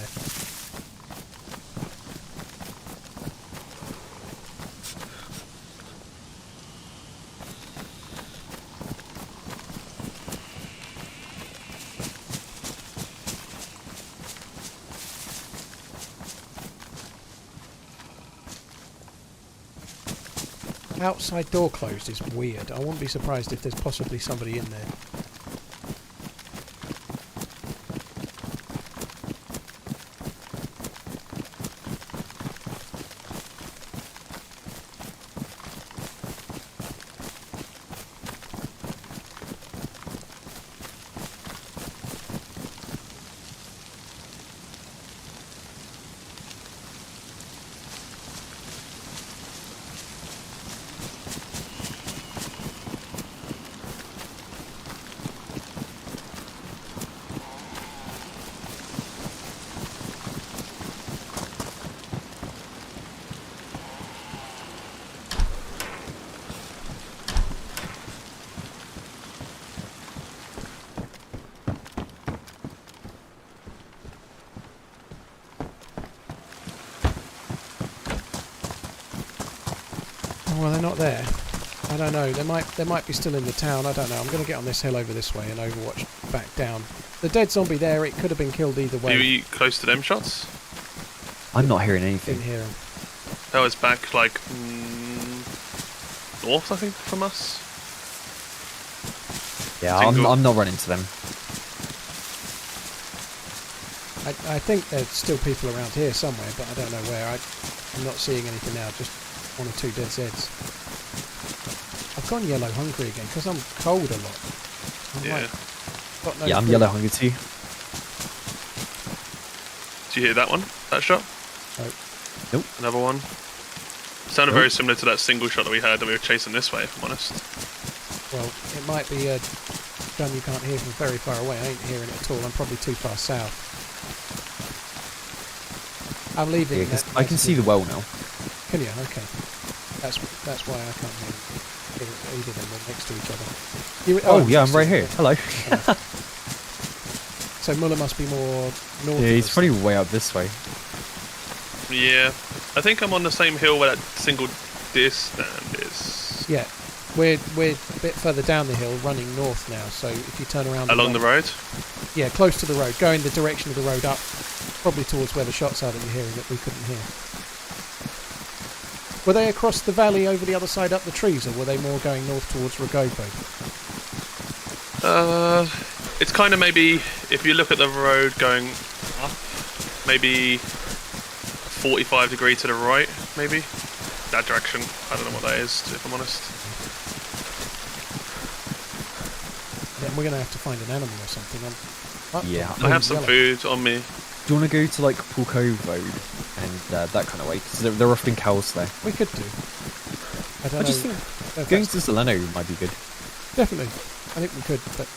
Outside door closed is weird. I wouldn't be surprised if there's possibly somebody in there. well, they're not there. I don't know. They might be still in the town. I don't know. I'm going to get on this hill over this way and Overwatch back down. The dead zombie there, it could have been killed either way. Are you close to them shots? I'm not hearing anything. Didn't hear him. That was back like north, I think, from us. Yeah, I'm not running to them. I think there's still people around here somewhere, but I don't know where. I'm not seeing anything now, just 1 or 2 dead Zeds. I've gone yellow hungry again, because I'm cold a lot. Got no Yeah, I'm food. yellow hungry too. Did you hear that one? That shot? No. Nope. Another one? Sounded very similar to that single shot that we had that we were chasing this way, if I'm honest. Well, it might be a gun you can't hear from very far away. I ain't hearing it at all. I'm probably too far south. I'm leaving. Yeah, 'cause I can see the well now. Can you? Okay. That's why I can't hear either of them. They're next to each other. Oh, yeah, I'm right here. Hello. So Muller must be more north. Yeah, of he's us. probably way up this way. Yeah. I think I'm on the same hill where that single deer stand is. Yeah. We're a bit further down the hill, running north now. So if you turn around Along the road? yeah, close to the road, go in the direction of the road up, probably towards where the shots are that you're hearing that we couldn't hear. Were they across the valley over the other side up the trees, or were they more going north towards Ragobo? It's kind of maybe, if you look at the road going up, maybe 45 degree to the right, maybe? That direction. I don't know what that is, if I'm honest. Then we're going to have to find an animal or something. Yeah. I have some food on me. Do you want to go to like Pulko Road and that kind of way? Because there are often cows there. We could do. I don't I know. just think going to Soleno might be good. Definitely. I think we could, but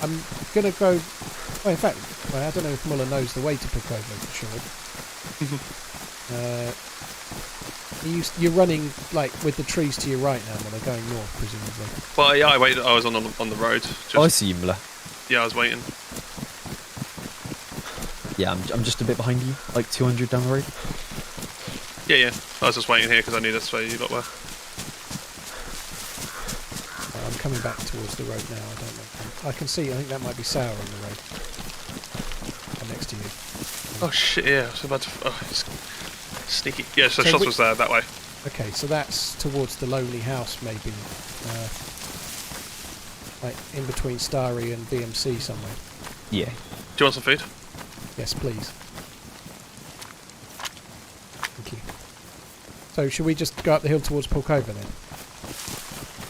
I'm going to go... Well, in fact, I don't know if Muller knows the way to Pulkovo for sure. You're running like with the trees to your right now, Muller, going north, presumably. Well, yeah, I waited. I was on the road. Just, Oh, I see you, Muller. Yeah, I was waiting. Yeah, I'm just a bit behind you, like 200 down the road. Yeah. I was just waiting here because I knew that's where you lot were. I'm coming back towards the road now. I don't know. I can see. I think that might be Sour on the road. I'm next to you. Oh shit! Yeah, I was about to. Oh, it's sneaky. Yeah, so shots we- was there that way. Okay, so that's towards the lonely house, maybe. Like in between Starry and BMC somewhere. Yeah. Do you want some food? Yes, please. Thank you. So should we just go up the hill towards Pulkovo then?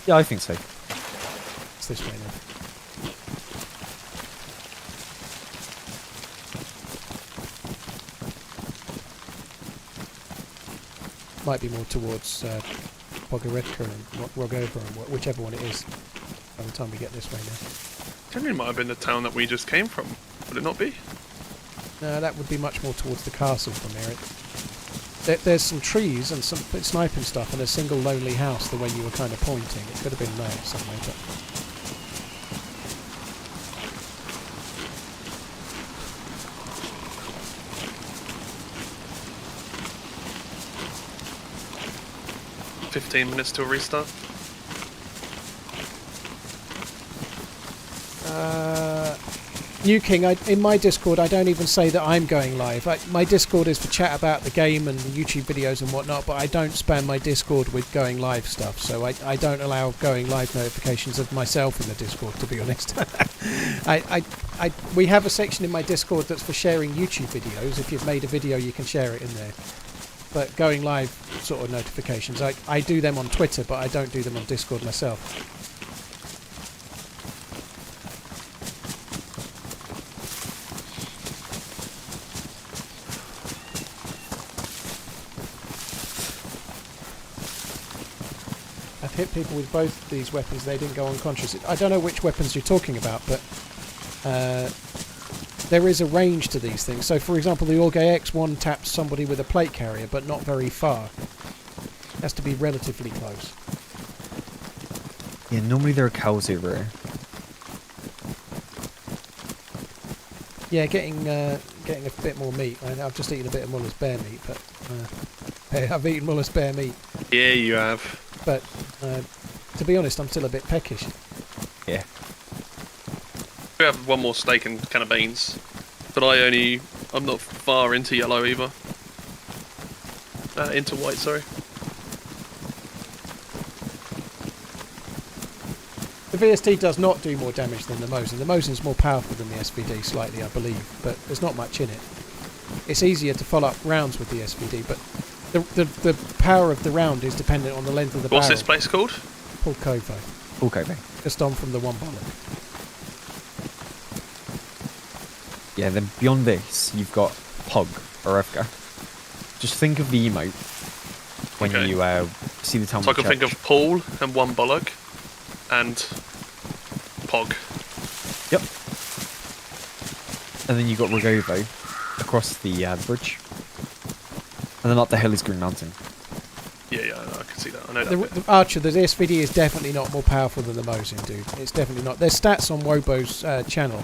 Yeah, I think so. It's this way then. Might be more towards Pogoretka and Rogova and whichever one it is by the time we get this way now. Generally, might have been the town that we just came from. Would it not be? No, that would be much more towards the castle from here. There's some trees and some sniping stuff and a single lonely house the way you were kind of pointing. It could have been there somewhere, but... $15 minutes till restart. New King, in my Discord, I don't even say that I'm going live. My Discord is for chat about the game and YouTube videos and whatnot, but I don't spam my Discord with going live stuff. So I don't allow going live notifications of myself in the Discord, to be honest. We have a section in my Discord that's for sharing YouTube videos. If you've made a video, you can share it in there. But going live sort of notifications, I do them on Twitter, but I don't do them on Discord myself. I've hit people with both these weapons, they didn't go unconscious. I don't know which weapons you're talking about, but there is a range to these things. So, for example, the Orge X1 taps somebody with a plate carrier, but not very far. It has to be relatively close. Yeah, normally there are cows over here. Yeah, getting a bit more meat. I've just eaten a bit of Muller's bear meat, but I've eaten Muller's bear meat. Yeah, you have. But to be honest, I'm still a bit peckish. Yeah. We have one more steak and can of beans, but I'm not far into yellow either. Into white, sorry. The VST does not do more damage than the Mosin. The Mosin's more powerful than the SVD slightly, I believe, but there's not much in it. It's easier to follow up rounds with the SVD, but the power of the round is dependent on the length of the barrel. What's this place called? Pulkovo. Pulkovo. Just on from the one bullet. Yeah, then beyond this, you've got Pog, or Evka. Just think of the emote when you see the town. So I can think of Paul and one bollock and Pog. Yep. And then you've got Rogovo across the bridge. And then up the hill is Green Mountain. Yeah, I can see that. I know that. The Archer, the SVD is definitely not more powerful than the Mosin, dude. It's definitely not. There's stats on Wobo's channel.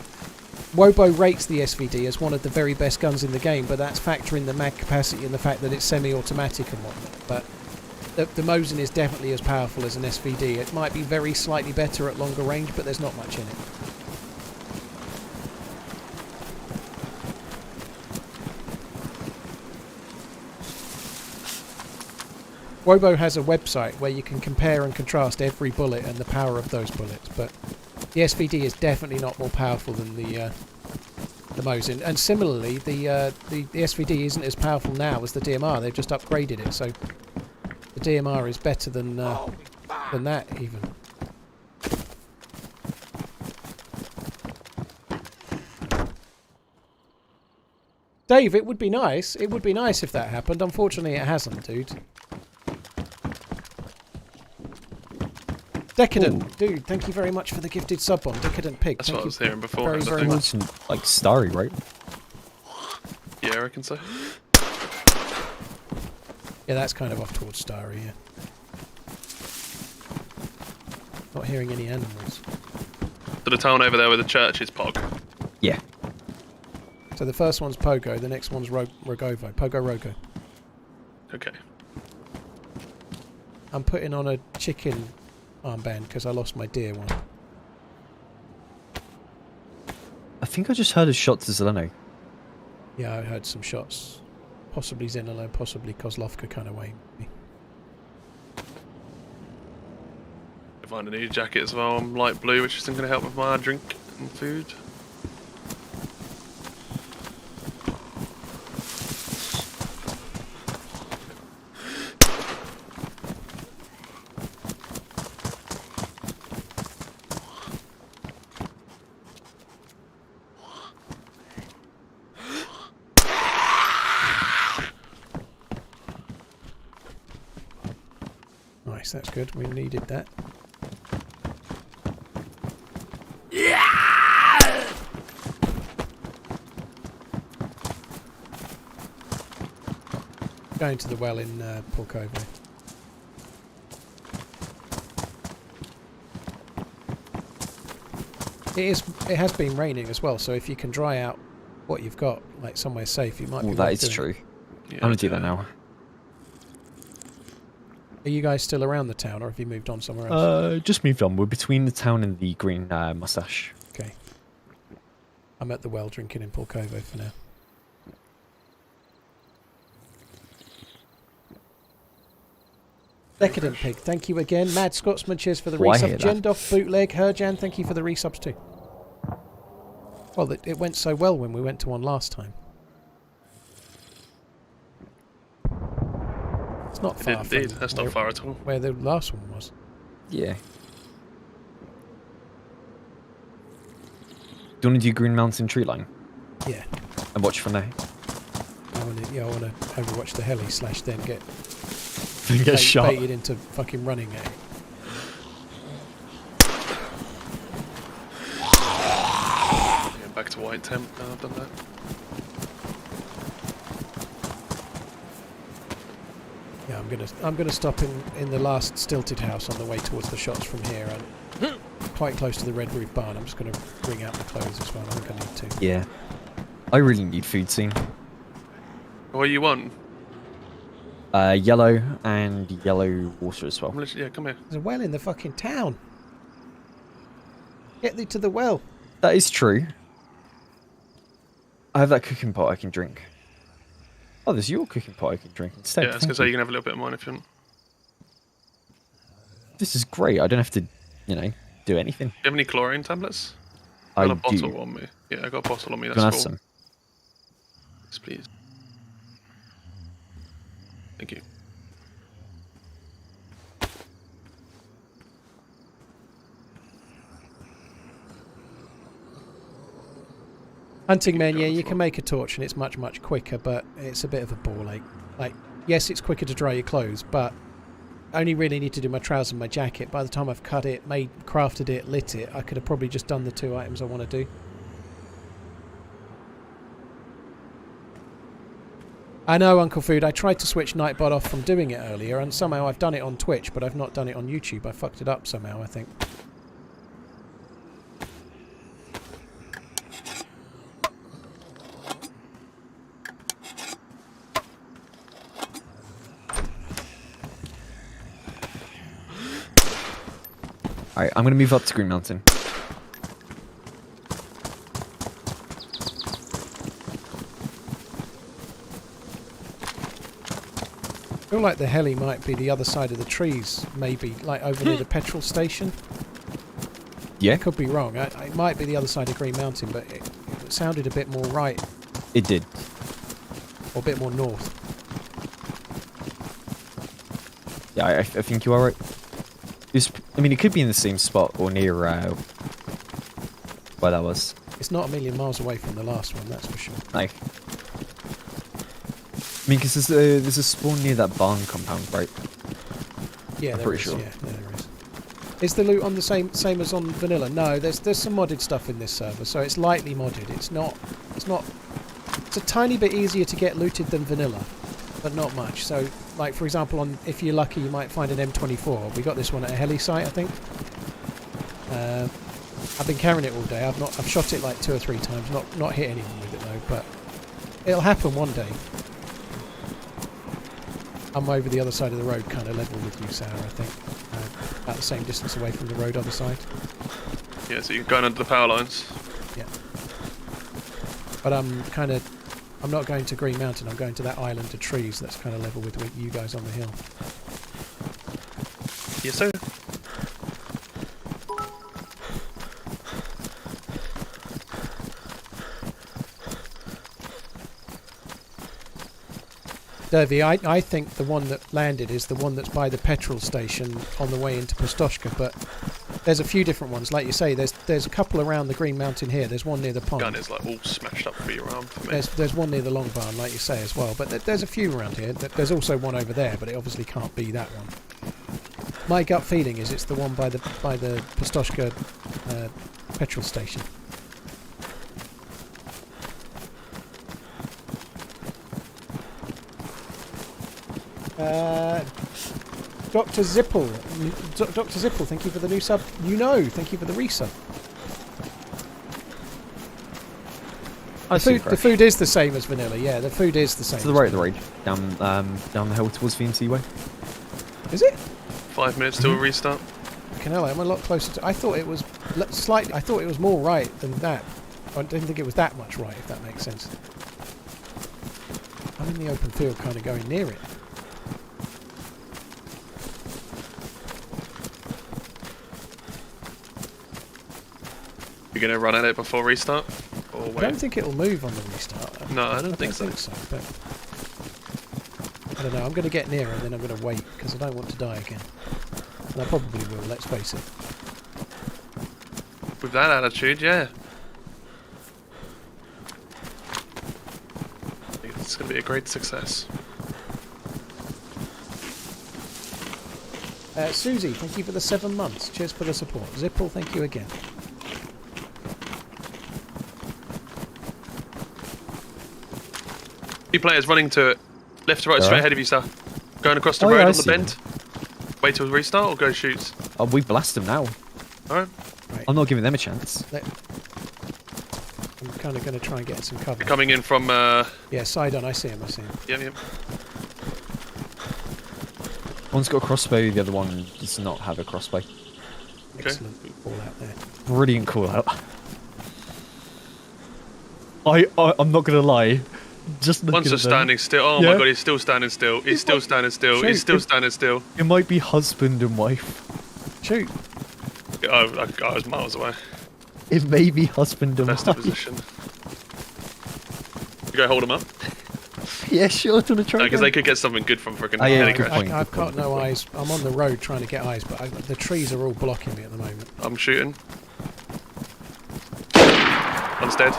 Wobo rates the SVD as one of the very best guns in the game, but that's factoring the mag capacity and the fact that it's semi-automatic and whatnot. But the Mosin is definitely as powerful as an SVD. It might be very slightly better at longer range, but there's not much in it. Wobo has a website where you can compare and contrast every bullet and the power of those bullets, but the SVD is definitely not more powerful than the Mosin. And similarly, the SVD isn't as powerful now as the DMR. They've just upgraded it, so the DMR is better than that even. Dave, it would be nice. It would be nice if that happened. Unfortunately, it hasn't, dude. Decadent, dude, thank you very much for the gifted sub on Decadent Pig. That's thank what I was hearing before. Very, very much. Like starry, right? Yeah, I reckon so. Yeah, that's kind of off towards starry, yeah. Not hearing any animals. So the town over there with the church is Pog. Yeah. So the first one's Pogo, the next one's Rogovo. Pogo Rogo. Okay. I'm putting on a chicken armband because I lost my deer one. I think I just heard a shot to Zeleno. Yeah, I heard some shots. Possibly Zenolo, possibly Kozlovka kind of way. Find a new jacket as well. I'm light blue, which isn't going to help with my drink and food. Nice, that's good. We needed that. Going to the well in Pulkovo. It has been raining as well, so if you can dry out what you've got, like somewhere safe, you might be. That is true. Yeah, I'm gonna do that now. Are you guys still around the town, or have you moved on somewhere else? Just moved on. We're between the town and the green mustache. Okay. I'm at the well drinking in Pulkovo for now. Decadent Pig, thank you again. Mad Scotsman, cheers for the resub. Gendoff Bootleg, Herjan, thank you for the resubs too. Well, it went so well when we went to one last time. It's not far. Indeed, that's not far at all. Where the last one was. Yeah. Do you want to do Green Mountain Tree Line? Yeah. And watch from there? I want to overwatch the heli / then get shot. Baited into fucking running at it. Yeah, back to white temp now I've done that. Yeah, I'm gonna stop in the last stilted house on the way towards the shots from here, and quite close to the red roof barn. I'm just gonna bring out my clothes as well. I think I need to. Yeah. I really need food soon. What do you want? Yellow and yellow water as well. Yeah, come here. There's a well in the fucking town. Get thee to the well. That is true. I have that cooking pot I can drink. Oh, there's your cooking pot I can drink instead. Yeah, I was going to say you can have a little bit of mine if you want. This is great. I don't have to, you know, do anything. Do you have any chlorine tablets? I got a bottle do. on me. Yeah, I got a bottle on me. That's Can I have cool. some? Yes, please. Thank you. Hunting men, yeah, you can make a torch and it's much, much quicker, but it's a bit of a ball ache. Like, yes, it's quicker to dry your clothes, but I only really need to do my trousers and my jacket. By the time I've cut it, crafted it, lit it, I could have probably just done the 2 items I want to do. I know, Uncle Food, I tried to switch Nightbot off from doing it earlier, and somehow I've done it on Twitch, but I've not done it on YouTube. I fucked it up somehow, I think. Alright, I'm going to move up to Green Mountain. I feel like the heli might be the other side of the trees, maybe, like over near the petrol station. Yeah? I could be wrong. It might be the other side of Green Mountain, but it sounded a bit more right. It did. Or a bit more north. Yeah, I think you are right. I mean, it could be in the same spot or near where that was. It's not a million miles away from the last one, that's for sure. No. I mean, because there's a spawn near that barn compound, right? Yeah, I'm pretty sure. Yeah, there is. Is the loot on the same as on vanilla? No, there's some modded stuff in this server, so it's lightly modded. It's a tiny bit easier to get looted than vanilla, but not much. So, like for example, if you're lucky, you might find an M24. We got this one at a heli site, I think. I've been carrying it all day. I've shot it like 2 or 3 times. Not hit anyone with it though, but it'll happen one day. I'm over the other side of the road, kind of level with you, Sarah, I think. About the same distance away from the road other side. Yeah, so you're going under the power lines. Yeah. But I'm not going to Green Mountain, I'm going to that island of trees that's kind of level with you guys on the hill. Yes, sir. Dervy, I think the one that landed is the one that's by the petrol station on the way into Pustoshka, but there's a few different ones. Like you say, there's a couple around the Green Mountain here. There's one near the pond. Gun is like all smashed up for your arm for me. There's one near the long barn, like you say, as well. But there's a few around here. There's also one over there, but it obviously can't be that one. My gut feeling is it's the one by the Pustoshka petrol station. Dr. Zippel, Dr. Zippel, thank you for the new sub. Thank you for the resub. The food is the same as vanilla. Yeah, the food is the same. To the right of the road, down the hill towards VNC way. Is it? 5 minutes till a restart. Fucking hell, I'm a lot closer to. I thought it was slightly. I thought it was more right than that. I didn't think it was that much right, if that makes sense. I'm in the open field, kind of going near it. You're going to run at it before restart? Or wait? I don't think it'll move on the restart. No, I don't think so. But I don't know. I'm going to get near and then I'm going to wait because I don't want to die again. And I probably will, let's face it. With that attitude, yeah. I think it's going to be a great success. Susie, thank you for the 7 months. Cheers for the support. Zippel, thank you again. Two players running to it. Left to right, straight ahead of you, sir. Going across the Oh, road yeah, I on the see bend. Wait till restart or go shoot? Oh, we blast them now. Alright. I'm not giving them a chance. I'm kind of going to try and get some cover. You're coming in from... Yeah, side on. I see him. Yeah. One's got a crossbow, the other one does not have a crossbow. Okay. Excellent call out there. Brilliant call out. I'm not gonna lie. Just looking One's at just them, standing still. Oh Yeah. my god, he's still standing still. He's still standing still. He's still standing still. it might be husband and wife. Shoot. Oh, I was miles away. It may be husband and Best wife. position. You go hold him up. Yeah, sure. Do you want to try? Because they could get something good from freaking Oh, yeah, heli good crash. point. I've got no eyes. I'm on the road trying to get eyes, but the trees are all blocking me at the moment. I'm shooting. One's dead.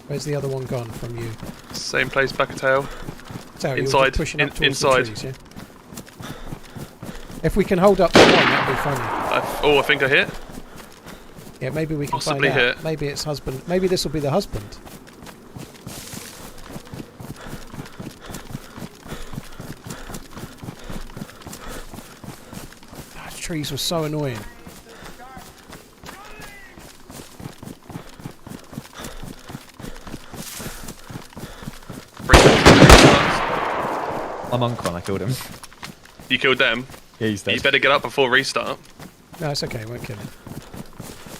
Where's the other one gone from you? Same place, back a tail. So you're Inside, just pushing up towards inside. the trees, yeah? If we can hold up the one, that'd be funny. I think I hit. Yeah, maybe we can Possibly find out. hit. Maybe it's husband. Maybe this will be the husband. Ah, trees were so annoying. I'm on con. I killed him. You killed them. Yeah, he's dead. You better get up before restart. No, it's okay. Won't kill him.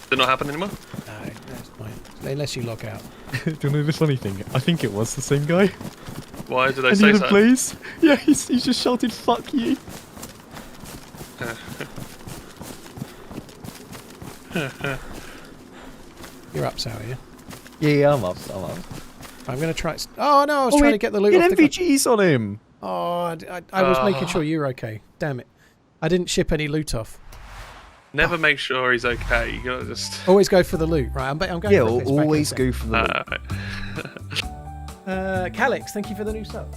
Did it not happen anymore? No, that's fine. Unless you log out. Do you know the funny thing? I think it was the same guy. Why did I And say he so? plays. Yeah, he's just shouted "fuck you." You're up, Sour, yeah? Yeah, I'm up. I'm going to try... Oh, no, I was trying to get the loot off the... NVGs on him. Oh, I was making sure you were okay. Damn it. I didn't ship any loot off. Never make sure he's okay. You gotta just. Always go for the loot, right? I'm going Yeah, for it. It's back in a always sec. go for the loot. Calix, thank you for the new sub.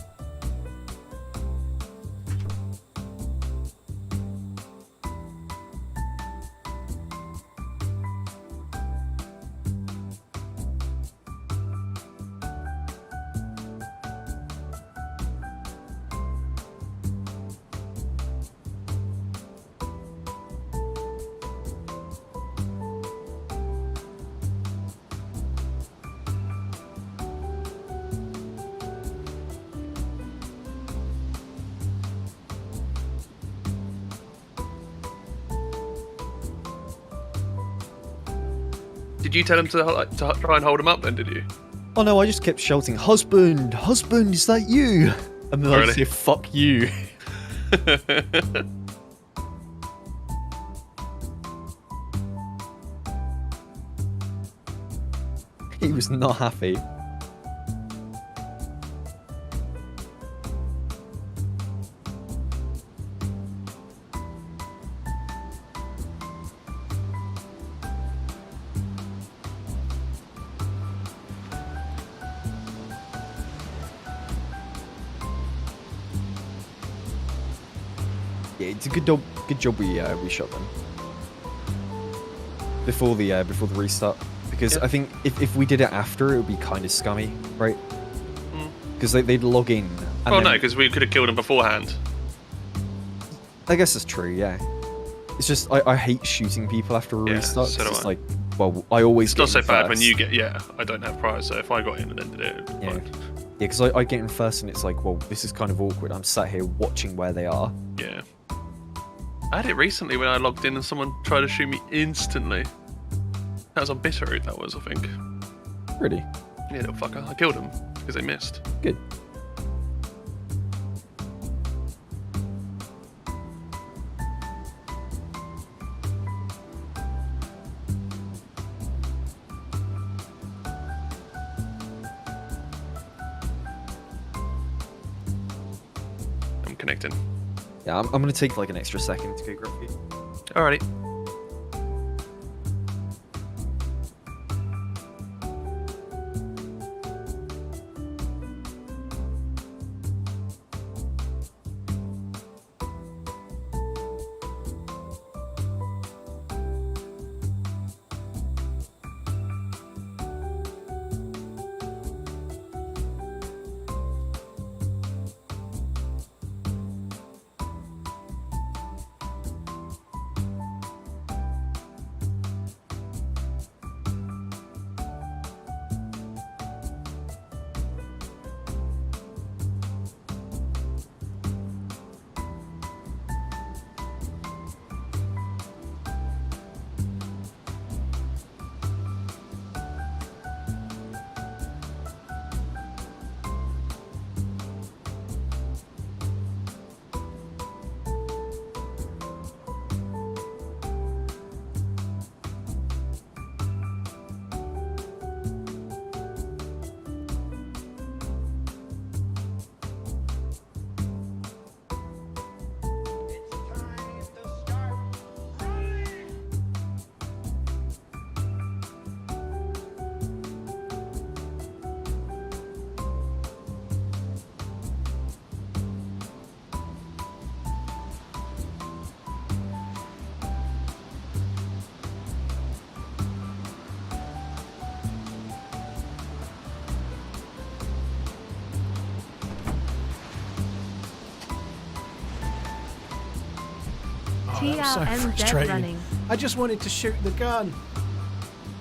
Did you tell him to try and hold him up then, did you? Oh no, I just kept shouting, "Husband, husband, is that you?" And then I just Really? say, "Fuck you." He was not happy. Yeah, it's a good job. Good job we shot them before the restart, because Yeah. I think if we did it after, it would be kind of scummy, right? Mm. Because they'd log in. And Well, then, no, because we could have killed him beforehand. I guess that's true. Yeah. It's just I hate shooting people after a Yeah, restart. so do it's I. like, well, I always It's get not so in bad when first. you get. Yeah, I don't have priors, so if I got in and ended it, it'd be Yeah. fine. Yeah, because I get in first, and it's like, well, this is kind of awkward. I'm sat here watching where they are. Yeah. I had it recently when I logged in and someone tried to shoot me instantly. That was on Bitterroot, that was, I think. Really Yeah, little fucker. I killed him because they missed. good. I'm connecting. Yeah, I'm gonna take like an extra second to go grab you. Alrighty. TRMZ frustrating. running. I just wanted to shoot the gun.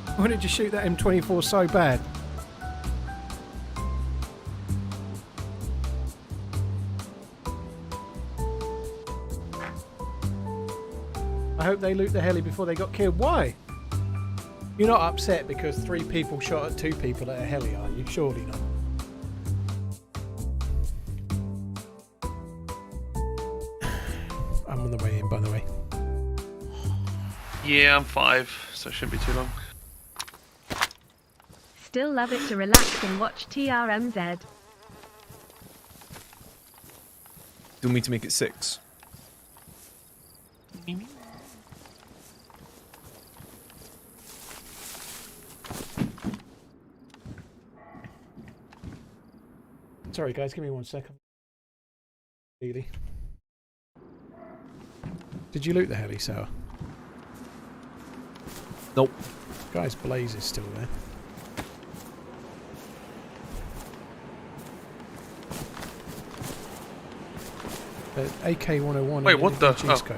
I wanted to shoot that M24 so bad. I hope they loot the heli before they got killed. Why? You're not upset because 3 people shot at 2 people at a heli, are you? Surely not. I'm on the way in, by the way. Yeah, I'm 5, so it shouldn't be too long. Still love it to relax and watch TRMZ. Do you want me to make it 6? Sorry guys, give me 1 second. Really? Did you loot the heli, Sour? Nope. Guys, Blaze is still there. AK-101. Wait, what the? Oh. Scope.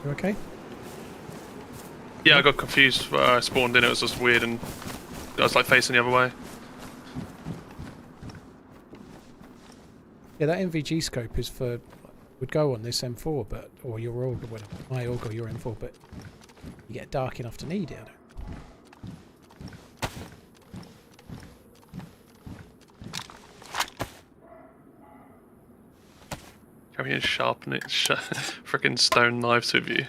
You okay? Yeah, I got confused. I spawned in, it was just weird, and I was like facing the other way. Yeah, that NVG scope is for would go on this M4, but or your AUG or whatever. My AUG or your M4, but you get dark enough to need it. I don't. Carrying sharpen it, freaking stone knives with you.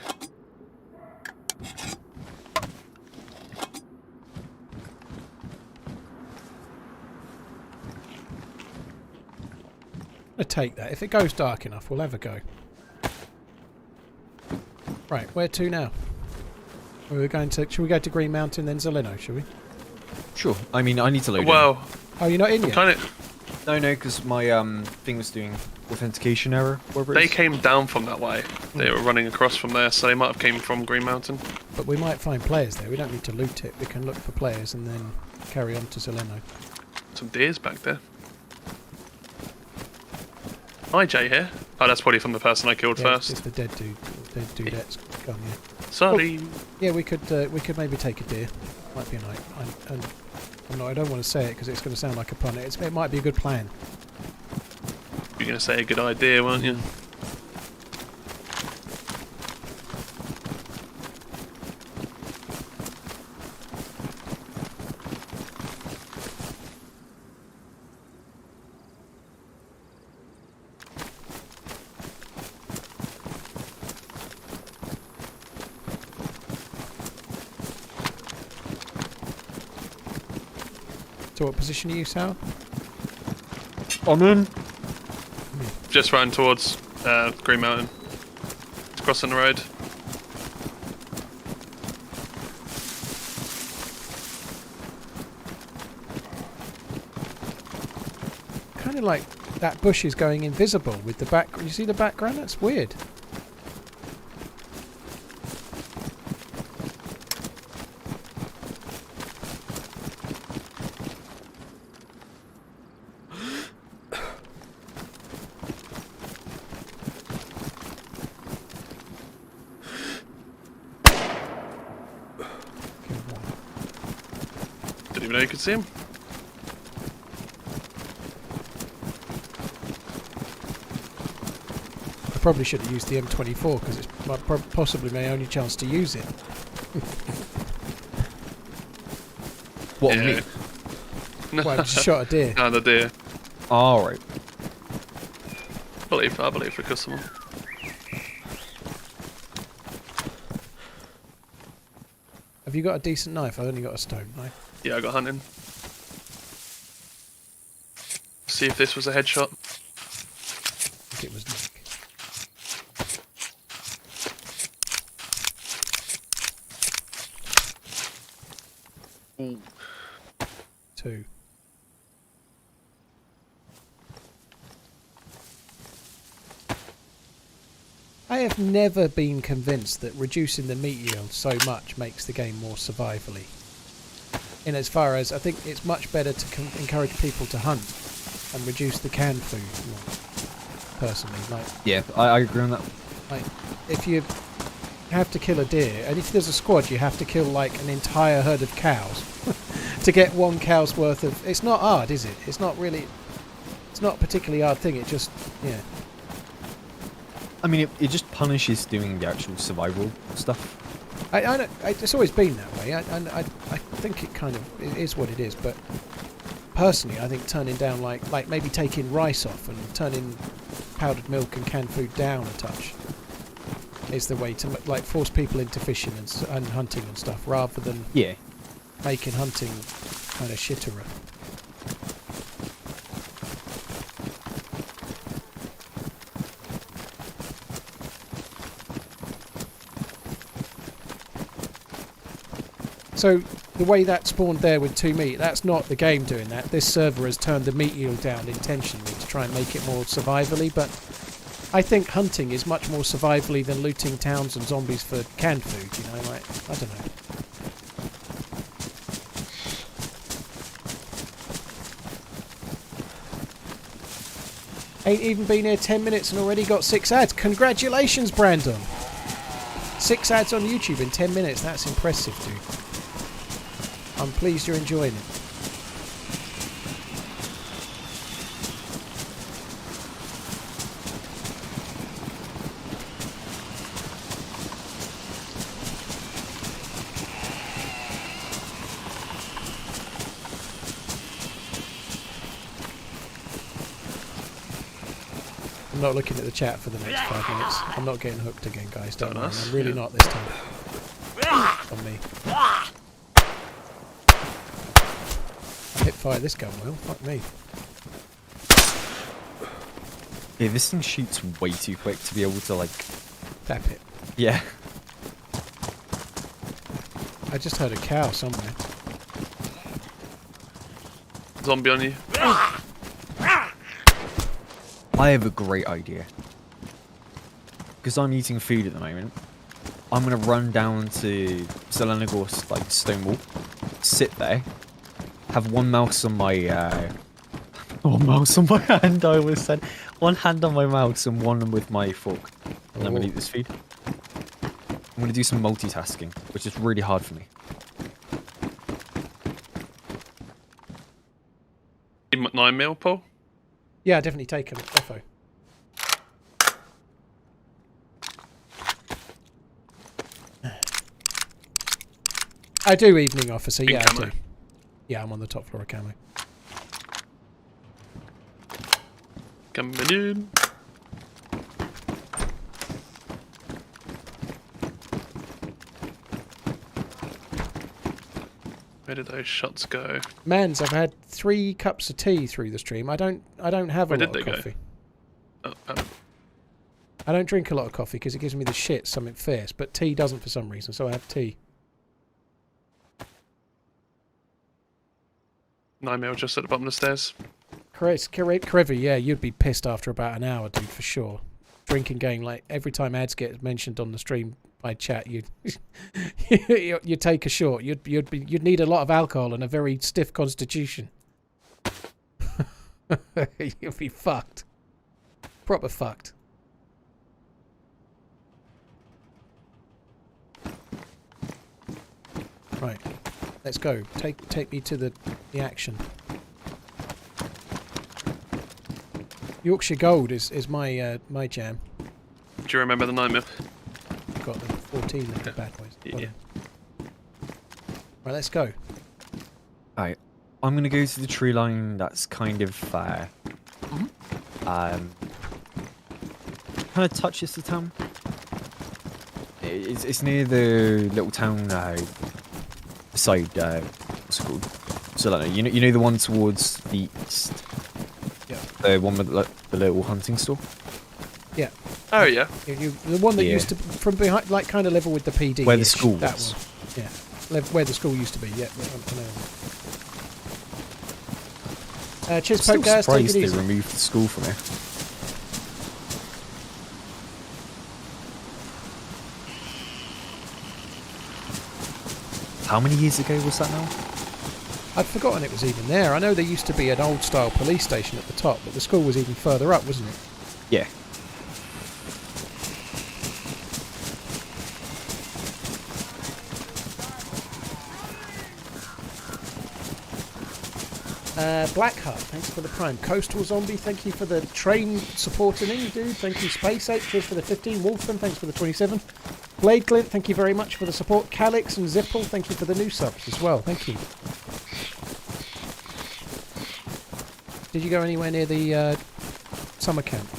I'm gonna take that. If it goes dark enough, we'll have a go. Right, where to now? We're going to. Should we go to Green Mountain then Zeleno? Shall we? Sure. I mean, I need to load Well, Oh, you're not in yet. kind of. No, because my thing was doing authentication error. They came down from that way. They were running across from there, so they might have came from Green Mountain. But we might find players there. We don't need to loot it. We can look for players and then carry on to Zeleno. Some deers back there. Hi, Jay here. Oh, that's probably from the person I killed Yeah, first. it's the dead dude. Dead dude's gone. Yeah. Sorry. Yeah, we could maybe take a deer. Might be a night. I don't want to say it because it's going to sound like a pun. It might be a good plan. You're going to say a good idea, weren't you? So what position are you, Sal? I'm in. Just ran towards Green Mountain. Crossing the road. Kind of like that bush is going invisible with the back. You see the background? That's weird. Didn't even know you could see him. I probably should have used the M24 because it's possibly my only chance to use it. What, Yeah. me? Well, I just shot a deer. No, the deer. Alright. I believe the customer. Have you got a decent knife? I've only got a stone knife. Yeah, I got hunting. See if this was a headshot. I think it was Nick. Ooh. 2. I have never been convinced that reducing the meat yield so much makes the game more survivally. in as far as I think it's much better to encourage people to hunt and reduce the canned food more, personally. Like, Yeah, I agree on that. like if you have to kill a deer, and if there's a squad, you have to kill like an entire herd of cows to get one cow's worth of. It's not hard, is it? It's not really. It's not a particularly hard thing. It just, yeah. I mean, it just punishes doing the actual survival stuff. It's always been that way. I think it kind of it is what it is. But personally, I think turning down like maybe taking rice off and turning powdered milk and canned food down a touch is the way to like force people into fishing and hunting and stuff, rather than making hunting kind of shitterer. So the way that spawned there with 2 meat, that's not the game doing that. This server has turned the meat yield down intentionally to try and make it more survivally, but I think hunting is much more survivally than looting towns and zombies for canned food, you know, like, I don't know. Ain't even been here 10 minutes and already got 6 ads. Congratulations, Brandon! 6 ads on YouTube in 10 minutes, that's impressive, dude. I'm pleased you're enjoying it. I'm not looking at the chat for the next 5 minutes. I'm not getting hooked again, guys. Don't worry. I'm really not this time. On me. I hit fire this gun well. Fuck me. Yeah, this thing shoots way too quick to be able to, like... Tap it. Yeah. I just heard a cow somewhere. Zombie on you. I have a great idea. Because I'm eating food at the moment. I'm going to run down to Chernogorsk, like, Stonewall. Sit there. Have one mouse on my... one mouse on my hand, I always said. One hand on my mouse and one with my fork. And I'm going to eat this food. I'm going to do some multitasking, which is really hard for me. 9mm, Paul? Yeah, definitely take him. Defo. I do, evening officer. In Yeah, camo. I do. Yeah, I'm on the top floor of camo. Coming in. Where did those shots go? Mans, I've had 3 cups of tea through the stream. I don't have a Where lot did of they go? coffee. Oh. I don't drink a lot of coffee because it gives me the shit, something fierce, but tea doesn't for some reason, so I have tea. 9mm just at the bottom of the stairs. Krevy, yeah, you'd be pissed after about an hour, dude, for sure. Drinking game, like, every time ads get mentioned on the stream by chat, you take a shot. You'd need a lot of alcohol and a very stiff constitution. You'd be fucked. Proper fucked. Right, let's go. Take me to the action. Yorkshire Gold is my my jam. Do you remember the 9mm? Got the 14 of the bad boys. Yeah. Right, let's go. Alright, I'm going to go to the tree line that's kind of kind of touches the town. It's near the little town side, what's it called? So I don't know, you know the one towards the east? Yeah. The one with the little hunting store? Yeah. Oh, yeah. The one that used to, from behind, like kind of level with the PD. Where the school that was. one. Yeah. Where the school used to be, yeah. I know. Cheers, I'm still Poke guys. Take surprised it they easy. removed the school from here. How many years ago was that now? I'd forgotten it was even there. I know there used to be an old-style police station at the top, but the school was even further up, wasn't it? Yeah. Blackheart, thanks for the Prime. Coastal Zombie, thank you for the train supporting me, dude. Thank you, Space Ape, cheers for the 15. Wolfman, thanks for the 27. Blade Glint, thank you very much for the support. Calix and Zipple, thank you for the new subs as well. Thank you. Did you go anywhere near the summer camp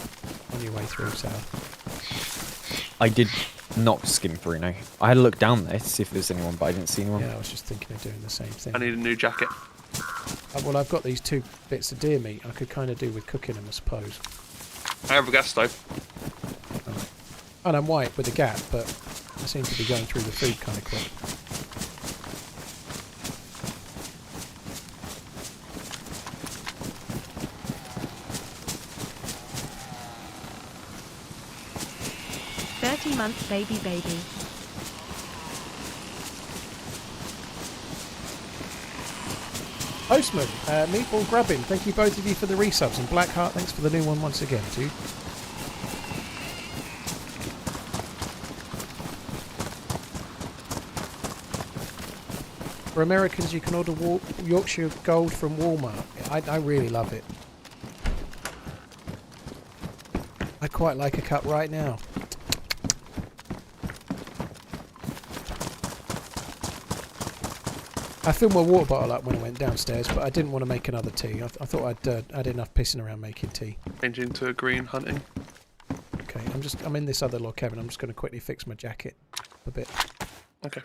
on your way through south? I did not skim through, no. I had a look down there to see if there's anyone, but I didn't see anyone. Yeah, I was just thinking of doing the same thing. I need a new jacket. Well, I've got these 2 bits of deer meat I could kind of do with cooking them, I suppose. I have a gas stove. And I'm white with a gap, but I seem to be going through the food kind of quick. Months baby. Postman, Meatball Grubbin, thank you both of you for the resubs, and Blackheart, thanks for the new one once again, dude. For Americans, you can order Yorkshire Gold from Walmart. I really love it. I'd quite like a cup right now. I filled my water bottle up when I went downstairs, but I didn't want to make another tea. I thought I'd had enough pissing around making tea. Changing to a green hunting. Okay, I'm in this other log cabin. I'm just going to quickly fix my jacket a bit. Okay.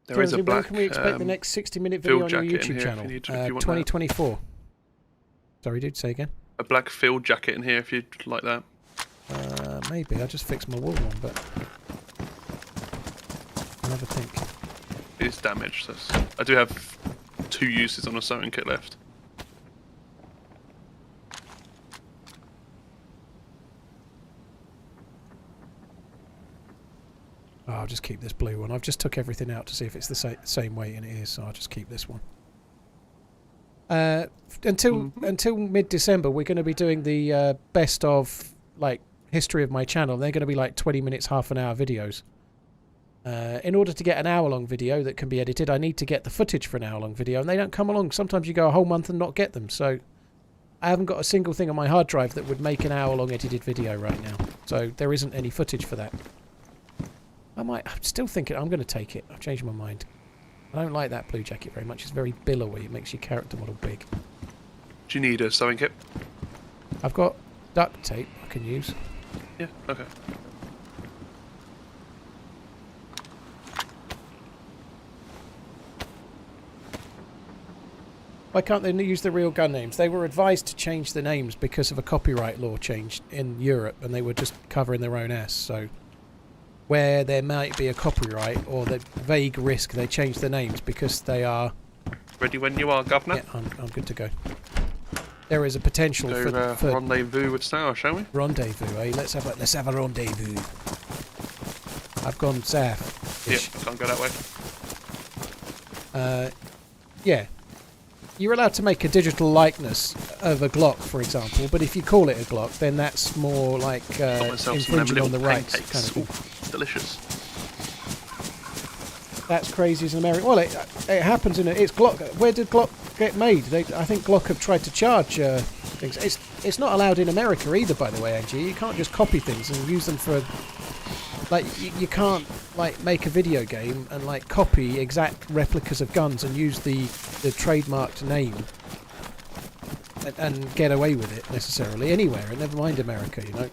There is a black. When can we expect the next 60-minute video on your YouTube channel? If you want 2024. Sorry, dude. Say again. A black field jacket in here if you'd like that. Maybe. I just fixed my wool one, but I'll have a think. It's damaged. I do have 2 uses on a sewing kit left. Oh, I'll just keep this blue one. I've just took everything out to see if it's the same weight, and it is, so I'll just keep this one. Until mid-December, we're going to be doing the best of history of my channel. They're going to be like 20 minutes, half an hour videos. In order to get an hour-long video that can be edited, I need to get the footage for an hour-long video, and they don't come along. Sometimes you go a whole month and not get them, so I haven't got a single thing on my hard drive that would make an hour-long edited video right now. So there isn't any footage for that. I'm still thinking I'm going to take it. I've changed my mind. I don't like that blue jacket very much. It's very billowy. It makes your character model big. Do you need a sewing kit? I've got duct tape I can use. Yeah, okay. Why can't they use the real gun names? They were advised to change the names because of a copyright law change in Europe, and they were just covering their own ass. So where there might be a copyright or the vague risk, they change the names because they are... Ready when you are, Governor. Yeah, I'm good to go. There is a potential for rendezvous with Sour, shall we? Rendezvous, eh? Let's have a rendezvous. I've gone south. Yep, can't go that way. Yeah. You're allowed to make a digital likeness of a Glock, for example, but if you call it a Glock, then that's more like infringing on the rights kind of thing. Ooh, delicious. That's crazy as an American. Well, it happens in it's Glock. Where did Glock get made? I think Glock have tried to charge things. It's not allowed in America either, by the way, Angie. You can't just copy things and use them for... Like, you can't, make a video game and, copy exact replicas of guns and use the trademarked name and get away with it, necessarily, anywhere, and never mind America, you know.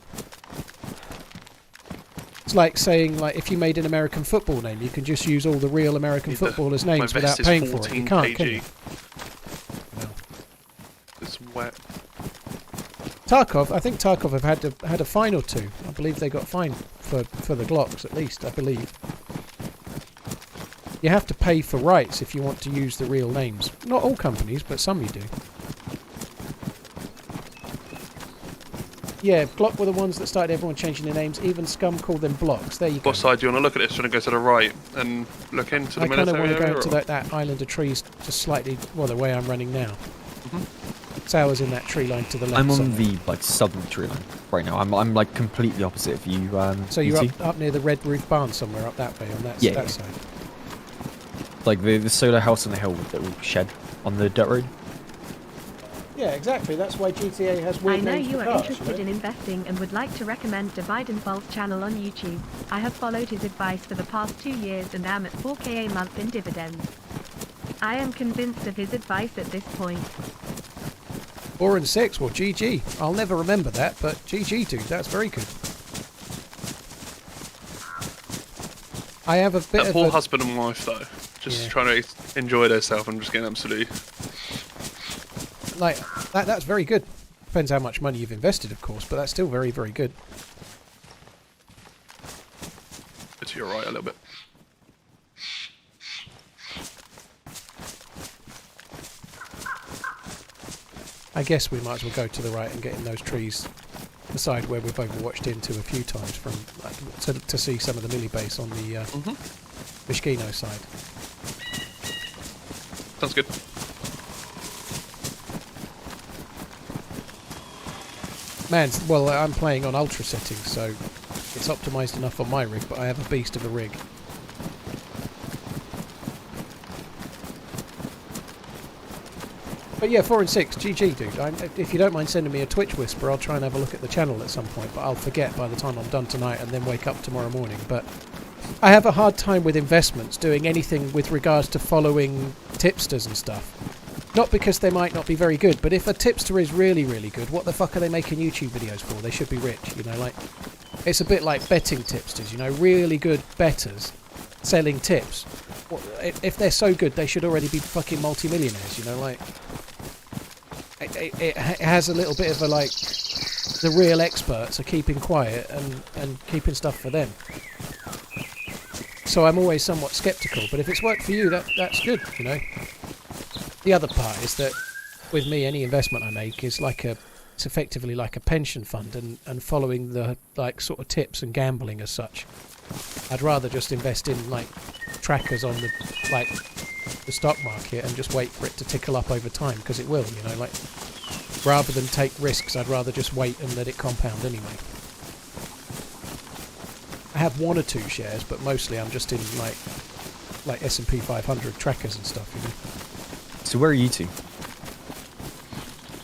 It's like saying, if you made an American football name, you can just use all the real American footballers' names without paying for it. You can't, can you? No. It's wet. Tarkov, I think Tarkov have had a fine or two. I believe they got fined for the Glocks, at least, I believe. You have to pay for rights if you want to use the real names. Not all companies, but some you do. Yeah, Glock were the ones that started everyone changing their names. Even Scum called them blocks. There you go. What side do you want to look at this? Do you want to go to the right and look into the I kind of military want to go area, into or- that island of trees just slightly, well, the way I'm running now. Tower's in that tree line to the left. I'm on somewhere. the like southern tree line right now. I'm like completely opposite of you. So you're you two. up near the red roof barn somewhere up that way on that, Yeah, that yeah. side. Like the solar house on the hill with the little shed on the dirt road. Yeah, exactly. That's why GTA has I weird know names you for are cars, interested you know? in investing and would like to recommend Divide and Falls channel on YouTube. I have followed his advice for the past 2 years and am at 4K a month in dividends. I am convinced of his advice at this point. 4 and 6, well, GG. I'll never remember that, but GG, dude. That's very good. I have a bit That of poor a... husband and wife though, just Yeah. trying to enjoy themselves and just getting absolutely. Like, that's very good. Depends how much money you've invested, of course, but that's still very, very good. To your right a little bit. I guess we might as well go to the right and get in those trees. The side where we've overwatched into a few times from to see some of the milli base on the Mishkino side. Sounds good. Man, well, I'm playing on ultra settings, so it's optimised enough on my rig, but I have a beast of a rig. But yeah, 4 and 6, GG, dude. If you don't mind sending me a Twitch whisper, I'll try and have a look at the channel at some point, but I'll forget by the time I'm done tonight and then wake up tomorrow morning. But I have a hard time with investments, doing anything with regards to following tipsters and stuff. Not because they might not be very good, but if a tipster is really, really good, what the fuck are they making YouTube videos for? They should be rich, you know, like... It's a bit like betting tipsters, you know, really good betters selling tips. If they're so good, they should already be fucking multi-millionaires, you know, like... It has a little bit of a, like... The real experts are keeping quiet and keeping stuff for them. So I'm always somewhat sceptical, but if it's worked for you, that's good, you know. The other part is that with me, any investment I make is like it's effectively like a pension fund and following the like sort of tips and gambling as such. I'd rather just invest in like trackers on the like the stock market and just wait for it to tickle up over time, because it will, you know, like rather than take risks, I'd rather just wait and let it compound anyway. I have 1 or 2 shares, but mostly I'm just in like S&P 500 trackers and stuff, you know. So where are you two?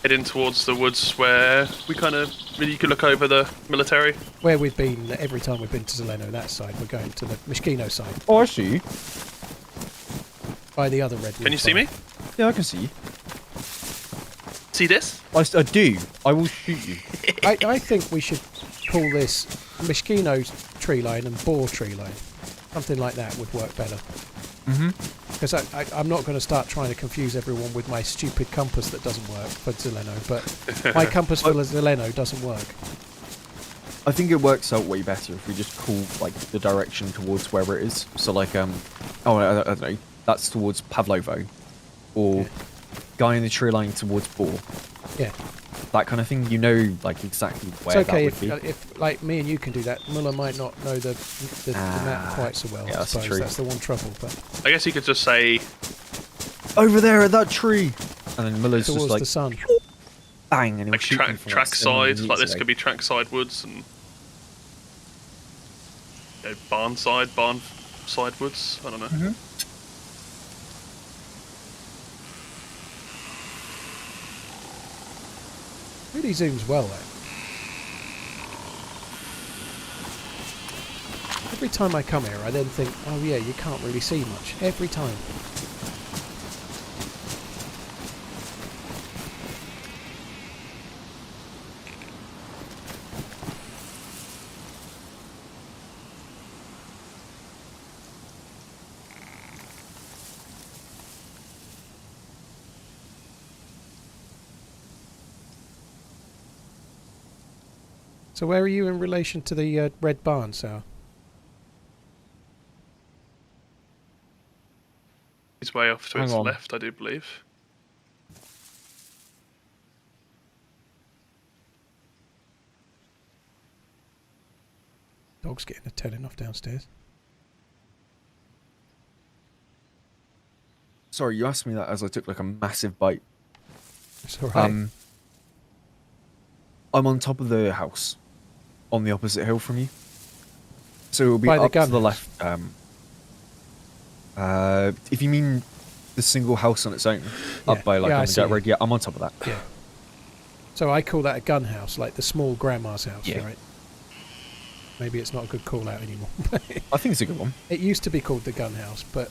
Heading towards the woods where we kind of you could look over the military. Where we've been every time we've been to Zeleno, that side, we're going to the Mishkino side. Oh, I see you. By the other red. Can you see me? Yeah, I can see you. See this? I do. I will shoot you. I think we should call this Mishkino tree line and Boar tree line. Something like that would work better. Because I'm not going to start trying to confuse everyone with my stupid compass that doesn't work for Zeleno, but my compass for Zeleno doesn't work. I think it works out way better if we just call like the direction towards wherever it is. So like I don't know, that's towards Pavlovo, or guy in the tree line towards Boar. Yeah. That kind of thing. You know, like exactly where It's okay that would be. if like me and you can do that. Muller might not know the map quite so well. Yeah, I that's suppose true. that's the one trouble. But I guess you could just say Over there at that tree. And then Muller's towards just like the sun. bang, and he'll like shoot them from, track so many side. Like meters this away. could be track side woods and barn side woods. I don't know. Really zooms well though. Every time I come here, I then think, oh yeah, you can't really see much. Every time. So where are you in relation to the red barn, Sal? He's way off to Hang its on. left, I do believe. dog's getting a telling off downstairs. Sorry, you asked me that as I took like a massive bite. It's all right. I'm on top of the house, on the opposite hill from you. So it'll be By the up to gun the house? left. If you mean the single house on its own, Yeah. up by like Yeah, I on the see dirt you. road, yeah, I'm on top of that. Yeah. So I call that a gun house, like the small grandma's house, Yeah. right? Maybe it's not a good call out anymore. I think it's a good one. It used to be called the gun house, but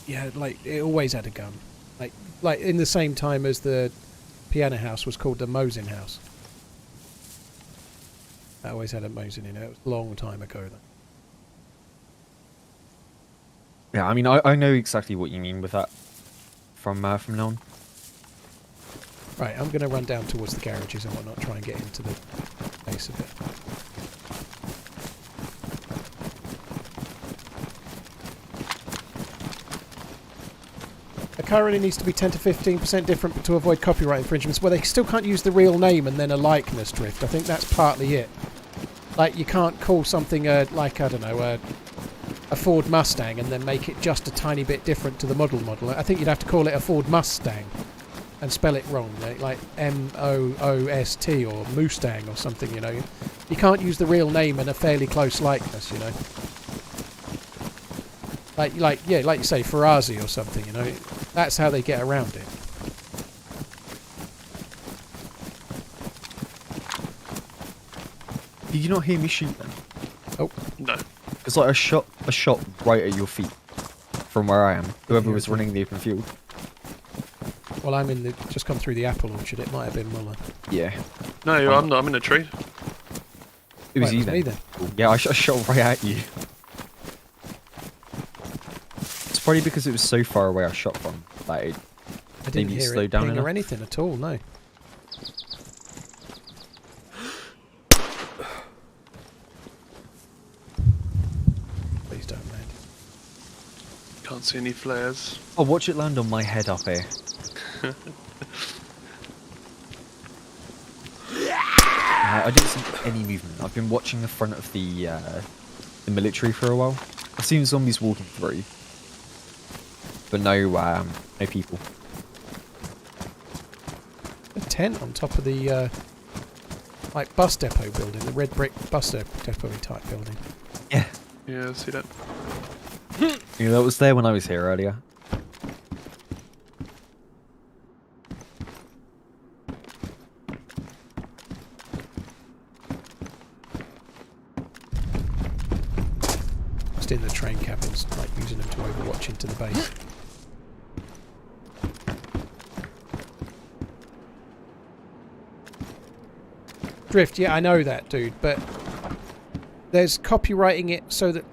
yeah, like it always had a gun. Like in the same time as the piano house was called the Mosin house. That always had a Mosin in it. It was a long time ago though. Yeah, I mean, I know exactly what you mean with that from now on. Right, I'm going to run down towards the garages and whatnot, try and get into the base of it. A car only needs to be 10 to 15% different to avoid copyright infringements. Well, they still can't use the real name and then a likeness drift. I think that's partly it. Like, you can't call something like, I don't know, a Ford Mustang and then make it just a tiny bit different to the model. I think you'd have to call it a Ford Mustang and spell it wrong, like M-O-O-S-T or Mustang or something, you know. You can't use the real name and a fairly close likeness, you know. Like you say, Ferrazzi or something, you know. That's how they get around it. Did you not hear me shoot then? Oh. No. It's like a shot right at your feet from where I am. Whoever was running the open field. Well, I'm in the just come through the apple orchard. It might have been Muller. Yeah. No, I'm not. I'm in a tree. It was Right, you it was me then. then. Yeah, I shot right at you. It's probably because it was so far away I shot from. Like, I didn't maybe hear slow it down ping enough. or anything at all, no. Please don't land. Can't see any flares. Oh, watch it land on my head up here. I didn't see any movement. I've been watching the front of the military for a while. I've seen zombies walking through, but no people. A tent on top of the like bus depot building, the red brick bus depot type building. Yeah. Yeah, I see that. Yeah, that was there when I was here earlier. Just in the train cabins, like using them to overwatch into the base. Drift, yeah, I know that, dude, but there's copywriting it so that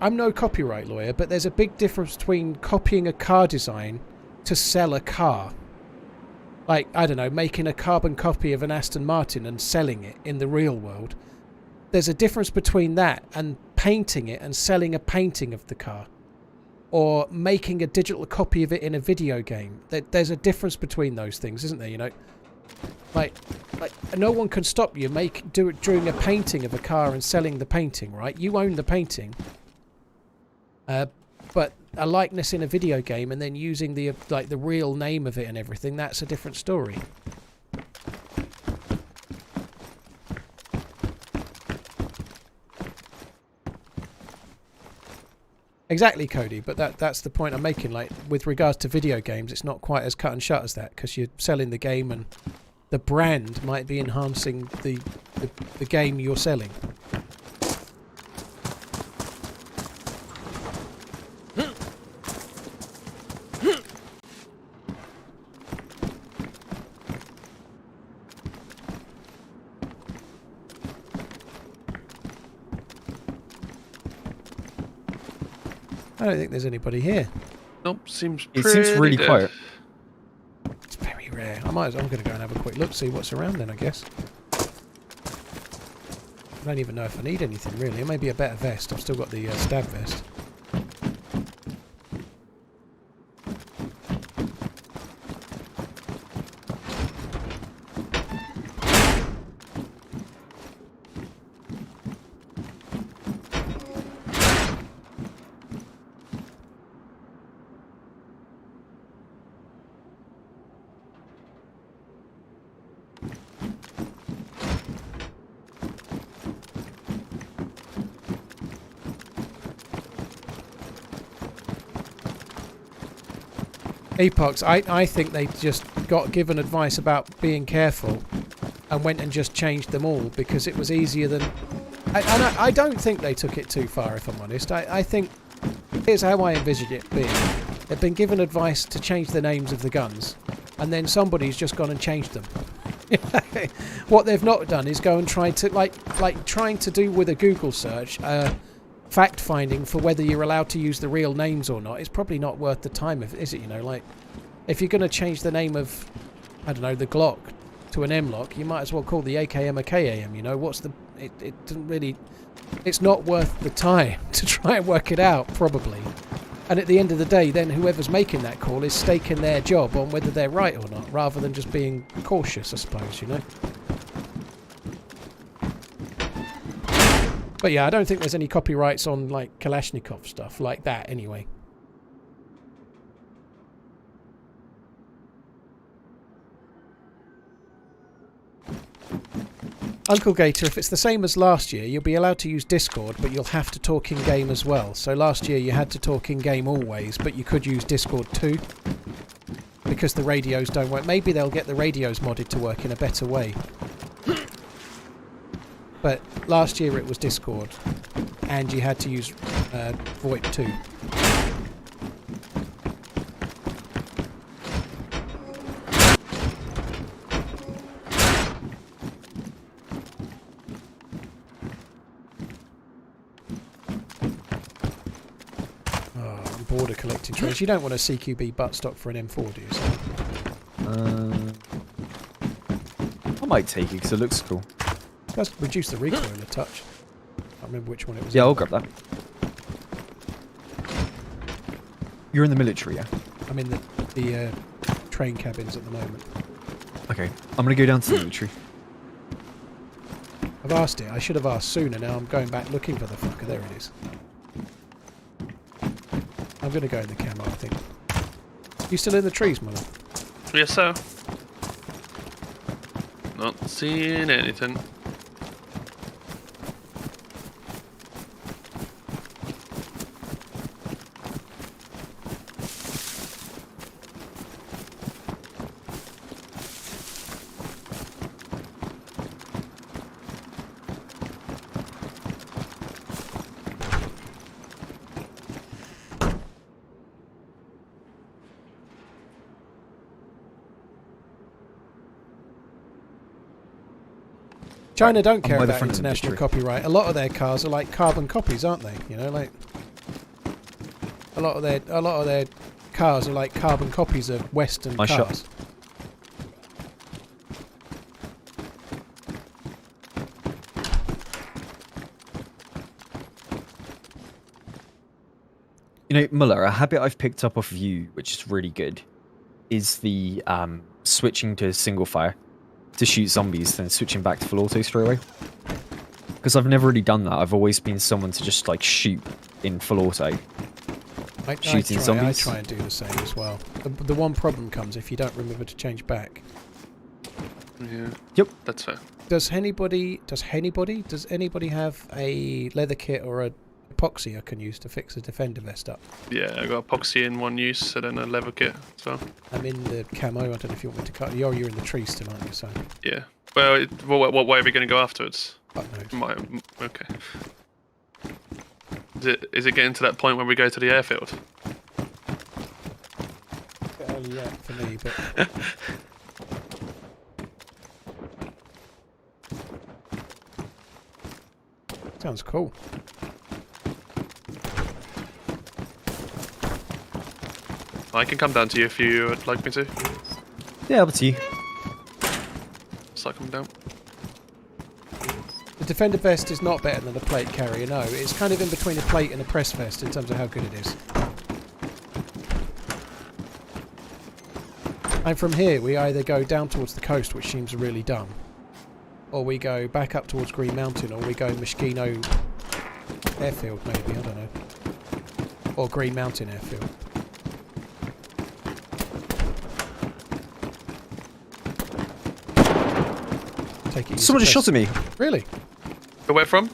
I'm no copyright lawyer, but there's a big difference between copying a car design to sell a car. Like, I don't know, making a carbon copy of an Aston Martin and selling it in the real world. There's a difference between that and painting it and selling a painting of the car. Or making a digital copy of it in a video game. There's a difference between those things, isn't there, you know? Like no one can stop you doing a painting of a car and selling the painting, right? You own the painting. But a likeness in a video game and then using the real name of it and everything, that's a different story. Exactly, Cody, but that's the point I'm making. Like, with regards to video games, it's not quite as cut and shut as that, because you're selling the game and the brand might be enhancing the game you're selling. I don't think there's anybody here. Nope, seems It seems really dead. quiet. It's very rare. I'm going to go and have a quick look, see what's around then, I guess. I don't even know if I need anything, really. Maybe a better vest. I've still got the stab vest. Epochs, I think they just got given advice about being careful and went and just changed them all because it was easier than... I don't think they took it too far, if I'm honest. I think... Here's how I envisage it being. They've been given advice to change the names of the guns, and then somebody's just gone and changed them. What they've not done is go and try to... Like trying to do with a Google search... fact-finding for whether you're allowed to use the real names or not is probably not worth the time, is it? You know, like, if you're going to change the name of, I don't know, the Glock to an M-Lock, you might as well call the AKM a KAM, you know? What's the... It doesn't really... It's not worth the time to try and work it out, probably. And at the end of the day, then whoever's making that call is staking their job on whether they're right or not, rather than just being cautious, I suppose, you know? But yeah, I don't think there's any copyrights on, like, Kalashnikov stuff like that, anyway. Uncle Gator, if it's the same as last year, you'll be allowed to use Discord, but you'll have to talk in-game as well. So last year you had to talk in-game always, but you could use Discord too. Because the radios don't work. Maybe they'll get the radios modded to work in a better way. But last year it was Discord, and you had to use VoIP too. Oh, I'm bored of collecting trays. You don't want a CQB buttstock for an M4, do you? I might take it because it looks cool. It does reduce the recoil a touch. I can't remember which one it was. Yeah, I'll grab that. You're in the military, yeah? I'm in the train cabins at the moment. Okay, I'm going to go down to the military. I've asked it. I should have asked sooner. Now I'm going back looking for the fucker. There it is. I'm going to go in the camo, I think. You still in the trees, Muller? Yes, sir. Not seeing anything. China don't care about international copyright. A lot of their cars are like carbon copies, aren't they? You know, like a lot of their cars are like carbon copies of Western cars. Shot. You know, Muller, a habit I've picked up off of you, which is really good, is the switching to single fire to shoot zombies, then switching back to full auto straight away. Because I've never really done that. I've always been someone to just like shoot in full auto. Shooting zombies. I try and do the same as well. The one problem comes if you don't remember to change back. Yeah. Yep. That's fair. Does anybody have a leather kit or a epoxy I can use to fix a defender vest up? Yeah, I got epoxy in one use and then a leather kit as well. I'm in the camo. I don't know if you want me to cut. You're in the trees still, aren't you? So. Yeah. Well, what way are we going to go afterwards? Okay. Is it getting to that point when we go to the airfield? A bit early yet for me, but. Sounds cool. I can come down to you if you would like me to. Yeah, up to you. So I come down. The defender vest is not better than a plate carrier, no. It's kind of in between a plate and a press vest in terms of how good it is. And from here, we either go down towards the coast, which seems really dumb, or we go back up towards Green Mountain, or we go Moschino Airfield, maybe, I don't know. Or Green Mountain Airfield. Someone just shot at me. Really? Where from?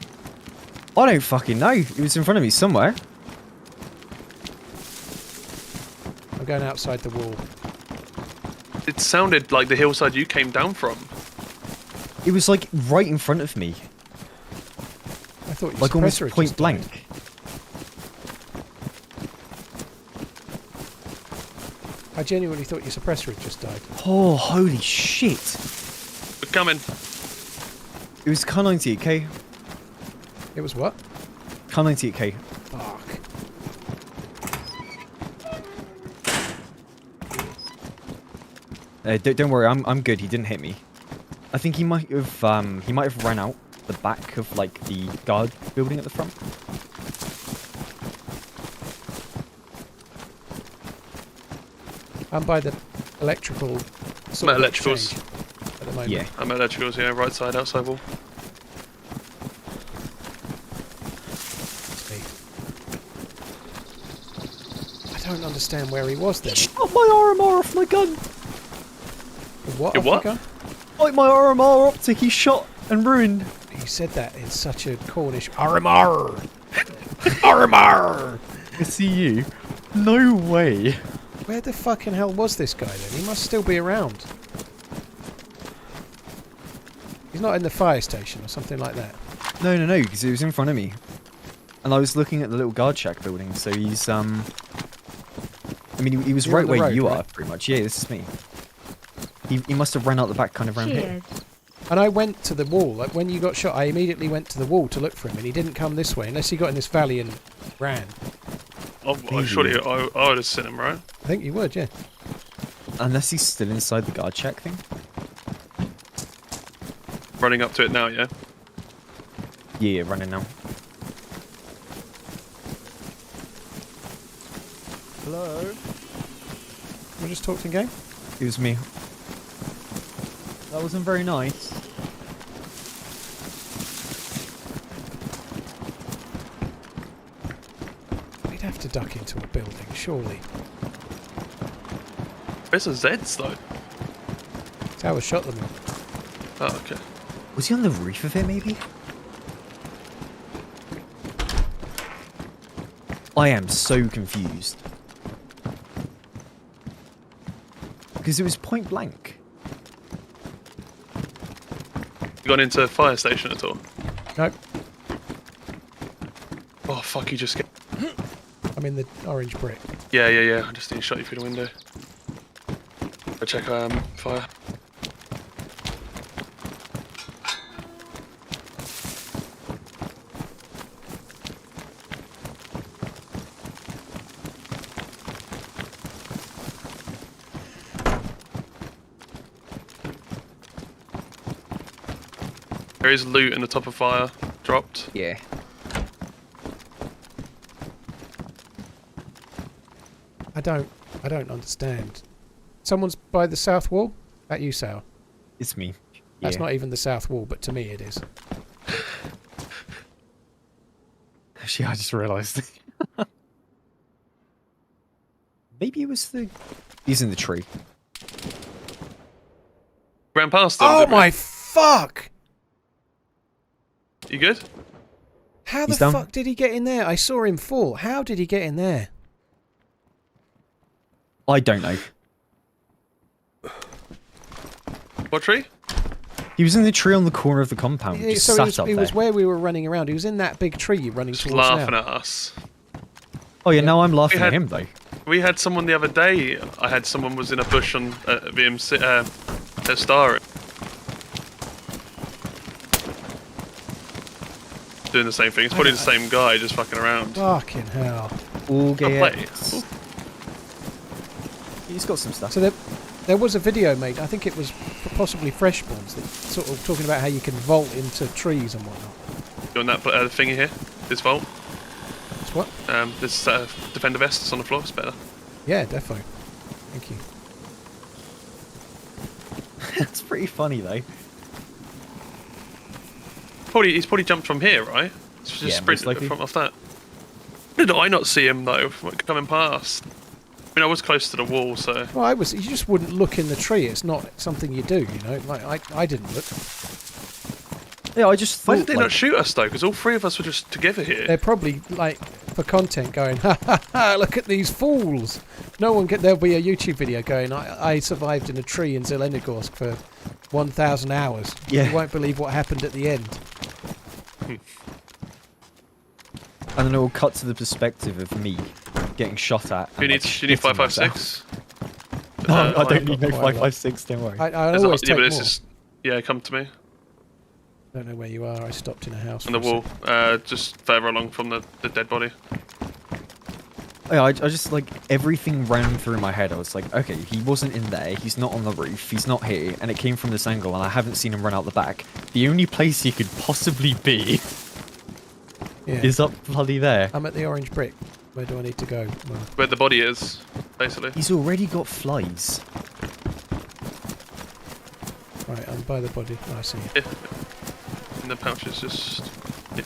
I don't fucking know. It was in front of me somewhere. I'm going outside the wall. It sounded like the hillside you came down from. It was like right in front of me. I thought your Like almost suppressor had point just died. blank. I genuinely thought your suppressor had just died. Oh, holy shit. We're coming. It was Car 98k. It was what? Car 98k. Fuck. Don't worry, I'm good. He didn't hit me. I think he might have ran out the back of like the guard building at the front. I'm by the electrical. I'm at electricals. exchange at the moment. Yeah. I'm at electricals, yeah, right side, outside wall. I don't understand where he was then. He shot my RMR off my gun. What? Your off the what? gun? Like my RMR optic, he shot and ruined. You said that in such a Cornish RMR. RMR. I see you. No way. Where the fucking hell was this guy then? He must still be around. He's not in the fire station or something like that. No, because he was in front of me. And I was looking at the little guard shack building, so he's, I mean, he was You're right on the where road, you right? are, pretty much. Yeah, this is me. He must have ran out the back kind of round here. Cheers. And I went to the wall. Like when you got shot, I immediately went to the wall to look for him, and he didn't come this way unless he got in this valley and ran. Surely I would have seen him, right? I think you would, yeah. Unless he's still inside the guard shack thing. Running up to it now, yeah? Yeah, running now. Hello? We just talked in game? It was me. That wasn't very nice. We'd have to duck into a building, surely. Where's the Zeds, though? Tower shot them all. Oh, okay. Was he on the roof of it, maybe? I am so confused. Because it was point blank. You gone into a fire station at all? Nope. Oh, fuck, you just get... I'm in the orange brick. Yeah. I just need to shot you through the window. Go check fire. There is loot in the top of fire. Dropped. Yeah. I don't understand. Someone's by the south wall? That you, Sal? It's me. That's Yeah. not even the south wall, but to me it is. Actually, I just realised. Maybe it was the... He's in the tree. Ran past them. Oh didn't we? my fuck! You good? How the He's down. fuck did he get in there? I saw him fall. How did he get in there? I don't know. What tree? He was in the tree on the corner of the compound. Yeah, Just so sat up it there. was where we were running around. He was in that big tree running Just towards laughing now. at us. Oh yeah, now I'm laughing had- at him though. We had someone the other day. I had someone was in a bush on VMC at Star. Doing the same thing. It's probably the same guy, just fucking around. Fucking hell. All I'll play. He's got some stuff. So there was a video made, I think it was possibly Freshborns, that sort of talking about how you can vault into trees and whatnot. Doing that thingy here. This vault. It's what? This defender vest that's on the floor. It's better. Yeah, definitely. Thank you. That's pretty funny though. He's probably jumped from here, right? It's just Yeah, most sprinted likely. from off that. Did I not see him though? Coming past. I mean, I was close to the wall, so. Well, you just wouldn't look in the tree. It's not something you do, you know. Like I didn't look. Yeah, I just thought. Why did they like, not shoot us though? Because all three of us were just together here. They're probably like for content going, ha ha ha, look at these fools. No one can, there'll be a YouTube video going, I survived in a tree in Chernogorsk for 1,000 hours. Yeah. You won't believe what happened at the end. And then it will cut to the perspective of me getting shot at. Do you need 556? No, I don't need no quite 556, don't worry. I always take more. Yeah, come to me. Don't know where you are. I stopped in a house. On the wall, just further along from the dead body. Yeah, I just like everything ran through my head. I was like, okay, he wasn't in there, he's not on the roof, he's not here, and it came from this angle, and I haven't seen him run out the back. The only place he could possibly be is up bloody there. I'm at the orange brick. Where do I need to go? Well, Where the body is, basically. He's already got flies. right, I'm by the body. Oh, I see. Yeah. And the pouch is just. Yeah.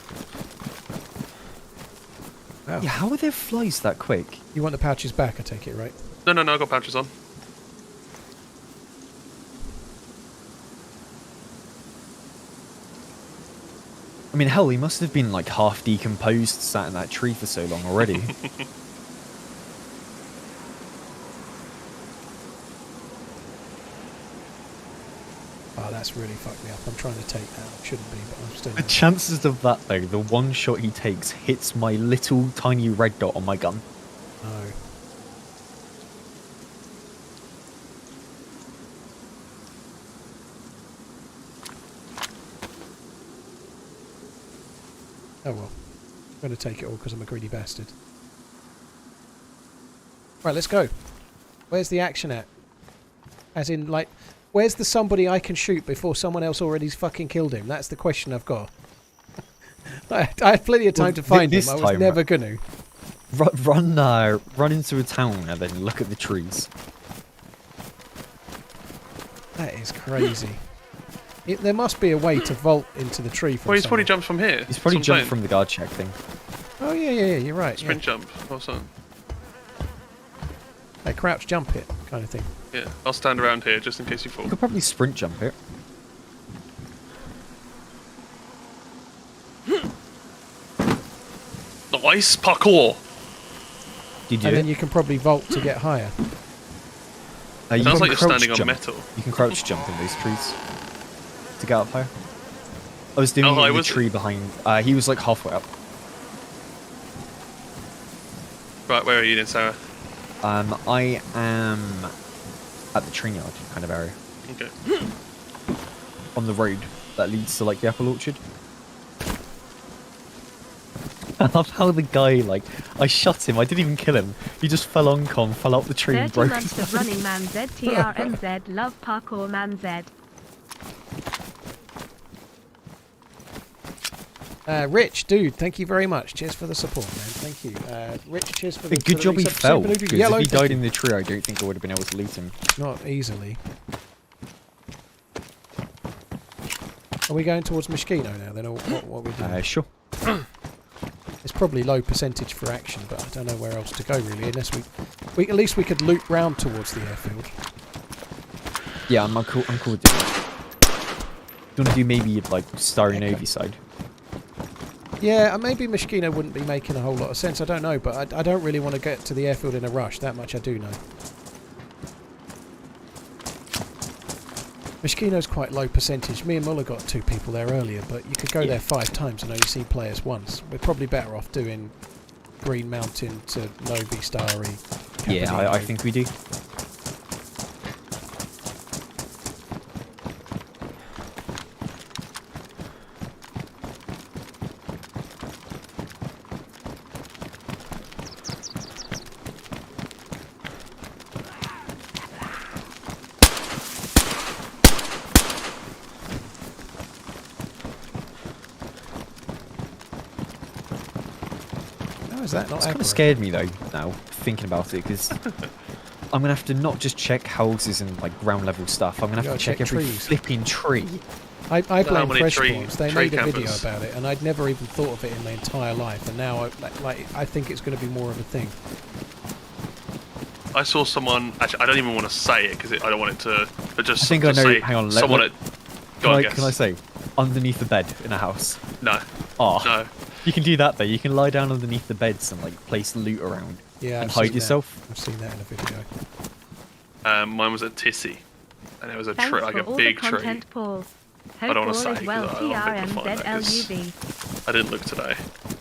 Wow. Yeah, how are there flies that quick? You want the pouches back? I take it, right? No, I got pouches on. I mean, hell, he must have been like half decomposed, sat in that tree for so long already. Oh, that's really fucked me up. I'm trying to take that. Shouldn't be, but I'm still. The chances of that, though, the one shot he takes hits my little tiny red dot on my gun. No. Oh well. I'm going to take it all because I'm a greedy bastard. Right, let's go. Where's the action at? As in, like, where's the somebody I can shoot before someone else already's fucking killed him? That's the question I've got. I had plenty of time to find him. I was never going to. Run into a town and then look at the trees. That is crazy. There must be a way to vault into the tree from Well, he's somewhere. probably jumped from here. He's probably jumped Something. from the guard check thing. Oh, yeah, you're right. Sprint jump or something. A crouch jump hit kind of thing. Yeah, I'll stand around here just in case you fall. You could probably sprint jump it. Nice parkour! Did you? And then you can probably vault to get higher. You Sounds can like you're crouch standing on jump. metal. You can crouch jump in those trees to get up higher. I was doing How it high in the was it? tree behind. He was like halfway up. Right, where are you then, Sarah? I am at the train yard kind of area Okay. on the road that leads to like the apple orchard. I love how the guy, like, I shot him, I didn't even kill him. He just fell on con, fell out the tree and 30 broke months his of running man Z, TRMZ, love parkour man Z. Rich, dude, thank you very much. Cheers for the support, man. Thank you. Rich, cheers for the A good job he resub. fell, Super because Ludo Yellow, if he thank died you. in the tree, I don't think I would have been able to loot him. Not easily. Are we going towards Moschino now then, or what are we doing? Sure. It's probably low percentage for action, but I don't know where else to go really, unless we at least we could loop round towards the airfield. Yeah, I'm cool with it. Do you want to do maybe like Starry Novi side? Yeah, maybe Moschino wouldn't be making a whole lot of sense, I don't know, but I don't really want to get to the airfield in a rush, that much I do know. Moschino's quite low percentage. Me and Muller got 2 people there earlier, but you could go there 5 times and only see players once. We're probably better off doing Green Mountain to Novi, Starry. Yeah, I think we do. How is that not It's kind aggro? of scared me though, now, thinking about it, because I'm going to have to not just check houses and like ground level stuff, I'm going to have to check every trees. flipping tree. I blame many Fresh tree- Spawns. They tree made a video campers? about it, and I'd never even thought of it in my entire life, and now I think it's going to be more of a thing. I saw someone. Actually, I don't even want to say it because I don't want it to. But just I think I just know. say Hang on. Someone. Let, Go on, can I say underneath the bed in a house? No. Oh, No. You can do that though. You can lie down underneath the beds and like place loot around Yeah, and I've hide seen yourself. That. I've seen that in a video. Mine was at Tissy, and it was a Thanks tree, like for a all big the tree. content, Paul. I Hope don't all want to is say well. because I don't think we'll find that 'cause TRMZLUV. I didn't look today.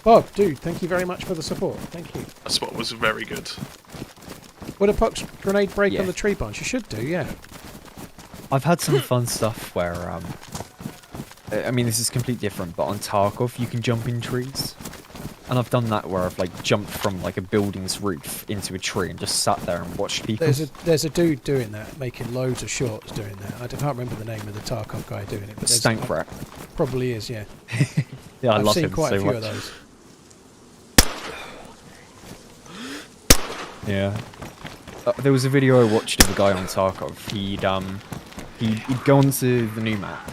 Bob, dude, thank you very much for the support. Thank you. That spot was very good. Would a pox grenade break Yeah. on the tree branch? You should do, yeah. I've had some fun stuff where, I mean, this is completely different, but on Tarkov you can jump in trees, and I've done that where I've like jumped from like a building's roof into a tree and just sat there and watched people. There's a dude doing that, making loads of shorts doing that. I can't remember the name of the Tarkov guy doing it, but Stank rat. probably is, yeah. Yeah, I I've love seen him quite so a few much. of those. Yeah. There was a video I watched of a guy on Tarkov. He'd go onto the new map.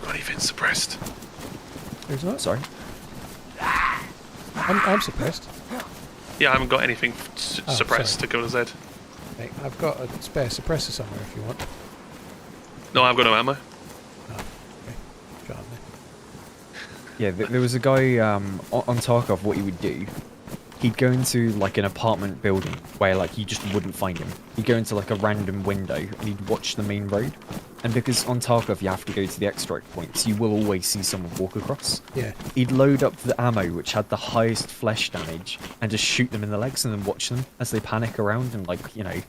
Not even suppressed. Who's that? Sorry. I'm suppressed. Yeah, I haven't got anything Oh, suppressed sorry. to kill a Z. Hey, I've got a spare suppressor somewhere if you want. No, I've got no ammo. Oh, okay. Got 'em there. Yeah, there was a guy on Tarkov. What he would do, he'd go into like an apartment building where like you just wouldn't find him. He'd go into like a random window and he'd watch the main road. And because on Tarkov you have to go to the extract points, you will always see someone walk across. Yeah. He'd load up the ammo which had the highest flesh damage and just shoot them in the legs and then watch them as they panic around and like, you know,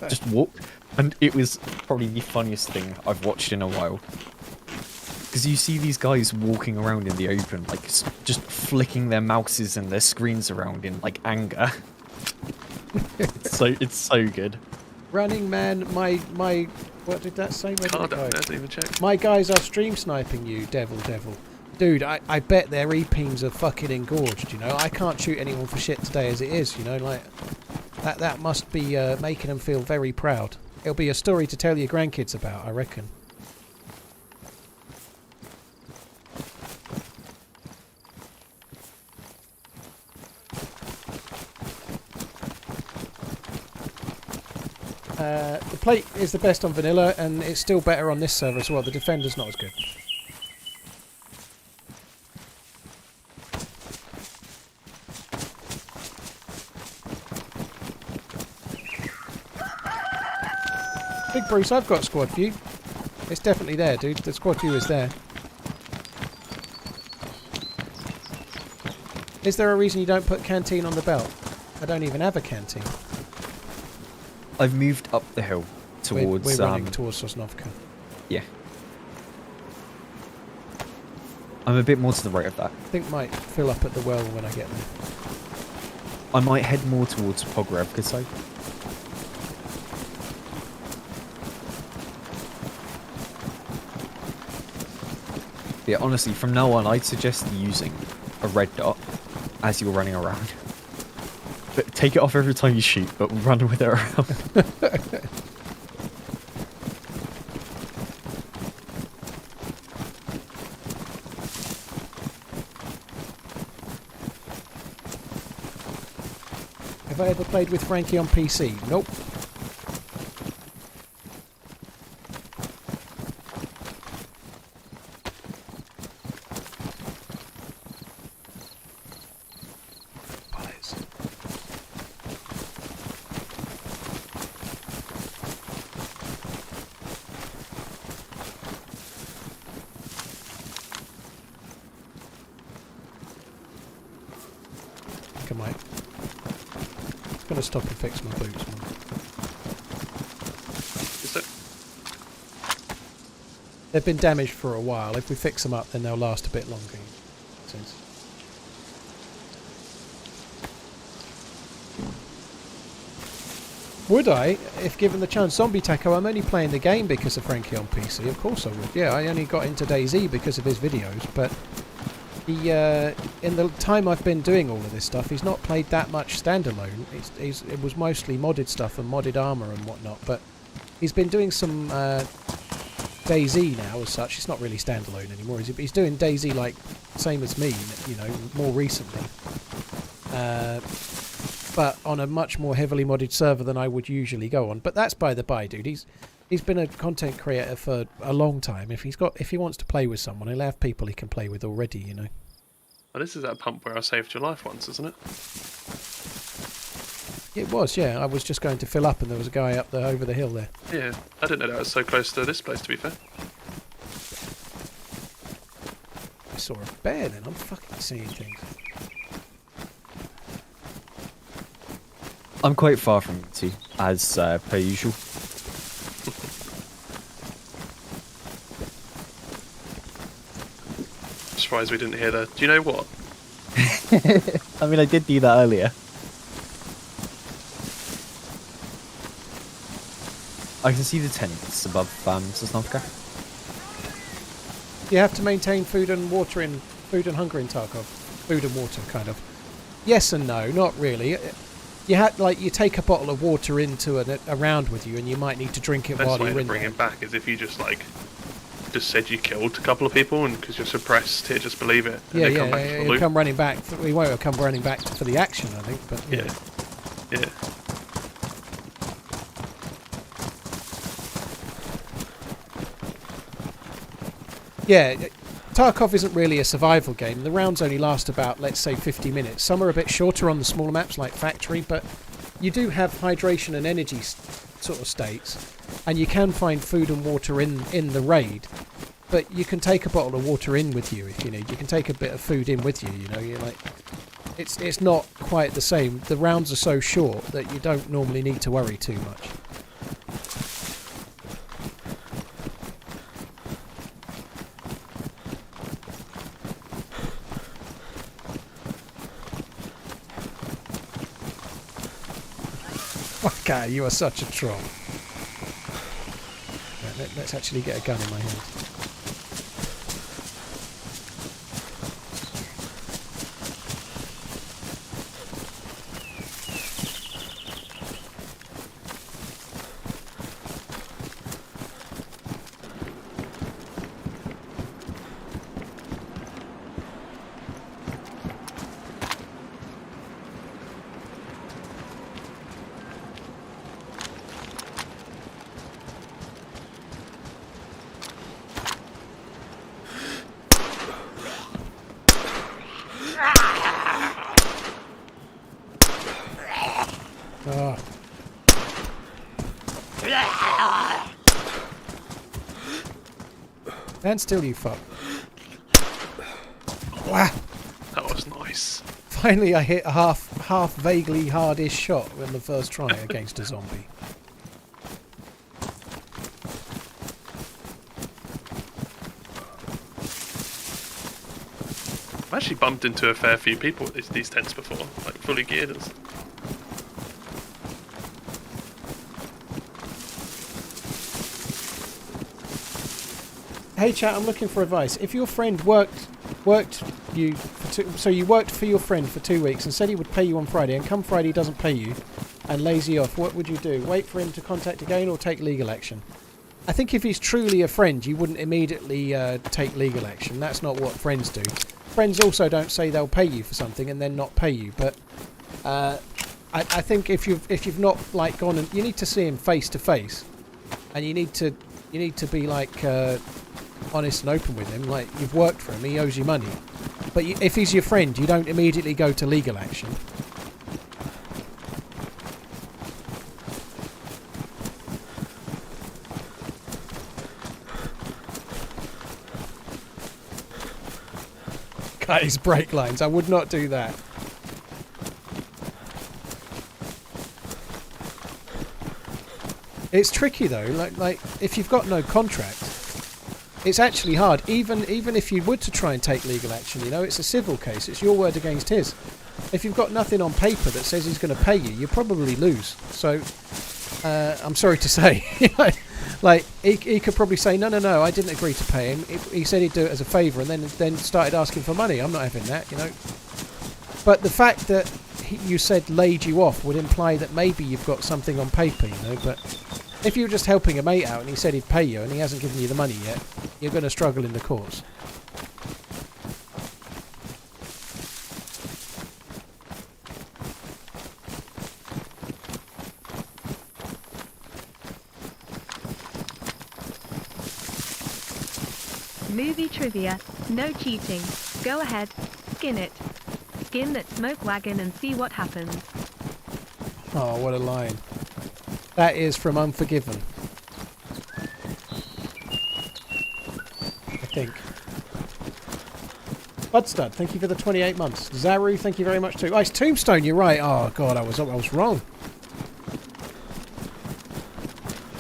just walk. And it was probably the funniest thing I've watched in a while. Because you see these guys walking around in the open, like just flicking their mouses and their screens around in like anger. It's so good. Running man, my what did that say? Where did Card it go? doesn't even check. My guys are stream sniping you, devil. Dude, I bet their E-pings are fucking engorged, you know. I can't shoot anyone for shit today as it is, you know, like that must be making them feel very proud. It'll be a story to tell your grandkids about, I reckon. The plate is the best on vanilla, and it's still better on this server as well. The defender's not as good. Big Bruce, I've got squad view. It's definitely there, dude. The squad view is there. Is there a reason you don't put canteen on the belt? I don't even have a canteen. I've moved up the hill towards. We're running towards Sosnovka. Yeah. I'm a bit more to the right of that. I think might fill up at the well when I get there. I might head more towards Pogrevka side. Yeah, honestly, from now on, I'd suggest using a red dot as you're running around. But take it off every time you shoot, but run with it around. Have I ever played with Frankie on PC? Nope. I might. I'm gonna stop and fix my boots, man. Is it? They've been damaged for a while. If we fix them up, then they'll last a bit longer. Since would I, if given the chance? Zombie Taco, I'm only playing the game because of Frankie on PC. Of course I would. Yeah, I only got into DayZ because of his videos, but he, in the time I've been doing all of this stuff, he's not played that much standalone. It was mostly modded stuff and modded armour and whatnot, but he's been doing some DayZ now as such. It's not really standalone anymore. He's doing DayZ like same as me, you know, more recently. But on a much more heavily modded server than I would usually go on. But that's by the by, dude. He's been a content creator for a long time. If he wants to play with someone, he'll have people he can play with already, you know. Oh, this is that pump where I saved your life once, isn't it? It was, yeah. I was just going to fill up, and there was a guy up there over the hill there. Yeah, I didn't know that was so close to this place, to be fair. I saw a bear then. I'm fucking seeing things. I'm quite far from you, as per usual. Surprised we didn't hear that. Do you know what? I mean, I did do that earlier. I can see the tents above Sosnovka. You have to maintain food and hunger in Tarkov. Food and water, kind of. Yes and no, not really. You take a bottle of water into around with you, and you might need to drink it while you're in there. Best way to bring it back is if you just said you killed a couple of people, and because you're suppressed, here, just believe it. And Yeah, come back to the loop. come running back. We won't come running back for the action, I think. But Yeah. Yeah, Tarkov isn't really a survival game. The rounds only last about, let's say, 50 minutes. Some are a bit shorter on the smaller maps, like Factory, but you do have hydration and energy sort of states, and you can find food and water in the raid. But you can take a bottle of water in with you if you need. You can take a bit of food in with you. You know, you're like, it's not quite the same. The rounds are so short that you don't normally need to worry too much. Okay, you are such a troll. Right, let's actually get a gun in my hand. Oh. Stand still, you fuck. Wow. That was nice. Finally I hit a half vaguely hardish shot on the first try against a zombie. I've actually bumped into a fair few people at these tents before, like fully geared us. Hey chat, I'm looking for advice. If your friend worked you for you worked for your friend for 2 weeks and said he would pay you on Friday, and come Friday he doesn't pay you and lays you off, what would you do? Wait for him to contact again or take legal action? I think if he's truly a friend, you wouldn't immediately take legal action. That's not what friends do. Friends also don't say they'll pay you for something and then not pay you. But I think if you've not like gone and you need to see him face to face, and you need to be like honest and open with him. Like, you've worked for him, he owes you money. But if he's your friend, you don't immediately go to legal action. Cut his brake lines. I would not do that. It's tricky though. Like if you've got no contract, it's actually hard. Even if you were to try and take legal action, you know, it's a civil case. It's your word against his. If you've got nothing on paper that says he's going to pay you, you probably lose. So I'm sorry to say, like he could probably say no, I didn't agree to pay him. He said he'd do it as a favour, and then started asking for money. I'm not having that, you know. But the fact that you said laid you off would imply that maybe you've got something on paper, you know. But if you were just helping a mate out and he said he'd pay you and he hasn't given you the money yet, you're going to struggle in the courts. Movie trivia. No cheating. Go ahead. Skip. Skin it. Skin that smoke wagon and see what happens. Oh, what a line. That is from Unforgiven. I think. Budstud, thank you for the 28 months. Zaru, thank you very much too. Oh, it's Tombstone, you're right. Oh, God, I was wrong.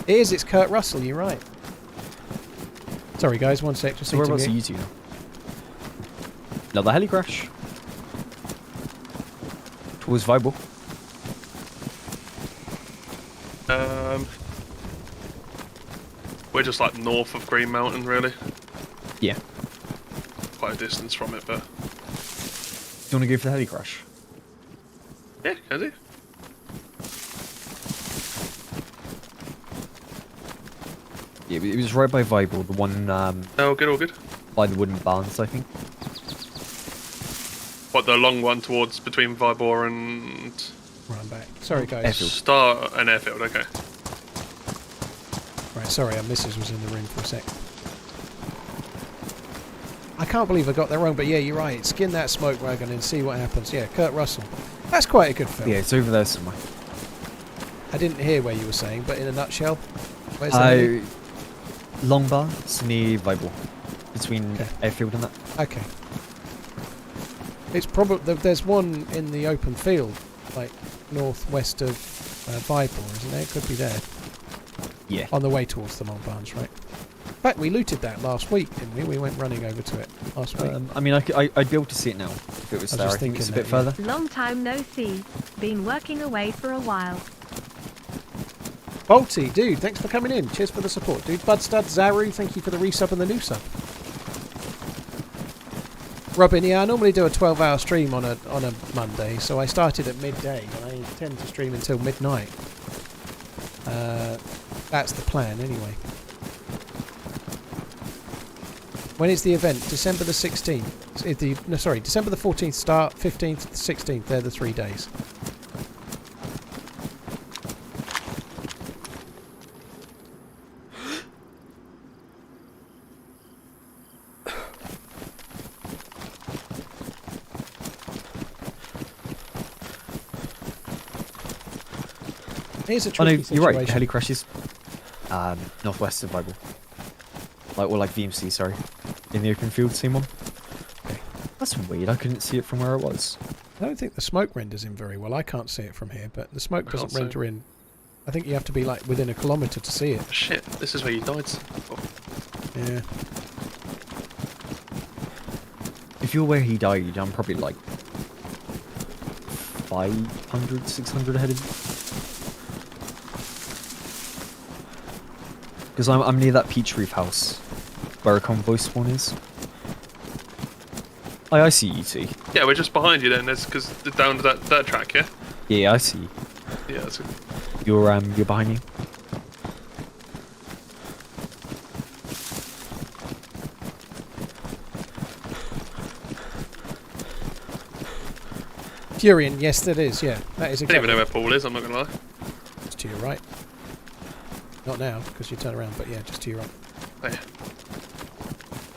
It is, it's Kurt Russell, you're right. Sorry, guys, one sec. Just So whereabouts are you two now? Another heli crash. Towards Viable. We're just like north of Green Mountain, really. Yeah. Quite a distance from it, but Do you want to go for the heli crash? yeah, can do. Yeah, it was right by Viable, the one Oh, good, all good. by the wooden barns, I think. What, the long one towards between Vibor and Right, back. Sorry, guys. Airfield. Star and Airfield? Okay. Right, sorry, our missus was in the room for a sec. I can't believe I got that wrong, but yeah, you're right. Skin that smoke wagon and see what happens. Yeah, Kurt Russell. That's quite a good film. Yeah, it's over there somewhere. I didn't hear where you were saying, but in a nutshell, where's that? Long bar, it's near Viable. Between Okay. Airfield and that. Okay. It's probably there's one in the open field, like northwest of Vibor, isn't there? It could be there. Yeah. On the way towards the Long Barns, right? In fact, we looted that last week, didn't we? We went running over to it last week. I mean, I'd be able to see it now if it was I was there. just I think it's a thinking bit that, yeah. further. Long time no see. Been working away for a while. Bolty, dude, thanks for coming in. Cheers for the support, dude. Budstud, Zaru, thank you for the resub and the new sub. Robin, yeah, I normally do a 12-hour stream on a Monday, so I started at midday, and I intend to stream until midnight. That's the plan, anyway. When is the event? December the 16th. No, sorry, December the 14th start, 15th, 16th. They're the 3 days. Here's a Oh no, tricky you're right. situation. Heli crashes. Northwest of Viable. Like VMC, sorry. In the open field, same one. Okay. That's weird. I couldn't see it from where it was. I don't think the smoke renders in very well. I can't see it from here, but the smoke doesn't see it. render in. I think you have to be like within a kilometre to see it. Shit, this is where you died. Oh, Yeah. If you're where he died, I'm probably like 500, 600 ahead of you. Because I'm near that peach roof house where a convoy spawn is. I see you two. yeah, we're just behind you then. There's because down to that track, yeah. Yeah, I see you. Yeah, that's good. You're behind me. Furion, yes, that is. Yeah, that is I don't even exactly. know where Paul is. I'm not gonna lie. Just to your right. Not now, because you turn around, but yeah, just to your right. Oh, yeah.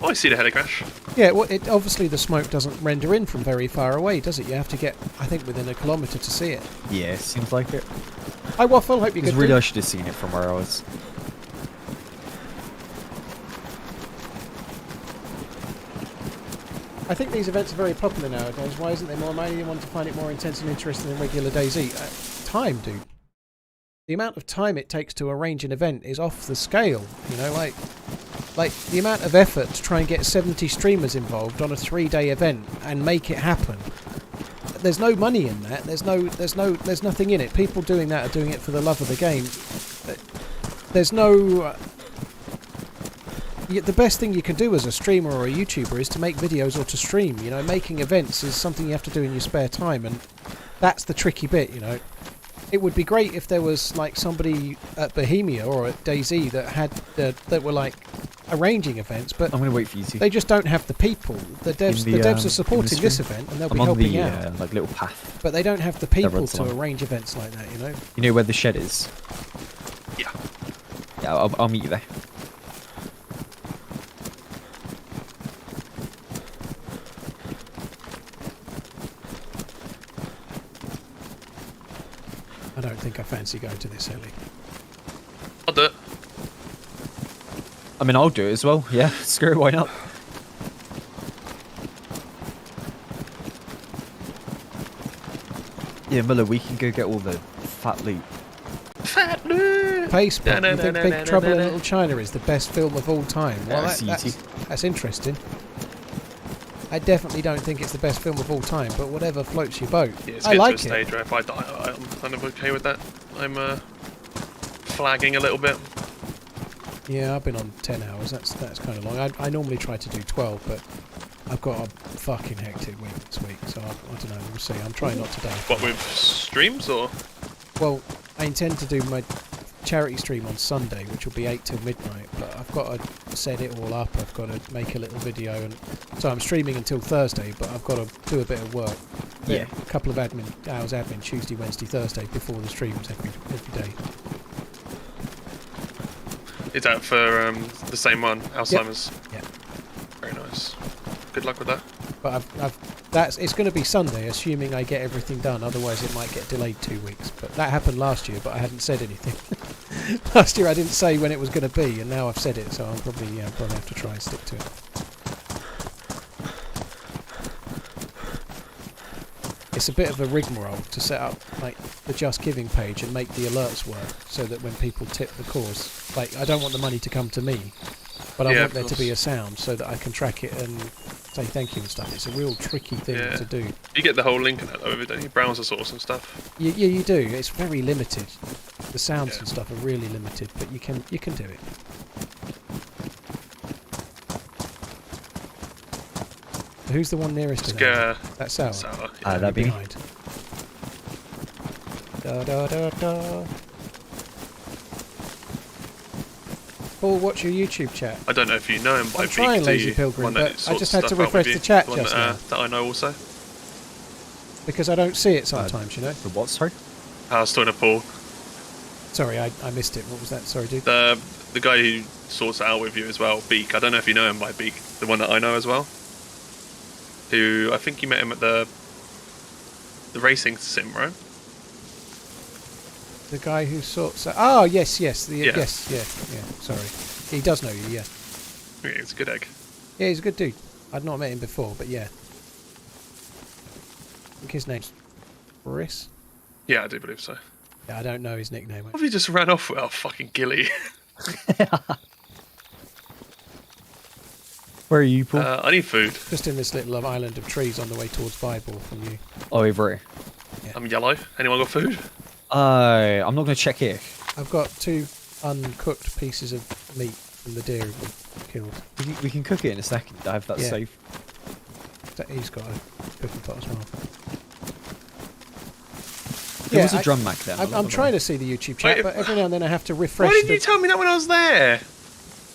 Oh, I see the heli crash. Yeah, well, obviously the smoke doesn't render in from very far away, does it? You have to get, I think, within a kilometre to see it. Yeah, seems like it. Hi, Waffle. Hope you're Because good. really, I dude. should have seen it from where I was. I think these events are very popular nowadays. Why isn't there more money? You want to find it more intense and interesting than regular DayZ. Time, dude. The amount of time it takes to arrange an event is off the scale. You know, like the amount of effort to try and get 70 streamers involved on a 3-day event and make it happen. There's no money in that. There's nothing in it. People doing that are doing it for the love of the game. There's no. The best thing you can do as a streamer or a YouTuber is to make videos or to stream. You know, making events is something you have to do in your spare time, and that's the tricky bit. You know, it would be great if there was like somebody at Bohemia or at DayZ that had that were like arranging events, but I'm going to wait for you two. they just don't have the people. The devs are supporting this stream. event, and they'll I'm be on helping the out. like little path. But they don't have the people runs to along. arrange events like that. You know. You know where the shed is? Yeah. Yeah, I'll meet you there. don't think I fancy going to this heli. I'll do it. I mean, I'll do it as well. Yeah, screw it, why not? Yeah, Muller, we can go get all the fat loot. Fat loot! Pace Pop, you think Big Trouble in Little China is the best film of all time? Well, that's interesting. I definitely don't think it's the best film of all time, but whatever floats your boat. Yeah, it's I like to a stage where if I die, I'm kind of okay with that. I'm flagging a little bit. Yeah, I've been on 10 hours. That's kind of long. I normally try to do 12, but I've got a fucking hectic week this week, so I don't know. We'll see. I'm trying not to die. What, with streams or? Well, I intend to do my charity stream on Sunday, which will be 8 till midnight, but I've got to set it all up. I've got to make a little video, and so I'm streaming until Thursday, but I've got to do a bit of work. Yeah. A couple of hours admin Tuesday, Wednesday, Thursday before the streams every day. Is that for the same one, Alzheimer's? Yeah. Very nice. Good luck with that. But it's going to be Sunday, assuming I get everything done. Otherwise, it might get delayed 2 weeks. But that happened last year, but I hadn't said anything. Last year, I didn't say when it was going to be, and now I've said it, so I'll probably have to try and stick to it. It's a bit of a rigmarole to set up like the Just Giving page and make the alerts work, so that when people tip the cause, like I don't want the money to come to me, but I want there to be a sound so that I can track it and say thank you and stuff. It's a real tricky thing to do. You get the whole link in that though, don't you? Browser source and stuff. Yeah, you do. It's very limited. The sounds and stuff are really limited, but you can do it. So who's the one nearest to that? That's Sour. That'd be behind. Da da da da. Paul, what's your YouTube chat? I don't know if you know him by I'm trying, Lazy Pilgrim, but I just had to refresh the chat just now. That I know also. Because I don't see it sometimes, you know. The what, sorry? I was talking to Paul. Sorry, I missed it. What was that? Sorry, dude. The guy who sorts it out with you as well, Beak. I don't know if you know him by Beak. The one that I know as well. Who I think you met him at the racing sim, right? The guy who sorts out... Oh, yes. Yes. Sorry. He does know you, yeah. Yeah, he's a good egg. Yeah, he's a good dude. I'd not met him before, but yeah. I think his name's Chris. Yeah, I do believe so. Yeah, I don't know his nickname. What have you just ran off with? Oh, fucking Gilly. Where are you, Paul? I need food. Just in this little island of trees on the way towards Bible from you. Oh, over here. Yeah. I'm yellow. Anyone got food? I'm not going to check here. I've got 2 uncooked pieces of meat from the deer we killed. We can cook it in a second. I have that safe. He's got a cooking pot as well. There was a drum Mac there. I'm trying to see the YouTube chat, but every now and then I have to refresh. Why didn't you tell me that when I was there?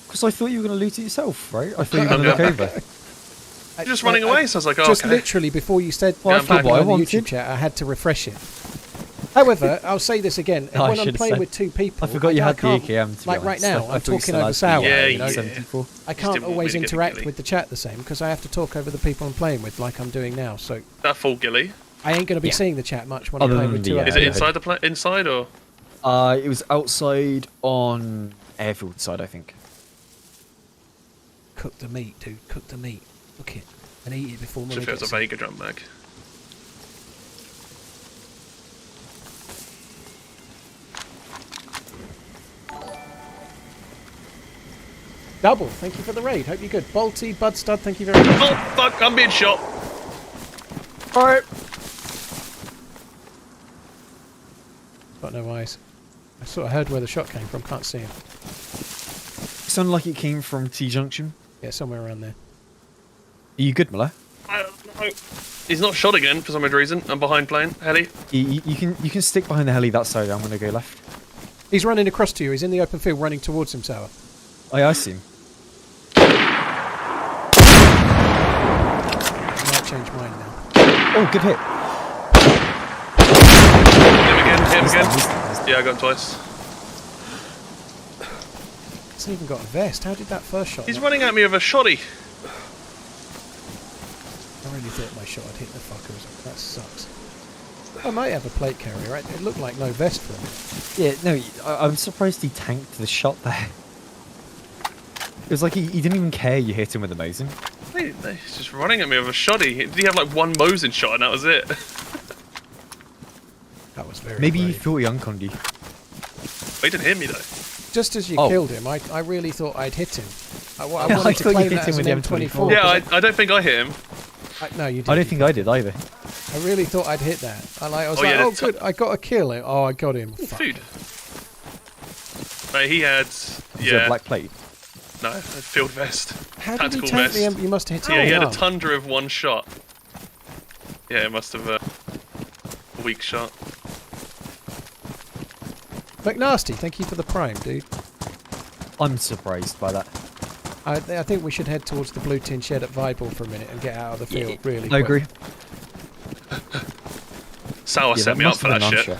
Because I thought you were going to loot it yourself, right? I thought you were going to look over. You're just running away, so I was like, oh, just okay. literally before you said I thought what I on the wanted. YouTube chat, I had to refresh it. However, I'll say this again: No, when I'm playing with 2 people, I forgot you had the can't- AKM. To Like be right honest. now, I I'm thought you talking still over had Sour. Yeah, you know? 74. I Just can't didn't want always me to get the interact gilly. with the chat the same because I have to talk over the people I'm playing with, like I'm doing now. So That full Gilly. I ain't going to be seeing the chat much when Other I'm playing than with 2 the, other Is it people. inside inside or? It was outside on Airfield side, I think. Cook the meat, dude. Cook the meat. Cook it and eat it before Just Molly feels a gets it. Vega drum mag. Double, thank you for the raid. Hope you're good. Balti, Budstud, thank you very much. Oh fuck! I'm being shot. Alright. Got no eyes. I sort of heard where the shot came from, can't see him. It sounded like it came from T-junction. Yeah, somewhere around there. Are you good, Muller? I don't know. He's not shot again for some weird reason. I'm behind plane. Heli. You can stick behind the heli that side. I'm going to go left. He's running across to you. He's in the open field running towards him, Sour. Oh, yeah, I see him. I might change mine now. Oh, good hit. Hit him again. He's Yeah, I got him twice. Hasn't even got a vest. How did that first shot? He's running at me with a shoddy. I really thought my shot had hit the fuckers. That sucks. I might have a plate carrier. Right? It looked like no vest for him. Yeah, no, I'm surprised he tanked the shot there. It was like he didn't even care you hit him with a Mosin. He's just running at me with a shoddy. Did he have like one Mosin shot and that was it? That was very Maybe he brave. thought he unconned you. He didn't hear me though. Just as you Oh. killed him, I really thought I'd hit him. I I wanted thought to you claim hit that him as with an the M24. M24. Yeah, I don't think I hit him. No, you didn't. I don't think I did either. I really thought I'd hit that. I was Oh, like, yeah, oh that's- good, I got a kill. Oh, I got him. Fuck. Food. Mate, he had Is there a yeah, black plate? no, a field vest. How did he Tactical tank the vest. M? You must have hit him. Yeah, he had Oh, a tundra of one shot. Yeah, it must have a weak shot. McNasty, thank you for the prime, dude. I'm surprised by that. I think we should head towards the blue tin shed at Vibel for a minute and get out of the field really I quick. agree. Sour Yeah, set me up must for have that been shit. an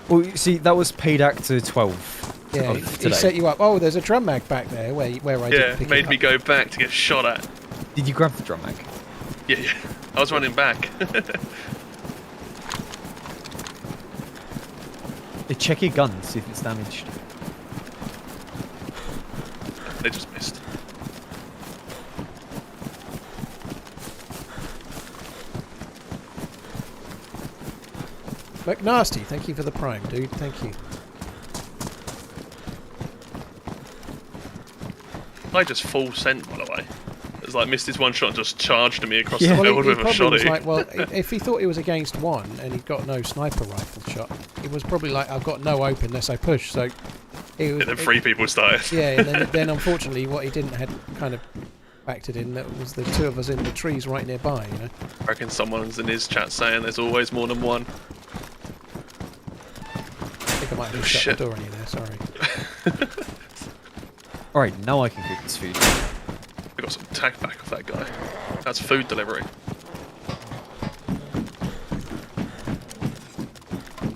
Well, you see, that was paid actor 12. Yeah, of he today. set you up. Oh, there's a drum mag back there where I Yeah, didn't pick made it me up. go back to get shot at. Did you grab the drum mag? Yeah, yeah. I was running back. Check your gun, see if it's damaged. They just missed. McNasty, thank you for the prime, dude. Thank you. I just full sent, by the way. It was like missed his one shot and just charged me across Yeah. the Well, field he with a probably was shotty. like, well, if he thought he was against one and he'd got no sniper rifle shot, it was probably like, I've got no open unless I push. So it was. And then three people started. Yeah, and then unfortunately, what he didn't had kind of factored in that was the two of us in the trees right nearby. You know. I reckon someone's in his chat saying there's always more than one. I think I might have shut Shit. the door on you there. Sorry. Alright, now I can cook this food. I got some tag back off that guy. That's food delivery.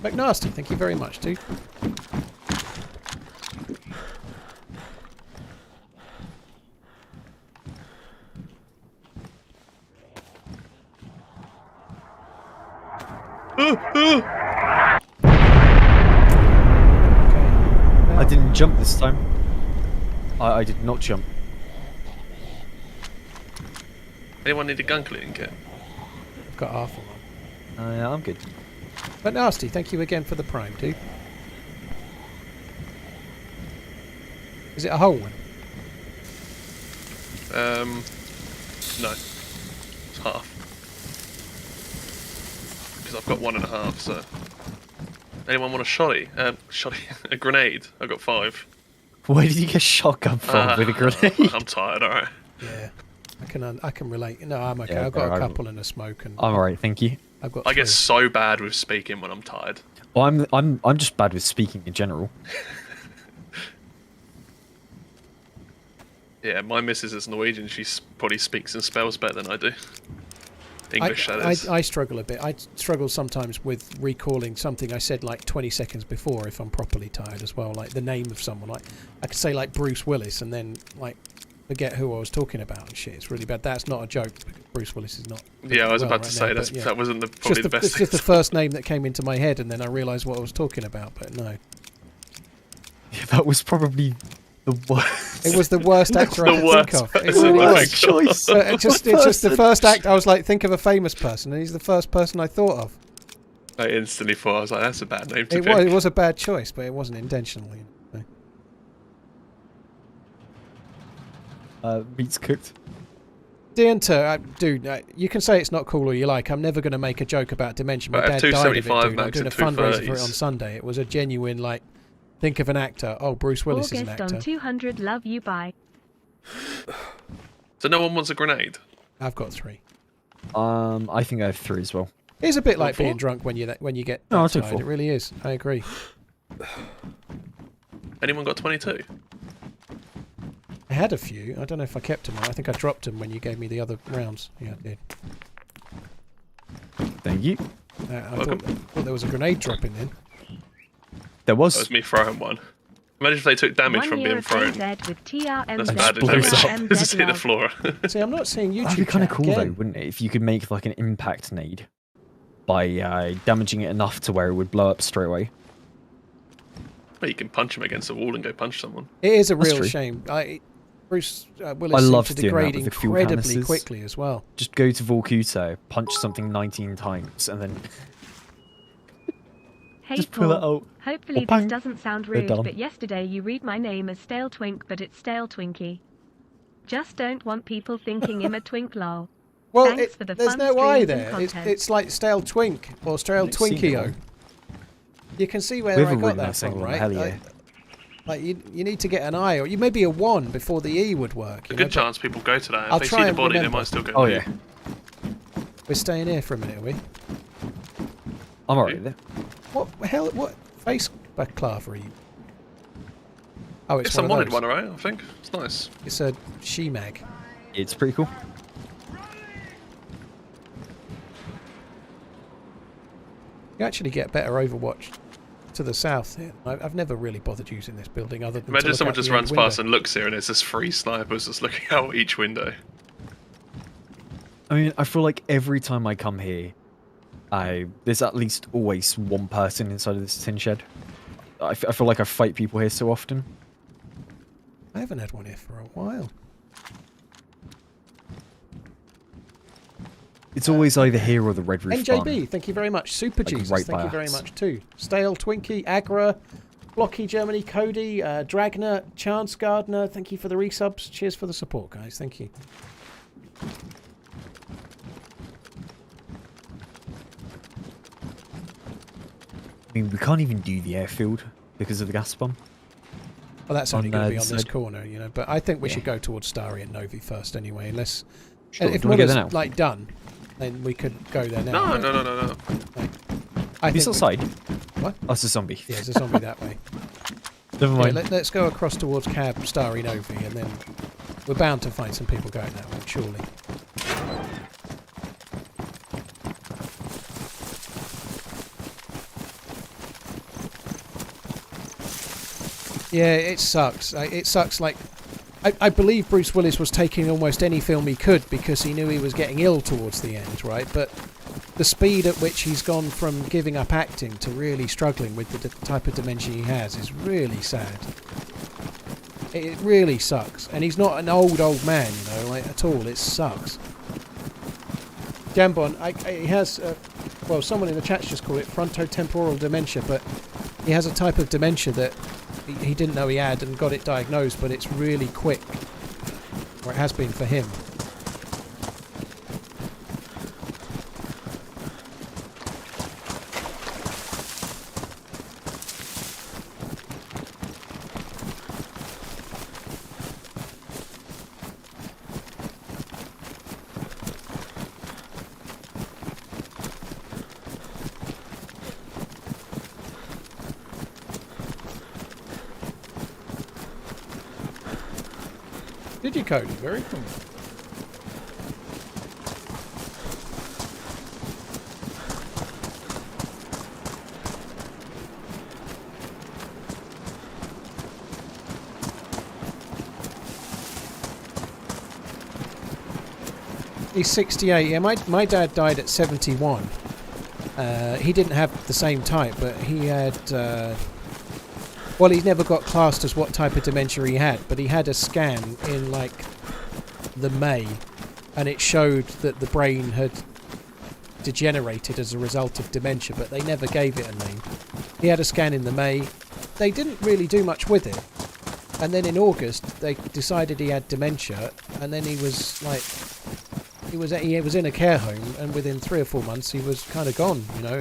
McNasty, thank you very much, dude. I didn't jump this time. I did not jump. Anyone need a gun cleaning kit? I've got half of one. Yeah, I'm good. McNasty, thank you again for the prime, dude. Is it a whole one? No. It's half. Because I've got 1.5, so. Anyone want a shotty? Shotty. A grenade. I've got 5. Where did you get shotgun from with a grenade? I'm tired, alright. Yeah. I can relate. No, I'm okay. Yeah, I've got a I'm- couple and a smoke, and I'm alright, thank you. I've got. I get three. so bad with speaking when I'm tired. Well, I'm just bad with speaking in general. Yeah, my missus is Norwegian. She probably speaks and spells better than I do. English, that is. I struggle a bit. I struggle sometimes with recalling something I said like 20 seconds before if I'm properly tired as well. Like the name of someone. Like I could say like Bruce Willis and then like forget who I was talking about and shit. It's really bad. That's not a joke because Bruce Willis is not. Yeah, I was well about right to say now, that's, but yeah. that wasn't It's probably the best it's thing. just the first name that came into my head and then I realised what I was talking about. But no, Yeah, that was probably the worst. it was the worst actor I The could think worst of. It person really I was. think of. choice. It's just the first act. I was like, think of a famous person, and he's the first person I thought of. I instantly thought, I was like, that's a bad name to pick. It was a bad choice, but it wasn't intentionally. Meat's cooked. Dianter, dude, you can say it's not cool all you like. I'm never going to make a joke about dementia. My But I have dad died of it, 275 dude. I'm max doing a and fundraiser for it 230s. on Sunday. It was a genuine, like, think of an actor. Oh, Bruce Willis is an August actor. on 200, love you, bye. So no one wants a grenade? I've got 3. I think I have 3 as well. It's a bit like four? being drunk when you get No, I'll that take tired. 4. It really is. I agree. Anyone got 22? I had a few. I don't know if I kept them. I think I dropped them when you gave me the other rounds. Yeah, I did. Thank you. I Welcome. thought there was a grenade dropping in. There That was. was me throwing one. Imagine if they took damage 1 from year being of thrown. DayZ with TRMZ That's bad Blows damage. up. Just hit the love. floor. See, I'm not seeing YouTube. That'd be kind of chat cool though, again. wouldn't it? If you could make like an impact nade. by damaging it enough to where it would blow up straight away. Well, you can punch him against a wall and go punch someone. It is a That's real true. shame. Bruce Willis love seemed to doing that degrade with the fuel incredibly canisters. quickly as well. Just go to Vorkuta, punch something 19 times, and then Hey just pull it Paul, out. hopefully Oh, bang. this doesn't sound They're rude, done. but yesterday you read my name as Stale Twink, but it's Stale Twinkie. Just don't want people thinking I'm a twink lol. Well, Thanks for the there's fun no I streams and there. content. It's like Stale Twink or Stale I've seen it Twinkio. all. You can see where We have I a got really that nice from, angle, right? hell yeah. Like you need to get an I, or you maybe a 1 before the E would work. A you good know, but chance people go to that. If I'll they try see the and body, they remember. might still go. Oh "Hey." yeah, We're staying here for a minute, are we? I'm alright there. What hell? What face clav are you? Oh, it's It's one a of modded those. one, alright? I think it's nice. It's a she-mag. It's pretty cool. You actually get better Overwatch to the south here. I've never really bothered using this building other than to Imagine look someone out just the runs window. past and looks here, and it's just 3 snipers just looking out each window. I mean, I feel like every time I come here, there's at least always one person inside of this tin shed. I feel like I fight people here so often. I haven't had one here for a while. It's always either here or the Red Roof NJB, Barn. thank you very much. Super Like Jesus, right thank by you very us. much too. Stale, Twinkie, Agra, Blocky Germany, Cody, Dragner, Chance Gardner, thank you for the resubs. Cheers for the support, guys. Thank you. I mean, we can't even do the airfield because of the gas bomb. Well, that's only On, going to be on this this side. corner, you know. But I think we Yeah. should go towards Starry and Novi first anyway, unless Sure, if do you wanna go Muller's there now? like done, then we could go there now. No, but no, no, no, no. I He's think outside. What? Oh, it's a zombie. yeah, there's a zombie that way. Never Yeah, mind. let's go across towards Cab, Starry, Novi, and then we're bound to find some people going that way, surely. Yeah, it sucks. It sucks. Like, I believe Bruce Willis was taking almost any film he could because he knew he was getting ill towards the end, right? But the speed at which he's gone from giving up acting to really struggling with the type of dementia he has is really sad. It really sucks. And he's not an old man, you know, like, at all. It sucks. Jambon, he has, well, someone in the chat's just called it frontotemporal dementia, but he has a type of dementia that he didn't know he had and got it diagnosed, but it's really quick, or it has been for him. Did you, Cody? Very cool. He's 68. Yeah, my dad died at 71. He didn't have the same type, but he had... well, he never got classed as what type of dementia he had, but he had a scan in, like, the May, and it showed that the brain had degenerated as a result of dementia, but they never gave it a name. He had a scan in the May. They didn't really do much with it. And then in August, they decided he had dementia, and then he was, like... He was in a care home, and within 3 or 4 months, he was kind of gone, you know.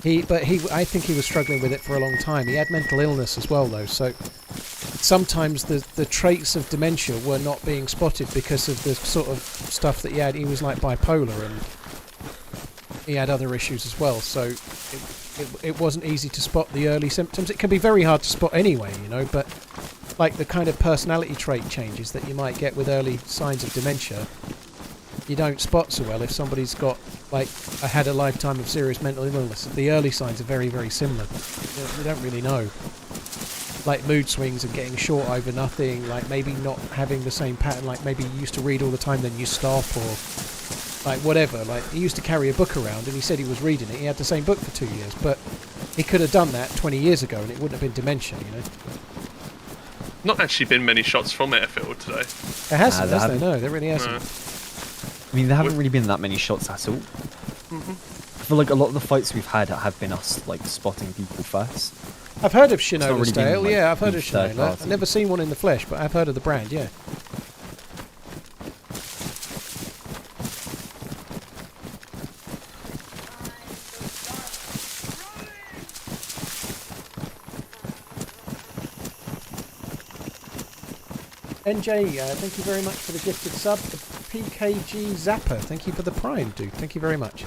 I think he was struggling with it for a long time. He had mental illness as well, though, so sometimes the traits of dementia were not being spotted because of the sort of stuff that he had. He was like bipolar, and he had other issues as well, so it wasn't easy to spot the early symptoms. It can be very hard to spot anyway, you know, but like the kind of personality trait changes that you might get with early signs of dementia, you don't spot so well if somebody's got, like, had a lifetime of serious mental illness. The early signs are very, very similar. You don't really know. Like mood swings and getting short over nothing, like maybe not having the same pattern, like maybe you used to read all the time, then you stop, or like whatever. Like he used to carry a book around, and he said he was reading it. He had the same book for 2 years, but he could have done that 20 years ago, and it wouldn't have been dementia, you know. Not actually been many shots from Airfield today. There hasn't, there has there? haven't. No, there really hasn't. No. I mean, there haven't really been that many shots at all. I feel like a lot of the fights we've had have been us like spotting people first. I've heard of not Chernarus really been, Dale. like, Yeah, I've heard of each third Chernarus. I've party. never seen one in the flesh, but I've heard of the brand. Yeah. NJ, thank you very much for the gifted sub. The PKG Zapper, thank you for the prime, dude. Thank you very much.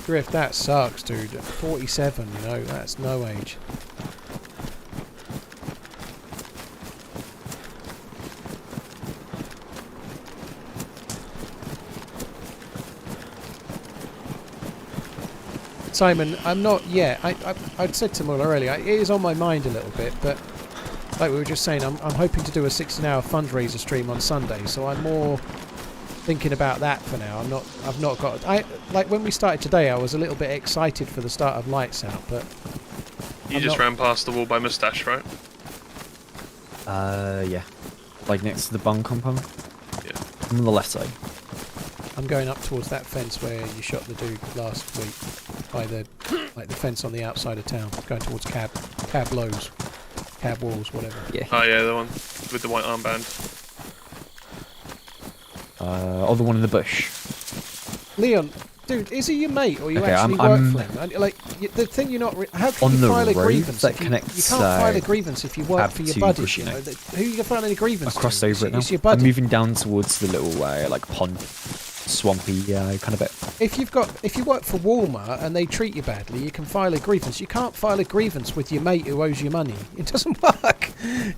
Drift, that sucks, dude. 47, you know, that's no age. Simon, I'm not yet. I'd said to Muller earlier, it is on my mind a little bit, but like we were just saying, I'm hoping to do a 16-hour fundraiser stream on Sunday, so I'm more thinking about that for now. I've not got. Like when we started today, I was a little bit excited for the start of Lights Out, but You just ran past the wall by Moustache, right? Yeah. Like next to the bung compound? Yeah. I'm on the left side. I'm going up towards that fence where you shot the dude last week, by the the fence on the outside of town, going towards cab lows, cab walls, whatever. Yeah. Oh yeah, the one with the white armband. Oh, the one in the bush. Leon, dude, is he your mate or you Okay, actually I'm work for him? And, like the thing you're not. How can on you the file a road grievance? that If you connects, can't file a grievance if you work cab for your to buddies. Bushy You know, Neck. who are you filing a grievance I crossed to? over it now. It's your I'm buddy. moving down towards the little like pond, swampy kind of bit. If you work for Walmart and they treat you badly, you can file a grievance. You can't file a grievance with your mate who owes you money. It doesn't work.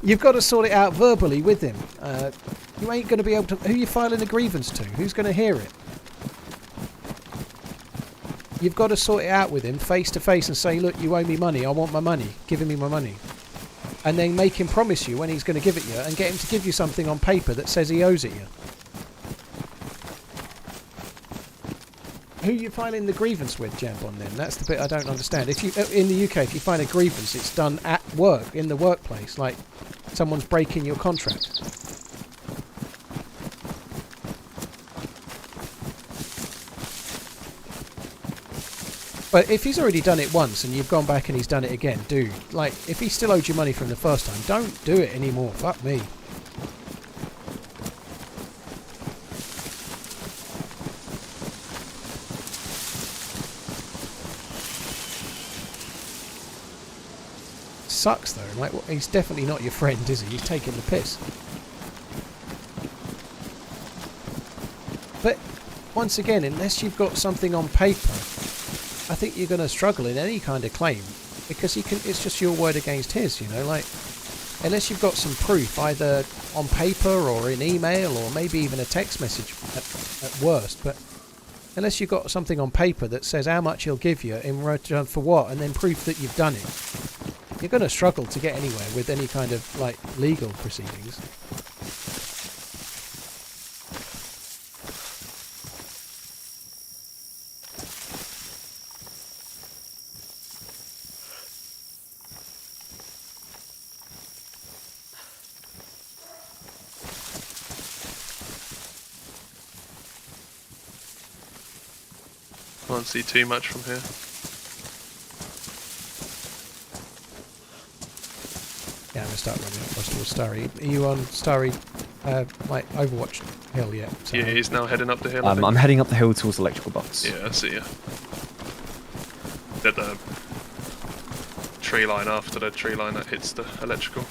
You've got to sort it out verbally with him. You ain't going to be able to. Who are you filing a grievance to? Who's going to hear it? You've got to sort it out with him face to face and say, look, you owe me money. I want my money. Give me my money. And then make him promise you when he's going to give it you, and get him to give you something on paper that says he owes it you. Who are you filing the grievance with, Jambon, then? That's the bit I don't understand. If you in the UK, if you file a grievance, it's done at work, in the workplace, like someone's breaking your contract. But if he's already done it once and you've gone back and he's done it again, dude, like, if he still owed you money from the first time, don't do it anymore. Fuck me. Sucks though. Like, well, he's definitely not your friend, is he? He's taking the piss. But once again, unless you've got something on paper, I think you're going to struggle in any kind of claim, because it's just your word against his. You know, like, unless you've got some proof, either on paper or in email or maybe even a text message at worst. But unless you've got something on paper that says how much he'll give you in return for what, and then proof that you've done it, you're going to struggle to get anywhere with any kind of like legal proceedings. Can't see too much from here. Yeah, I'm going to start running across towards Starry. Are you on Starry, like, Overwatch hill yet? So Yeah, he's now heading up the hill. I think. I'm heading up the hill towards electrical box. Yeah, I see you. At the tree line after the tree line that hits the electrical.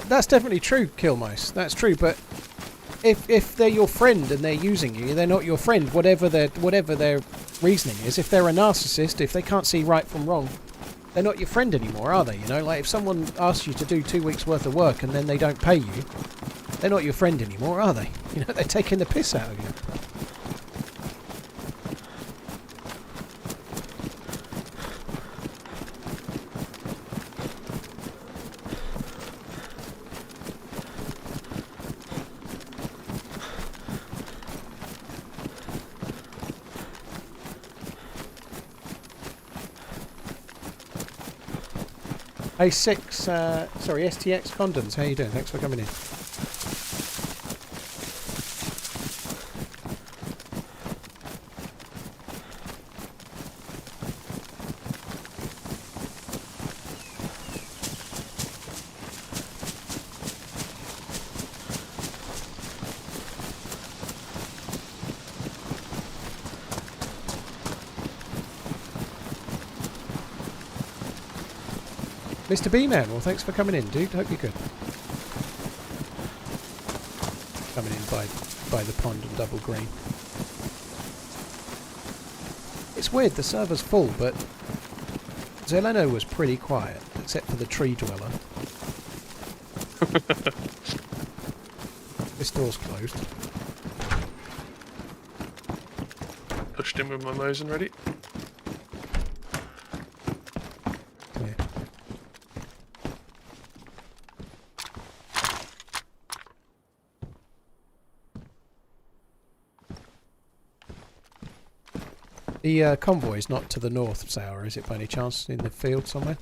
That's definitely true, Killmice. That's true, but if they're your friend and they're using you, they're not your friend. Whatever their reasoning is, if they're a narcissist, if they can't see right from wrong, they're not your friend anymore, are they? You know, like if someone asks you to do 2 weeks worth of work and then they don't pay you, they're not your friend anymore, are they? You know, they're taking the piss out of you. Hey, STX Condoms, how you doing? Thanks for coming in. Mr. B-Man, well thanks for coming in, dude. Hope you're good. Coming in by the pond and double green. It's weird, the server's full, but Zeleno was pretty quiet, except for the tree dweller. This door's closed. Pushed in with my Mosin ready. The convoy's not to the north, Sour, is it by any chance? In the field somewhere?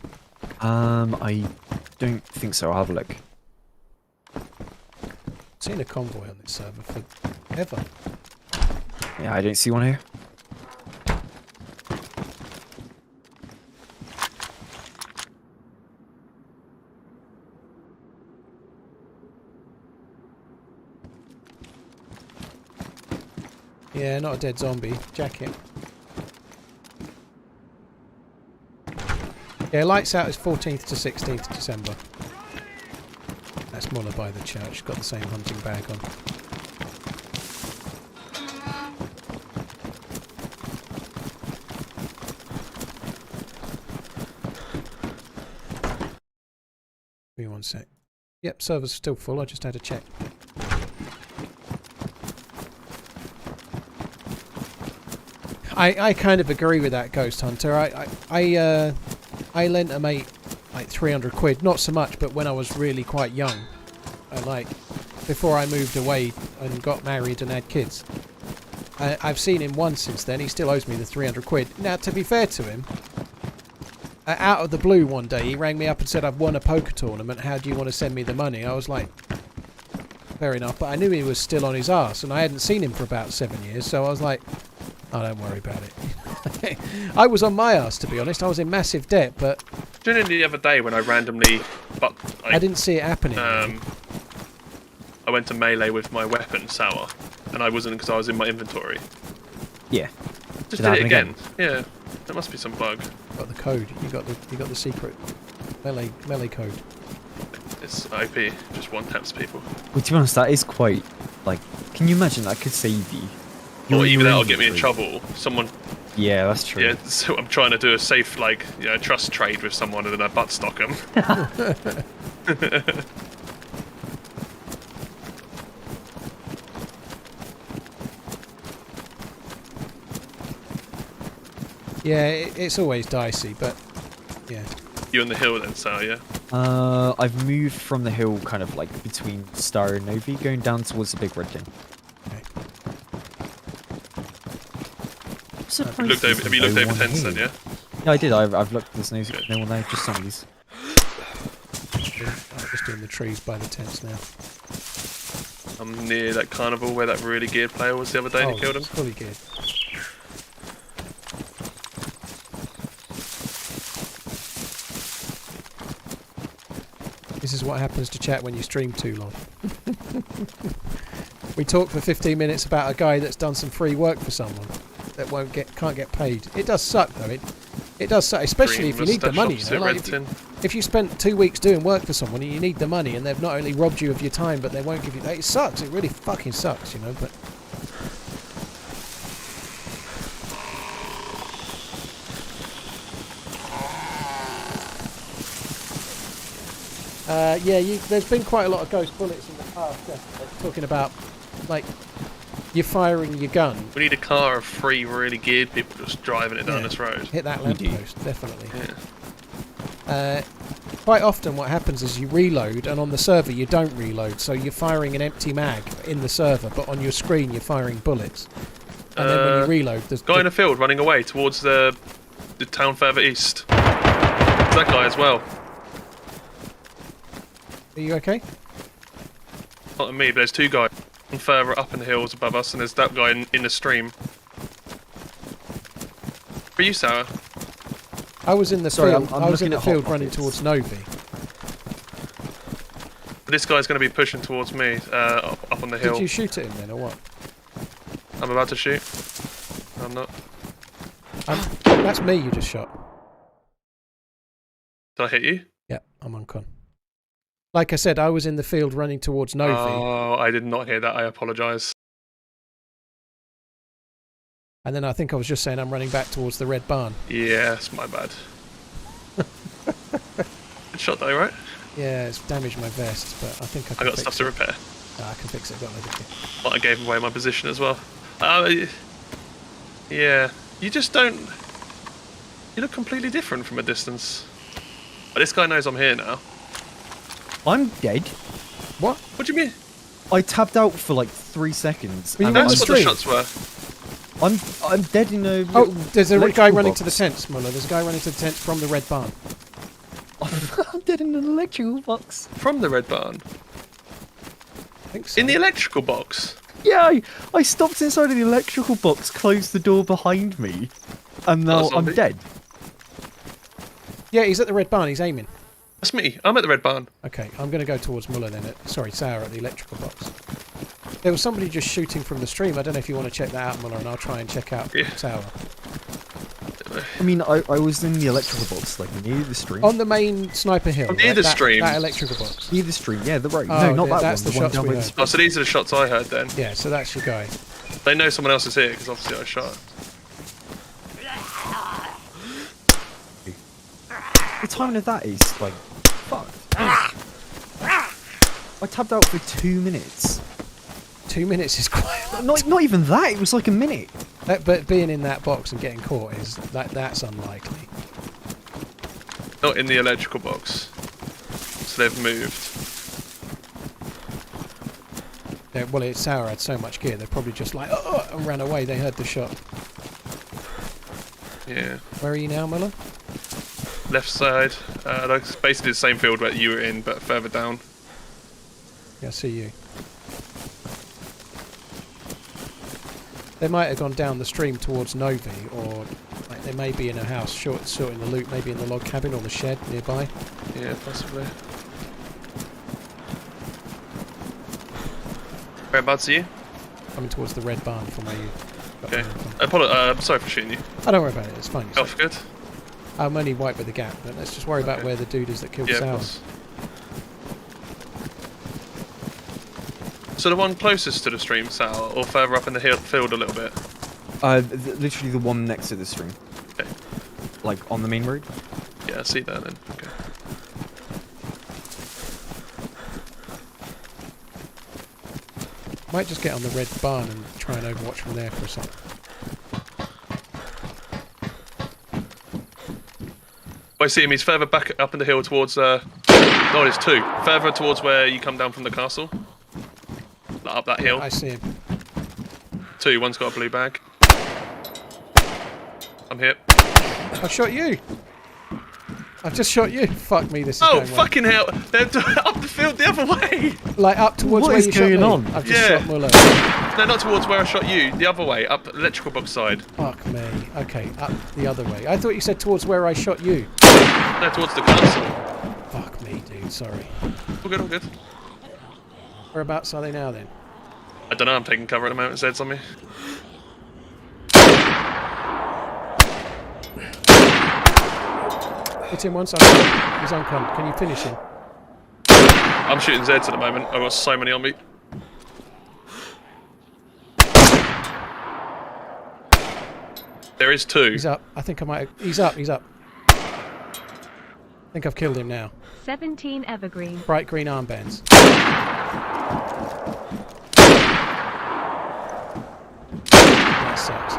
I don't think so. I'll have a look. I've seen a convoy on this server forever. Yeah, I don't see one here. Yeah, not a dead zombie. Jacket. Yeah, lights out is 14th to 16th December. That's Muller by the church. Got the same hunting bag on. Give me 1 sec. Yep, server's still full. I just had to check. I kind of agree with that, Ghost Hunter. I lent a mate like 300 quid, not so much, but when I was really quite young, like before I moved away and got married and had kids. I've seen him once since then. He still owes me the 300 quid. Now, to be fair to him, out of the blue one day he rang me up and said, I've won a poker tournament, how do you want to send me the money? I was like, fair enough, but I knew he was still on his arse and I hadn't seen him for about 7 years, so I was like, oh, don't worry about it. I was on my arse, to be honest. I was in massive debt, but... During the other day when I randomly... I didn't see it happening. I went to melee with my weapon, Sour, and I wasn't because I was in my inventory. Yeah. Just did it again. Yeah. There must be some bug. Got the code. You got the secret melee code. It's OP. Just one taps people. Well, to be honest, that is quite... Like, can you imagine that could save you? Or even that'll get me in trouble. Someone... Yeah, that's true. Yeah, so I'm trying to do a safe, like, you know, trust trade with someone and then I butt stock them. Yeah, it's always dicey, but yeah. You on the hill then, Sal, yeah? I've moved from the hill kind of like between Star and Novi, going down towards the big red thing. Okay. Have you looked over tents then, yeah? Yeah, I did. I've looked. There's no one there, just zombies. I'm just doing the trees by the tents now. I'm near that carnival where that really geared player was the other day and he killed him. Fully geared. This is what happens to chat when you stream too long. We talked for 15 minutes about a guy that's done some free work for someone that can't get paid. It does suck though. It does suck, especially if you need the money. You know? Like if you spent 2 weeks doing work for someone and you need the money and they've not only robbed you of your time but they won't give you that. It sucks. It really fucking sucks, you know. But Yeah, there's been quite a lot of ghost bullets in the past. Talking about, like, you're firing your gun. We need a car of 3 really geared people just driving it down this road. Hit that lamppost, definitely. Yeah. Quite often what happens is you reload, and on the server you don't reload, so you're firing an empty mag in the server, but on your screen you're firing bullets. And then when you reload... there's guy in a field running away towards the town further east. It's that guy as well. Are you okay? Not me, but there's 2 guys. One further up in the hills above us, and there's that guy in the stream. Where are you, Sarah? I was in the field. I was in the field running pockets. towards Novi. This guy's going to be pushing towards me up on the hill. Did you shoot at him then, or what? I'm about to shoot. I'm not. That's me you just shot. Did I hit you? Yeah, I'm on con. Like I said, I was in the field running towards Novi. Oh, I did not hear that. I apologise. And then I think I was just saying I'm running back towards the red barn. Yeah, it's my bad. Good shot though, right? Yeah, it's damaged my vest, but I think I can I got stuff to repair. No, I can fix it. I've got loads of kit. But I gave away my position as well. Yeah, you just don't... You look completely different from a distance. But this guy knows I'm here now. I'm dead. What? What do you mean? I tabbed out for like 3 seconds. Were you and on That's what the stream? shots were. I'm dead in a. Oh, there's a guy electrical running box. to the tents, Muller. There's a guy running to the tents from the red barn. I'm dead in an electrical box. From the red barn. I think so. In the electrical box. Yeah, I stopped inside of the electrical box, closed the door behind me, and now I'm zombie? dead. Yeah, he's at the red barn. He's aiming. That's me. I'm at the red barn. Okay, I'm going to go towards Muller then. Sorry, Sarah at the electrical box. There was somebody just shooting from the stream. I don't know if you want to check that out, Muller, and I'll try and check out Sarah. I mean, I was in the electrical box, like near the stream. On the main sniper hill. Near the stream? That electrical box. Near the stream, yeah, the road. Oh, no, not yeah, that that's one. the The one shots down we by heard. the Oh, so these are the shots I heard then. Yeah, so that's your guy. They know someone else is here because obviously I shot. The timing of that is like fucked. I tabbed out for 2 minutes. 2 minutes is quite. Not even that. It was like a minute. But being in that box and getting caught is that's unlikely. Not in the electrical box. So they've moved. Well, Sarah had so much gear, they're probably just like, oh, and ran away. They heard the shot. Yeah. Where are you now, Muller? Left side. That's basically the same field where you were in, but further down. Yeah, I see you. They might have gone down the stream towards Novi, or like they may be in a house sorting the loot, maybe in the log cabin or the shed nearby. Yeah, possibly. Whereabouts are you? Coming towards the red barn from where you got Okay. me from. I'm sorry for shooting you. Oh, don't worry about it, it's fine. It's Health good? I'm only white with the gap, but let's just worry about Okay. where the dude is that killed Yeah, of Sarah. course. So the one closest to the stream, Sal, or further up in the field a little bit? Literally the one next to the stream. Okay. Like on the main road. Yeah, I see that then. Okay. Might just get on the red barn and try and overwatch from there for a sec. I see him. He's further back up in the hill towards. No, there's 2. Further towards where you come down from the castle. Like up that hill. I see him. 2. One's got a blue bag. I'm here. I shot you! I've just shot you! Fuck me, this is Oh, going well. fucking hell! They're up the field the other way! Like up towards What where is you shot going me. on? I've just Yeah. shot Muller. No, not towards where I shot you. The other way, up the electrical box side. Fuck me. Okay, up the other way. I thought you said towards where I shot you. No, towards the castle. Fuck me, dude. Sorry. All good, all good. Whereabouts are they now then? I don't know, I'm taking cover at the moment. Zed's on me. Hit him once. He's unconned. Can you finish him? I'm shooting Zeds at the moment. I've got so many on me. There is 2. He's up. I think I might. He's up. He's up. think I've killed him now. 17 evergreen. Bright green armbands. That sucks.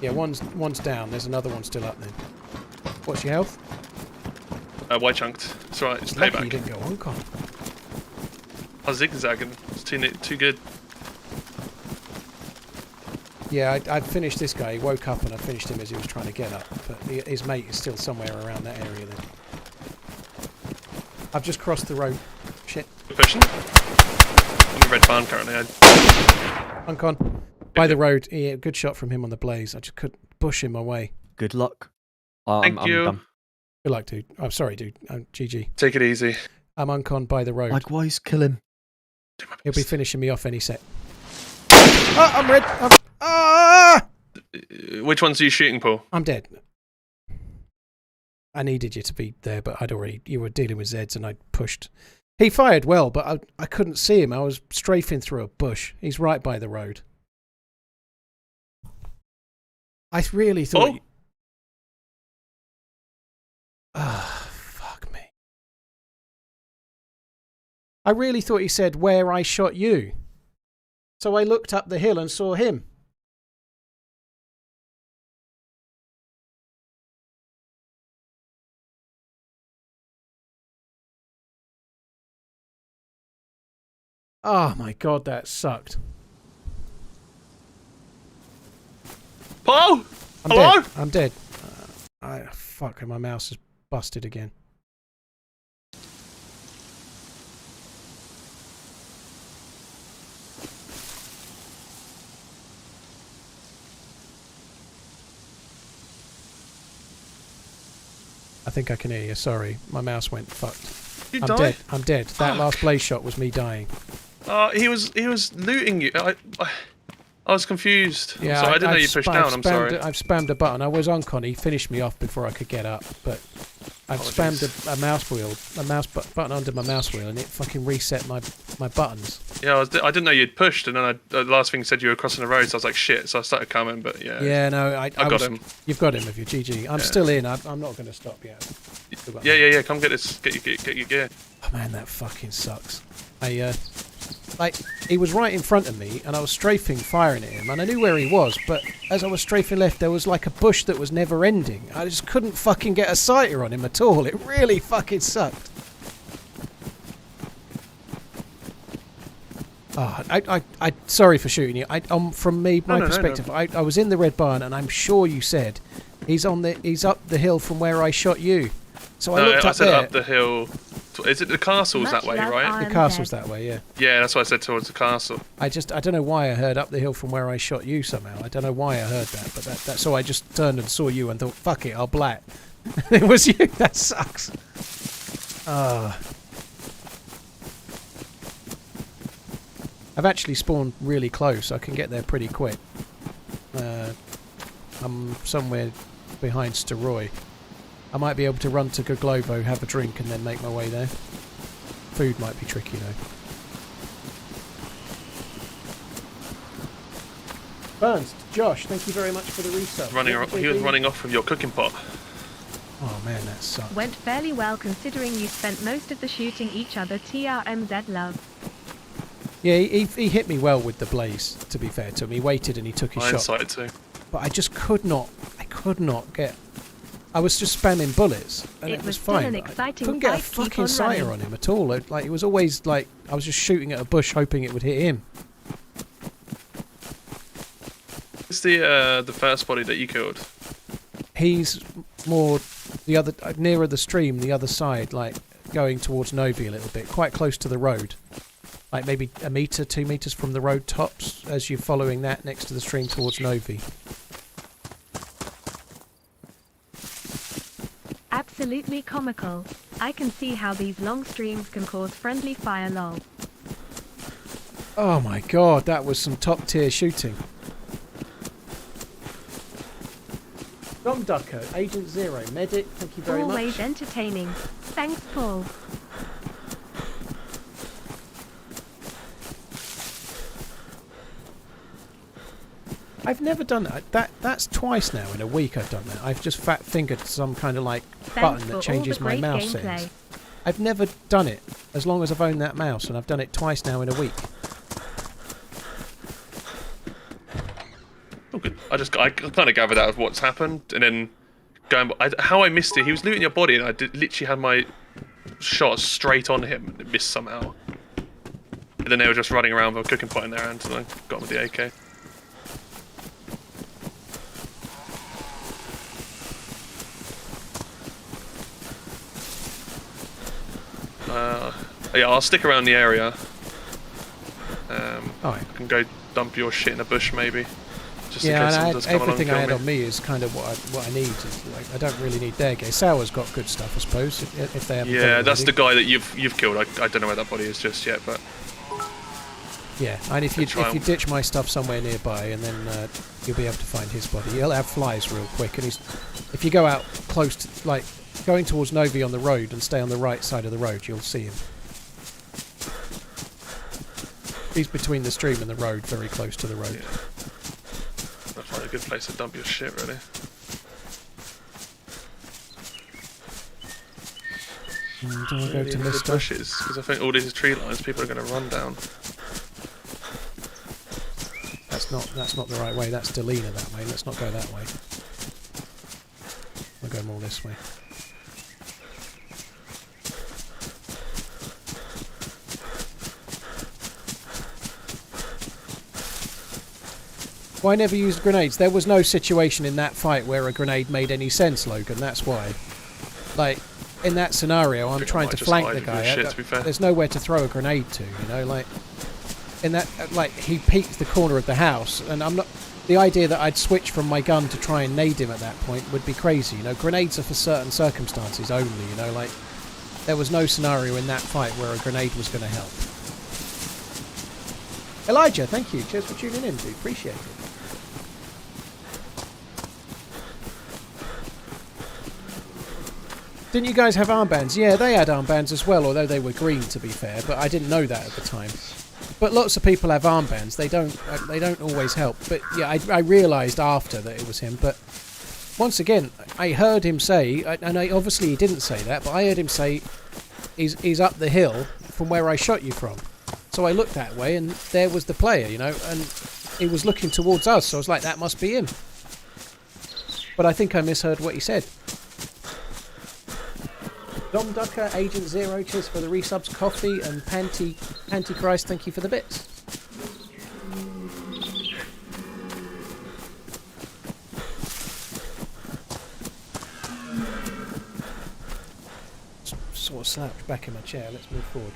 Yeah, one's down. There's another one still up then. What's your health? White chunked. It's alright, it's Lucky payback. you didn't go on con. I was zigzagging. It's too good. Yeah, I finished this guy. He woke up and I finished him as he was trying to get up. But his mate is still somewhere around that area then. I've just crossed the road. Shit. We're pushing. I'm in the red barn currently. Uncon. By the road. Yeah, good shot from him on the blaze. I just couldn't push him away. Good luck. Thank you. I'm done. Good luck, dude. I'm sorry, dude. GG. Take it easy. I'm uncon by the road. Likewise, kill him. He'll be finishing me off any sec. Oh, I'm red. Ah! Which ones are you shooting, Paul? I'm dead. I needed you to be there, but you were dealing with Zeds and I pushed. He fired well, but I couldn't see him. I was strafing through a bush. He's right by the road. I really thought... Ah, fuck me. I really thought he said where I shot you. So I looked up the hill and saw him. Oh my god, that sucked. Paul! I'm Hello? dead. I'm dead. Fuck, my mouse is busted again. I think I can hear you. Sorry, my mouse went fucked. You I'm died? dead. I'm dead. That last blaze shot was me dying. He was looting you. I was confused. Yeah, I didn't know you pushed down. I'm sorry. I've spammed a button. I was on con. He finished me off before I could get up, but I've spammed a mouse button under my mouse wheel, and it fucking reset my buttons. Yeah, I didn't know you'd pushed, and then the last thing said you were crossing the road, so I was like, shit. So I started coming, but yeah. Yeah, no, I got him. You've got him, have you? GG. I'm still in. I'm not going to stop yet. Yeah. Come get this. Get your gear. Oh man, that fucking sucks. He was right in front of me, and I was strafing, firing at him, and I knew where he was, but as I was strafing left, there was like a bush that was never ending. I just couldn't fucking get a sighter on him at all. It really fucking sucked. Oh, sorry for shooting you. From my perspective, no. I was in the red barn, and I'm sure you said he's up the hill from where I shot you. So I looked up there. Up the hill. Is it the castle's that way, right? The castle's that way, yeah. Yeah, that's what I said, towards the castle. I don't know why I heard up the hill from where I shot you somehow. I don't know why I heard that, but so I just turned and saw you and thought, fuck it, I'll blat. It was you. That sucks. I've actually spawned really close. I can get there pretty quick. I'm somewhere behind Steroy. I might be able to run to Goglobo, have a drink, and then make my way there. Food might be tricky, though. Burns, Josh, thank you very much for the resub. He was running off with your cooking pot. Oh man, that sucks. Went fairly well considering you spent most of the shooting each other. TRMZ love. Yeah, he hit me well with the blaze, to be fair to him. He waited and he took his shot. Hindsight too. But I just could not get... I was just spamming bullets, and it was fine. I couldn't get a fucking sighter on him at all. It was always like I was just shooting at a bush, hoping it would hit him. It's the first body that you killed. He's more the other nearer the stream, the other side, like going towards Novi a little bit, quite close to the road, like maybe 1 meter, 2 meters from the road tops. As you're following that next to the stream towards Novi. Absolutely comical. I can see how these long streams can cause friendly fire lol. Oh my god, that was some top tier shooting. Dom Ducker, Agent Zero, Medic, thank you very much. Always entertaining. Thanks, Paul. I've never done that. That's twice now in a week I've done that. I've just fat fingered some kind of like Thanks button for that all changes the my great mouse gameplay. settings. I've never done it as long as I've owned that mouse, and I've done it twice now in a week. Oh, good. I kind of gathered out of what's happened, and then how I missed it. He was looting your body, and I literally had my shot straight on him, and it missed somehow. And then they were just running around with a cooking pot in their hands, and I got him with the AK. Yeah, I'll stick around the area. I can go dump your shit in a bush, maybe. Just in case someone does come along and everything I kill had me. on me is kind of what I need. Is like, I don't really need their gear. Sour's got good stuff, I suppose, if they haven't. Yeah, that's the guy that you've killed. I don't know where that body is just yet, but yeah. And if you ditch my stuff somewhere nearby, and then you'll be able to find his body. He'll have flies real quick, and if you go out close to like going towards Novi on the road and stay on the right side of the road, you'll see him. He's between the stream and the road, very close to the road. yeah. That's like a good place to dump your shit, really. Do I go to the Mr. bushes, because I think all these tree lines people are going to run down. That's not the right way. That's Delina that way. Let's not go that way. We'll go more this way. Why never used grenades? There was no situation in that fight where a grenade made any sense, Logan. That's why. Like, in that scenario, I'm trying to flank the guy. Shit, to be fair. There's nowhere to throw a grenade to, you know? Like, in that, like, he peeked the corner of the house, and I'm not... The idea that I'd switch from my gun to try and nade him at that point would be crazy, you know? Grenades are for certain circumstances only, you know? Like, there was no scenario in that fight where a grenade was going to help. Elijah, thank you. Cheers for tuning in, dude. Appreciate it. Didn't you guys have armbands? Yeah, they had armbands as well, although they were green, to be fair. But I didn't know that at the time. But lots of people have armbands. They don't always help. But yeah, I realised after that it was him. But once again, I heard him say, and obviously he didn't say that, but I heard him say, he's up the hill from where I shot you from. So I looked that way, and there was the player, you know, and he was looking towards us. So I was like, that must be him. But I think I misheard what he said. Dom Ducker, Agent Zero, cheers for the resubs, coffee, and Antichrist, thank you for the bits. Sort of slouched back in my chair, let's move forward.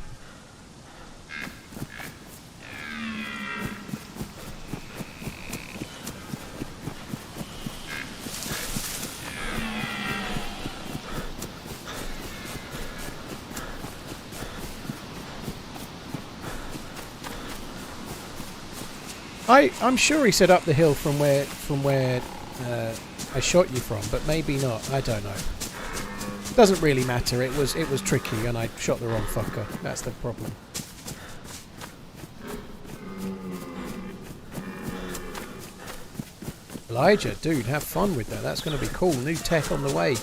I'm sure he said up the hill from where I shot you from, but maybe not. I don't know. Doesn't really matter. It was tricky, and I shot the wrong fucker. That's the problem. Elijah, dude, have fun with that. That's going to be cool. New tech on the way.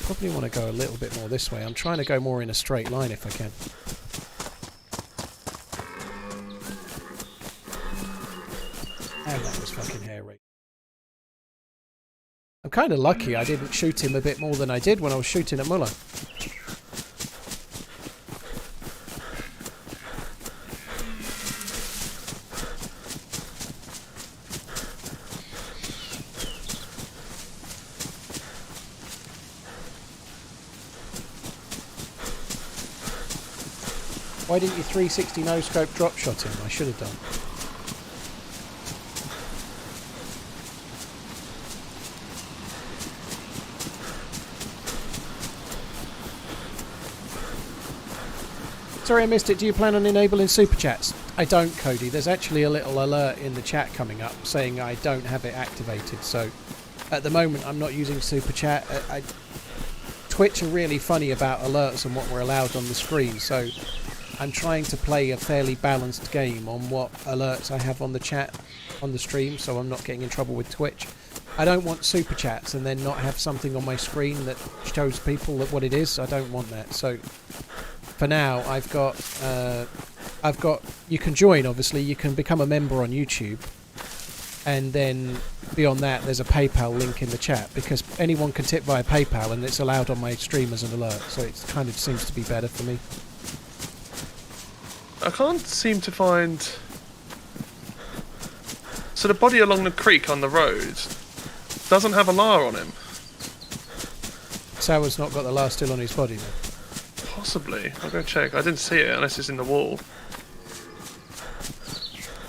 Probably want to go a little bit more this way. I'm trying to go more in a straight line if I can. And that was fucking hair rape. I'm kind of lucky I didn't shoot him a bit more than I did when I was shooting at Muller. Why didn't you 360 no-scope drop shot him? I should have done. Sorry I missed it. Do you plan on enabling super chats? I don't, Cody. There's actually a little alert in the chat coming up saying I don't have it activated. So at the moment I'm not using super chat. Twitch are really funny about alerts and what we're allowed on the screen, so I'm trying to play a fairly balanced game on what alerts I have on the chat on the stream, so I'm not getting in trouble with Twitch. I don't want super chats and then not have something on my screen that shows people what it is. I don't want that. So for now, I've got you can join, obviously. You can become a member on YouTube, and then beyond that, there's a PayPal link in the chat, because anyone can tip via PayPal, and it's allowed on my stream as an alert. So it kind of seems to be better for me. I can't seem to find. So the body along the creek on the road doesn't have a lar on him. Sour's not got the lar still on his body then. Possibly. I'll go check. I didn't see it unless it's in the wall.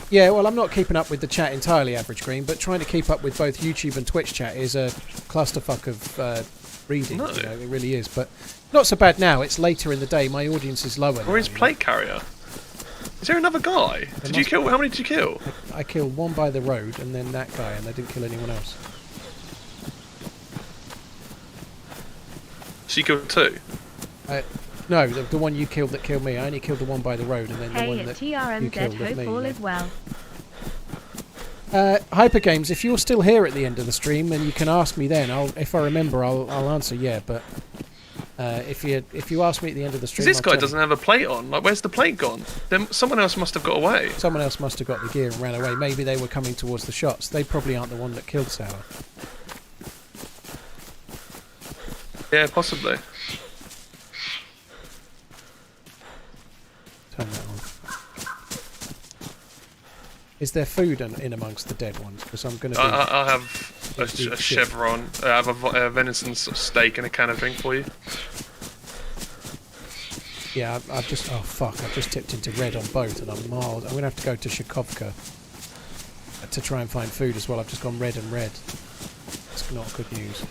Yeah, well, I'm not keeping up with the chat entirely, Average Green, but trying to keep up with both YouTube and Twitch chat is a clusterfuck of reading. No. You know, it really is. But not so bad now. It's later in the day. My audience is lower. Or his plate carrier. Is there another guy? Did you kill? How many did you kill? I killed one by the road and then that guy, and I didn't kill anyone else. So you killed 2? No, the one you killed that killed me. I only killed the one by the road, and then the Hey, one at that you TRMZ, killed with hope me. all is well. Hyper Games, if you're still here at the end of the stream, and you can ask me then, if I remember, I'll answer. Yeah, but if you ask me at the end of the stream, This guy doesn't have a plate on. Like, where's the plate gone? Then someone else must have got away. Someone else must have got the gear and ran away. Maybe they were coming towards the shots. They probably aren't the one that killed Sour. Yeah, possibly. Turn that on. Is there food in amongst the dead ones? Because I'm going to. I have a chevron. I have a venison steak and a can of drink for you. Yeah, I've just. Oh fuck! I've just tipped into red on both, and I'm mild. I'm going to have to go to Shakovka to try and find food as well. I've just gone red and red. It's not good news.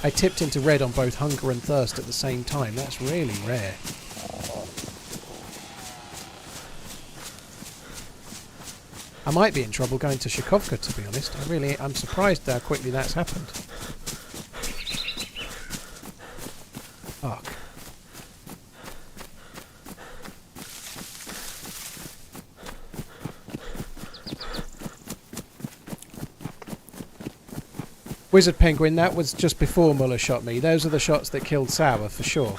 I tipped into red on both hunger and thirst at the same time. That's really rare. I might be in trouble going to Shakovka, to be honest. I'm surprised how quickly that's happened. Fuck. Wizard Penguin, that was just before Muller shot me. Those are the shots that killed Sour, for sure.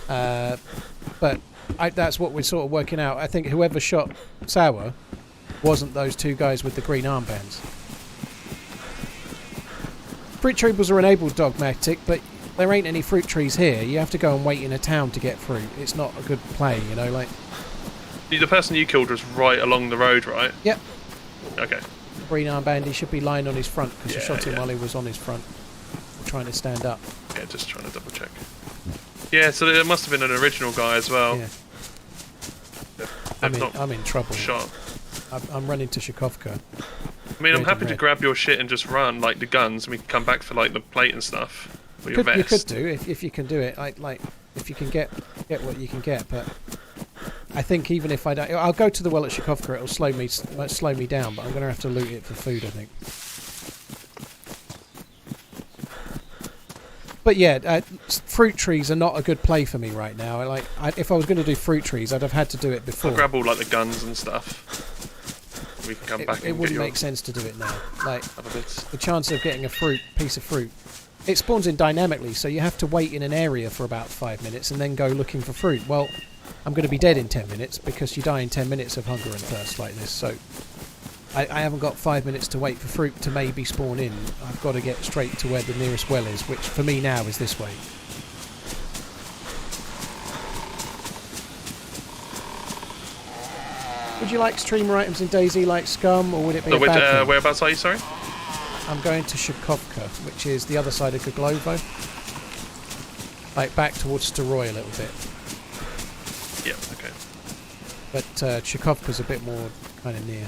But that's what we're sort of working out. I think whoever shot Sour wasn't those 2 guys with the green armbands. Fruit troopers are enabled, Dogmatic, but there ain't any fruit trees here. You have to go and wait in a town to get fruit. It's not a good play, you know, like... The person you killed was right along the road, right? Yep. Okay. Green armband, he should be lying on his front, because I shot him while he was on his front, trying to stand up. Yeah, just trying to double check. Yeah, so there must have been an original guy as well. Yeah. I'm in trouble. Shot. I'm running to Shakovka. I mean, I'm happy to grab your shit and just run, like the guns, and we can come back for like the plate and stuff. Or your vest. You could do if you can do it. If you can get what you can get. But I think even if I don't, I'll go to the well at Shakovka. It'll slow me down. But I'm going to have to loot it for food, I think. But yeah, fruit trees are not a good play for me right now. If I was going to do fruit trees, I'd have had to do it before. I'll grab all like the guns and stuff. We can come back and it wouldn't make sense to do it now. Like the chance of getting a piece of fruit, it spawns in dynamically, so you have to wait in an area for about 5 minutes and then go looking for fruit. Well, I'm going to be dead in 10 minutes because you die in 10 minutes of hunger and thirst like this. So I haven't got 5 minutes to wait for fruit to maybe spawn in. I've got to get straight to where the nearest well is, which for me now is this way. Would you like streamer items in DayZ like Scum, or would it be a bad thing? Whereabouts are you, sorry? I'm going to Shakovka, which is the other side of Goglovo. Like back towards Steroy a little bit. Yeah, okay. But Shakovka's a bit more kind of near.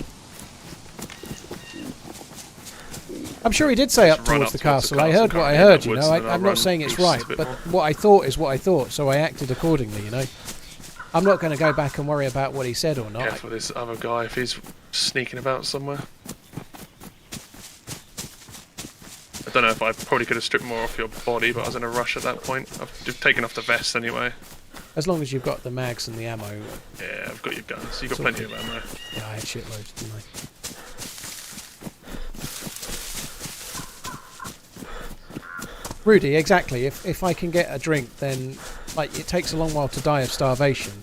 I'm sure he did say up towards the castle. I heard what I heard, you know. I'm not saying it's right, but what I thought is what I thought, so I acted accordingly, you know. I'm not going to go back and worry about what he said or not. Careful this other guy if he's sneaking about somewhere. don't know if I probably could have stripped more off your body, but I was in a rush at that point. I've just taken off the vest anyway. As long as you've got the mags and the ammo. Yeah, I've got your guns. You've got plenty of ammo. Yeah, I had shitloads, didn't I? Rudy, exactly. If I can get a drink, then like it takes a long while to die of starvation,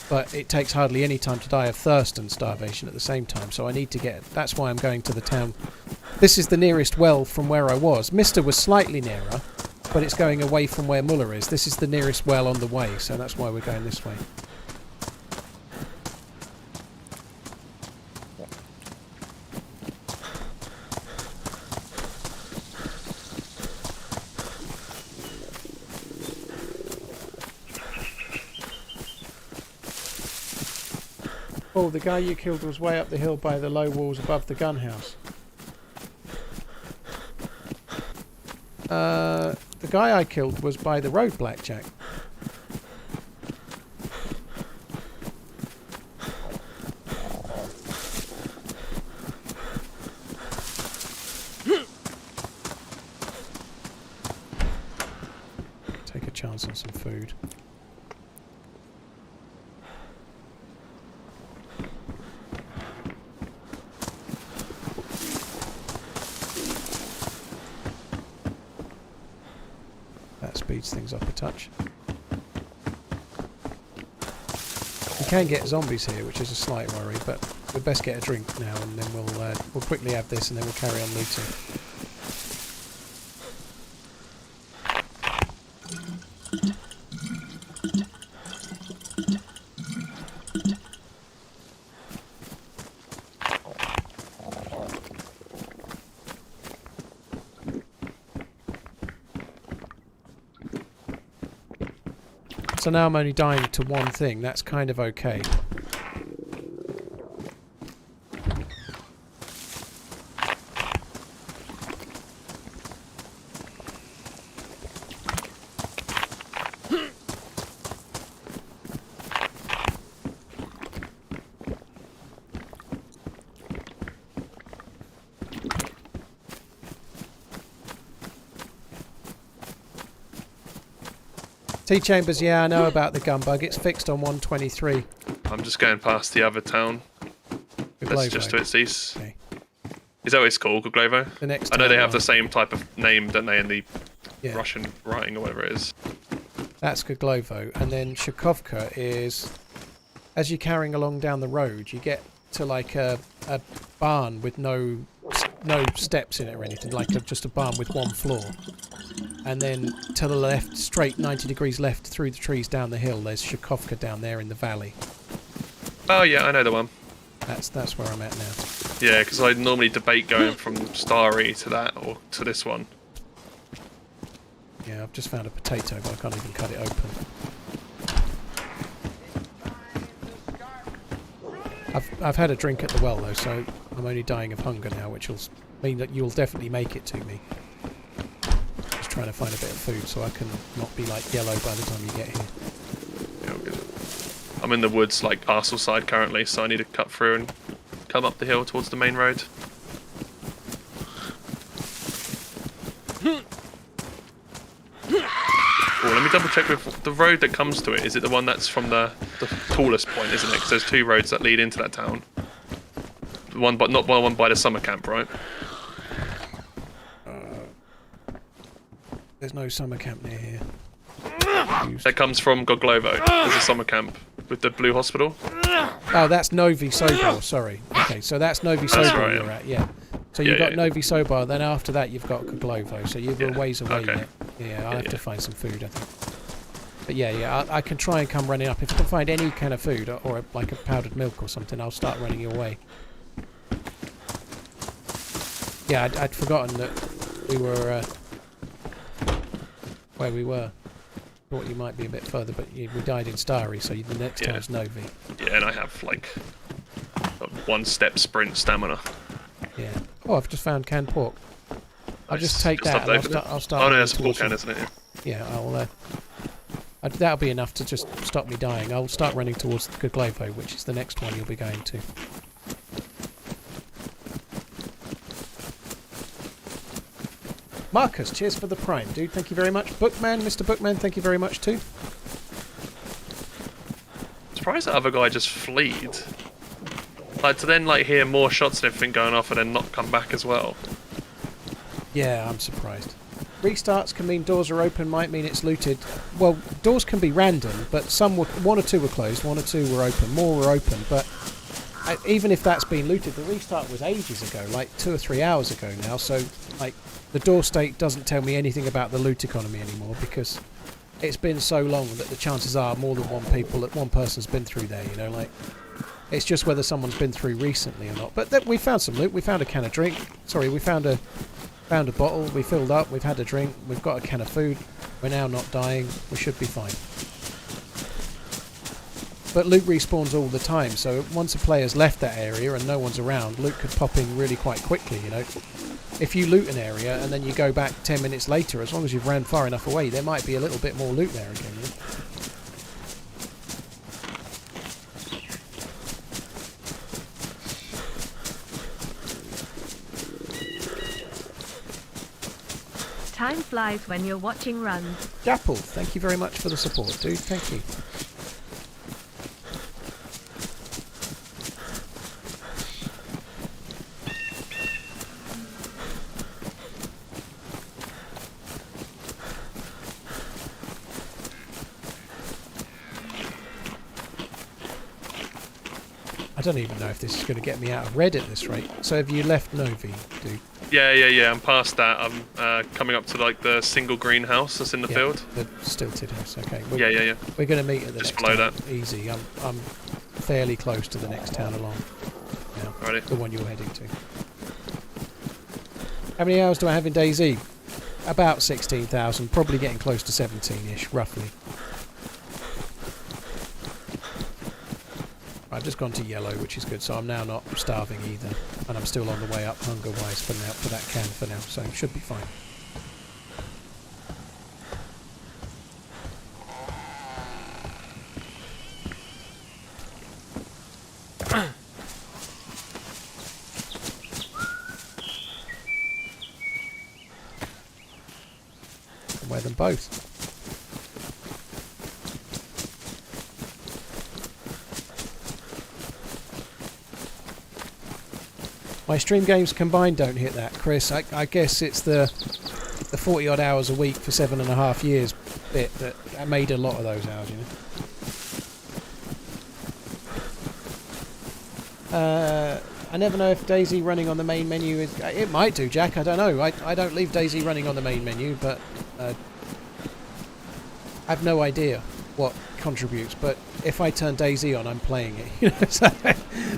but it takes hardly any time to die of thirst and starvation at the same time. So I need to get. That's why I'm going to the town. This is the nearest well from where I was. Mister was slightly nearer, but it's going away from where Muller is. This is the nearest well on the way, so that's why we're going this way. Oh, the guy you killed was way up the hill by the low walls above the gun house. The guy I killed was by the road, Blackjack. Take a chance on some food. Speeds things up a touch. You can get zombies here, which is a slight worry, but we'd best get a drink now, and then we'll quickly have this, and then we'll carry on looting. So now I'm only dying to one thing. That's kind of okay. T-Chambers, yeah, I know about the gun bug. It's fixed on 123. I'm just going past the other town. That's just to its east. Okay. Is that what it's called, Goglovo? The next I know they have town the same type of name, don't they, in the Yeah. Russian writing or whatever it is. That's Goglovo. And then Shakovka is, as you're carrying along down the road, you get to like a barn with no steps in it or anything, like just a barn with one floor. And then to the left, straight 90 degrees left through the trees down the hill, there's Shakovka down there in the valley. Oh yeah, I know the one. That's where I'm at now. Yeah, because I normally debate going from Starry to that or to this one. Yeah, I've just found a potato, but I can't even cut it open. I've had a drink at the well though, so I'm only dying of hunger now, which will mean that you'll definitely make it to me. Just trying to find a bit of food so I can not be like yellow by the time you get here. Yeah, all good. I'm in the woods, like Arsenal side currently, so I need to cut through and come up the hill towards the main road. Oh, let me double check with the road that comes to it. Is it the one that's from the tallest point, isn't it? Because there's two roads that lead into that town. One, but not one by the summer camp, right? There's no summer camp near here. That comes from Goglovo. There's a summer camp with the blue hospital. Oh, that's Novi Sobor, sorry. Okay, so that's Novi Sobor right, you're yeah. at, yeah. So you've got Novi Sobor, then after that you've got Goglovo, so you're a ways away yet. Yeah, I'll have to find some food, I think. But yeah, I can try and come running up. If I can find any kind of food, or like a powdered milk or something, I'll start running your way. Yeah, I'd forgotten that we were where we were. Thought you might be a bit further, but we died in Starry, so the next time's Novi. Yeah, and I have like a one-step sprint stamina. Yeah. Oh, I've just found canned pork. I'll Nice. just take Just that. And upload it. I'll start. Oh no, running that's a pork towards can, you. isn't it? Yeah, that'll be enough to just stop me dying. I'll start running towards the Goglovo, which is the next one you'll be going to. Marcus, cheers for the Prime, dude. Thank you very much. Bookman, Mr. Bookman, thank you very much too. Surprised that other guy just fleed. Like, to then, like, hear more shots and everything going off and then not come back as well. Yeah, I'm surprised. Restarts can mean doors are open, might mean it's looted. Well, doors can be random, but one or two were closed, one or two were open, more were open, but even if that's been looted, the restart was ages ago, like 2 or 3 hours ago now, so, like, the door state doesn't tell me anything about the loot economy anymore, because it's been so long that the chances are more than one person's been through there, you know, like, it's just whether someone's been through recently or not. But we found some loot, we found a can of drink, sorry, we found a bottle, we filled up, we've had a drink, we've got a can of food, we're now not dying, we should be fine. But loot respawns all the time, so once a player's left that area and no one's around, loot could pop in really quite quickly, you know. If you loot an area and then you go back 10 minutes later, as long as you've ran far enough away, there might be a little bit more loot there again, you know? Time flies when you're watching runs. Dapple, thank you very much for the support, dude. Thank you. I don't even know if this is going to get me out of red at this rate. So have you left Novi, dude? Yeah. I'm past that. I'm coming up to like the single greenhouse that's in the field. The stilted house. Okay. Yeah. We're going to meet at the Just next below town. that. Easy. I'm fairly close to the next town along. Now, Alrighty. the one you're heading to. How many hours do I have in DayZ? About 16,000. Probably getting close to 17-ish, roughly. I've just gone to yellow, which is good, so I'm now not starving either, and I'm still on the way up hunger-wise for now, for that can for now, so it should be fine. I'll wear them both. My stream games combined don't hit that, Chris. I guess it's the 40 odd hours a week for 7.5 years bit that made a lot of those hours, you know. I never know if DayZ running on the main menu is... It might do, Jack, I don't know. I don't leave DayZ running on the main menu, but I have no idea what contributes, but if I turn DayZ on, I'm playing it. You know, so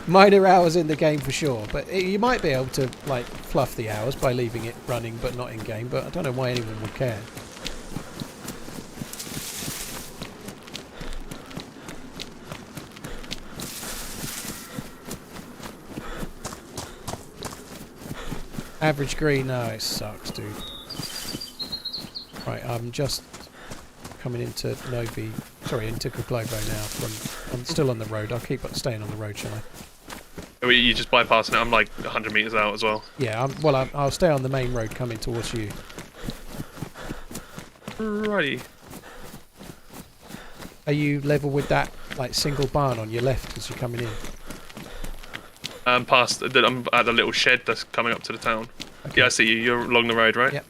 minor hours in the game for sure, but you might be able to like fluff the hours by leaving it running but not in game, but I don't know why anyone would care. Average green, no, it sucks, dude. Right, I'm just coming into Novi, sorry, into Kuglobo now. I'm still on the road. I'll keep staying on the road, shall I? Oh, you just bypassing it. I'm like 100 meters out as well. Yeah, I'll stay on the main road coming towards you. Righty. Are you level with that like single barn on your left as you're coming in? I'm at the little shed that's coming up to the town. Okay. Yeah, I see you. You're along the road, right? Yep.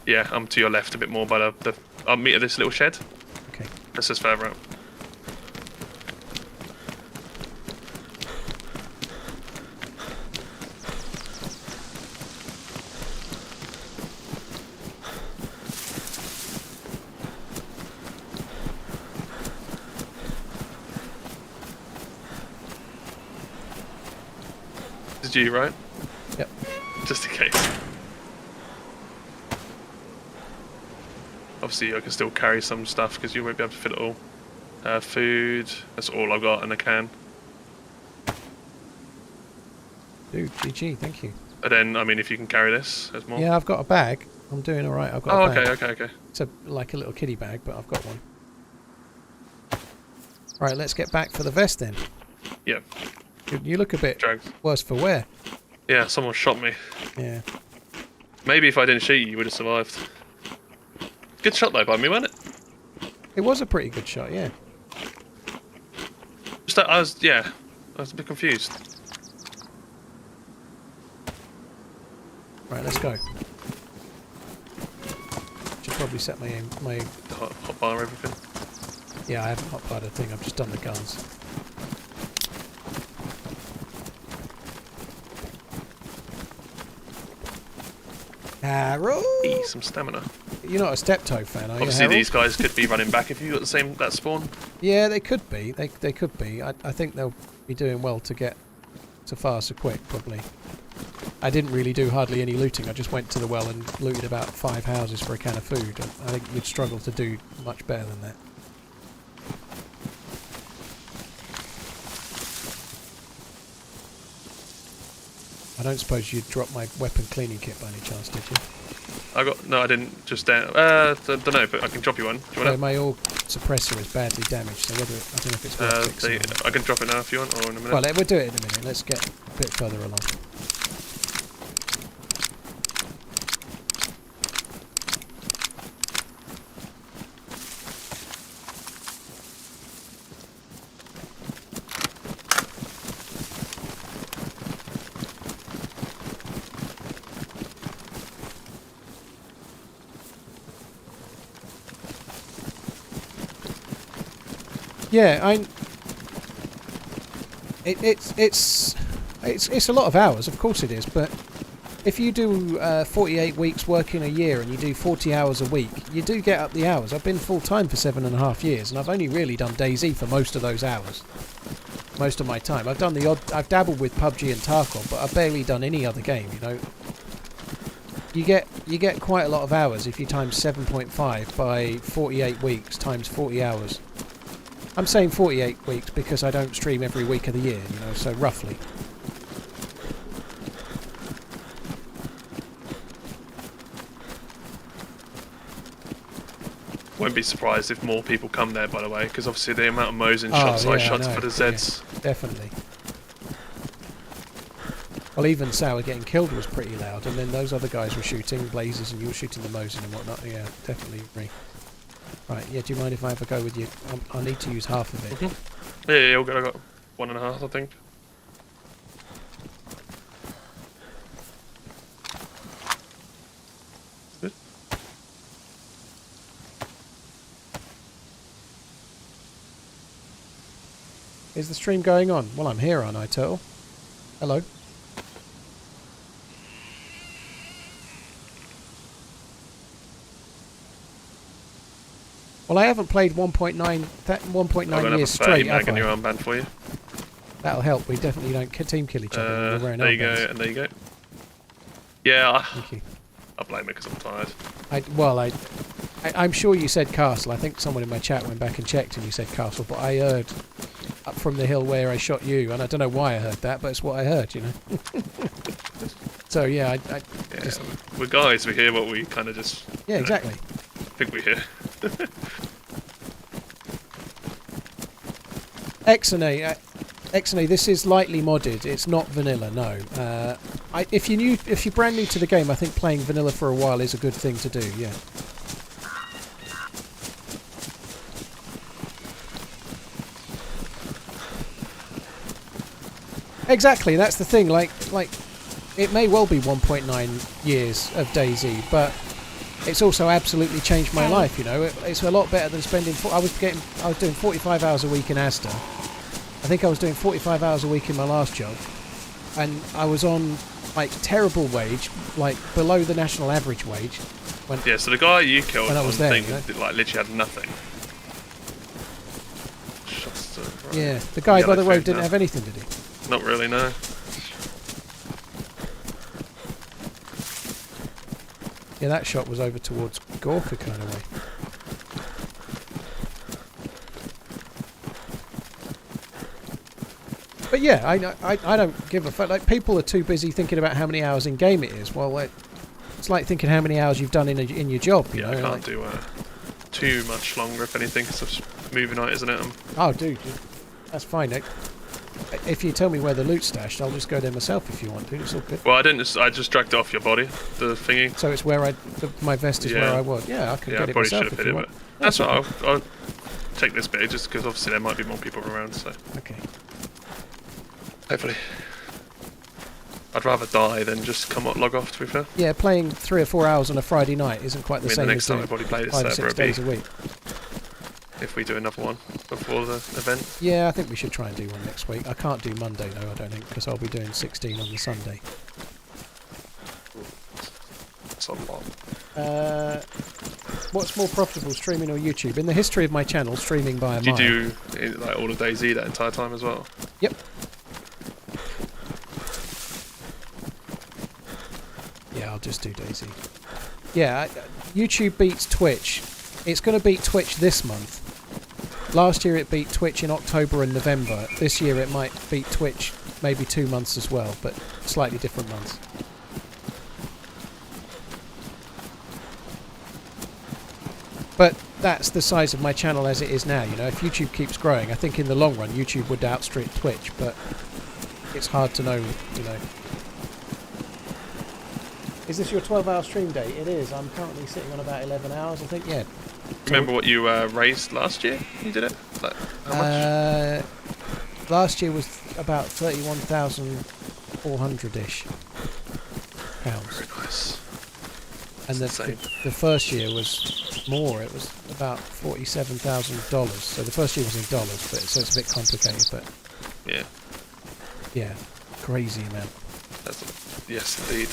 Yeah, I'm to your left a bit more by the I'll meet at this little shed. Okay. This is further out. Did you, right? Yep. Just in case. Obviously, I can still carry some stuff because you won't be able to fit it all. Food, that's all I've got in a can. Dude, GG, thank you. And then, I mean, if you can carry this, there's more. Yeah, I've got a bag. I'm doing alright, I've got a bag. Okay. It's like a little kiddie bag, but I've got one. Right, let's get back for the vest then. Yeah. You look a bit Drags. worse for wear. Yeah, someone shot me. Yeah. Maybe if I didn't shoot you, you would have survived. Good shot though by me, wasn't it? It was a pretty good shot, yeah. Just I was a bit confused. Right, let's go. Should probably set my aim, Hot bar everything. Yeah, I haven't hotbarred a thing. I've just done the guns. Harold, Some stamina. you're not a Steptoe fan, are you? Obviously, Harold? these guys could be running back if you got that spawn. Yeah, they could be. They could be. I think they'll be doing well to get so far so quick, probably. I didn't really do hardly any looting. I just went to the well and looted about 5 houses for a can of food. I think you'd struggle to do much better than that. I don't suppose you'd drop my weapon cleaning kit by any chance, did you? No, I didn't. Just down. Don't know, but I can drop you one. Do you want My old suppressor is badly damaged, so whether I don't know if it's worth fixing. I can drop it now if you want, or in a minute. Well, we'll do it in a minute. Let's get a bit further along. Yeah, it's a lot of hours, of course it is, but if you do 48 weeks working a year and you do 40 hours a week, you do get up the hours. I've been full-time for 7.5 years, and I've only really done DayZ for most of those hours. Most of my time. I've done I've dabbled with PUBG and Tarkov, but I've barely done any other game, you know. You get quite a lot of hours if you times 7.5 by 48 weeks times 40 hours. I'm saying 48 weeks because I don't stream every week of the year, you know, so roughly. Won't be surprised if more people come there, by the way, because obviously the amount of Mosin shots I shot for the Zeds. Yeah, definitely. Well, even Sour getting killed was pretty loud, and then those other guys were shooting blazes and you were shooting the Mosin and whatnot. Yeah, definitely agree. Right, yeah, do you mind if I have a go with you? I'll need to use half of it. Mm-hmm. Yeah, all good. I got 1.5, I think. Good. Is the stream going on? Well, I'm here, aren't I, Turtle? Hello? Well, I haven't played 1.9 years straight, have I? Your armband for you. That'll help. We definitely don't team kill each other. We're wearing there you armbands. go, and there you go. Yeah, Thank you. I blame it because I'm tired. I'm sure you said castle. I think someone in my chat went back and checked and you said castle, but I heard up from the hill where I shot you, and I don't know why I heard that, but it's what I heard, you know. So yeah, just... We're guys. We hear what we kind of just. Yeah, exactly. Think we hear. Exone, this is lightly modded. It's not vanilla, no. If you're brand new to the game, I think playing vanilla for a while is a good thing to do. Yeah. Exactly. That's the thing. Like, it may well be 1.9 years of DayZ, but it's also absolutely changed my life, you know. It's a lot better than spending... I was doing 45 hours a week in Asda. I think I was doing 45 hours a week in my last job. And I was on, like, terrible wage, like, below the national average wage. Yeah, so the guy you killed when I was there, like, literally had nothing. Yeah, the guy by the road didn't have anything, did he? Not really, no. Yeah, that shot was over towards Gorka kind of way. But yeah, I don't give a fuck. Like, people are too busy thinking about how many hours in game it is. Well, it's like thinking how many hours you've done in your job. You know? I can't do too much longer, if anything, because it's moving on, isn't it? Oh, dude, that's fine. If you tell me where the loot's stashed, I'll just go there myself if you want to. It's all good. Well, I just dragged it off your body, the thingy. So it's where my vest is where I was. Yeah, I can get I it probably myself should have if hit you it, want. but that's all right. I'll take this bit just because obviously there might be more people around. So Okay. hopefully, I'd rather die than just log off. To be fair. Yeah, playing 3 or 4 hours on a Friday night isn't quite the I mean, same the next as time I doing probably play this 5 or server 6 days a week. if we do another one before the event. Yeah, I think we should try and do one next week. I can't do Monday though, I don't think, because I'll be doing 16 on the Sunday. That's a lot. What's more profitable, streaming or YouTube? In the history of my channel, streaming by a Did mile. you do like all of DayZ that entire time as well? Yep. Yeah, I'll just do DayZ. Yeah, YouTube beats Twitch. It's going to beat Twitch this month. Last year it beat Twitch in October and November. This year it might beat Twitch maybe 2 months as well, but slightly different months. But that's the size of my channel as it is now. You know, if YouTube keeps growing, I think in the long run YouTube would outstrip Twitch, but it's hard to know, you know. Is this your 12-hour stream date? It is. I'm currently sitting on about 11 hours, I think. Yeah. Remember what you raised last year? You did it? Like, how much? Last year was about 31,400-ish pounds. Very nice. And the first year was more. It was about $47,000. So the first year was in dollars, but so it's a bit complicated. But yeah, crazy amount. Yes, indeed.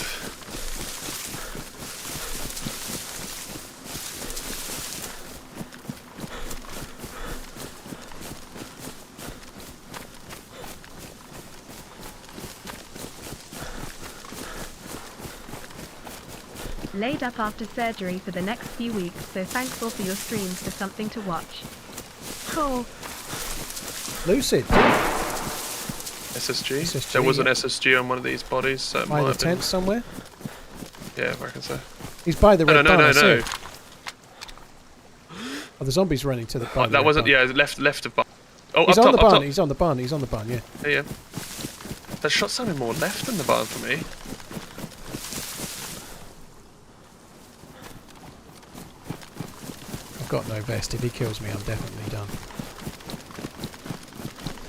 Laid up after surgery for the next few weeks, so thankful for your streams for something to watch. Cool. Lucid. SSG? There was an SSG on one of these bodies, so it By might the have been. tent somewhere? Yeah, I reckon so. He's by the red barn. I see No. it. Oh, the zombie's running to the barn. That wasn't. Yeah, left of barn. Oh, He's up on top, the up barn. top. He's on the barn. He's on the barn. Yeah. Yeah. That shot sounded more left than the barn for me. I've got no vest. If he kills me, I'm definitely done.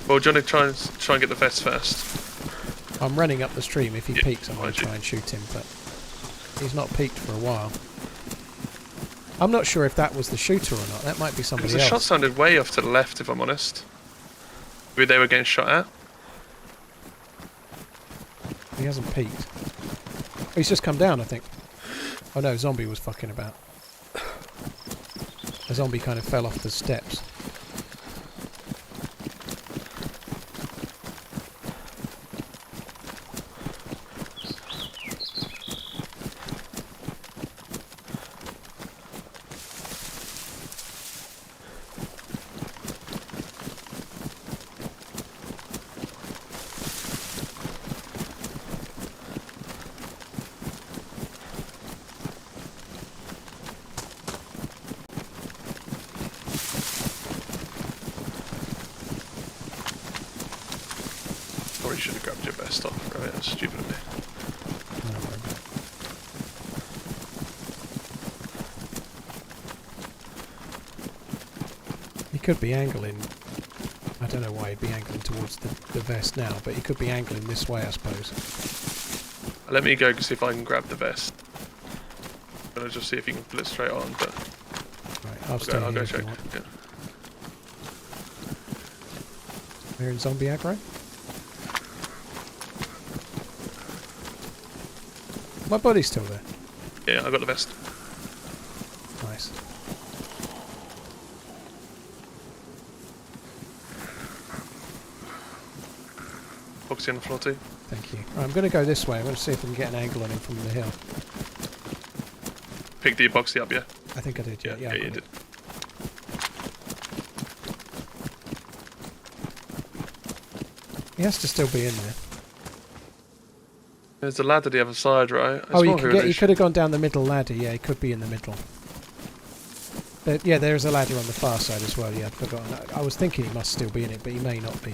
Well, do you want to try and get the vest first? I'm running up the stream. If he peeks, I'm going to mind you. try and shoot him, but he's not peeked for a while. I'm not sure if that was the shooter or not. That might be somebody Because the else. shot sounded way off to the left, if I'm honest. Maybe they were getting shot at. He hasn't peeked. Oh, he's just come down, I think. Oh no, zombie was fucking about. A zombie kind of fell off the steps. Probably should have grabbed your vest off. Right, that's stupid of me. Don't worry about it. He could be angling. I don't know why he'd be angling towards the vest now, but he could be angling this way, I suppose. Let me go see if I can grab the vest. I'm gonna just see if you can pull it straight on, but Right, I'll stay I'll here go if you check. want. Yeah. We're in zombie aggro. My body's still there. Yeah, I got the vest. Nice. Boxy on the floor too. Thank you. Right, I'm going to go this way. I'm going to see if I can get an angle on him from the hill. Pick the epoxy up, yeah? I think I did, yeah. Yeah, I you got did. it. He has to still be in there. There's a ladder the other side, right? Oh, you could have gone down the middle ladder. Yeah, he could be in the middle. Yeah, there's a ladder on the far side as well. Yeah, I'd forgotten. I was thinking he must still be in it, but he may not be.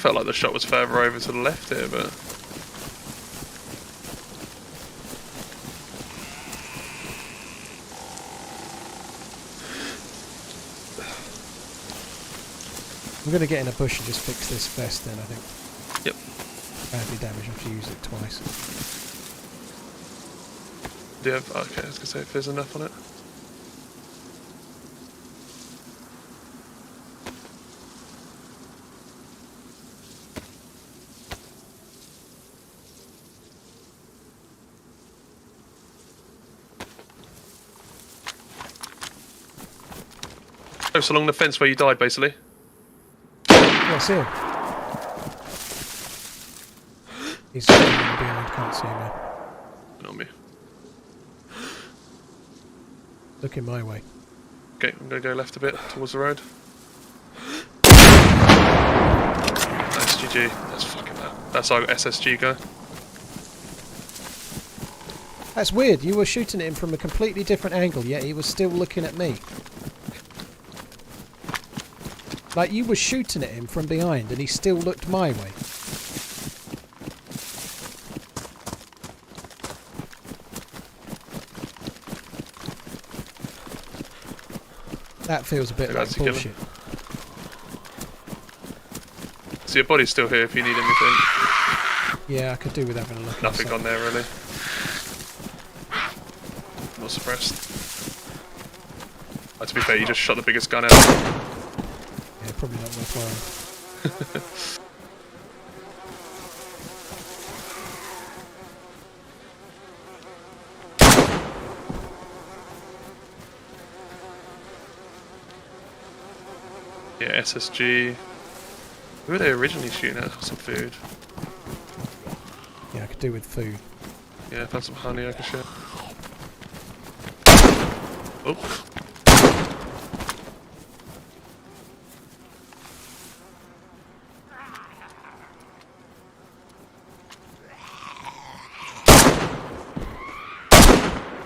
felt like the shot was further over to the left here, but... I'm going to get in a bush and just fix this vest then, I think. Yep. Badly damaged after you used it twice. Do you have... Okay, I was going to say if there's enough on it. Close along the fence where you died, basically. Yeah, I see him. He's behind, can't see him now. Not me. Looking my way. Okay, I'm going to go left a bit towards the road. That's GG. That's fucking that. That's our SSG guy. That's weird. You were shooting at him from a completely different angle, yet he was still looking at me. Like, you were shooting at him from behind and he still looked my way. That feels a bit like bullshit. So your body's still here if you need anything. Yeah, I could do with having a look. Nothing on there, really. Not suppressed. To be fair, you just shot the biggest gun out. Yeah, probably not worthwhile. Yeah, SSG. Who were they originally shooting at? Some food. Yeah, I could do with food. Yeah, found some honey I can share. Oh.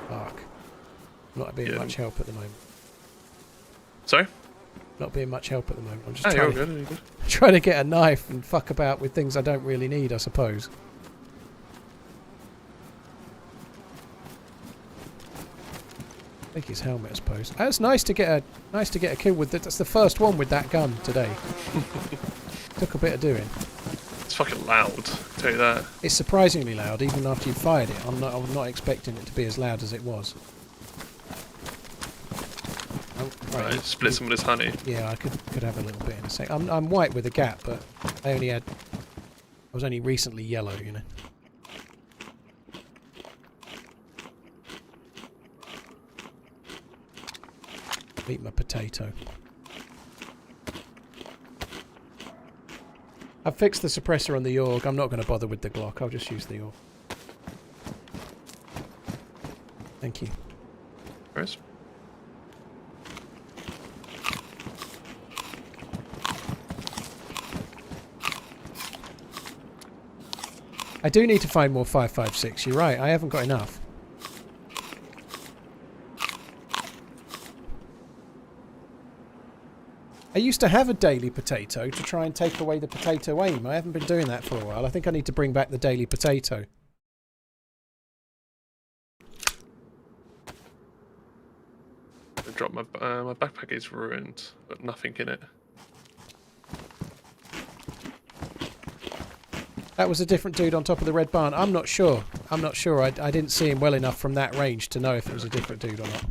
Fuck. Not being much help at the moment. Sorry? Not being much help at the moment. I'm just You're trying, good, you're good. trying to get a knife and fuck about with things I don't really need, I suppose. Take his helmet, I suppose. That's nice to get a kill with. That's the first one with that gun today. Took a bit of doing. It's fucking loud, I'll tell you that. It's surprisingly loud, even after you fired it. I was not expecting it to be as loud as it was. Oh, Right, split some of this honey. Yeah, I could have a little bit in a sec. I'm white with a gap, but I was only recently yellow, you know. Eat my potato. I've fixed the suppressor on the AUG. I'm not going to bother with the Glock. I'll just use the AUG. Thank you. Chris? I do need to find more 5.56. You're right. I haven't got enough. I used to have a daily potato to try and take away the potato aim. I haven't been doing that for a while. I think I need to bring back the daily potato. I dropped my backpack is ruined, but nothing in it. That was a different dude on top of the red barn. I'm not sure. I'm not sure. I didn't see him well enough from that range to know if it was a different dude or not.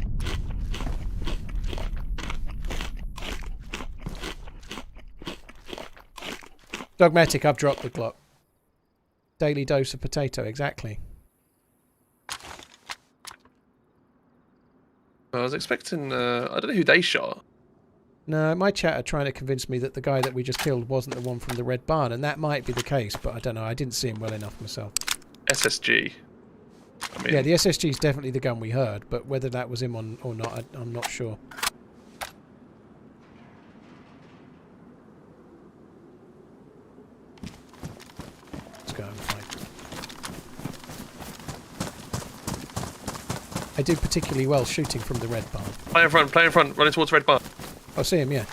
Dogmatic, I've dropped the Glock. Daily dose of potato, exactly. I was expecting, I don't know who they shot. No, my chat are trying to convince me that the guy that we just killed wasn't the one from the red barn, and that might be the case, but I don't know. I didn't see him well enough myself. SSG. I mean, Yeah, the SSG is definitely the gun we heard, but whether that was him or not, I'm not sure. Let's go and fight. I do particularly well shooting from the red barn. play in front, running towards red bar. I see him, yeah.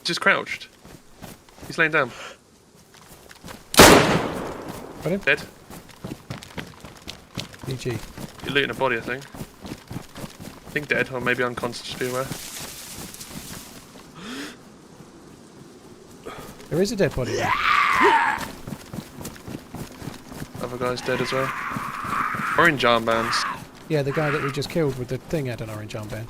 Just crouched. He's laying down. Got him? Dead. GG. You're looting a body, I think. I think dead, or maybe unconscious, just be aware. There is a dead body there. Other guy's dead as well. Orange armbands. Yeah, the guy that we just killed with the thing had an orange armband.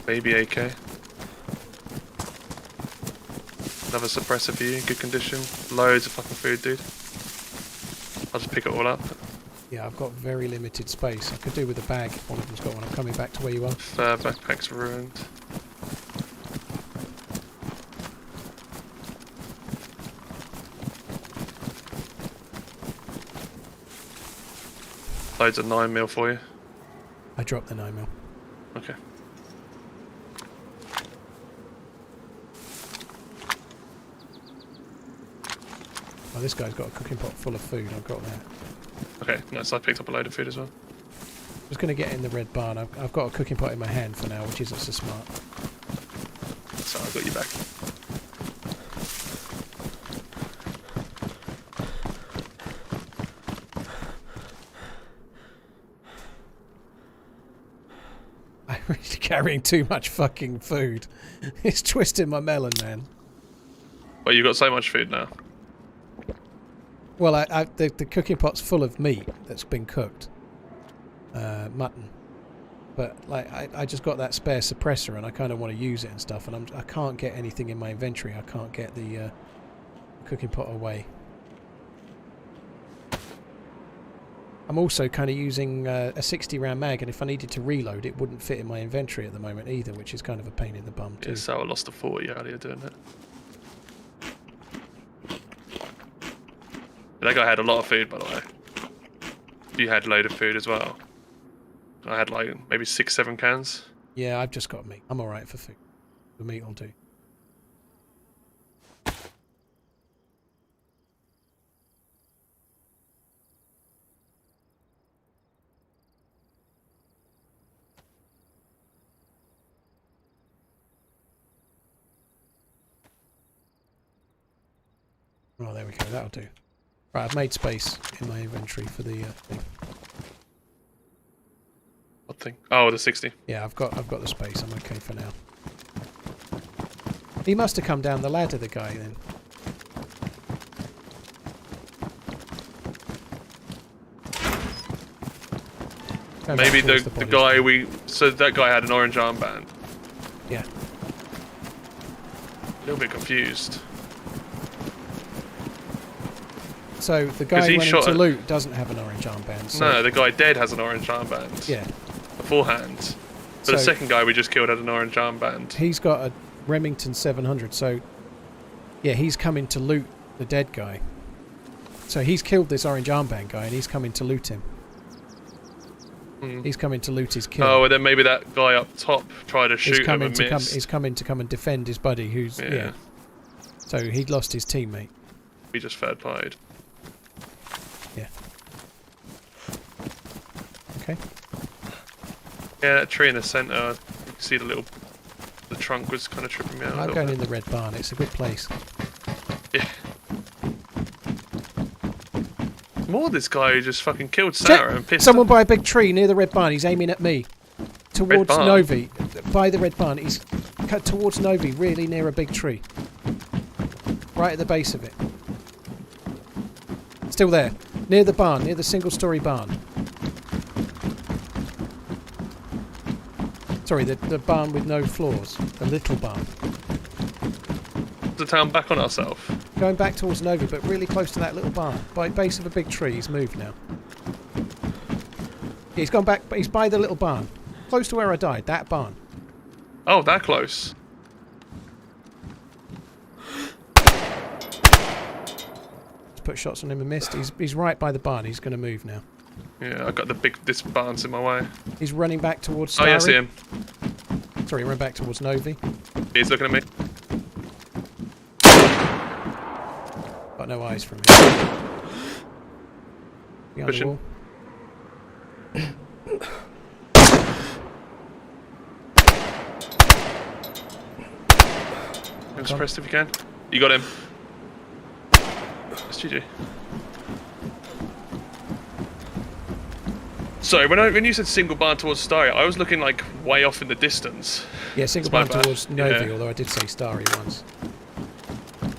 Baby AK. Another suppressor for you, good condition. Loads of fucking food, dude. I'll just pick it all up. Yeah, I've got very limited space. I could do with a bag if one of them's got one. I'm coming back to where you are. Backpack's ruined. Loads of 9mm for you. I dropped the 9mm. Okay. Oh, this guy's got a cooking pot full of food. I've got that. Okay, nice. I picked up a load of food as well. I'm just going to get in the red barn. I've got a cooking pot in my hand for now, which isn't so smart. So I got you back. I'm really carrying too much fucking food. It's twisting my melon, man. Well, you've got so much food now. Well, the cooking pot's full of meat that's been cooked. Mutton. But like I just got that spare suppressor and I kind of want to use it and stuff, and I can't get anything in my inventory. I can't get the cooking pot away. I'm also kind of using a 60 round mag, and if I needed to reload it wouldn't fit in my inventory at the moment either, which is kind of a pain in the bum too. Yeah, so I lost a 40 earlier doing it. That guy had a lot of food, by the way. You had a load of food as well. I had like maybe 6-7 cans. Yeah, I've just got meat. I'm alright for food. The meat will do. Oh, there we go. That'll do. Right, I've made space in my inventory for the thing. What thing? Oh, the 60. Yeah, I've got the space. I'm okay for now. He must have come down the ladder, the guy, then. Maybe the guy we... So that guy had an orange armband. Yeah. A little bit confused. So the guy running to loot doesn't have an orange armband. So no, the guy dead has an orange armband. Yeah. Beforehand. But the second guy we just killed had an orange armband. He's got a Remington 700, so... Yeah, he's coming to loot the dead guy. So he's killed this orange armband guy, and he's coming to loot him. He's coming to loot his kill. Oh, and then maybe that guy up top tried to shoot him and missed. He's coming to come and defend his buddy, who's... Yeah. So he'd lost his teammate. We just third partied. Yeah. Okay. Yeah, that tree in the centre, you can see the trunk was kind of tripping me out. I'm going in the red barn, it's a good place. Yeah. More this guy who just fucking killed Sarah and pissed someone by a big tree near the red barn, he's aiming at me. Towards Novi. By the red barn, he's cut towards Novi, really near a big tree. Right at the base of it. Still there. Near the barn, near the single-storey barn. Sorry, the barn with no floors. The little barn. the town back on ourselves. Going back towards Nova, but really close to that little barn. By base of a big tree. He's moved now. He's gone back, but he's by the little barn. Close to where I died, that barn. Oh, that close. Just put shots on him and missed. He's right by the barn. He's going to move now. Yeah, I got this barn's in my way. He's running back towards Starry. Oh, yeah, I see him. Sorry, he ran back towards Novi. He's looking at me. Got no eyes from him. Behind Push the him. wall. buttons on. pressed if you can. You got him. That's GG. Sorry, when you said single barn towards Starry, I was looking like way off in the distance. Yeah, single That's my barn bad. towards Novi, Yeah. although I did say Starry once.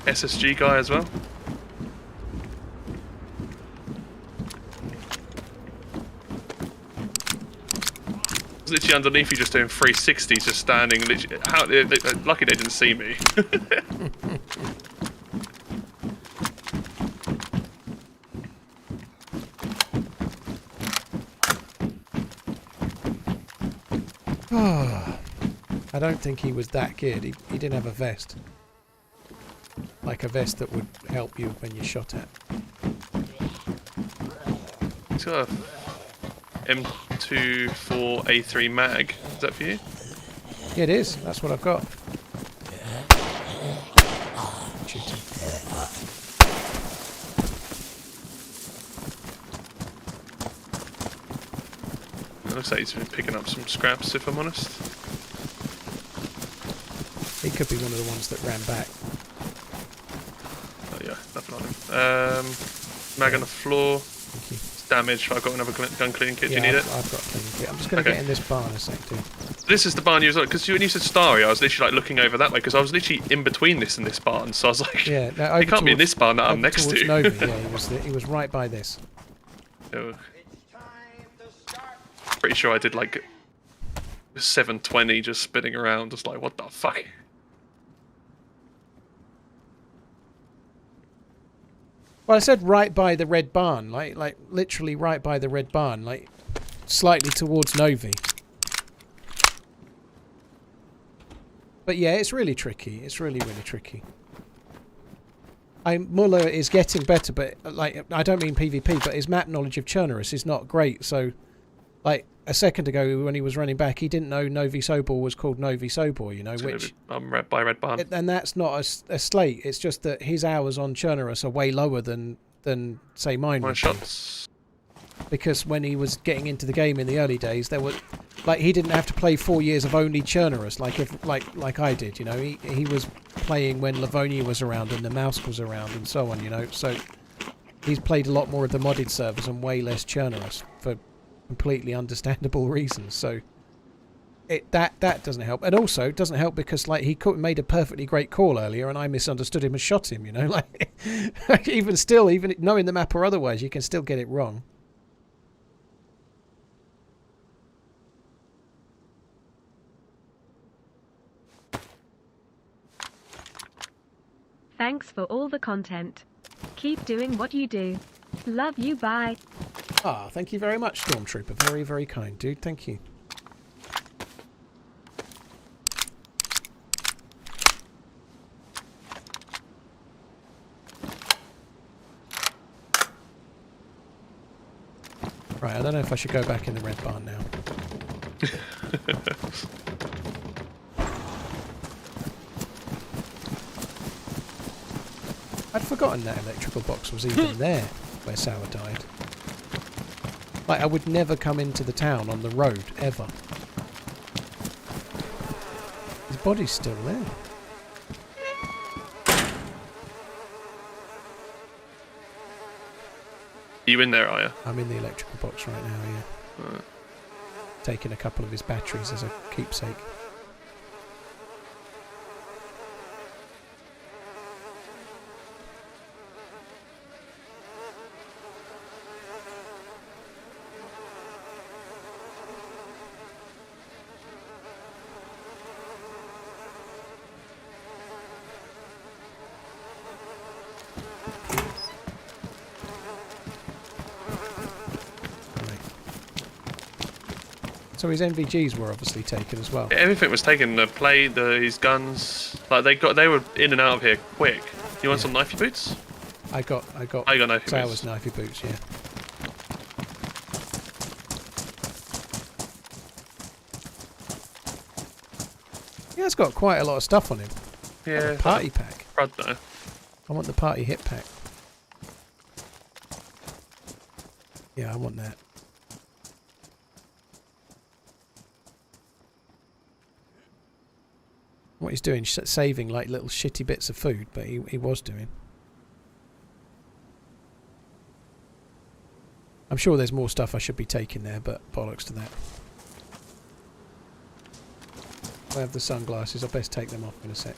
SSG guy as well. I was literally underneath you just doing 360s, just standing. Literally, lucky they didn't see me. I don't think he was that good. He didn't have a vest. Like a vest that would help you when you're shot at. He's got a M24A3 mag. Is that for you? Yeah, it is. That's what I've got. Shooting. It looks like he's been picking up some scraps, if I'm honest. He could be one of the ones that ran back. Oh yeah, nothing on him. Mag on the floor. Thank you. It's damaged. I've got another gun cleaning kit. Do you Yeah, need I've, it? I've got a cleaning kit. I'm just going to Okay. get in this barn a sec, too. This is the barn you was like, because when you said Starry, I was literally like looking over that way because I was literally in between this and this barn. So I was like, Yeah, no, he can't be in this barn that I'm over next towards to. Novi, yeah, he was right by this. Yeah. Pretty sure I did like 720 just spinning around, just like what the fuck. Well, I said right by the red barn, like literally right by the red barn, like slightly towards Novi. But yeah, it's really tricky. It's really, really tricky. Muller is getting better, but like I don't mean PvP, but his map knowledge of Chernarus is not great. So, like a second ago when he was running back, he didn't know Novi Sobor was called Novi Sobor. You know, which I'm by Red Barn. and that's not a slate. It's just that his hours on Chernarus are way lower than say mine. My would be. shots. Because when he was getting into the game in the early days, there were like he didn't have to play 4 years of only Chernarus like I did. You know, he was playing when Livonia was around and the Mouse was around and so on. You know, so he's played a lot more of the modded servers and way less Chernarus for completely understandable reasons. So that doesn't help, and also it doesn't help because like he made a perfectly great call earlier and I misunderstood him and shot him. You know, like even knowing the map or otherwise, you can still get it wrong. Thanks for all the content. Keep doing what you do. Love you, bye. Ah, thank you very much, Stormtrooper. Very, very kind, dude. Thank you. Right, I don't know if I should go back in the red barn now. I'd forgotten that electrical box was even there where Sour died. Like, I would never come into the town on the road, ever. His body's still there. You in there, are you? I'm in the electrical box right now, yeah. Right. Taking a couple of his batteries as a keepsake. So his NVGs were obviously taken as well. Everything was taken. The plate, his guns. Like they were in and out of here quick. You want some knifey boots? I got knifey Sour's boots. knifey boots, yeah. Yeah, it's got quite a lot of stuff on him. Yeah. Party pack. Crud though. I want the party hit pack. Yeah, I want that. what he's doing, saving like little shitty bits of food, but he was doing. I'm sure there's more stuff I should be taking there, but bollocks to that. I have the sunglasses, I'll best take them off in a sec.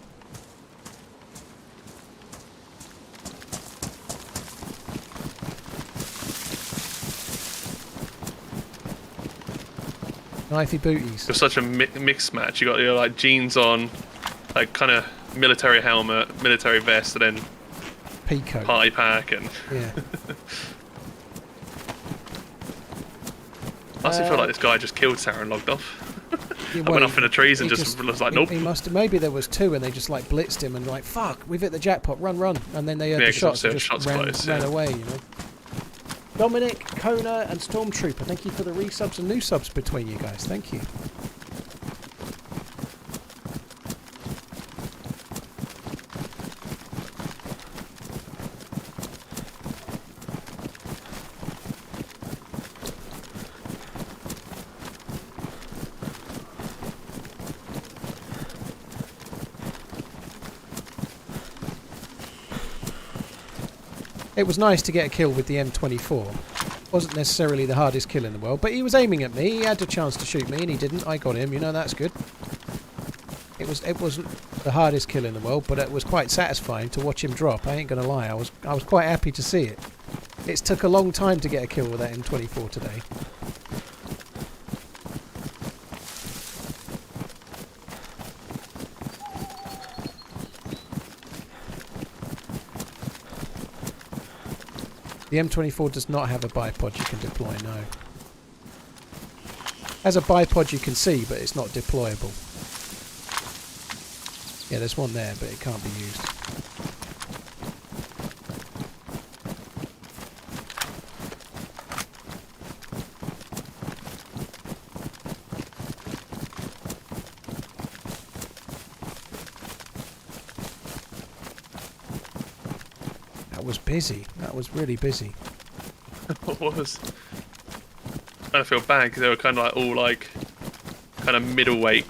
Knifey booties. You're such a mixed match. You got your like jeans on, like kind of military helmet, military vest, and then Peacoat. party pack, and Yeah. I actually feel like this guy just killed Sarah and logged off. Yeah, I went off in the trees and he just was like, nope. He must have, maybe there was two and they just like blitzed him and like, fuck, we've hit the jackpot, run. And then they heard the shots and just ran away, you know. Dominic, Kona and Stormtrooper, thank you for the resubs and new subs between you guys, thank you. It was nice to get a kill with the M24. Wasn't necessarily the hardest kill in the world, but he was aiming at me. He had a chance to shoot me, and he didn't. I got him. You know, that's good. It wasn't the hardest kill in the world, but it was quite satisfying to watch him drop. I ain't gonna lie. I was quite happy to see it. It took a long time to get a kill with that M24 today. The M24 does not have a bipod you can deploy, no. Has a bipod you can see, but it's not deployable. Yeah, there's one there, but it can't be used. That was busy. That was really busy. It was. I kind of feel bad because they were kind of like all like kind of middleweight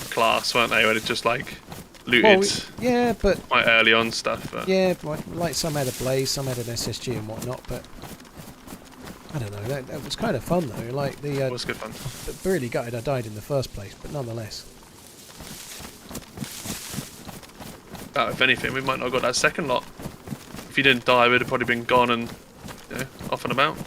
class, weren't they? Where it just like looted. Well, yeah, but quite early on stuff. But. Yeah, like some had a blaze, some had an SSG and whatnot, but I don't know. That was kind of fun though. Like the It was good fun. really gutted I died in the first place, but nonetheless. If anything, we might not have got that second lot. If you didn't die, we'd have probably been gone and off and about.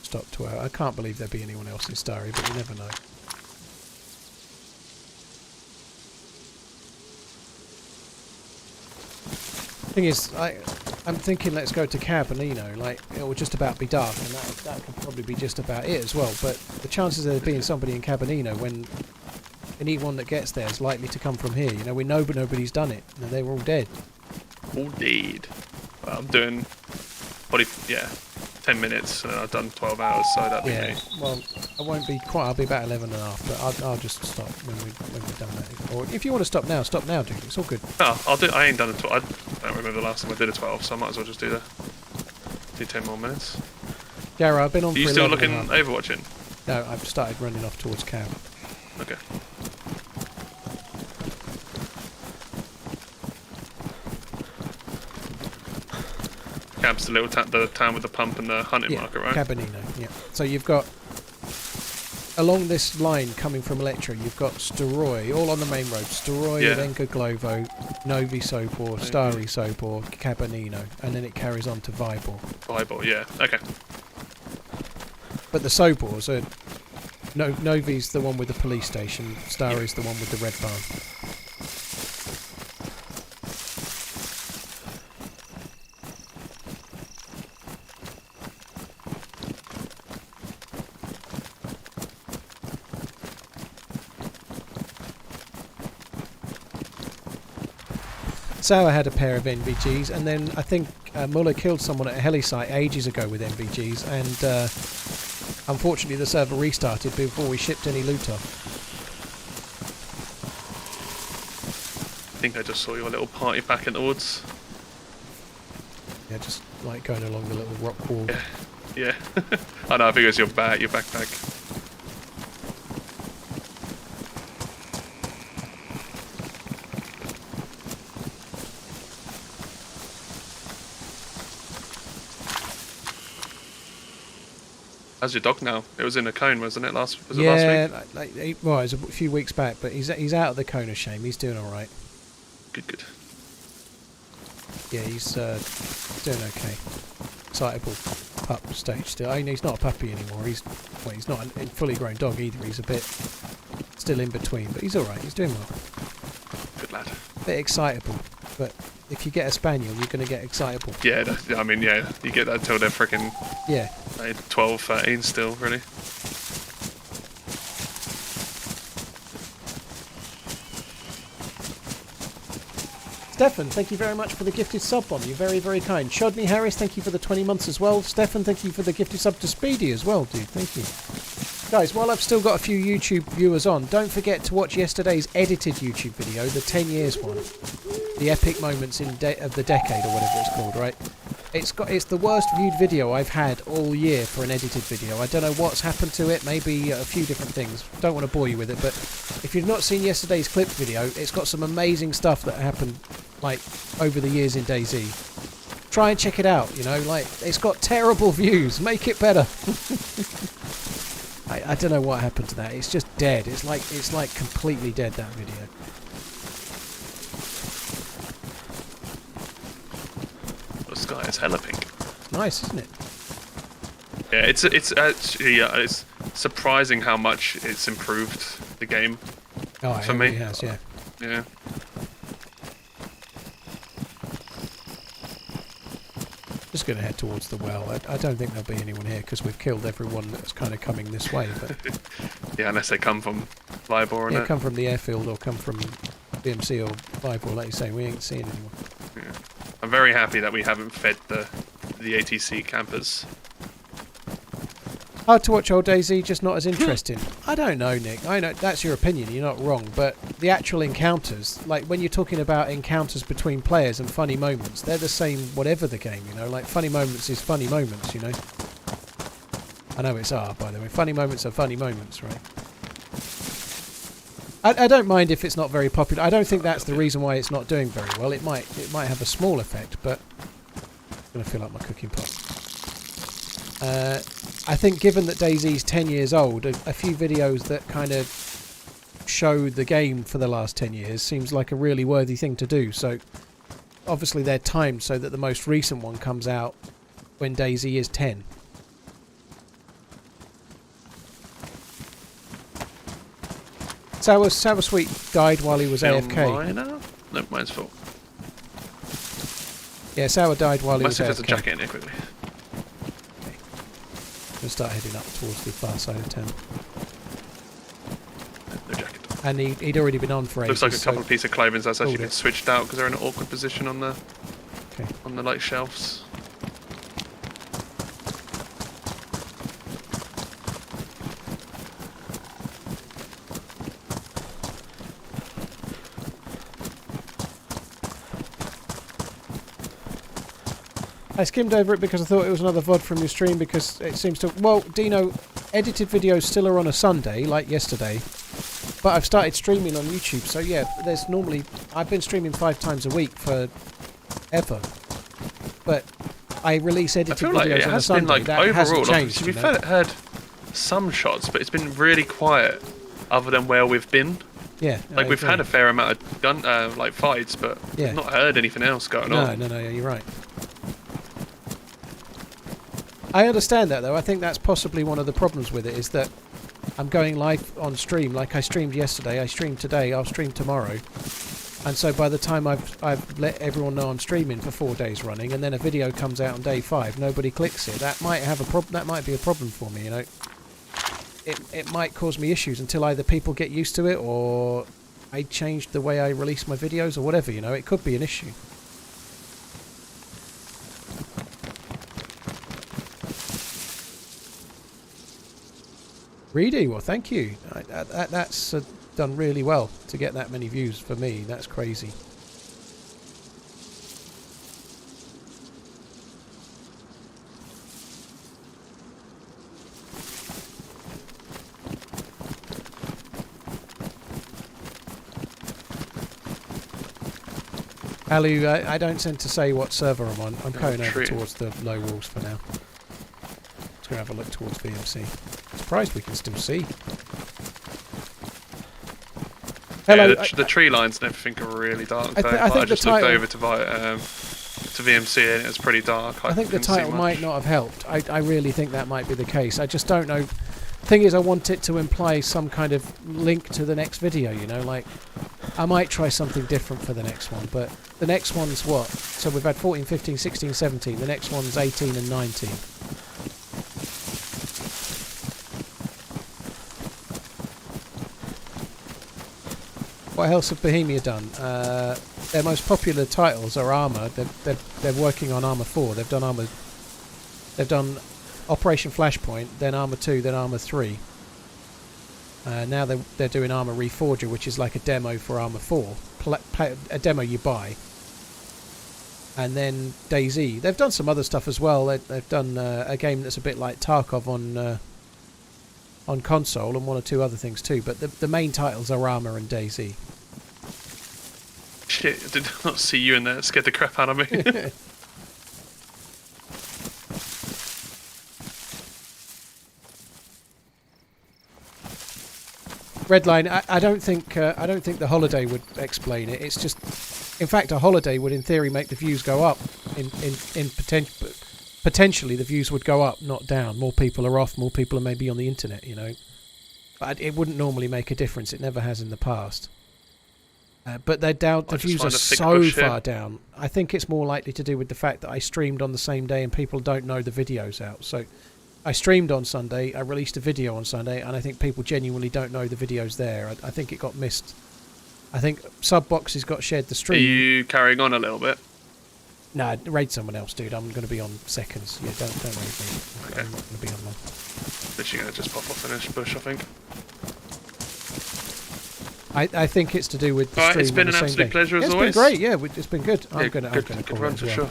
Stop 2 hours. I can't believe there'd be anyone else in Starry, but you never know. Thing is, I'm thinking let's go to Cabinino, like it will just about be dark, and that could probably be just about it as well. But the chances of there being somebody in Cabinino when anyone that gets there is likely to come from here. You know, we know, but nobody's done it. You know, they were all dead. All dead. Well, I'm doing probably 10 minutes, and I've done 12 hours, so that'd be me. Well, I won't be quite. I'll be about 11 and a half, but I'll just stop when we've done that. Or if you want to stop now, dude. It's all good. Oh, I'll do. I ain't done a 12. I don't remember the last time I did a 12, so I might as well just do 10 more minutes. Garra, I've been on. Are you for still 11 looking and a half. overwatching? No, I've started running off towards Cab. Okay. Cab's the little the town with the pump and the hunting market, right? Cabinino, yeah. So you've got, along this line coming from Electra, you've got Staroy, all on the main road. Staroy, then Goglovo, Novi Sopor, Starry Sopor, Cabinino, and then it carries on to Vibor. Vibor, yeah. Okay. But the Sopors are... Novi's the one with the police station, Starry's the one with the red barn. Sauer had a pair of NVGs, and then I think Muller killed someone at a heli site ages ago with NVGs, and unfortunately the server restarted before we shipped any loot off. think I just saw your little party back in the woods. Yeah, just like going along the little rock wall. Yeah. I know, I think it was your backpack. How's your dog now? It was in a cone, wasn't it? Was it last week? Well, it was a few weeks back, but he's out of the cone of shame. He's doing all right. Good. Yeah, he's doing okay. Excitable pup stage still. I mean, he's not a puppy anymore. He's not a fully grown dog either. He's a bit still in between, but he's all right. He's doing well. Good lad. Bit excitable, but if you get a spaniel, you're going to get excitable. Yeah, I mean, yeah, you get that until they're freaking 12, 13 still, really. Stefan, thank you very much for the gifted sub bomb. You're very, very kind. Shodney Harris, thank you for the 20 months as well. Stefan, thank you for the gifted sub to Speedy as well, dude. Thank you. Guys, while I've still got a few YouTube viewers on, don't forget to watch yesterday's edited YouTube video, the 10 years one. The epic moments of the decade, or whatever it's called, right? It's the worst viewed video I've had all year for an edited video. I don't know what's happened to it, maybe a few different things. Don't want to bore you with it, but if you've not seen yesterday's clip video, it's got some amazing stuff that happened, like, over the years in DayZ. Try and check it out, you know, like, it's got terrible views. Make it better. I don't know what happened to that. It's just dead. It's like completely dead, that video. The sky is hella pink. Nice, isn't it? Yeah, it's actually it's surprising how much it's improved the game. Oh, it for me. really has, yeah. Yeah. Just going to head towards the well. I don't think there'll be anyone here because we've killed everyone that's kind of coming this way. But yeah, unless they come from Labisch or yeah, come from the airfield or come from BMC or Labisch, like you say. We ain't seeing anyone. Yeah. I'm very happy that we haven't fed the ATC campers. Hard to watch old DayZ, just not as interesting. I don't know, Nick. I know that's your opinion. You're not wrong, but the actual encounters, like when you're talking about encounters between players and funny moments, they're the same whatever the game. You know, like funny moments is funny moments. You know. I know it's R, by the way. Funny moments are funny moments, right? I don't mind if it's not very popular. I don't think that's the reason why it's not doing very well. It might have a small effect, but I'm gonna fill up my cooking pot. I think given that DayZ's 10 years old, a few videos that kind of show the game for the last 10 years seems like a really worthy thing to do. So obviously they're timed so that the most recent one comes out when DayZ is 10. SourSweet died while he was AFK. No, mine's full. Yeah, Sour died while he was AFK. There's a jacket in here quickly. We'll start heading up towards the far side of town. No jacket. And he'd already been on for ages. Looks like a couple of pieces of clothing that's actually been it. switched out because they're in an awkward position on the like shelves. I skimmed over it because I thought it was another VOD from your stream because it seems to... Well, Dino, edited videos still are on a Sunday, like yesterday. But I've started streaming on YouTube, so yeah, there's normally... I've been streaming 5 times a week for ever. But I release edited videos on a Sunday. That hasn't changed. We've had some shots, but it's been really quiet other than where we've been. Yeah. Like, we've had a fair amount of gun fights, but we've not heard anything else going on. No, you're right. I understand that, though. I think that's possibly one of the problems with it, is that I'm going live on stream. Like I streamed yesterday, I streamed today, I'll stream tomorrow. And so by the time I've let everyone know I'm streaming for 4 days running, and then a video comes out on day 5, nobody clicks it. That might have a problem. That might be a problem for me, you know. It might cause me issues until either people get used to it, or I change the way I release my videos, or whatever, you know. It could be an issue. Reedy, well, thank you. That's done really well to get that many views for me. That's crazy. Alu, I don't tend to say what server I'm on. I'm going over tree. towards the low walls for now. Let's go have a look towards VMC. Surprised we can still see. Hello. Yeah, the tree lines and everything are really dark. Though. I think I just the looked title- over to VMC and it was pretty dark. I think the couldn't see title much. might not have helped. I really think that might be the case. I just don't know. Thing is, I want it to imply some kind of link to the next video, you know, like I might try something different for the next one, but the next one's what? So we've had 14, 15, 16, 17. The next one's 18 and 19. What else have Bohemia done? Their most popular titles are Armour. They're working on Armour 4. They've done Armour. They've done Operation Flashpoint, then Armour 2, then Armour 3. Now they're doing Armour Reforger, which is like a demo for Armour 4. A demo you buy. And then DayZ. They've done some other stuff as well. They've done a game that's a bit like Tarkov on console, and one or two other things too. But the main titles are Armour and DayZ. Shit, I did not see you in there. It scared the crap out of me. Redline, I don't think the holiday would explain it. It's just, in fact, a holiday would, in theory, make the views go up. Potentially, the views would go up, not down. More people are off. More people are maybe on the internet. You know, but it wouldn't normally make a difference. It never has in the past. But they're down. The views are so far down. I think it's more likely to do with the fact that I streamed on the same day and people don't know the video's out. So I streamed on Sunday, I released a video on Sunday, and I think people genuinely don't know the video's there. I think it got missed. I think Subboxes got shared the Are stream. you carrying on a little bit? Nah, raid someone else, dude. I'm going to be on seconds. Yeah, don't raid me. Okay. I'm not going to be on long. Literally going to just pop off in this bush, I think. I think it's to do with the Alright, stream. it's been on an the same absolute day. pleasure as It's always. been great, yeah. It's been good. Yeah, I'm going to good call run it as for well. sure.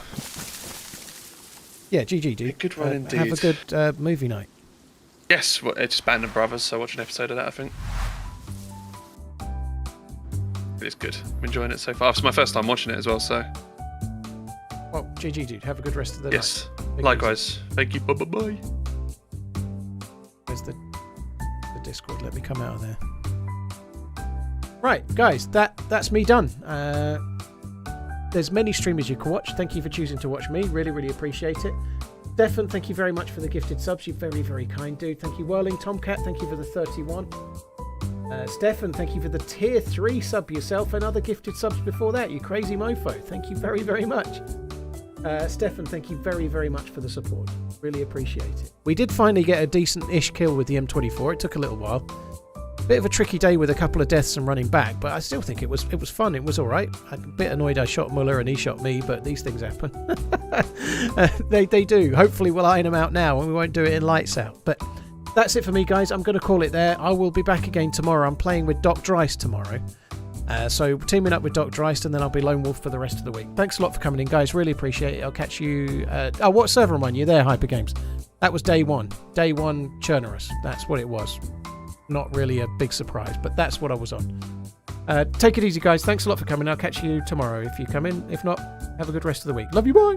Yeah, GG, dude. Yeah, good run Have a indeed. good movie night. Yes, well, it's Band of Brothers, so watch an episode of that, I think. It's good. I'm enjoying it so far. It's my first time watching it as well, so. Well, GG, dude. Have a good rest of the Yes, night. Take it likewise. Thank you. Bye-bye. easy. Where's the Discord? Let me come out of there. Right, guys, that's me done. There's many streamers you can watch. Thank you for choosing to watch me. Really, really appreciate it. Stefan, thank you very much for the gifted subs. You're very, very kind, dude. Thank you, Whirling Tomcat. Thank you for the 31. Stefan, thank you for the tier 3 sub yourself and other gifted subs before that. You crazy mofo. Thank you very, very much. Stefan, thank you very, very much for the support. Really appreciate it. We did finally get a decent-ish kill with the M24. It took a little while. Bit of a tricky day with a couple of deaths and running back, but I still think it was fun. It was all right. I'm a bit annoyed I shot Muller and he shot me, but these things happen. They do. Hopefully we'll iron them out now and we won't do it in lights out. But that's it for me, guys. I'm going to call it there. I will be back again tomorrow. I'm playing with Doc Dreist tomorrow. So teaming up with Doc Dreist, and then I'll be Lone Wolf for the rest of the week. Thanks a lot for coming in, guys. Really appreciate it. I'll catch you... what server am I on? You're there, Hyper Games. That was day 1. Day 1 Chernarus. That's what it was. Not really a big surprise, but that's what I was on. Take it easy, guys. Thanks a lot for coming. I'll catch you tomorrow if you come in. If not, have a good rest of the week. Love you, bye.